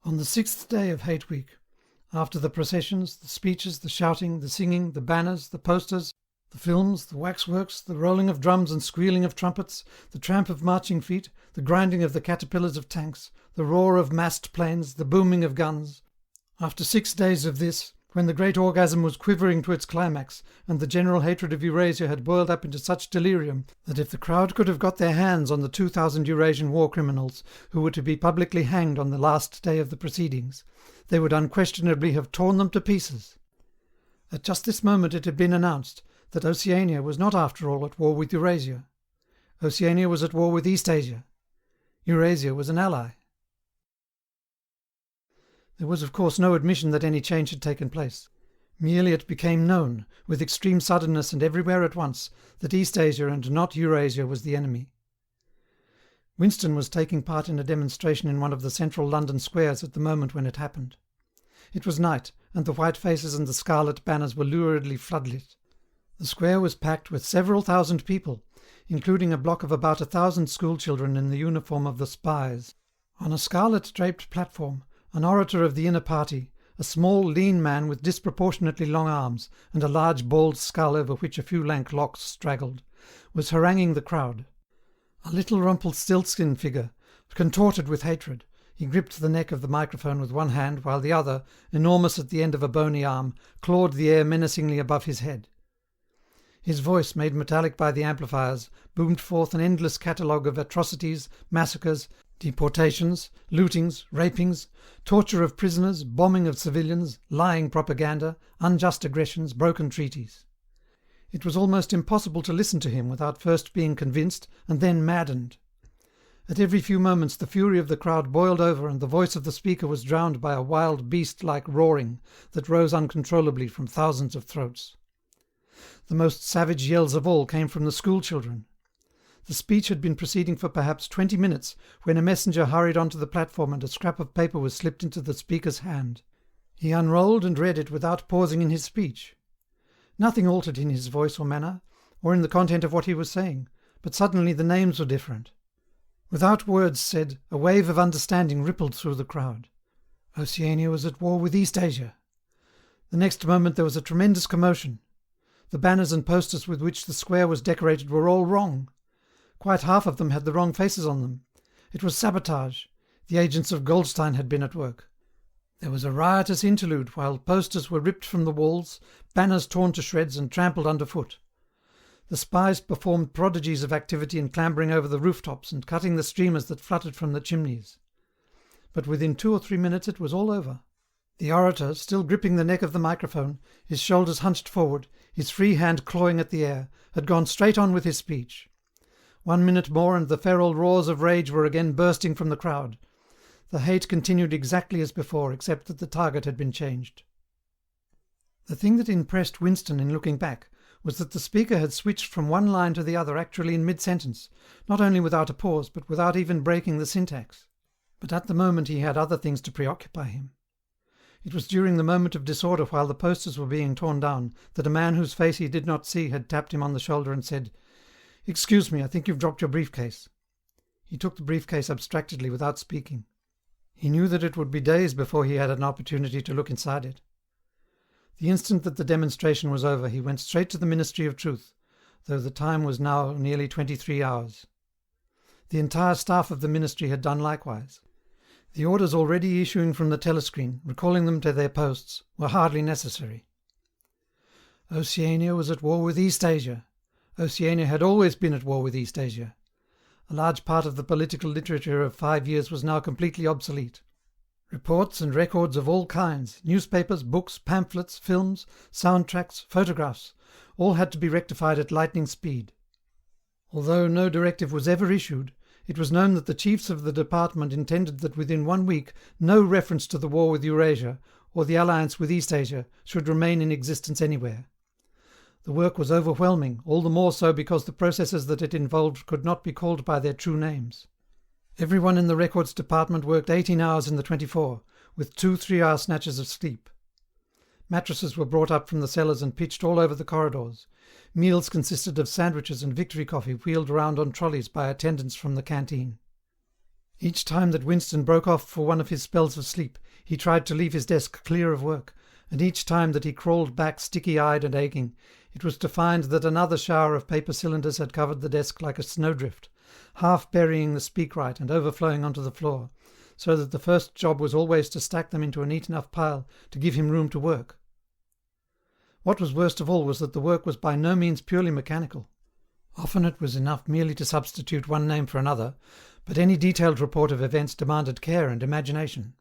Speaker 1: On the 6th day of Hate Week, after the processions, the speeches, the shouting, the singing, the banners, the posters, the films, the waxworks, the rolling of drums and squealing of trumpets, the tramp of marching feet, the grinding of the caterpillars of tanks, the roar of massed planes, the booming of guns, after 6 days of this, when the great orgasm was quivering to its climax, and the general hatred of Eurasia had boiled up into such delirium that if the crowd could have got their hands on the 2,000 Eurasian war criminals who were to be publicly hanged on the last day of the proceedings, they would unquestionably have torn them to pieces. At just this moment it had been announced that Oceania was not after all at war with Eurasia. Oceania was at war with Eastasia. Eurasia was an ally. There was of course no admission that any change had taken place. Merely it became known, with extreme suddenness and everywhere at once, that Eastasia and not Eurasia was the enemy. Winston was taking part in a demonstration in one of the central London squares at the moment when it happened. It was night, and the white faces and the scarlet banners were luridly floodlit. The square was packed with several thousand people, including a block of about 1,000 schoolchildren in the uniform of the spies. On a scarlet-draped platform, an orator of the inner party, a small, lean man with disproportionately long arms and a large bald skull over which a few lank locks straggled, was haranguing the crowd. A little Rumpelstiltskin figure, contorted with hatred, he gripped the neck of the microphone with one hand while the other, enormous at the end of a bony arm, clawed the air menacingly above his head. His voice, made metallic by the amplifiers, boomed forth an endless catalogue of atrocities, massacres, Deportations, lootings, rapings, torture of prisoners, bombing of civilians, lying propaganda, unjust aggressions, broken treaties. It was almost impossible to listen to him without first being convinced and then maddened. At every few moments the fury of the crowd boiled over and the voice of the speaker was drowned by a wild beast-like roaring that rose uncontrollably from thousands of throats. The most savage yells of all came from the school children. The speech had been proceeding for perhaps 20 minutes when a messenger hurried onto the platform and a scrap of paper was slipped into the speaker's hand. He unrolled and read it without pausing in his speech. Nothing altered in his voice or manner, or in the content of what he was saying, but suddenly the names were different. Without words said, a wave of understanding rippled through the crowd. Oceania was at war with East Asia. The next moment there was a tremendous commotion. The banners and posters with which the square was decorated were all wrong. Quite half of them had the wrong faces on them. It was sabotage. The agents of Goldstein had been at work. There was a riotous interlude while posters were ripped from the walls, banners torn to shreds and trampled underfoot. The spies performed prodigies of activity in clambering over the rooftops and cutting the streamers that fluttered from the chimneys. But within 2 or 3 minutes it was all over. The orator, still gripping the neck of the microphone, his shoulders hunched forward, his free hand clawing at the air, had gone straight on with his speech. 1 minute more and the feral roars of rage were again bursting from the crowd. The hate continued exactly as before, except that the target had been changed. The thing that impressed Winston in looking back was that the speaker had switched from one line to the other actually in mid-sentence, not only without a pause, but without even breaking the syntax. But at the moment he had other things to preoccupy him. It was during the moment of disorder while the posters were being torn down that a man whose face he did not see had tapped him on the shoulder and said, "Excuse me, I think you've dropped your briefcase." He took the briefcase abstractedly without speaking. He knew that it would be days before he had an opportunity to look inside it. The instant that the demonstration was over, he went straight to the Ministry of Truth, though the time was now nearly 23 hours. The entire staff of the ministry had done likewise. The orders already issuing from the telescreen, recalling them to their posts, were hardly necessary. Oceania was at war with East Asia. Oceania had always been at war with East Asia. A large part of the political literature of 5 years was now completely obsolete. Reports and records of all kinds, newspapers, books, pamphlets, films, soundtracks, photographs, all had to be rectified at lightning speed. Although no directive was ever issued, it was known that the chiefs of the department intended that within 1 week no reference to the war with Eurasia or the alliance with East Asia should remain in existence anywhere. The work was overwhelming, all the more so because the processes that it involved could not be called by their true names. Everyone in the records department worked 18 hours in the 24, with 2 3-hour snatches of sleep. Mattresses were brought up from the cellars and pitched all over the corridors. Meals consisted of sandwiches and victory coffee wheeled around on trolleys by attendants from the canteen. Each time that Winston broke off for one of his spells of sleep, he tried to leave his desk clear of work, and each time that he crawled back sticky-eyed and aching, it was to find that another shower of paper cylinders had covered the desk like a snowdrift, half burying the speakwrite and overflowing onto the floor, so that the first job was always to stack them into a neat enough pile to give him room to work. What was worst of all was that the work was by no means purely mechanical. Often it was enough merely to substitute one name for another, but any detailed report of events demanded care and imagination.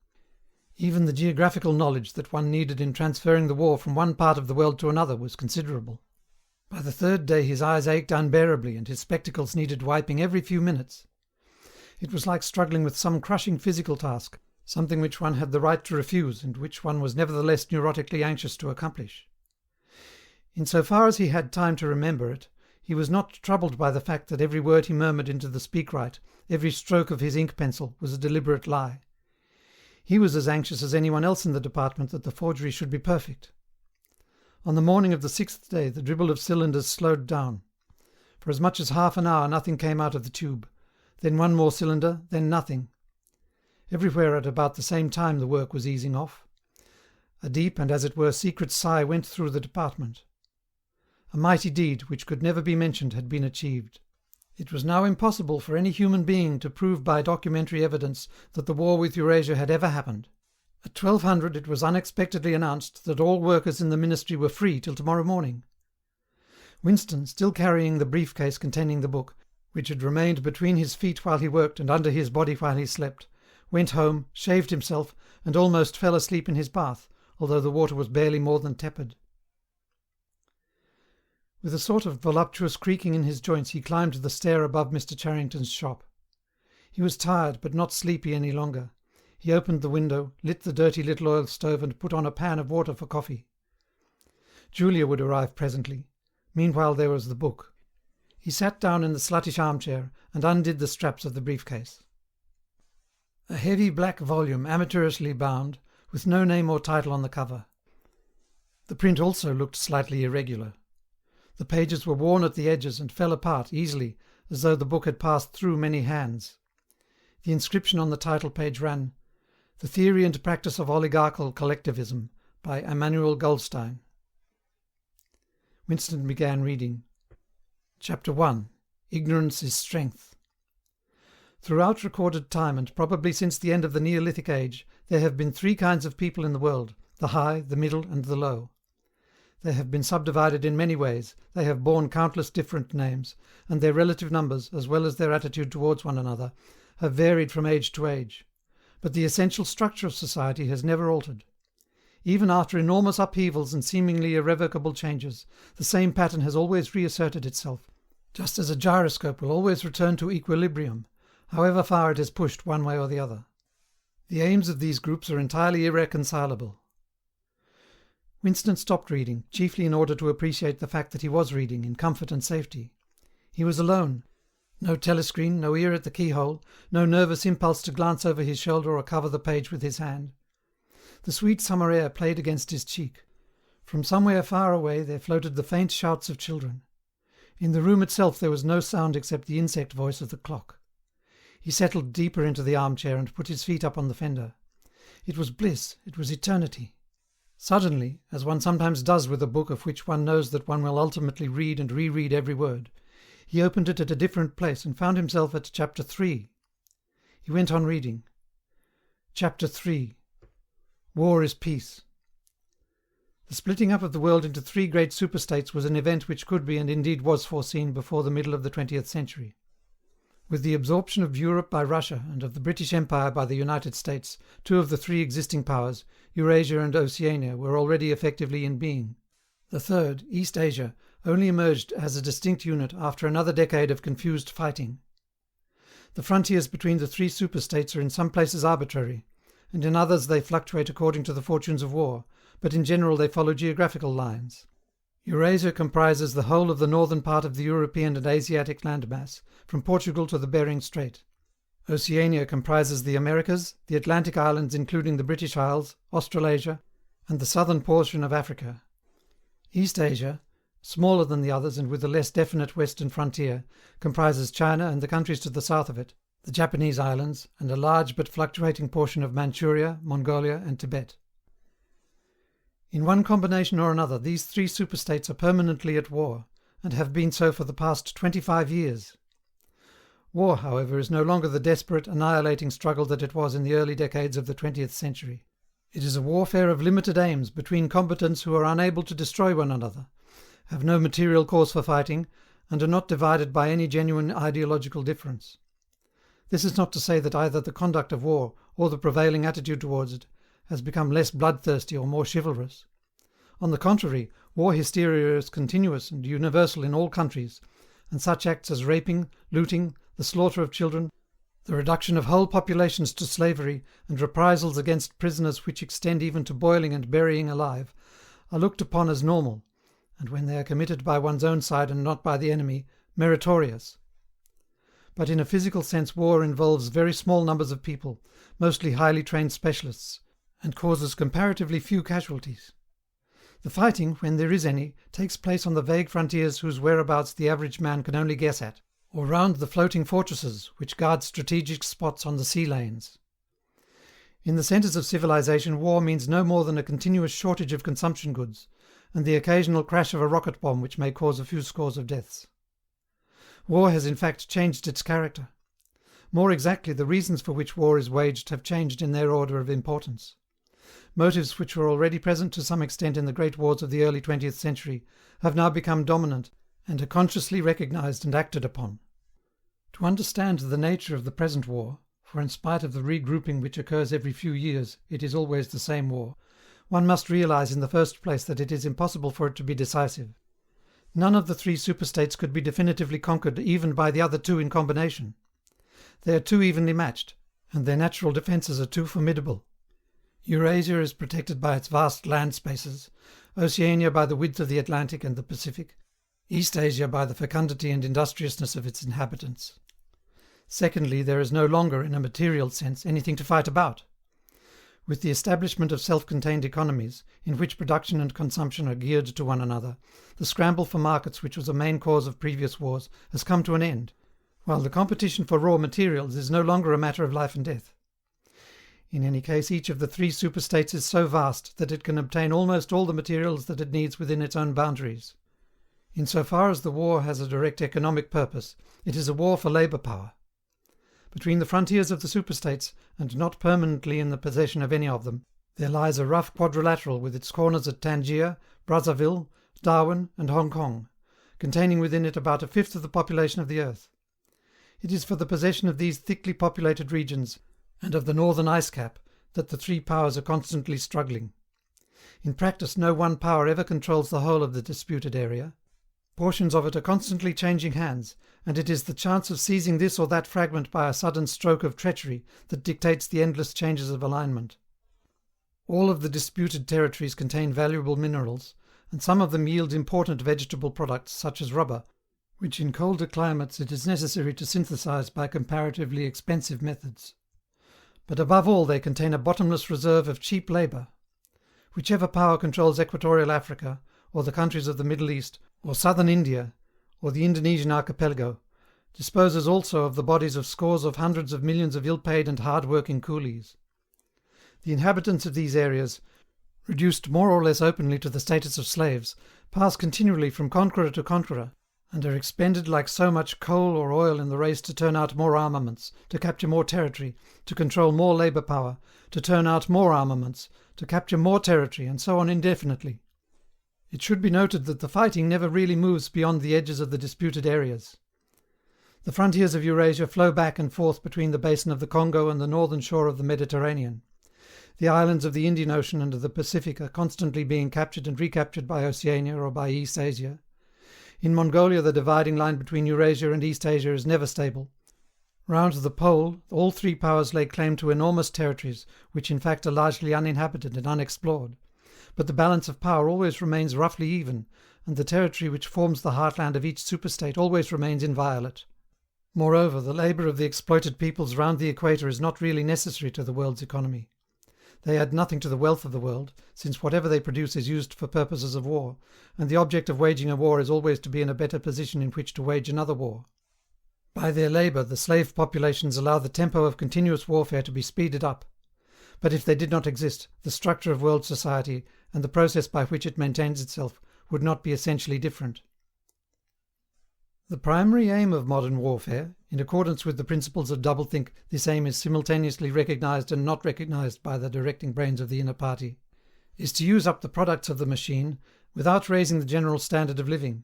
Speaker 1: Even the geographical knowledge that one needed in transferring the war from one part of the world to another was considerable. By the third day his eyes ached unbearably and his spectacles needed wiping every few minutes. It was like struggling with some crushing physical task, something which one had the right to refuse and which one was nevertheless neurotically anxious to accomplish. In so far as he had time to remember it, he was not troubled by the fact that every word he murmured into the speakwrite, every stroke of his ink pencil, was a deliberate lie. He was as anxious as anyone else in the department that the forgery should be perfect. On the morning of the 6th day the dribble of cylinders slowed down. For as much as half an hour nothing came out of the tube, then one more cylinder, then nothing. Everywhere at about the same time the work was easing off. A deep and as it were secret sigh went through the department. A mighty deed, which could never be mentioned, had been achieved. It was now impossible for any human being to prove by documentary evidence that the war with Eurasia had ever happened. At 1200 it was unexpectedly announced that all workers in the ministry were free till tomorrow morning. Winston, still carrying the briefcase containing the book, which had remained between his feet while he worked and under his body while he slept, went home, shaved himself, and almost fell asleep in his bath, although the water was barely more than tepid. With a sort of voluptuous creaking in his joints he climbed the stair above Mr. Charrington's shop. He was tired, but not sleepy any longer. He opened the window, lit the dirty little oil stove, and put on a pan of water for coffee. Julia would arrive presently. Meanwhile there was the book. He sat down in the sluttish armchair and undid the straps of the briefcase. A heavy black volume, amateurishly bound, with no name or title on the cover. The print also looked slightly irregular. The pages were worn at the edges and fell apart easily, as though the book had passed through many hands. The inscription on the title page ran, "The Theory and Practice of Oligarchical Collectivism, by Emmanuel Goldstein." Winston began reading. Chapter 1. Ignorance is Strength. Throughout recorded time, and probably since the end of the Neolithic age, there have been three kinds of people in the world, the high, the middle, and the low. They have been subdivided in many ways, they have borne countless different names, and their relative numbers, as well as their attitude towards one another, have varied from age to age. But the essential structure of society has never altered. Even after enormous upheavals and seemingly irrevocable changes, the same pattern has always reasserted itself, just as a gyroscope will always return to equilibrium, however far it is pushed one way or the other. The aims of these groups are entirely irreconcilable. Winston stopped reading, chiefly in order to appreciate the fact that he was reading, in comfort and safety. He was alone. No telescreen, no ear at the keyhole, no nervous impulse to glance over his shoulder or cover the page with his hand. The sweet summer air played against his cheek. From somewhere far away there floated the faint shouts of children. In the room itself there was no sound except the insect voice of the clock. He settled deeper into the armchair and put his feet up on the fender. It was bliss, it was eternity. Suddenly, as one sometimes does with a book of which one knows that one will ultimately read and reread every word, he opened it at a different place and found himself at chapter 3. He went on reading. Chapter 3. War is Peace. The splitting up of the world into three great superstates was an event which could be and indeed was foreseen before the middle of the 20th century. With the absorption of Europe by Russia and of the British Empire by the United States, two of the three existing powers, Eurasia and Oceania, were already effectively in being. The third, East Asia, only emerged as a distinct unit after another decade of confused fighting. The frontiers between the three superstates are in some places arbitrary, and in others they fluctuate according to the fortunes of war, but in general they follow geographical lines. Eurasia comprises the whole of the northern part of the European and Asiatic landmass, from Portugal to the Bering Strait. Oceania comprises the Americas, the Atlantic islands including the British Isles, Australasia, and the southern portion of Africa. East Asia, smaller than the others and with a less definite western frontier, comprises China and the countries to the south of it, the Japanese islands, and a large but fluctuating portion of Manchuria, Mongolia, and Tibet. In one combination or another, these three superstates are permanently at war, and have been so for the past 25 years. War, however, is no longer the desperate, annihilating struggle that it was in the early decades of the 20th century. It is a warfare of limited aims between combatants who are unable to destroy one another, have no material cause for fighting, and are not divided by any genuine ideological difference. This is not to say that either the conduct of war or the prevailing attitude towards it has become less bloodthirsty or more chivalrous. On the contrary, war hysteria is continuous and universal in all countries, and such acts as raping, looting, the slaughter of children, the reduction of whole populations to slavery, and reprisals against prisoners which extend even to boiling and burying alive, are looked upon as normal, and when they are committed by one's own side and not by the enemy, meritorious. But in a physical sense war involves very small numbers of people, mostly highly trained specialists, and causes comparatively few casualties. The fighting, when there is any, takes place on the vague frontiers whose whereabouts the average man can only guess at, or round the floating fortresses which guard strategic spots on the sea lanes. In the centres of civilization war means no more than a continuous shortage of consumption goods, and the occasional crash of a rocket bomb which may cause a few scores of deaths. War has in fact changed its character. More exactly, the reasons for which war is waged have changed in their order of importance. Motives which were already present to some extent in the great wars of the early 20th century have now become dominant and are consciously recognized and acted upon. To understand the nature of the present war, for in spite of the regrouping which occurs every few years, it is always the same war, one must realize in the first place that it is impossible for it to be decisive. None of the three superstates could be definitively conquered even by the other two in combination. They are too evenly matched, and their natural defences are too formidable. Eurasia is protected by its vast land spaces, Oceania by the width of the Atlantic and the Pacific, East Asia by the fecundity and industriousness of its inhabitants. Secondly, there is no longer, in a material sense, anything to fight about. With the establishment of self-contained economies, in which production and consumption are geared to one another, the scramble for markets which was a main cause of previous wars has come to an end, while the competition for raw materials is no longer a matter of life and death. In any case, each of the three superstates is so vast that it can obtain almost all the materials that it needs within its own boundaries. In so far as the war has a direct economic purpose, it is a war for labour power. Between the frontiers of the superstates, and not permanently in the possession of any of them, there lies a rough quadrilateral with its corners at Tangier, Brazzaville, Darwin, and Hong Kong, containing within it about a fifth of the population of the earth. It is for the possession of these thickly populated regions, and of the northern ice cap, that the three powers are constantly struggling. In practice, no one power ever controls the whole of the disputed area. Portions of it are constantly changing hands, and it is the chance of seizing this or that fragment by a sudden stroke of treachery that dictates the endless changes of alignment. All of the disputed territories contain valuable minerals, and some of them yield important vegetable products such as rubber, which in colder climates it is necessary to synthesize by comparatively expensive methods. But above all they contain a bottomless reserve of cheap labour. Whichever power controls equatorial Africa, or the countries of the Middle East, or southern India, or the Indonesian archipelago, disposes also of the bodies of scores of hundreds of millions of ill-paid and hard-working coolies. The inhabitants of these areas, reduced more or less openly to the status of slaves, pass continually from conqueror to conqueror, and are expended like so much coal or oil in the race to turn out more armaments, to capture more territory, to control more labour power, to turn out more armaments, to capture more territory, and so on indefinitely. It should be noted that the fighting never really moves beyond the edges of the disputed areas. The frontiers of Eurasia flow back and forth between the basin of the Congo and the northern shore of the Mediterranean. The islands of the Indian Ocean and of the Pacific are constantly being captured and recaptured by Oceania or by East Asia. In Mongolia the dividing line between Eurasia and East Asia is never stable. Round the pole all three powers lay claim to enormous territories, which in fact are largely uninhabited and unexplored. But the balance of power always remains roughly even, and the territory which forms the heartland of each superstate always remains inviolate. Moreover, the labour of the exploited peoples round the equator is not really necessary to the world's economy. They add nothing to the wealth of the world, since whatever they produce is used for purposes of war, and the object of waging a war is always to be in a better position in which to wage another war. By their labour, the slave populations allow the tempo of continuous warfare to be speeded up. But if they did not exist, the structure of world society, and the process by which it maintains itself, would not be essentially different. The primary aim of modern warfare, in accordance with the principles of doublethink, this aim is simultaneously recognized and not recognized by the directing brains of the inner party, is to use up the products of the machine without raising the general standard of living.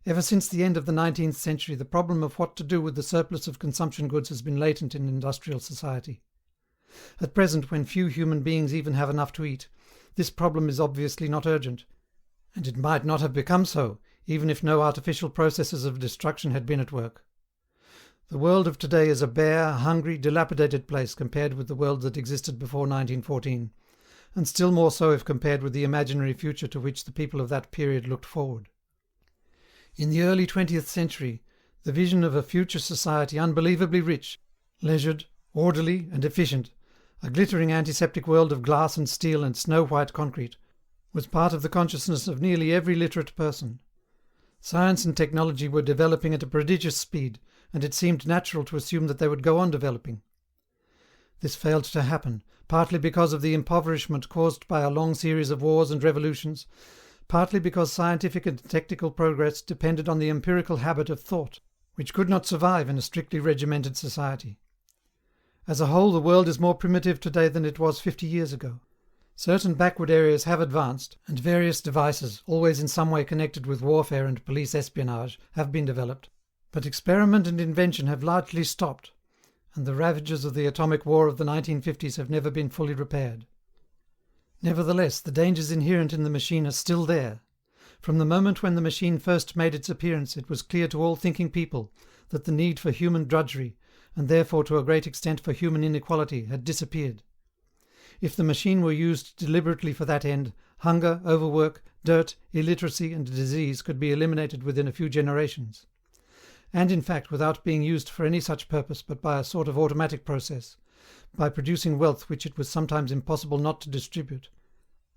Speaker 1: Ever since the end of the 19th century, the problem of what to do with the surplus of consumption goods has been latent in industrial society. At present, when few human beings even have enough to eat, this problem is obviously not urgent, and it might not have become so, even if no artificial processes of destruction had been at work. The world of today is a bare, hungry, dilapidated place compared with the world that existed before 1914, and still more so if compared with the imaginary future to which the people of that period looked forward. In the early 20th century, the vision of a future society unbelievably rich, leisured, orderly, and efficient, a glittering antiseptic world of glass and steel and snow-white concrete, was part of the consciousness of nearly every literate person. Science and technology were developing at a prodigious speed, and it seemed natural to assume that they would go on developing. This failed to happen, partly because of the impoverishment caused by a long series of wars and revolutions, partly because scientific and technical progress depended on the empirical habit of thought, which could not survive in a strictly regimented society. As a whole, the world is more primitive today than it was 50 years ago. Certain backward areas have advanced, and various devices, always in some way connected with warfare and police espionage, have been developed, But experiment and invention have largely stopped, and the ravages of the atomic war of the 1950s have never been fully repaired. Nevertheless, the dangers inherent in the machine are still there. From the moment when the machine first made its appearance, it was clear to all thinking people that the need for human drudgery, and therefore to a great extent for human inequality, had disappeared. If the machine were used deliberately for that end, hunger, overwork, dirt, illiteracy and disease could be eliminated within a few generations. And in fact, without being used for any such purpose but by a sort of automatic process, by producing wealth which it was sometimes impossible not to distribute,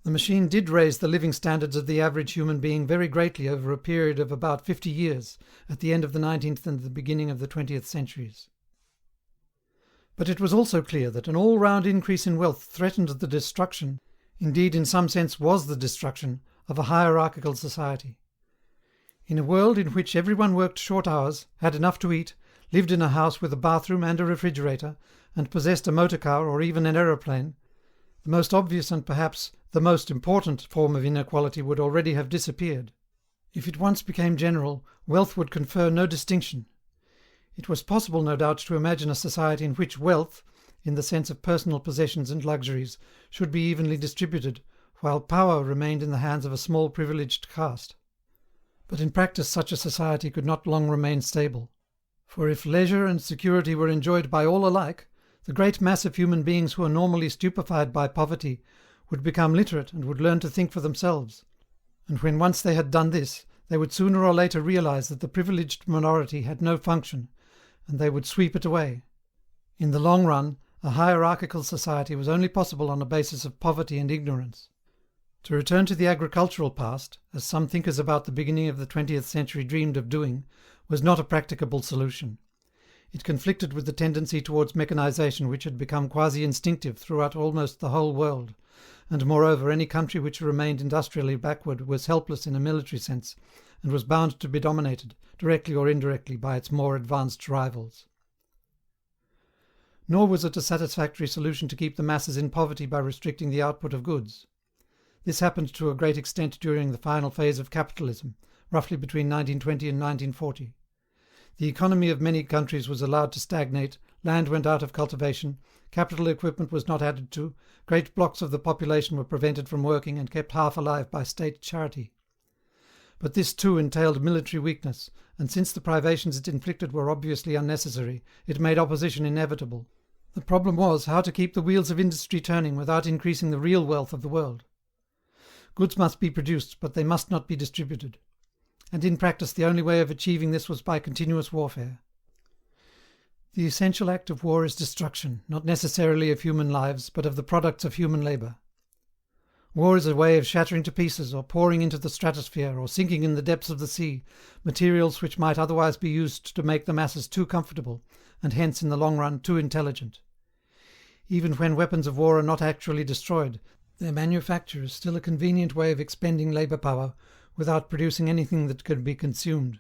Speaker 1: the machine did raise the living standards of the average human being very greatly over a period of about 50 years, at the end of the 19th and the beginning of the 20th centuries. But it was also clear that an all-round increase in wealth threatened the destruction, indeed in some sense was the destruction, of a hierarchical society. In a world in which everyone worked short hours, had enough to eat, lived in a house with a bathroom and a refrigerator, and possessed a motor car or even an aeroplane, the most obvious and perhaps the most important form of inequality would already have disappeared. If it once became general, wealth would confer no distinction. It was possible, no doubt, to imagine a society in which wealth, in the sense of personal possessions and luxuries, should be evenly distributed, while power remained in the hands of a small privileged caste. But in practice such a society could not long remain stable. For if leisure and security were enjoyed by all alike, the great mass of human beings who are normally stupefied by poverty would become literate and would learn to think for themselves. And when once they had done this, they would sooner or later realize that the privileged minority had no function, and they would sweep it away. In the long run, a hierarchical society was only possible on a basis of poverty and ignorance. To return to the agricultural past, as some thinkers about the beginning of the 20th century dreamed of doing, was not a practicable solution. It conflicted with the tendency towards mechanization which had become quasi-instinctive throughout almost the whole world, and moreover any country which remained industrially backward was helpless in a military sense, and was bound to be dominated, directly or indirectly, by its more advanced rivals. Nor was it a satisfactory solution to keep the masses in poverty by restricting the output of goods. This happened to a great extent during the final phase of capitalism, roughly between 1920 and 1940. The economy of many countries was allowed to stagnate, land went out of cultivation, capital equipment was not added to, great blocks of the population were prevented from working and kept half alive by state charity. But this too entailed military weakness, and since the privations it inflicted were obviously unnecessary, it made opposition inevitable. The problem was how to keep the wheels of industry turning without increasing the real wealth of the world. Goods must be produced, but they must not be distributed. And in practice the only way of achieving this was by continuous warfare. The essential act of war is destruction, not necessarily of human lives, but of the products of human labour. War is a way of shattering to pieces, or pouring into the stratosphere, or sinking in the depths of the sea, materials which might otherwise be used to make the masses too comfortable, and hence in the long run too intelligent. Even when weapons of war are not actually destroyed, their manufacture is still a convenient way of expending labour power, without producing anything that could be consumed.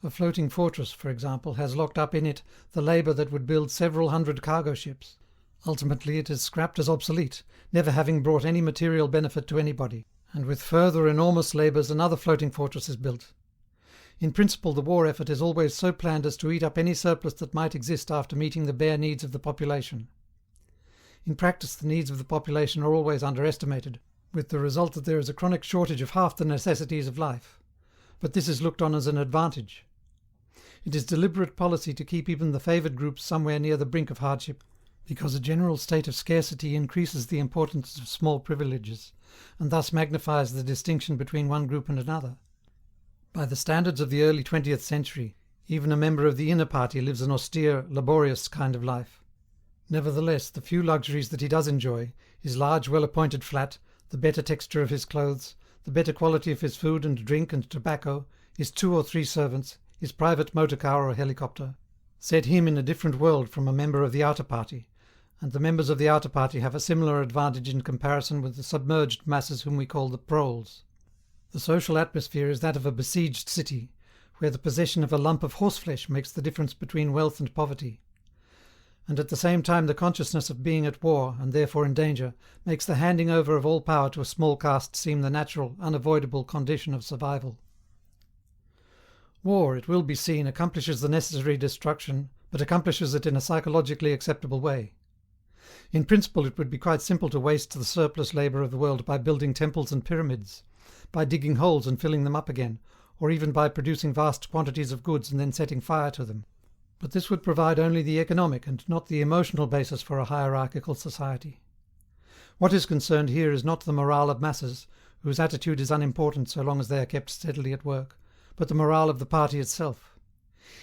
Speaker 1: A floating fortress, for example, has locked up in it the labour that would build several hundred cargo ships. Ultimately it is scrapped as obsolete, never having brought any material benefit to anybody, and with further enormous labours another floating fortress is built. In principle the war effort is always so planned as to eat up any surplus that might exist after meeting the bare needs of the population. In practice the needs of the population are always underestimated, with the result that there is a chronic shortage of half the necessities of life. But this is looked on as an advantage. It is deliberate policy to keep even the favoured groups somewhere near the brink of hardship, because a general state of scarcity increases the importance of small privileges, and thus magnifies the distinction between one group and another. By the standards of the early 20th century, even a member of the inner party lives an austere, laborious kind of life. Nevertheless, the few luxuries that he does enjoy, his large, well-appointed flat, the better texture of his clothes, the better quality of his food and drink and tobacco, his 2 or 3 servants, his private motor car or helicopter, set him in a different world from a member of the outer party, and the members of the outer party have a similar advantage in comparison with the submerged masses whom we call the proles. The social atmosphere is that of a besieged city, where the possession of a lump of horseflesh makes the difference between wealth and poverty. And at the same time the consciousness of being at war, and therefore in danger, makes the handing over of all power to a small caste seem the natural, unavoidable condition of survival. War, it will be seen, accomplishes the necessary destruction, but accomplishes it in a psychologically acceptable way. In principle, it would be quite simple to waste the surplus labour of the world by building temples and pyramids, by digging holes and filling them up again, or even by producing vast quantities of goods and then setting fire to them. But this would provide only the economic and not the emotional basis for a hierarchical society. What is concerned here is not the morale of masses, whose attitude is unimportant so long as they are kept steadily at work, but the morale of the party itself.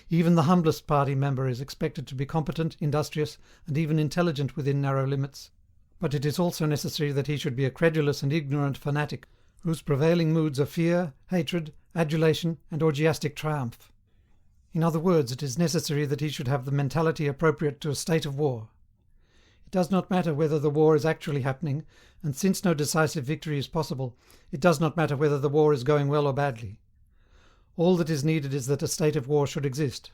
Speaker 1: Even the humblest party member is expected to be competent, industrious, and even intelligent within narrow limits, but it is also necessary that he should be a credulous and ignorant fanatic, whose prevailing moods are fear, hatred, adulation, and orgiastic triumph. In other words, it is necessary that he should have the mentality appropriate to a state of war. It does not matter whether the war is actually happening, and since no decisive victory is possible, it does not matter whether the war is going well or badly. All that is needed is that a state of war should exist.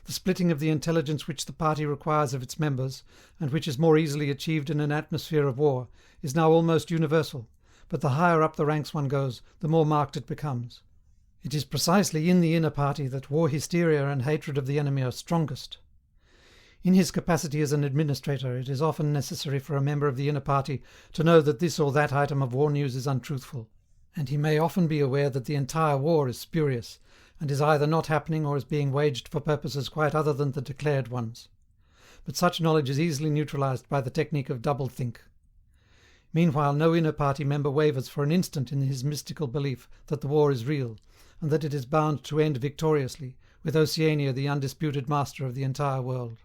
Speaker 1: The splitting of the intelligence which the party requires of its members, and which is more easily achieved in an atmosphere of war, is now almost universal, but the higher up the ranks one goes, the more marked it becomes. It is precisely in the inner party that war hysteria and hatred of the enemy are strongest. In his capacity as an administrator, it is often necessary for a member of the inner party to know that this or that item of war news is untruthful, and he may often be aware that the entire war is spurious, and is either not happening or is being waged for purposes quite other than the declared ones. But such knowledge is easily neutralized by the technique of double-think. Meanwhile, no inner party member wavers for an instant in his mystical belief that the war is real, and that it is bound to end victoriously, with Oceania the undisputed master of the entire world.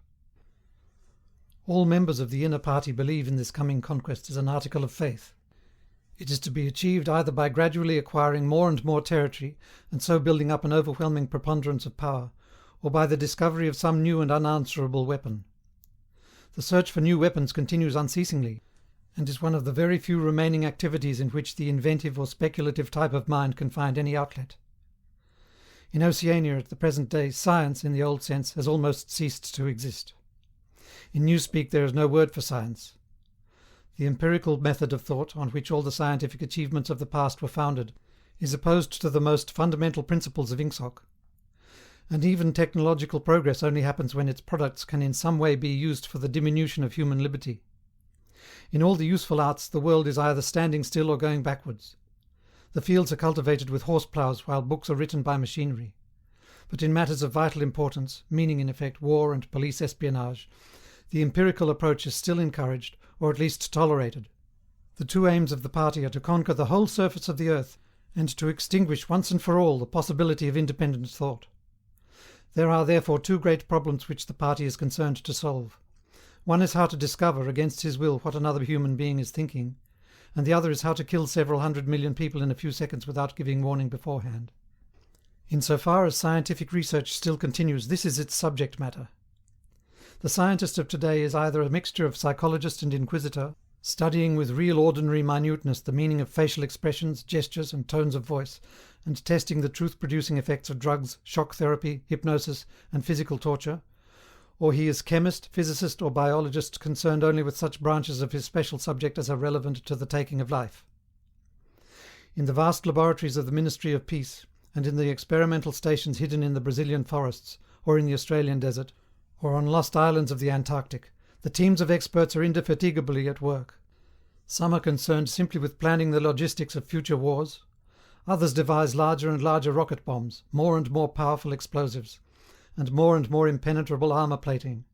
Speaker 1: All members of the inner party believe in this coming conquest as an article of faith. It is to be achieved either by gradually acquiring more and more territory, and so building up an overwhelming preponderance of power, or by the discovery of some new and unanswerable weapon. The search for new weapons continues unceasingly, and is one of the very few remaining activities in which the inventive or speculative type of mind can find any outlet. In Oceania at the present day, science, in the old sense, has almost ceased to exist. In Newspeak there is no word for science. The empirical method of thought, on which all the scientific achievements of the past were founded, is opposed to the most fundamental principles of Ingsoc. And even technological progress only happens when its products can in some way be used for the diminution of human liberty. In all the useful arts the world is either standing still or going backwards. The fields are cultivated with horse-ploughs while books are written by machinery. But in matters of vital importance, meaning in effect war and police espionage, the empirical approach is still encouraged, or at least tolerated. The two aims of the party are to conquer the whole surface of the earth, and to extinguish once and for all the possibility of independent thought. There are therefore two great problems which the party is concerned to solve. One is how to discover, against his will, what another human being is thinking, and the other is how to kill several 100 million people in a few seconds without giving warning beforehand. Insofar as scientific research still continues, this is its subject matter. The scientist of today is either a mixture of psychologist and inquisitor, studying with real ordinary minuteness the meaning of facial expressions, gestures, and tones of voice, and testing the truth-producing effects of drugs, shock therapy, hypnosis, and physical torture, or he is chemist, physicist, or biologist concerned only with such branches of his special subject as are relevant to the taking of life. In the vast laboratories of the Ministry of Peace, and in the experimental stations hidden in the Brazilian forests, or in the Australian desert, or on lost islands of the Antarctic, the teams of experts are indefatigably at work. Some are concerned simply with planning the logistics of future wars. Others devise larger and larger rocket bombs, more and more powerful explosives, and more impenetrable armour plating.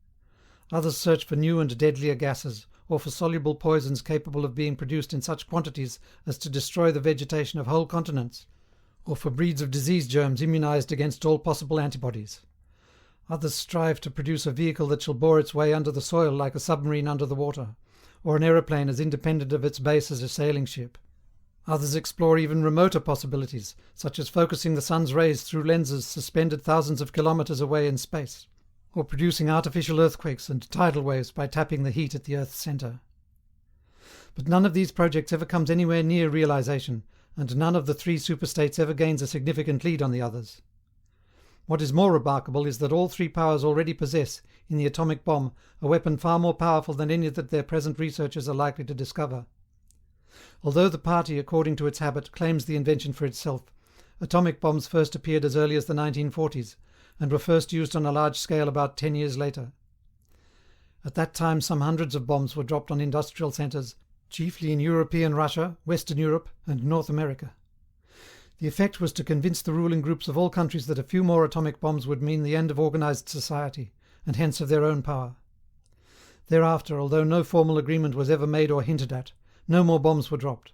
Speaker 1: Others search for new and deadlier gases, or for soluble poisons capable of being produced in such quantities as to destroy the vegetation of whole continents, or for breeds of disease germs immunized against all possible antibodies. Others strive to produce a vehicle that shall bore its way under the soil like a submarine under the water, or an aeroplane as independent of its base as a sailing ship. Others explore even remoter possibilities, such as focusing the sun's rays through lenses suspended thousands of kilometers away in space, or producing artificial earthquakes and tidal waves by tapping the heat at the Earth's centre. But none of these projects ever comes anywhere near realization, and none of the three superstates ever gains a significant lead on the others. What is more remarkable is that all three powers already possess, in the atomic bomb, a weapon far more powerful than any that their present researchers are likely to discover. Although the party, according to its habit, claims the invention for itself, atomic bombs first appeared as early as the 1940s, and were first used on a large scale about 10 years later. At that time some hundreds of bombs were dropped on industrial centres, chiefly in European Russia, Western Europe, and North America. The effect was to convince the ruling groups of all countries that a few more atomic bombs would mean the end of organised society, and hence of their own power. Thereafter, although no formal agreement was ever made or hinted at, no more bombs were dropped.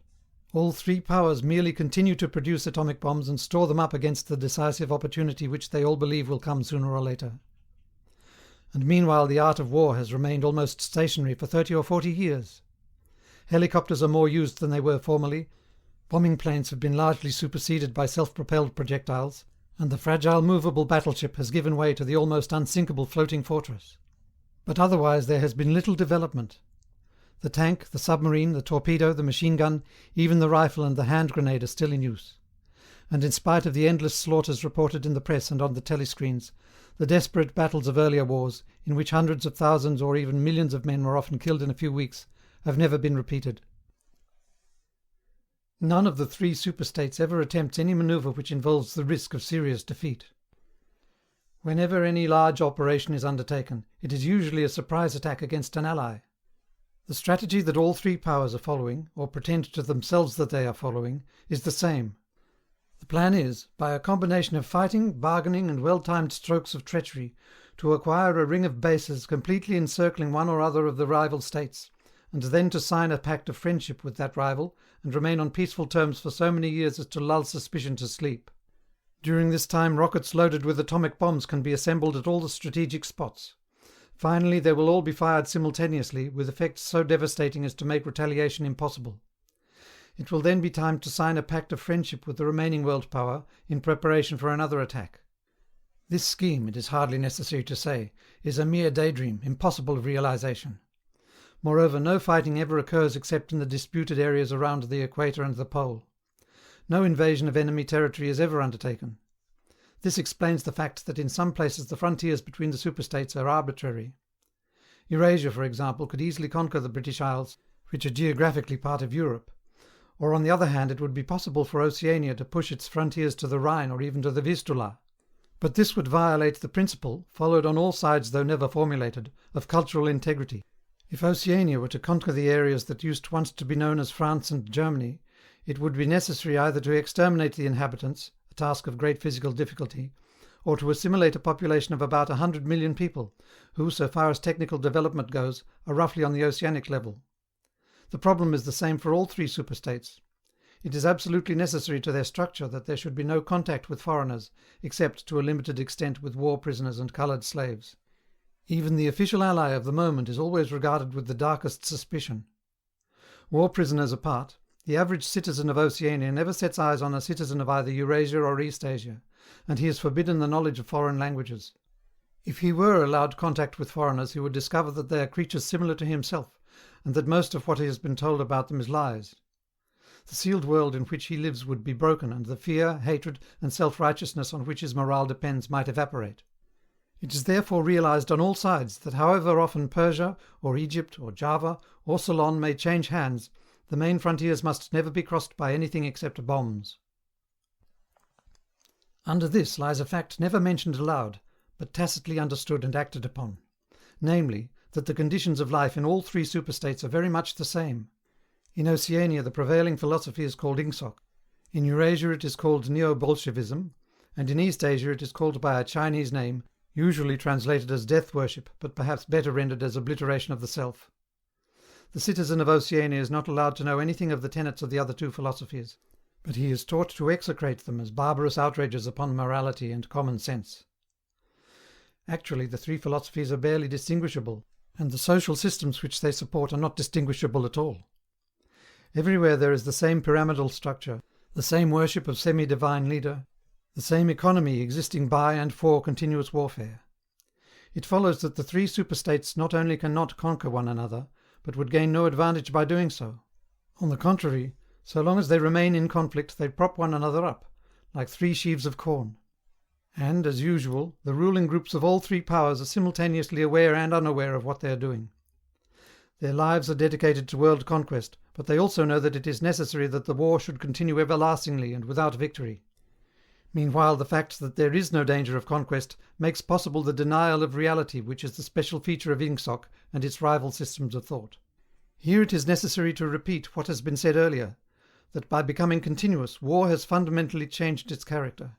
Speaker 1: All three powers merely continue to produce atomic bombs and store them up against the decisive opportunity which they all believe will come sooner or later. And meanwhile the art of war has remained almost stationary for 30 or 40 years. Helicopters are more used than they were formerly, bombing planes have been largely superseded by self-propelled projectiles, and the fragile movable battleship has given way to the almost unsinkable floating fortress. But otherwise there has been little development. The tank, the submarine, the torpedo, the machine gun, even the rifle and the hand grenade are still in use. And in spite of the endless slaughters reported in the press and on the telescreens, the desperate battles of earlier wars, in which hundreds of thousands or even millions of men were often killed in a few weeks, have never been repeated. None of the three superstates ever attempts any manoeuvre which involves the risk of serious defeat. Whenever any large operation is undertaken, it is usually a surprise attack against an ally. The strategy that all three powers are following, or pretend to themselves that they are following, is the same. The plan is, by a combination of fighting, bargaining, and well-timed strokes of treachery, to acquire a ring of bases completely encircling one or other of the rival states, and then to sign a pact of friendship with that rival, and remain on peaceful terms for so many years as to lull suspicion to sleep. During this time rockets loaded with atomic bombs can be assembled at all the strategic spots. Finally, they will all be fired simultaneously, with effects so devastating as to make retaliation impossible. It will then be time to sign a pact of friendship with the remaining world power, in preparation for another attack. This scheme, it is hardly necessary to say, is a mere daydream, impossible of realization. Moreover, no fighting ever occurs except in the disputed areas around the equator and the pole. No invasion of enemy territory is ever undertaken. This explains the fact that in some places the frontiers between the superstates are arbitrary. Eurasia, for example, could easily conquer the British Isles, which are geographically part of Europe, or on the other hand it would be possible for Oceania to push its frontiers to the Rhine or even to the Vistula. But this would violate the principle, followed on all sides though never formulated, of cultural integrity. If Oceania were to conquer the areas that used once to be known as France and Germany, it would be necessary either to exterminate the inhabitants, a task of great physical difficulty, or to assimilate a population of about 100 million people, who, so far as technical development goes, are roughly on the oceanic level. The problem is the same for all three superstates. It is absolutely necessary to their structure that there should be no contact with foreigners, except to a limited extent with war prisoners and coloured slaves. Even the official ally of the moment is always regarded with the darkest suspicion. War prisoners apart, the average citizen of Oceania never sets eyes on a citizen of either Eurasia or East Asia, and he is forbidden the knowledge of foreign languages. If he were allowed contact with foreigners, he would discover that they are creatures similar to himself, and that most of what he has been told about them is lies. The sealed world in which he lives would be broken, and the fear, hatred, and self-righteousness on which his morale depends might evaporate. It is therefore realized on all sides that however often Persia, or Egypt, or Java, or Ceylon may change hands, the main frontiers must never be crossed by anything except bombs. Under this lies a fact never mentioned aloud, but tacitly understood and acted upon, namely, that the conditions of life in all three superstates are very much the same. In Oceania the prevailing philosophy is called Ingsoc, in Eurasia it is called Neo-Bolshevism, and in East Asia it is called by a Chinese name, usually translated as death worship, but perhaps better rendered as obliteration of the self. The citizen of Oceania is not allowed to know anything of the tenets of the other two philosophies, but he is taught to execrate them as barbarous outrages upon morality and common sense. Actually, the three philosophies are barely distinguishable, and the social systems which they support are not distinguishable at all. Everywhere there is the same pyramidal structure, the same worship of semi-divine leader, the same economy existing by and for continuous warfare. It follows that the three superstates not only cannot conquer one another, but would gain no advantage by doing so. On the contrary, so long as they remain in conflict, they prop one another up, like three sheaves of corn. And, as usual, the ruling groups of all three powers are simultaneously aware and unaware of what they are doing. Their lives are dedicated to world conquest, but they also know that it is necessary that the war should continue everlastingly and without victory. Meanwhile, the fact that there is no danger of conquest makes possible the denial of reality, which is the special feature of Ingsoc and its rival systems of thought. Here it is necessary to repeat what has been said earlier, that by becoming continuous, war has fundamentally changed its character.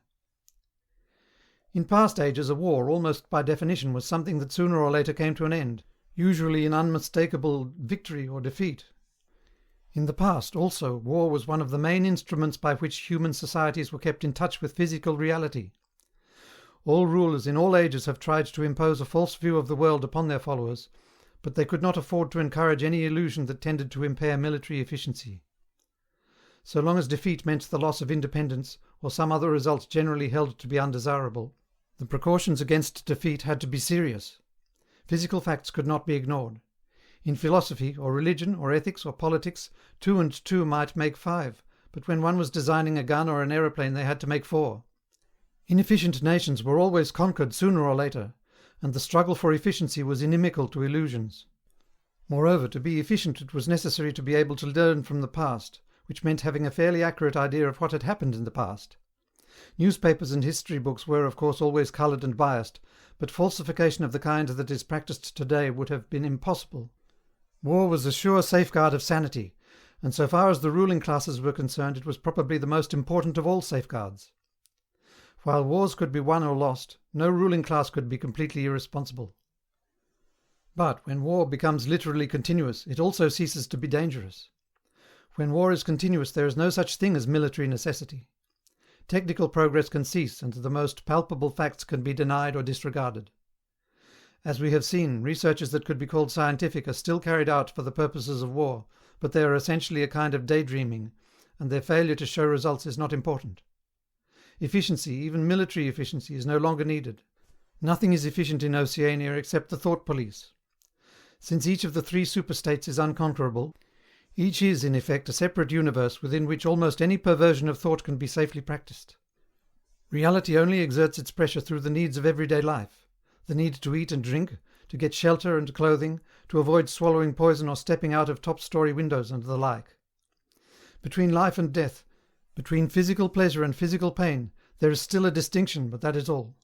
Speaker 1: In past ages, a war, almost by definition, was something that sooner or later came to an end, usually in unmistakable victory or defeat. In the past, also, war was one of the main instruments by which human societies were kept in touch with physical reality. All rulers in all ages have tried to impose a false view of the world upon their followers, but they could not afford to encourage any illusion that tended to impair military efficiency. So long as defeat meant the loss of independence, or some other result generally held to be undesirable, the precautions against defeat had to be serious. Physical facts could not be ignored. In philosophy, or religion, or ethics, or politics, 2 and 2 might make 5, but when one was designing a gun or an aeroplane they had to make 4. Inefficient nations were always conquered sooner or later, and the struggle for efficiency was inimical to illusions. Moreover, to be efficient it was necessary to be able to learn from the past, which meant having a fairly accurate idea of what had happened in the past. Newspapers and history books were, of course, always coloured and biased, but falsification of the kind that is practised today would have been impossible. War was a sure safeguard of sanity, and so far as the ruling classes were concerned it was probably the most important of all safeguards. While wars could be won or lost, no ruling class could be completely irresponsible. But when war becomes literally continuous, it also ceases to be dangerous. When war is continuous, there is no such thing as military necessity. Technical progress can cease, and the most palpable facts can be denied or disregarded. As we have seen, researches that could be called scientific are still carried out for the purposes of war, but they are essentially a kind of daydreaming, and their failure to show results is not important. Efficiency, even military efficiency, is no longer needed. Nothing is efficient in Oceania except the thought police. Since each of the 3 superstates is unconquerable, each is, in effect, a separate universe within which almost any perversion of thought can be safely practiced. Reality only exerts its pressure through the needs of everyday life, the need to eat and drink, to get shelter and clothing, to avoid swallowing poison or stepping out of top-story windows and the like. Between life and death, between physical pleasure and physical pain, there is still a distinction, but that is all.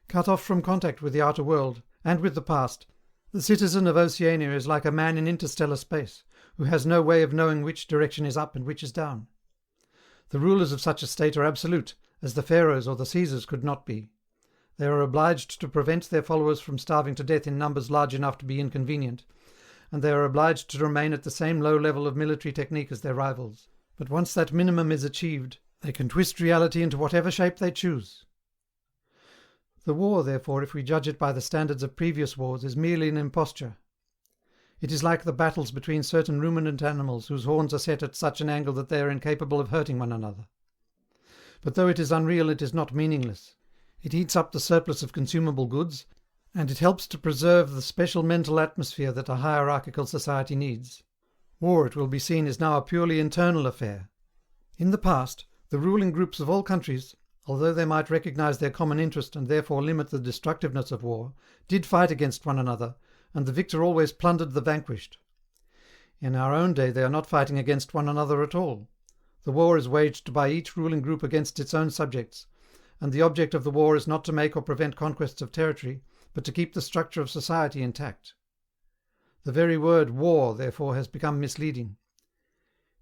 Speaker 1: Cut off from contact with the outer world, and with the past, the citizen of Oceania is like a man in interstellar space, who has no way of knowing which direction is up and which is down. The rulers of such a state are absolute, as the pharaohs or the Caesars could not be. They are obliged to prevent their followers from starving to death in numbers large enough to be inconvenient, and they are obliged to remain at the same low level of military technique as their rivals. But once that minimum is achieved, they can twist reality into whatever shape they choose. The war, therefore, if we judge it by the standards of previous wars, is merely an imposture. It is like the battles between certain ruminant animals whose horns are set at such an angle that they are incapable of hurting one another. But though it is unreal, it is not meaningless. It eats up the surplus of consumable goods, and it helps to preserve the special mental atmosphere that a hierarchical society needs. War, it will be seen, is now a purely internal affair. In the past, the ruling groups of all countries, although they might recognize their common interest and therefore limit the destructiveness of war, did fight against one another, and the victor always plundered the vanquished. In our own day they are not fighting against one another at all. The war is waged by each ruling group against its own subjects, and the object of the war is not to make or prevent conquests of territory, but to keep the structure of society intact. The very word war, therefore, has become misleading.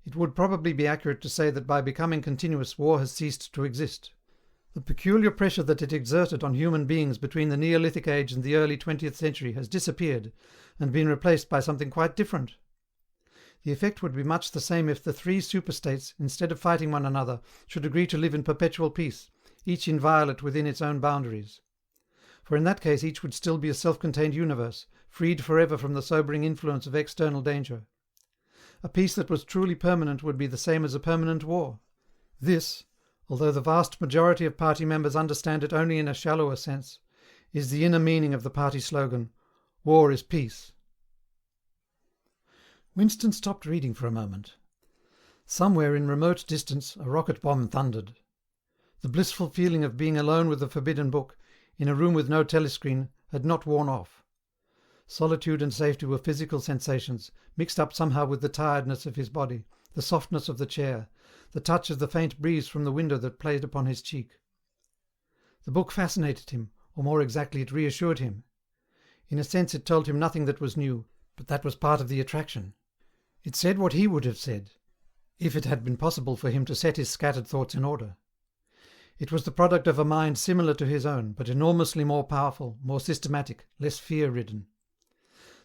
Speaker 1: It would probably be accurate to say that by becoming continuous, war has ceased to exist. The peculiar pressure that it exerted on human beings between the Neolithic age and the early 20th century has disappeared and been replaced by something quite different. The effect would be much the same if the 3 superstates, instead of fighting one another, should agree to live in perpetual peace, each inviolate within its own boundaries. For in that case each would still be a self-contained universe, freed forever from the sobering influence of external danger. A peace that was truly permanent would be the same as a permanent war. This, although the vast majority of party members understand it only in a shallower sense, is the inner meaning of the party slogan, "War is peace." Winston stopped reading for a moment. Somewhere in remote distance a rocket bomb thundered. The blissful feeling of being alone with the forbidden book, in a room with no telescreen, had not worn off. Solitude and safety were physical sensations, mixed up somehow with the tiredness of his body, the softness of the chair, the touch of the faint breeze from the window that played upon his cheek. The book fascinated him, or more exactly it reassured him. In a sense it told him nothing that was new, but that was part of the attraction. It said what he would have said, if it had been possible for him to set his scattered thoughts in order. It was the product of a mind similar to his own, but enormously more powerful, more systematic, less fear-ridden.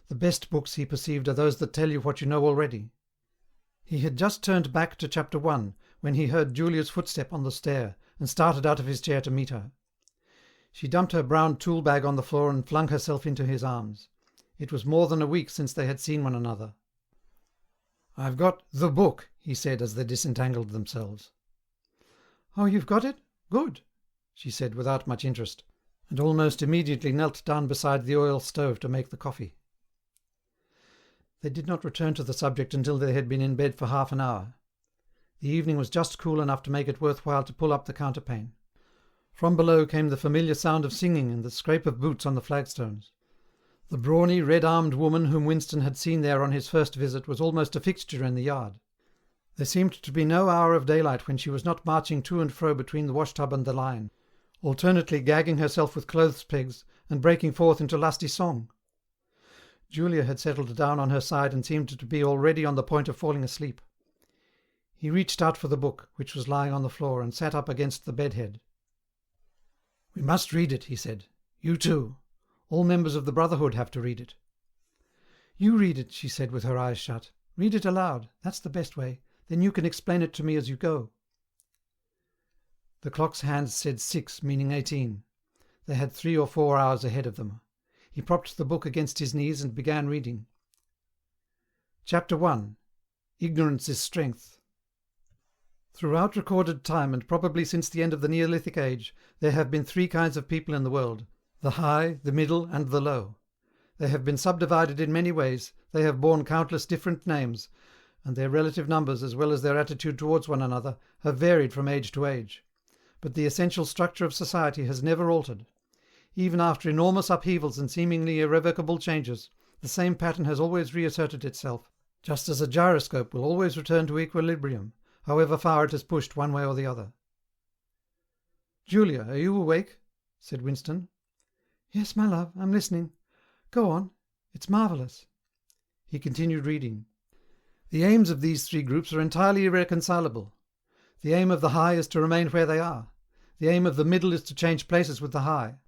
Speaker 1: The best books, he perceived, are those that tell you what you know already. He had just turned back to chapter 1 when he heard Julia's footstep on the stair and started out of his chair to meet her. She dumped her brown tool bag on the floor and flung herself into his arms. It was more than a week since they had seen one another. "I've got the book," he said as they disentangled themselves. "Oh, you've got it? Good," she said without much interest, and almost immediately knelt down beside the oil stove to make the coffee. They did not return to the subject until they had been in bed for half an hour. The evening was just cool enough to make it worthwhile to pull up the counterpane. From below came the familiar sound of singing and the scrape of boots on the flagstones. The brawny, red-armed woman whom Winston had seen there on his first visit was almost a fixture in the yard. There seemed to be no hour of daylight when she was not marching to and fro between the washtub and the line, alternately gagging herself with clothes pegs and breaking forth into lusty song. Julia had settled down on her side and seemed to be already on the point of falling asleep. He reached out for the book, which was lying on the floor, and sat up against the bedhead. "We must read it," he said. "You too. All members of the Brotherhood have to read it." "You read it," she said with her eyes shut. "Read it aloud. That's the best way. Then you can explain it to me as you go." The clock's hands said 6, meaning 18. They had 3 or 4 hours ahead of them. He propped the book against his knees and began reading. Chapter 1. Ignorance is Strength. Throughout recorded time, and probably since the end of the Neolithic age, there have been 3 kinds of people in the world: the high, the middle, and the low. They have been subdivided in many ways, they have borne countless different names, and their relative numbers, as well as their attitude towards one another, have varied from age to age. But the essential structure of society has never altered. Even after enormous upheavals and seemingly irrevocable changes, the same pattern has always reasserted itself, just as a gyroscope will always return to equilibrium, however far it is pushed one way or the other. "Julia, are you awake?" said Winston. "Yes, my love, I'm listening. Go on. It's marvellous." He continued reading. "The aims of these 3 groups are entirely irreconcilable. The aim of the high is to remain where they are. The aim of the middle is to change places with the high.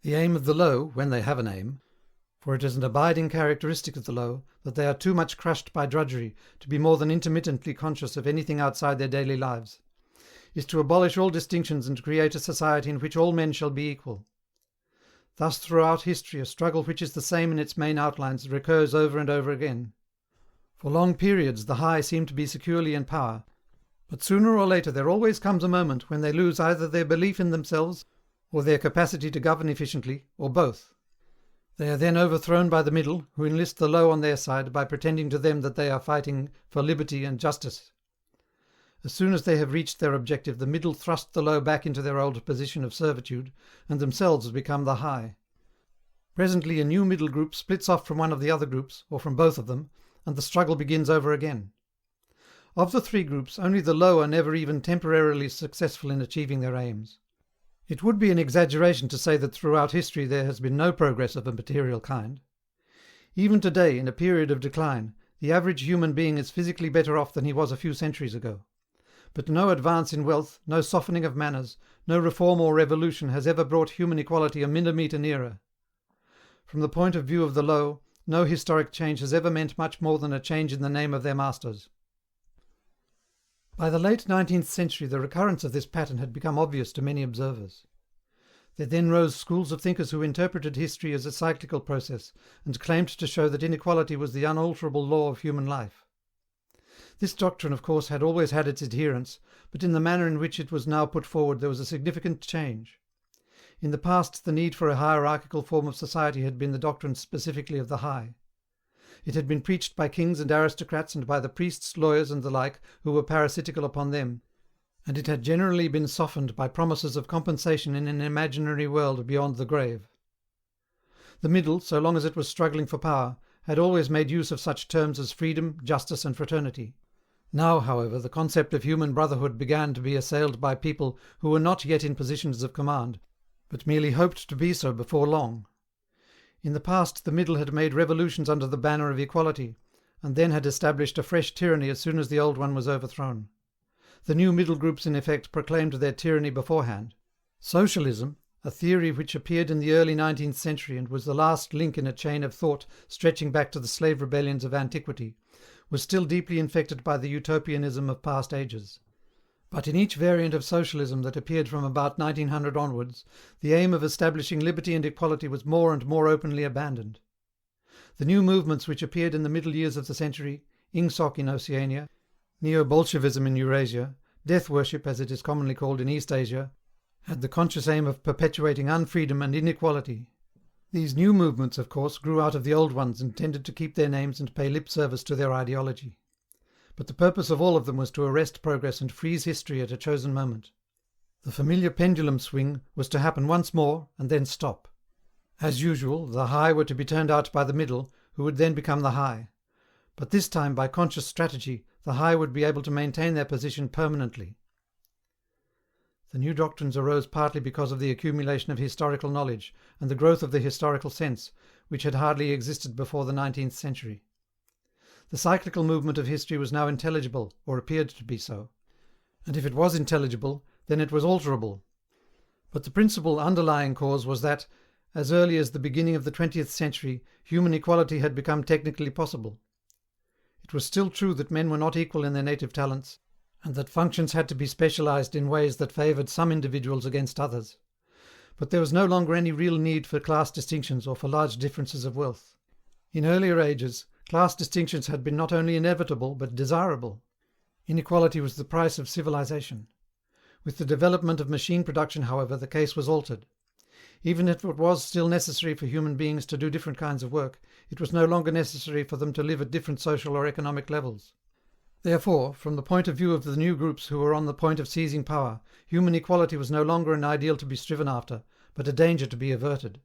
Speaker 1: The aim of the low, when they have an aim, for it is an abiding characteristic of the low that they are too much crushed by drudgery to be more than intermittently conscious of anything outside their daily lives, is to abolish all distinctions and create a society in which all men shall be equal. Thus throughout history a struggle which is the same in its main outlines recurs over and over again. For long periods the high seem to be securely in power, but sooner or later there always comes a moment when they lose either their belief in themselves or their capacity to govern efficiently, or both. They are then overthrown by the middle, who enlist the low on their side by pretending to them that they are fighting for liberty and justice. As soon as they have reached their objective, the middle thrust the low back into their old position of servitude, and themselves become the high. Presently a new middle group splits off from one of the other groups, or from both of them, and the struggle begins over again. Of the 3 groups, only the low are never even temporarily successful in achieving their aims. It would be an exaggeration to say that throughout history there has been no progress of a material kind. Even today, in a period of decline, the average human being is physically better off than he was a few centuries ago. But no advance in wealth, no softening of manners, no reform or revolution has ever brought human equality a millimetre nearer. From the point of view of the low, no historic change has ever meant much more than a change in the name of their masters. By the late 19th century the recurrence of this pattern had become obvious to many observers. There then rose schools of thinkers who interpreted history as a cyclical process and claimed to show that inequality was the unalterable law of human life. This doctrine, of course, had always had its adherents, but in the manner in which it was now put forward there was a significant change. In the past the need for a hierarchical form of society had been the doctrine specifically of the high. It had been preached by kings and aristocrats and by the priests, lawyers, and the like, who were parasitical upon them, and it had generally been softened by promises of compensation in an imaginary world beyond the grave. The middle, so long as it was struggling for power, had always made use of such terms as freedom, justice, and fraternity. Now, however, the concept of human brotherhood began to be assailed by people who were not yet in positions of command, but merely hoped to be so before long. In the past the middle had made revolutions under the banner of equality, and then had established a fresh tyranny as soon as the old one was overthrown. The new middle groups in effect proclaimed their tyranny beforehand. Socialism, a theory which appeared in the early 19th century and was the last link in a chain of thought stretching back to the slave rebellions of antiquity, was still deeply infected by the utopianism of past ages. But in each variant of socialism that appeared from about 1900 onwards, the aim of establishing liberty and equality was more and more openly abandoned. The new movements which appeared in the middle years of the century, Ingsoc in Oceania, Neo-Bolshevism in Eurasia, death worship as it is commonly called in East Asia, had the conscious aim of perpetuating unfreedom and inequality. These new movements, of course, grew out of the old ones and tended to keep their names and pay lip service to their ideology. But the purpose of all of them was to arrest progress and freeze history at a chosen moment. The familiar pendulum swing was to happen once more and then stop. As usual, the high were to be turned out by the middle, who would then become the high. But this time, by conscious strategy, the high would be able to maintain their position permanently. The new doctrines arose partly because of the accumulation of historical knowledge and the growth of the historical sense, which had hardly existed before the 19th century. The cyclical movement of history was now intelligible, or appeared to be so. And if it was intelligible, then it was alterable. But the principal underlying cause was that, as early as the beginning of the 20th century, human equality had become technically possible. It was still true that men were not equal in their native talents, and that functions had to be specialized in ways that favored some individuals against others. But there was no longer any real need for class distinctions or for large differences of wealth. In earlier ages, class distinctions had been not only inevitable, but desirable. Inequality was the price of civilization. With the development of machine production, however, the case was altered. Even if it was still necessary for human beings to do different kinds of work, it was no longer necessary for them to live at different social or economic levels. Therefore, from the point of view of the new groups who were on the point of seizing power, human equality was no longer an ideal to be striven after, but a danger to be averted.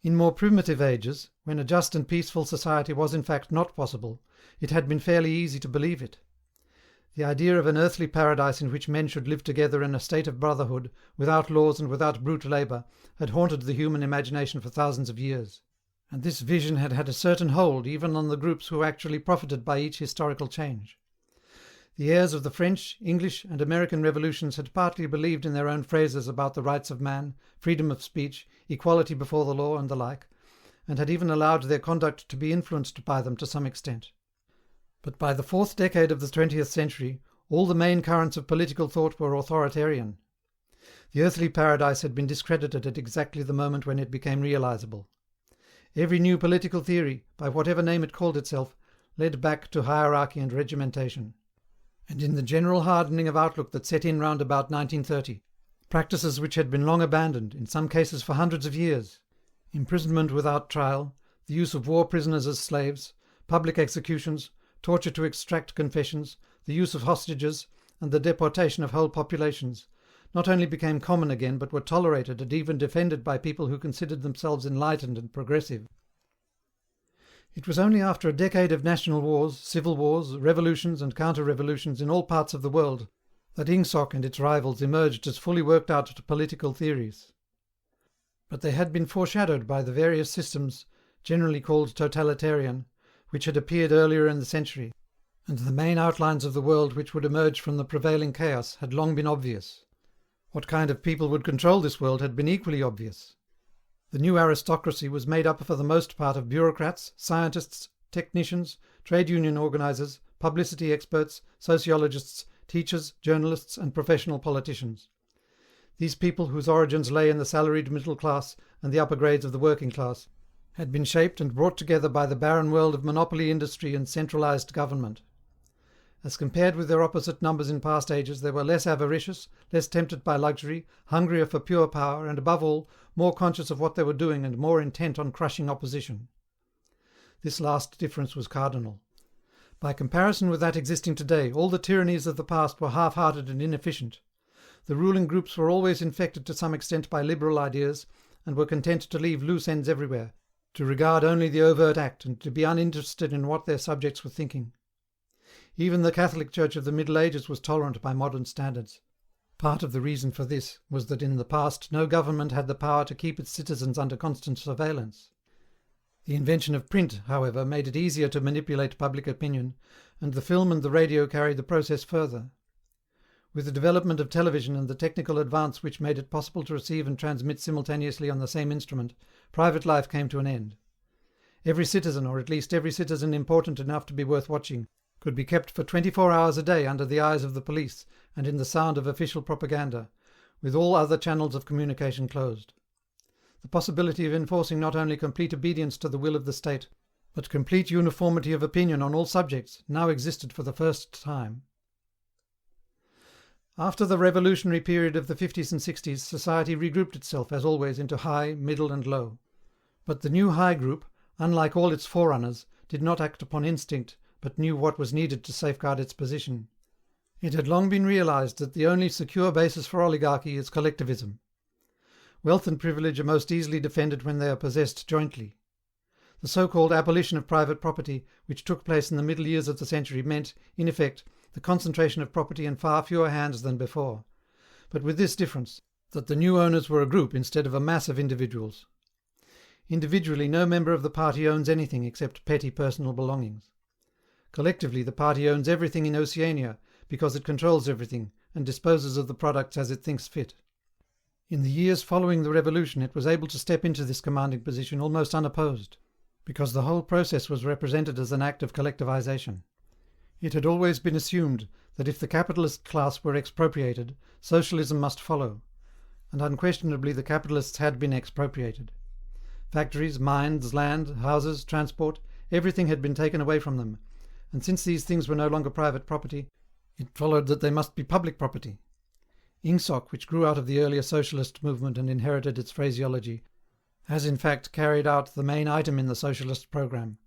Speaker 1: In more primitive ages, when a just and peaceful society was in fact not possible, it had been fairly easy to believe it. The idea of an earthly paradise in which men should live together in a state of brotherhood, without laws and without brute labour, had haunted the human imagination for thousands of years. And this vision had had a certain hold even on the groups who actually profited by each historical change. The heirs of the French, English, and American revolutions had partly believed in their own phrases about the rights of man, freedom of speech, equality before the law, and the like, and had even allowed their conduct to be influenced by them to some extent. But by the fourth decade of the 20th century, all the main currents of political thought were authoritarian. The earthly paradise had been discredited at exactly the moment when it became realizable. Every new political theory, by whatever name it called itself, led back to hierarchy and regimentation. And in the general hardening of outlook that set in round about 1930, practices which had been long abandoned, in some cases for hundreds of years, imprisonment without trial, the use of war prisoners as slaves, public executions, torture to extract confessions, the use of hostages, and the deportation of whole populations, not only became common again, but were tolerated and even defended by people who considered themselves enlightened and progressive. It was only after a decade of national wars, civil wars, revolutions and counter-revolutions in all parts of the world that Ingsoc and its rivals emerged as fully worked out political theories. But they had been foreshadowed by the various systems, generally called totalitarian, which had appeared earlier in the century, and the main outlines of the world which would emerge from the prevailing chaos had long been obvious. What kind of people would control this world had been equally obvious. The new aristocracy was made up for the most part of bureaucrats, scientists, technicians, trade union organisers, publicity experts, sociologists, teachers, journalists, and professional politicians. These people, whose origins lay in the salaried middle class and the upper grades of the working class, had been shaped and brought together by the barren world of monopoly industry and centralised government. As compared with their opposite numbers in past ages, they were less avaricious, less tempted by luxury, hungrier for pure power, and above all, more conscious of what they were doing and more intent on crushing opposition. This last difference was cardinal. By comparison with that existing today, all the tyrannies of the past were half-hearted and inefficient. The ruling groups were always infected to some extent by liberal ideas, and were content to leave loose ends everywhere, to regard only the overt act, and to be uninterested in what their subjects were thinking. Even the Catholic Church of the Middle Ages was tolerant by modern standards. Part of the reason for this was that in the past no government had the power to keep its citizens under constant surveillance. The invention of print, however, made it easier to manipulate public opinion, and the film and the radio carried the process further. With the development of television and the technical advance which made it possible to receive and transmit simultaneously on the same instrument, private life came to an end. Every citizen, or at least every citizen important enough to be worth watching, could be kept for 24 hours a day under the eyes of the police and in the sound of official propaganda, with all other channels of communication closed. The possibility of enforcing not only complete obedience to the will of the state, but complete uniformity of opinion on all subjects, now existed for the first time. After the revolutionary period of the 50s and 60s, society regrouped itself, as always, into high, middle and low. But the new high group, unlike all its forerunners, did not act upon instinct, but knew what was needed to safeguard its position. It had long been realized that the only secure basis for oligarchy is collectivism. Wealth and privilege are most easily defended when they are possessed jointly. The so-called abolition of private property, which took place in the middle years of the century, meant, in effect, the concentration of property in far fewer hands than before, but with this difference, that the new owners were a group instead of a mass of individuals. Individually, no member of the party owns anything except petty personal belongings. Collectively, the party owns everything in Oceania, because it controls everything and disposes of the products as it thinks fit. In the years following the revolution, it was able to step into this commanding position almost unopposed, because the whole process was represented as an act of collectivization. It had always been assumed that if the capitalist class were expropriated, socialism must follow, and unquestionably the capitalists had been expropriated. Factories, mines, land, houses, transport, everything had been taken away from them, and since these things were no longer private property, it followed that they must be public property. Ingsoc, which grew out of the earlier socialist movement and inherited its phraseology, has in fact carried out the main item in the socialist program,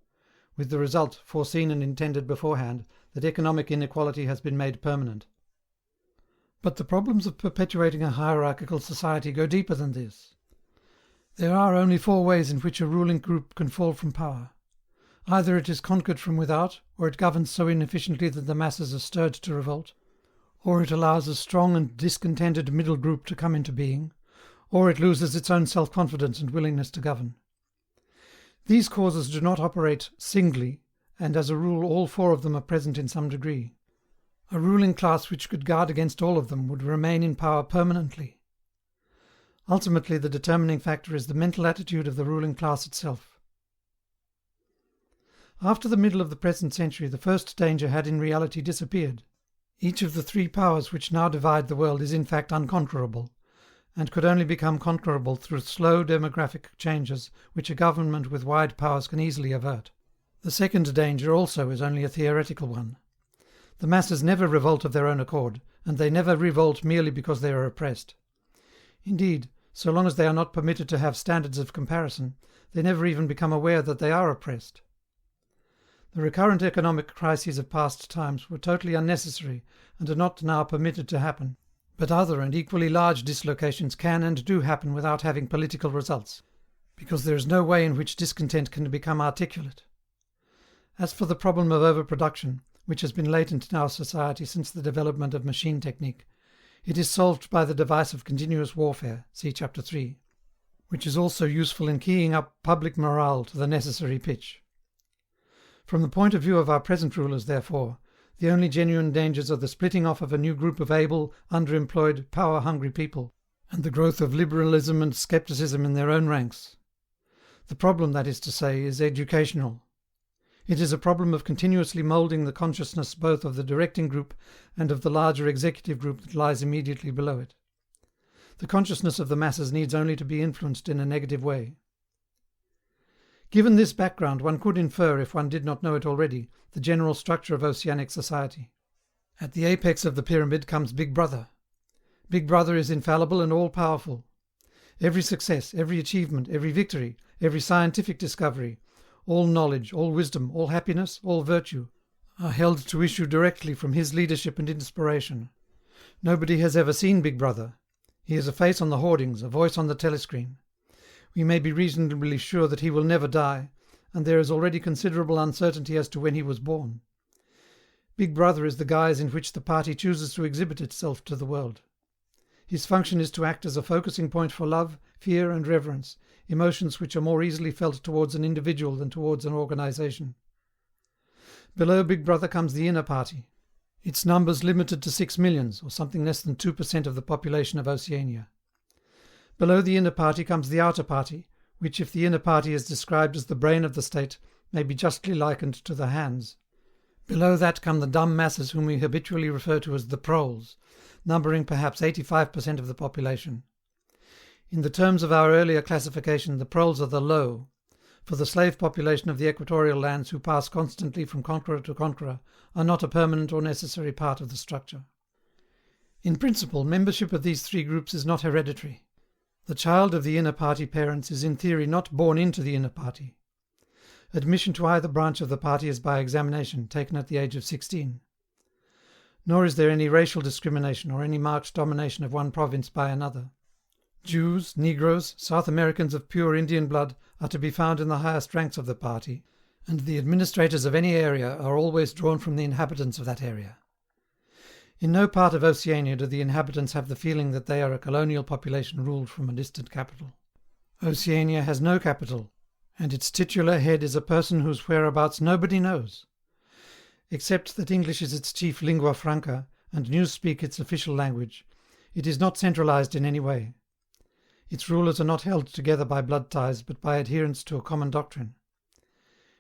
Speaker 1: with the result, foreseen and intended beforehand, that economic inequality has been made permanent. But the problems of perpetuating a hierarchical society go deeper than this. There are only 4 ways in which a ruling group can fall from power. Either it is conquered from without, or it governs so inefficiently that the masses are stirred to revolt, or it allows a strong and discontented middle group to come into being, or it loses its own self-confidence and willingness to govern. These causes do not operate singly, and as a rule all 4 of them are present in some degree. A ruling class which could guard against all of them would remain in power permanently. Ultimately, the determining factor is the mental attitude of the ruling class itself. After the middle of the present century, the first danger had in reality disappeared. Each of the 3 powers which now divide the world is in fact unconquerable, and could only become conquerable through slow demographic changes which a government with wide powers can easily avert. The second danger also is only a theoretical one. The masses never revolt of their own accord, and they never revolt merely because they are oppressed. Indeed, so long as they are not permitted to have standards of comparison, they never even become aware that they are oppressed. The recurrent economic crises of past times were totally unnecessary and are not now permitted to happen. But other and equally large dislocations can and do happen without having political results, because there is no way in which discontent can become articulate. As for the problem of overproduction, which has been latent in our society since the development of machine technique, it is solved by the device of continuous warfare, see Chapter 3, which is also useful in keying up public morale to the necessary pitch. From the point of view of our present rulers, therefore, the only genuine dangers are the splitting off of a new group of able, underemployed, power-hungry people, and the growth of liberalism and scepticism in their own ranks. The problem, that is to say, is educational. It is a problem of continuously moulding the consciousness both of the directing group and of the larger executive group that lies immediately below it. The consciousness of the masses needs only to be influenced in a negative way. Given this background, one could infer, if one did not know it already, the general structure of oceanic society. At the apex of the pyramid comes Big Brother. Big Brother is infallible and all-powerful. Every success, every achievement, every victory, every scientific discovery, all knowledge, all wisdom, all happiness, all virtue, are held to issue directly from his leadership and inspiration. Nobody has ever seen Big Brother. He is a face on the hoardings, a voice on the telescreen. We may be reasonably sure that he will never die, and there is already considerable uncertainty as to when he was born. Big Brother is the guise in which the party chooses to exhibit itself to the world. His function is to act as a focusing point for love, fear and reverence, emotions which are more easily felt towards an individual than towards an organisation. Below Big Brother comes the inner party. Its numbers limited to 6 millions, or something less than 2% of the population of Oceania. Below the inner party comes the outer party, which, if the inner party is described as the brain of the state, may be justly likened to the hands. Below that come the dumb masses whom we habitually refer to as the proles, numbering perhaps 85% of the population. In the terms of our earlier classification, the proles are the low, for the slave population of the equatorial lands who pass constantly from conqueror to conqueror are not a permanent or necessary part of the structure. In principle, membership of these three groups is not hereditary. The child of the inner party parents is in theory not born into the inner party. Admission to either branch of the party is by examination, taken at the age of 16. Nor is there any racial discrimination or any marked domination of one province by another. Jews, Negroes, South Americans of pure Indian blood are to be found in the highest ranks of the party, and the administrators of any area are always drawn from the inhabitants of that area. In no part of Oceania do the inhabitants have the feeling that they are a colonial population ruled from a distant capital. Oceania has no capital, and its titular head is a person whose whereabouts nobody knows. Except that English is its chief lingua franca, and newspeak its official language, it is not centralized in any way. Its rulers are not held together by blood ties, but by adherence to a common doctrine.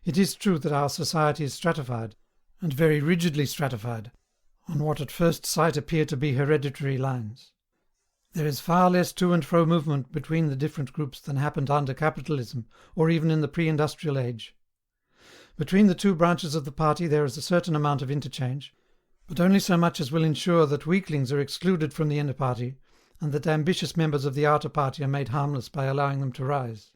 Speaker 1: It is true that our society is stratified, and very rigidly stratified, on what at first sight appear to be hereditary lines. There is far less to and fro movement between the different groups than happened under capitalism, or even in the pre-industrial age. Between the two branches of the party there is a certain amount of interchange, but only so much as will ensure that weaklings are excluded from the inner party, and that ambitious members of the outer party are made harmless by allowing them to rise.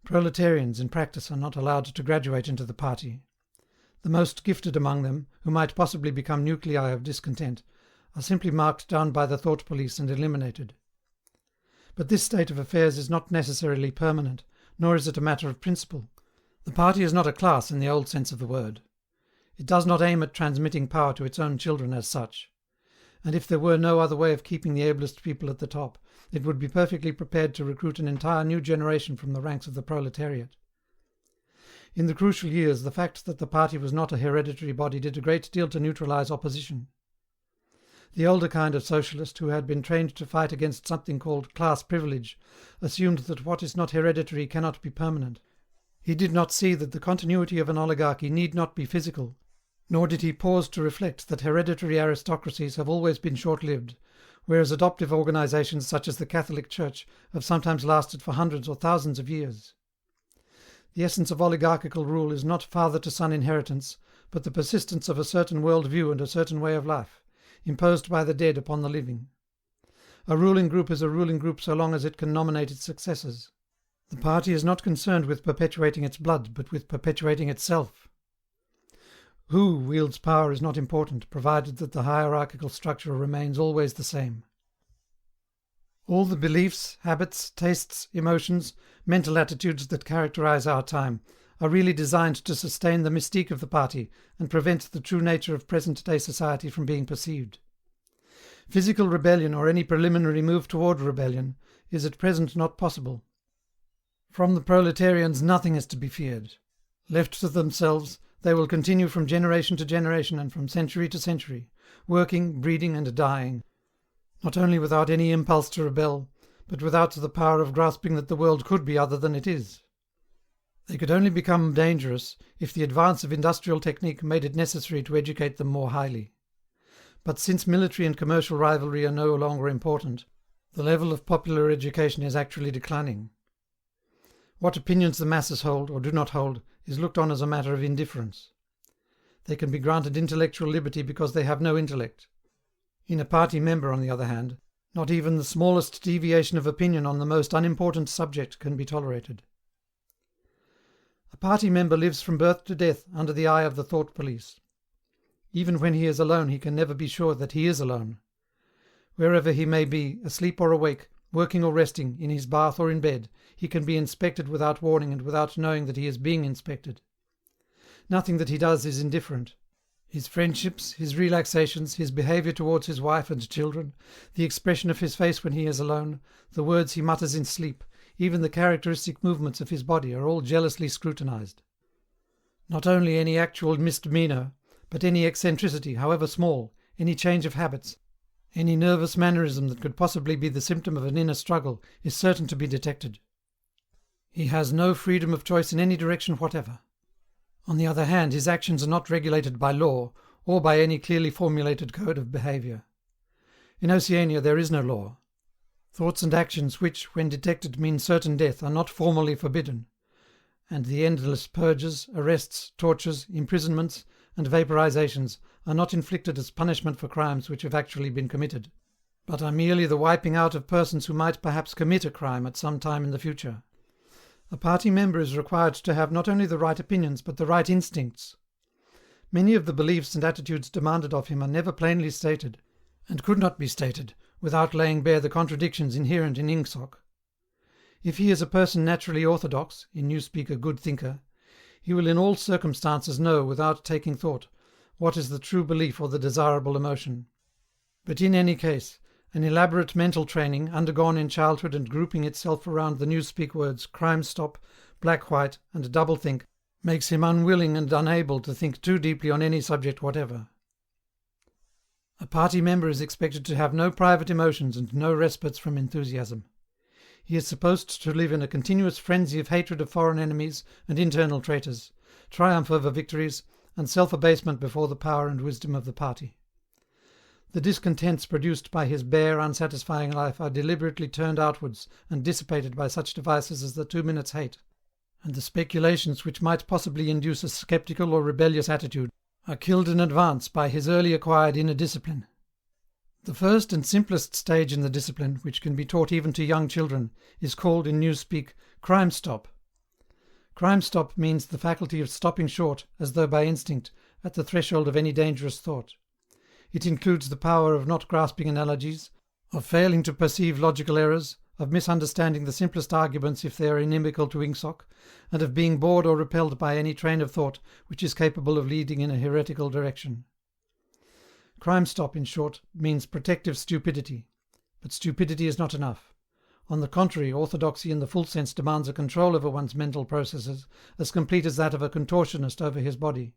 Speaker 1: Proletarians, in practice, are not allowed to graduate into the party. The most gifted among them, who might possibly become nuclei of discontent, are simply marked down by the thought police and eliminated. But this state of affairs is not necessarily permanent, nor is it a matter of principle. The party is not a class in the old sense of the word. It does not aim at transmitting power to its own children as such. And if there were no other way of keeping the ablest people at the top, it would be perfectly prepared to recruit an entire new generation from the ranks of the proletariat. In the crucial years, the fact that the party was not a hereditary body did a great deal to neutralize opposition. The older kind of socialist, who had been trained to fight against something called class privilege, assumed that what is not hereditary cannot be permanent. He did not see that the continuity of an oligarchy need not be physical, nor did he pause to reflect that hereditary aristocracies have always been short-lived, whereas adoptive organizations such as the Catholic Church have sometimes lasted for hundreds or thousands of years. The essence of oligarchical rule is not father-to-son inheritance, but the persistence of a certain world-view and a certain way of life, imposed by the dead upon the living. A ruling group is a ruling group so long as it can nominate its successors. The party is not concerned with perpetuating its blood, but with perpetuating itself. Who wields power is not important, provided that the hierarchical structure remains always the same. All the beliefs, habits, tastes, emotions, mental attitudes that characterize our time are really designed to sustain the mystique of the party and prevent the true nature of present-day society from being perceived. Physical rebellion or any preliminary move toward rebellion is at present not possible. From the proletarians nothing is to be feared. Left to themselves, they will continue from generation to generation and from century to century, working, breeding and dying, not only without any impulse to rebel, but without the power of grasping that the world could be other than it is. They could only become dangerous if the advance of industrial technique made it necessary to educate them more highly. But since military and commercial rivalry are no longer important, the level of popular education is actually declining. What opinions the masses hold, or do not hold, is looked on as a matter of indifference. They can be granted intellectual liberty because they have no intellect. In a party member, on the other hand, not even the smallest deviation of opinion on the most unimportant subject can be tolerated. A party member lives from birth to death under the eye of the thought police. Even when he is alone, he can never be sure that he is alone. Wherever he may be, asleep or awake, working or resting, in his bath or in bed, he can be inspected without warning and without knowing that he is being inspected. Nothing that he does is indifferent. His friendships, his relaxations, his behaviour towards his wife and children, the expression of his face when he is alone, the words he mutters in sleep, even the characteristic movements of his body are all jealously scrutinized. Not only any actual misdemeanour, but any eccentricity, however small, any change of habits, any nervous mannerism that could possibly be the symptom of an inner struggle, is certain to be detected. He has no freedom of choice in any direction whatever. On the other hand, his actions are not regulated by law, or by any clearly formulated code of behaviour. In Oceania there is no law. Thoughts and actions which, when detected, mean certain death are not formally forbidden, and the endless purges, arrests, tortures, imprisonments, and vaporizations are not inflicted as punishment for crimes which have actually been committed, but are merely the wiping out of persons who might perhaps commit a crime at some time in the future. A party member is required to have not only the right opinions but the right instincts. Many of the beliefs and attitudes demanded of him are never plainly stated, and could not be stated without laying bare the contradictions inherent in ingsoc. If he is a person naturally orthodox, in newspeak a good thinker, he will in all circumstances know without taking thought what is the true belief or the desirable emotion. But in any case, an elaborate mental training, undergone in childhood and grouping itself around the newspeak words crime stop, black-white, and double-think, makes him unwilling and unable to think too deeply on any subject whatever. A party member is expected to have no private emotions and no respites from enthusiasm. He is supposed to live in a continuous frenzy of hatred of foreign enemies and internal traitors, triumph over victories, and self-abasement before the power and wisdom of the party. The discontents produced by his bare, unsatisfying life are deliberately turned outwards and dissipated by such devices as the 2 minutes' hate, and the speculations which might possibly induce a sceptical or rebellious attitude are killed in advance by his early acquired inner discipline. The first and simplest stage in the discipline, which can be taught even to young children, is called in newspeak crime stop. Crime stop means the faculty of stopping short, as though by instinct, at the threshold of any dangerous thought. It includes the power of not grasping analogies, of failing to perceive logical errors, of misunderstanding the simplest arguments if they are inimical to ingsoc, and of being bored or repelled by any train of thought which is capable of leading in a heretical direction. Crime stop, in short, means protective stupidity. But stupidity is not enough. On the contrary, orthodoxy in the full sense demands a control over one's mental processes as complete as that of a contortionist over his body.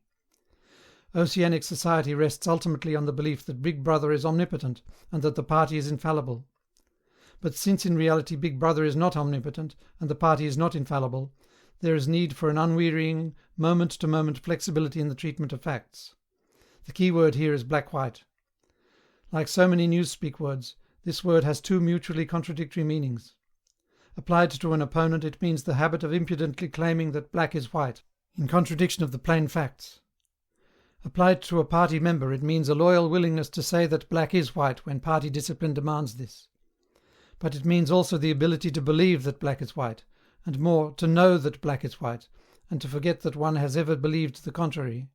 Speaker 1: Oceanic society rests ultimately on the belief that Big Brother is omnipotent and that the party is infallible. But since in reality Big Brother is not omnipotent and the party is not infallible, there is need for an unwearying, moment-to-moment flexibility in the treatment of facts. The key word here is black-white. Like so many newspeak words, this word has two mutually contradictory meanings. Applied to an opponent, it means the habit of impudently claiming that black is white, in contradiction of the plain facts. Applied to a party member, it means a loyal willingness to say that black is white when party discipline demands this. But it means also the ability to believe that black is white, and more, to know that black is white, and to forget that one has ever believed the contrary.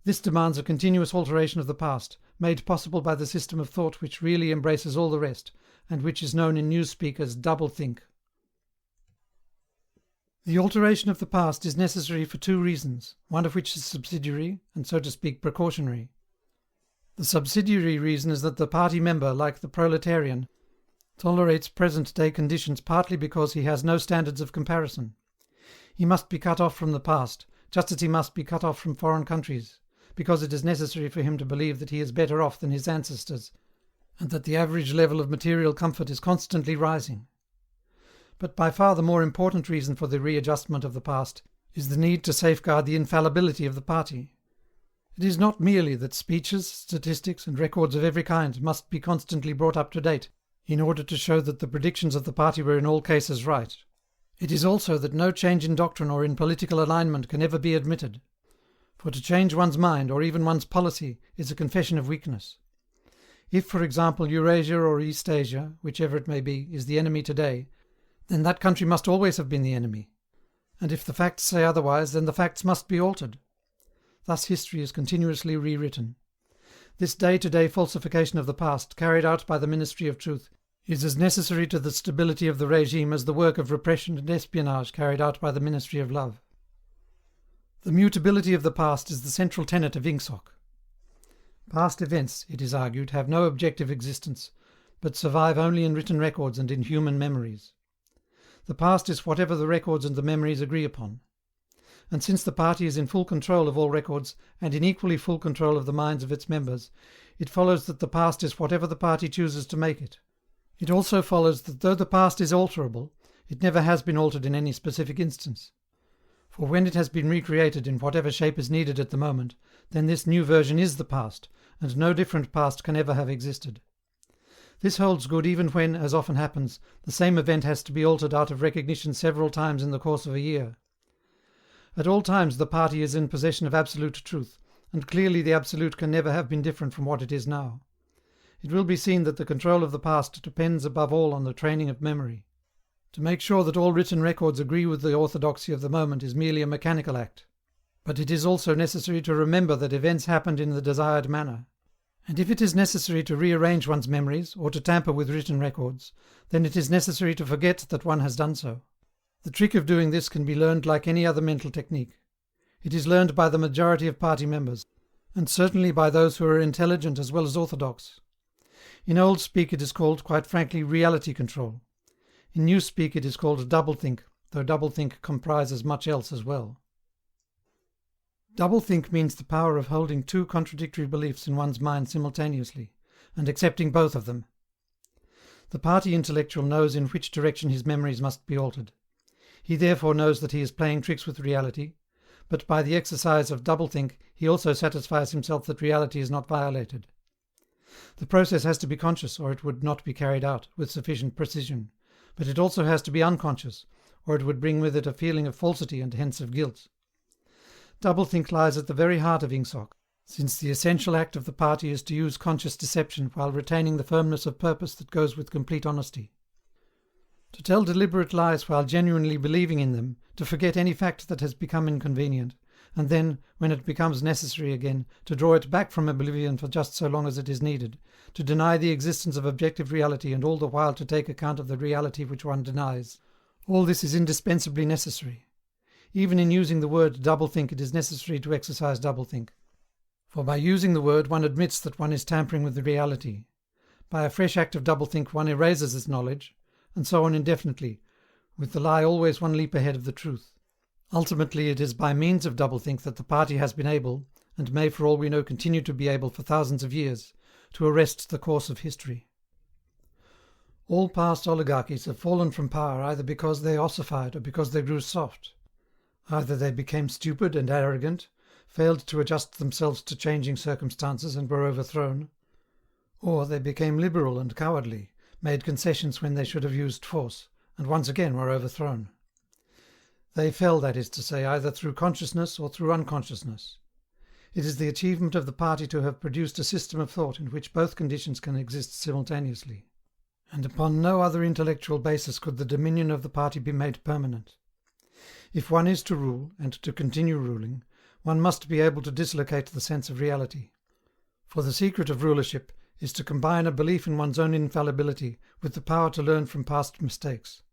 Speaker 1: This demands a continuous alteration of the past, made possible by the system of thought which really embraces all the rest, and which is known in newspeak as double-think. The alteration of the past is necessary for two reasons, one of which is subsidiary, and so to speak precautionary. The subsidiary reason is that the party member, like the proletarian, tolerates present-day conditions partly because he has no standards of comparison. He must be cut off from the past, just as he must be cut off from foreign countries, because it is necessary for him to believe that he is better off than his ancestors, and that the average level of material comfort is constantly rising. But by far the more important reason for the readjustment of the past is the need to safeguard the infallibility of the party. It is not merely that speeches, statistics, and records of every kind must be constantly brought up to date in order to show that the predictions of the party were in all cases right. It is also that no change in doctrine or in political alignment can ever be admitted. For to change one's mind, or even one's policy, is a confession of weakness. If, for example, Eurasia or East Asia, whichever it may be, is the enemy today, then that country must always have been the enemy. And if the facts say otherwise, then the facts must be altered. Thus history is continuously rewritten. This day-to-day falsification of the past, carried out by the Ministry of Truth, is as necessary to the stability of the regime as the work of repression and espionage carried out by the Ministry of Love. The mutability of the past is the central tenet of Ingsoc. Past events, it is argued, have no objective existence, but survive only in written records and in human memories. The past is whatever the records and the memories agree upon. And since the party is in full control of all records, and in equally full control of the minds of its members, it follows that the past is whatever the party chooses to make it. It also follows that though the past is alterable, it never has been altered in any specific instance. For when it has been recreated in whatever shape is needed at the moment, then this new version is the past, and no different past can ever have existed. This holds good even when, as often happens, the same event has to be altered out of recognition several times in the course of a year. At all times the party is in possession of absolute truth, and clearly the absolute can never have been different from what it is now. It will be seen that the control of the past depends above all on the training of memory. To make sure that all written records agree with the orthodoxy of the moment is merely a mechanical act. But it is also necessary to remember that events happened in the desired manner. And if it is necessary to rearrange one's memories, or to tamper with written records, then it is necessary to forget that one has done so. The trick of doing this can be learned like any other mental technique. It is learned by the majority of party members, and certainly by those who are intelligent as well as orthodox. In old speak it is called, quite frankly, reality control. In new speak it is called doublethink, though doublethink comprises much else as well. Doublethink means the power of holding two contradictory beliefs in one's mind simultaneously, and accepting both of them. The party intellectual knows in which direction his memories must be altered. He therefore knows that he is playing tricks with reality, but by the exercise of doublethink he also satisfies himself that reality is not violated. The process has to be conscious, or it would not be carried out with sufficient precision, but it also has to be unconscious, or it would bring with it a feeling of falsity and hence of guilt. Doublethink lies at the very heart of Ingsoc, since the essential act of the party is to use conscious deception while retaining the firmness of purpose that goes with complete honesty. To tell deliberate lies while genuinely believing in them, to forget any fact that has become inconvenient, and then, when it becomes necessary again, to draw it back from oblivion for just so long as it is needed, to deny the existence of objective reality and all the while to take account of the reality which one denies. All this is indispensably necessary. Even in using the word doublethink it is necessary to exercise doublethink. For by using the word one admits that one is tampering with the reality. By a fresh act of doublethink one erases this knowledge, and so on indefinitely, with the lie always one leap ahead of the truth. Ultimately it is by means of doublethink that the party has been able, and may for all we know continue to be able for thousands of years, to arrest the course of history. All past oligarchies have fallen from power either because they ossified or because they grew soft. Either they became stupid and arrogant, failed to adjust themselves to changing circumstances and were overthrown, or they became liberal and cowardly, made concessions when they should have used force, and once again were overthrown. They fell, that is to say, either through consciousness or through unconsciousness. It is the achievement of the party to have produced a system of thought in which both conditions can exist simultaneously. And upon no other intellectual basis could the dominion of the party be made permanent. If one is to rule, and to continue ruling, one must be able to dislocate the sense of reality. For the secret of rulership is to combine a belief in one's own infallibility with the power to learn from past mistakes.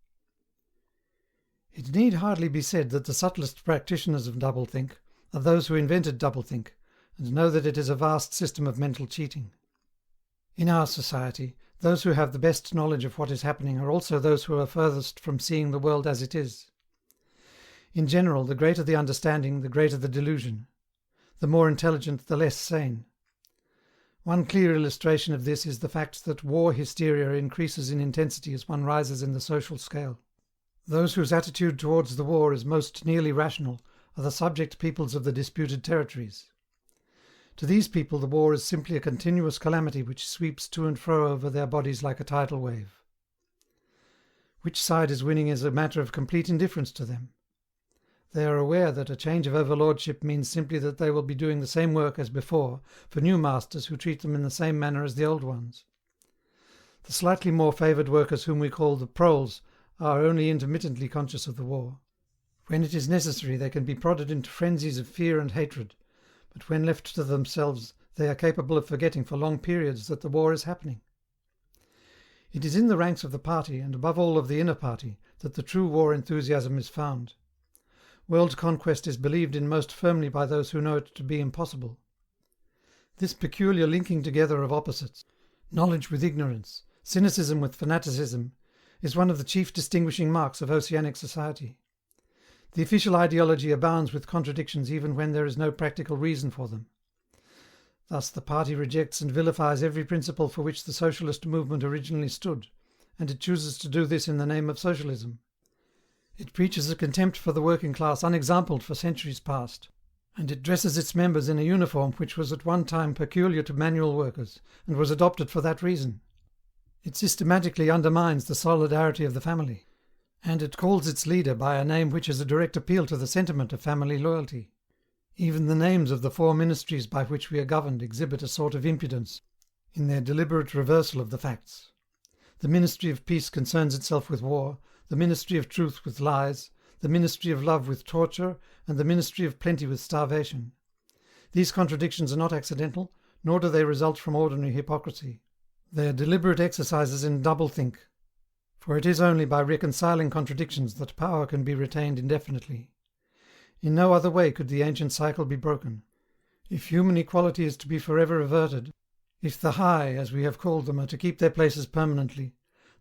Speaker 1: It need hardly be said that the subtlest practitioners of doublethink are those who invented doublethink, and know that it is a vast system of mental cheating. In our society, those who have the best knowledge of what is happening are also those who are furthest from seeing the world as it is. In general, the greater the understanding, the greater the delusion. The more intelligent, the less sane. One clear illustration of this is the fact that war hysteria increases in intensity as one rises in the social scale. Those whose attitude towards the war is most nearly rational are the subject peoples of the disputed territories. To these people the war is simply a continuous calamity which sweeps to and fro over their bodies like a tidal wave. Which side is winning is a matter of complete indifference to them. They are aware that a change of overlordship means simply that they will be doing the same work as before for new masters who treat them in the same manner as the old ones. The slightly more favoured workers whom we call the proles are only intermittently conscious of the war. When it is necessary they can be prodded into frenzies of fear and hatred, but when left to themselves they are capable of forgetting for long periods that the war is happening. It is in the ranks of the party, and above all of the inner party, that the true war enthusiasm is found. world conquest is believed in most firmly by those who know it to be impossible. This peculiar linking together of opposites, knowledge with ignorance, cynicism with fanaticism, is one of the chief distinguishing marks of oceanic society. The official ideology abounds with contradictions even when there is no practical reason for them. Thus the party rejects and vilifies every principle for which the socialist movement originally stood, and it chooses to do this in the name of socialism. It preaches a contempt for the working class unexampled for centuries past, and it dresses its members in a uniform which was at one time peculiar to manual workers, and was adopted for that reason. It systematically undermines the solidarity of the family, and it calls its leader by a name which is a direct appeal to the sentiment of family loyalty. Even the names of the four ministries by which we are governed exhibit a sort of impudence in their deliberate reversal of the facts. The Ministry of Peace concerns itself with war, the Ministry of Truth with lies, the Ministry of Love with torture, and the Ministry of Plenty with starvation. These contradictions are not accidental, nor do they result from ordinary hypocrisy. They are deliberate exercises in doublethink, for it is only by reconciling contradictions that power can be retained indefinitely. In no other way could the ancient cycle be broken. If human equality is to be forever averted, if the high, as we have called them, are to keep their places permanently,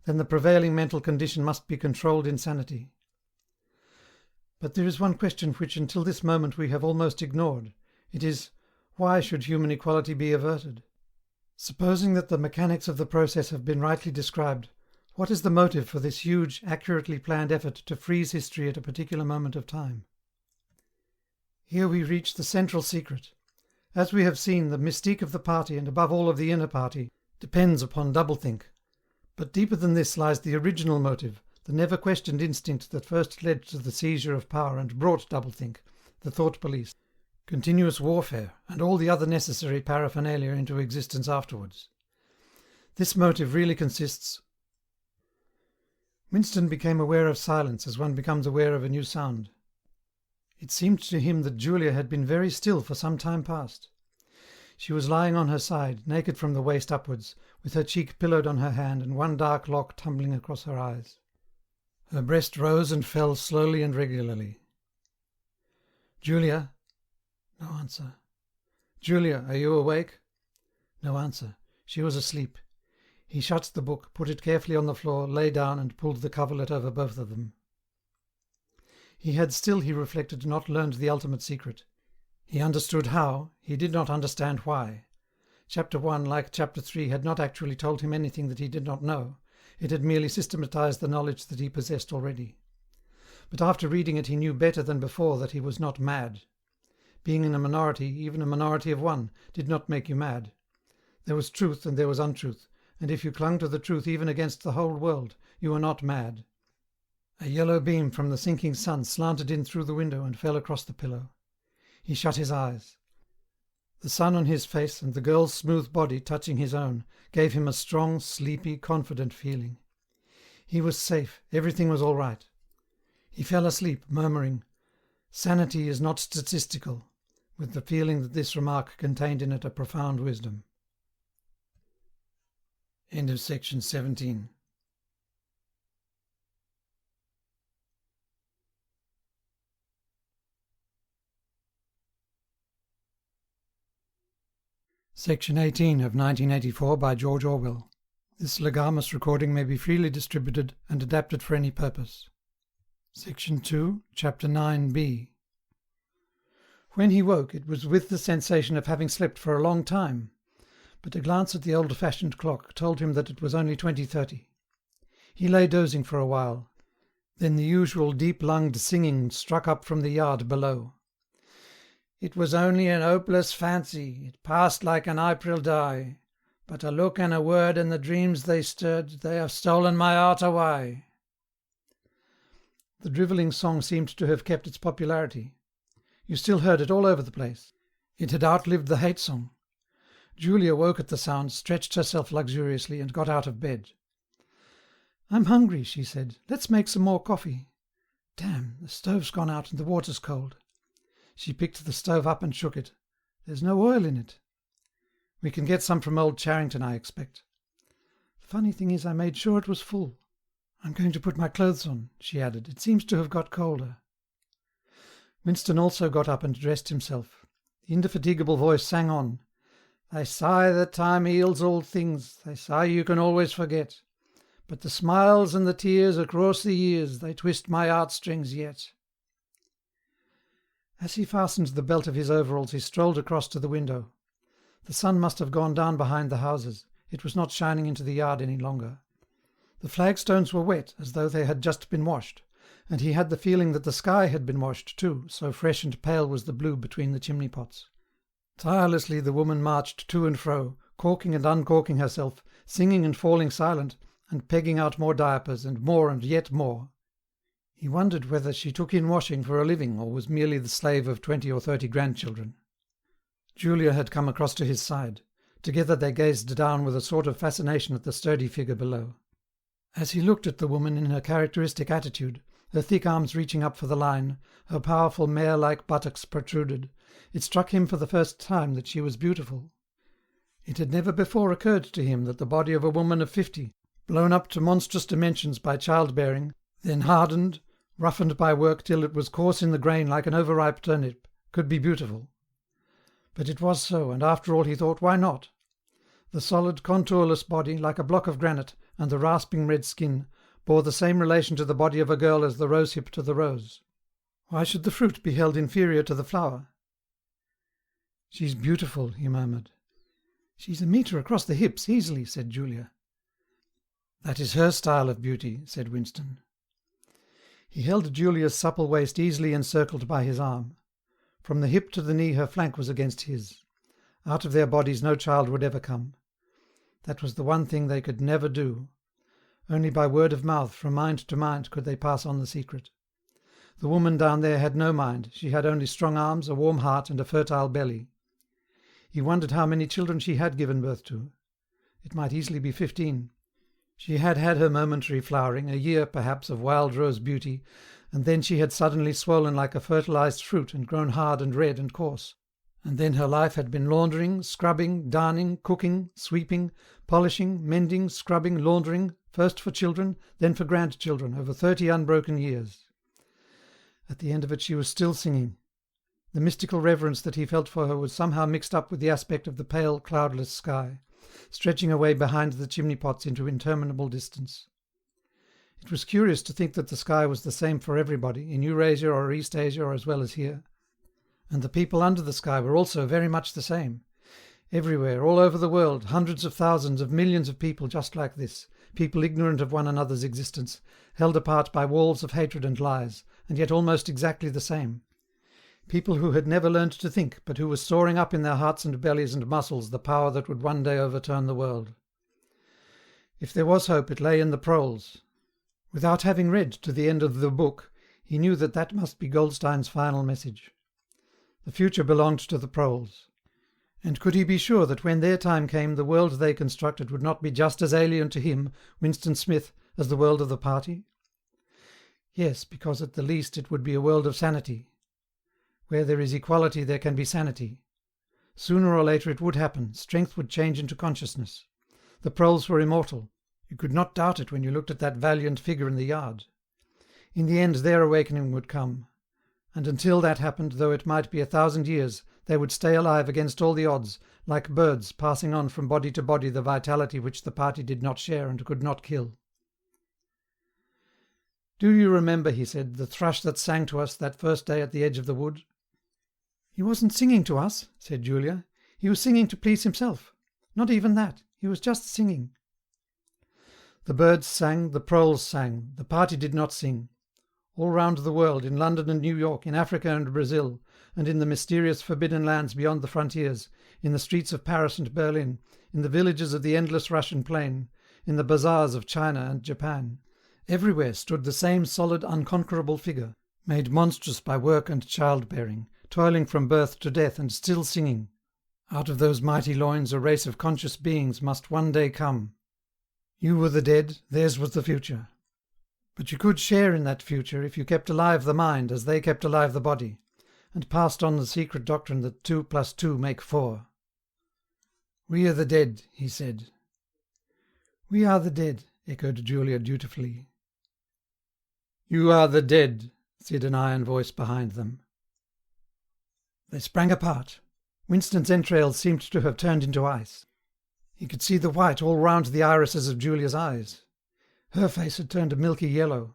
Speaker 1: then the prevailing mental condition must be controlled insanity. But there is one question which until this moment we have almost ignored. It is, why should human equality be averted? Supposing that the mechanics of the process have been rightly described, what is the motive for this huge, accurately planned effort to freeze history at a particular moment of time? Here we reach the central secret. As we have seen, the mystique of the party, and above all of the inner party, depends upon doublethink. But deeper than this lies the original motive, the never-questioned instinct that first led to the seizure of power and brought doublethink, the thought police, continuous warfare, and all the other necessary paraphernalia into existence afterwards. This motive really consists... Winston became aware of silence as one becomes aware of a new sound. It seemed to him that Julia had been very still for some time past. She was lying on her side, naked from the waist upwards, with her cheek pillowed on her hand and one dark lock tumbling across her eyes. Her breast rose and fell slowly and regularly. "Julia?" No answer. "Julia, are you awake?" No answer. She was asleep. He shut the book, put it carefully on the floor, lay down and pulled the coverlet over both of them. He had still, he reflected, not learned the ultimate secret. He understood how, he did not understand why. Chapter 1, like Chapter 3, had not actually told him anything that he did not know. It had merely systematized the knowledge that he possessed already. But after reading it he knew better than before that he was not mad. Being in a minority, even a minority of one, did not make you mad. There was truth and there was untruth, and if you clung to the truth even against the whole world, you were not mad. A yellow beam from the sinking sun slanted in through the window and fell across the pillow. He shut his eyes. The sun on his face and the girl's smooth body touching his own gave him a strong, sleepy, confident feeling. He was safe, everything was all right. He fell asleep, murmuring, "Sanity is not statistical," with the feeling that this remark contained in it a profound wisdom. End of section 17. Section 18 of 1984 by George Orwell. This legamus recording may be freely distributed and adapted for any purpose. Section 2, Chapter 9b. When he woke, it was with the sensation of having slept for a long time, but a glance at the old-fashioned clock told him that it was only 20:30. He lay dozing for a while. Then the usual deep-lunged singing struck up from the yard below. "It was only an hopeless fancy, it passed like an April day, but a look and a word and the dreams they stirred, they have stolen my heart away." The drivelling song seemed to have kept its popularity. You still heard it all over the place. It had outlived the hate song. Julia woke at the sound, stretched herself luxuriously, and got out of bed. "I'm hungry," she said. "Let's make some more coffee. Damn, the stove's gone out and the water's cold." She picked the stove up and shook it. "There's no oil in it." "We can get some from old Charrington, I expect." "The funny thing is I made sure it was full. I'm going to put my clothes on," she added. "It seems to have got colder." Winston also got up and dressed himself. The indefatigable voice sang on. They say that time heals all things, they say you can always forget. But the smiles and the tears across the years, they twist my heartstrings yet. As he fastened the belt of his overalls, he strolled across to the window. The sun must have gone down behind the houses. It was not shining into the yard any longer. The flagstones were wet, as though they had just been washed, and he had the feeling that the sky had been washed too, so fresh and pale was the blue between the chimney-pots. Tirelessly the woman marched to and fro, corking and uncorking herself, singing and falling silent, and pegging out more diapers, and yet more. He wondered whether she took in washing for a living or was merely the slave of 20 or 30 grandchildren. Julia had come across to his side. Together they gazed down with a sort of fascination at the sturdy figure below. As he looked at the woman in her characteristic attitude, her thick arms reaching up for the line, her powerful mare-like buttocks protruded, it struck him for the first time that she was beautiful. It had never before occurred to him that the body of a woman of 50, blown up to monstrous dimensions by childbearing, then hardened, roughened by work till it was coarse in the grain like an overripe turnip, could be beautiful. But it was so, and after all, he thought, why not? The solid, contourless body, like a block of granite, and the rasping red skin, bore the same relation to the body of a girl as the rosehip to the rose. Why should the fruit be held inferior to the flower? "She's beautiful," he murmured. "She's a metre across the hips, easily," said Julia. "That is her style of beauty," said Winston. He held Julia's supple waist easily encircled by his arm. From the hip to the knee her flank was against his. Out of their bodies no child would ever come. That was the one thing they could never do. Only by word of mouth, from mind to mind, could they pass on the secret. The woman down there had no mind, she had only strong arms, a warm heart, and a fertile belly. He wondered how many children she had given birth to. It might easily be 15. She had had her momentary flowering, a year, perhaps, of wild rose beauty, and then she had suddenly swollen like a fertilized fruit and grown hard and red and coarse. And then her life had been laundering, scrubbing, darning, cooking, sweeping, polishing, mending, scrubbing, laundering, first for children, then for grandchildren, over 30 unbroken years. At the end of it she was still singing. The mystical reverence that he felt for her was somehow mixed up with the aspect of the pale, cloudless sky, stretching away behind the chimney-pots into interminable distance. It was curious to think that the sky was the same for everybody, in Eurasia or East Asia as well as here. And the people under the sky were also very much the same. Everywhere, all over the world, hundreds of thousands of millions of people just like this, people ignorant of one another's existence, held apart by walls of hatred and lies, and yet almost exactly the same. People who had never learned to think, but who were storing up in their hearts and bellies and muscles the power that would one day overturn the world. If there was hope, it lay in the proles. Without having read to the end of the book, he knew that that must be Goldstein's final message. The future belonged to the proles. And could he be sure that when their time came the world they constructed would not be just as alien to him, Winston Smith, as the world of the party? Yes, because at the least it would be a world of sanity. Where there is equality there can be sanity. Sooner or later it would happen, strength would change into consciousness. The proles were immortal. You could not doubt it when you looked at that valiant figure in the yard. In the end their awakening would come. And until that happened, though it might be 1,000 years, they would stay alive against all the odds, like birds passing on from body to body the vitality which the party did not share and could not kill. "Do you remember," he said, "the thrush that sang to us that first day at the edge of the wood?" "He wasn't singing to us," said Julia. "He was singing to please himself. Not even that. He was just singing." The birds sang, the proles sang, the party did not sing. All round the world, in London and New York, in Africa and Brazil, and in the mysterious forbidden lands beyond the frontiers, in the streets of Paris and Berlin, in the villages of the endless Russian plain, in the bazaars of China and Japan, everywhere stood the same solid, unconquerable figure, made monstrous by work and childbearing, toiling from birth to death and still singing. Out of those mighty loins a race of conscious beings must one day come. You were the dead, theirs was the future. But you could share in that future if you kept alive the mind as they kept alive the body, and passed on the secret doctrine that 2 + 2 make 4. "We are the dead," he said. "We are the dead," echoed Julia dutifully. "You are the dead," said an iron voice behind them. They sprang apart. Winston's entrails seemed to have turned into ice. He could see the white all round the irises of Julia's eyes. Her face had turned a milky yellow.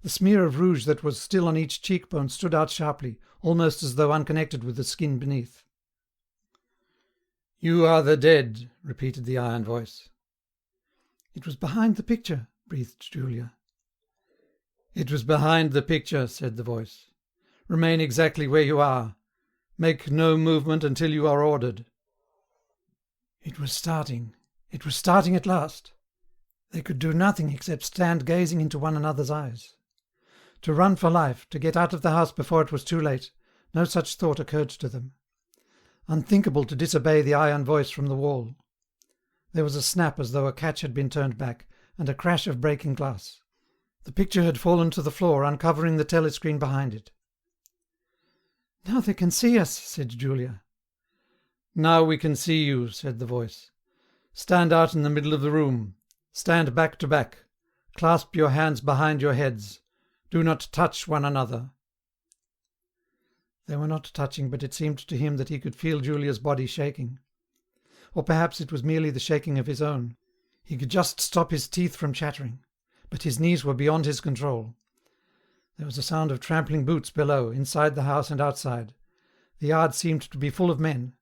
Speaker 1: The smear of rouge that was still on each cheekbone stood out sharply, almost as though unconnected with the skin beneath. "You are the dead," repeated the iron voice. "It was behind the picture," breathed Julia. "It was behind the picture," said the voice. "Remain exactly where you are. Make no movement until you are ordered." It was starting. It was starting at last. They could do nothing except stand gazing into one another's eyes. To run for life, to get out of the house before it was too late, no such thought occurred to them. Unthinkable to disobey the iron voice from the wall. There was a snap as though a catch had been turned back, and a crash of breaking glass. The picture had fallen to the floor, uncovering the telescreen behind it. "Now they can see us," said Julia. "Now we can see you," said the voice. "Stand out in the middle of the room. Stand back to back. Clasp your hands behind your heads. Do not touch one another." They were not touching, but it seemed to him that he could feel Julia's body shaking. Or perhaps it was merely the shaking of his own. He could just stop his teeth from chattering, but his knees were beyond his control. There was a sound of trampling boots below, inside the house and outside. The yard seemed to be full of men.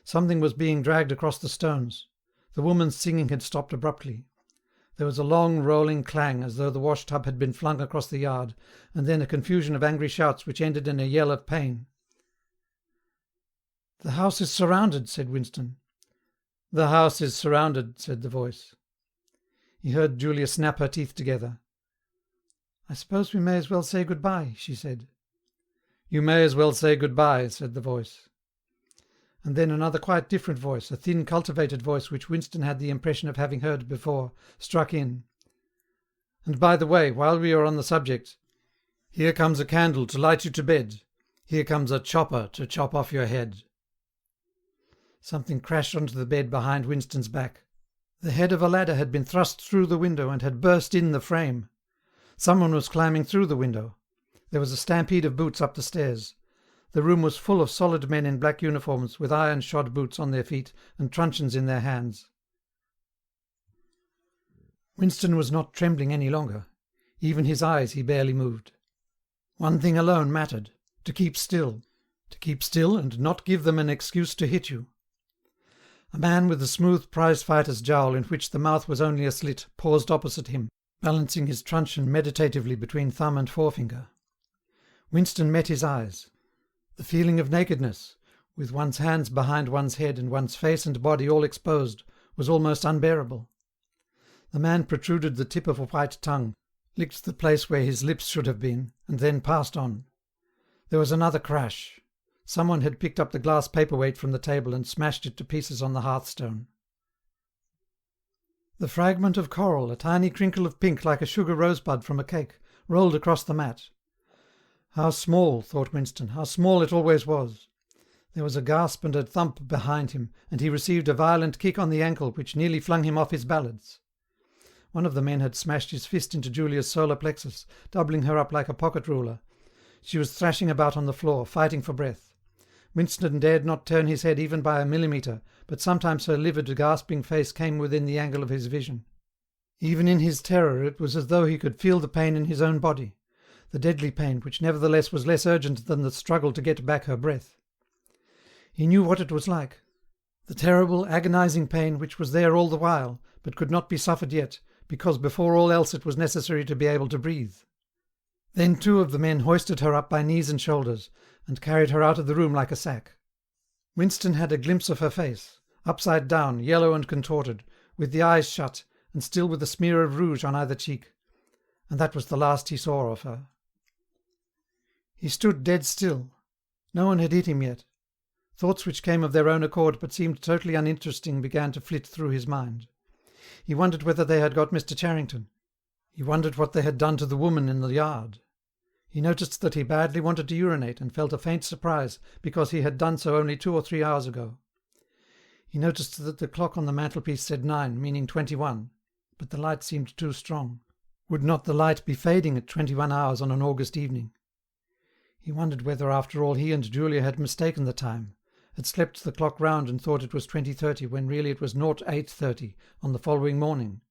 Speaker 1: Something was being dragged across the stones. The woman's singing had stopped abruptly. There was a long rolling clang as though the wash-tub had been flung across the yard, and then a confusion of angry shouts which ended in a yell of pain. "The house is surrounded," said Winston. "The house is surrounded," said the voice. He heard Julia snap her teeth together. "I suppose we may as well say good-bye," she said. "You may as well say good-bye," said the voice. And then another quite different voice, a thin, cultivated voice which Winston had the impression of having heard before, struck in. "And by the way, while we are on the subject, here comes a candle to light you to bed. Here comes a chopper to chop off your head." Something crashed onto the bed behind Winston's back. The head of a ladder had been thrust through the window and had burst in the frame. Someone was climbing through the window. There was a stampede of boots up the stairs. The room was full of solid men in black uniforms, with iron-shod boots on their feet and truncheons in their hands. Winston was not trembling any longer. Even his eyes he barely moved. One thing alone mattered: to keep still. To keep still and not give them an excuse to hit you. A man with a smooth prize-fighter's jowl in which the mouth was only a slit paused opposite him, balancing his truncheon meditatively between thumb and forefinger. Winston met his eyes. The feeling of nakedness, with one's hands behind one's head and one's face and body all exposed, was almost unbearable. The man protruded the tip of a white tongue, licked the place where his lips should have been, and then passed on. There was another crash. Someone had picked up the glass paperweight from the table and smashed it to pieces on the hearthstone. The fragment of coral, a tiny crinkle of pink like a sugar rosebud from a cake, rolled across the mat. How small, thought Winston, how small it always was. There was a gasp and a thump behind him, and he received a violent kick on the ankle which nearly flung him off his ballads. One of the men had smashed his fist into Julia's solar plexus, doubling her up like a pocket ruler. She was thrashing about on the floor, fighting for breath. Winston dared not turn his head even by a millimetre, but sometimes her livid, gasping face came within the angle of his vision. Even in his terror it was as though he could feel the pain in his own body, the deadly pain which nevertheless was less urgent than the struggle to get back her breath. He knew what it was like, the terrible, agonizing pain which was there all the while, but could not be suffered yet, because before all else it was necessary to be able to breathe. Then two of the men hoisted her up by knees and shoulders, and carried her out of the room like a sack. Winston had a glimpse of her face, upside down, yellow and contorted, with the eyes shut, and still with a smear of rouge on either cheek, and that was the last he saw of her. He stood dead still. No one had hit him yet. Thoughts which came of their own accord but seemed totally uninteresting began to flit through his mind. He wondered whether they had got Mr. Charrington. He wondered what they had done to the woman in the yard. He noticed that he badly wanted to urinate and felt a faint surprise because he had done so only 2 or 3 hours ago. He noticed that the clock on the mantelpiece said 9, meaning 21, but the light seemed too strong. Would not the light be fading at 21 hours on an August evening? He wondered whether after all he and Julia had mistaken the time, had slept the clock round and thought it was 20:30 when really it was 08:30 on the following morning.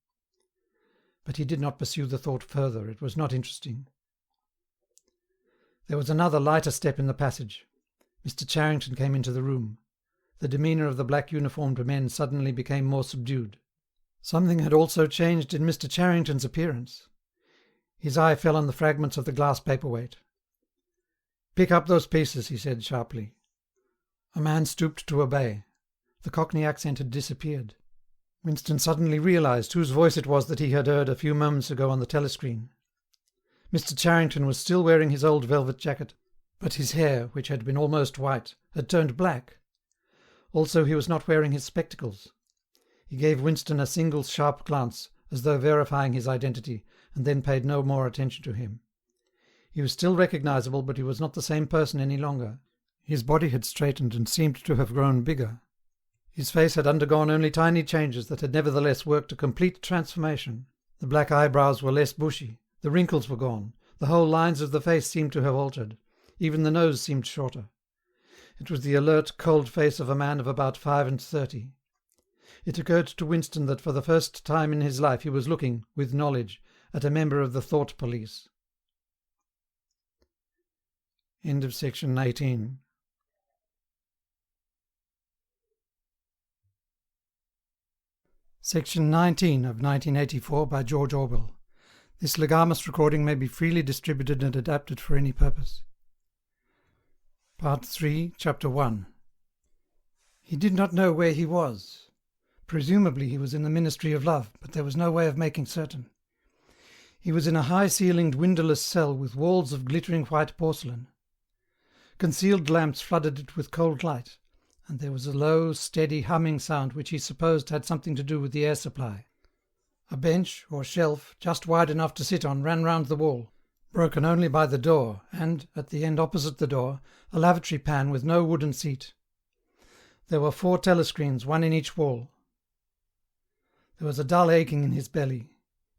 Speaker 1: But he did not pursue the thought further, it was not interesting. There was another lighter step in the passage. Mr. Charrington came into the room. The demeanour of the black uniformed men suddenly became more subdued. Something had also changed in Mr. Charrington's appearance. His eye fell on the fragments of the glass paperweight. "Pick up those pieces," he said sharply. A man stooped to obey. The Cockney accent had disappeared. Winston suddenly realised whose voice it was that he had heard a few moments ago on the telescreen. Mr. Charrington was still wearing his old velvet jacket, but his hair, which had been almost white, had turned black. Also he was not wearing his spectacles. He gave Winston a single sharp glance, as though verifying his identity, and then paid no more attention to him. He was still recognisable, but he was not the same person any longer. His body had straightened and seemed to have grown bigger. His face had undergone only tiny changes that had nevertheless worked a complete transformation. The black eyebrows were less bushy, the wrinkles were gone, the whole lines of the face seemed to have altered, even the nose seemed shorter. It was the alert, cold face of a man of about 35. It occurred to Winston that for the first time in his life he was looking, with knowledge, at a member of the thought police. End of section 18. Section 19 of 1984 by George Orwell. This legamus recording may be freely distributed and adapted for any purpose. Part 3, Chapter 1. He did not know where he was. Presumably he was in the Ministry of Love, but there was no way of making certain. He was in a high-ceilinged, windowless cell with walls of glittering white porcelain. Concealed lamps flooded it with cold light, and there was a low, steady humming sound which he supposed had something to do with the air supply. A bench, or shelf, just wide enough to sit on, ran round the wall, broken only by the door, and, at the end opposite the door, a lavatory pan with no wooden seat. There were 4 telescreens, one in each wall. There was a dull aching in his belly.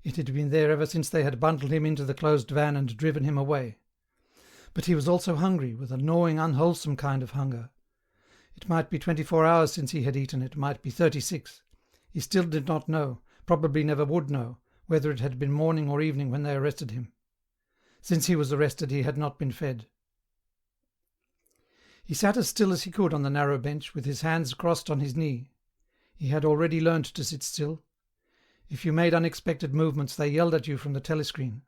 Speaker 1: It had been there ever since they had bundled him into the closed van and driven him away. But he was also hungry, with a gnawing, unwholesome kind of hunger. It might be 24 hours since he had eaten, it might be 36. He still did not know, probably never would know, whether it had been morning or evening when they arrested him. Since he was arrested he had not been fed. He sat as still as he could on the narrow bench, with his hands crossed on his knee. He had already learned to sit still. If you made unexpected movements they yelled at you from the telescreen.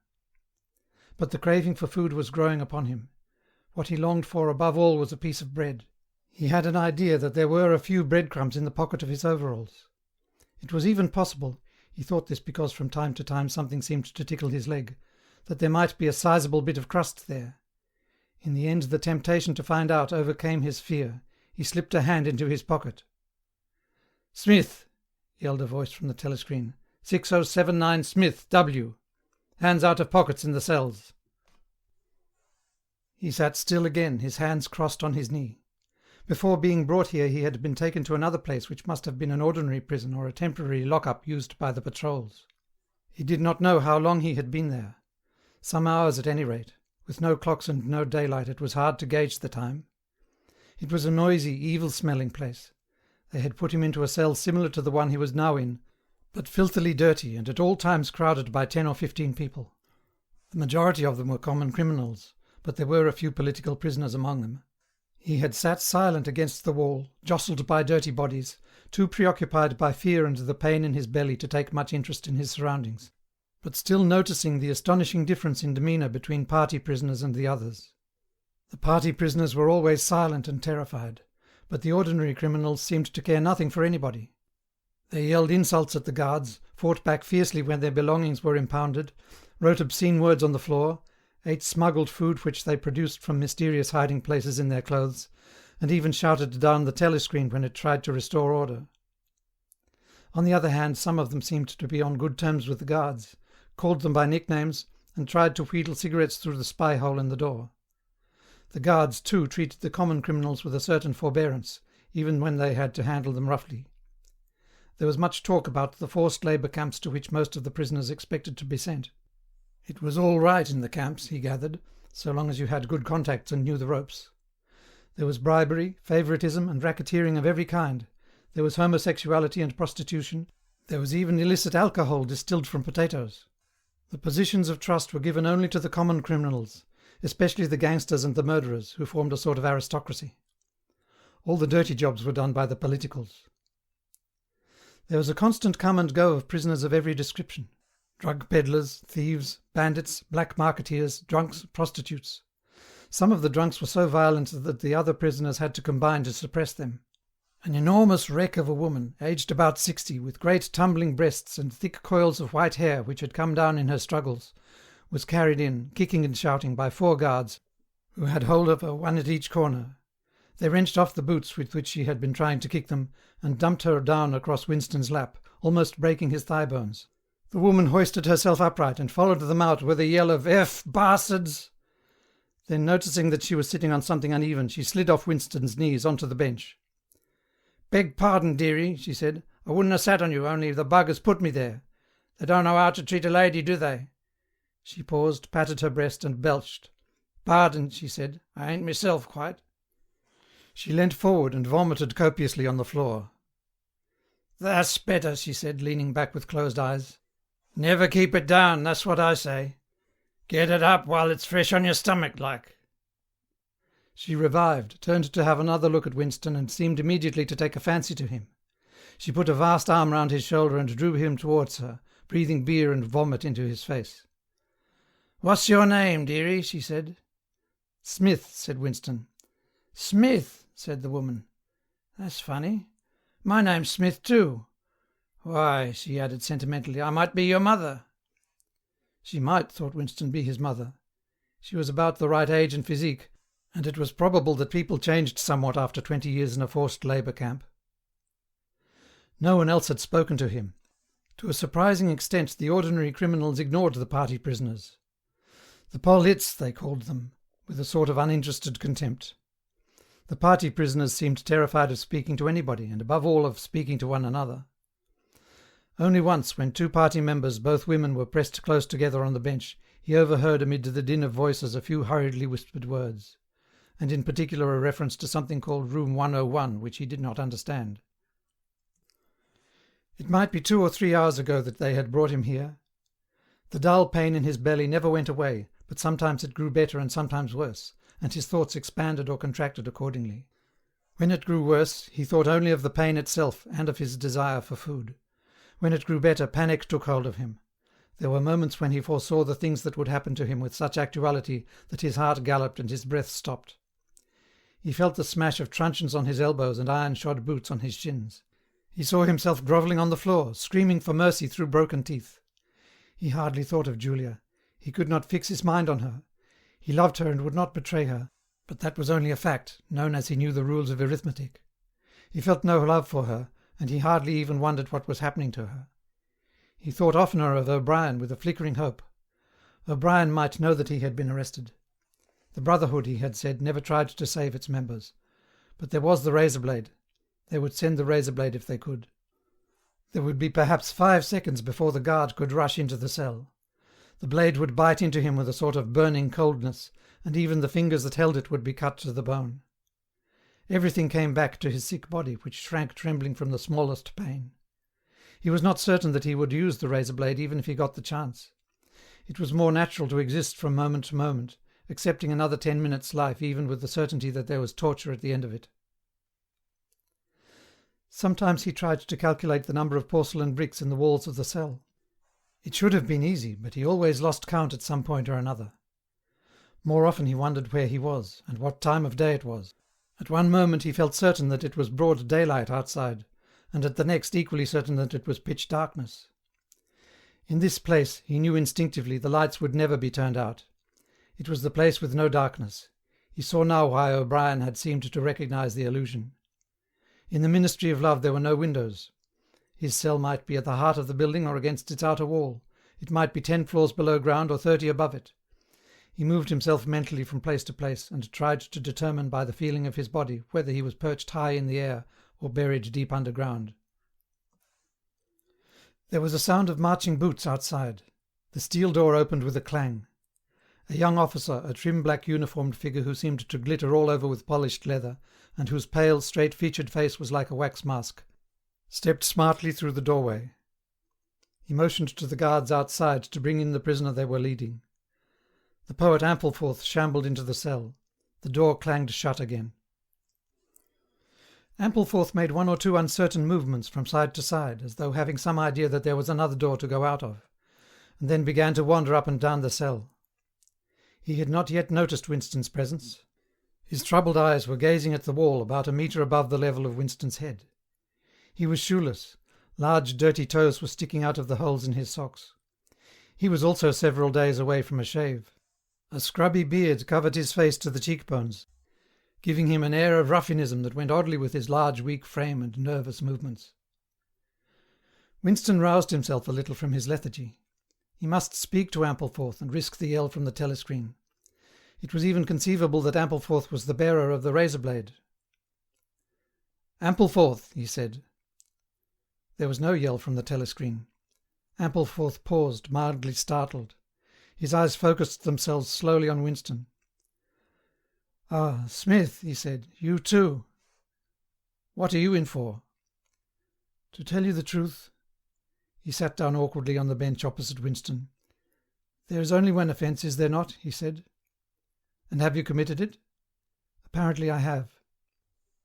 Speaker 1: But the craving for food was growing upon him. What he longed for above all was a piece of bread. He had an idea that there were a few breadcrumbs in the pocket of his overalls. It was even possible, he thought this because from time to time something seemed to tickle his leg, that there might be a sizable bit of crust there. In the end the temptation to find out overcame his fear. He slipped a hand into his pocket. "Smith," yelled a voice from the telescreen. 6079 Smith, W. Hands out of pockets in the cells. He sat still again, his hands crossed on his knee. Before being brought here he had been taken to another place which must have been an ordinary prison or a temporary lock-up used by the patrols. He did not know how long he had been there. Some hours at any rate. With no clocks and no daylight it was hard to gauge the time. It was a noisy, evil-smelling place. They had put him into a cell similar to the one he was now in, but filthily dirty and at all times crowded by 10 or 15 people. The majority of them were common criminals, but there were a few political prisoners among them. He had sat silent against the wall, jostled by dirty bodies, too preoccupied by fear and the pain in his belly to take much interest in his surroundings, but still noticing the astonishing difference in demeanour between party prisoners and the others. The party prisoners were always silent and terrified, but the ordinary criminals seemed to care nothing for anybody. They yelled insults at the guards, fought back fiercely when their belongings were impounded, wrote obscene words on the floor, ate smuggled food which they produced from mysterious hiding places in their clothes, and even shouted down the telescreen when it tried to restore order. On the other hand, some of them seemed to be on good terms with the guards, called them by nicknames, and tried to wheedle cigarettes through the spy hole in the door. The guards, too, treated the common criminals with a certain forbearance, even when they had to handle them roughly. There was much talk about the forced labour camps to which most of the prisoners expected to be sent. It was all right in the camps, he gathered, so long as you had good contacts and knew the ropes. There was bribery, favouritism, and racketeering of every kind. There was homosexuality and prostitution. There was even illicit alcohol distilled from potatoes. The positions of trust were given only to the common criminals, especially the gangsters and the murderers, who formed a sort of aristocracy. All the dirty jobs were done by the politicals. There was a constant come and go of prisoners of every description: drug peddlers, thieves, bandits, black marketeers, drunks, prostitutes. Some of the drunks were so violent that the other prisoners had to combine to suppress them. An enormous wreck of a woman, aged about 60, with great tumbling breasts and thick coils of white hair which had come down in her struggles, was carried in, kicking and shouting, by 4 guards, who had hold of her, one at each corner. They wrenched off the boots with which she had been trying to kick them, and dumped her down across Winston's lap, almost breaking his thigh bones. The woman hoisted herself upright and followed them out with a yell of "F, bastards!" Then, noticing that she was sitting on something uneven, she slid off Winston's knees onto the bench. "Beg pardon, dearie," she said. "I wouldn't have sat on you, only the buggers put me there. They don't know how to treat a lady, do they?" She paused, patted her breast, and belched. "Pardon," she said. "I ain't myself quite." She leant forward and vomited copiously on the floor. "That's better," she said, leaning back with closed eyes. "Never keep it down, that's what I say. Get it up while it's fresh on your stomach, like." She revived, turned to have another look at Winston, and seemed immediately to take a fancy to him. She put a vast arm round his shoulder and drew him towards her, breathing beer and vomit into his face. "What's your name, dearie?" she said. "Smith," said Winston. "Smith," said the woman. "That's funny. My name's Smith too. Why," she added sentimentally, "I might be your mother." She might, thought Winston, be his mother. She was about the right age and physique, and it was probable that people changed somewhat after 20 years in a forced labour camp. No one else had spoken to him. To a surprising extent, the ordinary criminals ignored the party prisoners. The Polits, they called them, with a sort of uninterested contempt. The party prisoners seemed terrified of speaking to anybody, and above all of speaking to one another. Only once, when 2 party members, both women, were pressed close together on the bench, he overheard amid the din of voices a few hurriedly whispered words, and in particular a reference to something called Room 101, which he did not understand. It might be 2 or 3 hours ago that they had brought him here. The dull pain in his belly never went away, but sometimes it grew better and sometimes worse, and his thoughts expanded or contracted accordingly. When it grew worse, he thought only of the pain itself and of his desire for food. When it grew better, panic took hold of him. There were moments when he foresaw the things that would happen to him with such actuality that his heart galloped and his breath stopped. He felt the smash of truncheons on his elbows and iron-shod boots on his shins. He saw himself grovelling on the floor, screaming for mercy through broken teeth. He hardly thought of Julia. He could not fix his mind on her. He loved her and would not betray her, but that was only a fact, known as he knew the rules of arithmetic. He felt no love for her, and he hardly even wondered what was happening to her. He thought oftener of O'Brien with a flickering hope. O'Brien might know that he had been arrested. The Brotherhood, he had said, never tried to save its members. But there was the razor blade. They would send the razor blade if they could. There would be perhaps 5 seconds before the guard could rush into the cell. The blade would bite into him with a sort of burning coldness, and even the fingers that held it would be cut to the bone. Everything came back to his sick body, which shrank trembling from the smallest pain. He was not certain that he would use the razor blade even if he got the chance. It was more natural to exist from moment to moment, accepting another 10 minutes' life even with the certainty that there was torture at the end of it. Sometimes he tried to calculate the number of porcelain bricks in the walls of the cell. It should have been easy, but he always lost count at some point or another. More often he wondered where he was, and what time of day it was. At one moment he felt certain that it was broad daylight outside, and at the next equally certain that it was pitch darkness. In this place, he knew instinctively, the lights would never be turned out. It was the place with no darkness. He saw now why O'Brien had seemed to recognise the illusion. In the Ministry of Love there were no windows. His cell might be at the heart of the building or against its outer wall. It might be 10 floors below ground or 30 above it. He moved himself mentally from place to place, and tried to determine by the feeling of his body whether he was perched high in the air or buried deep underground. There was a sound of marching boots outside. The steel door opened with a clang. A young officer, a trim black uniformed figure who seemed to glitter all over with polished leather, and whose pale, straight-featured face was like a wax mask, stepped smartly through the doorway. He motioned to the guards outside to bring in the prisoner they were leading. The poet Ampleforth shambled into the cell. The door clanged shut again. Ampleforth made one or two uncertain movements from side to side, as though having some idea that there was another door to go out of, and then began to wander up and down the cell. He had not yet noticed Winston's presence. His troubled eyes were gazing at the wall about a metre above the level of Winston's head. He was shoeless. Large dirty toes were sticking out of the holes in his socks. He was also several days away from a shave. A scrubby beard covered his face to the cheekbones, giving him an air of ruffianism that went oddly with his large, weak frame and nervous movements. Winston roused himself a little from his lethargy. He must speak to Ampleforth and risk the yell from the telescreen. It was even conceivable that Ampleforth was the bearer of the razor blade. "Ampleforth," he said. There was no yell from the telescreen. Ampleforth paused, mildly startled. His eyes focused themselves slowly on Winston. "Ah, Smith," he said, "you too. What are you in for?" "To tell you the truth," he sat down awkwardly on the bench opposite Winston. "There is only one offence, is there not?" he said. "And have you committed it?" "Apparently I have."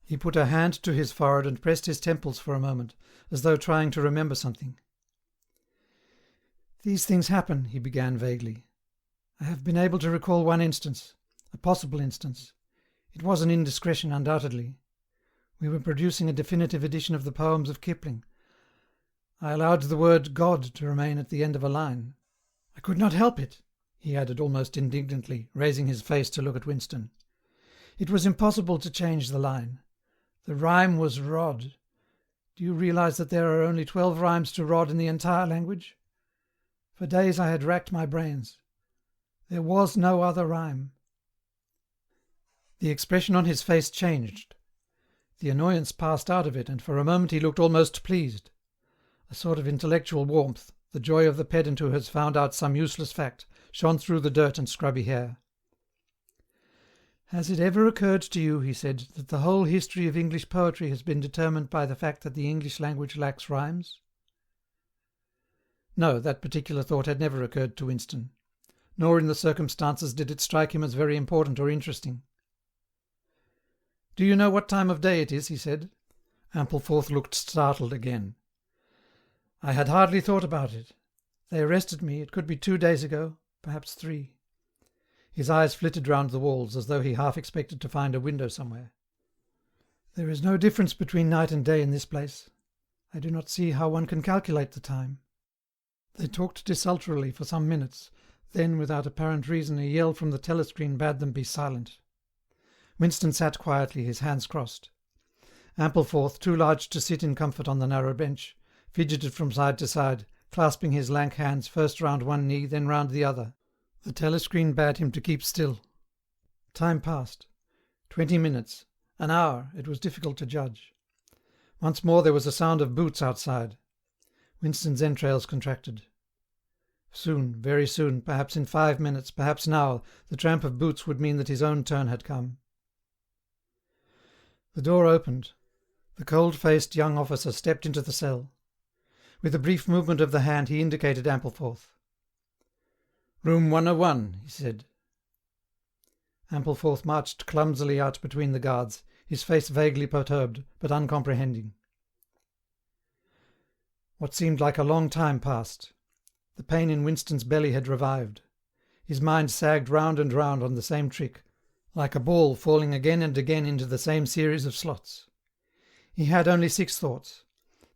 Speaker 1: He put a hand to his forehead and pressed his temples for a moment, as though trying to remember something. "These things happen," he began vaguely. "I have been able to recall one instance, a possible instance. It was an indiscretion, undoubtedly. We were producing a definitive edition of the poems of Kipling. I allowed the word God to remain at the end of a line. I could not help it," he added almost indignantly, raising his face to look at Winston. "It was impossible to change the line. The rhyme was rod. Do you realize that there are only 12 rhymes to rod in the entire language? For days I had racked my brains. There was no other rhyme." The expression on his face changed. The annoyance passed out of it, and for a moment he looked almost pleased. A sort of intellectual warmth, the joy of the pedant who has found out some useless fact, shone through the dirt and scrubby hair. "Has it ever occurred to you," he said, "that the whole history of English poetry has been determined by the fact that the English language lacks rhymes?" No, that particular thought had never occurred to Winston, nor in the circumstances did it strike him as very important or interesting. "Do you know what time of day it is?" he said. Ampleforth looked startled again. "I had hardly thought about it. They arrested me, it could be 2 days ago, perhaps 3. His eyes flitted round the walls, as though he half expected to find a window somewhere. "There is no difference between night and day in this place. I do not see how one can calculate the time." They talked desultorily for some minutes. Then, without apparent reason, a yell from the telescreen bade them be silent. Winston sat quietly, his hands crossed. Ampleforth, too large to sit in comfort on the narrow bench, fidgeted from side to side, clasping his lank hands first round one knee, then round the other. The telescreen bade him to keep still. Time passed. 20 minutes, an hour, it was difficult to judge. Once more there was a sound of boots outside. Winston's entrails contracted. Soon, very soon, perhaps in 5 minutes, perhaps now, the tramp of boots would mean that his own turn had come. The door opened. The cold-faced young officer stepped into the cell. With a brief movement of the hand he indicated Ampleforth. "Room 101, he said. Ampleforth marched clumsily out between the guards, his face vaguely perturbed, but uncomprehending. What seemed like a long time passed. The pain in Winston's belly had revived. His mind sagged round and round on the same trick, like a ball falling again and again into the same series of slots. He had only 6 thoughts: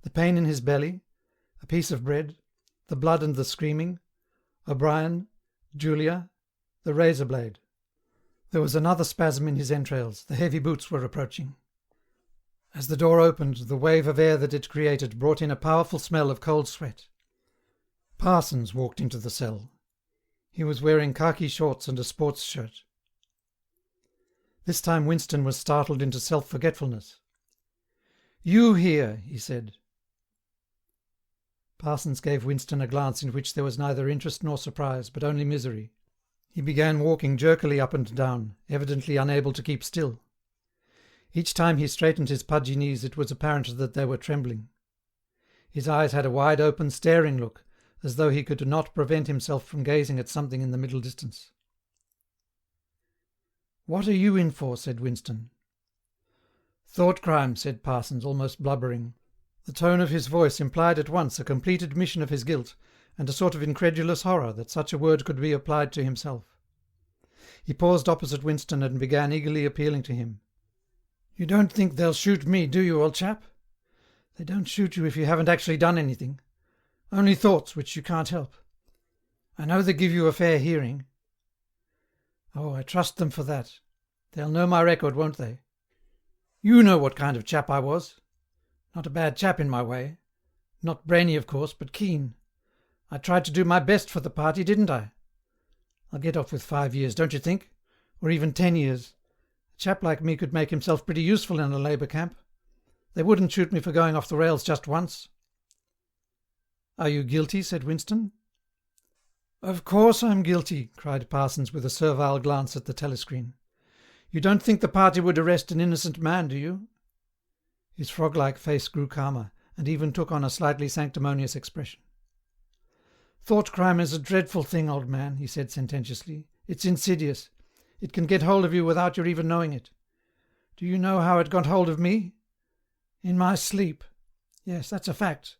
Speaker 1: the pain in his belly, a piece of bread, the blood and the screaming, O'Brien, Julia, the razor blade. There was another spasm in his entrails. The heavy boots were approaching. As the door opened, the wave of air that it created brought in a powerful smell of cold sweat. Parsons walked into the cell. He was wearing khaki shorts and a sports shirt. This time Winston was startled into self-forgetfulness. "You here," he said. Parsons gave Winston a glance in which there was neither interest nor surprise, but only misery. He began walking jerkily up and down, evidently unable to keep still. Each time he straightened his pudgy knees it was apparent that they were trembling. His eyes had a wide-open, staring look, as though he could not prevent himself from gazing at something in the middle distance. "What are you in for?" said Winston. "Thought crime," said Parsons, almost blubbering. The tone of his voice implied at once a complete admission of his guilt and a sort of incredulous horror that such a word could be applied to himself. He paused opposite Winston and began eagerly appealing to him. "You don't think they'll shoot me, do you, old chap? They don't shoot you if you haven't actually done anything. Only thoughts which you can't help. I know they give you a fair hearing. Oh, I trust them for that. They'll know my record, won't they? You know what kind of chap I was. Not a bad chap in my way. Not brainy, of course, but keen. I tried to do my best for the party, didn't I? I'll get off with 5 years, don't you think? Or even 10 years. A chap like me could make himself pretty useful in a labour camp. They wouldn't shoot me for going off the rails just once." "Are you guilty?" said Winston. "Of course I'm guilty," cried Parsons with a servile glance at the telescreen. "You don't think the party would arrest an innocent man, do you?" His frog-like face grew calmer, and even took on a slightly sanctimonious expression. "Thought crime is a dreadful thing, old man," he said sententiously. "It's insidious. It can get hold of you without your even knowing it. Do you know how it got hold of me? In my sleep. Yes, that's a fact.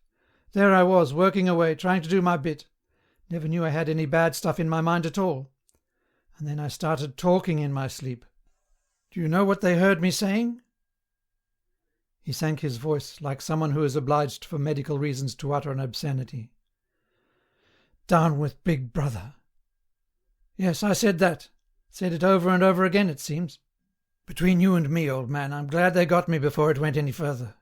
Speaker 1: There I was, working away, trying to do my bit. Never knew I had any bad stuff in my mind at all. And then I started talking in my sleep. Do you know what they heard me saying?" He sank his voice, like someone who is obliged for medical reasons to utter an obscenity. "Down with Big Brother." "Yes, I said that. Said it over and over again, it seems. Between you and me, old man, I'm glad they got me before it went any further.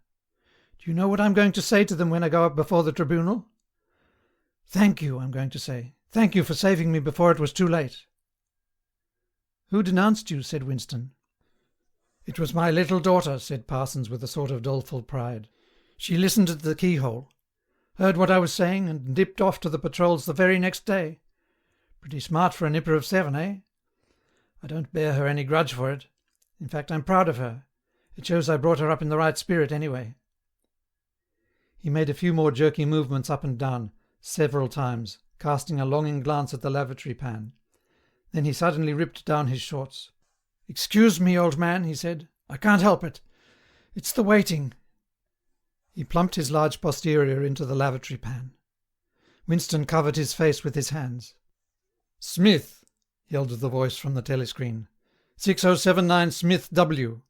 Speaker 1: Do you know what I'm going to say to them when I go up before the tribunal? 'Thank you,' I'm going to say. 'Thank you for saving me before it was too late.'" "Who denounced you?" said Winston. "It was my little daughter," said Parsons with a sort of doleful pride. "She listened at the keyhole, heard what I was saying, and dipped off to the patrols the very next day. Pretty smart for a nipper of 7, eh? I don't bear her any grudge for it. In fact, I'm proud of her. It shows I brought her up in the right spirit anyway." He made a few more jerky movements up and down, several times, casting a longing glance at the lavatory pan. Then he suddenly ripped down his shorts. "Excuse me, old man," he said. "I can't help it. It's the waiting." He plumped his large posterior into the lavatory pan. Winston covered his face with his hands. "Smith," yelled the voice from the telescreen. 6079 Smith W.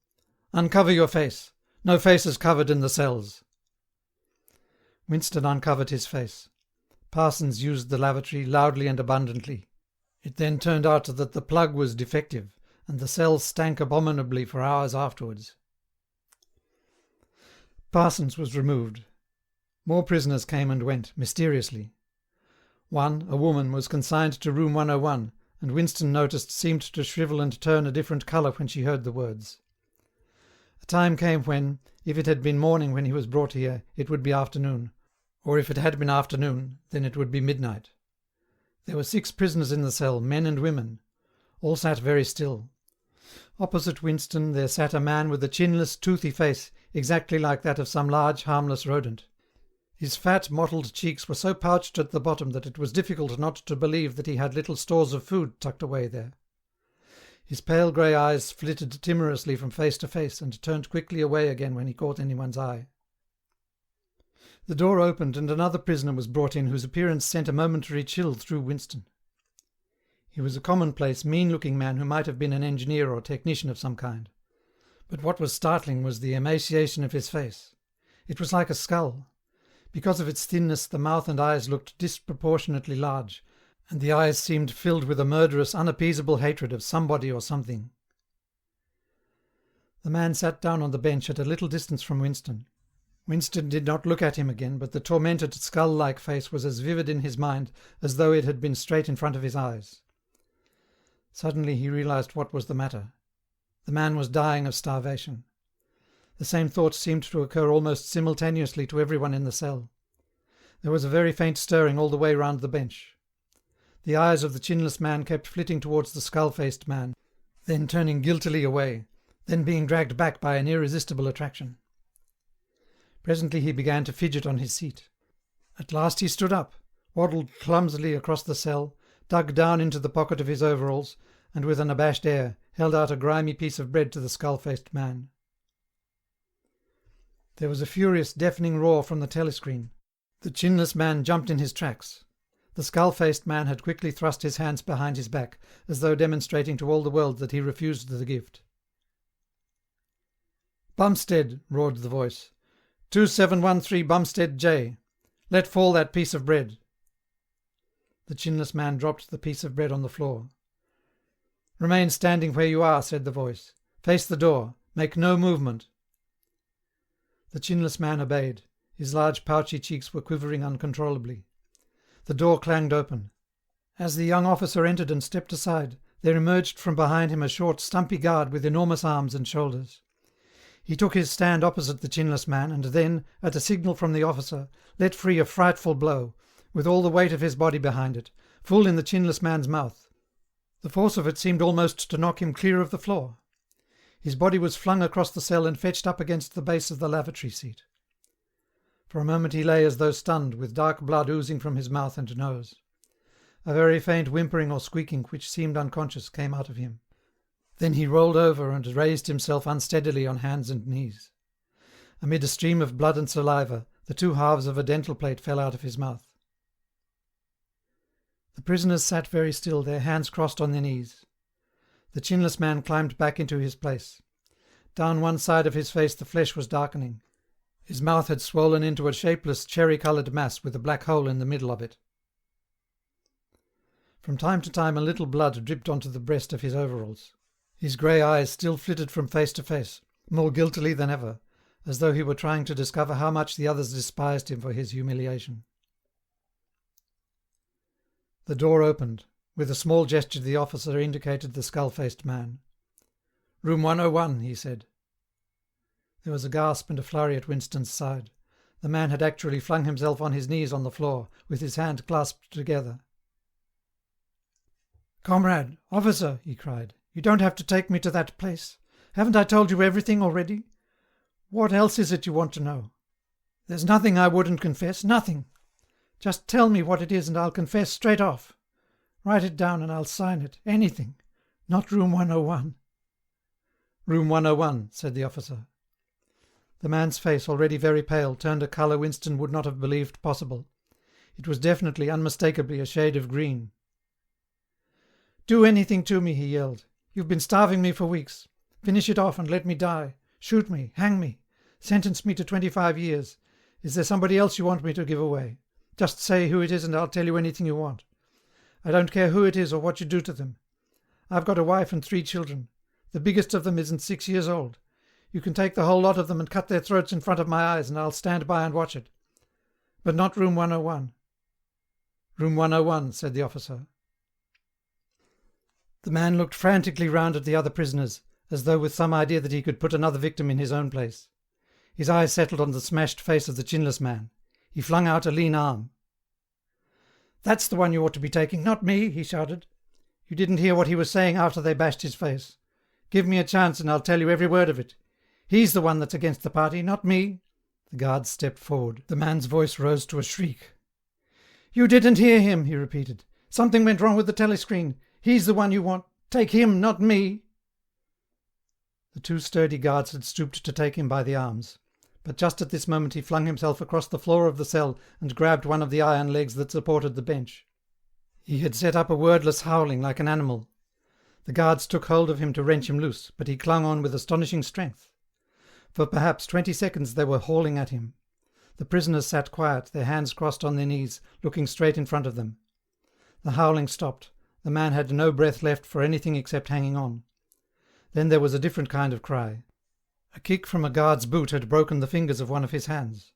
Speaker 1: Uncover your face. No faces covered in the cells." Winston uncovered his face. Parsons used the lavatory loudly and abundantly. It then turned out that the plug was defective, and the cells stank abominably for hours afterwards. Parsons was removed. More prisoners came and went, mysteriously. One, a woman, was consigned to room 101, and Winston noticed seemed to shrivel and turn a different colour when she heard the words. A time came when, if it had been morning when he was brought here, it would be afternoon, or if it had been afternoon, then it would be midnight. There were 6 prisoners in the cell, men and women. All sat very still. Opposite Winston there sat a man with a chinless, toothy face, exactly like that of some large, harmless rodent. His fat, mottled cheeks were so pouched at the bottom that it was difficult not to believe that he had little stores of food tucked away there. His pale grey eyes flitted timorously from face to face and turned quickly away again when he caught anyone's eye. The door opened and another prisoner was brought in whose appearance sent a momentary chill through Winston. He was a commonplace, mean-looking man who might have been an engineer or technician of some kind. But what was startling was the emaciation of his face. It was like a skull. Because of its thinness, the mouth and eyes looked disproportionately large, and the eyes seemed filled with a murderous, unappeasable hatred of somebody or something. The man sat down on the bench at a little distance from Winston. Winston did not look at him again, but the tormented, skull-like face was as vivid in his mind as though it had been straight in front of his eyes. Suddenly he realized what was the matter. The man was dying of starvation. The same thought seemed to occur almost simultaneously to everyone in the cell. There was a very faint stirring all the way round the bench. The eyes of the chinless man kept flitting towards the skull-faced man, then turning guiltily away, then being dragged back by an irresistible attraction. Presently he began to fidget on his seat. At last he stood up, waddled clumsily across the cell, dug down into the pocket of his overalls, and with an abashed air held out a grimy piece of bread to the skull-faced man. There was a furious, deafening roar from the telescreen. The chinless man jumped in his tracks. The skull-faced man had quickly thrust his hands behind his back, as though demonstrating to all the world that he refused the gift. "Bumstead," roared the voice. 2713 Bumstead J. Let fall that piece of bread. The chinless man dropped the piece of bread on the floor. "Remain standing where you are," said the voice. "Face the door. Make no movement." The chinless man obeyed. His large pouchy cheeks were quivering uncontrollably. The door clanged open. As the young officer entered and stepped aside, there emerged from behind him a short, stumpy guard with enormous arms and shoulders. He took his stand opposite the chinless man, and then, at a signal from the officer, let free a frightful blow, with all the weight of his body behind it, full in the chinless man's mouth. The force of it seemed almost to knock him clear of the floor. His body was flung across the cell and fetched up against the base of the lavatory seat. For a moment he lay as though stunned, with dark blood oozing from his mouth and nose. A very faint whimpering or squeaking, which seemed unconscious, came out of him. Then he rolled over and raised himself unsteadily on hands and knees. Amid a stream of blood and saliva, the two halves of a dental plate fell out of his mouth. The prisoners sat very still, their hands crossed on their knees. The chinless man climbed back into his place. Down one side of his face the flesh was darkening. His mouth had swollen into a shapeless, cherry-coloured mass with a black hole in the middle of it. From time to time a little blood dripped onto the breast of his overalls. His grey eyes still flitted from face to face, more guiltily than ever, as though he were trying to discover how much the others despised him for his humiliation. The door opened. With a small gesture the officer indicated the skull-faced man. "Room 101, he said. There was a gasp and a flurry at Winston's side. The man had actually flung himself on his knees on the floor, with his hands clasped together. "Comrade, officer," he cried, "you don't have to take me to that place. Haven't I told you everything already? What else is it you want to know? There's nothing I wouldn't confess, nothing. Just tell me what it is and I'll confess straight off. Write it down and I'll sign it, anything. Not room 101. "Room 101, said the officer. The man's face, already very pale, turned a colour Winston would not have believed possible. It was definitely, unmistakably, a shade of green. "Do anything to me," he yelled. "You've been starving me for weeks. Finish it off and let me die. Shoot me, hang me. Sentence me to 25 years. Is there somebody else you want me to give away? Just say who it is and I'll tell you anything you want. I don't care who it is or what you do to them. I've got a wife and 3 children. The biggest of them isn't 6 years old. You can take the whole lot of them and cut their throats in front of my eyes and I'll stand by and watch it. But not room 101. "Room 101, said the officer. The man looked frantically round at the other prisoners, as though with some idea that he could put another victim in his own place. His eyes settled on the smashed face of the chinless man. He flung out a lean arm. "That's the one you ought to be taking, not me," he shouted. "You didn't hear what he was saying after they bashed his face. Give me a chance and I'll tell you every word of it. He's the one that's against the party, not me." The guard stepped forward. The man's voice rose to a shriek. "You didn't hear him," he repeated. "Something went wrong with the telescreen. He's the one you want. Take him, not me." The 2 sturdy guards had stooped to take him by the arms. But just at this moment he flung himself across the floor of the cell and grabbed one of the iron legs that supported the bench. He had set up a wordless howling like an animal. The guards took hold of him to wrench him loose, but he clung on with astonishing strength. For perhaps 20 seconds they were hauling at him. The prisoners sat quiet, their hands crossed on their knees, looking straight in front of them. The howling stopped. The man had no breath left for anything except hanging on. Then there was a different kind of cry. A kick from a guard's boot had broken the fingers of one of his hands.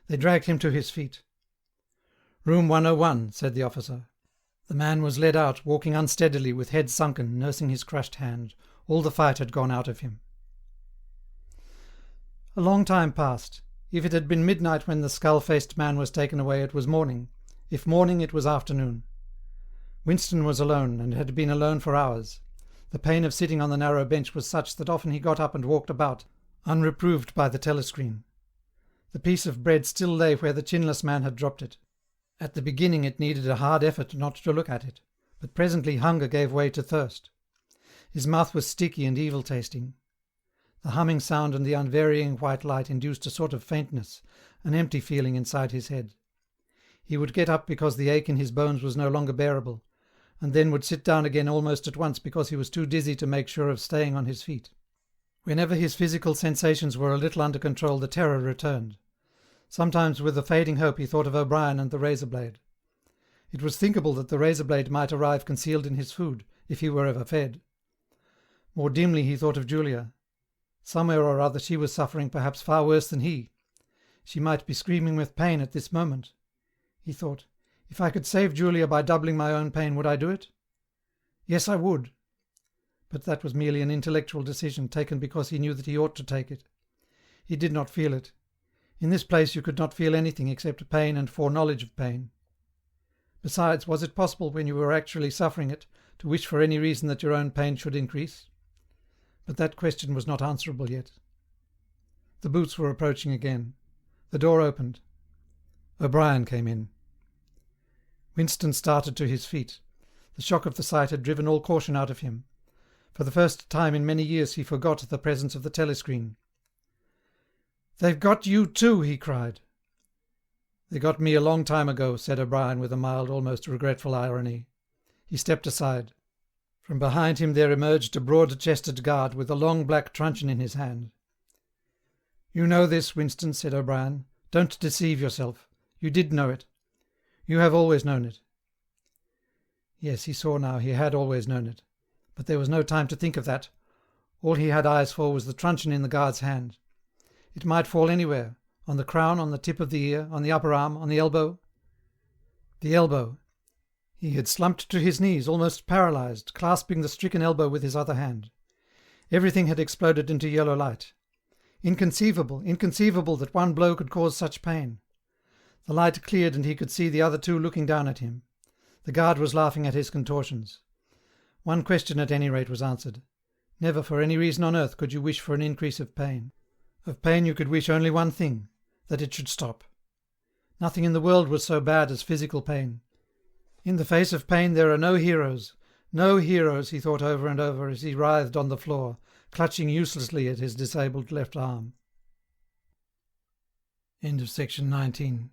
Speaker 1: They dragged him to his feet. "Room 101, said the officer. The man was led out, walking unsteadily, with head sunken, nursing his crushed hand. All the fight had gone out of him. A long time passed. If it had been midnight when the skull-faced man was taken away, it was morning. If morning, it was afternoon. Winston was alone, and had been alone for hours. The pain of sitting on the narrow bench was such that often he got up and walked about, unreproved by the telescreen. The piece of bread still lay where the chinless man had dropped it. At the beginning it needed a hard effort not to look at it, but presently hunger gave way to thirst. His mouth was sticky and evil-tasting. The humming sound and the unvarying white light induced a sort of faintness, an empty feeling inside his head. He would get up because the ache in his bones was no longer bearable, and then would sit down again almost at once because he was too dizzy to make sure of staying on his feet. Whenever his physical sensations were a little under control, the terror returned. Sometimes with a fading hope he thought of O'Brien and the razor blade. It was thinkable that the razor blade might arrive concealed in his food, if he were ever fed. More dimly he thought of Julia. Somewhere or other she was suffering perhaps far worse than he. She might be screaming with pain at this moment. He thought, if I could save Julia by doubling my own pain, would I do it? Yes, I would. But that was merely an intellectual decision, taken because he knew that he ought to take it. He did not feel it. In this place you could not feel anything except pain and foreknowledge of pain. Besides, was it possible, when you were actually suffering it, to wish for any reason that your own pain should increase? But that question was not answerable yet. The boots were approaching again. The door opened. O'Brien came in. Winston started to his feet. The shock of the sight had driven all caution out of him. For the first time in many years he forgot the presence of the telescreen. "They've got you too," he cried. "They got me a long time ago," said O'Brien with a mild, almost regretful irony. He stepped aside. From behind him there emerged a broad-chested guard with a long black truncheon in his hand. "You know this, Winston," said O'Brien. "Don't deceive yourself. You did know it. You have always known it." Yes, he saw now, he had always known it. But there was no time to think of that. All he had eyes for was the truncheon in the guard's hand. It might fall anywhere, on the crown, on the tip of the ear, on the upper arm, on the elbow. The elbow. He had slumped to his knees, almost paralysed, clasping the stricken elbow with his other hand. Everything had exploded into yellow light. Inconceivable, inconceivable that one blow could cause such pain. The light cleared and he could see the other two looking down at him. The guard was laughing at his contortions. One question at any rate was answered. Never for any reason on earth could you wish for an increase of pain. Of pain you could wish only one thing, that it should stop. Nothing in the world was so bad as physical pain. In the face of pain there are no heroes, he thought over and over as he writhed on the floor, clutching uselessly at his disabled left arm. End of section 19.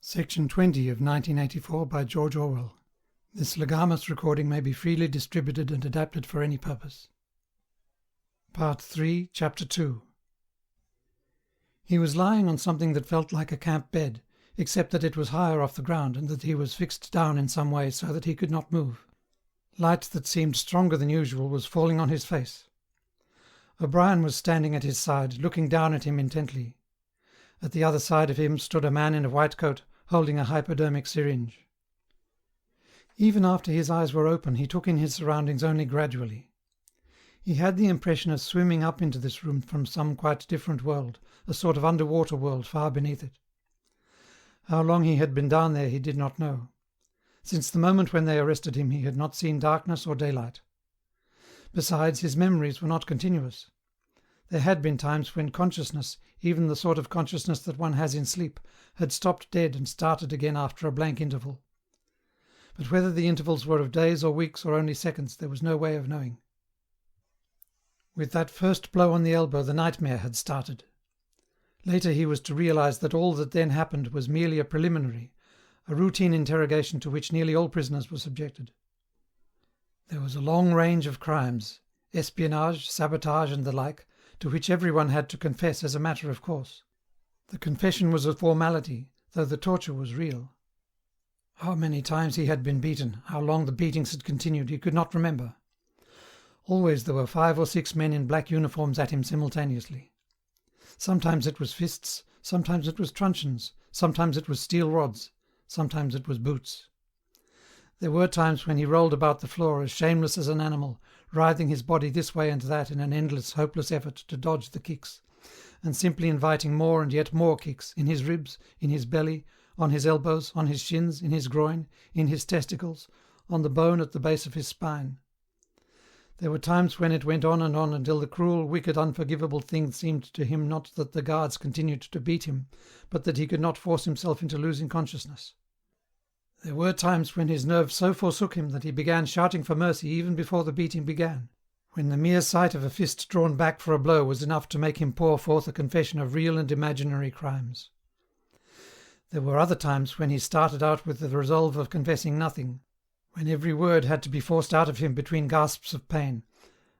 Speaker 1: Section 20 of 1984 by George Orwell. This legamus recording may be freely distributed and adapted for any purpose. Part 3, Chapter 2. He was lying on something that felt like a camp bed, except that it was higher off the ground and that he was fixed down in some way so that he could not move. Light that seemed stronger than usual was falling on his face. O'Brien was standing at his side, looking down at him intently. At the other side of him stood a man in a white coat, holding a hypodermic syringe. Even after his eyes were open, he took in his surroundings only gradually. He had the impression of swimming up into this room from some quite different world, a sort of underwater world far beneath it. How long he had been down there he did not know. Since the moment when they arrested him he had not seen darkness or daylight. Besides, his memories were not continuous. There had been times when consciousness, even the sort of consciousness that one has in sleep, had stopped dead and started again after a blank interval. But whether the intervals were of days or weeks or only seconds, there was no way of knowing. With that first blow on the elbow the nightmare had started. Later he was to realize that all that then happened was merely a preliminary, a routine interrogation to which nearly all prisoners were subjected. There was a long range of crimes, espionage, sabotage and the like, to which everyone had to confess as a matter of course. The confession was a formality, though the torture was real. How many times he had been beaten, how long the beatings had continued, he could not remember. Always there were 5 or 6 men in black uniforms at him simultaneously. Sometimes it was fists, sometimes it was truncheons, sometimes it was steel rods, sometimes it was boots. There were times when he rolled about the floor as shameless as an animal, writhing his body this way and that in an endless, hopeless effort to dodge the kicks, and simply inviting more and yet more kicks, in his ribs, in his belly, on his elbows, on his shins, in his groin, in his testicles, on the bone at the base of his spine. There were times when it went on until the cruel, wicked, unforgivable thing seemed to him not that the guards continued to beat him, but that he could not force himself into losing consciousness. There were times when his nerves so forsook him that he began shouting for mercy even before the beating began, when the mere sight of a fist drawn back for a blow was enough to make him pour forth a confession of real and imaginary crimes. There were other times when he started out with the resolve of confessing nothing, when every word had to be forced out of him between gasps of pain,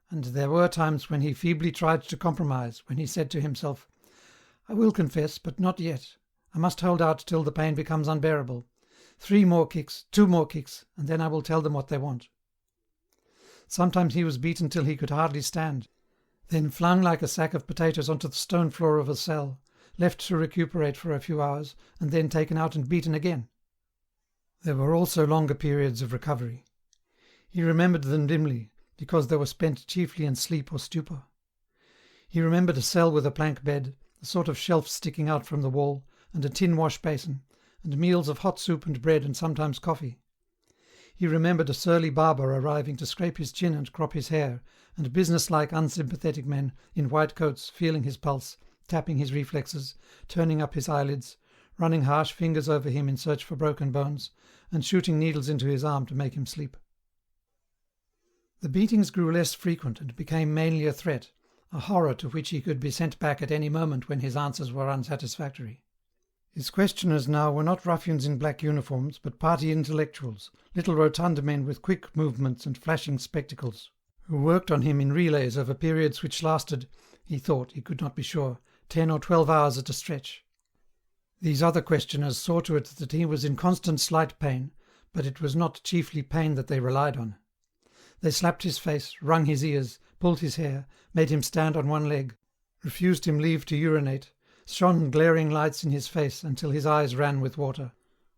Speaker 1: and there were times when he feebly tried to compromise, when he said to himself, "I will confess, but not yet. I must hold out till the pain becomes unbearable. 3 more kicks, 2 more kicks, and then I will tell them what they want." Sometimes he was beaten till he could hardly stand, then flung like a sack of potatoes onto the stone floor of a cell, left to recuperate for a few hours, and then taken out and beaten again. There were also longer periods of recovery. He remembered them dimly, because they were spent chiefly in sleep or stupor. He remembered a cell with a plank bed, a sort of shelf sticking out from the wall, and a tin wash basin, and meals of hot soup and bread and sometimes coffee. He remembered a surly barber arriving to scrape his chin and crop his hair, and business-like unsympathetic men in white coats feeling his pulse, tapping his reflexes, turning up his eyelids, running harsh fingers over him in search for broken bones, and shooting needles into his arm to make him sleep. The beatings grew less frequent and became mainly a threat, a horror to which he could be sent back at any moment when his answers were unsatisfactory. His questioners now were not ruffians in black uniforms, but party intellectuals, little rotund men with quick movements and flashing spectacles, who worked on him in relays over periods which lasted, he thought, he could not be sure, 10 or 12 hours at a stretch. These other questioners saw to it that he was in constant slight pain, but it was not chiefly pain that they relied on. They slapped his face, wrung his ears, pulled his hair, made him stand on one leg, refused him leave to urinate, shone glaring lights in his face until his eyes ran with water.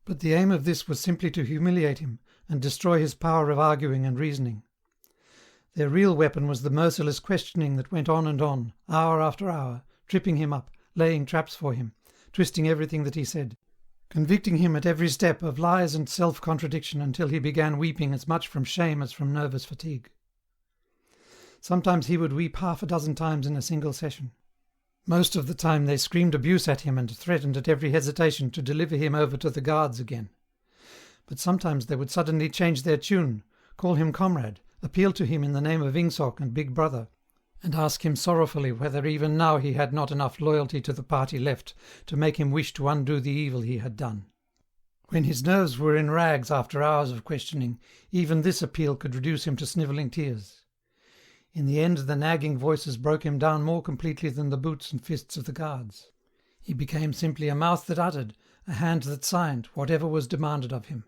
Speaker 1: But the aim of this was simply to humiliate him and destroy his power of arguing and reasoning. Their real weapon was the merciless questioning that went on, hour after hour, tripping him up, laying traps for him, twisting everything that he said, convicting him at every step of lies and self-contradiction until he began weeping as much from shame as from nervous fatigue. Sometimes he would weep 6 times in a single session. Most of the time they screamed abuse at him and threatened at every hesitation to deliver him over to the guards again. But sometimes they would suddenly change their tune, call him comrade, appeal to him in the name of Ingsoc and Big Brother, and ask him sorrowfully whether even now he had not enough loyalty to the party left to make him wish to undo the evil he had done. When his nerves were in rags after hours of questioning, even this appeal could reduce him to snivelling tears. In the end the nagging voices broke him down more completely than the boots and fists of the guards. He became simply a mouth that uttered, a hand that signed, whatever was demanded of him.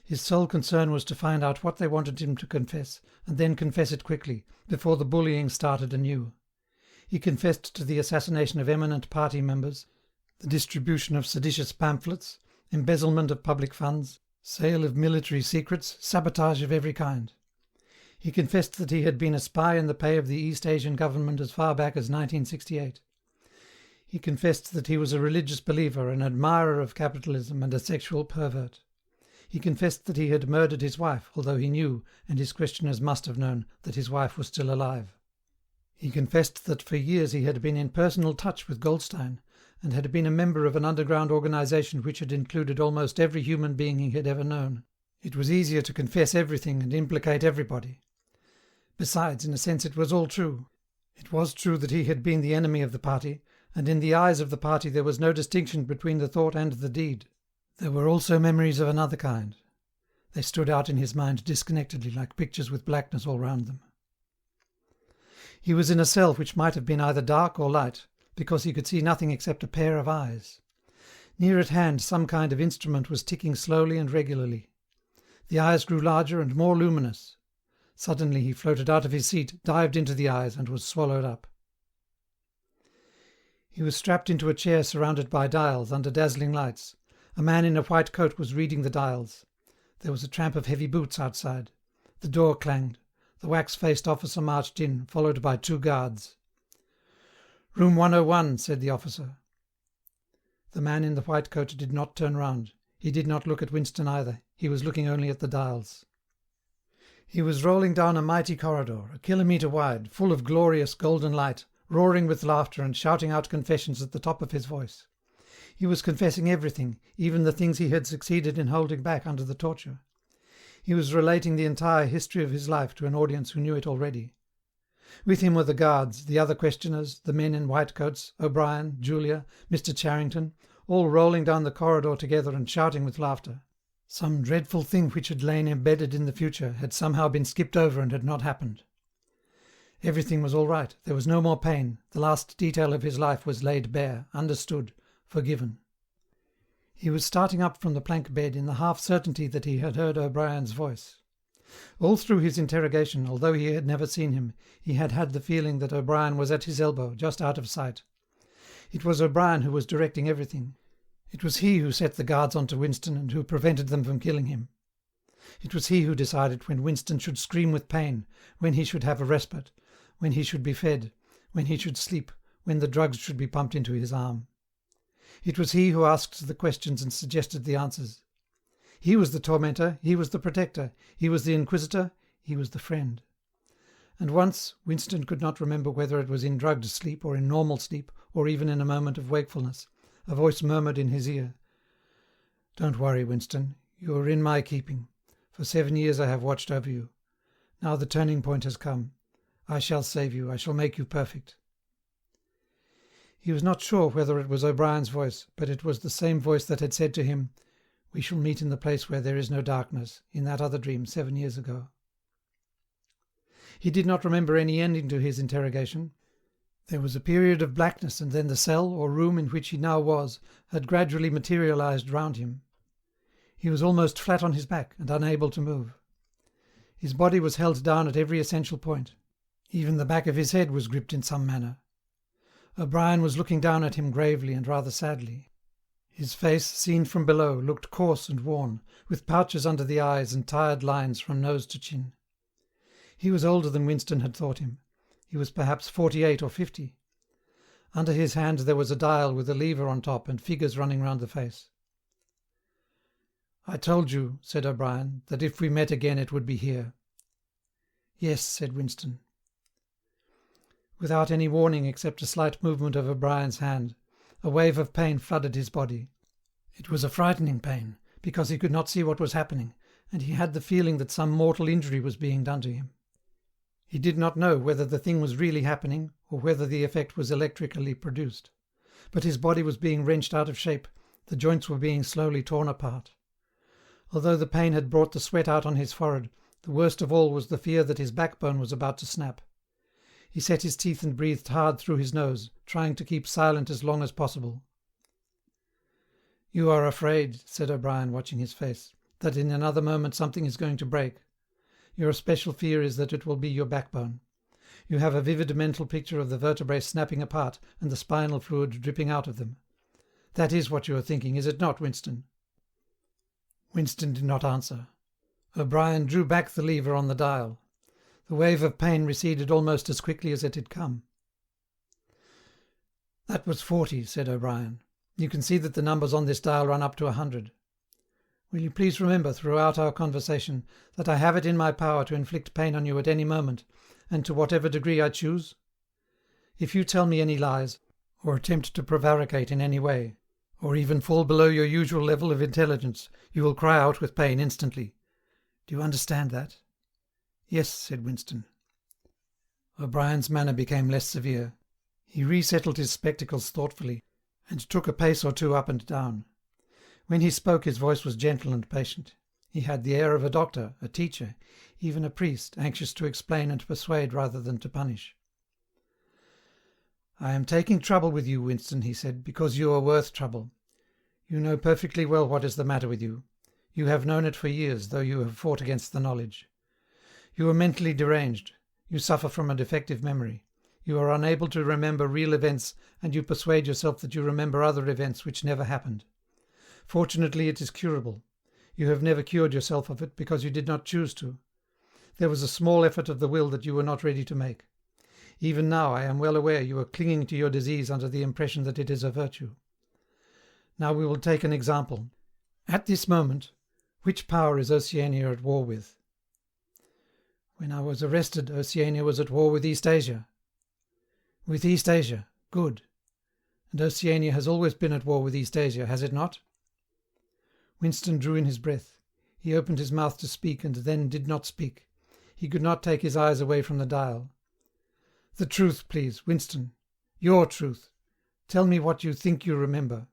Speaker 1: His sole concern was to find out what they wanted him to confess, and then confess it quickly, before the bullying started anew. He confessed to the assassination of eminent party members, the distribution of seditious pamphlets, embezzlement of public funds, sale of military secrets, sabotage of every kind. He confessed that he had been a spy in the pay of the East Asian government as far back as 1968. He confessed that he was a religious believer, an admirer of capitalism and a sexual pervert. He confessed that he had murdered his wife, although he knew, and his questioners must have known, that his wife was still alive. He confessed that for years he had been in personal touch with Goldstein, and had been a member of an underground organisation which had included almost every human being he had ever known. It was easier to confess everything and implicate everybody. Besides, in a sense it was all true. It was true that he had been the enemy of the party, and in the eyes of the party there was no distinction between the thought and the deed. There were also memories of another kind. They stood out in his mind disconnectedly, like pictures with blackness all round them. He was in a cell which might have been either dark or light, because he could see nothing except a pair of eyes. Near at hand some kind of instrument was ticking slowly and regularly. The eyes grew larger and more luminous. Suddenly he floated out of his seat, dived into the eyes, and was swallowed up. He was strapped into a chair surrounded by dials under dazzling lights. A man in a white coat was reading the dials. There was a tramp of heavy boots outside. The door clanged. The wax-faced officer marched in, followed by 2 guards. "Room 101, said the officer. The man in the white coat did not turn round. He did not look at Winston either. He was looking only at the dials. He was rolling down a mighty corridor, a kilometre wide, full of glorious golden light, roaring with laughter and shouting out confessions at the top of his voice. He was confessing everything, even the things he had succeeded in holding back under the torture. He was relating the entire history of his life to an audience who knew it already. With him were the guards, the other questioners, the men in white coats, O'Brien, Julia, Mr. Charrington, all rolling down the corridor together and shouting with laughter. Some dreadful thing which had lain embedded in the future had somehow been skipped over and had not happened. Everything was all right. There was no more pain. The last detail of his life was laid bare, understood, forgiven. He was starting up from the plank bed in the half-certainty that he had heard O'Brien's voice. All through his interrogation, although he had never seen him, he had had the feeling that O'Brien was at his elbow, just out of sight. It was O'Brien who was directing everything. It was he who set the guards on to Winston and who prevented them from killing him. It was he who decided when Winston should scream with pain, when he should have a respite, when he should be fed, when he should sleep, when the drugs should be pumped into his arm. It was he who asked the questions and suggested the answers. He was the tormentor, he was the protector, he was the inquisitor, he was the friend. And once, Winston could not remember whether it was in drugged sleep or in normal sleep or even in a moment of wakefulness, a voice murmured in his ear, "Don't worry, Winston, you are in my keeping. For 7 years I have watched over you. Now the turning point has come. I shall save you, I shall make you perfect." He was not sure whether it was O'Brien's voice, but it was the same voice that had said to him, "We shall meet in the place where there is no darkness," in that other dream 7 years ago. He did not remember any ending to his interrogation. There was a period of blackness, and then the cell, or room in which he now was, had gradually materialized round him. He was almost flat on his back, and unable to move. His body was held down at every essential point. Even the back of his head was gripped in some manner. O'Brien was looking down at him gravely and rather sadly. His face, seen from below, looked coarse and worn, with pouches under the eyes and tired lines from nose to chin. He was older than Winston had thought him. He was perhaps 48 or 50. Under his hand there was a dial with a lever on top and figures running round the face. "I told you," said O'Brien, "that if we met again it would be here." "Yes," said Winston. Without any warning except a slight movement of O'Brien's hand, a wave of pain flooded his body. It was a frightening pain, because he could not see what was happening, and he had the feeling that some mortal injury was being done to him. He did not know whether the thing was really happening or whether the effect was electrically produced. But his body was being wrenched out of shape, the joints were being slowly torn apart. Although the pain had brought the sweat out on his forehead, the worst of all was the fear that his backbone was about to snap. He set his teeth and breathed hard through his nose, trying to keep silent as long as possible. "You are afraid," said O'Brien, watching his face, "that in another moment something is going to break. Your especial fear is that it will be your backbone. You have a vivid mental picture of the vertebrae snapping apart and the spinal fluid dripping out of them. That is what you are thinking, is it not, Winston?" Winston did not answer. O'Brien drew back the lever on the dial. The wave of pain receded almost as quickly as it had come. "That was 40, said O'Brien. "You can see that the numbers on this dial run up to 100. Will you please remember throughout our conversation that I have it in my power to inflict pain on you at any moment, and to whatever degree I choose? If you tell me any lies, or attempt to prevaricate in any way, or even fall below your usual level of intelligence, you will cry out with pain instantly. Do you understand that?" "Yes," said Winston. O'Brien's manner became less severe. He resettled his spectacles thoughtfully, and took a pace or two up and down. When he spoke his voice was gentle and patient. He had the air of a doctor, a teacher, even a priest, anxious to explain and persuade rather than to punish. "I am taking trouble with you, Winston," he said, "because you are worth trouble. You know perfectly well what is the matter with you. You have known it for years, though you have fought against the knowledge. You are mentally deranged. You suffer from a defective memory. You are unable to remember real events, and you persuade yourself that you remember other events which never happened. Fortunately, it is curable. You have never cured yourself of it because you did not choose to. There was a small effort of the will that you were not ready to make. Even now I am well aware you are clinging to your disease under the impression that it is a virtue. Now we will take an example. At this moment, which power is Oceania at war with? When I was arrested, Oceania was at war with East Asia. With East Asia. Good. And Oceania has always been at war with East Asia, has it not? Winston drew in his breath. He opened his mouth to speak and then did not speak. He could not take his eyes away from the dial. The truth, please, Winston. Your truth. Tell me what you think you remember.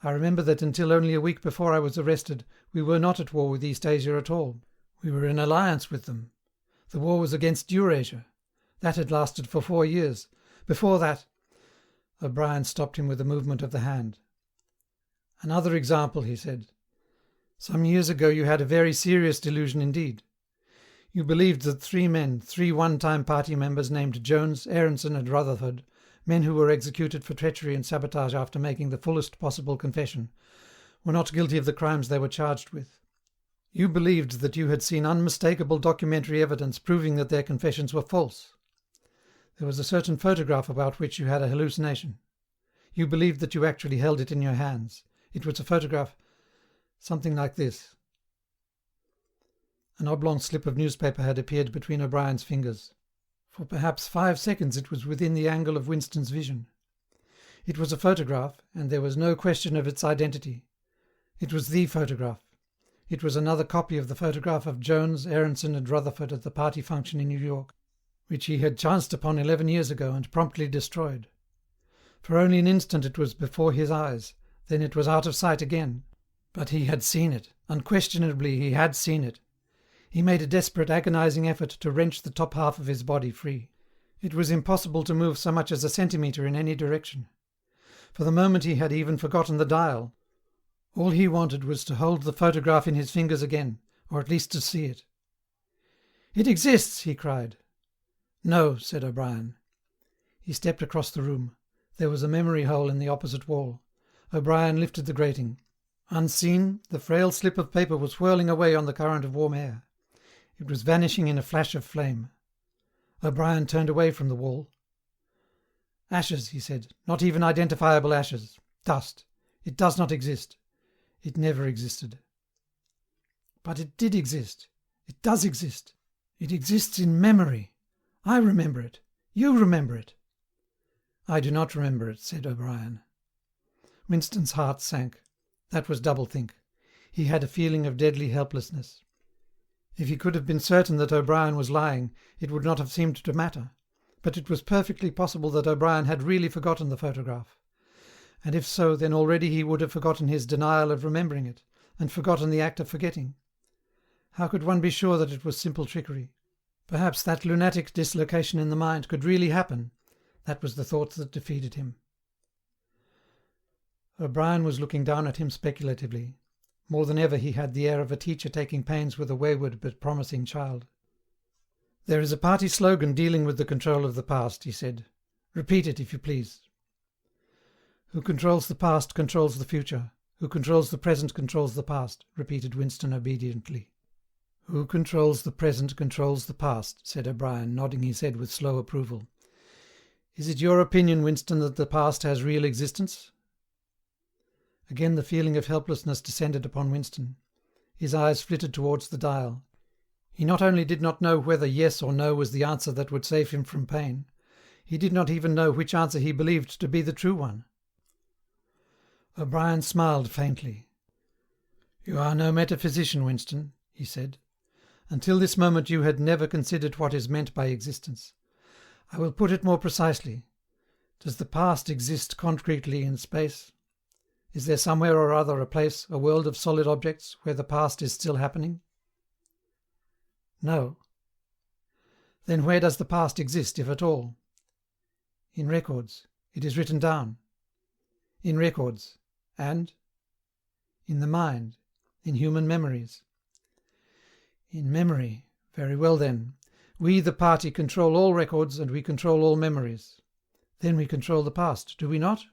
Speaker 1: I remember that until only a week before I was arrested, we were not at war with East Asia at all. We were in alliance with them. The war was against Eurasia. That had lasted for 4 years. Before that... O'Brien stopped him with a movement of the hand. Another example, he said. Some years ago you had a very serious delusion indeed. You believed that 3 men, 3 one-time party members named Jones, Aronson and Rutherford, men who were executed for treachery and sabotage after making the fullest possible confession, were not guilty of the crimes they were charged with. You believed that you had seen unmistakable documentary evidence proving that their confessions were false. There was a certain photograph about which you had a hallucination. You believed that you actually held it in your hands. It was a photograph, something like this. An oblong slip of newspaper had appeared between O'Brien's fingers. For perhaps 5 seconds it was within the angle of Winston's vision. It was a photograph, and there was no question of its identity. It was the photograph. It was another copy of the photograph of Jones, Aronson and Rutherford at the party function in New York, which he had chanced upon 11 years ago and promptly destroyed. For only an instant it was before his eyes, then it was out of sight again. But he had seen it. Unquestionably he had seen it. He made a desperate, agonizing effort to wrench the top half of his body free. It was impossible to move so much as a centimetre in any direction. For the moment he had even forgotten the dial. All he wanted was to hold the photograph in his fingers again, or at least to see it. "It exists!" he cried. "No," said O'Brien. He stepped across the room. There was a memory hole in the opposite wall. O'Brien lifted the grating. Unseen, the frail slip of paper was whirling away on the current of warm air. It was vanishing in a flash of flame. O'Brien turned away from the wall. "Ashes," he said, "not even identifiable ashes. Dust. It does not exist. It never existed." "But it did exist. It does exist. It exists in memory. I remember it. You remember it." "I do not remember it," said O'Brien. Winston's heart sank. That was doublethink. He had a feeling of deadly helplessness. If he could have been certain that O'Brien was lying, it would not have seemed to matter. But it was perfectly possible that O'Brien had really forgotten the photograph. And if so, then already he would have forgotten his denial of remembering it, and forgotten the act of forgetting. How could one be sure that it was simple trickery? Perhaps that lunatic dislocation in the mind could really happen. That was the thought that defeated him. O'Brien was looking down at him speculatively. More than ever he had the air of a teacher taking pains with a wayward but promising child. "There is a party slogan dealing with the control of the past," he said. "Repeat it, if you please." "Who controls the past controls the future. Who controls the present controls the past," repeated Winston obediently. "Who controls the present controls the past," said O'Brien, nodding his head with slow approval. "Is it your opinion, Winston, that the past has real existence?" Again the feeling of helplessness descended upon Winston. His eyes flitted towards the dial. He not only did not know whether yes or no was the answer that would save him from pain, he did not even know which answer he believed to be the true one. O'Brien smiled faintly. "You are no metaphysician, Winston," he said. "Until this moment you had never considered what is meant by existence. I will put it more precisely. Does the past exist concretely in space? Is there somewhere or other a place, a world of solid objects, where the past is still happening?" "No." "Then where does the past exist, if at all?" "In records. It is written down." "In records. And?" "In the mind. In human memories." "In memory. Very well then. We, the party, control all records and we control all memories. Then we control the past, do we not?"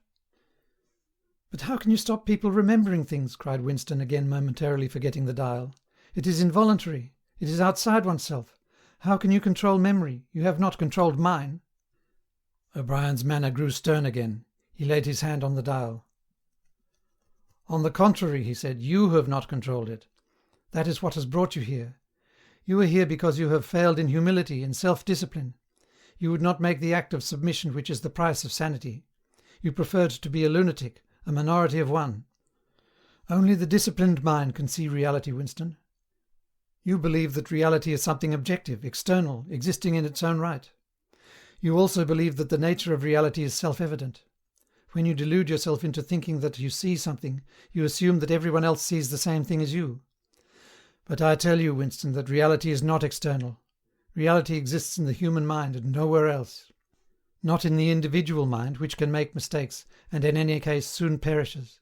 Speaker 1: "But how can you stop people remembering things?" cried Winston, again momentarily forgetting the dial. "It is involuntary. It is outside oneself. How can you control memory? You have not controlled mine." O'Brien's manner grew stern again. He laid his hand on the dial. "On the contrary," he said, "you have not controlled it. That is what has brought you here. You are here because you have failed in humility, in self-discipline. You would not make the act of submission which is the price of sanity. You preferred to be a lunatic, a minority of one. Only the disciplined mind can see reality, Winston. You believe that reality is something objective, external, existing in its own right. You also believe that the nature of reality is self-evident. When you delude yourself into thinking that you see something, you assume that everyone else sees the same thing as you. But I tell you, Winston, that reality is not external. Reality exists in the human mind and nowhere else. Not in the individual mind, which can make mistakes, and in any case soon perishes.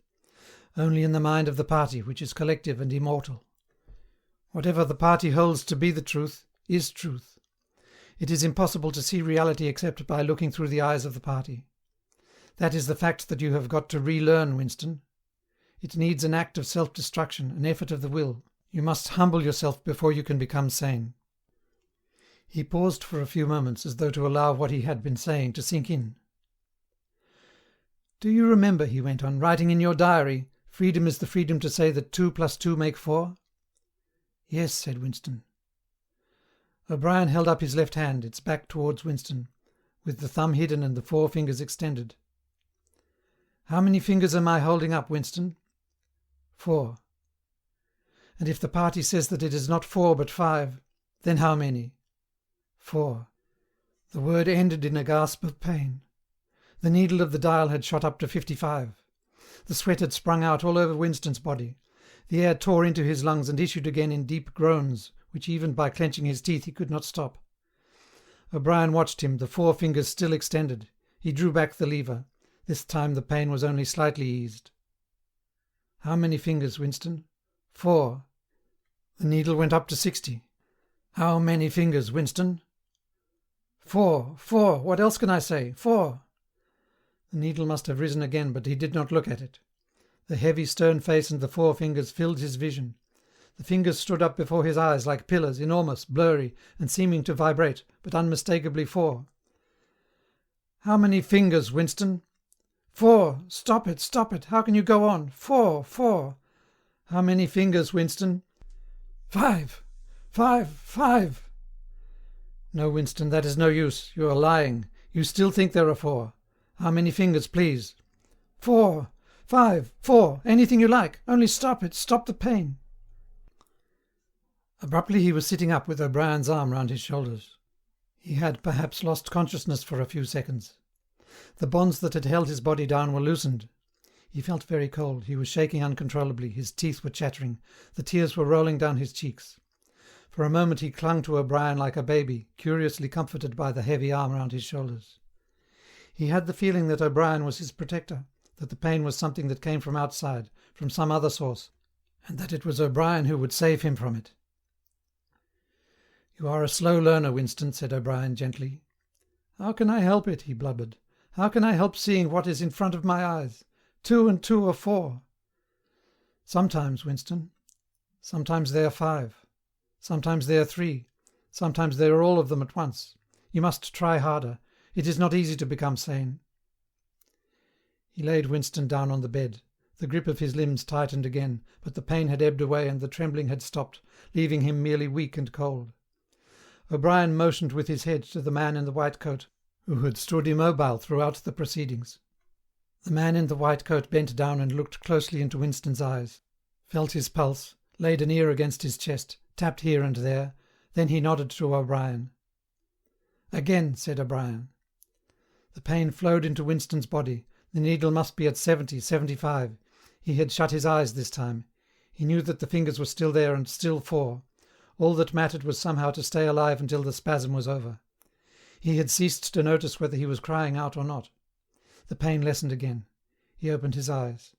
Speaker 1: Only in the mind of the party, which is collective and immortal. Whatever the party holds to be the truth, is truth. It is impossible to see reality except by looking through the eyes of the party. That is the fact that you have got to relearn, Winston. It needs an act of self-destruction, an effort of the will. You must humble yourself before you can become sane." He paused for a few moments as though to allow what he had been saying to sink in. "Do you remember," he went on, "writing in your diary, 'Freedom is the freedom to say that 2 + 2 make 4'? "Yes," said Winston. O'Brien held up his left hand, its back towards Winston, with the thumb hidden and the 4 fingers extended. "How many fingers am I holding up, Winston?" "4. And if the party says that it is not 4 but 5, then how many?" "4. The word ended in a gasp of pain. The needle of the dial had shot up to 55. The sweat had sprung out all over Winston's body. The air tore into his lungs and issued again in deep groans, which even by clenching his teeth he could not stop. O'Brien watched him, the 4 fingers still extended. He drew back the lever. This time the pain was only slightly eased. "How many fingers, Winston?" 4. The needle went up to 60. "How many fingers, Winston?" 4. What else can I say? 4. The needle must have risen again, but he did not look at it. The heavy, stern face and the 4 fingers filled his vision. The fingers stood up before his eyes like pillars, enormous, blurry, and seeming to vibrate, but unmistakably 4. "How many fingers, Winston?" 4. Stop it. How can you go on? 4. How many fingers, Winston? 5. No, Winston, that is no use. You are lying. You still think there are 4. How many fingers, please? 4. Anything you like. Only stop it. Stop the pain. Abruptly he was sitting up with O'Brien's arm round his shoulders. He had perhaps lost consciousness for a few seconds. The bonds that had held his body down were loosened. He felt very cold, he was shaking uncontrollably, his teeth were chattering, the tears were rolling down his cheeks. For a moment he clung to O'Brien like a baby, curiously comforted by the heavy arm round his shoulders. He had the feeling that O'Brien was his protector, that the pain was something that came from outside, from some other source, and that it was O'Brien who would save him from it. "You are a slow learner, Winston," said O'Brien gently. "How can I help it?" he blubbered. "How can I help seeing what is in front of my eyes? 2 and 2 are 4. Sometimes, Winston. Sometimes they are 5. Sometimes they are 3. Sometimes they are all of them at once. You must try harder. It is not easy to become sane." He laid Winston down on the bed. The grip of his limbs tightened again, but the pain had ebbed away and the trembling had stopped, leaving him merely weak and cold. O'Brien motioned with his head to the man in the white coat, who had stood immobile throughout the proceedings. The man in the white coat bent down and looked closely into Winston's eyes, felt his pulse, laid an ear against his chest, tapped here and there, then he nodded to O'Brien. "Again," said O'Brien. The pain flowed into Winston's body. The needle must be at 70, 75. He had shut his eyes this time. He knew that the fingers were still there and still 4. All that mattered was somehow to stay alive until the spasm was over. He had ceased to notice whether he was crying out or not. The pain lessened again. He opened his eyes.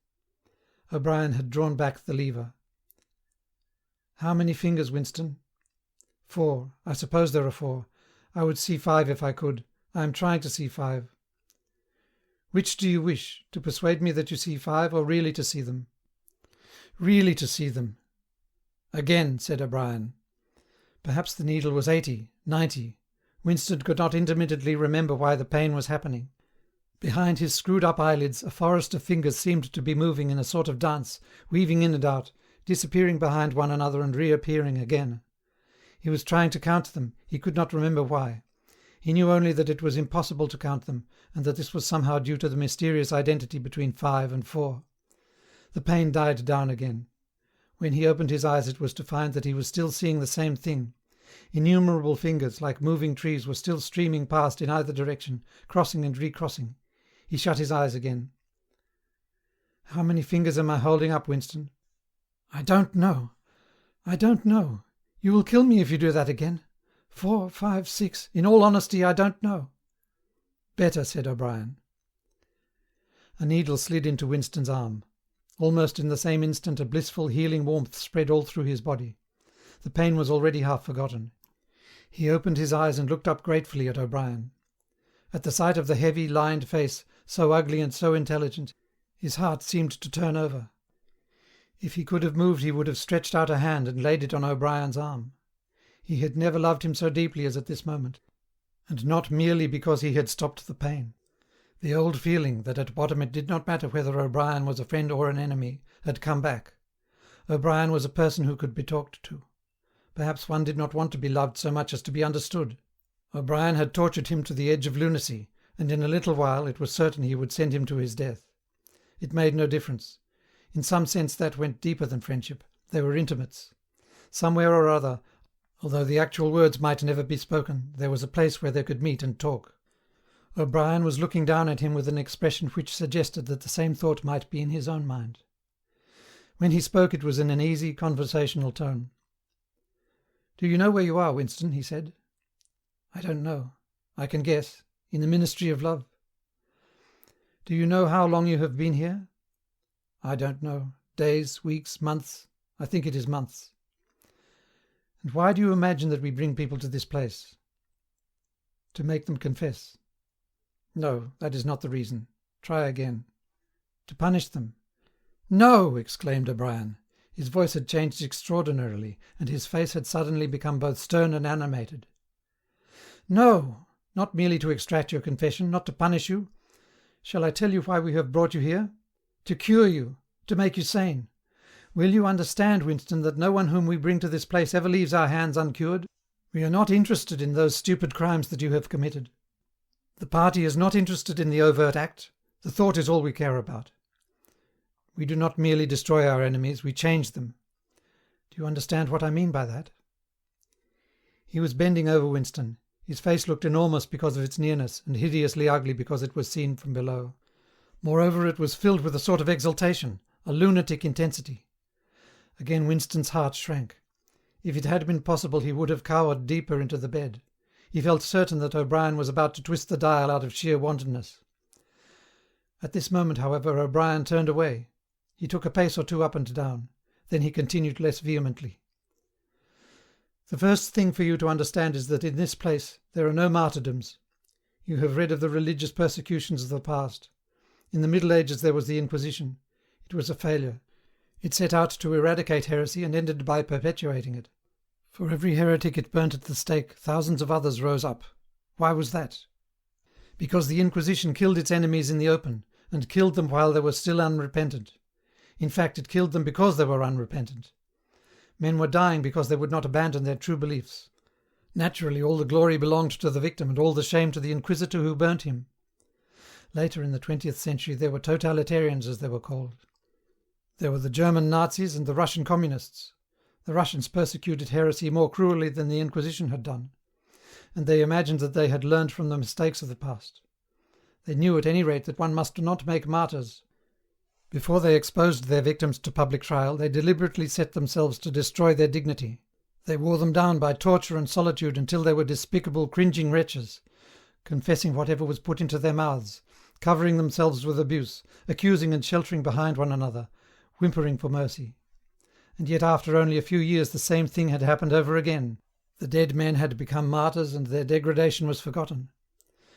Speaker 1: O'Brien had drawn back the lever. "How many fingers, Winston?" 4. I suppose there are 4. I would see 5 if I could. I am trying to see 5. "Which do you wish, to persuade me that you see 5, or really to see them?" "Really to see them." "Again," said O'Brien. Perhaps the needle was 80, 90. Winston could not intermittently remember why the pain was happening. Behind his screwed-up eyelids a forest of fingers seemed to be moving in a sort of dance, weaving in and out, disappearing behind one another and reappearing again. He was trying to count them, he could not remember why. He knew only that it was impossible to count them, and that this was somehow due to the mysterious identity between 5 and 4. The pain died down again. When he opened his eyes it was to find that he was still seeing the same thing. Innumerable fingers, like moving trees, were still streaming past in either direction, crossing and recrossing. He shut his eyes again. "How many fingers am I holding up, Winston?" "I don't know. I don't know. You will kill me if you do that again. 4, 5, 6. In all honesty, I don't know." "Better," said O'Brien. A needle slid into Winston's arm. Almost in the same instant a blissful, healing warmth spread all through his body. The pain was already half forgotten. He opened his eyes and looked up gratefully at O'Brien. At the sight of the heavy, lined face, so ugly and so intelligent, his heart seemed to turn over. If he could have moved he would have stretched out a hand and laid it on O'Brien's arm. He had never loved him so deeply as at this moment, and not merely because he had stopped the pain. The old feeling that at bottom it did not matter whether O'Brien was a friend or an enemy had come back. O'Brien was a person who could be talked to. Perhaps one did not want to be loved so much as to be understood. O'Brien had tortured him to the edge of lunacy, and in a little while it was certain he would send him to his death. It made no difference. In some sense that went deeper than friendship. They were intimates. Somewhere or other, although the actual words might never be spoken, there was a place where they could meet and talk. O'Brien was looking down at him with an expression which suggested that the same thought might be in his own mind. When he spoke it was in an easy, conversational tone. "Do you know where you are, Winston?" he said. "I don't know. I can guess. In the Ministry of Love." "Do you know how long you have been here?" "I don't know. Days, weeks, months. I think it is months." "And why do you imagine that we bring people to this place?" "To make them confess." "No, that is not the reason. Try again." "To punish them." "No!" exclaimed O'Brien. His voice had changed extraordinarily, and his face had suddenly become both stern and animated. "No! Not merely to extract your confession, not to punish you. Shall I tell you why we have brought you here? To cure you, to make you sane. Will you understand, Winston, that no one whom we bring to this place ever leaves our hands uncured? We are not interested in those stupid crimes that you have committed. The party is not interested in the overt act. The thought is all we care about. We do not merely destroy our enemies, we change them. Do you understand what I mean by that?" He was bending over Winston. His face looked enormous because of its nearness, and hideously ugly because it was seen from below. Moreover, it was filled with a sort of exaltation, a lunatic intensity. Again Winston's heart shrank. If it had been possible he would have cowered deeper into the bed. He felt certain that O'Brien was about to twist the dial out of sheer wantonness. At this moment, however, O'Brien turned away. He took a pace or two up and down. Then he continued less vehemently. "The first thing for you to understand is that in this place there are no martyrdoms. You have read of the religious persecutions of the past. In the Middle Ages there was the Inquisition. It was a failure. It set out to eradicate heresy and ended by perpetuating it. For every heretic it burnt at the stake, thousands of others rose up. Why was that? Because the Inquisition killed its enemies in the open, and killed them while they were still unrepentant. In fact, it killed them because they were unrepentant. Men were dying because they would not abandon their true beliefs. Naturally, all the glory belonged to the victim and all the shame to the inquisitor who burnt him. Later, in the 20th century, there were totalitarians, as they were called. There were the German Nazis and the Russian communists. The Russians persecuted heresy more cruelly than the Inquisition had done, and they imagined that they had learned from the mistakes of the past. They knew at any rate that one must not make martyrs. Before they exposed their victims to public trial, they deliberately set themselves to destroy their dignity. They wore them down by torture and solitude until they were despicable, cringing wretches, confessing whatever was put into their mouths, covering themselves with abuse, accusing and sheltering behind one another, whimpering for mercy. And yet after only a few years the same thing had happened over again. The dead men had become martyrs and their degradation was forgotten.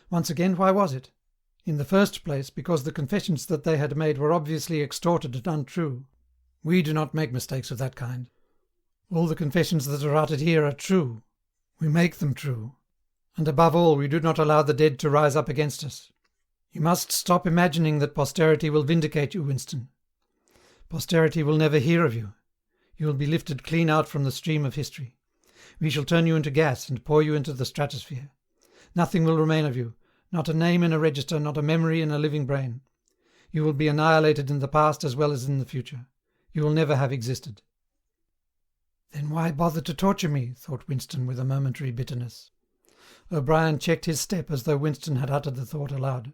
Speaker 1: Once again, why was it? In the first place, because the confessions that they had made were obviously extorted and untrue. We do not make mistakes of that kind. All the confessions that are uttered here are true. We make them true. And above all, we do not allow the dead to rise up against us. You must stop imagining that posterity will vindicate you, Winston. Posterity will never hear of you. You will be lifted clean out from the stream of history. We shall turn you into gas and pour you into the stratosphere. Nothing will remain of you, not a name in a register, not a memory in a living brain. You will be annihilated in the past as well as in the future. You will never have existed. Then why bother to torture me, thought Winston with a momentary bitterness. O'Brien checked his step as though Winston had uttered the thought aloud.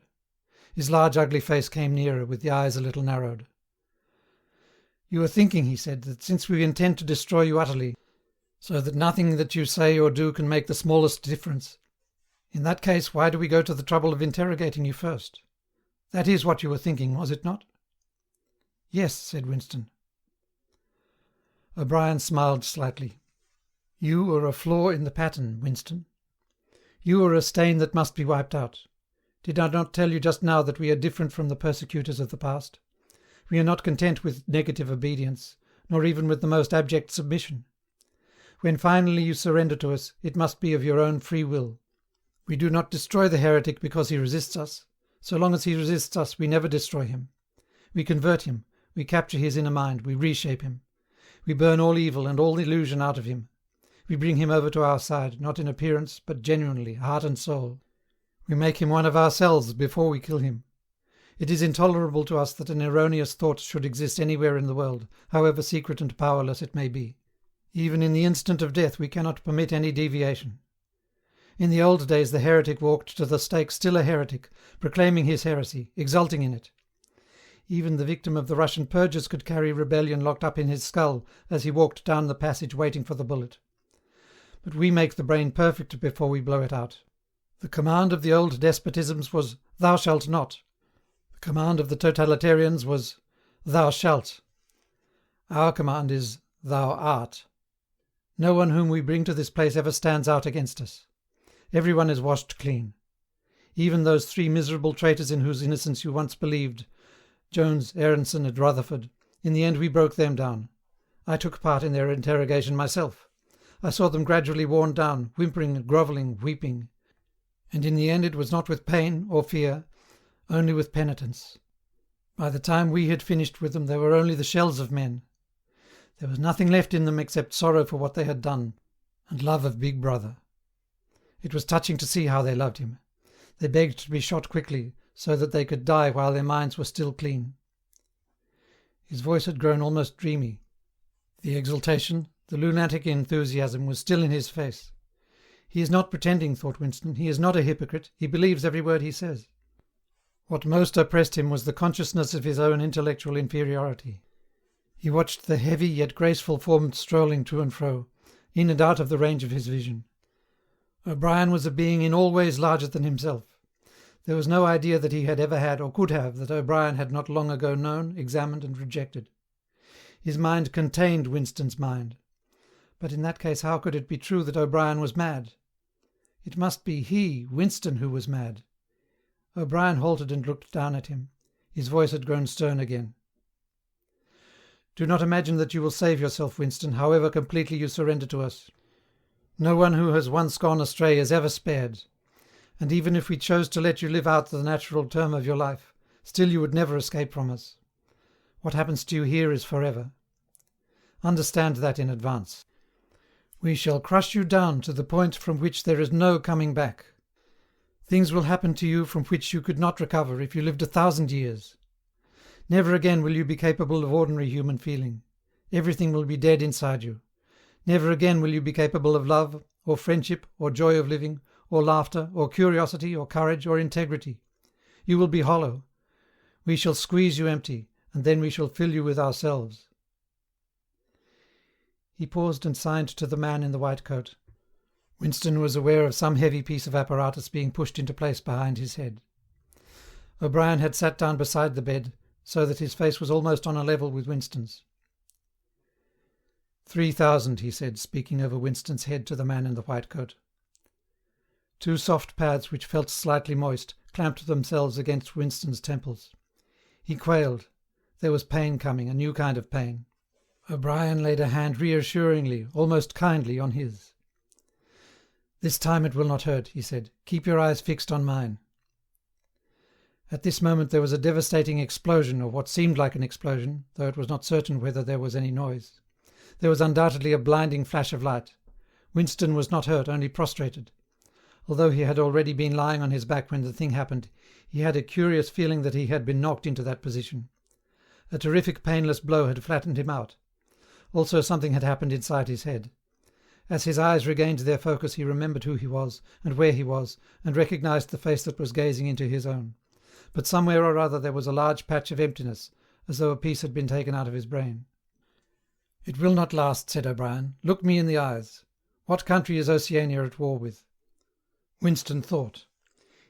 Speaker 1: His large ugly face came nearer, with the eyes a little narrowed. You are thinking, he said, that since we intend to destroy you utterly, so that nothing that you say or do can make the smallest difference, in that case why do we go to the trouble of interrogating you first? That is what you were thinking, was it not? Yes, said Winston. O'Brien smiled slightly. You are a flaw in the pattern, Winston. You are a stain that must be wiped out. Did I not tell you just now that we are different from the persecutors of the past? We are not content with negative obedience, nor even with the most abject submission. When finally you surrender to us, it must be of your own free will. We do not destroy the heretic because he resists us. So long as he resists us, we never destroy him. We convert him, we capture his inner mind, we reshape him. We burn all evil and all illusion out of him. We bring him over to our side, not in appearance, but genuinely, heart and soul. We make him one of ourselves before we kill him. It is intolerable to us that an erroneous thought should exist anywhere in the world, however secret and powerless it may be. Even in the instant of death we cannot permit any deviation. In the old days the heretic walked to the stake still a heretic, proclaiming his heresy, exulting in it. Even the victim of the Russian purges could carry rebellion locked up in his skull as he walked down the passage waiting for the bullet. But we make the brain perfect before we blow it out. The command of the old despotisms was, "Thou shalt not." The command of the totalitarians was, "Thou shalt." Our command is, "Thou art." No one whom we bring to this place ever stands out against us. Everyone is washed clean. Even those 3 miserable traitors in whose innocence you once believed, Jones, Aronson and Rutherford, in the end we broke them down. I took part in their interrogation myself. I saw them gradually worn down, whimpering, grovelling, weeping. And in the end it was not with pain or fear, only with penitence. By the time we had finished with them they were only the shells of men. There was nothing left in them except sorrow for what they had done, and love of Big Brother. It was touching to see how they loved him. They begged to be shot quickly, so that they could die while their minds were still clean. His voice had grown almost dreamy. The exultation, the lunatic enthusiasm was still in his face. He is not pretending, thought Winston. He is not a hypocrite. He believes every word he says. What most oppressed him was the consciousness of his own intellectual inferiority. He watched the heavy yet graceful form strolling to and fro, in and out of the range of his vision. O'Brien was a being in all ways larger than himself. There was no idea that he had ever had or could have that O'Brien had not long ago known, examined and rejected. His mind contained Winston's mind. But in that case how could it be true that O'Brien was mad? It must be he, Winston, who was mad. O'Brien halted and looked down at him. His voice had grown stern again. Do not imagine that you will save yourself, Winston, however completely you surrender to us. No one who has once gone astray is ever spared. And even if we chose to let you live out the natural term of your life, still you would never escape from us. What happens to you here is forever. Understand that in advance. We shall crush you down to the point from which there is no coming back. Things will happen to you from which you could not recover if you lived 1,000 years. Never again will you be capable of ordinary human feeling. Everything will be dead inside you. Never again will you be capable of love, or friendship, or joy of living, or laughter, or curiosity, or courage, or integrity. You will be hollow. We shall squeeze you empty, and then we shall fill you with ourselves. He paused and signed to the man in the white coat. Winston was aware of some heavy piece of apparatus being pushed into place behind his head. O'Brien had sat down beside the bed, so that his face was almost on a level with Winston's. 3,000, he said, speaking over Winston's head to the man in the white coat. 2 soft pads, which felt slightly moist, clamped themselves against Winston's temples. He quailed. There was pain coming, a new kind of pain. O'Brien laid a hand reassuringly, almost kindly, on his. "This time it will not hurt," he said. "Keep your eyes fixed on mine." At this moment there was a devastating explosion, or what seemed like an explosion, though it was not certain whether there was any noise. There was undoubtedly a blinding flash of light. Winston was not hurt, only prostrated. Although he had already been lying on his back when the thing happened, he had a curious feeling that he had been knocked into that position. A terrific painless blow had flattened him out. Also something had happened inside his head. As his eyes regained their focus he remembered who he was, and where he was, and recognised the face that was gazing into his own. But somewhere or other there was a large patch of emptiness, as though a piece had been taken out of his brain. "It will not last," said O'Brien. "Look me in the eyes. What country is Oceania at war with?" Winston thought.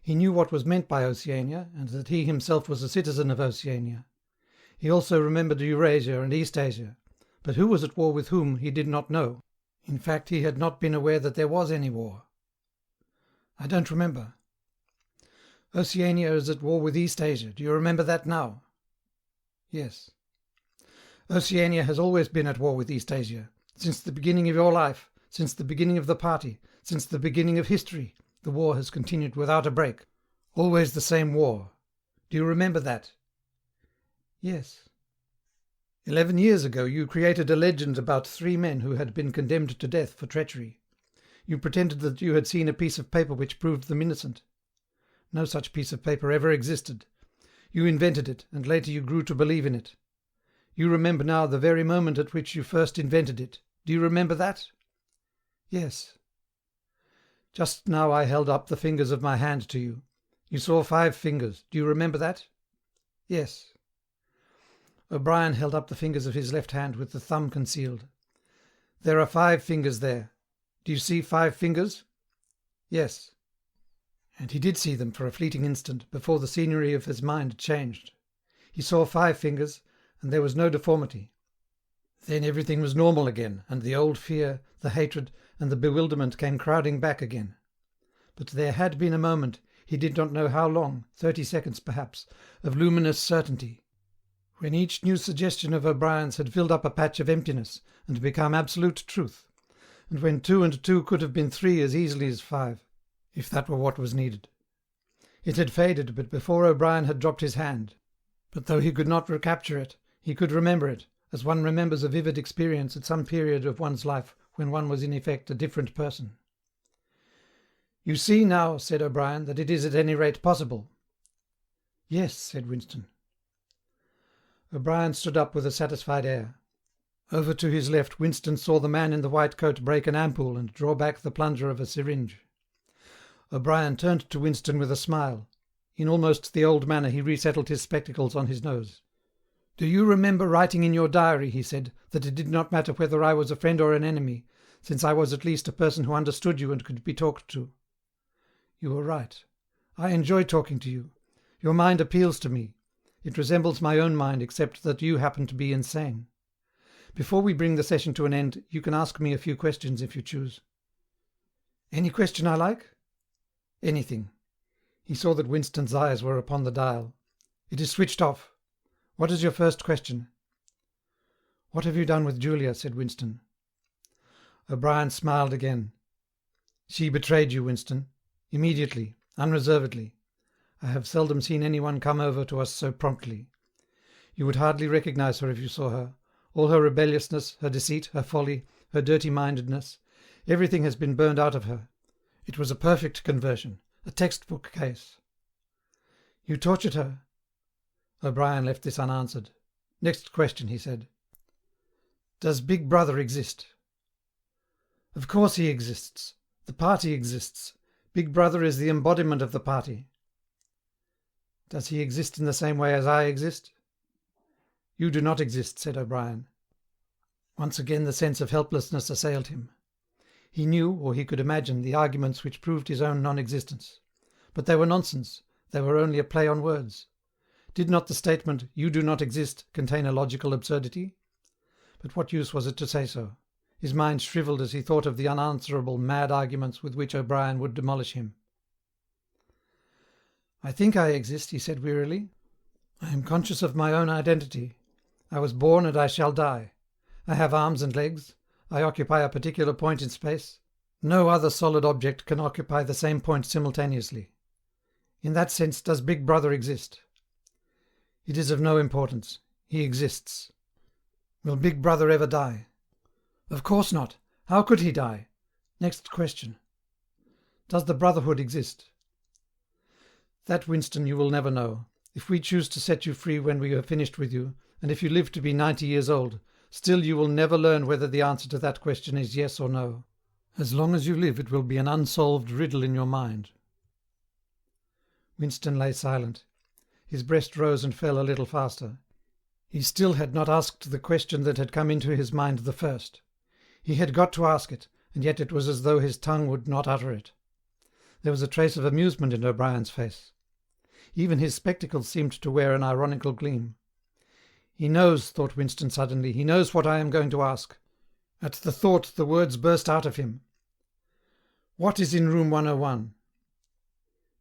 Speaker 1: He knew what was meant by Oceania, and that he himself was a citizen of Oceania. He also remembered Eurasia and East Asia, but who was at war with whom he did not know. In fact, he had not been aware that there was any war. "I don't remember." "Oceania is at war with East Asia. Do you remember that now?" "Yes." "Oceania has always been at war with East Asia. Since the beginning of your life, since the beginning of the party, since the beginning of history, the war has continued without a break. Always the same war. Do you remember that?" "Yes." 11 years ago you created a legend about 3 men who had been condemned to death for treachery. You pretended that you had seen a piece of paper which proved them innocent. No such piece of paper ever existed. You invented it, and later you grew to believe in it. You remember now the very moment at which you first invented it. Do you remember that?" "Yes." "Just now I held up the fingers of my hand to you. You saw 5 fingers. Do you remember that?" "Yes." O'Brien held up the fingers of his left hand with the thumb concealed. "There are 5 fingers there. Do you see 5 fingers?" "Yes." And he did see them for a fleeting instant, before the scenery of his mind changed. He saw 5 fingers, and there was no deformity. Then everything was normal again, and the old fear, the hatred, and the bewilderment came crowding back again. But there had been a moment, he did not know how long, 30 seconds perhaps, of luminous certainty, when each new suggestion of O'Brien's had filled up a patch of emptiness and become absolute truth, and when 2 and 2 could have been 3 as easily as 5, if that were what was needed. It had faded, but before O'Brien had dropped his hand. But though he could not recapture it, he could remember it, as one remembers a vivid experience at some period of one's life when one was in effect a different person. "You see now," said O'Brien, "that it is at any rate possible." "Yes," said Winston. O'Brien stood up with a satisfied air. Over to his left Winston saw the man in the white coat break an ampoule and draw back the plunger of a syringe. O'Brien turned to Winston with a smile. In almost the old manner he resettled his spectacles on his nose. "Do you remember writing in your diary," he said, "that it did not matter whether I was a friend or an enemy, since I was at least a person who understood you and could be talked to? You were right. I enjoy talking to you. Your mind appeals to me. It resembles my own mind, except that you happen to be insane. Before we bring the session to an end, you can ask me a few questions if you choose." "Any question I like?" "Anything." He saw that Winston's eyes were upon the dial. "It is switched off. What is your first question?" "What have you done with Julia?" said Winston. O'Brien smiled again. "She betrayed you, Winston. Immediately, unreservedly. I have seldom seen anyone come over to us so promptly. You would hardly recognise her if you saw her. All her rebelliousness, her deceit, her folly, her dirty-mindedness, everything has been burned out of her. It was a perfect conversion, a textbook case." "You tortured her?" O'Brien left this unanswered. "Next question," he said. "Does Big Brother exist?" "Of course he exists. The party exists. Big Brother is the embodiment of the party." "Does he exist in the same way as I exist?" "You do not exist," said O'Brien. Once again the sense of helplessness assailed him. He knew, or he could imagine, the arguments which proved his own non-existence. But they were nonsense, they were only a play on words. Did not the statement, "You do not exist," contain a logical absurdity? But what use was it to say so? His mind shrivelled as he thought of the unanswerable mad arguments with which O'Brien would demolish him. "I think I exist," he said wearily. "I am conscious of my own identity. I was born and I shall die. I have arms and legs. I occupy a particular point in space. No other solid object can occupy the same point simultaneously. In that sense, does Big Brother exist? It is of no importance. He exists. Will Big Brother ever die? Of course not. How could he die? Next question. Does the Brotherhood exist? That, Winston, you will never know. If we choose to set you free when we have finished with you, and if you live to be 90 years old, still you will never learn whether the answer to that question is yes or no. As long as you live, it will be an unsolved riddle in your mind. Winston lay silent. His breast rose and fell a little faster. He still had not asked the question that had come into his mind the first. He had got to ask it, and yet it was as though his tongue would not utter it. There was a trace of amusement in O'Brien's face. Even his spectacles seemed to wear an ironical gleam. He knows, thought Winston suddenly, he knows what I am going to ask. At the thought the words burst out of him. What is in room 101?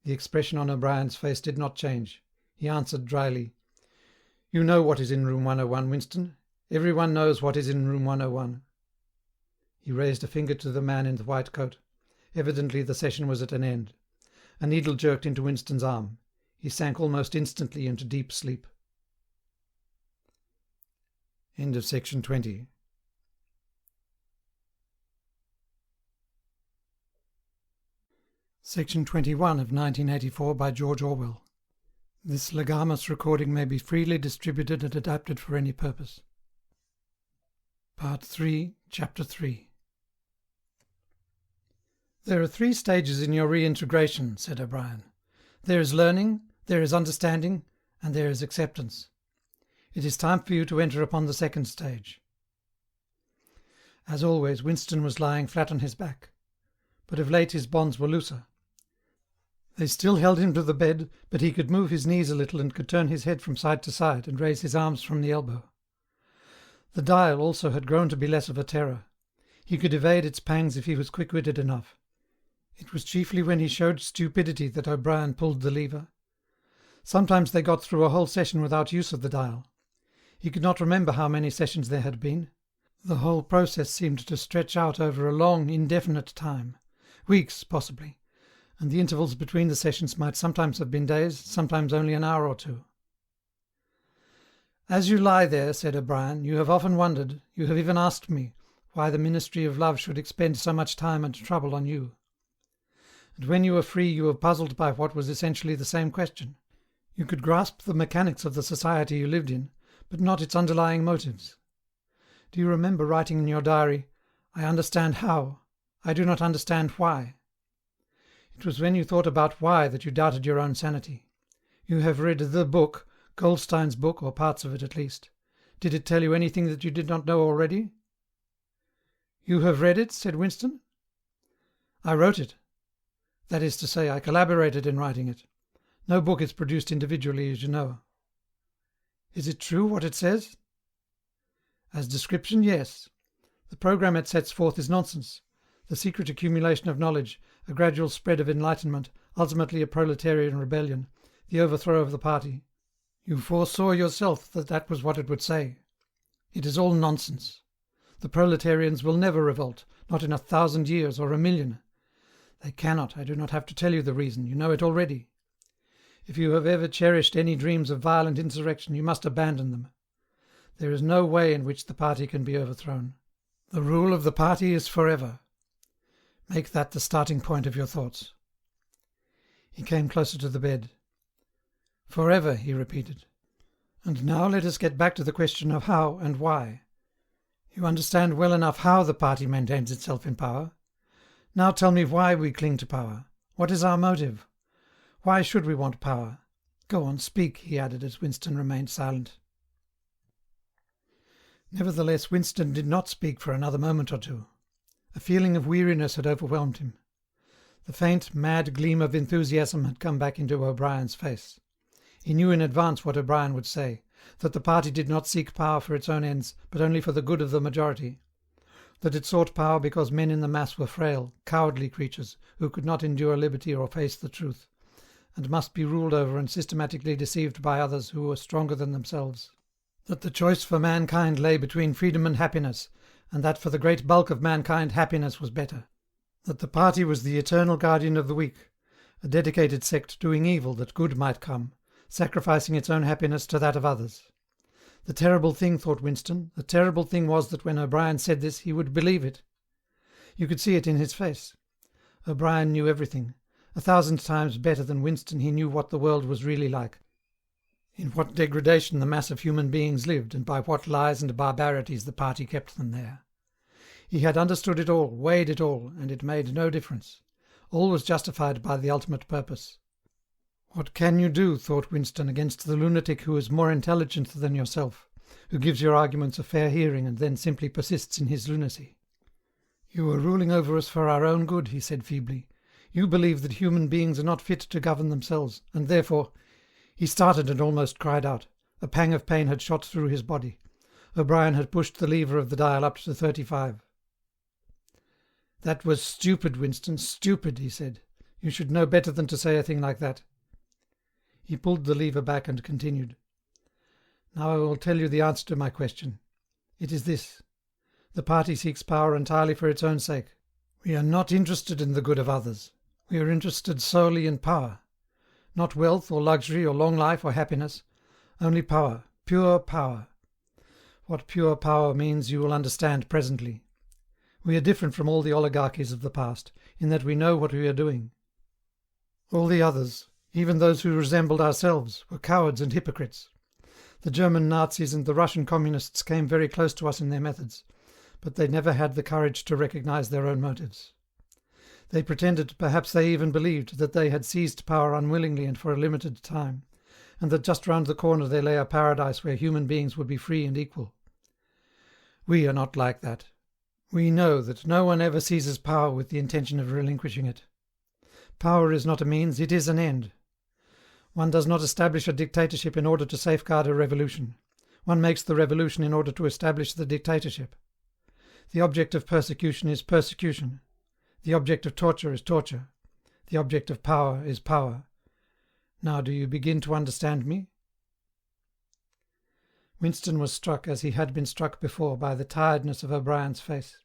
Speaker 1: The expression on O'Brien's face did not change. He answered dryly, You know what is in room 101, Winston. Everyone knows what is in room 101. He raised a finger to the man in the white coat. Evidently the session was at an end. A needle jerked into Winston's arm. He sank almost instantly into deep sleep. End of section 20. Section 21 of 1984 by George Orwell. This legamus recording may be freely distributed and adapted for any purpose. Part 3, Chapter 3. There are 3 stages in your reintegration, said O'Brien. There is learning, there is understanding, and there is acceptance. It is time for you to enter upon the 2nd stage. As always, Winston was lying flat on his back, but of late his bonds were looser. They still held him to the bed, but he could move his knees a little and could turn his head from side to side and raise his arms from the elbow. The dial also had grown to be less of a terror. He could evade its pangs if he was quick-witted enough. It was chiefly when he showed stupidity that O'Brien pulled the lever. Sometimes they got through a whole session without use of the dial. He could not remember how many sessions there had been. The whole process seemed to stretch out over a long, indefinite time. Weeks, possibly. And the intervals between the sessions might sometimes have been days, sometimes only an hour or 2. As you lie there, said O'Brien, you have often wondered, you have even asked me, why the ministry of love should expend so much time and trouble on you. And when you were free you were puzzled by what was essentially the same question. You could grasp the mechanics of the society you lived in, but not its underlying motives. Do you remember writing in your diary, I understand how, I do not understand why? It was when you thought about why that you doubted your own sanity. You have read the book, Goldstein's book, or parts of it at least. Did it tell you anything that you did not know already? You have read it, said Winston. I wrote it. That is to say, I collaborated in writing it. No book is produced individually, as you know. Is it true what it says? As description, yes. The programme it sets forth is nonsense. The secret accumulation of knowledge, a gradual spread of enlightenment, ultimately a proletarian rebellion, the overthrow of the party. You foresaw yourself that that was what it would say. It is all nonsense. The proletarians will never revolt, not in 1,000 years or 1,000,000. They cannot, I do not have to tell you the reason, you know it already. If you have ever cherished any dreams of violent insurrection, you must abandon them. There is no way in which the party can be overthrown. The rule of the party is forever. Make that the starting point of your thoughts. He came closer to the bed. Forever, he repeated. And now let us get back to the question of how and why. You understand well enough how the party maintains itself in power. Now tell me why we cling to power. What is our motive? Why should we want power? Go on, speak, he added as Winston remained silent. Nevertheless, Winston did not speak for another moment or 2. A feeling of weariness had overwhelmed him. The faint, mad gleam of enthusiasm had come back into O'Brien's face. He knew in advance what O'Brien would say, that the party did not seek power for its own ends, but only for the good of the majority, that it sought power because men in the mass were frail, cowardly creatures who could not endure liberty or face the truth, and must be ruled over and systematically deceived by others who were stronger than themselves. that the choice for mankind lay between freedom and happiness, and that for the great bulk of mankind happiness was better, that the party was the eternal guardian of the weak, a dedicated sect doing evil that good might come, sacrificing its own happiness to that of others. The terrible thing, thought Winston, the terrible thing was that when O'Brien said this he would believe it. You could see it in his face. O'Brien knew everything. 1,000 times better than Winston he knew what the world was really like, in what degradation the mass of human beings lived, and by what lies and barbarities the party kept them there. He had understood it all, weighed it all, and it made no difference. All was justified by the ultimate purpose. What can you do, thought Winston, against the lunatic who is more intelligent than yourself, who gives your arguments a fair hearing and then simply persists in his lunacy? You are ruling over us for our own good, he said feebly. You believe that human beings are not fit to govern themselves, and therefore... He started and almost cried out. A pang of pain had shot through his body. O'Brien had pushed the lever of the dial up to 35. "That was stupid, Winston, stupid," he said. "You should know better than to say a thing like that." He pulled the lever back and continued. "Now I will tell you the answer to my question. It is this. The party seeks power entirely for its own sake. We are not interested in the good of others. We are interested solely in power. Not wealth or luxury or long life or happiness. Only power, pure power. What pure power means you will understand presently. We are different from all the oligarchies of the past, in that we know what we are doing. All the others, even those who resembled ourselves, were cowards and hypocrites. The German Nazis and the Russian communists came very close to us in their methods, but they never had the courage to recognize their own motives. They pretended, perhaps they even believed, that they had seized power unwillingly and for a limited time, and that just round the corner there lay a paradise where human beings would be free and equal. We are not like that. We know that no one ever seizes power with the intention of relinquishing it. Power is not a means, it is an end. One does not establish a dictatorship in order to safeguard a revolution. One makes the revolution in order to establish the dictatorship. The object of persecution is persecution. The object of torture is torture. The object of power is power. Now do you begin to understand me?" Winston was struck, as he had been struck before, by the tiredness of O'Brien's face.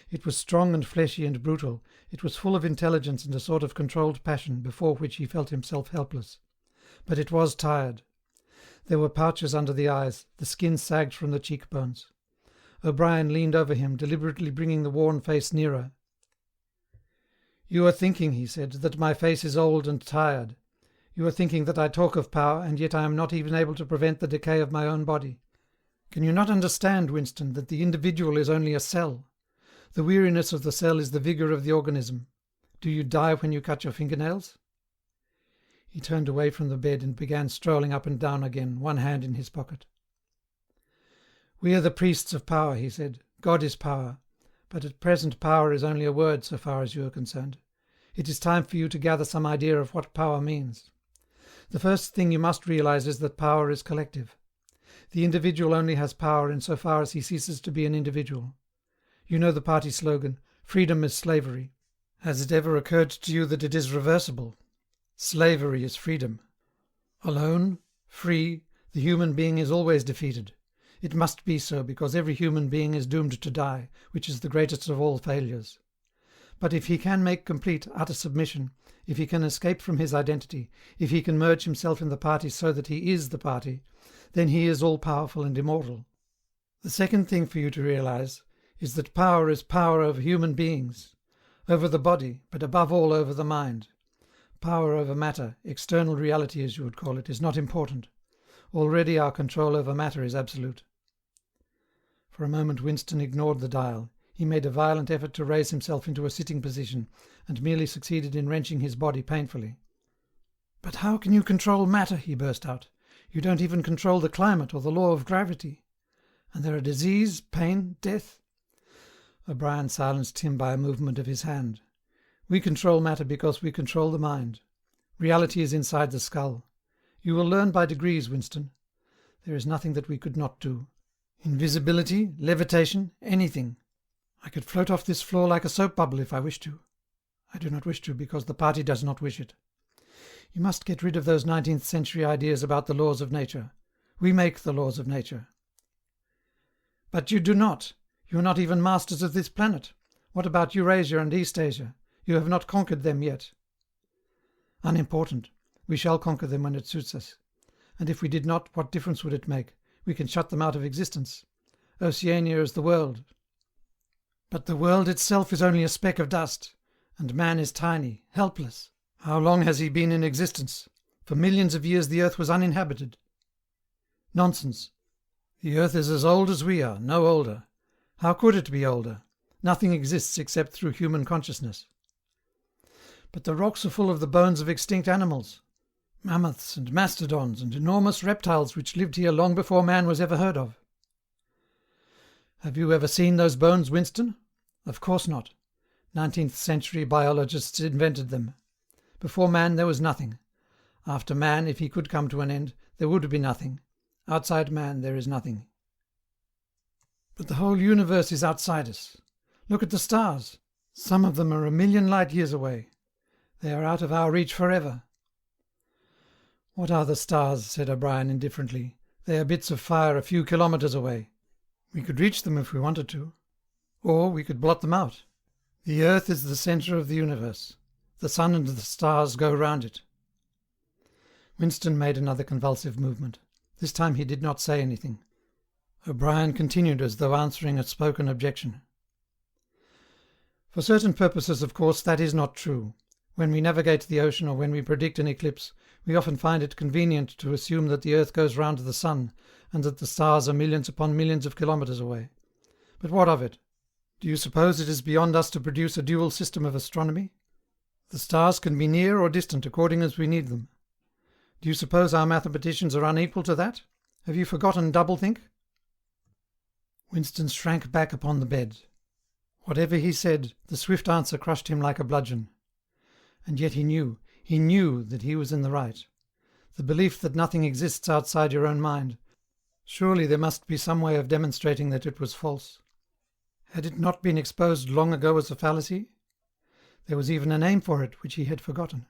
Speaker 1: It was strong and fleshy and brutal. It was full of intelligence and a sort of controlled passion, before which he felt himself helpless. But it was tired. There were pouches under the eyes, the skin sagged from the cheekbones. O'Brien leaned over him, deliberately bringing the worn face nearer. "You are thinking," he said, "that my face is old and tired. You are thinking that I talk of power, and yet I am not even able to prevent the decay of my own body. Can you not understand, Winston, that the individual is only a cell? The weariness of the cell is the vigour of the organism. Do you die when you cut your fingernails?" He turned away from the bed and began strolling up and down again, one hand in his pocket. "We are the priests of power," he said. "God is power. But at present power is only a word so far as you are concerned. It is time for you to gather some idea of what power means. The first thing you must realize is that power is collective. The individual only has power in so far as he ceases to be an individual. You know the party slogan, "Freedom is slavery." Has it ever occurred to you that it is reversible? Slavery is freedom. Alone, free, the human being is always defeated. It must be so, because every human being is doomed to die, which is the greatest of all failures. But if he can make complete, utter submission, if he can escape from his identity, if he can merge himself in the party so that he is the party, then he is all-powerful and immortal. The second thing for you to realize is that power is power over human beings, over the body, but above all over the mind. Power over matter, external reality as you would call it, is not important. Already our control over matter is absolute. For a moment Winston ignored the dial. He made a violent effort to raise himself into a sitting position, and merely succeeded in wrenching his body painfully. "But how can you control matter?" he burst out. "You don't even control the climate or the law of gravity. And there are disease, pain, death." O'Brien silenced him by a movement of his hand. "We control matter because we control the mind. Reality is inside the skull. You will learn by degrees, Winston. There is nothing that we could not do. Invisibility, levitation, anything. I could float off this floor like a soap bubble if I wished to. I do not wish to, because the party does not wish it. You must get rid of those 19th century ideas about the laws of nature. We make the laws of nature. But you do not. You are not even masters of this planet. What about Eurasia and Eastasia? You have not conquered them yet. Unimportant. We shall conquer them when it suits us. And if we did not, what difference would it make? We can shut them out of existence. Oceania is the world. But the world itself is only a speck of dust, and man is tiny, helpless. How long has he been in existence? For millions of years the earth was uninhabited. Nonsense. The earth is as old as we are, no older. How could it be older? Nothing exists except through human consciousness. But the rocks are full of the bones of extinct animals, mammoths and mastodons and enormous reptiles which lived here long before man was ever heard of. Have you ever seen those bones, Winston? Of course not. 19th century biologists invented them. Before man there was nothing. After man, if he could come to an end, there would be nothing. Outside man there is nothing. But the whole universe is outside us. Look at the stars. Some of them are 1,000,000 light years away. They are out of our reach forever. What are the stars? Said O'Brien indifferently. They are bits of fire a few kilometres away. We could reach them if we wanted to. Or we could blot them out. The earth is the centre of the universe. The sun and the stars go round it. Winston made another convulsive movement. This time he did not say anything. O'Brien continued as though answering a spoken objection. For certain purposes, of course, that is not true. When we navigate the ocean or when we predict an eclipse, we often find it convenient to assume that the earth goes round the sun and that the stars are millions upon millions of kilometres away. But what of it? Do you suppose it is beyond us to produce a dual system of astronomy? The stars can be near or distant according as we need them. Do you suppose our mathematicians are unequal to that? Have you forgotten doublethink? Winston shrank back upon the bed. Whatever he said, the swift answer crushed him like a bludgeon. And yet he knew that he was in the right. The belief that nothing exists outside your own mind. Surely there must be some way of demonstrating that it was false. Had it not been exposed long ago as a fallacy? There was even a name for it, which he had forgotten.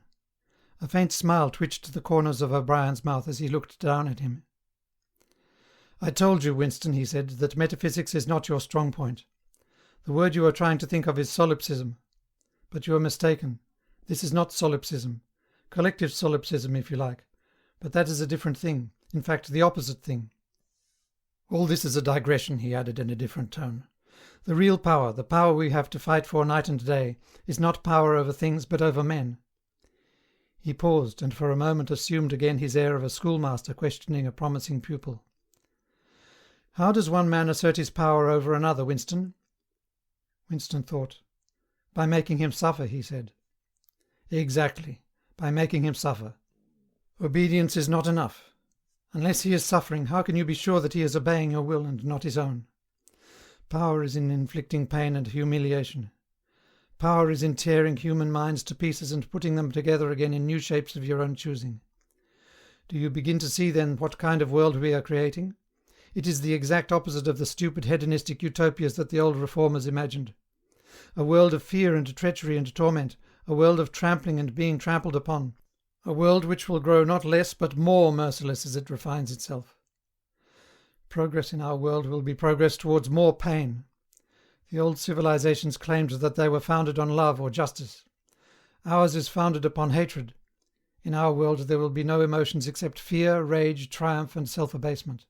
Speaker 1: A faint smile twitched the corners of O'Brien's mouth as he looked down at him. I told you, Winston, he said, that metaphysics is not your strong point. The word you are trying to think of is solipsism. But you are mistaken. This is not solipsism. Collective solipsism, if you like. But that is a different thing. In fact, the opposite thing. All this is a digression, he added in a different tone. The real power, the power we have to fight for night and day, is not power over things, but over men. He paused, and for a moment assumed again his air of a schoolmaster questioning a promising pupil. How does one man assert his power over another, Winston? Winston thought. By making him suffer, he said. Exactly, by making him suffer. Obedience is not enough. Unless he is suffering, how can you be sure that he is obeying your will and not his own? Power is in inflicting pain and humiliation. Power is in tearing human minds to pieces and putting them together again in new shapes of your own choosing. Do you begin to see then what kind of world we are creating? It is the exact opposite of the stupid hedonistic utopias that the old reformers imagined. A world of fear and treachery and torment, a world of trampling and being trampled upon, a world which will grow not less but more merciless as it refines itself. Progress in our world will be progress towards more pain. The old civilizations claimed that they were founded on love or justice. Ours is founded upon hatred. In our world there will be no emotions except fear, rage, triumph and self-abasement.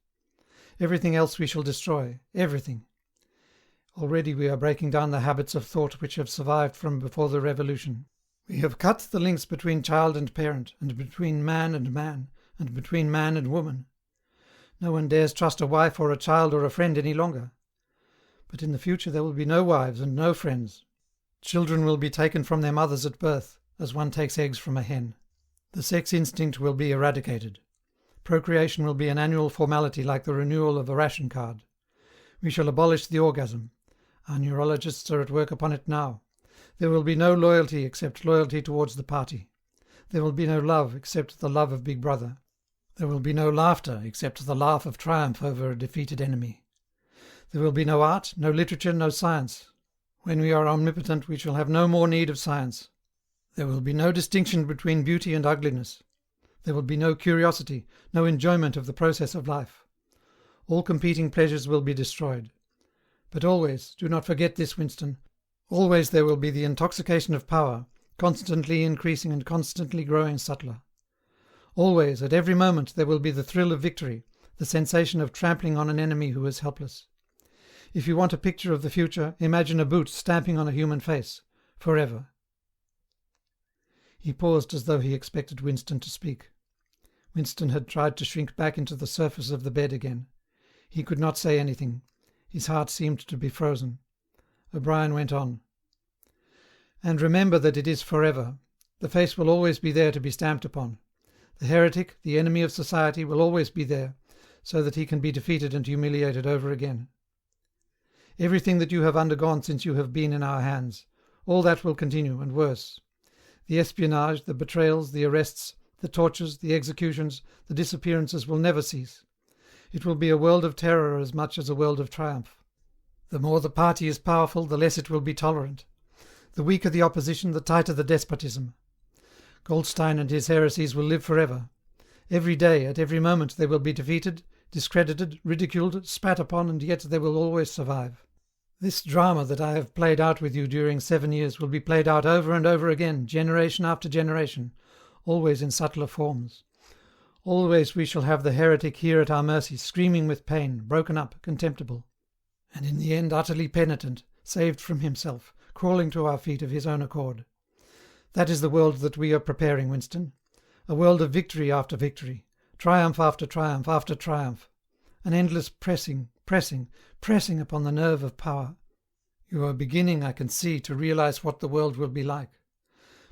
Speaker 1: Everything else we shall destroy, everything. Already we are breaking down the habits of thought which have survived from before the Revolution. We have cut the links between child and parent, and between man, and between man and woman. No one dares trust a wife or a child or a friend any longer. But in the future there will be no wives and no friends. Children will be taken from their mothers at birth, as one takes eggs from a hen. The sex instinct will be eradicated. Procreation will be an annual formality like the renewal of a ration card. We shall abolish the orgasm. Our neurologists are at work upon it now. There will be no loyalty except loyalty towards the party. There will be no love except the love of Big Brother. There will be no laughter except the laugh of triumph over a defeated enemy. There will be no art, no literature, no science. When we are omnipotent, we shall have no more need of science. There will be no distinction between beauty and ugliness. There will be no curiosity, no enjoyment of the process of life. All competing pleasures will be destroyed. But always, do not forget this, Winston, always there will be the intoxication of power, constantly increasing and constantly growing subtler. Always, at every moment, there will be the thrill of victory, the sensation of trampling on an enemy who is helpless. If you want a picture of the future, imagine a boot stamping on a human face, forever. He paused as though he expected Winston to speak. Winston had tried to shrink back into the surface of the bed again. He could not say anything. His heart seemed to be frozen. O'Brien went on. And remember that it is forever. The face will always be there to be stamped upon. The heretic, the enemy of society, will always be there, so that he can be defeated and humiliated over again. Everything that you have undergone since you have been in our hands, all that will continue, and worse. The espionage, the betrayals, the arrests, the tortures, the executions, the disappearances will never cease. It will be a world of terror as much as a world of triumph. The more the party is powerful, the less it will be tolerant. The weaker the opposition, the tighter the despotism. Goldstein and his heresies will live forever. Every day, at every moment, they will be defeated, discredited, ridiculed, spat upon, and yet they will always survive. This drama that I have played out with you during 7 years will be played out over and over again, generation after generation, always in subtler forms. Always we shall have the heretic here at our mercy, screaming with pain, broken up, contemptible, and in the end utterly penitent, saved from himself, crawling to our feet of his own accord. That is the world that we are preparing, Winston. A world of victory after victory, triumph after triumph after triumph. An endless pressing upon the nerve of power. You are beginning, I can see, to realize what the world will be like.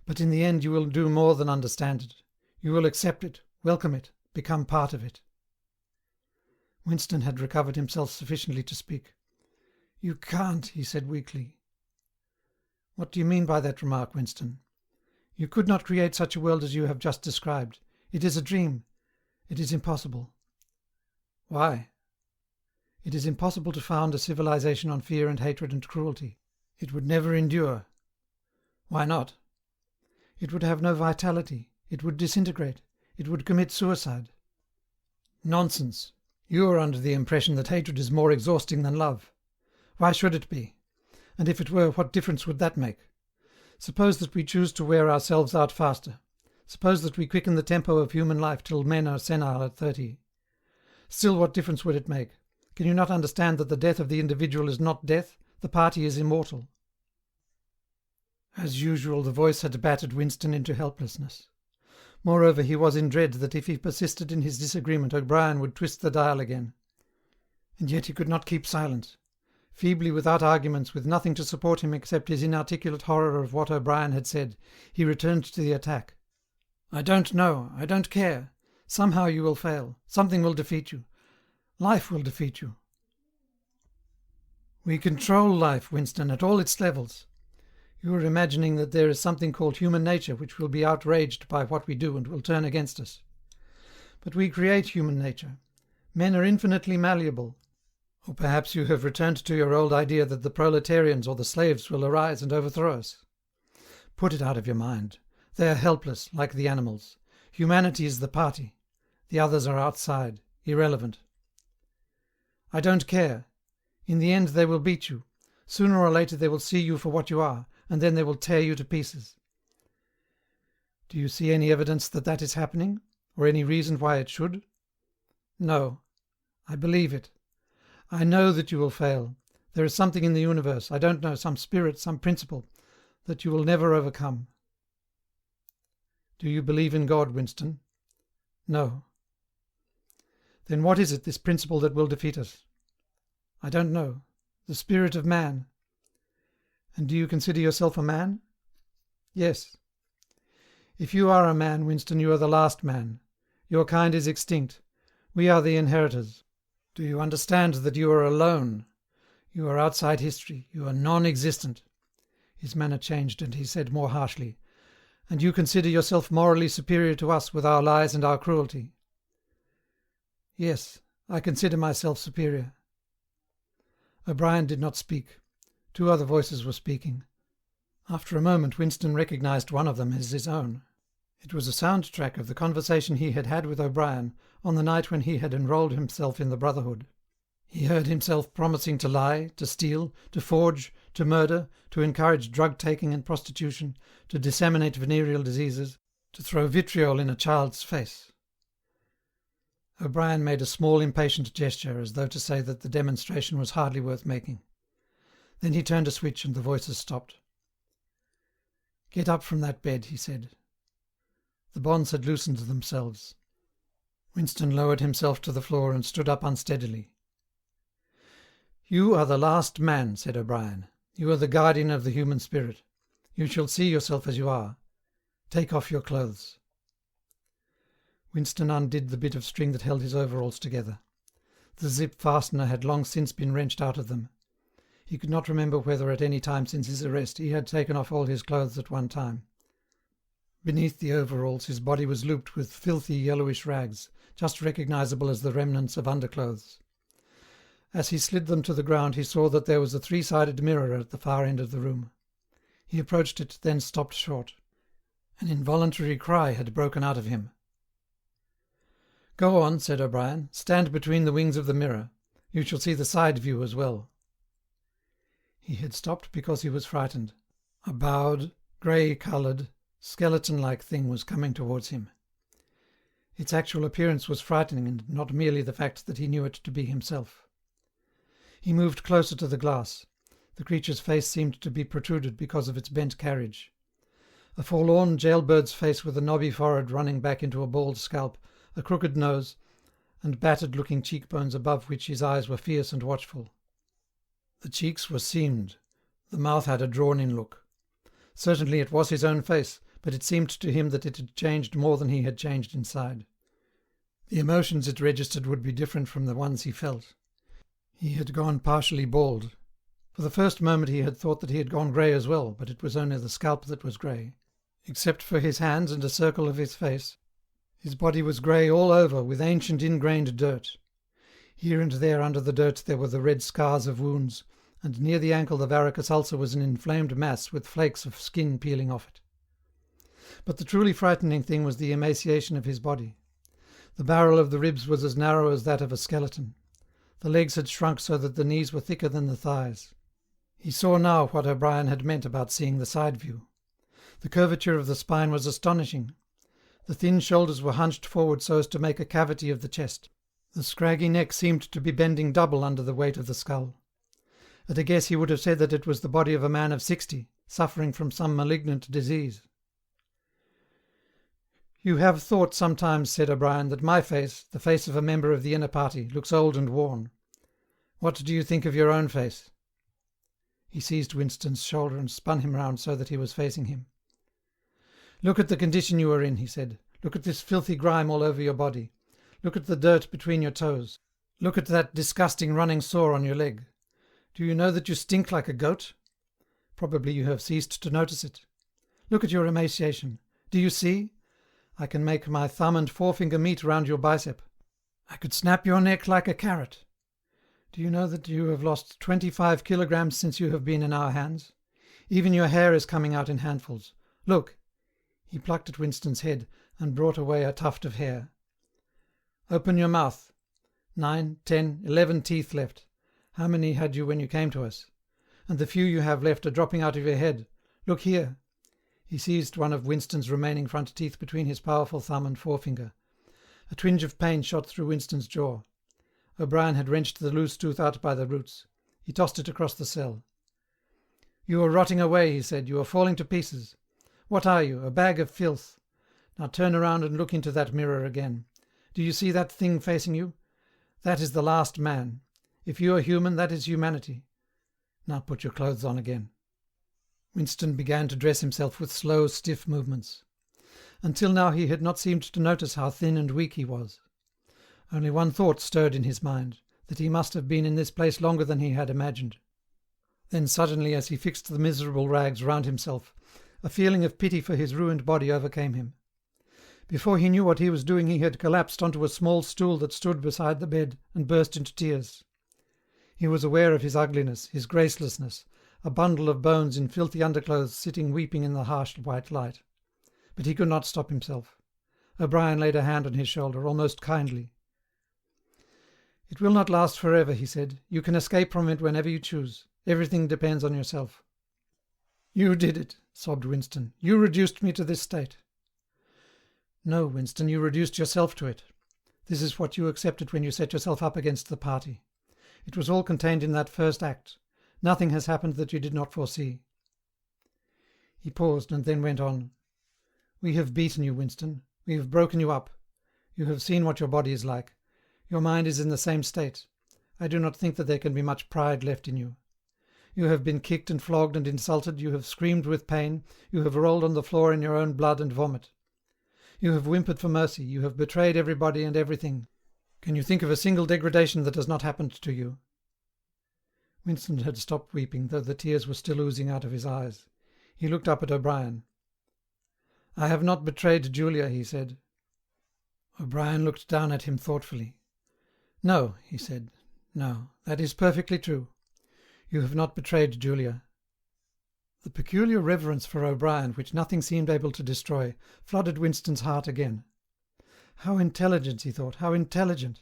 Speaker 1: But in the end you will do more than understand it. You will accept it, welcome it, become part of it. Winston had recovered himself sufficiently to speak. "You can't," he said weakly. "What do you mean by that remark, Winston? You could not create such a world as you have just described. It is a dream. It is impossible." "Why?" "It is impossible to found a civilization on fear and hatred and cruelty. It would never endure." "Why not?" "It would have no vitality. It would disintegrate. It would commit suicide." "Nonsense. You are under the impression that hatred is more exhausting than love. Why should it be? And if it were, what difference would that make? Suppose that we choose to wear ourselves out faster. Suppose that we quicken the tempo of human life till men are senile at 30. Still, what difference would it make? Can you not understand that the death of the individual is not death? The party is immortal." As usual, the voice had battered Winston into helplessness. Moreover, he was in dread that if he persisted in his disagreement, O'Brien would twist the dial again. And yet he could not keep silent. Feebly, without arguments, with nothing to support him except his inarticulate horror of what O'Brien had said, he returned to the attack. "I don't know. I don't care. Somehow you will fail. Something will defeat you. Life will defeat you." "We control life, Winston, at all its levels. You are imagining that there is something called human nature which will be outraged by what we do and will turn against us. But we create human nature. Men are infinitely malleable. Or perhaps you have returned to your old idea that the proletarians or the slaves will arise and overthrow us. Put it out of your mind. They are helpless, like the animals. Humanity is the party. The others are outside, irrelevant. I don't care. In the end they will beat you. Sooner or later they will see you for what you are, and then they will tear you to pieces. Do you see any evidence that that is happening, or any reason why it should? No. I believe it. I know that you will fail. There is something in the universe, I don't know, some spirit, some principle, that you will never overcome. Do you believe in God, Winston? No. Then what is it, this principle that will defeat us? I don't know. The spirit of man. And do you consider yourself a man? Yes. If you are a man, Winston, you are the last man. Your kind is extinct. We are the inheritors. Do you understand that you are alone? You are outside history. You are non-existent. His manner changed and he said more harshly, "And you consider yourself morally superior to us with our lies and our cruelty?" "Yes, I consider myself superior." O'Brien did not speak. Two other voices were speaking. After a moment Winston recognised one of them as his own. It was a sound-track of the conversation he had had with O'Brien on the night when he had enrolled himself in the Brotherhood. He heard himself promising to lie, to steal, to forge, to murder, to encourage drug-taking and prostitution, to disseminate venereal diseases, to throw vitriol in a child's face. O'Brien made a small impatient gesture, as though to say that the demonstration was hardly worth making. Then he turned a switch and the voices stopped. "Get up from that bed," he said. The bonds had loosened themselves. Winston lowered himself to the floor and stood up unsteadily. "You are the last man," said O'Brien. "You are the guardian of the human spirit. You shall see yourself as you are. Take off your clothes." Winston undid the bit of string that held his overalls together. The zip fastener had long since been wrenched out of them. He could not remember whether at any time since his arrest he had taken off all his clothes at one time. Beneath the overalls his body was looped with filthy yellowish rags, just recognisable as the remnants of underclothes. As he slid them to the ground he saw that there was a three-sided mirror at the far end of the room. He approached it, then stopped short. An involuntary cry had broken out of him. "Go on," said O'Brien. "Stand between the wings of the mirror. You shall see the side view as well." He had stopped because he was frightened. A bowed, grey-coloured, skeleton-like thing was coming towards him. Its actual appearance was frightening, and not merely the fact that he knew it to be himself. He moved closer to the glass. The creature's face seemed to be protruded because of its bent carriage. A forlorn jailbird's face with a knobby forehead running back into a bald scalp, a crooked nose, and battered-looking cheekbones above which his eyes were fierce and watchful. The cheeks were seamed. The mouth had a drawn-in look. Certainly it was his own face, but it seemed to him that it had changed more than he had changed inside. The emotions it registered would be different from the ones he felt. He had gone partially bald. For the first moment he had thought that he had gone grey as well, but it was only the scalp that was grey. Except for his hands and a circle of his face, his body was grey all over with ancient ingrained dirt. Here and there under the dirt there were the red scars of wounds, and near the ankle the varicose ulcer was an inflamed mass with flakes of skin peeling off it. But the truly frightening thing was the emaciation of his body. The barrel of the ribs was as narrow as that of a skeleton. The legs had shrunk so that the knees were thicker than the thighs. He saw now what O'Brien had meant about seeing the side view. The curvature of the spine was astonishing. The thin shoulders were hunched forward so as to make a cavity of the chest. The scraggy neck seemed to be bending double under the weight of the skull. At a guess he would have said that it was the body of a man of 60, suffering from some malignant disease. "You have thought sometimes," said O'Brien, "that my face, the face of a member of the inner party, looks old and worn. What do you think of your own face?" He seized Winston's shoulder and spun him round so that he was facing him. "Look at the condition you are in," he said. "Look at this filthy grime all over your body. Look at the dirt between your toes. Look at that disgusting running sore on your leg. Do you know that you stink like a goat? Probably you have ceased to notice it. Look at your emaciation. Do you see? I can make my thumb and forefinger meet round your bicep. I could snap your neck like a carrot. Do you know that you have lost 25 kilograms since you have been in our hands? Even your hair is coming out in handfuls. Look." He plucked at Winston's head and brought away a tuft of hair. "Open your mouth. 9, 10, 11 teeth left. How many had you when you came to us? And the few you have left are dropping out of your head. Look here." He seized one of Winston's remaining front teeth between his powerful thumb and forefinger. A twinge of pain shot through Winston's jaw. O'Brien had wrenched the loose tooth out by the roots. He tossed it across the cell. "You are rotting away," he said. "You are falling to pieces. What are you? A bag of filth. Now turn around and look into that mirror again. Do you see that thing facing you? That is the last man. If you are human, that is humanity. Now put your clothes on again." Winston began to dress himself with slow, stiff movements. Until now he had not seemed to notice how thin and weak he was. Only one thought stirred in his mind, that he must have been in this place longer than he had imagined. Then suddenly, as he fixed the miserable rags round himself, a feeling of pity for his ruined body overcame him. Before he knew what he was doing he had collapsed onto a small stool that stood beside the bed and burst into tears. He was aware of his ugliness, his gracelessness, a bundle of bones in filthy underclothes sitting weeping in the harsh white light. But he could not stop himself. O'Brien laid a hand on his shoulder, almost kindly. "It will not last forever," he said. "You can escape from it whenever you choose. Everything depends on yourself." "You did it," sobbed Winston. "You reduced me to this state." "No, Winston, you reduced yourself to it. This is what you accepted when you set yourself up against the party. It was all contained in that first act. Nothing has happened that you did not foresee." He paused and then went on. "We have beaten you, Winston. We have broken you up. You have seen what your body is like. Your mind is in the same state. I do not think that there can be much pride left in you. You have been kicked and flogged and insulted, you have screamed with pain, you have rolled on the floor in your own blood and vomit. You have whimpered for mercy, you have betrayed everybody and everything. Can you think of a single degradation that has not happened to you?" Winston had stopped weeping, though the tears were still oozing out of his eyes. He looked up at O'Brien. "I have not betrayed Julia," he said. O'Brien looked down at him thoughtfully. "No," he said, "no, that is perfectly true. You have not betrayed Julia." The peculiar reverence for O'Brien, which nothing seemed able to destroy, flooded Winston's heart again. How intelligent, he thought, how intelligent!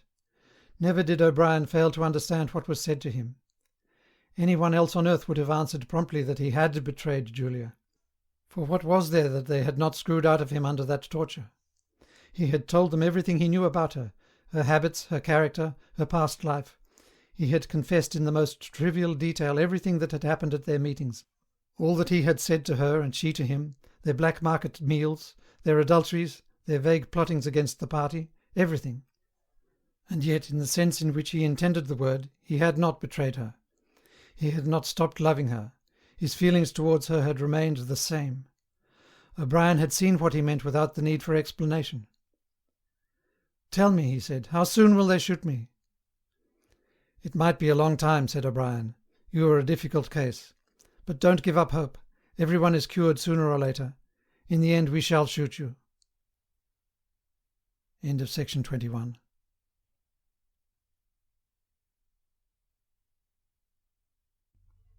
Speaker 1: Never did O'Brien fail to understand what was said to him. Anyone else on earth would have answered promptly that he had betrayed Julia. For what was there that they had not screwed out of him under that torture? He had told them everything he knew about her, her habits, her character, her past life. He had confessed in the most trivial detail everything that had happened at their meetings, all that he had said to her and she to him, their black market meals, their adulteries, their vague plottings against the party, everything. And yet, in the sense in which he intended the word, he had not betrayed her. He had not stopped loving her. His feelings towards her had remained the same. O'Brien had seen what he meant without the need for explanation. "Tell me," he said, "how soon will they shoot me?" "It might be a long time," said O'Brien. "You are a difficult case. But don't give up hope. Everyone is cured sooner or later. In the end we shall shoot you." End of section 21.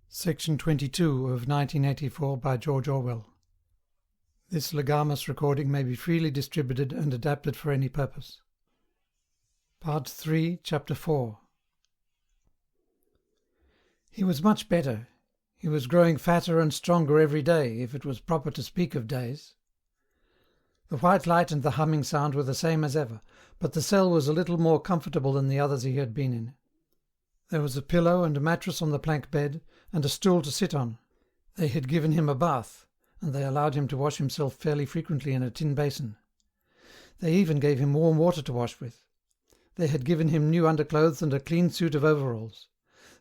Speaker 1: Section 22 of 1984 by George Orwell. This legamus recording may be freely distributed and adapted for any purpose. Part 3, Chapter 4. He was much better. He was growing fatter and stronger every day, if it was proper to speak of days. The white light and the humming sound were the same as ever, but the cell was a little more comfortable than the others he had been in. There was a pillow and a mattress on the plank bed, and a stool to sit on. They had given him a bath, and they allowed him to wash himself fairly frequently in a tin basin. They even gave him warm water to wash with. They had given him new underclothes and a clean suit of overalls.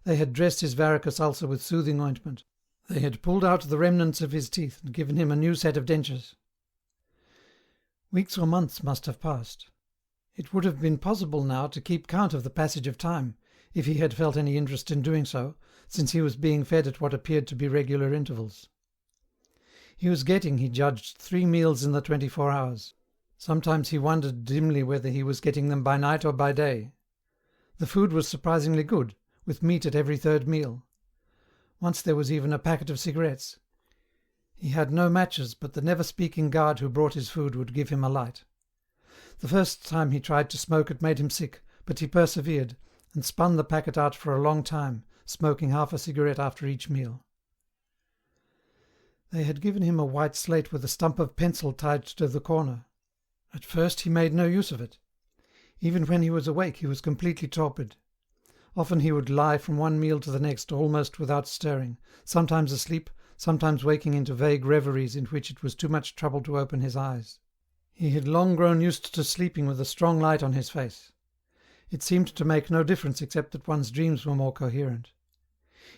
Speaker 1: They had dressed his varicose ulcer with soothing ointment. They had pulled out the remnants of his teeth and given him a new set of dentures. Weeks or months must have passed. It would have been possible now to keep count of the passage of time, if he had felt any interest in doing so, since he was being fed at what appeared to be regular intervals. He was getting, he judged, 3 meals in the 24 hours. Sometimes he wondered dimly whether he was getting them by night or by day. The food was surprisingly good, with meat at every third meal. Once there was even a packet of cigarettes. He had no matches, but the never-speaking guard who brought his food would give him a light. The first time he tried to smoke it made him sick, but he persevered, and spun the packet out for a long time, smoking half a cigarette after each meal. They had given him a white slate with a stump of pencil tied to the corner. At first he made no use of it. Even when he was awake he was completely torpid. Often he would lie from one meal to the next almost without stirring, sometimes asleep, sometimes waking into vague reveries in which it was too much trouble to open his eyes. He had long grown used to sleeping with a strong light on his face. It seemed to make no difference except that one's dreams were more coherent.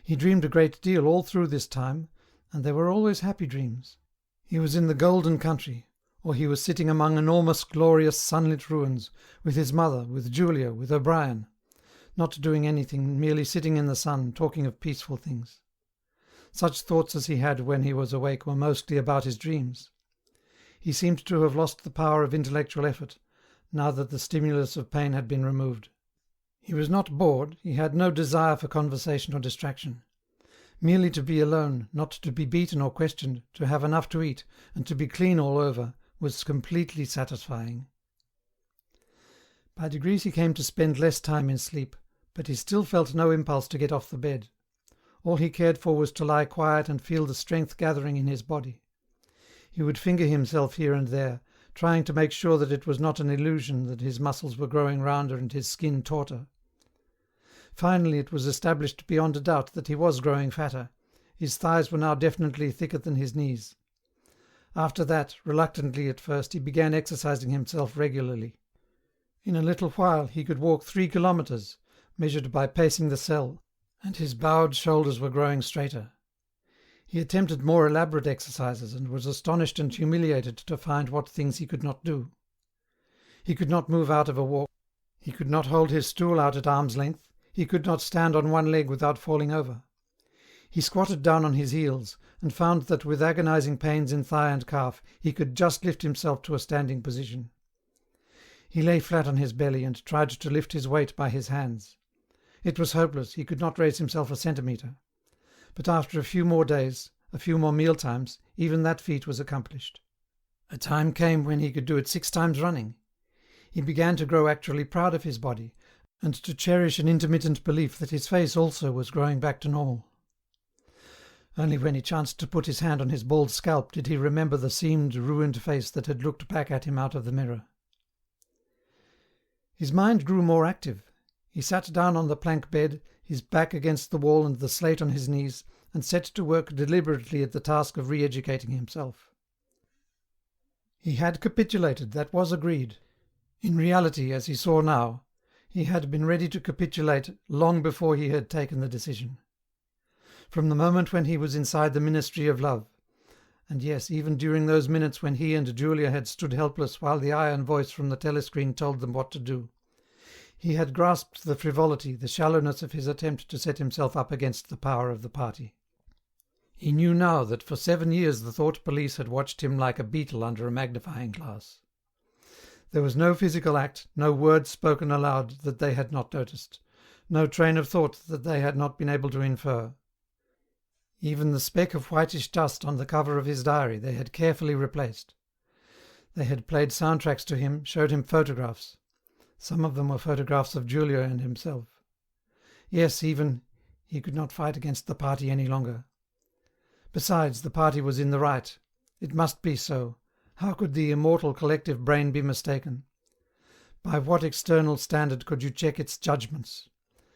Speaker 1: He dreamed a great deal all through this time, and they were always happy dreams. He was in the golden country, or he was sitting among enormous, glorious, sunlit ruins, with his mother, with Julia, with O'Brien, not doing anything, merely sitting in the sun, talking of peaceful things. Such thoughts as he had when he was awake were mostly about his dreams. He seemed to have lost the power of intellectual effort, now that the stimulus of pain had been removed. He was not bored, he had no desire for conversation or distraction. Merely to be alone, not to be beaten or questioned, to have enough to eat, and to be clean all over, was completely satisfying. By degrees he came to spend less time in sleep, but he still felt no impulse to get off the bed. All he cared for was to lie quiet and feel the strength gathering in his body. He would finger himself here and there, trying to make sure that it was not an illusion that his muscles were growing rounder and his skin tauter. Finally it was established beyond a doubt that he was growing fatter. His thighs were now definitely thicker than his knees. After that, reluctantly at first, he began exercising himself regularly. In a little while he could walk 3 kilometres, measured by pacing the cell, and his bowed shoulders were growing straighter. He attempted more elaborate exercises and was astonished and humiliated to find what things he could not do. He could not move out of a walk. He could not hold his stool out at arm's length. He could not stand on one leg without falling over. He squatted down on his heels and found that with agonizing pains in thigh and calf he could just lift himself to a standing position. He lay flat on his belly and tried to lift his weight by his hands. It was hopeless, he could not raise himself a centimetre. But after a few more days, a few more meal times, even that feat was accomplished. A time came when he could do it 6 times running. He began to grow actually proud of his body, and to cherish an intermittent belief that his face also was growing back to normal. Only when he chanced to put his hand on his bald scalp did he remember the seamed, ruined face that had looked back at him out of the mirror. His mind grew more active. He sat down on the plank bed, his back against the wall and the slate on his knees, and set to work deliberately at the task of re-educating himself. He had capitulated, that was agreed. In reality, as he saw now, he had been ready to capitulate long before he had taken the decision. From the moment when he was inside the ministry of love, and yes, even during those minutes when he and Julia had stood helpless while the iron voice from the telescreen told them what to do, he had grasped the frivolity, the shallowness of his attempt to set himself up against the power of the party. He knew now that for 7 years the thought police had watched him like a beetle under a magnifying glass. There was no physical act, no word spoken aloud that they had not noticed, no train of thought that they had not been able to infer. Even the speck of whitish dust on the cover of his diary they had carefully replaced. They had played soundtracks to him, showed him photographs. Some of them were photographs of Julia and himself. Yes, even, he could not fight against the party any longer. Besides, the party was in the right. It must be so. How could the immortal collective brain be mistaken? By what external standard could you check its judgments?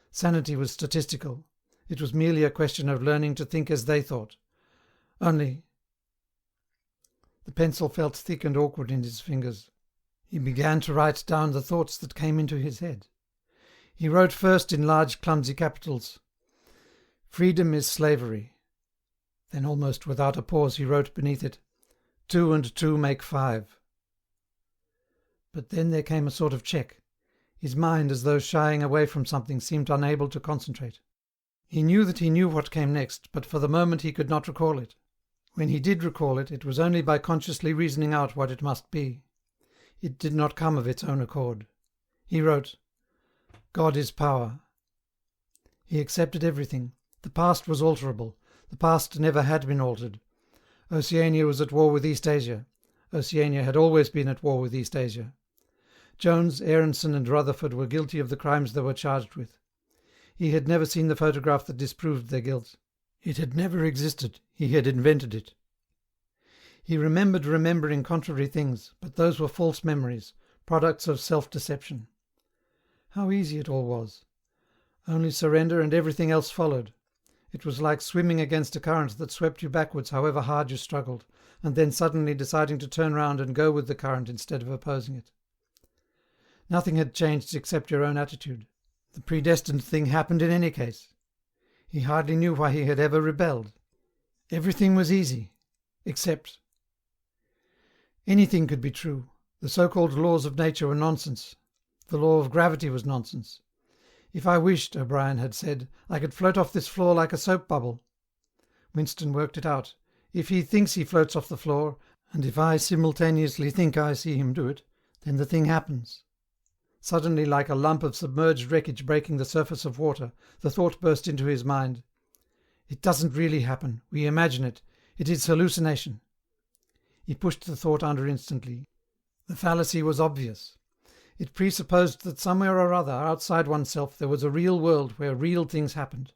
Speaker 1: Sanity was statistical. It was merely a question of learning to think as they thought. Only... The pencil felt thick and awkward in his fingers. He began to write down the thoughts that came into his head. He wrote first in large clumsy capitals, "Freedom is slavery." Then almost without a pause he wrote beneath it, 2 and 2 make 5. But then there came a sort of check. His mind, as though shying away from something, seemed unable to concentrate. He knew that he knew what came next, but for the moment he could not recall it. When he did recall it, it was only by consciously reasoning out what it must be. It did not come of its own accord. He wrote, "God is power." He accepted everything. The past was alterable. The past never had been altered. Oceania was at war with East Asia. Oceania had always been at war with East Asia. Jones, Aronson and Rutherford were guilty of the crimes they were charged with. He had never seen the photograph that disproved their guilt. It had never existed. He had invented it. He remembered remembering contrary things, but those were false memories, products of self-deception. How easy it all was. Only surrender and everything else followed. It was like swimming against a current that swept you backwards however hard you struggled, and then suddenly deciding to turn round and go with the current instead of opposing it. Nothing had changed except your own attitude. The predestined thing happened in any case. He hardly knew why he had ever rebelled. Everything was easy, except... Anything could be true. The so-called laws of nature were nonsense. The law of gravity was nonsense. If I wished, O'Brien had said, I could float off this floor like a soap bubble. Winston worked it out. If he thinks he floats off the floor, and if I simultaneously think I see him do it, then the thing happens. Suddenly, like a lump of submerged wreckage breaking the surface of water, the thought burst into his mind. It doesn't really happen. We imagine it. It is hallucination. He pushed the thought under instantly. The fallacy was obvious. It presupposed that somewhere or other, outside oneself, there was a real world where real things happened.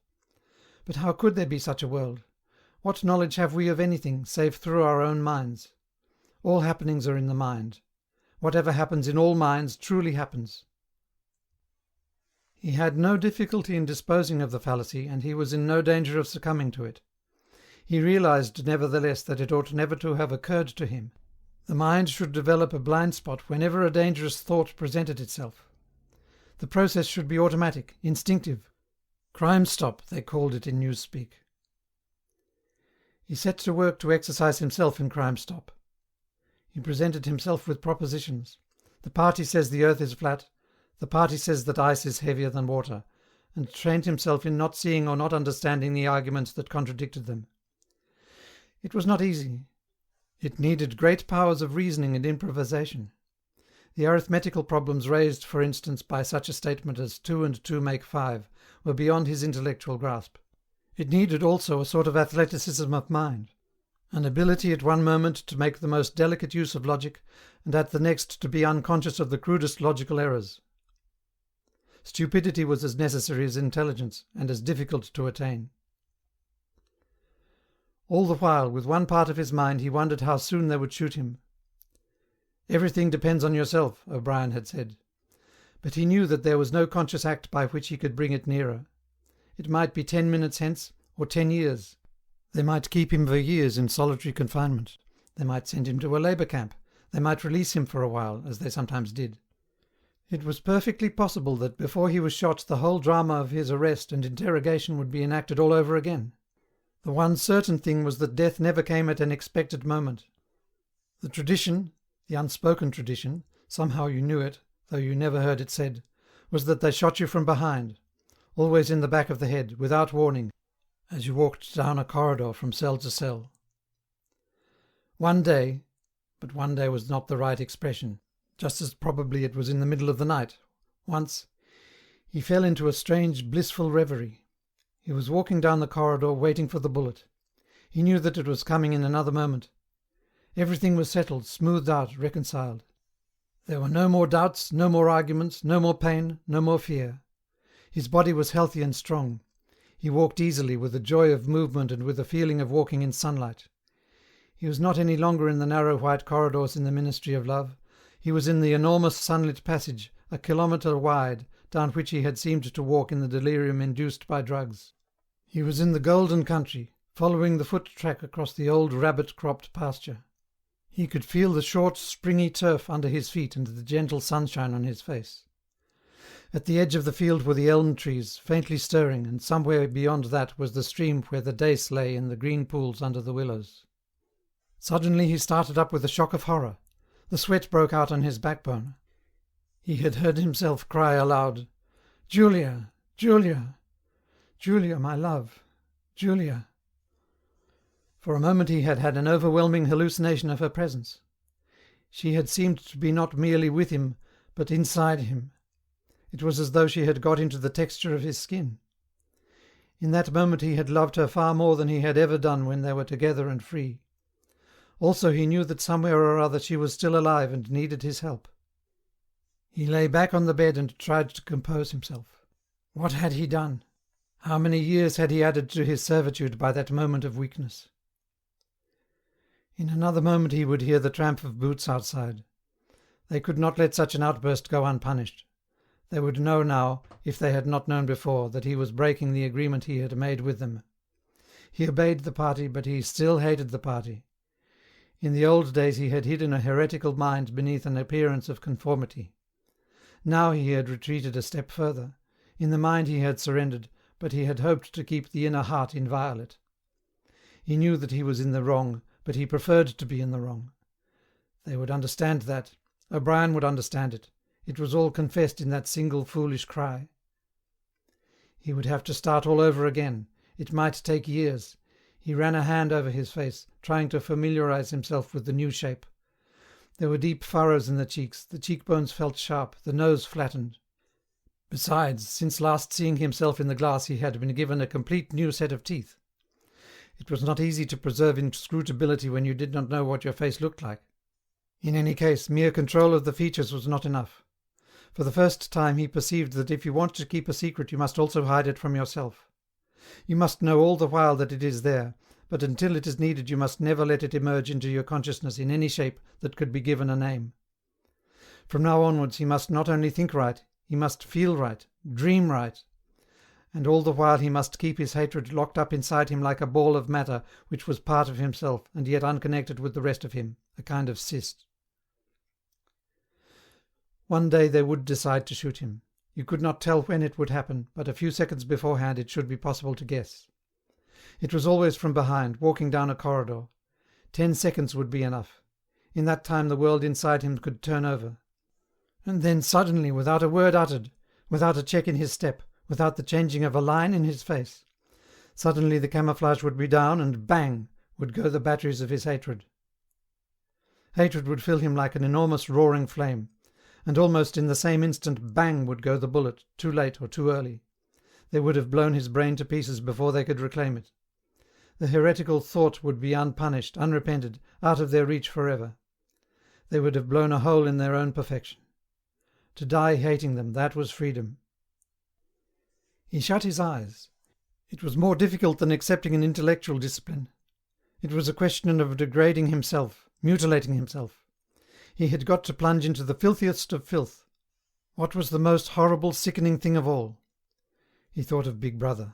Speaker 1: But how could there be such a world? What knowledge have we of anything, save through our own minds? All happenings are in the mind. Whatever happens in all minds truly happens. He had no difficulty in disposing of the fallacy, and he was in no danger of succumbing to it. He realized, nevertheless, that it ought never to have occurred to him. The mind should develop a blind spot whenever a dangerous thought presented itself. The process should be automatic, instinctive. Crime stop, they called it in newspeak. He set to work to exercise himself in crime stop. He presented himself with propositions. The party says the earth is flat, the party says that ice is heavier than water, and trained himself in not seeing or not understanding the arguments that contradicted them. It was not easy. It needed great powers of reasoning and improvisation. The arithmetical problems raised, for instance, by such a statement as 2 and 2 make 5 were beyond his intellectual grasp. It needed also a sort of athleticism of mind, an ability at one moment to make the most delicate use of logic, and at the next to be unconscious of the crudest logical errors. Stupidity was as necessary as intelligence, and as difficult to attain. All the while, with one part of his mind, he wondered how soon they would shoot him. "Everything depends on yourself," O'Brien had said. But he knew that there was no conscious act by which he could bring it nearer. It might be 10 minutes hence, or 10 years. They might keep him for years in solitary confinement. They might send him to a labour camp. They might release him for a while, as they sometimes did. It was perfectly possible that before he was shot the whole drama of his arrest and interrogation would be enacted all over again. The one certain thing was that death never came at an expected moment. The tradition, the unspoken tradition, somehow you knew it, though you never heard it said, was that they shot you from behind, always in the back of the head, without warning, as you walked down a corridor from cell to cell. One day, but one day was not the right expression, just as probably it was in the middle of the night, once, he fell into a strange, blissful reverie. He was walking down the corridor, waiting for the bullet. He knew that it was coming in another moment. Everything was settled, smoothed out, reconciled. There were no more doubts, no more arguments, no more pain, no more fear. His body was healthy and strong. He walked easily, with the joy of movement and with the feeling of walking in sunlight. He was not any longer in the narrow white corridors in the Ministry of Love. He was in the enormous sunlit passage, a kilometre wide, down which he had seemed to walk in the delirium induced by drugs. He was in the golden country, following the foot-track across the old rabbit-cropped pasture. He could feel the short, springy turf under his feet and the gentle sunshine on his face. At the edge of the field were the elm trees, faintly stirring, and somewhere beyond that was the stream where the dace lay in the green pools under the willows. Suddenly he started up with a shock of horror. The sweat broke out on his backbone. He had heard himself cry aloud, "Julia! Julia! Julia, my love! Julia!" For a moment he had had an overwhelming hallucination of her presence. She had seemed to be not merely with him, but inside him. It was as though she had got into the texture of his skin. In that moment he had loved her far more than he had ever done when they were together and free. Also he knew that somewhere or other she was still alive and needed his help. He lay back on the bed and tried to compose himself. What had he done? How many years had he added to his servitude by that moment of weakness? In another moment he would hear the tramp of boots outside. They could not let such an outburst go unpunished. They would know now, if they had not known before, that he was breaking the agreement he had made with them. He obeyed the party, but he still hated the party. In the old days he had hidden a heretical mind beneath an appearance of conformity. Now he had retreated a step further. In the mind he had surrendered, but he had hoped to keep the inner heart inviolate. He knew that he was in the wrong, but he preferred to be in the wrong. They would understand that. O'Brien would understand it. It was all confessed in that single foolish cry. He would have to start all over again. It might take years. He ran a hand over his face, trying to familiarize himself with the new shape. There were deep furrows in the cheekbones felt sharp, the nose flattened. Besides, since last seeing himself in the glass he had been given a complete new set of teeth. It was not easy to preserve inscrutability when you did not know what your face looked like. In any case, mere control of the features was not enough. For the first time he perceived that if you want to keep a secret you must also hide it from yourself. You must know all the while that it is there, but until it is needed you must never let it emerge into your consciousness in any shape that could be given a name. From now onwards he must not only think right, he must feel right, dream right, and all the while he must keep his hatred locked up inside him like a ball of matter which was part of himself and yet unconnected with the rest of him, a kind of cyst. One day they would decide to shoot him. You could not tell when it would happen, but a few seconds beforehand it should be possible to guess. It was always from behind, walking down a corridor. 10 seconds would be enough. In that time the world inside him could turn over. And then suddenly, without a word uttered, without a check in his step, without the changing of a line in his face, suddenly the camouflage would be down and bang would go the batteries of his hatred. Hatred would fill him like an enormous roaring flame, and almost in the same instant bang would go the bullet, too late or too early. They would have blown his brain to pieces before they could reclaim it. The heretical thought would be unpunished, unrepented, out of their reach forever. They would have blown a hole in their own perfection. To die hating them, that was freedom. He shut his eyes. It was more difficult than accepting an intellectual discipline. It was a question of degrading himself, mutilating himself. He had got to plunge into the filthiest of filth. What was the most horrible, sickening thing of all? He thought of Big Brother.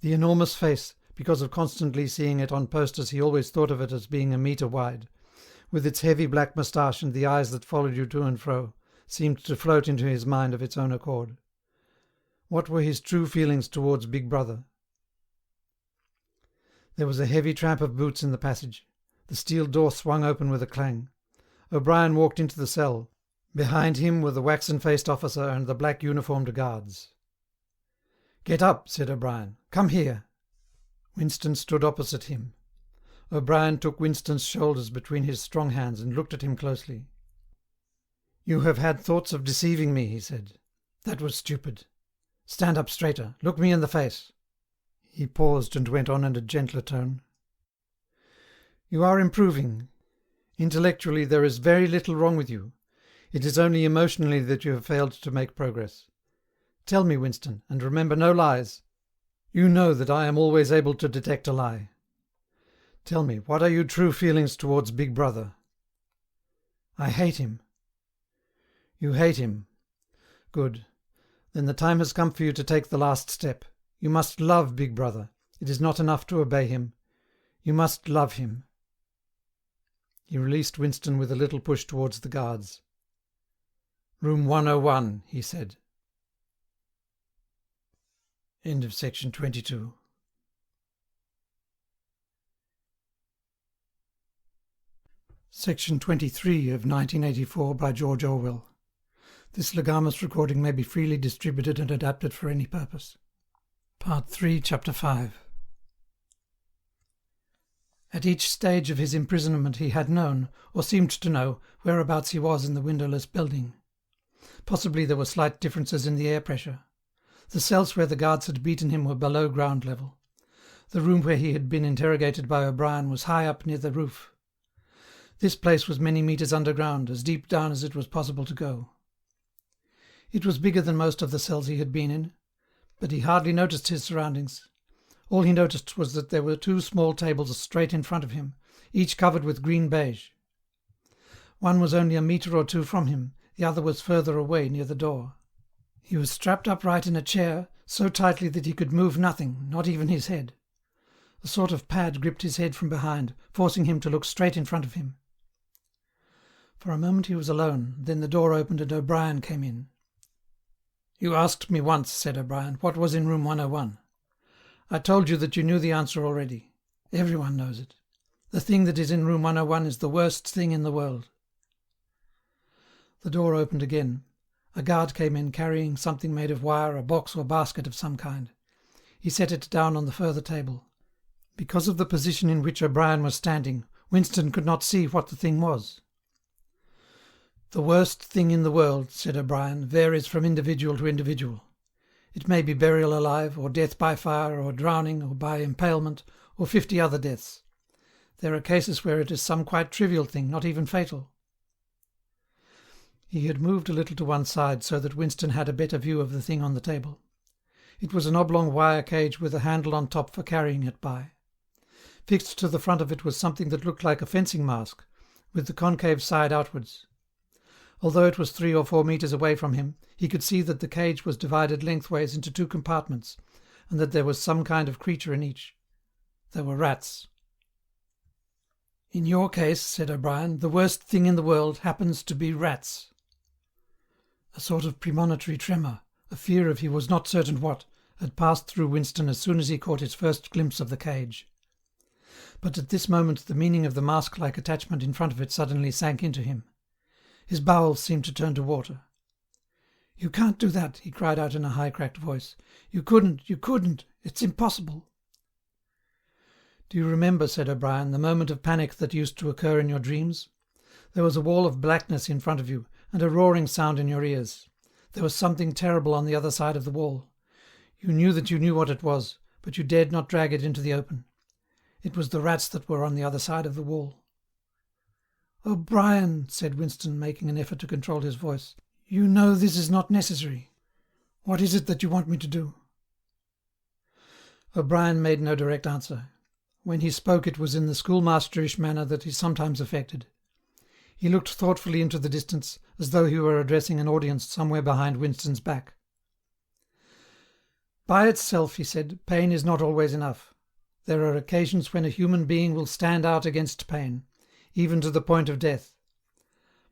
Speaker 1: The enormous face, because of constantly seeing it on posters he always thought of it as being a metre wide, with its heavy black moustache and the eyes that followed you to and fro, seemed to float into his mind of its own accord. What were his true feelings towards Big Brother? There was a heavy tramp of boots in the passage. The steel door swung open with a clang. O'Brien walked into the cell. Behind him were the waxen-faced officer and the black-uniformed guards. "Get up," said O'Brien. "Come here." Winston stood opposite him. O'Brien took Winston's shoulders between his strong hands and looked at him closely. "You have had thoughts of deceiving me," he said. "That was stupid. Stand up straighter. Look me in the face." He paused and went on in a gentler tone. "You are improving. Intellectually there is very little wrong with you. It is only emotionally that you have failed to make progress. Tell me, Winston, and remember no lies. You know that I am always able to detect a lie. Tell me, what are your true feelings towards Big Brother?" "I hate him." "You hate him. Good. Then the time has come for you to take the last step. You must love Big Brother. It is not enough to obey him. You must love him." He released Winston with a little push towards the guards. "Room 101, he said. End of section 22. Section 23 of 1984 by George Orwell. This Legamus recording may be freely distributed and adapted for any purpose. Part 3, Chapter 5. At each stage of his imprisonment he had known, or seemed to know, whereabouts he was in the windowless building. Possibly there were slight differences in the air pressure. The cells where the guards had beaten him were below ground level. The room where he had been interrogated by O'Brien was high up near the roof. This place was many metres underground, as deep down as it was possible to go. It was bigger than most of the cells he had been in, but he hardly noticed his surroundings. All he noticed was that there were 2 small tables straight in front of him, each covered with green beige. One was only a metre or 2 from him, the other was further away near the door. He was strapped upright in a chair, so tightly that he could move nothing, not even his head. A sort of pad gripped his head from behind, forcing him to look straight in front of him. For a moment he was alone, then the door opened and O'Brien came in. "You asked me once," said O'Brien, "what was in room 101. I told you that you knew the answer already. Everyone knows it. The thing that is in room 101 is the worst thing in the world." The door opened again. A guard came in carrying something made of wire, a box or basket of some kind. He set it down on the further table. Because of the position in which O'Brien was standing, Winston could not see what the thing was. "The worst thing in the world," said O'Brien, "varies from individual to individual. It may be burial alive, or death by fire, or drowning, or by impalement, or 50 other deaths. There are cases where it is some quite trivial thing, not even fatal." He had moved a little to one side so that Winston had a better view of the thing on the table. It was an oblong wire cage with a handle on top for carrying it by. Fixed to the front of it was something that looked like a fencing mask, with the concave side outwards. Although it was 3 or 4 metres away from him, he could see that the cage was divided lengthways into 2 compartments, and that there was some kind of creature in each. They were rats. "In your case," said O'Brien, "the worst thing in the world happens to be rats." A sort of premonitory tremor, a fear of he was not certain what, had passed through Winston as soon as he caught his first glimpse of the cage. But at this moment the meaning of the mask-like attachment in front of it suddenly sank into him. His bowels seemed to turn to water. "You can't do that," he cried out in a high-cracked voice. You couldn't, it's impossible." "Do you remember," said O'Brien, "the moment of panic that used to occur in your dreams? There was a wall of blackness in front of you, and a roaring sound in your ears. There was something terrible on the other side of the wall. You knew that you knew what it was, but you dared not drag it into the open. It was the rats that were on the other side of the wall." "O'Brien," said Winston, making an effort to control his voice, "you know this is not necessary. What is it that you want me to do?" O'Brien made no direct answer. When he spoke it was in the schoolmasterish manner that he sometimes affected. He looked thoughtfully into the distance, as though he were addressing an audience somewhere behind Winston's back. "By itself," he said, "pain is not always enough. There are occasions when a human being will stand out against pain, even to the point of death.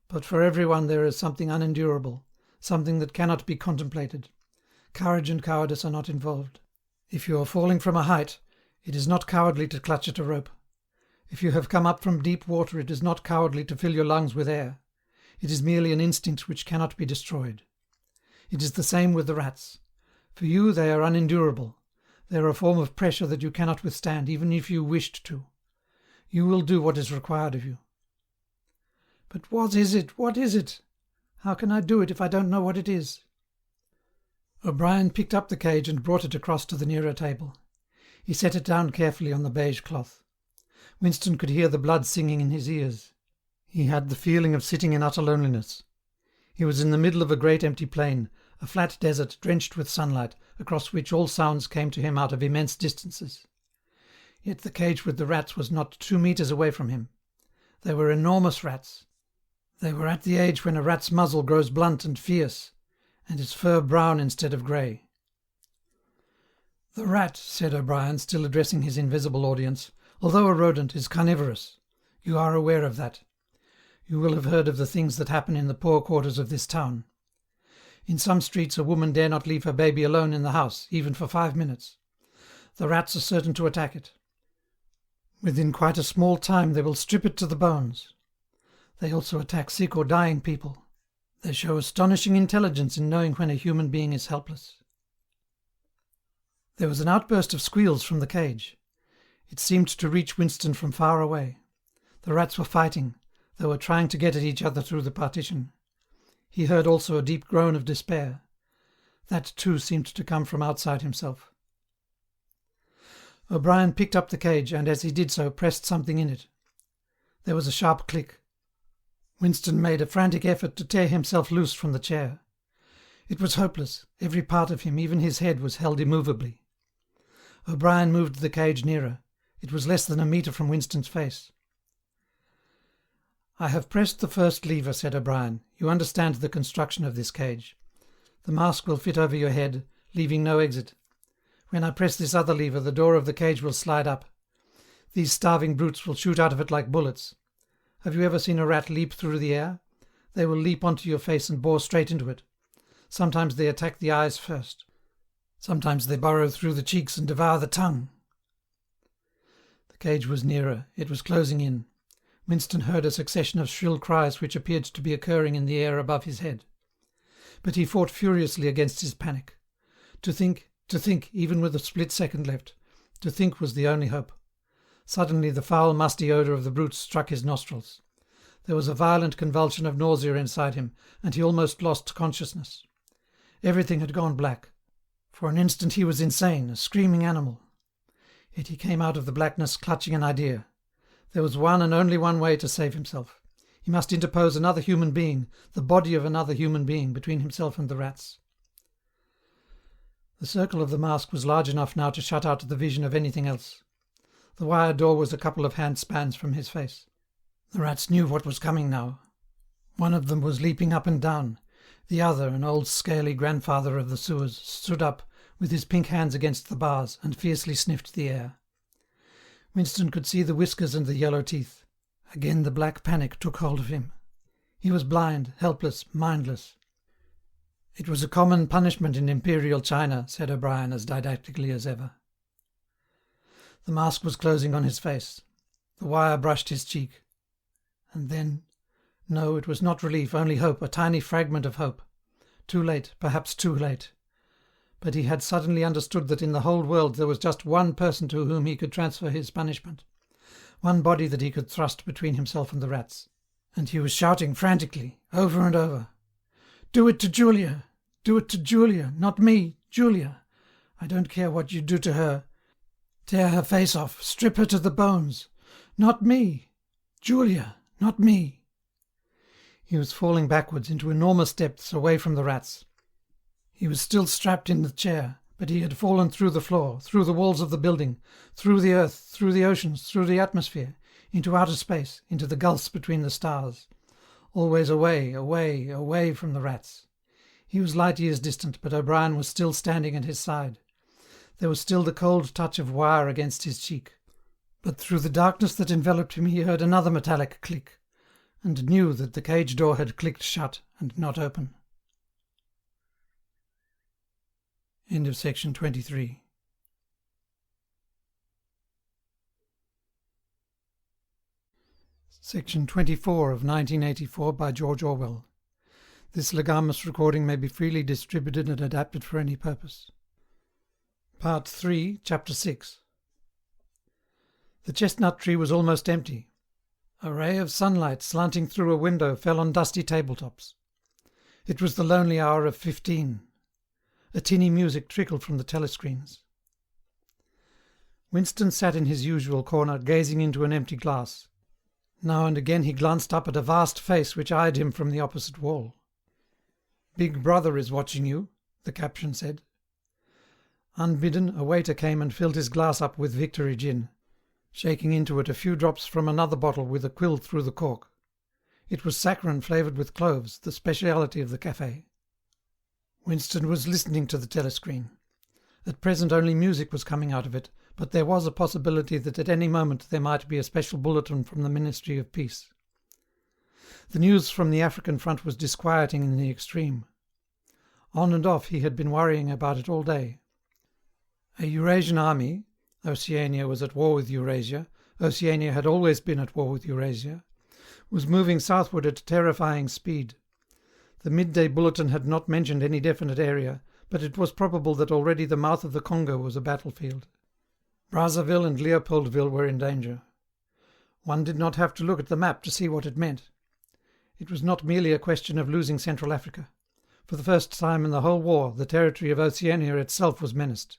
Speaker 1: But for everyone there is something unendurable, something that cannot be contemplated. Courage and cowardice are not involved. If you are falling from a height, it is not cowardly to clutch at a rope. If you have come up from deep water, it is not cowardly to fill your lungs with air. It is merely an instinct which cannot be destroyed. It is the same with the rats. For you they are unendurable. They are a form of pressure that you cannot withstand, even if you wished to. You will do what is required of you." "But what is it? What is it? How can I do it if I don't know what it is?" O'Brien picked up the cage and brought it across to the nearer table. He set it down carefully on the beige cloth. Winston could hear the blood singing in his ears. He had the feeling of sitting in utter loneliness. He was in the middle of a great empty plain, a flat desert drenched with sunlight, across which all sounds came to him out of immense distances. Yet the cage with the rats was not 2 metres away from him. They were enormous rats. They were at the age when a rat's muzzle grows blunt and fierce, and its fur brown instead of grey. "The rat," said O'Brien, still addressing his invisible audience, "although a rodent, is carnivorous. You are aware of that. You will have heard of the things that happen in the poor quarters of this town. In some streets a woman dare not leave her baby alone in the house, even for 5 minutes. The rats are certain to attack it. Within quite a small time they will strip it to the bones. They also attack sick or dying people. They show astonishing intelligence in knowing when a human being is helpless." There was an outburst of squeals from the cage. It seemed to reach Winston from far away. The rats were fighting. They were trying to get at each other through the partition. He heard also a deep groan of despair. That too seemed to come from outside himself. O'Brien picked up the cage and, as he did so, pressed something in it. There was a sharp click. Winston made a frantic effort to tear himself loose from the chair. It was hopeless. Every part of him, even his head, was held immovably. O'Brien moved the cage nearer. It was less than a metre from Winston's face. "I have pressed the first lever," said O'Brien. "You understand the construction of this cage. The mask will fit over your head, leaving no exit. When I press this other lever, the door of the cage will slide up. These starving brutes will shoot out of it like bullets. Have you ever seen a rat leap through the air? They will leap onto your face and bore straight into it. Sometimes they attack the eyes first. Sometimes they burrow through the cheeks and devour the tongue." The cage was nearer. It was closing in. Winston heard a succession of shrill cries which appeared to be occurring in the air above his head. But he fought furiously against his panic. To think, even with a split second left, to think was the only hope. Suddenly the foul musty odour of the brutes struck his nostrils. There was a violent convulsion of nausea inside him, and he almost lost consciousness. Everything had gone black. For an instant he was insane, a screaming animal. Yet he came out of the blackness clutching an idea. There was one and only one way to save himself. He must interpose another human being, the body of another human being, between himself and the rats. The circle of the mask was large enough now to shut out the vision of anything else. The wire door was a couple of handspans from his face. The rats knew what was coming now. One of them was leaping up and down. The other, an old scaly grandfather of the sewers, stood up, with his pink hands against the bars, and fiercely sniffed the air. Winston could see the whiskers and the yellow teeth. Again the black panic took hold of him. He was blind, helpless, mindless. It was a common punishment in Imperial China, said O'Brien as didactically as ever. The mask was closing on his face. The wire brushed his cheek. And then... No, it was not relief, only hope, a tiny fragment of hope. Too late, perhaps too late. But he had suddenly understood that in the whole world there was just one person to whom he could transfer his punishment, one body that he could thrust between himself and the rats. And he was shouting frantically, over and over, "Do it to Julia! Do it to Julia! Not me! Julia! I don't care what you do to her. Tear her face off, strip her to the bones. Not me! Julia! Not me!" He was falling backwards into enormous depths away from the rats. He was still strapped in the chair, but he had fallen through the floor, through the walls of the building, through the earth, through the oceans, through the atmosphere, into outer space, into the gulfs between the stars. Always away, away, away from the rats. He was light years distant, but O'Brien was still standing at his side. There was still the cold touch of wire against his cheek. But through the darkness that enveloped him he heard another metallic click, and knew that the cage door had clicked shut and not open. End of section 23. Section 24 of 1984 by George Orwell. This legamus recording may be freely distributed and adapted for any purpose. Part 3, Chapter 6. The chestnut tree was almost empty. A ray of sunlight slanting through a window fell on dusty tabletops. It was the lonely hour of 15. A tinny music trickled from the telescreens. Winston sat in his usual corner, gazing into an empty glass. Now and again he glanced up at a vast face which eyed him from the opposite wall. "Big Brother is watching you," the caption said. Unbidden, a waiter came and filled his glass up with Victory gin, shaking into it a few drops from another bottle with a quill through the cork. It was saccharine flavoured with cloves, the speciality of the café. Winston was listening to the telescreen. At present only music was coming out of it, but there was a possibility that at any moment there might be a special bulletin from the Ministry of Peace. The news from the African front was disquieting in the extreme. On and off he had been worrying about it all day. A Eurasian army, Oceania was at war with Eurasia, Oceania had always been at war with Eurasia, was moving southward at terrifying speed. The midday bulletin had not mentioned any definite area, but it was probable that already the mouth of the Congo was a battlefield. Brazzaville and Leopoldville were in danger. One did not have to look at the map to see what it meant. It was not merely a question of losing Central Africa. For the first time in the whole war, the territory of Oceania itself was menaced.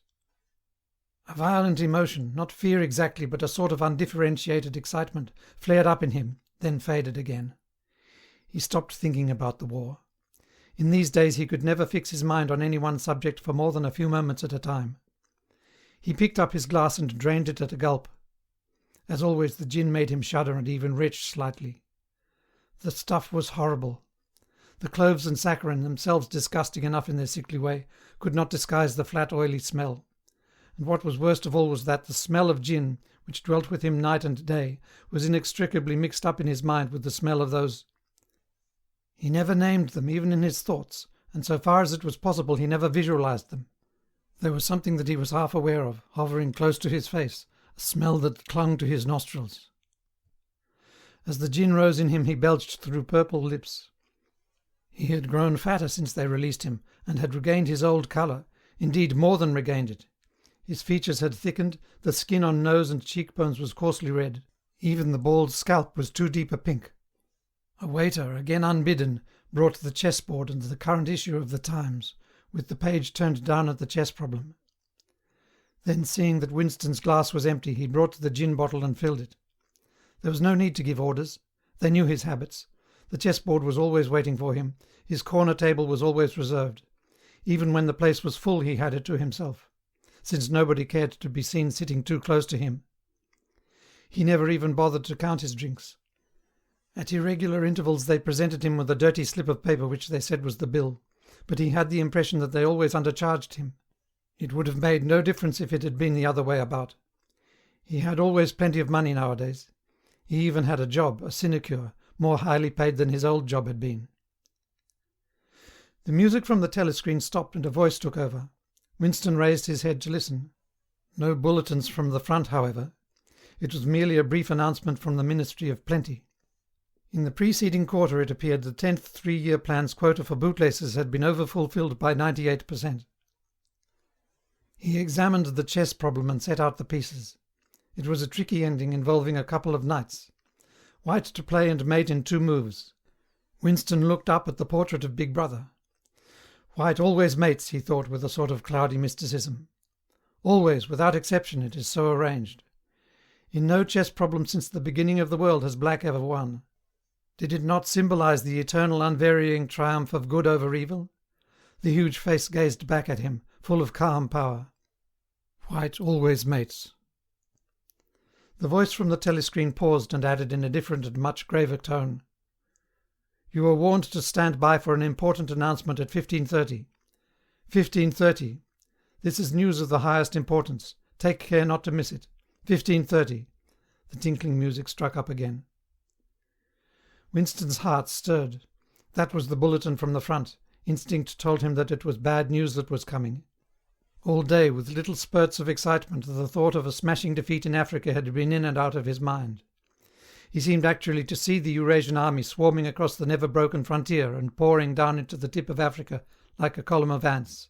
Speaker 1: A violent emotion, not fear exactly, but a sort of undifferentiated excitement, flared up in him, then faded again. He stopped thinking about the war. In these days he could never fix his mind on any one subject for more than a few moments at a time. He picked up his glass and drained it at a gulp. As always, the gin made him shudder and even retch slightly. The stuff was horrible. The cloves and saccharin, themselves disgusting enough in their sickly way, could not disguise the flat oily smell. And what was worst of all was that the smell of gin, which dwelt with him night and day, was inextricably mixed up in his mind with the smell of those... He never named them, even in his thoughts, and so far as it was possible he never visualized them. There was something that he was half aware of, hovering close to his face, a smell that clung to his nostrils. As the gin rose in him he belched through purple lips. He had grown fatter since they released him, and had regained his old colour, indeed more than regained it. His features had thickened, the skin on nose and cheekbones was coarsely red. Even the bald scalp was too deep a pink. A waiter, again unbidden, brought the chessboard and the current issue of the Times, with the page turned down at the chess problem. Then, seeing that Winston's glass was empty, he brought the gin bottle and filled it. There was no need to give orders. They knew his habits. The chessboard was always waiting for him, his corner table was always reserved. Even when the place was full he had it to himself, since nobody cared to be seen sitting too close to him. He never even bothered to count his drinks. At irregular intervals they presented him with a dirty slip of paper which they said was the bill, but he had the impression that they always undercharged him. It would have made no difference if it had been the other way about. He had always plenty of money nowadays. He even had a job, a sinecure, more highly paid than his old job had been. The music from the telescreen stopped and a voice took over. Winston raised his head to listen. No bulletins from the front, however. It was merely a brief announcement from the Ministry of Plenty. In the preceding quarter it appeared the 10th three-year plan's quota for bootlaces had been overfulfilled by 98%. He examined the chess problem and set out the pieces. It was a tricky ending involving a couple of knights. White to play and mate in 2 moves. Winston looked up at the portrait of Big Brother. White always mates, he thought with a sort of cloudy mysticism. Always, without exception, it is so arranged. In no chess problem since the beginning of the world has black ever won. Did it not symbolize the eternal unvarying triumph of good over evil? The huge face gazed back at him, full of calm power. White always mates. The voice from the telescreen paused and added in a different and much graver tone. You are warned to stand by for an important announcement at 15:30. 15:30. This is news of the highest importance. Take care not to miss it. 15:30. The tinkling music struck up again. Winston's heart stirred. That was the bulletin from the front. Instinct told him that it was bad news that was coming. All day, with little spurts of excitement, the thought of a smashing defeat in Africa had been in and out of his mind. He seemed actually to see the Eurasian army swarming across the never-broken frontier and pouring down into the tip of Africa like a column of ants.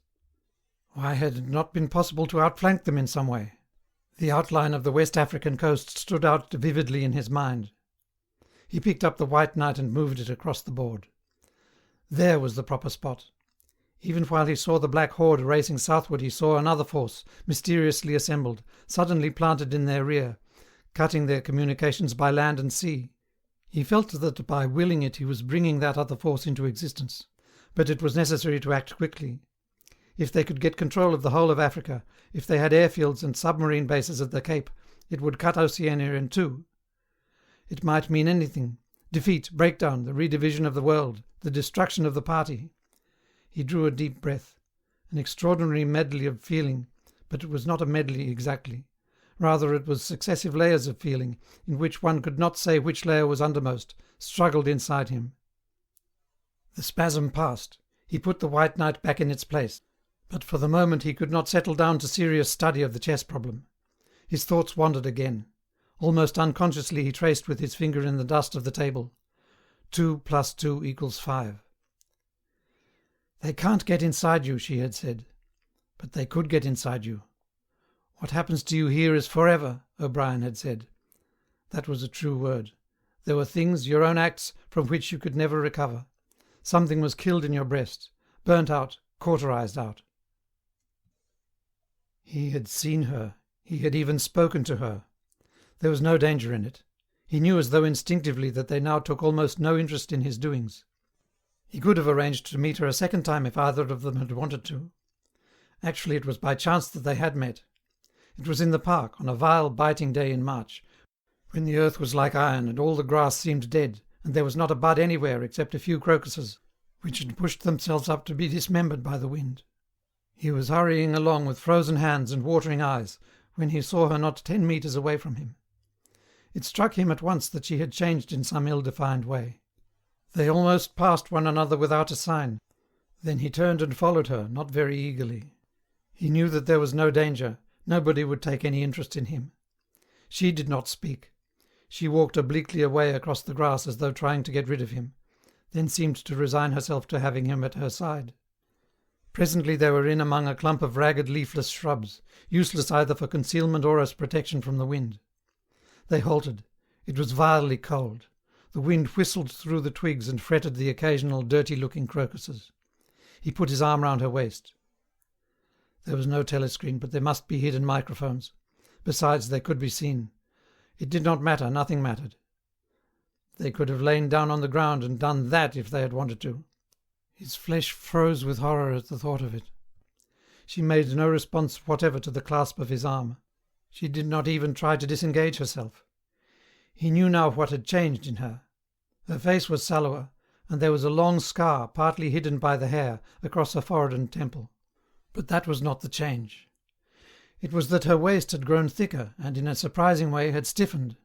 Speaker 1: Why had it not been possible to outflank them in some way? The outline of the West African coast stood out vividly in his mind. He picked up the white knight and moved it across the board. There was the proper spot. Even while he saw the black horde racing southward, he saw another force, mysteriously assembled, suddenly planted in their rear, cutting their communications by land and sea. He felt that by willing it he was bringing that other force into existence. But it was necessary to act quickly. If they could get control of the whole of Africa, if they had airfields and submarine bases at the Cape, it would cut Oceania in 2. It might mean anything: defeat, breakdown, the redivision of the world, the destruction of the party. He drew a deep breath. An extraordinary medley of feeling, but it was not a medley exactly. Rather it was successive layers of feeling, in which one could not say which layer was undermost, struggled inside him. The spasm passed. He put the white knight back in its place. But for the moment he could not settle down to serious study of the chess problem. His thoughts wandered again. Almost unconsciously he traced with his finger in the dust of the table. 2 + 2 = 5. They can't get inside you, she had said. But they could get inside you. What happens to you here is forever, O'Brien had said. That was a true word. There were things, your own acts, from which you could never recover. Something was killed in your breast, burnt out, cauterized out. He had seen her. He had even spoken to her. There was no danger in it. He knew as though instinctively that they now took almost no interest in his doings. He could have arranged to meet her a second time if either of them had wanted to. Actually, it was by chance that they had met. It was in the park, on a vile, biting day in March, when the earth was like iron and all the grass seemed dead, and there was not a bud anywhere except a few crocuses, which had pushed themselves up to be dismembered by the wind. He was hurrying along with frozen hands and watering eyes, when he saw her not 10 metres away from him. It struck him at once that she had changed in some ill-defined way. They almost passed one another without a sign. Then he turned and followed her, not very eagerly. He knew that there was no danger. Nobody would take any interest in him. She did not speak. She walked obliquely away across the grass as though trying to get rid of him, then seemed to resign herself to having him at her side. Presently they were in among a clump of ragged leafless shrubs, useless either for concealment or as protection from the wind. They halted. It was vilely cold. The wind whistled through the twigs and fretted the occasional dirty-looking crocuses. He put his arm round her waist. There was no telescreen, but there must be hidden microphones. Besides, they could be seen. It did not matter, nothing mattered. They could have lain down on the ground and done that if they had wanted to. His flesh froze with horror at the thought of it. She made no response whatever to the clasp of his arm. She did not even try to disengage herself. He knew now what had changed in her. Her face was sallower, and there was a long scar, partly hidden by the hair, across her forehead and temple. But that was not the change. It was that her waist had grown thicker and, in a surprising way, had stiffened.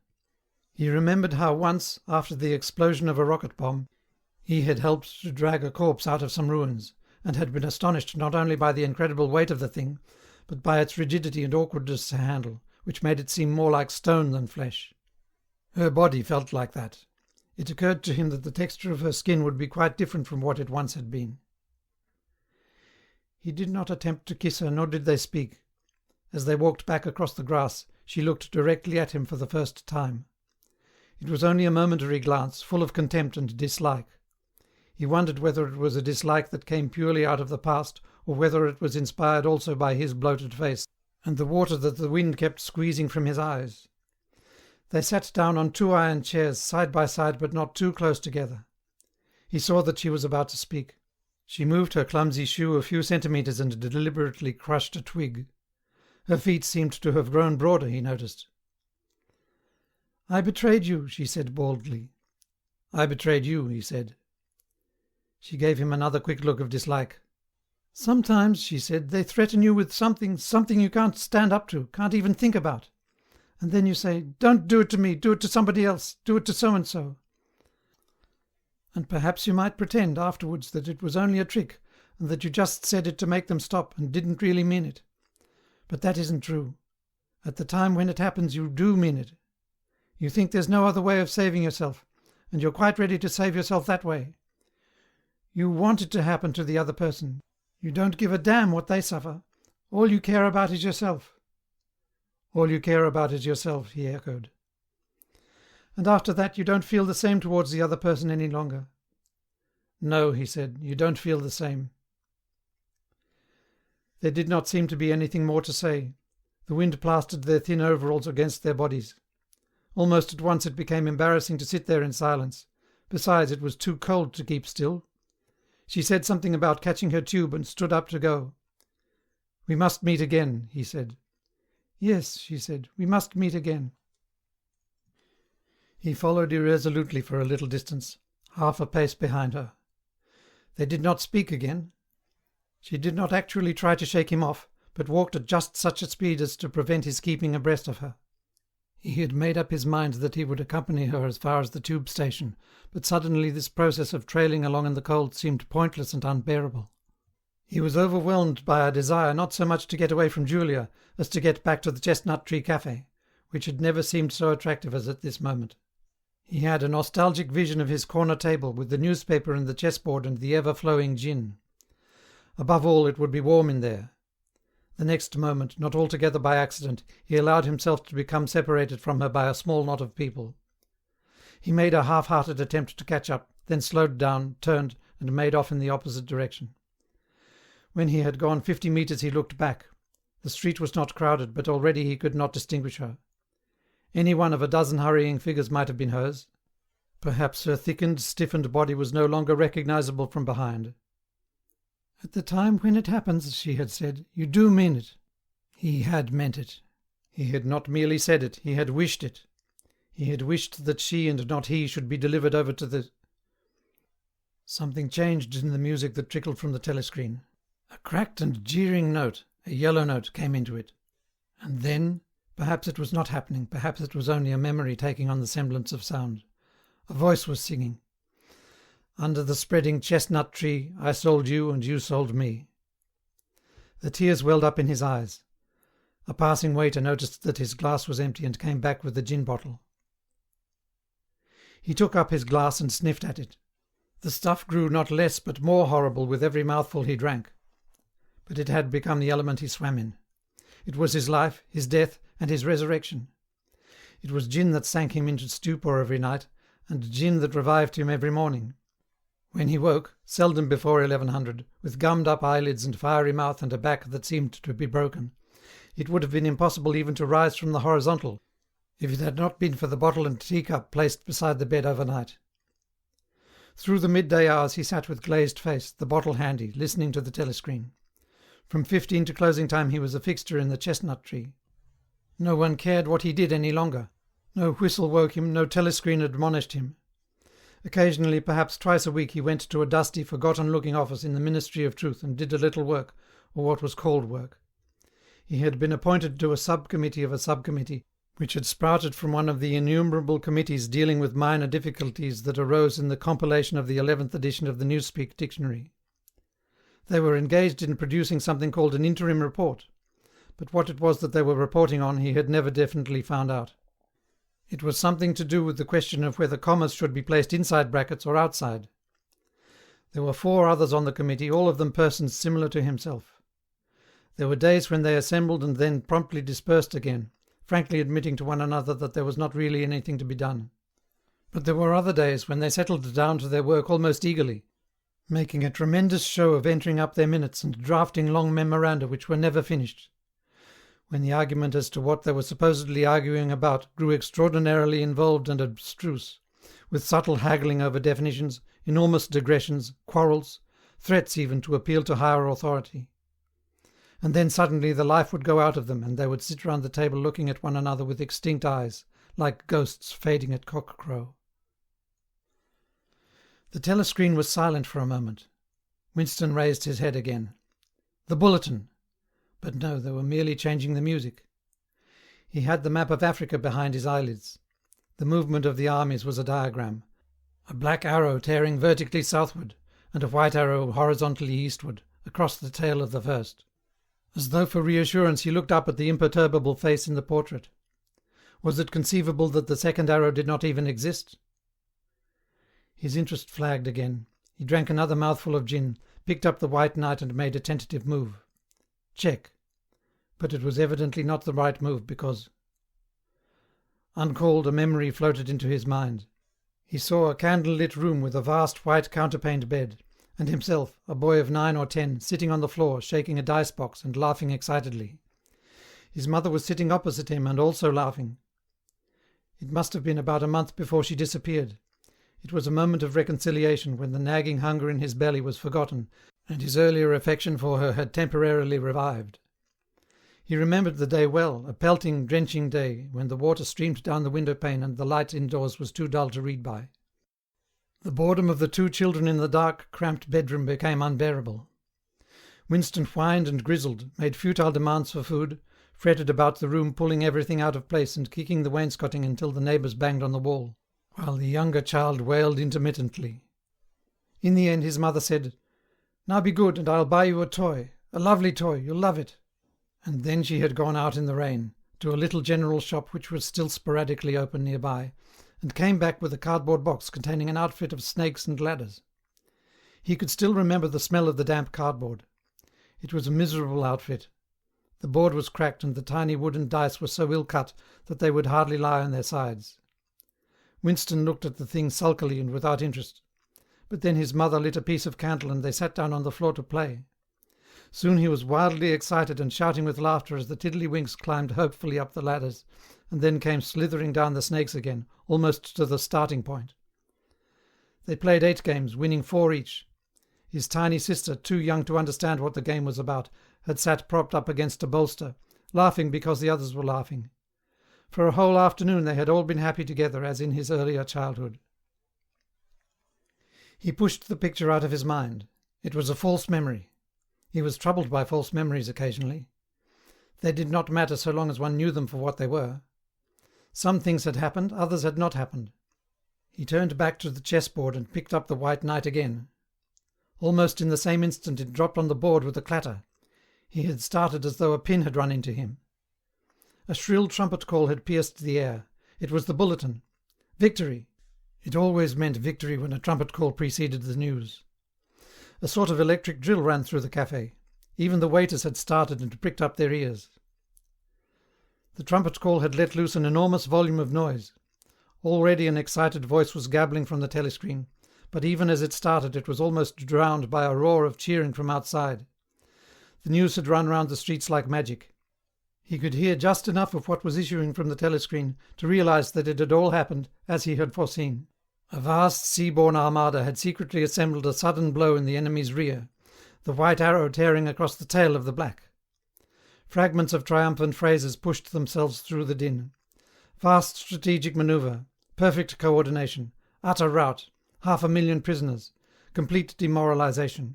Speaker 1: He remembered how once, after the explosion of a rocket bomb, he had helped to drag a corpse out of some ruins, and had been astonished not only by the incredible weight of the thing, but by its rigidity and awkwardness to handle, which made it seem more like stone than flesh. Her body felt like that. It occurred to him that the texture of her skin would be quite different from what it once had been. He did not attempt to kiss her, nor did they speak. As they walked back across the grass, she looked directly at him for the first time. It was only a momentary glance, full of contempt and dislike. He wondered whether it was a dislike that came purely out of the past, or whether it was inspired also by his bloated face and the water that the wind kept squeezing from his eyes. They sat down on 2 iron chairs, side by side but not too close together. He saw that she was about to speak. She moved her clumsy shoe a few centimetres and deliberately crushed a twig. Her feet seemed to have grown broader, he noticed. "I betrayed you," she said baldly. "I betrayed you," he said. She gave him another quick look of dislike. "Sometimes," she said, "they threaten you with something you can't stand up to, can't even think about. And then you say, 'Don't do it to me, do it to somebody else, do it to so-and-so.' And perhaps you might pretend afterwards that it was only a trick, and that you just said it to make them stop and didn't really mean it. But that isn't true. At the time when it happens you do mean it. You think there's no other way of saving yourself, and you're quite ready to save yourself that way. You want it to happen to the other person. You don't give a damn what they suffer. All you care about is yourself." "All you care about is yourself," he echoed. "And after that you don't feel the same towards the other person any longer." "No," he said, "you don't feel the same." There did not seem to be anything more to say. The wind plastered their thin overalls against their bodies. Almost at once it became embarrassing to sit there in silence. Besides, it was too cold to keep still. She said something about catching her tube and stood up to go. "We must meet again," he said. "Yes," she said, "we must meet again." He followed irresolutely for a little distance, half a pace behind her. They did not speak again. She did not actually try to shake him off, but walked at just such a speed as to prevent his keeping abreast of her. He had made up his mind that he would accompany her as far as the tube station, but suddenly this process of trailing along in the cold seemed pointless and unbearable. He was overwhelmed by a desire not so much to get away from Julia as to get back to the Chestnut Tree Cafe, which had never seemed so attractive as at this moment. He had a nostalgic vision of his corner table with the newspaper and the chessboard and the ever-flowing gin. Above all, it would be warm in there. The next moment, not altogether by accident, he allowed himself to become separated from her by a small knot of people. He made a half-hearted attempt to catch up, then slowed down, turned, and made off in the opposite direction. When he had gone 50 metres he looked back. The street was not crowded, but already he could not distinguish her. Any one of a dozen hurrying figures might have been hers. Perhaps her thickened, stiffened body was no longer recognizable from behind. "At the time when it happens," she had said, "you do mean it." He had meant it. He had not merely said it, he had wished it. He had wished that she and not he should be delivered over to the... Something changed in the music that trickled from the telescreen. A cracked and jeering note, a yellow note, came into it. And then, perhaps it was not happening, perhaps it was only a memory taking on the semblance of sound. A voice was singing. "Under the spreading chestnut tree, I sold you and you sold me." The tears welled up in his eyes. A passing waiter noticed that his glass was empty and came back with the gin bottle. He took up his glass and sniffed at it. The stuff grew not less but more horrible with every mouthful he drank. But it had become the element he swam in. It was his life, his death, and his resurrection. It was gin that sank him into stupor every night, and gin that revived him every morning. When he woke, seldom before 1100, with gummed-up eyelids and fiery mouth and a back that seemed to be broken, it would have been impossible even to rise from the horizontal. if it had not been for the bottle and teacup placed beside the bed overnight. Through the midday hours he sat with glazed face, the bottle handy, listening to the telescreen. From 15 to closing time he was a fixture in the chestnut tree. No one cared what he did any longer. No whistle woke him, no telescreen admonished him. Occasionally, perhaps twice a week, he went to a dusty, forgotten-looking office in the Ministry of Truth and did a little work, or what was called work. He had been appointed to a subcommittee of a subcommittee, which had sprouted from one of the innumerable committees dealing with minor difficulties that arose in the compilation of the 11th edition of the Newspeak Dictionary. They were engaged in producing something called an interim report, but what it was that they were reporting on he had never definitely found out. It was something to do with the question of whether commas should be placed inside brackets or outside. There were 4 others on the committee, all of them persons similar to himself. There were days when they assembled and then promptly dispersed again, frankly admitting to one another that there was not really anything to be done. But there were other days when they settled down to their work almost eagerly, making a tremendous show of entering up their minutes and drafting long memoranda which were never finished. When the argument as to what they were supposedly arguing about grew extraordinarily involved and abstruse, with subtle haggling over definitions, enormous digressions, quarrels, threats even to appeal to higher authority. And then suddenly the life would go out of them, and they would sit round the table looking at one another with extinct eyes, like ghosts fading at cock-crow. The telescreen was silent for a moment. Winston raised his head again. The bulletin! But no, they were merely changing the music. He had the map of Africa behind his eyelids. The movement of the armies was a diagram. A black arrow tearing vertically southward, and a white arrow horizontally eastward, across the tail of the first. As though for reassurance he looked up at the imperturbable face in the portrait. Was it conceivable that the second arrow did not even exist? His interest flagged again. He drank another mouthful of gin, picked up the White Knight and made a tentative move. Check. But it was evidently not the right move because... Uncalled, a memory floated into his mind. He saw a candle-lit room with a vast white counterpaned bed, and himself, a boy of 9 or 10, sitting on the floor, shaking a dice-box and laughing excitedly. His mother was sitting opposite him and also laughing. It must have been about a month before she disappeared. It was a moment of reconciliation when the nagging hunger in his belly was forgotten, and his earlier affection for her had temporarily revived. He remembered the day well, a pelting, drenching day, when the water streamed down the window-pane and the light indoors was too dull to read by. The boredom of the 2 children in the dark, cramped bedroom became unbearable. Winston whined and grizzled, made futile demands for food, fretted about the room, pulling everything out of place and kicking the wainscoting until the neighbours banged on the wall, while the younger child wailed intermittently. In the end his mother said, "Now be good, and I'll buy you a toy, a lovely toy, you'll love it." And then she had gone out in the rain, to a little general shop which was still sporadically open nearby, and came back with a cardboard box containing an outfit of snakes and ladders. He could still remember the smell of the damp cardboard. It was a miserable outfit. The board was cracked and the tiny wooden dice were so ill cut that they would hardly lie on their sides. Winston looked at the thing sulkily and without interest. But then his mother lit a piece of candle and they sat down on the floor to play. Soon he was wildly excited and shouting with laughter as the tiddlywinks climbed hopefully up the ladders, and then came slithering down the snakes again, almost to the starting point. They played 8 games, winning 4 each. His tiny sister, too young to understand what the game was about, had sat propped up against a bolster, laughing because the others were laughing. For a whole afternoon they had all been happy together, as in his earlier childhood. He pushed the picture out of his mind. It was a false memory. He was troubled by false memories occasionally. They did not matter so long as one knew them for what they were. Some things had happened, others had not happened. He turned back to the chessboard and picked up the White Knight again. Almost in the same instant it dropped on the board with a clatter. He had started as though a pin had run into him. A shrill trumpet call had pierced the air. It was the bulletin. Victory! It always meant victory when a trumpet call preceded the news. A sort of electric drill ran through the café. Even the waiters had started and pricked up their ears. The trumpet call had let loose an enormous volume of noise. Already an excited voice was gabbling from the telescreen, but even as it started it was almost drowned by a roar of cheering from outside. The news had run round the streets like magic. He could hear just enough of what was issuing from the telescreen to realise that it had all happened as he had foreseen. A vast sea-borne armada had secretly assembled a sudden blow in the enemy's rear, the white arrow tearing across the tail of the black. Fragments of triumphant phrases pushed themselves through the din. Vast strategic manoeuvre, perfect coordination, utter rout, 500,000 prisoners, complete demoralisation,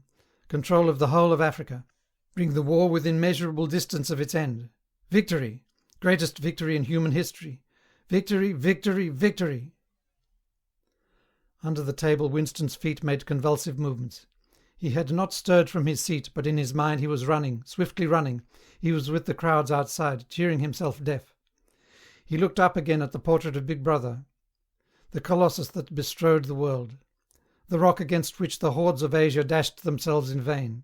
Speaker 1: control of the whole of Africa, bring the war within measurable distance of its end. Victory, greatest victory in human history. Victory, victory, victory. Under the table Winston's feet made convulsive movements. He had not stirred from his seat, but in his mind he was running, swiftly running. He was with the crowds outside, cheering himself deaf. He looked up again at the portrait of Big Brother, the colossus that bestrode the world, the rock against which the hordes of Asia dashed themselves in vain.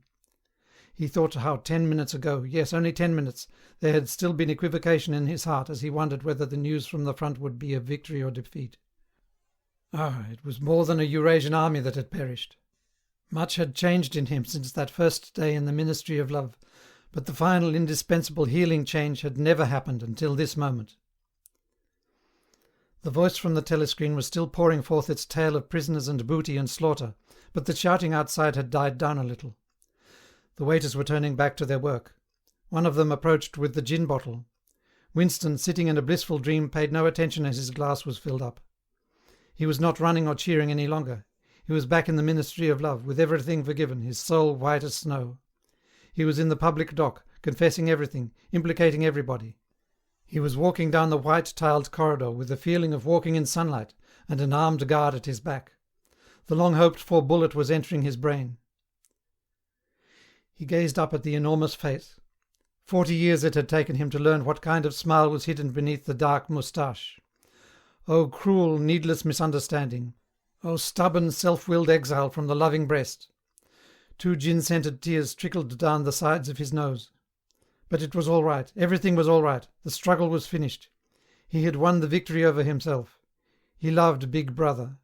Speaker 1: He thought how 10 minutes ago, yes, only 10 minutes, there had still been equivocation in his heart as he wondered whether the news from the front would be of victory or defeat. It was more than a Eurasian army that had perished. Much had changed in him since that first day in the Ministry of Love, but the final indispensable healing change had never happened until this moment. The voice from the telescreen was still pouring forth its tale of prisoners and booty and slaughter, but the shouting outside had died down a little. The waiters were turning back to their work. One of them approached with the gin bottle. Winston, sitting in a blissful dream, paid no attention as his glass was filled up. He was not running or cheering any longer. He was back in the Ministry of Love, with everything forgiven, his soul white as snow. He was in the public dock, confessing everything, implicating everybody. He was walking down the white-tiled corridor with the feeling of walking in sunlight and an armed guard at his back. The long-hoped-for bullet was entering his brain. He gazed up at the enormous face. 40 years it had taken him to learn what kind of smile was hidden beneath the dark moustache. Oh, cruel, needless misunderstanding! Oh, stubborn, self-willed exile from the loving breast! 2 gin-scented tears trickled down the sides of his nose. But it was all right. Everything was all right. The struggle was finished. He had won the victory over himself. He loved Big Brother.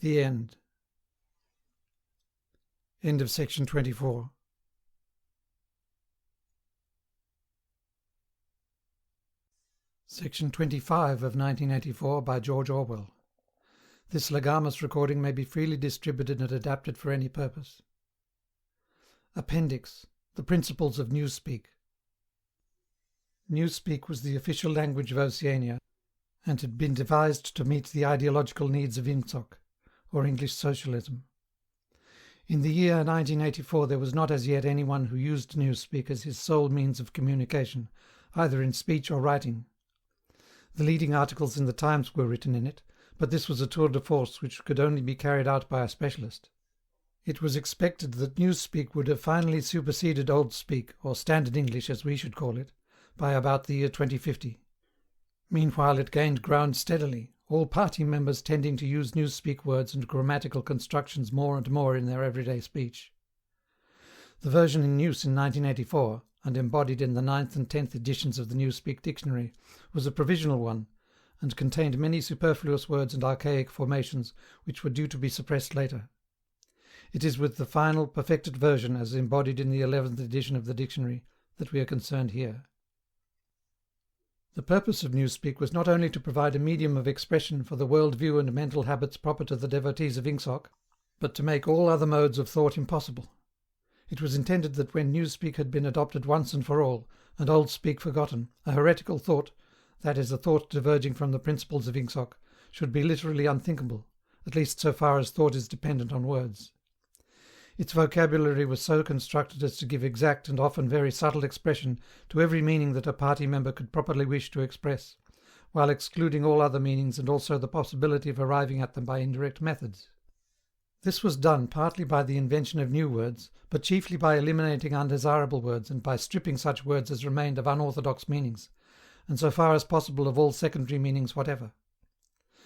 Speaker 1: The end. End of section 24. Section 25 of 1984 by George Orwell. This legamus recording may be freely distributed and adapted for any purpose. Appendix: The Principles of Newspeak. Newspeak was the official language of Oceania, and had been devised to meet the ideological needs of INSOC, or English Socialism. In the year 1984 there was not as yet anyone who used Newspeak as his sole means of communication, either in speech or writing. The leading articles in the Times were written in it, but this was a tour de force which could only be carried out by a specialist. It was expected that Newspeak would have finally superseded Old Speak, or Standard English as we should call it, by about the year 2050. Meanwhile it gained ground steadily, all party members tending to use Newspeak words and grammatical constructions more and more in their everyday speech. The version in use in 1984, and embodied in the 9th and 10th editions of the Newspeak Dictionary, was a provisional one, and contained many superfluous words and archaic formations which were due to be suppressed later. It is with the final, perfected version, as embodied in the 11th edition of the dictionary, that we are concerned here. The purpose of Newspeak was not only to provide a medium of expression for the world view and mental habits proper to the devotees of INSOC, but to make all other modes of thought impossible. It was intended that when Newspeak had been adopted once and for all, and Old Speak forgotten, a heretical thought, that is, a thought diverging from the principles of INSOC, should be literally unthinkable, at least so far as thought is dependent on words. Its vocabulary was so constructed as to give exact and often very subtle expression to every meaning that a party member could properly wish to express, while excluding all other meanings and also the possibility of arriving at them by indirect methods. This was done partly by the invention of new words, but chiefly by eliminating undesirable words and by stripping such words as remained of unorthodox meanings, and so far as possible of all secondary meanings whatever.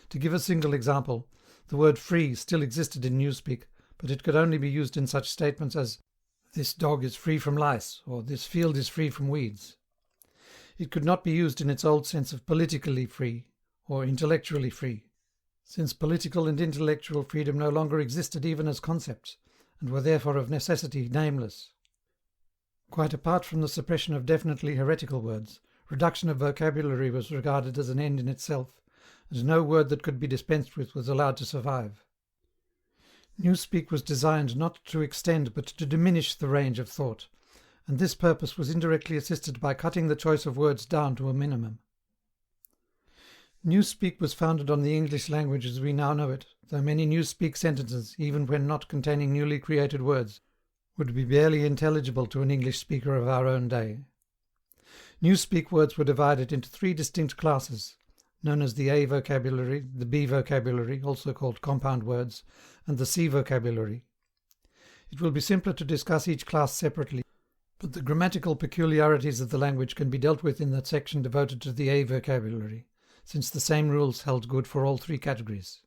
Speaker 1: To give a single example, the word free still existed in Newspeak, but it could only be used in such statements as, "This dog is free from lice," or "This field is free from weeds." It could not be used in its old sense of politically free, or intellectually free, since political and intellectual freedom no longer existed even as concepts, and were therefore of necessity nameless. Quite apart from the suppression of definitely heretical words, reduction of vocabulary was regarded as an end in itself, and no word that could be dispensed with was allowed to survive. Newspeak was designed not to extend but to diminish the range of thought, and this purpose was indirectly assisted by cutting the choice of words down to a minimum. Newspeak was founded on the English language as we now know it, though many Newspeak sentences, even when not containing newly created words, would be barely intelligible to an English speaker of our own day. Newspeak words were divided into three distinct classes, known as the A vocabulary, the B vocabulary, also called compound words, and the C vocabulary. It will be simpler to discuss each class separately, but the grammatical peculiarities of the language can be dealt with in that section devoted to the A vocabulary, since the same rules held good for all three categories.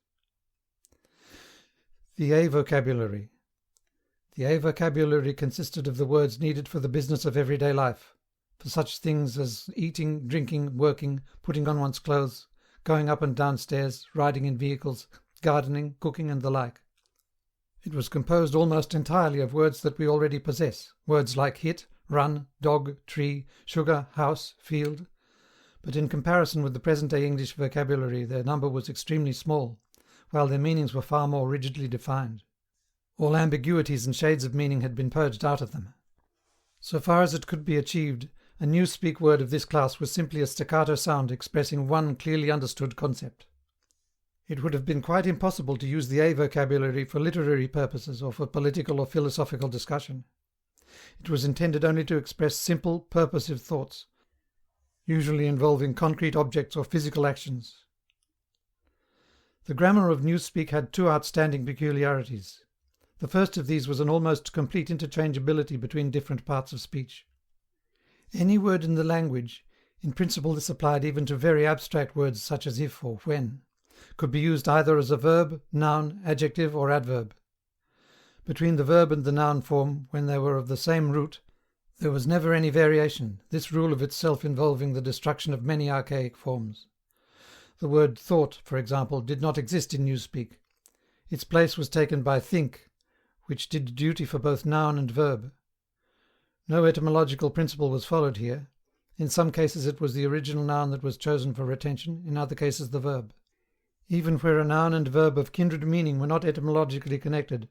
Speaker 1: The A vocabulary. The A vocabulary consisted of the words needed for the business of everyday life, for such things as eating, drinking, working, putting on one's clothes, going up and down stairs, riding in vehicles, gardening, cooking, and the like. It was composed almost entirely of words that we already possess, words like hit, run, dog, tree, sugar, house, field, but in comparison with the present-day English vocabulary their number was extremely small, while their meanings were far more rigidly defined. All ambiguities and shades of meaning had been purged out of them. So far as it could be achieved, a Newspeak word of this class was simply a staccato sound expressing one clearly understood concept. It would have been quite impossible to use the A vocabulary for literary purposes or for political or philosophical discussion. It was intended only to express simple, purposive thoughts, usually involving concrete objects or physical actions. The grammar of Newspeak had two outstanding peculiarities. The first of these was an almost complete interchangeability between different parts of speech. Any word in the language, in principle this applied even to very abstract words such as if or when, could be used either as a verb, noun, adjective, or adverb. Between the verb and the noun form, when they were of the same root, there was never any variation, this rule of itself involving the destruction of many archaic forms. The word thought, for example, did not exist in Newspeak. Its place was taken by think, which did duty for both noun and verb. No etymological principle was followed here. In some cases it was the original noun that was chosen for retention, in other cases the verb. Even where a noun and verb of kindred meaning were not etymologically connected,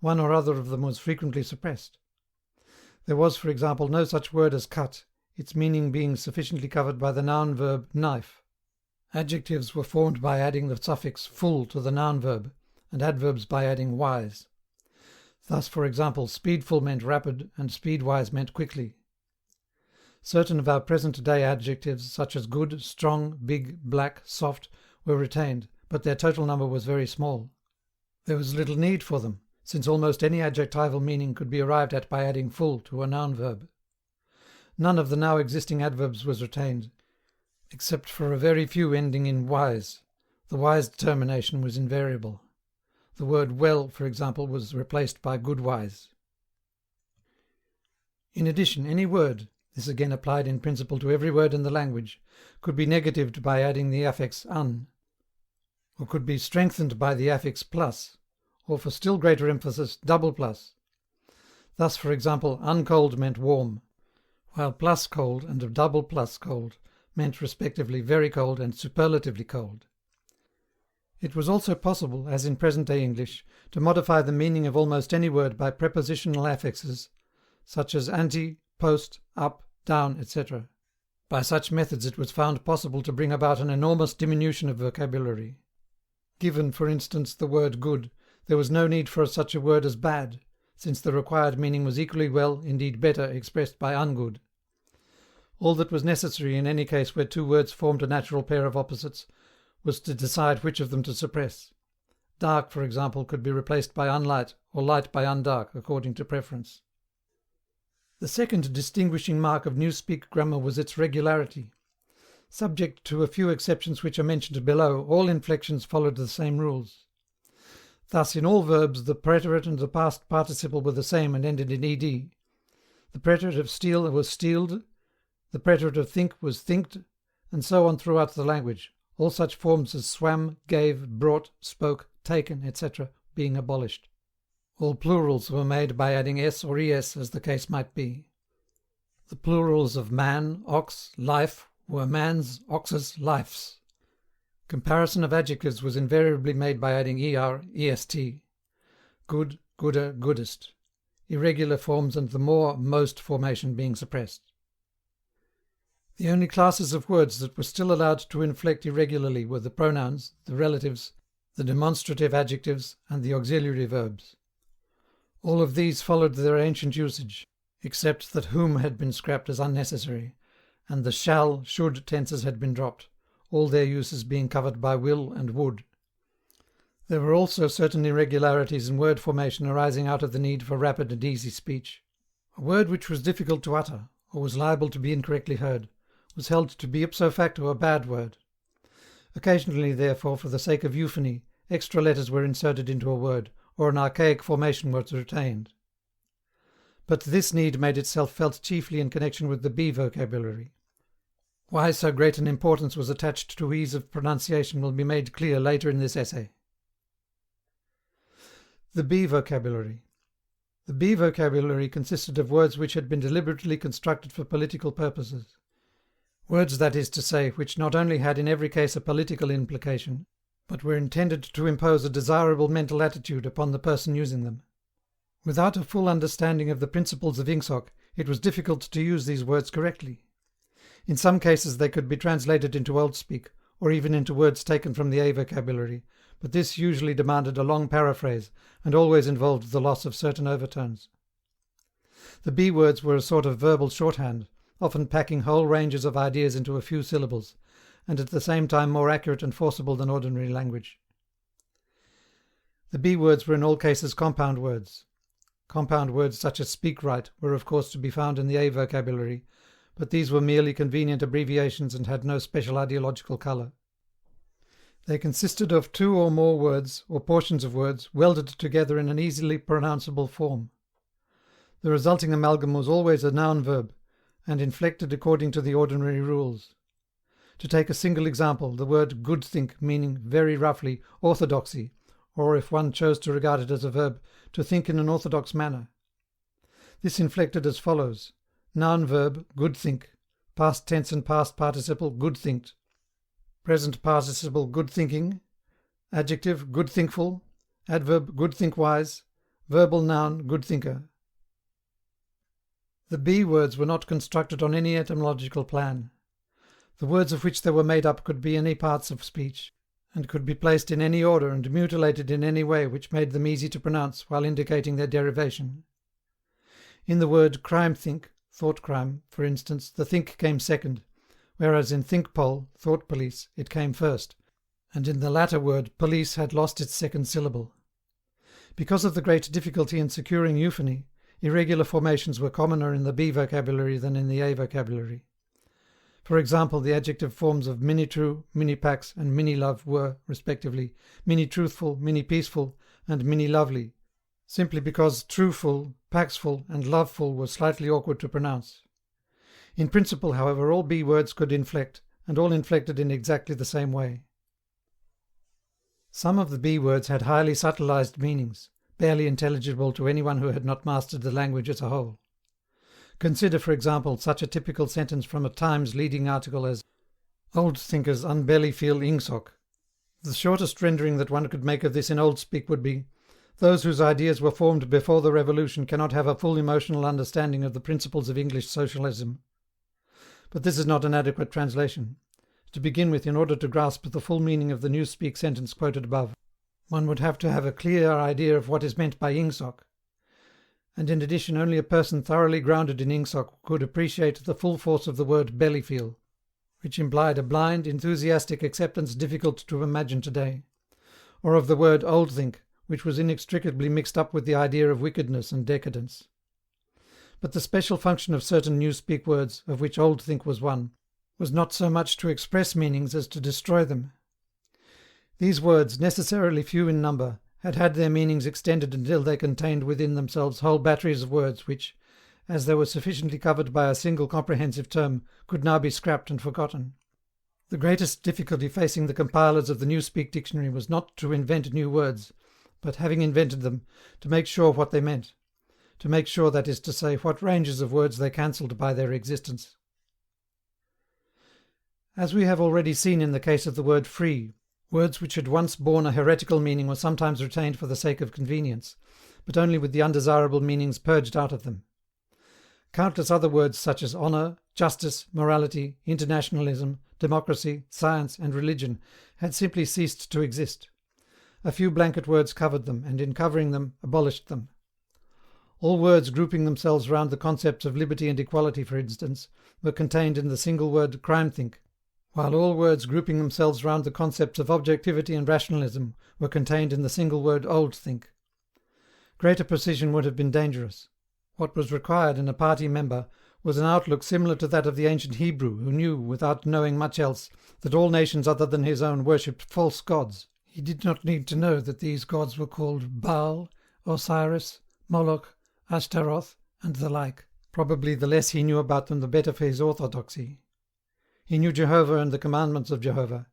Speaker 1: one or other of them was frequently suppressed. There was, for example, no such word as cut, its meaning being sufficiently covered by the noun verb knife. Adjectives were formed by adding the suffix full to the noun verb, and adverbs by adding wise. Thus, for example, speedful meant rapid, and speedwise meant quickly. Certain of our present-day adjectives, such as good, strong, big, black, soft, were retained, but their total number was very small. There was little need for them, since almost any adjectival meaning could be arrived at by adding full to a noun verb. None of the now existing adverbs was retained, except for a very few ending in wise. The wise termination was invariable. The word well, for example, was replaced by goodwise. In addition, any word, this again applied in principle to every word in the language, could be negatived by adding the affix un, or could be strengthened by the affix plus, or for still greater emphasis, double plus. Thus, for example, uncold meant warm, while plus cold and double plus cold meant respectively very cold and superlatively cold. It was also possible, as in present-day English, to modify the meaning of almost any word by prepositional affixes, such as ante, post, up, down, etc. By such methods it was found possible to bring about an enormous diminution of vocabulary. Given, for instance, the word good, there was no need for such a word as bad, since the required meaning was equally well, indeed better, expressed by ungood. All that was necessary in any case where two words formed a natural pair of opposites was to decide which of them to suppress. Dark, for example, could be replaced by unlight, or light by undark, according to preference. The second distinguishing mark of Newspeak grammar was its regularity. Subject to a few exceptions which are mentioned below, all inflections followed the same rules. Thus, in all verbs, the preterite and the past participle were the same and ended in ed. The preterite of steal was stealed, the preterite of think was thinked, and so on throughout the language, all such forms as swam, gave, brought, spoke, taken, etc. being abolished. All plurals were made by adding s or es as the case might be. The plurals of man, ox, life were man's, ox's, life's. Comparison of adjectives was invariably made by adding er, est. Good, gooder, goodest. Irregular forms and the more, most formation being suppressed. The only classes of words that were still allowed to inflect irregularly were the pronouns, the relatives, the demonstrative adjectives, and the auxiliary verbs. All of these followed their ancient usage, except that whom had been scrapped as unnecessary, and the shall, should tenses had been dropped, all their uses being covered by will and would. There were also certain irregularities in word formation arising out of the need for rapid and easy speech. A word which was difficult to utter, or was liable to be incorrectly heard, was held to be ipso facto a bad word. Occasionally, therefore, for the sake of euphony, extra letters were inserted into a word, or an archaic formation was retained. But this need made itself felt chiefly in connection with the B vocabulary. Why so great an importance was attached to ease of pronunciation will be made clear later in this essay. The B vocabulary. The B vocabulary consisted of words which had been deliberately constructed for political purposes. Words, that is to say, which not only had in every case a political implication, but were intended to impose a desirable mental attitude upon the person using them. Without a full understanding of the principles of Ingsoc, it was difficult to use these words correctly. In some cases they could be translated into Old Speak, or even into words taken from the A vocabulary, but this usually demanded a long paraphrase, and always involved the loss of certain overtones. The B words were a sort of verbal shorthand, often packing whole ranges of ideas into a few syllables, and at the same time more accurate and forcible than ordinary language. The B words were in all cases compound words. Compound words such as speak right were of course to be found in the A vocabulary, but these were merely convenient abbreviations and had no special ideological colour. They consisted of two or more words, or portions of words, welded together in an easily pronounceable form. The resulting amalgam was always a noun-verb, and inflected according to the ordinary rules. To take a single example, the word good think meaning, very roughly, orthodoxy, or if one chose to regard it as a verb, to think in an orthodox manner. This inflected as follows: noun-verb, good think, past tense and past participle, good thinked, present participle, good thinking, adjective, good thinkful, adverb, good thinkwise, verbal noun, good thinker. The B words were not constructed on any etymological plan. The words of which they were made up could be any parts of speech, and could be placed in any order and mutilated in any way which made them easy to pronounce while indicating their derivation. In the word crime-think, thought-crime, for instance, the think came second, whereas in think-pol, thought-police, it came first, and in the latter word police had lost its second syllable. Because of the great difficulty in securing euphony, irregular formations were commoner in the B vocabulary than in the A vocabulary. For example, the adjective forms of mini-true, mini-pax, and mini-love were, respectively, mini-truthful, mini-peaceful, and mini-lovely, simply because trueful, paxful, and loveful were slightly awkward to pronounce. In principle, however, all B words could inflect, and all inflected in exactly the same way. Some of the B words had highly subtilized meanings, barely intelligible to anyone who had not mastered the language as a whole. Consider, for example, such a typical sentence from a Times leading article as "Old thinkers unbelly feel Ingsoc." The shortest rendering that one could make of this in Old Speak would be, "Those whose ideas were formed before the Revolution cannot have a full emotional understanding of the principles of English socialism." But this is not an adequate translation. To begin with, in order to grasp the full meaning of the Newspeak sentence quoted above, one would have to have a clear idea of what is meant by Ingsoc. And in addition, only a person thoroughly grounded in Ingsoc could appreciate the full force of the word belly-feel, which implied a blind, enthusiastic acceptance difficult to imagine today, or of the word old-think, which was inextricably mixed up with the idea of wickedness and decadence. But the special function of certain Newspeak words, of which old-think was one, was not so much to express meanings as to destroy them. These words, necessarily few in number, had had their meanings extended until they contained within themselves whole batteries of words which, as they were sufficiently covered by a single comprehensive term, could now be scrapped and forgotten. The greatest difficulty facing the compilers of the Newspeak Dictionary was not to invent new words, but, having invented them, to make sure what they meant, to make sure, that is to say, what ranges of words they cancelled by their existence. As we have already seen in the case of the word free, words which had once borne a heretical meaning were sometimes retained for the sake of convenience, but only with the undesirable meanings purged out of them. Countless other words such as honour, justice, morality, internationalism, democracy, science, and religion had simply ceased to exist. A few blanket words covered them, and in covering them, abolished them. All words grouping themselves round the concepts of liberty and equality, for instance, were contained in the single word crime-think, while all words grouping themselves round the concepts of objectivity and rationalism were contained in the single word old-think. Greater precision would have been dangerous. What was required in a party member was an outlook similar to that of the ancient Hebrew, who knew, without knowing much else, that all nations other than his own worshipped false gods. He did not need to know that these gods were called Baal, Osiris, Moloch, Ashtaroth, and the like. Probably the less he knew about them, the better for his orthodoxy. He knew Jehovah and the commandments of Jehovah.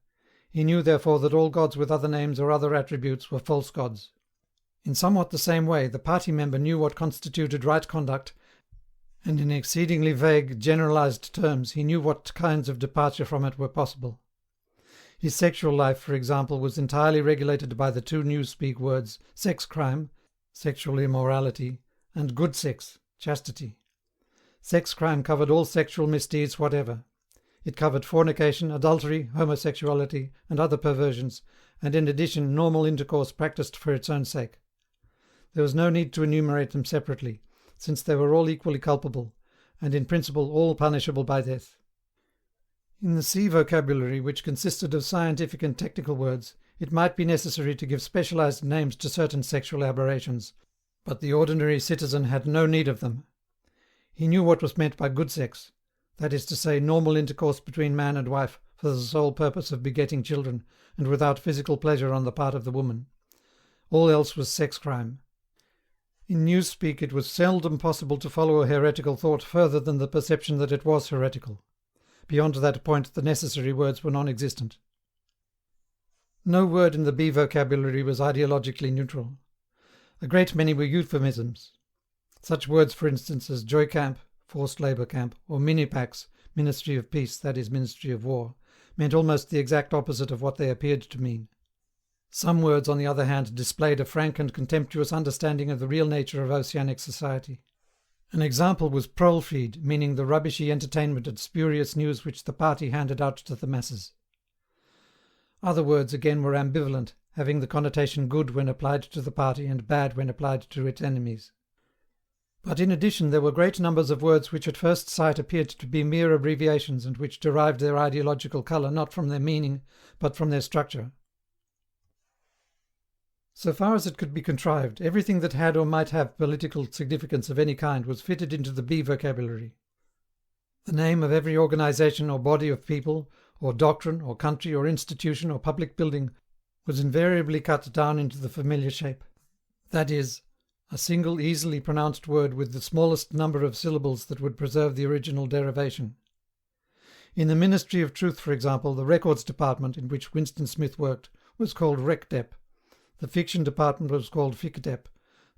Speaker 1: He knew, therefore, that all gods with other names or other attributes were false gods. In somewhat the same way, the party member knew what constituted right conduct, and in exceedingly vague, generalized terms he knew what kinds of departure from it were possible. His sexual life, for example, was entirely regulated by the two newspeak words sex crime, sexual immorality, and good sex, chastity. Sex crime covered all sexual misdeeds whatever. It covered fornication, adultery, homosexuality, and other perversions, and in addition normal intercourse practiced for its own sake. There was no need to enumerate them separately, since they were all equally culpable, and in principle all punishable by death. In the C vocabulary, which consisted of scientific and technical words, it might be necessary to give specialized names to certain sexual aberrations, but the ordinary citizen had no need of them. He knew what was meant by good sex, that is to say, normal intercourse between man and wife for the sole purpose of begetting children, and without physical pleasure on the part of the woman. All else was sex crime. In newspeak it was seldom possible to follow a heretical thought further than the perception that it was heretical. Beyond that point the necessary words were non-existent. No word in the B vocabulary was ideologically neutral. A great many were euphemisms. Such words, for instance, as joy camp, forced labour camp, or minipax, Ministry of Peace, that is, Ministry of War, meant almost the exact opposite of what they appeared to mean. Some words, on the other hand, displayed a frank and contemptuous understanding of the real nature of oceanic society. An example was prole-feed, meaning the rubbishy entertainment and spurious news which the party handed out to the masses. Other words again were ambivalent, having the connotation good when applied to the party and bad when applied to its enemies. But in addition there were great numbers of words which at first sight appeared to be mere abbreviations and which derived their ideological colour not from their meaning, but from their structure. So far as it could be contrived, everything that had or might have political significance of any kind was fitted into the B vocabulary. The name of every organization or body of people, or doctrine, or country, or institution, or public building was invariably cut down into the familiar shape. That is, a single easily pronounced word with the smallest number of syllables that would preserve the original derivation. In the Ministry of Truth, for example, the Records Department, in which Winston Smith worked, was called RecDep. The Fiction Department was called FicDep.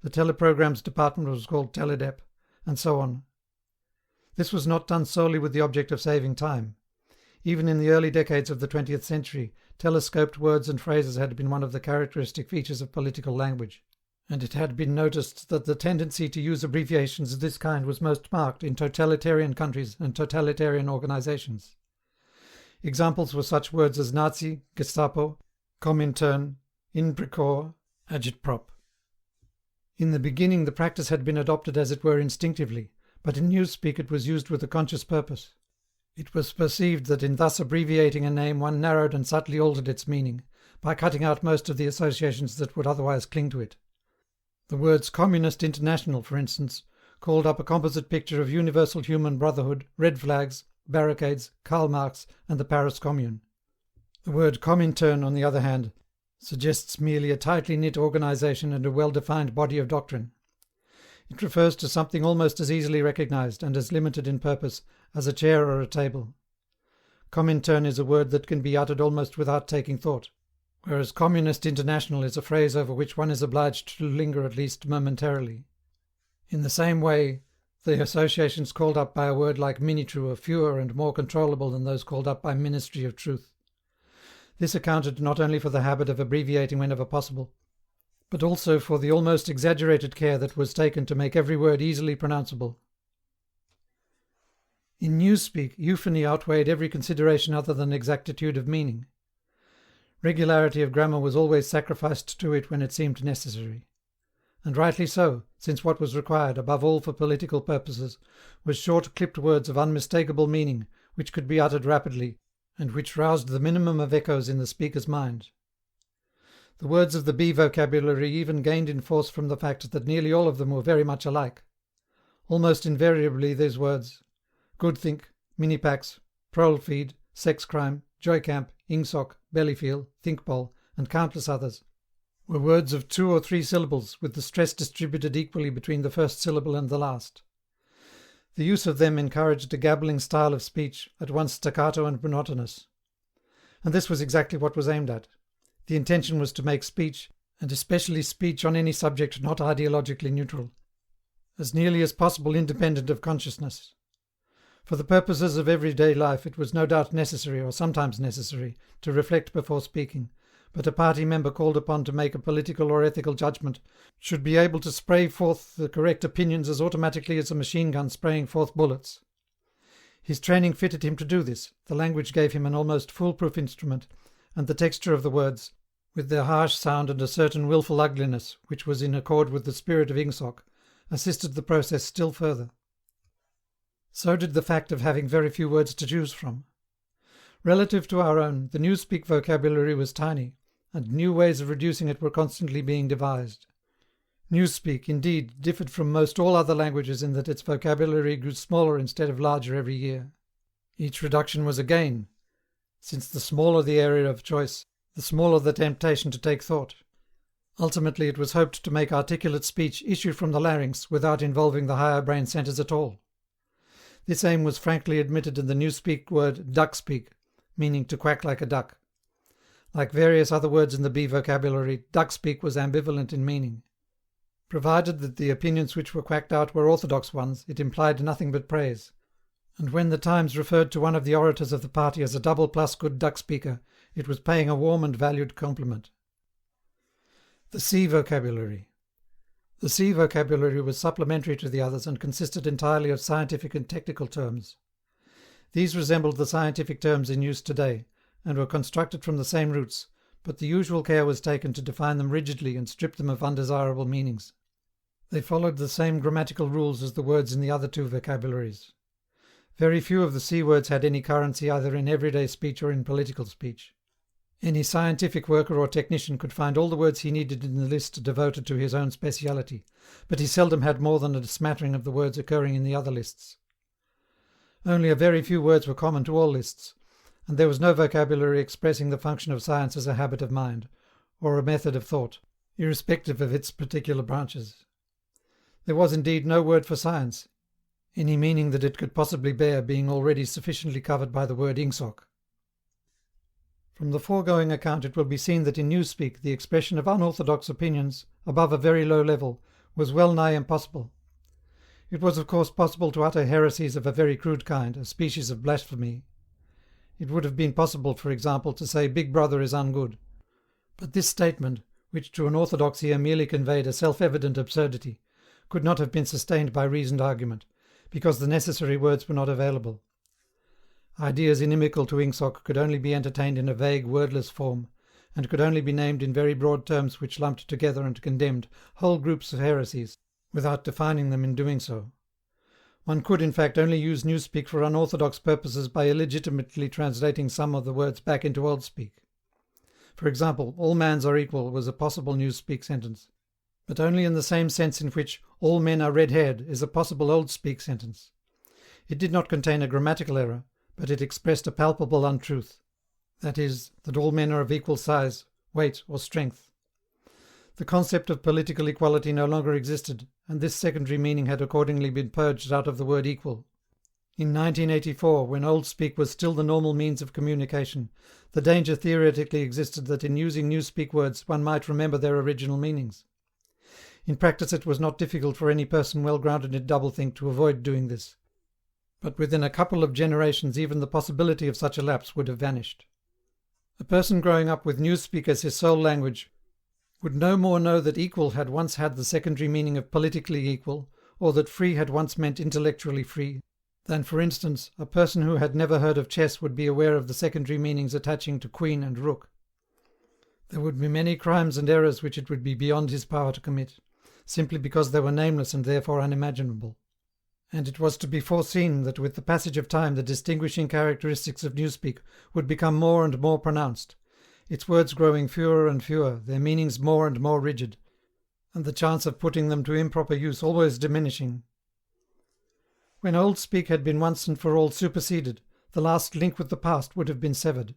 Speaker 1: The Teleprograms Department was called Teledep, and so on. This was not done solely with the object of saving time. Even in the early decades of the 20th century, telescoped words and phrases had been one of the characteristic features of political language, and it had been noticed that the tendency to use abbreviations of this kind was most marked in totalitarian countries and totalitarian organizations. Examples were such words as Nazi, Gestapo, Comintern, Inprecore, Agitprop. In the beginning the practice had been adopted as it were instinctively, but in newspeak it was used with a conscious purpose. It was perceived that in thus abbreviating a name one narrowed and subtly altered its meaning, by cutting out most of the associations that would otherwise cling to it. The words Communist International, for instance, called up a composite picture of universal human brotherhood, red flags, barricades, Karl Marx, and the Paris Commune. The word Comintern, on the other hand, suggests merely a tightly knit organization and a well-defined body of doctrine. It refers to something almost as easily recognized and as limited in purpose as a chair or a table. Comintern is a word that can be uttered almost without taking thought, whereas Communist International is a phrase over which one is obliged to linger at least momentarily. In the same way, the associations called up by a word like minitrue are fewer and more controllable than those called up by ministry of truth. This accounted not only for the habit of abbreviating whenever possible, but also for the almost exaggerated care that was taken to make every word easily pronounceable. In newspeak, euphony outweighed every consideration other than exactitude of meaning. Regularity of grammar was always sacrificed to it when it seemed necessary. And rightly so, since what was required, above all for political purposes, was short clipped words of unmistakable meaning, which could be uttered rapidly, and which roused the minimum of echoes in the speaker's mind. The words of the B vocabulary even gained in force from the fact that nearly all of them were very much alike. Almost invariably these words, goodthink, minipax, prolfeed, sex crime, joycamp, ingsoc, bellyfeel, thinkball, and countless others, were words of 2 or 3 syllables, with the stress distributed equally between the first syllable and the last. The use of them encouraged a gabbling style of speech, at once staccato and monotonous. And this was exactly what was aimed at. The intention was to make speech, and especially speech on any subject not ideologically neutral, as nearly as possible independent of consciousness. For the purposes of everyday life it was no doubt necessary, or sometimes necessary, to reflect before speaking, but a party member called upon to make a political or ethical judgment should be able to spray forth the correct opinions as automatically as a machine gun spraying forth bullets. His training fitted him to do this, the language gave him an almost foolproof instrument, and the texture of the words, with their harsh sound and a certain wilful ugliness which was in accord with the spirit of ingsoc, assisted the process still further. So did the fact of having very few words to choose from. Relative to our own, the newspeak vocabulary was tiny, and new ways of reducing it were constantly being devised. Newspeak, indeed, differed from most all other languages in that its vocabulary grew smaller instead of larger every year. Each reduction was a gain, since the smaller the area of choice, the smaller the temptation to take thought. Ultimately, it was hoped to make articulate speech issue from the larynx without involving the higher brain centres at all. This aim was frankly admitted in the newspeak word duckspeak, meaning to quack like a duck. Like various other words in the B vocabulary, duckspeak was ambivalent in meaning. Provided that the opinions which were quacked out were orthodox ones, it implied nothing but praise. And when the Times referred to one of the orators of the party as a double plus good duckspeaker, it was paying a warm and valued compliment. The C vocabulary. The C vocabulary was supplementary to the others and consisted entirely of scientific and technical terms. These resembled the scientific terms in use today, and were constructed from the same roots, but the usual care was taken to define them rigidly and strip them of undesirable meanings. They followed the same grammatical rules as the words in the other 2 vocabularies. Very few of the C words had any currency either in everyday speech or in political speech. Any scientific worker or technician could find all the words he needed in the list devoted to his own speciality, but he seldom had more than a smattering of the words occurring in the other lists. Only a very few words were common to all lists, and there was no vocabulary expressing the function of science as a habit of mind, or a method of thought, irrespective of its particular branches. There was indeed no word for science, any meaning that it could possibly bear being already sufficiently covered by the word ingsoc. From the foregoing account it will be seen that in newspeak the expression of unorthodox opinions, above a very low level, was well nigh impossible. It was of course possible to utter heresies of a very crude kind, a species of blasphemy. It would have been possible, for example, to say Big Brother is ungood. But this statement, which to an orthodox ear merely conveyed a self-evident absurdity, could not have been sustained by reasoned argument, because the necessary words were not available. Ideas inimical to ingsoc could only be entertained in a vague, wordless form, and could only be named in very broad terms which lumped together and condemned whole groups of heresies, without defining them in doing so. One could, in fact, only use newspeak for unorthodox purposes by illegitimately translating some of the words back into old speak. For example, all mans are equal was a possible newspeak sentence, but only in the same sense in which all men are red-haired is a possible old speak sentence. It did not contain a grammatical error, but it expressed a palpable untruth, that is, that all men are of equal size, weight, or strength. The concept of political equality no longer existed, and this secondary meaning had accordingly been purged out of the word equal. In 1984, when old speak was still the normal means of communication, the danger theoretically existed that in using newspeak words one might remember their original meanings. In practice it was not difficult for any person well grounded in doublethink to avoid doing this. But within a couple of generations even the possibility of such a lapse would have vanished. A person growing up with newspeak as his sole language would no more know that equal had once had the secondary meaning of politically equal, or that free had once meant intellectually free, than, for instance, a person who had never heard of chess would be aware of the secondary meanings attaching to queen and rook. There would be many crimes and errors which it would be beyond his power to commit, simply because they were nameless and therefore unimaginable. And it was to be foreseen that with the passage of time the distinguishing characteristics of newspeak would become more and more pronounced, its words growing fewer and fewer, their meanings more and more rigid, and the chance of putting them to improper use always diminishing. When old speak had been once and for all superseded, the last link with the past would have been severed.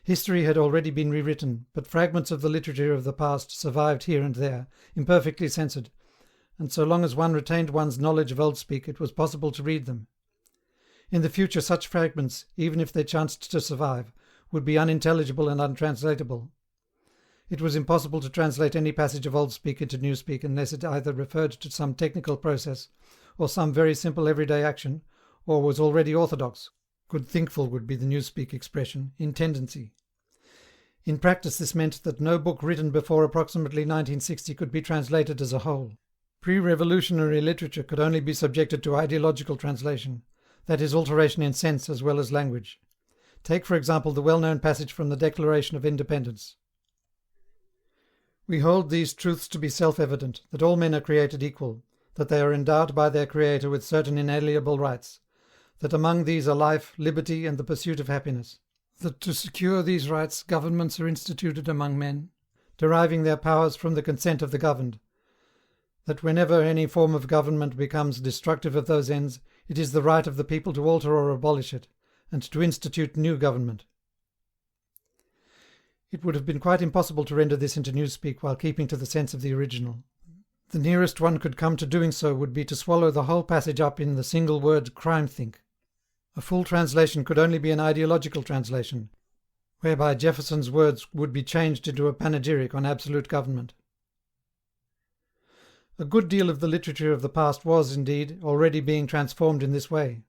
Speaker 1: History had already been rewritten, but fragments of the literature of the past survived here and there, imperfectly censored, and so long as one retained one's knowledge of old speak it was possible to read them. In the future such fragments, even if they chanced to survive, would be unintelligible and untranslatable. It was impossible to translate any passage of old speak into newspeak unless it either referred to some technical process, or some very simple everyday action, or was already orthodox, good thinkful would be the newspeak expression, in tendency. In practice this meant that no book written before approximately 1960 could be translated as a whole. Pre-revolutionary literature could only be subjected to ideological translation, that is, alteration in sense as well as language. Take, for example, the well-known passage from the Declaration of Independence. We hold these truths to be self-evident, that all men are created equal, that they are endowed by their Creator with certain inalienable rights, that among these are life, liberty, and the pursuit of happiness, that to secure these rights governments are instituted among men, deriving their powers from the consent of the governed, that whenever any form of government becomes destructive of those ends, it is the right of the people to alter or abolish it, and to institute new government. It would have been quite impossible to render this into newspeak while keeping to the sense of the original. The nearest one could come to doing so would be to swallow the whole passage up in the single word crime-think. A full translation could only be an ideological translation, whereby Jefferson's words would be changed into a panegyric on absolute government. A good deal of the literature of the past was, indeed, already being transformed in this way.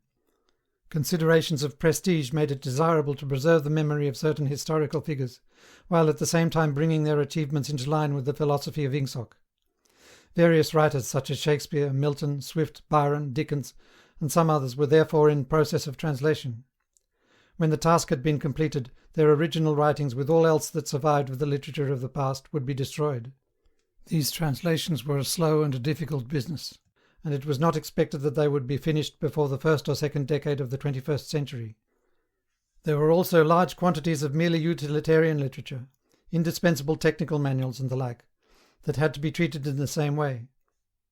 Speaker 1: Considerations of prestige made it desirable to preserve the memory of certain historical figures, while at the same time bringing their achievements into line with the philosophy of Ingsoc. Various writers such as Shakespeare, Milton, Swift, Byron, Dickens, and some others were therefore in process of translation. When the task had been completed, their original writings with all else that survived of the literature of the past would be destroyed. These translations were a slow and a difficult business, and it was not expected that they would be finished before the first or second decade of the 21st century. There were also large quantities of merely utilitarian literature, indispensable technical manuals and the like, that had to be treated in the same way.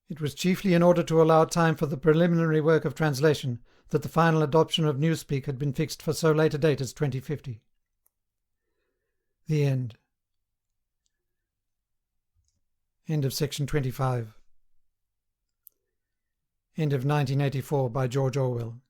Speaker 1: It was chiefly in order to allow time for the preliminary work of translation that the final adoption of newspeak had been fixed for so late a date as 2050. The end. End of section 25. End of 1984 by George Orwell.